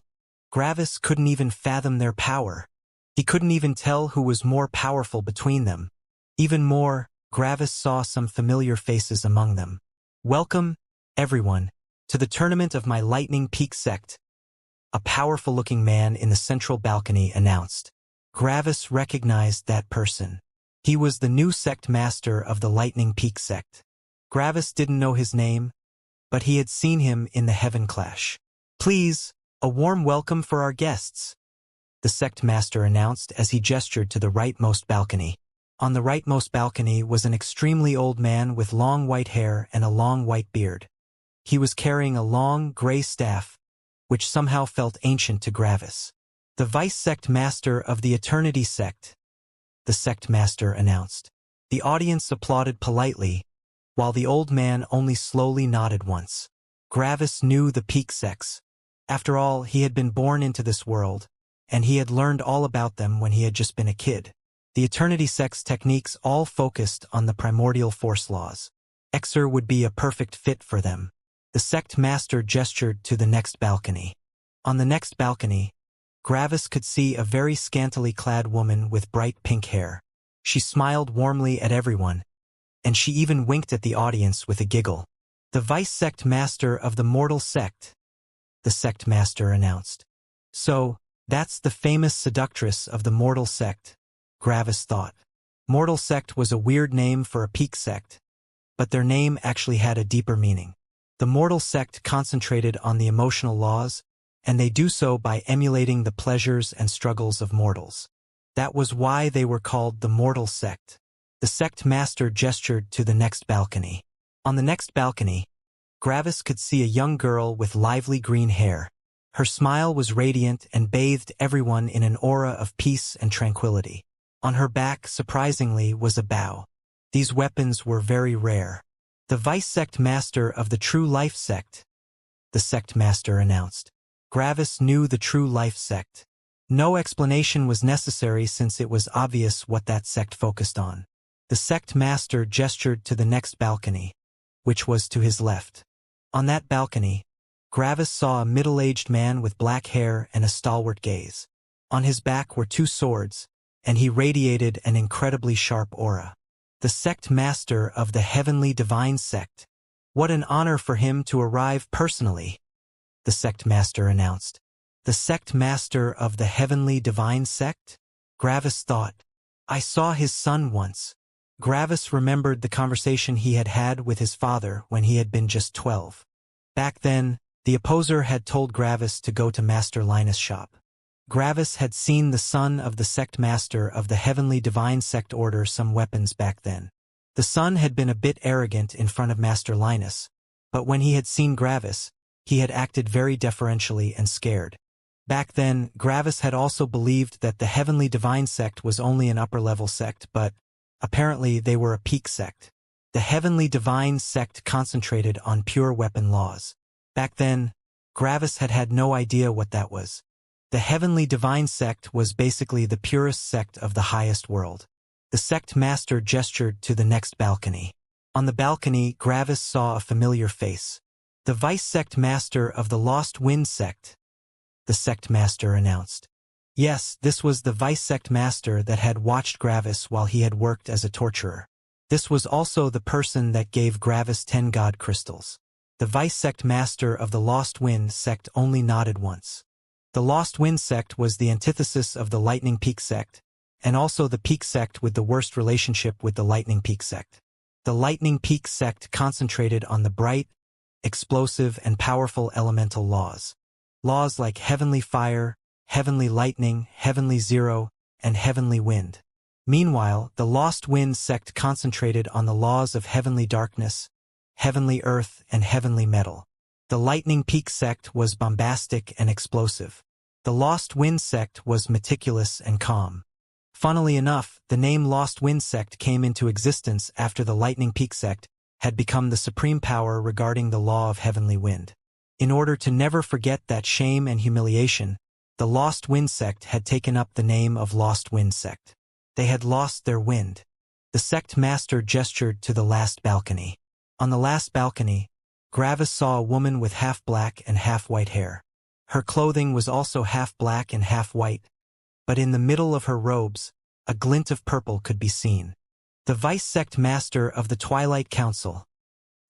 Gravis couldn't even fathom their power. He couldn't even tell who was more powerful between them. Even more, Gravis saw some familiar faces among them. "Welcome, everyone, to the tournament of my Lightning Peak sect," a powerful-looking man in the central balcony announced. Gravis recognized that person. He was the new sect master of the Lightning Peak sect. Gravis didn't know his name, but he had seen him in the Heaven Clash. "Please, a warm welcome for our guests," the sect master announced as he gestured to the rightmost balcony. On the rightmost balcony was an extremely old man with long white hair and a long white beard. He was carrying a long, gray staff, which somehow felt ancient to Gravis. "The vice-sect master of the Eternity sect," the sect master announced. The audience applauded politely, while the old man only slowly nodded once. Gravis knew the peak sects. After all, he had been born into this world, and he had learned all about them when he had just been a kid. The Eternity sect's techniques all focused on the primordial force laws. Exer would be a perfect fit for them. The sect master gestured to the next balcony. On the next balcony, Gravis could see a very scantily clad woman with bright pink hair. She smiled warmly at everyone, and she even winked at the audience with a giggle. "The vice-sect master of the Mortal sect," the sect master announced. "So, that's the famous seductress of the Mortal sect," Gravis thought. Mortal sect was a weird name for a peak sect, but their name actually had a deeper meaning. The Mortal sect concentrated on the emotional laws, and they do so by emulating the pleasures and struggles of mortals. That was why they were called the Mortal sect. The sect master gestured to the next balcony. On the next balcony, Gravis could see a young girl with lively green hair. Her smile was radiant and bathed everyone in an aura of peace and tranquility. On her back, surprisingly, was a bow. These weapons were very rare. "The vice-sect master of the True Life sect," the sect master announced. Gravis knew the True Life sect. No explanation was necessary since it was obvious what that sect focused on. The sect master gestured to the next balcony, which was to his left. On that balcony, Gravis saw a middle-aged man with black hair and a stalwart gaze. On his back were two swords, and he radiated an incredibly sharp aura. The sect master of the Heavenly Divine sect. "What an honor for him to arrive personally," the sect master announced. "The sect master of the Heavenly Divine sect?" Gravis thought. "I saw his son once." Gravis remembered the conversation he had had with his father when he had been just 12. Back then, the opposer had told Gravis to go to Master Linus' shop. Gravis had seen the son of the sect master of the Heavenly Divine sect order some weapons back then. The son had been a bit arrogant in front of Master Linus, but when he had seen Gravis, he had acted very deferentially and scared. Back then, Gravis had also believed that the Heavenly Divine sect was only an upper-level sect, but apparently they were a peak sect. The Heavenly Divine sect concentrated on pure weapon laws. Back then, Gravis had had no idea what that was. The Heavenly Divine sect was basically the purest sect of the highest world. The sect master gestured to the next balcony. On the balcony, Gravis saw a familiar face. "The vice-sect master of the Lost Wind sect," the sect master announced. Yes, this was the vice-sect master that had watched Gravis while he had worked as a torturer. This was also the person that gave Gravis 10 god crystals. The vice-sect master of the Lost Wind sect only nodded once. The Lost Wind sect was the antithesis of the Lightning Peak sect, and also the peak sect with the worst relationship with the Lightning Peak sect. The Lightning Peak sect concentrated on the bright, explosive, and powerful elemental laws. Laws like Heavenly Fire, Heavenly Lightning, Heavenly Zero, and Heavenly Wind. Meanwhile, the Lost Wind sect concentrated on the laws of Heavenly Darkness, Heavenly Earth, and Heavenly Metal. The Lightning Peak sect was bombastic and explosive. The Lost Wind sect was meticulous and calm. Funnily enough, the name Lost Wind sect came into existence after the Lightning Peak sect had become the supreme power regarding the law of Heavenly Wind. In order to never forget that shame and humiliation, the Lost Wind sect had taken up the name of Lost Wind sect. They had lost their wind. The sect master gestured to the last balcony. On the last balcony, Gravis saw a woman with half black and half white hair. Her clothing was also half black and half white, but in the middle of her robes, a glint of purple could be seen. "The vice-sect master of the Twilight Council,"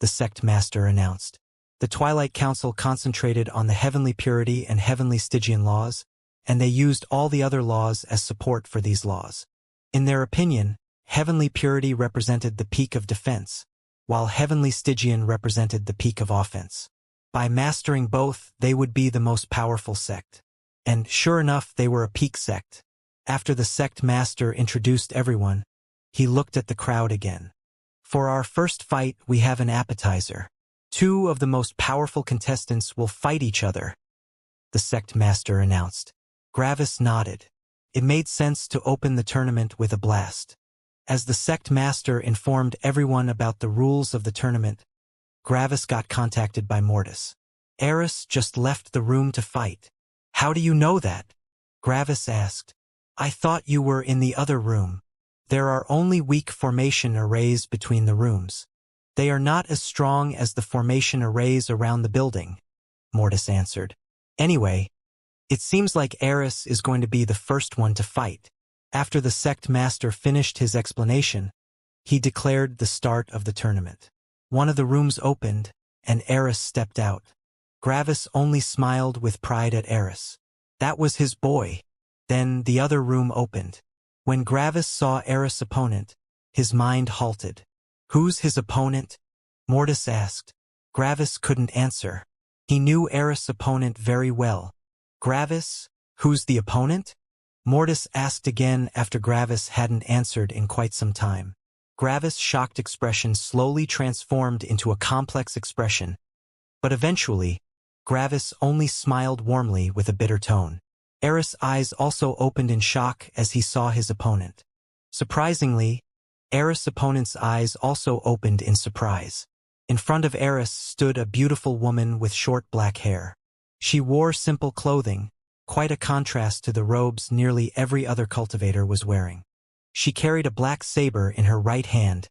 the sect master announced. The Twilight Council concentrated on the heavenly purity and heavenly Stygian laws, and they used all the other laws as support for these laws. In their opinion, heavenly purity represented the peak of defense, while heavenly Stygian represented the peak of offense. By mastering both, they would be the most powerful sect. And sure enough, they were a peak sect. After the sect master introduced everyone, He looked at the crowd again. For our first fight, we have an appetizer. 2 of the most powerful contestants will fight each other, the sect master announced. Gravis nodded. It made sense to open the tournament with a blast. As the sect master informed everyone about the rules of the tournament, Gravis got contacted by Mortis. Eris just left the room to fight. How do you know that? Gravis asked. I thought you were in the other room. There are only weak formation arrays between the rooms. They are not as strong as the formation arrays around the building, Mortis answered. Anyway, it seems like Eris is going to be the first one to fight. After the sect master finished his explanation, he declared the start of the tournament. One of the rooms opened, and Eris stepped out. Gravis only smiled with pride at Eris. That was his boy. Then the other room opened. When Gravis saw Eris' opponent, his mind halted. Who's his opponent? Mortis asked. Gravis couldn't answer. He knew Eris' opponent very well. Gravis, who's the opponent? Mortis asked again after Gravis hadn't answered in quite some time. Gravis' shocked expression slowly transformed into a complex expression, but eventually, Gravis only smiled warmly with a bitter tone. Eris' eyes also opened in shock as he saw his opponent. Surprisingly, Eris' opponent's eyes also opened in surprise. In front of Eris stood a beautiful woman with short black hair. She wore simple clothing, quite a contrast to the robes nearly every other cultivator was wearing. She carried a black saber in her right hand,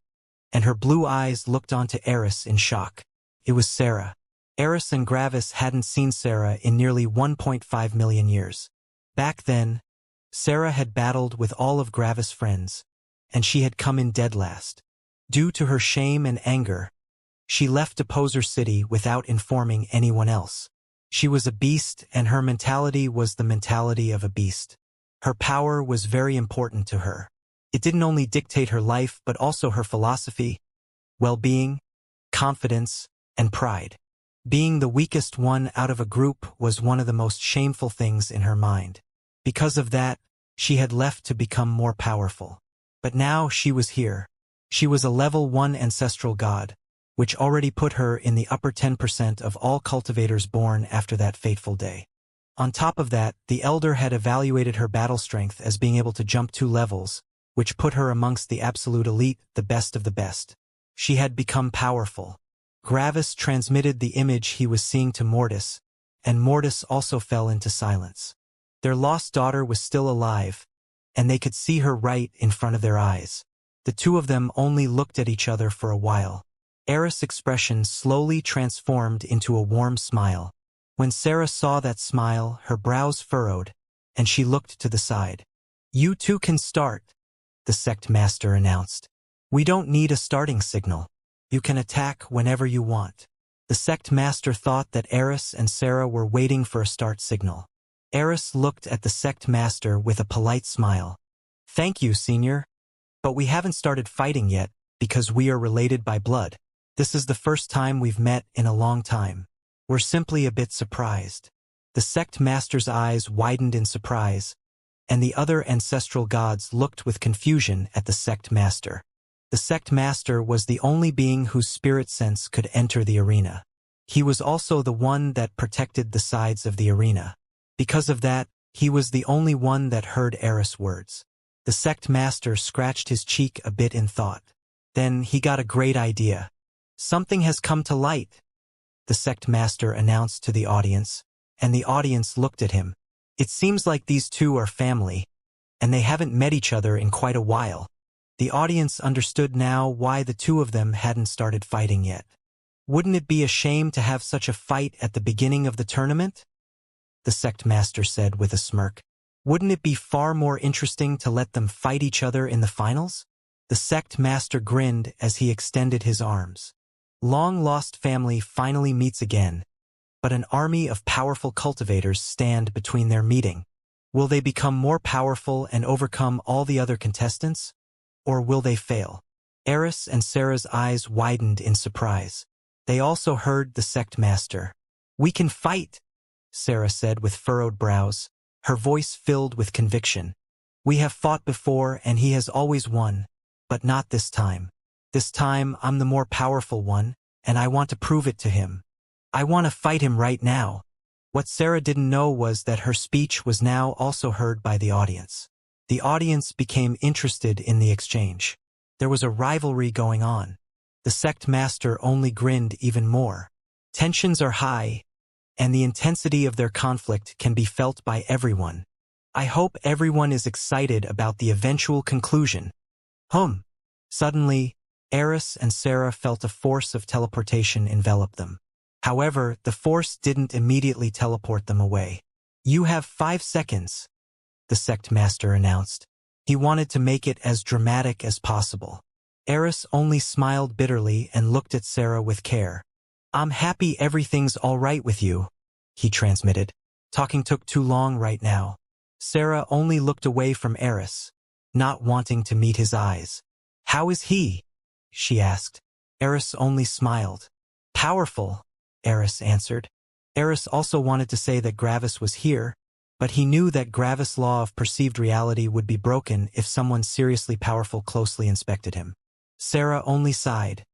and her blue eyes looked onto Eris in shock. It was Sarah. Eris and Gravis hadn't seen Sarah in nearly 1.5 million years. Back then, Sarah had battled with all of Gravis' friends, and she had come in dead last. Due to her shame and anger, she left Opposer City without informing anyone else. She was a beast, and her mentality was the mentality of a beast. Her power was very important to her. It didn't only dictate her life but also her philosophy, well-being, confidence, and pride. Being the weakest one out of a group was one of the most shameful things in her mind. Because of that, she had left to become more powerful. But now she was here. She was a level 1 ancestral god, which already put her in the upper 10% of all cultivators born after that fateful day. On top of that, the Elder had evaluated her battle strength as being able to jump 2 levels, which put her amongst the absolute elite, the best of the best. She had become powerful. Gravis transmitted the image he was seeing to Mortis, and Mortis also fell into silence. Their lost daughter was still alive, and they could see her right in front of their eyes. The 2 of them only looked at each other for a while. Eris' expression slowly transformed into a warm smile. When Sarah saw that smile, her brows furrowed, and she looked to the side. You 2 can start, the sect master announced. We don't need a starting signal. You can attack whenever you want. The sect master thought that Eris and Sarah were waiting for a start signal. Eris looked at the sect master with a polite smile. Thank you, senior. But we haven't started fighting yet, because we are related by blood. This is the first time we've met in a long time. We're simply a bit surprised. The sect master's eyes widened in surprise, and the other ancestral gods looked with confusion at the sect master. The sect master was the only being whose spirit sense could enter the arena. He was also the one that protected the sides of the arena. Because of that, he was the only one that heard Eris' words. The sect master scratched his cheek a bit in thought. Then he got a great idea. Something has come to light, the sect master announced to the audience, and the audience looked at him. It seems like these 2 are family, and they haven't met each other in quite a while. The audience understood now why the 2 of them hadn't started fighting yet. Wouldn't it be a shame to have such a fight at the beginning of the tournament? The sect master said with a smirk. Wouldn't it be far more interesting to let them fight each other in the finals? The sect master grinned as he extended his arms. Long-lost family finally meets again, but an army of powerful cultivators stand between their meeting. Will they become more powerful and overcome all the other contestants? Or will they fail? Eris and Sarah's eyes widened in surprise. They also heard the sect master. We can fight, Sarah said with furrowed brows, her voice filled with conviction. We have fought before and he has always won. But not this time. This time, I'm the more powerful one, and I want to prove it to him. I want to fight him right now. What Sarah didn't know was that her speech was now also heard by the audience. The audience became interested in the exchange. There was a rivalry going on. The sect master only grinned even more. Tensions are high, and the intensity of their conflict can be felt by everyone. I hope everyone is excited about the eventual conclusion. Suddenly, Eris and Sarah felt a force of teleportation envelop them. However, the force didn't immediately teleport them away. You have 5 seconds, the sect master announced. He wanted to make it as dramatic as possible. Eris only smiled bitterly and looked at Sarah with care. I'm happy everything's all right with you, he transmitted. Talking took too long right now. Sarah only looked away from Eris, not wanting to meet his eyes. How is he? She asked. Eris only smiled. Powerful, Eris answered. Eris also wanted to say that Gravis was here, but he knew that Gravis' law of perceived reality would be broken if someone seriously powerful closely inspected him. Sarah only sighed,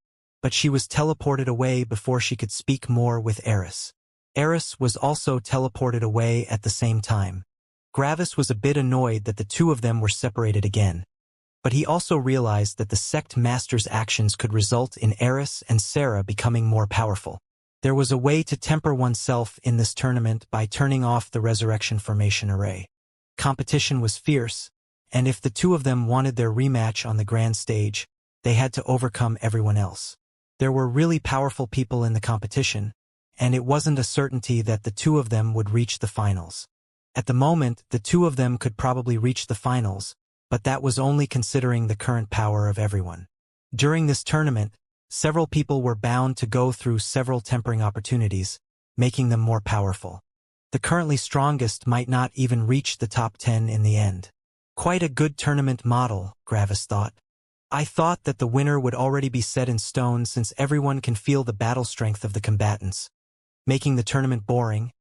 but she was teleported away before she could speak more with Eris. Eris was also teleported away at the same time. Gravis was a bit annoyed that the two of them were separated again, but he also realized that the sect master's actions could result in Eris and Sarah becoming more powerful. There was a way to temper oneself in this tournament by turning off the resurrection formation array. Competition was fierce, and if the two of them wanted their rematch on the grand stage, they had to overcome everyone else. There were really powerful people in the competition, and it wasn't a certainty that the two of them would reach the finals. At the moment, the two of them could probably reach the finals, but that was only considering the current power of everyone. During this tournament, several people were bound to go through several tempering opportunities, making them more powerful. The currently strongest might not even reach the top 10 in the end. Quite a good tournament model, Gravis thought. I thought that the winner would already be set in stone since everyone can feel the battle strength of the combatants, making the tournament boring,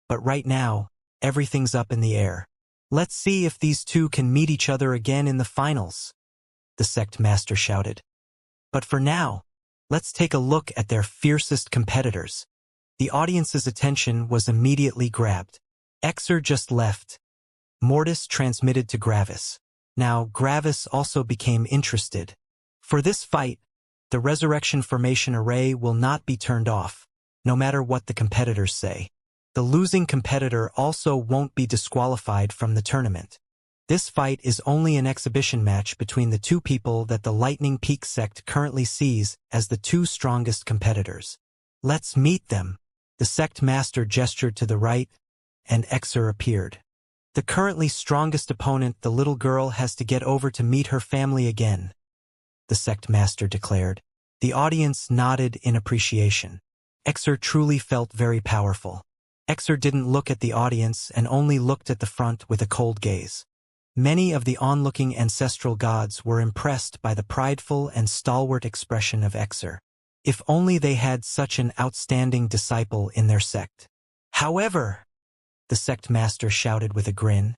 but right now, everything's up in the air. Let's see if these two can meet each other again in the finals, the sect master shouted. But for now, let's take a look at their fiercest competitors. The audience's attention was immediately grabbed. Exer just left. Mortis transmitted to Gravis. Now, Gravis also became interested. For this fight, the resurrection formation array will not be turned off, no matter what the competitors say. The losing competitor also won't be disqualified from the tournament. This fight is only an exhibition match between the two people that the Lightning Peak sect currently sees as the two strongest competitors. Let's meet them. The sect master gestured to the right, and Exer appeared. The currently strongest opponent the little girl has to get over to meet her family again, the sect master declared. The audience nodded in appreciation. Exer truly felt very powerful. Exer didn't look at the audience and only looked at the front with a cold gaze. Many of the onlooking ancestral gods were impressed by the prideful and stalwart expression of Exer. If only they had such an outstanding disciple in their sect. However, the sect master shouted with a grin,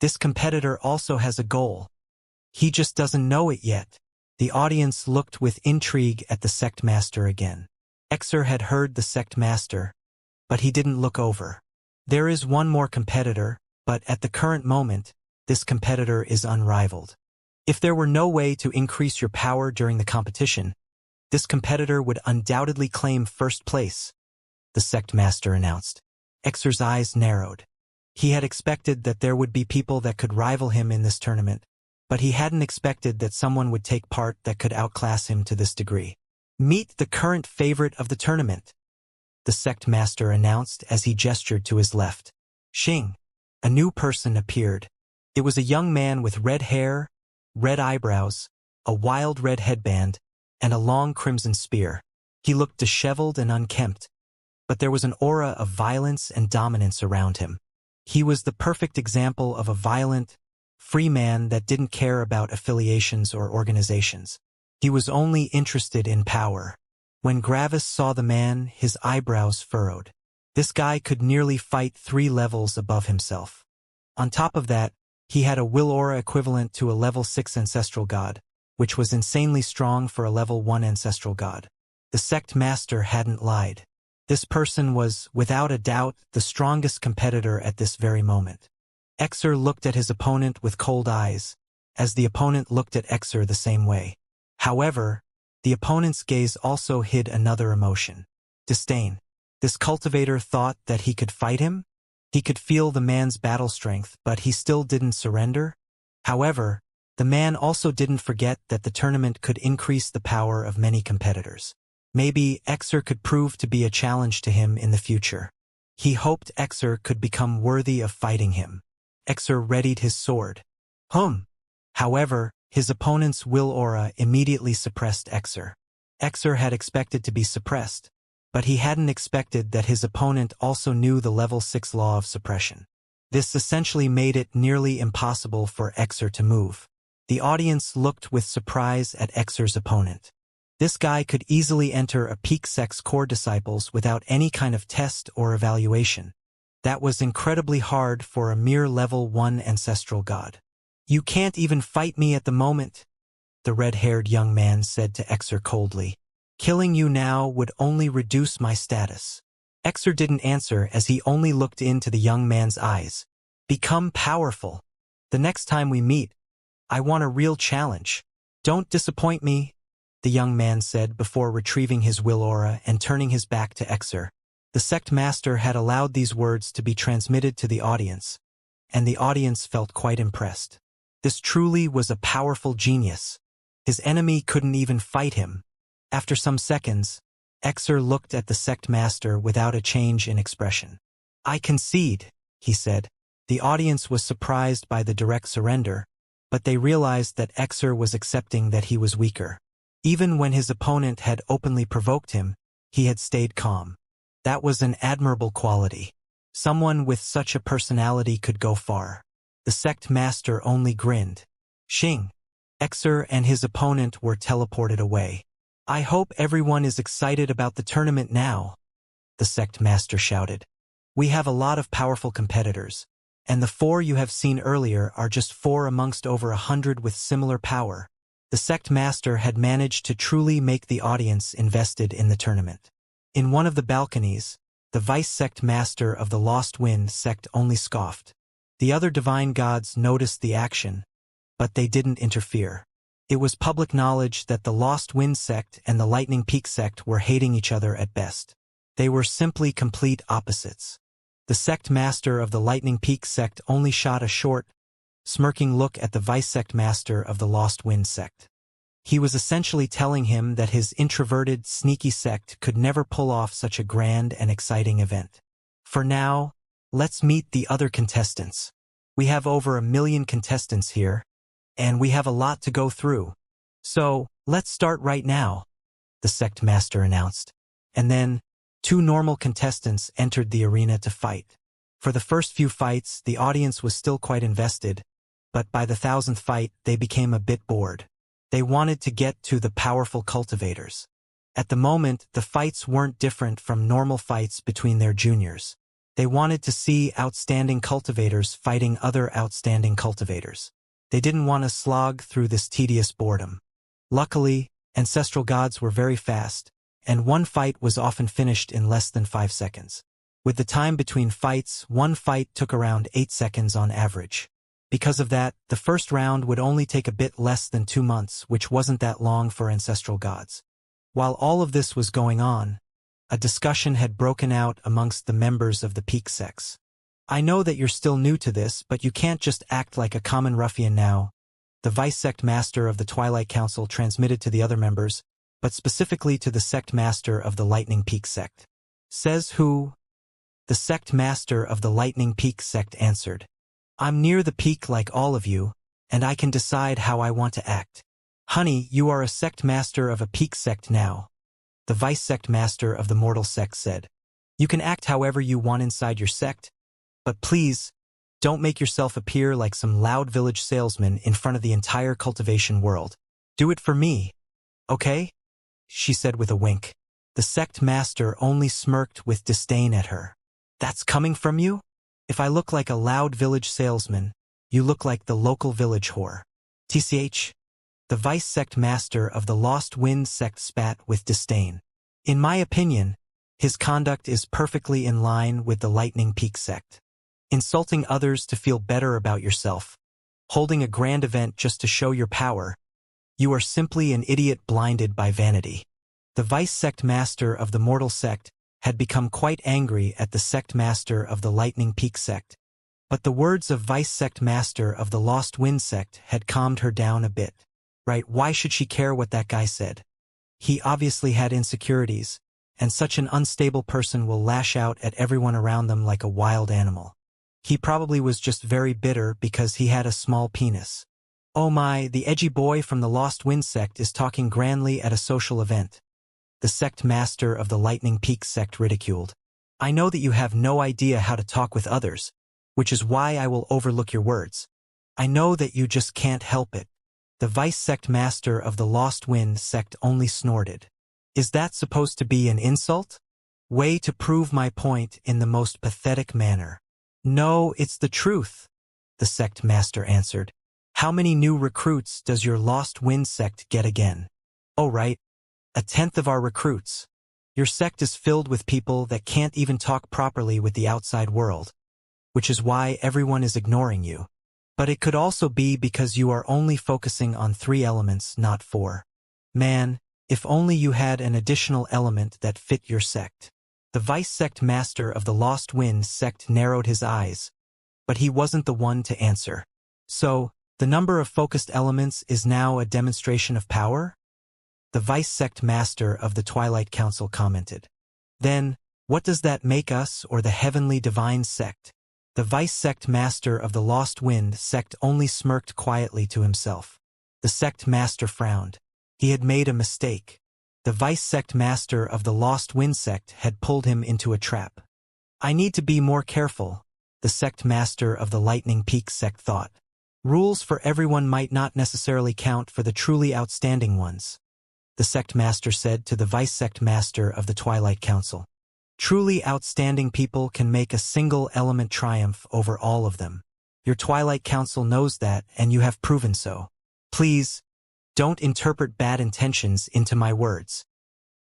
this competitor also has a goal. He just doesn't know it yet. The audience looked with intrigue at the sect master again. Exer had heard the sect master, but he didn't look over. There is one more competitor, but at the current moment, this competitor is unrivaled. If there were no way to increase your power during the competition, this competitor would undoubtedly claim first place, the sect master announced. Exer's eyes narrowed. He had expected that there would be people that could rival him in this tournament, but he hadn't expected that someone would take part that could outclass him to this degree. Meet the current favorite of the tournament, the sect master announced as he gestured to his left. Xing. A new person appeared. It was a young man with red hair, red eyebrows, a wild red headband, and a long crimson spear. He looked disheveled and unkempt, but there was an aura of violence and dominance around him. He was the perfect example of a violent, free man that didn't care about affiliations or organizations. He was only interested in power. When Gravis saw the man, his eyebrows furrowed. This guy could nearly fight 3 levels above himself. On top of that, he had a will aura equivalent to a level 6 ancestral god, which was insanely strong for a level 1 ancestral god. The sect master hadn't lied. This person was, without a doubt, the strongest competitor at this very moment. Exer looked at his opponent with cold eyes, as the opponent looked at Exer the same way. However, the opponent's gaze also hid another emotion: disdain. This cultivator thought that he could fight him? He could feel the man's battle strength, but he still didn't surrender? However, the man also didn't forget that the tournament could increase the power of many competitors. Maybe Exer could prove to be a challenge to him in the future. He hoped Exer could become worthy of fighting him. Exer readied his sword. However, his opponent's will aura immediately suppressed Exer. Exer had expected to be suppressed, but he hadn't expected that his opponent also knew the level 6 law of suppression. This essentially made it nearly impossible for Exer to move. The audience looked with surprise at Exer's opponent. This guy could easily enter a peak sect's core disciples without any kind of test or evaluation. That was incredibly hard for a mere level 1 ancestral god. "You can't even fight me at the moment," the red-haired young man said to Exer coldly. "Killing you now would only reduce my status." Exer didn't answer as he only looked into the young man's eyes. "Become powerful. The next time we meet, I want a real challenge. Don't disappoint me," the young man said before retrieving his will aura and turning his back to Exer. The sect master had allowed these words to be transmitted to the audience, and the audience felt quite impressed. This truly was a powerful genius. His enemy couldn't even fight him. After some seconds, Exer looked at the sect master without a change in expression. "I concede," he said. The audience was surprised by the direct surrender, but they realized that Exer was accepting that he was weaker. Even when his opponent had openly provoked him, he had stayed calm. That was an admirable quality. Someone with such a personality could go far. The sect master only grinned. Xing. Exer and his opponent were teleported away. "I hope everyone is excited about the tournament now," the sect master shouted. "We have a lot of powerful competitors, and the 4 you have seen earlier are just 4 amongst over 100 with similar power." The sect master had managed to truly make the audience invested in the tournament. In one of the balconies, the vice sect master of the Lost Wind sect only scoffed. The other divine gods noticed the action, but they didn't interfere. It was public knowledge that the Lost Wind sect and the Lightning Peak sect were hating each other at best. They were simply complete opposites. The sect master of the Lightning Peak sect only shot a short, smirking look at the vice sect master of the Lost Wind sect. He was essentially telling him that his introverted, sneaky sect could never pull off such a grand and exciting event. For now, let's meet the other contestants. We have over 1 million contestants here, and we have a lot to go through. So, let's start right now, the sect master announced. And then, 2 normal contestants entered the arena to fight. For the first few fights, the audience was still quite invested, but by the 1,000th fight, they became a bit bored. They wanted to get to the powerful cultivators. At the moment, the fights weren't different from normal fights between their juniors. They wanted to see outstanding cultivators fighting other outstanding cultivators. They didn't want to slog through this tedious boredom. Luckily, ancestral gods were very fast, and one fight was often finished in less than 5 seconds. With the time between fights, one fight took around 8 seconds on average. Because of that, the first round would only take a bit less than 2 months, which wasn't that long for ancestral gods. While all of this was going on, a discussion had broken out amongst the members of the peak sects. "I know that you're still new to this, but you can't just act like a common ruffian now," the vice sect master of the Twilight Council transmitted to the other members, but specifically to the sect master of the Lightning Peak sect. "Says who?" The sect master of the Lightning Peak sect answered. "I'm near the peak like all of you, and I can decide how I want to act." "Honey, you are a sect master of a peak sect now," the vice sect master of the Mortal sect said. "You can act however you want inside your sect, but please, don't make yourself appear like some loud village salesman in front of the entire cultivation world. Do it for me, okay?" she said with a wink. The sect master only smirked with disdain at her. "That's coming from you? If I look like a loud village salesman, you look like the local village whore. TCH? The vice sect master of the Lost Wind sect spat with disdain. In my opinion, his conduct is perfectly in line with the Lightning Peak sect. Insulting others to feel better about yourself. Holding a grand event just to show your power. You are simply an idiot blinded by vanity. The vice sect master of the Mortal sect had become quite angry at the sect master of the Lightning Peak sect. But the words of vice sect master of the Lost Wind sect had calmed her down a bit. Right, why should she care what that guy said? He obviously had insecurities, and such an unstable person will lash out at everyone around them like a wild animal. He probably was just very bitter because he had a small penis. Oh my, the edgy boy from the Lost Wind sect is talking grandly at a social event. The sect master of the Lightning Peak sect ridiculed. I know that you have no idea how to talk with others, which is why I will overlook your words. I know that you just can't help it. The vice sect master of the Lost Wind sect only snorted. Is that supposed to be an insult? Way to prove my point in the most pathetic manner. No, it's the truth, the sect master answered. How many new recruits does your Lost Wind sect get again? Oh right, 1/10 of our recruits. Your sect is filled with people that can't even talk properly with the outside world, which is why everyone is ignoring you. But it could also be because you are only focusing on 3 elements, not 4. Man, if only you had an additional element that fit your sect. The vice sect master of the Lost Wind sect narrowed his eyes, but he wasn't the one to answer. So, the number of focused elements is now a demonstration of power? The vice sect master of the Twilight Council commented. Then, what does that make us or the heavenly divine sect? The vice sect master of the Lost Wind sect only smirked quietly to himself. The sect master frowned. He had made a mistake. The vice sect master of the Lost Wind sect had pulled him into a trap. I need to be more careful, the sect master of the Lightning Peak sect thought. Rules for everyone might not necessarily count for the truly outstanding ones, the sect master said to the vice sect master of the Twilight Council. Truly outstanding people can make a single element triumph over all of them. Your Twilight Council knows that, and you have proven so. Please, don't interpret bad intentions into my words.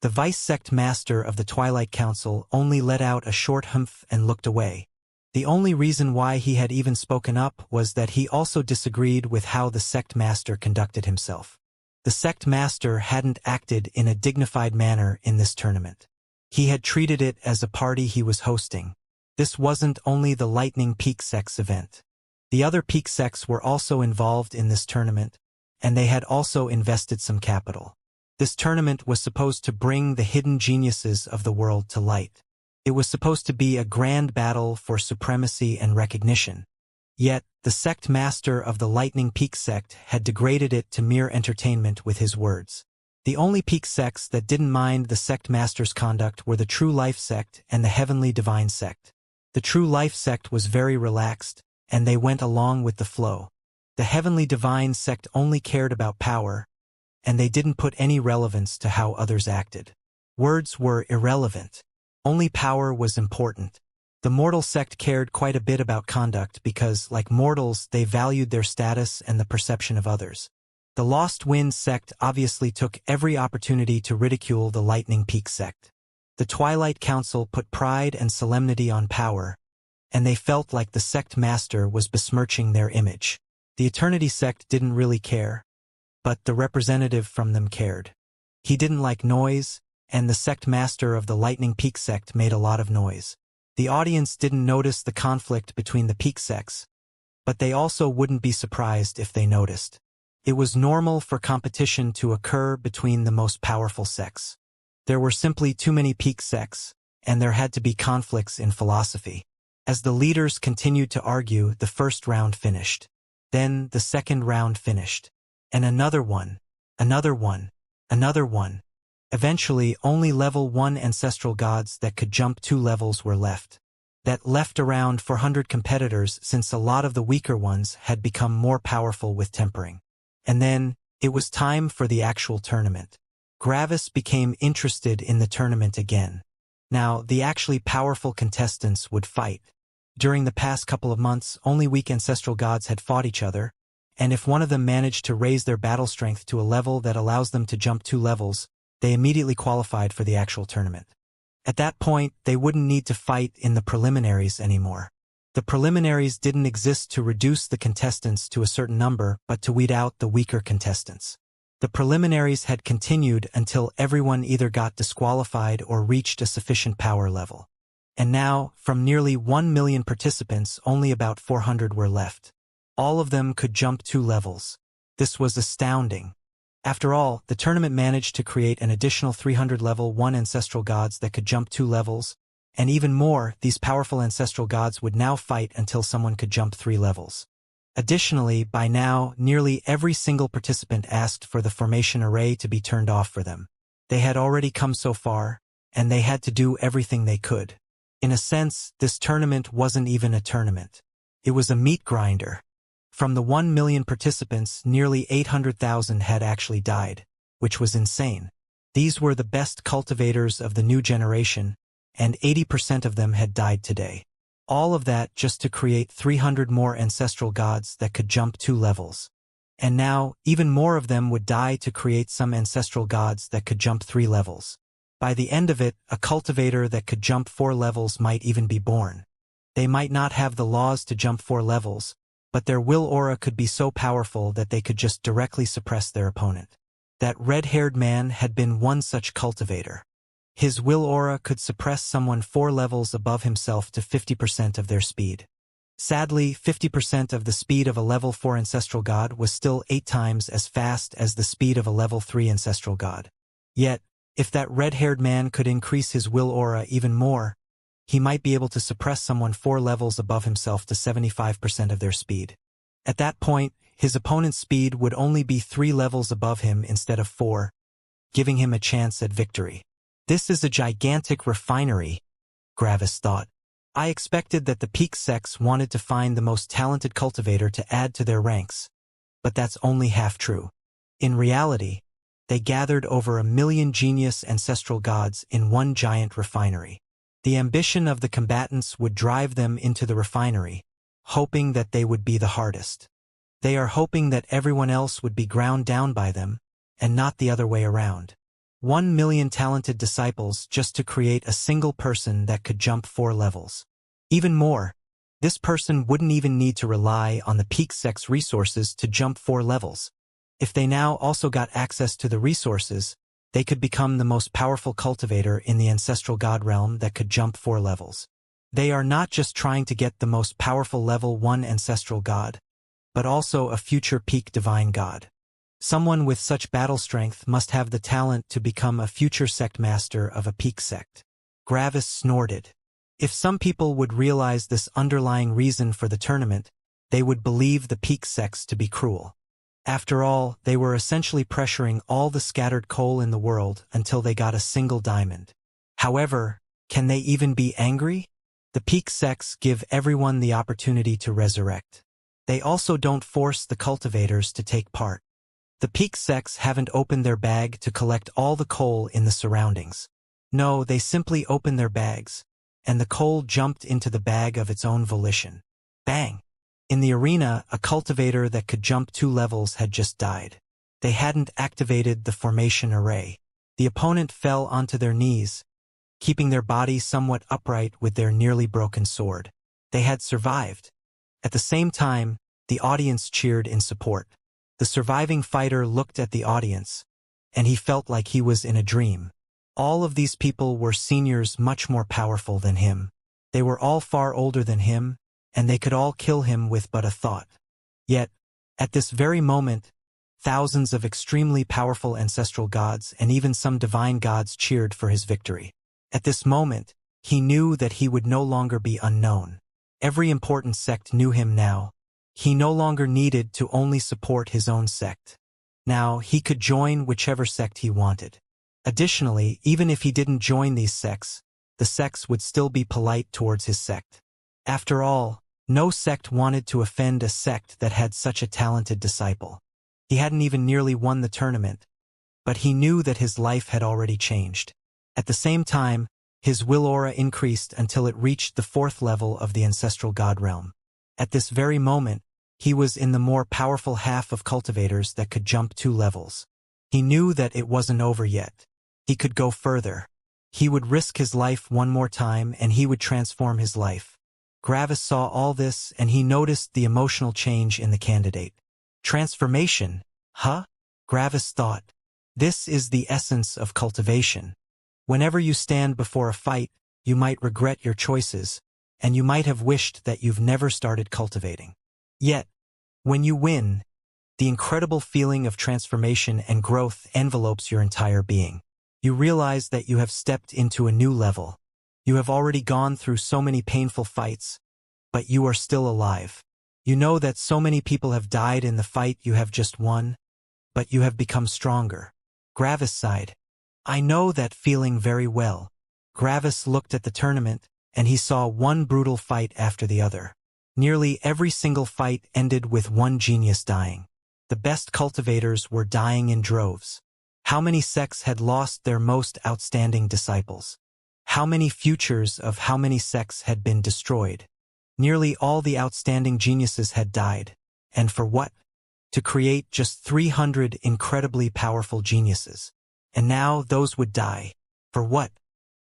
The vice sect master of the Twilight Council only let out a short humph and looked away. The only reason why he had even spoken up was that he also disagreed with how the sect master conducted himself. The sect master hadn't acted in a dignified manner in this tournament. He had treated it as a party he was hosting. This wasn't only the Lightning Peak sect's event. The other peak sects were also involved in this tournament, and they had also invested some capital. This tournament was supposed to bring the hidden geniuses of the world to light. It was supposed to be a grand battle for supremacy and recognition. Yet, the sect master of the Lightning Peak sect had degraded it to mere entertainment with his words. The only peak sects that didn't mind the sect master's conduct were the True Life sect and the Heavenly Divine sect. The True Life sect was very relaxed, and they went along with the flow. The Heavenly Divine sect only cared about power, and they didn't put any relevance to how others acted. Words were irrelevant. Only power was important. The Mortal sect cared quite a bit about conduct because, like mortals, they valued their status and the perception of others. The Lost Wind sect obviously took every opportunity to ridicule the Lightning Peak sect. The Twilight Council put pride and solemnity on power, and they felt like the sect master was besmirching their image. The Eternity sect didn't really care, but the representative from them cared. He didn't like noise, and the sect master of the Lightning Peak sect made a lot of noise. The audience didn't notice the conflict between the peak sects, but they also wouldn't be surprised if they noticed. It was normal for competition to occur between the most powerful sects. There were simply too many peak sects, and there had to be conflicts in philosophy. As the leaders continued to argue, the first round finished. Then the second round finished. And another one, another one, another one. Eventually, only level 1 ancestral gods that could jump 2 levels were left. That left around 400 competitors since a lot of the weaker ones had become more powerful with tempering. And then, it was time for the actual tournament. Gravis became interested in the tournament again. Now, the actually powerful contestants would fight. During the past couple of months, only weak ancestral gods had fought each other, and if one of them managed to raise their battle strength to a level that allows them to jump 2 levels, they immediately qualified for the actual tournament. At that point, they wouldn't need to fight in the preliminaries anymore. The preliminaries didn't exist to reduce the contestants to a certain number, but to weed out the weaker contestants. The preliminaries had continued until everyone either got disqualified or reached a sufficient power level. And now, from nearly 1 million participants, only about 400 were left. All of them could jump 2 levels. This was astounding. After all, the tournament managed to create an additional 300 level 1 ancestral gods that could jump 2 levels, and even more, these powerful ancestral gods would now fight until someone could jump 3 levels. Additionally, by now, nearly every single participant asked for the formation array to be turned off for them. They had already come so far, and they had to do everything they could. In a sense, this tournament wasn't even a tournament. It was a meat grinder. From the 1 million participants, nearly 800,000 had actually died, which was insane. These were the best cultivators of the new generation, and 80% of them had died today. All of that just to create 300 more ancestral gods that could jump 2 levels. And now, even more of them would die to create some ancestral gods that could jump 3 levels. By the end of it, a cultivator that could jump 4 levels might even be born. They might not have the laws to jump 4 levels, but their will aura could be so powerful that they could just directly suppress their opponent. That red-haired man had been one such cultivator. His will aura could suppress someone 4 levels above himself to 50% of their speed. Sadly, 50% of the speed of a level 4 ancestral god was still 8 times as fast as the speed of a level 3 ancestral god. Yet, if that red-haired man could increase his will aura even more, he might be able to suppress someone 4 levels above himself to 75% of their speed. At that point, his opponent's speed would only be 3 levels above him instead of 4, giving him a chance at victory. This is a gigantic refinery, Gravis thought. I expected that the peak sex wanted to find the most talented cultivator to add to their ranks, but that's only half true. In reality, they gathered over 1 million genius ancestral gods in one giant refinery. The ambition of the combatants would drive them into the refinery, hoping that they would be the hardest. They are hoping that everyone else would be ground down by them, and not the other way around. 1 million talented disciples just to create a single person that could jump 4 levels. Even more, this person wouldn't even need to rely on the peak sex resources to jump 4 levels. If they now also got access to the resources, they could become the most powerful cultivator in the ancestral god realm that could jump 4 levels. They are not just trying to get the most powerful level 1 ancestral god, but also a future peak divine god. Someone with such battle strength must have the talent to become a future sect master of a peak sect. Gravis snorted. If some people would realize this underlying reason for the tournament, they would believe the peak sects to be cruel. After all, they were essentially pressuring all the scattered coal in the world until they got a single diamond. However, can they even be angry? The peak sects give everyone the opportunity to resurrect. They also don't force the cultivators to take part. The peak sects haven't opened their bag to collect all the coal in the surroundings. No, they simply opened their bags, and the coal jumped into the bag of its own volition. Bang! In the arena, a cultivator that could jump 2 levels had just died. They hadn't activated the formation array. The opponent fell onto their knees, keeping their body somewhat upright with their nearly broken sword. They had survived. At the same time, the audience cheered in support. The surviving fighter looked at the audience, and he felt like he was in a dream. All of these people were seniors much more powerful than him. They were all far older than him, and they could all kill him with but a thought. Yet, at this very moment, thousands of extremely powerful ancestral gods and even some divine gods cheered for his victory. At this moment, he knew that he would no longer be unknown. Every important sect knew him now. He no longer needed to only support his own sect. Now, he could join whichever sect he wanted. Additionally, even if he didn't join these sects, the sects would still be polite towards his sect. After all, no sect wanted to offend a sect that had such a talented disciple. He hadn't even nearly won the tournament, but he knew that his life had already changed. At the same time, his will aura increased until it reached the 4th level of the ancestral god realm. At this very moment, He was in the more powerful half of cultivators that could jump 2 levels. He knew that it wasn't over yet. He could go further. He would risk his life one more time and he would transform his life. Gravis saw all this and he noticed the emotional change in the candidate. Transformation? Huh? Gravis thought. This is the essence of cultivation. Whenever you stand before a fight, you might regret your choices, and you might have wished that you've never started cultivating. Yet, when you win, the incredible feeling of transformation and growth envelopes your entire being. You realize that you have stepped into a new level. You have already gone through so many painful fights, but you are still alive. You know that so many people have died in the fight you have just won, but you have become stronger. Gravis sighed. I know that feeling very well. Gravis looked at the tournament, and he saw one brutal fight after the other. Nearly every single fight ended with one genius dying. The best cultivators were dying in droves. How many sects had lost their most outstanding disciples? How many futures of how many sects had been destroyed? Nearly all the outstanding geniuses had died. And for what? To create just 300 incredibly powerful geniuses. And now those would die. For what?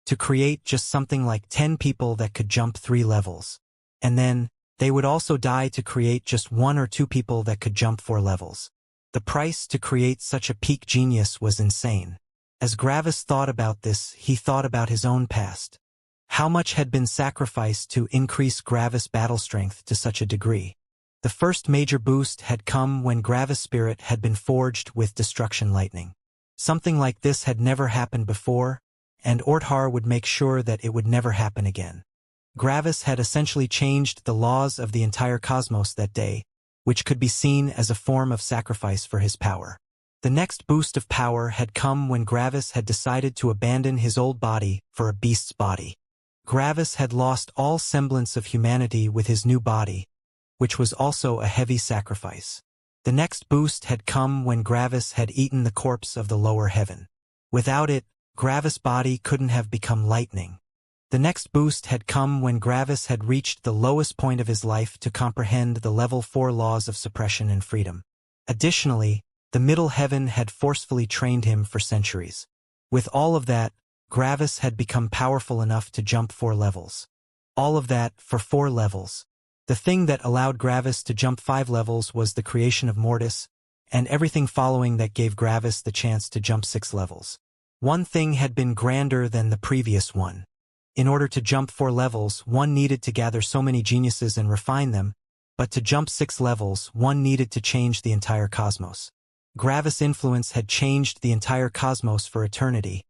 To create just something like 10 people that could jump 3 levels. And then, they would also die to create just 1 or 2 people that could jump 4 levels. The price to create such a peak genius was insane. As Gravis thought about this, he thought about his own past. How much had been sacrificed to increase Gravis' battle strength to such a degree? The first major boost had come when Gravis' spirit had been forged with destruction lightning. Something like this had never happened before, and Orthar would make sure that it would never happen again. Gravis had essentially changed the laws of the entire cosmos that day, which could be seen as a form of sacrifice for his power. The next boost of power had come when Gravis had decided to abandon his old body for a beast's body. Gravis had lost all semblance of humanity with his new body, which was also a heavy sacrifice. The next boost had come when Gravis had eaten the corpse of the lower heaven. Without it, Gravis' body couldn't have become lightning. The next boost had come when Gravis had reached the lowest point of his life to comprehend the level 4 laws of suppression and freedom. Additionally, the middle heaven had forcefully trained him for centuries. With all of that, Gravis had become powerful enough to jump 4 levels. All of that for 4 levels. The thing that allowed Gravis to jump 5 levels was the creation of Mortis, and everything following that gave Gravis the chance to jump 6 levels. One thing had been grander than the previous one. In order to jump 4 levels, one needed to gather so many geniuses and refine them, but to jump 6 levels, one needed to change the entire cosmos. Gravis' influence had changed the entire cosmos for eternity,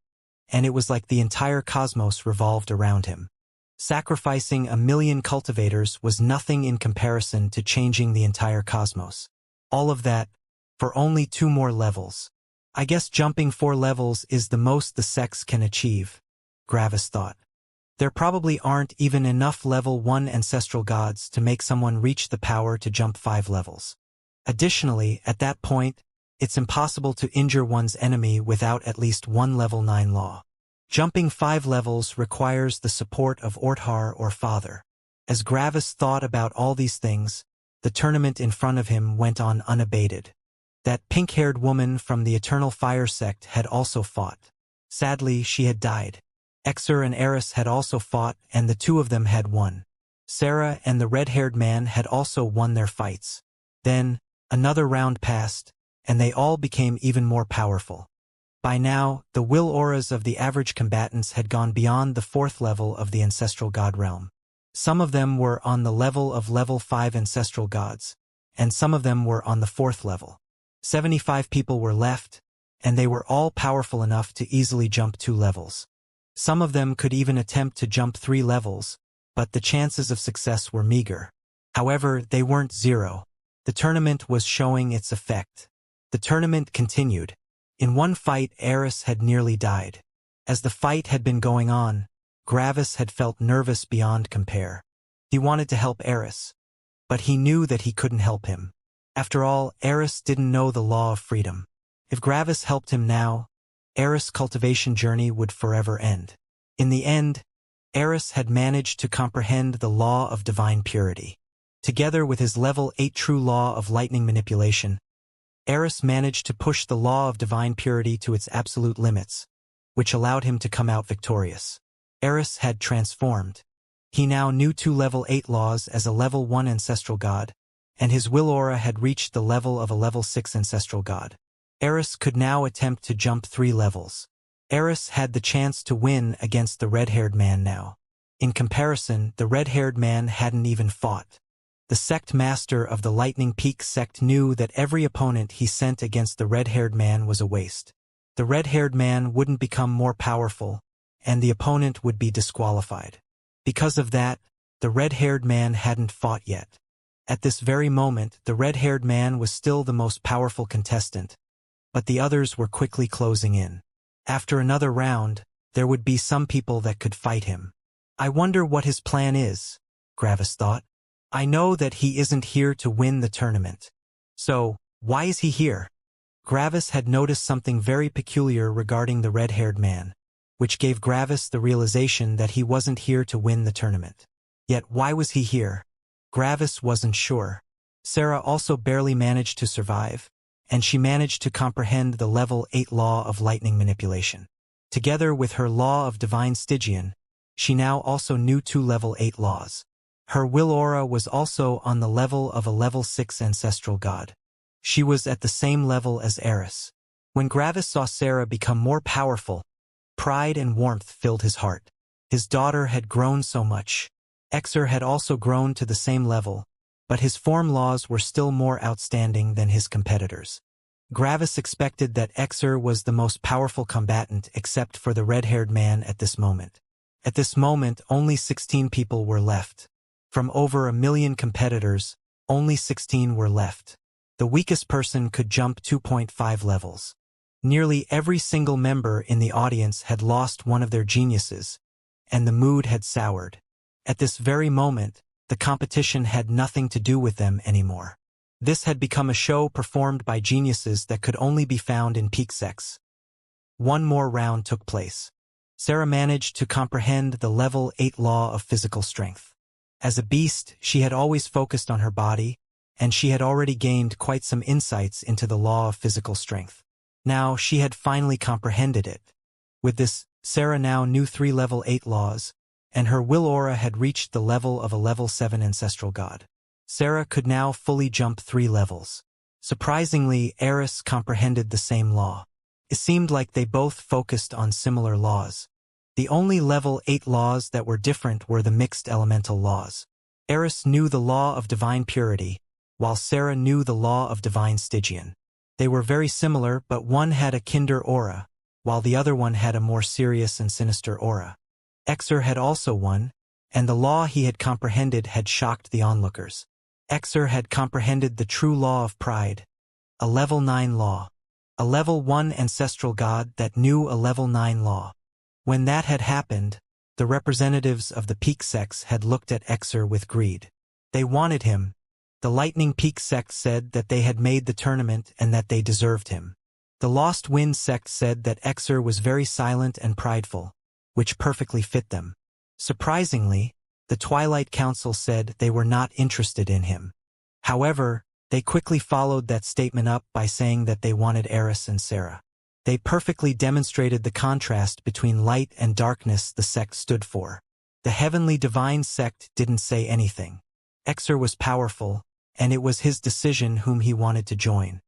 and it was like the entire cosmos revolved around him. Sacrificing 1,000,000 cultivators was nothing in comparison to changing the entire cosmos. All of that, for only 2 more levels. I guess jumping 4 levels is the most the sects can achieve, Gravis thought. There probably aren't even enough level 1 ancestral gods to make someone reach the power to jump 5 levels. Additionally, at that point, it's impossible to injure one's enemy without at least 1 level 9 law. Jumping 5 levels requires the support of Orthar or Father. As Gravis thought about all these things, the tournament in front of him went on unabated. That pink-haired woman from the Eternal Fire sect had also fought. Sadly, she had died. Exer and Eris had also fought, and the 2 of them had won. Sarah and the red-haired man had also won their fights. Then, another round passed, and they all became even more powerful. By now, the will auras of the average combatants had gone beyond the 4th level of the ancestral god realm. Some of them were on the level of level 5 ancestral gods, and some of them were on the 4th level. 75 people were left, and they were all powerful enough to easily jump 2 levels. Some of them could even attempt to jump 3 levels, but the chances of success were meager. However, they weren't zero. The tournament was showing its effect. The tournament continued. In one fight, Eris had nearly died. As the fight had been going on, Gravis had felt nervous beyond compare. He wanted to help Eris, but he knew that he couldn't help him. After all, Eris didn't know the law of freedom. If Gravis helped him now, Eris' cultivation journey would forever end. In the end, Eris had managed to comprehend the law of divine purity. Together with his level 8 true law of lightning manipulation, Eris managed to push the law of divine purity to its absolute limits, which allowed him to come out victorious. Eris had transformed. He now knew 2 level 8 laws as a level 1 ancestral god, and his will aura had reached the level of a level 6 ancestral god. Eris could now attempt to jump 3 levels. Eris had the chance to win against the red-haired man now. In comparison, the red-haired man hadn't even fought. The sect master of the Lightning Peak sect knew that every opponent he sent against the red-haired man was a waste. The red-haired man wouldn't become more powerful, and the opponent would be disqualified. Because of that, the red-haired man hadn't fought yet. At this very moment, the red-haired man was still the most powerful contestant, but the others were quickly closing in. After another round, there would be some people that could fight him. I wonder what his plan is, Gravis thought. I know that he isn't here to win the tournament. So, why is he here? Gravis had noticed something very peculiar regarding the red-haired man, which gave Gravis the realization that he wasn't here to win the tournament. Yet why was he here? Gravis wasn't sure. Sarah also barely managed to survive, and she managed to comprehend the level 8 law of lightning manipulation. Together with her law of divine Stygian, she now also knew 2 level 8 laws. Her will aura was also on the level of a level 6 ancestral god. She was at the same level as Eris. When Gravis saw Sarah become more powerful, pride and warmth filled his heart. His daughter had grown so much. Exer had also grown to the same level, but his form laws were still more outstanding than his competitors. Gravis expected that Exer was the most powerful combatant except for the red-haired man at this moment. At this moment, only 16 people were left. From over 1 million competitors, only 16 were left. The weakest person could jump 2.5 levels. Nearly every single member in the audience had lost one of their geniuses, and the mood had soured. At this very moment, the competition had nothing to do with them anymore. This had become a show performed by geniuses that could only be found in peak sects. One more round took place. Sarah managed to comprehend the level 8 law of physical strength. As a beast, she had always focused on her body, and she had already gained quite some insights into the law of physical strength. Now, she had finally comprehended it. With this, Sarah now knew 3 level 8 laws, and her will aura had reached the level of a level 7 ancestral god. Sarah could now fully jump 3 levels. Surprisingly, Eris comprehended the same law. It seemed like they both focused on similar laws. The only level 8 laws that were different were the mixed elemental laws. Eris knew the law of divine purity, while Sarah knew the law of divine Stygian. They were very similar, but one had a kinder aura, while the other one had a more serious and sinister aura. Exer had also won, and the law he had comprehended had shocked the onlookers. Exer had comprehended the true law of pride, a level 9 law, a level 1 ancestral god that knew a level 9 law. When that had happened, the representatives of the Peak sects had looked at Exer with greed. They wanted him. The Lightning Peak sect said that they had made the tournament and that they deserved him. The Lost Wind sect said that Exer was very silent and prideful, which perfectly fit them. Surprisingly, the Twilight Council said they were not interested in him. However, they quickly followed that statement up by saying that they wanted Eris and Sarah. They perfectly demonstrated the contrast between light and darkness the sect stood for. The Heavenly Divine sect didn't say anything. Exer was powerful, and it was his decision whom he wanted to join.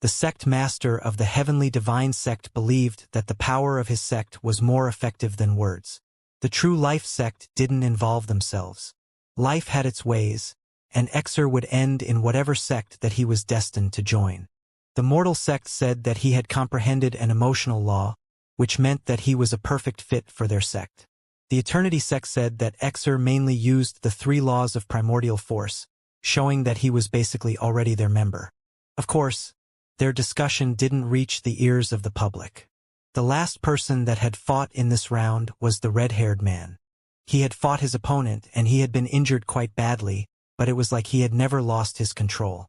The sect master of the Heavenly Divine sect believed that the power of his sect was more effective than words. The True Life sect didn't involve themselves. Life had its ways, and Exer would end in whatever sect that he was destined to join. The Mortal sect said that he had comprehended an emotional law, which meant that he was a perfect fit for their sect. The Eternity sect said that Exer mainly used the 3 laws of primordial force, showing that he was basically already their member. Of course, their discussion didn't reach the ears of the public. The last person that had fought in this round was the red-haired man. He had fought his opponent and he had been injured quite badly, but it was like he had never lost his control.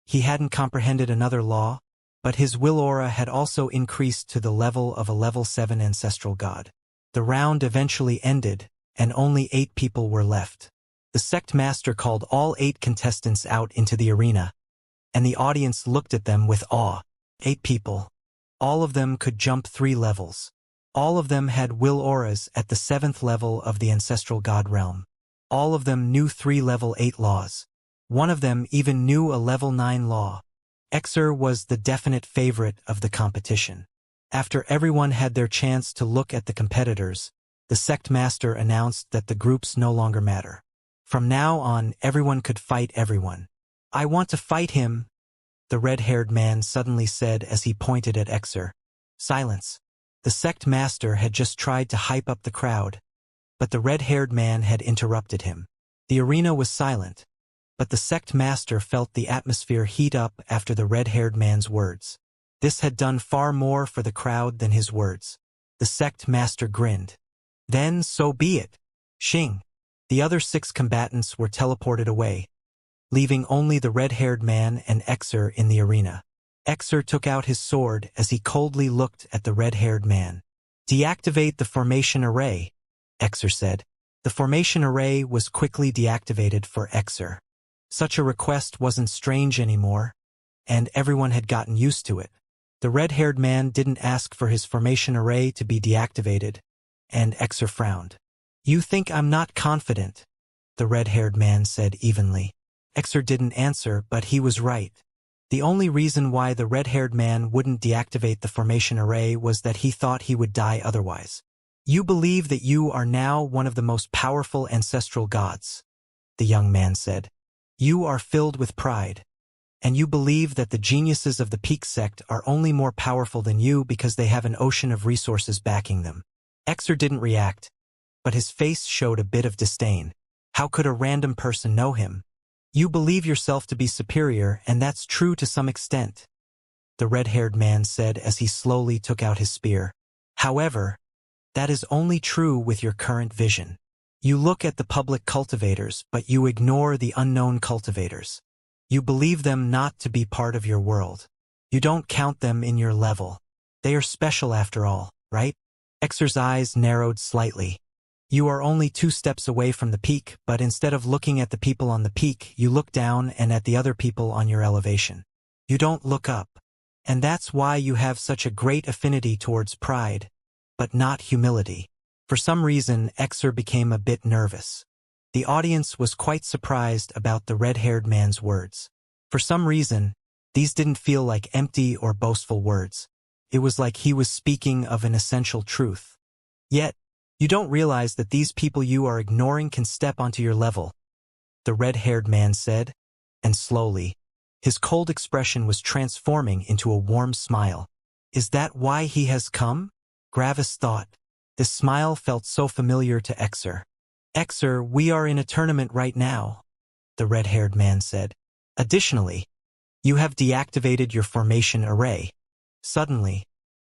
He hadn't comprehended another law, but his will aura had also increased to the level of a level 7 ancestral god. The round eventually ended, and only 8 people were left. The sect master called all 8 contestants out into the arena, and the audience looked at them with awe. 8 people. All of them could jump 3 levels. All of them had will auras at the 7th level of the ancestral god realm. All of them knew 3 level 8 laws. One of them even knew a level 9 law. Xer was the definite favorite of the competition. After everyone had their chance to look at the competitors, the sect master announced that the groups no longer matter. From now on, everyone could fight everyone. "I want to fight him," the red-haired man suddenly said as he pointed at Xer. Silence. The sect master had just tried to hype up the crowd, but the red-haired man had interrupted him. The arena was silent, but the sect master felt the atmosphere heat up after the red-haired man's words. This had done far more for the crowd than his words. The sect master grinned. "Then so be it, Xing." The other 6 combatants were teleported away, leaving only the red-haired man and Xer in the arena. Xer took out his sword as he coldly looked at the red-haired man. "Deactivate the formation array," Xer said. The formation array was quickly deactivated for Xer. Such a request wasn't strange anymore, and everyone had gotten used to it. The red-haired man didn't ask for his formation array to be deactivated, and Xer frowned. "You think I'm not confident," the red-haired man said evenly. Xer didn't answer, but he was right. The only reason why the red-haired man wouldn't deactivate the formation array was that he thought he would die otherwise. "You believe that you are now one of the most powerful ancestral gods," the young man said. "You are filled with pride, and you believe that the geniuses of the Peak sect are only more powerful than you because they have an ocean of resources backing them." Xer didn't react, but his face showed a bit of disdain. How could a random person know him? "You believe yourself to be superior, and that's true to some extent," the red-haired man said as he slowly took out his spear. "However, that is only true with your current vision. You look at the public cultivators, but you ignore the unknown cultivators. You believe them not to be part of your world. You don't count them in your level. They are special after all, right?" Xer's eyes narrowed slightly. "You are only 2 steps away from the peak, but instead of looking at the people on the peak, you look down and at the other people on your elevation. You don't look up. And that's why you have such a great affinity towards pride, but not humility." For some reason, Xer became a bit nervous. The audience was quite surprised about the red-haired man's words. For some reason, these didn't feel like empty or boastful words. It was like he was speaking of an essential truth. "Yet, you don't realize that these people you are ignoring can step onto your level," the red-haired man said, and slowly, his cold expression was transforming into a warm smile. "Is that why he has come?" Gravis thought. This smile felt so familiar to Xer. "Xer, we are in a tournament right now," the red-haired man said. "Additionally, you have deactivated your formation array." Suddenly,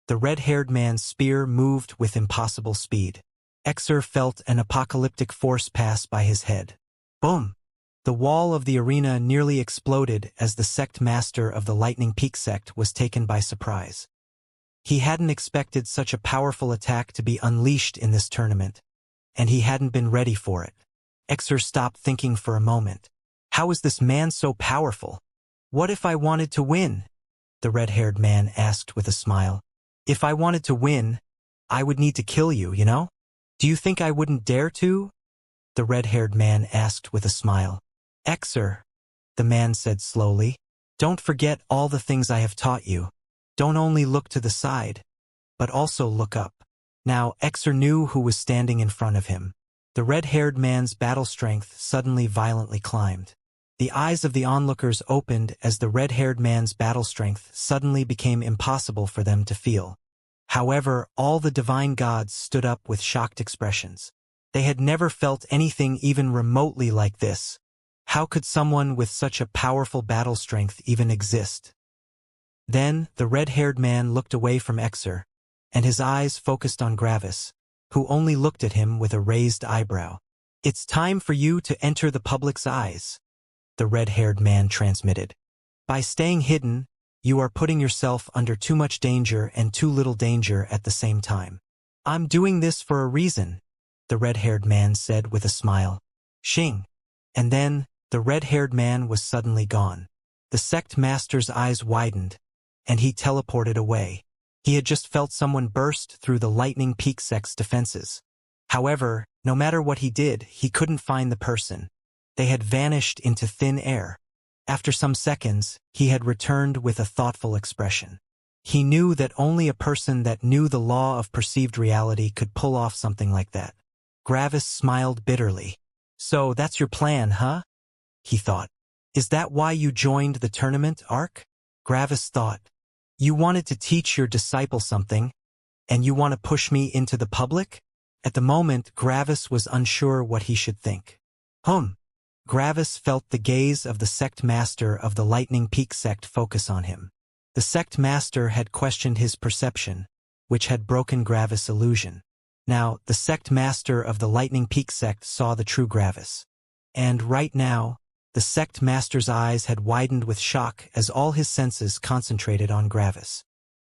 the red-haired man's spear moved with impossible speed. Xer felt an apocalyptic force pass by his head. Boom! The wall of the arena nearly exploded as the sect master of the Lightning Peak sect was taken by surprise. He hadn't expected such a powerful attack to be unleashed in this tournament, and he hadn't been ready for it. Xer stopped thinking for a moment. How is this man so powerful? "What if I wanted to win?" the red-haired man asked with a smile. "If I wanted to win, I would need to kill you, you know? Do you think I wouldn't dare to?" the red-haired man asked with a smile. "Xer," the man said slowly, "don't forget all the things I have taught you. Don't only look to the side, but also look up." Now Xer knew who was standing in front of him. The red-haired man's battle strength suddenly violently climbed. The eyes of the onlookers opened as the red-haired man's battle strength suddenly became impossible for them to feel. However, all the divine gods stood up with shocked expressions. They had never felt anything even remotely like this. How could someone with such a powerful battle strength even exist? Then, the red-haired man looked away from Xer, and his eyes focused on Gravis, who only looked at him with a raised eyebrow. "It's time for you to enter the public's eyes," the red-haired man transmitted. "By staying hidden, you are putting yourself under too much danger and too little danger at the same time." "I'm doing this for a reason," the red-haired man said with a smile. "Xing, And then, the red-haired man was suddenly gone. The sect master's eyes widened, and he teleported away. He had just felt someone burst through the lightning peak sect's defenses. However, no matter what he did, he couldn't find the person. They had vanished into thin air. After some seconds, he had returned with a thoughtful expression. He knew that only a person that knew the law of perceived reality could pull off something like that. Gravis smiled bitterly. "So that's your plan, huh?" he thought. "Is that why you joined the tournament, Ark?" Gravis thought. "You wanted to teach your disciple something, and you want to push me into the public?" At the moment, Gravis was unsure what he should think. Gravis felt the gaze of the sect master of the Lightning Peak sect focus on him. The sect master had questioned his perception, which had broken Gravis' illusion. Now, the sect master of the Lightning Peak sect saw the true Gravis. And right now, the sect master's eyes had widened with shock as all his senses concentrated on Gravis.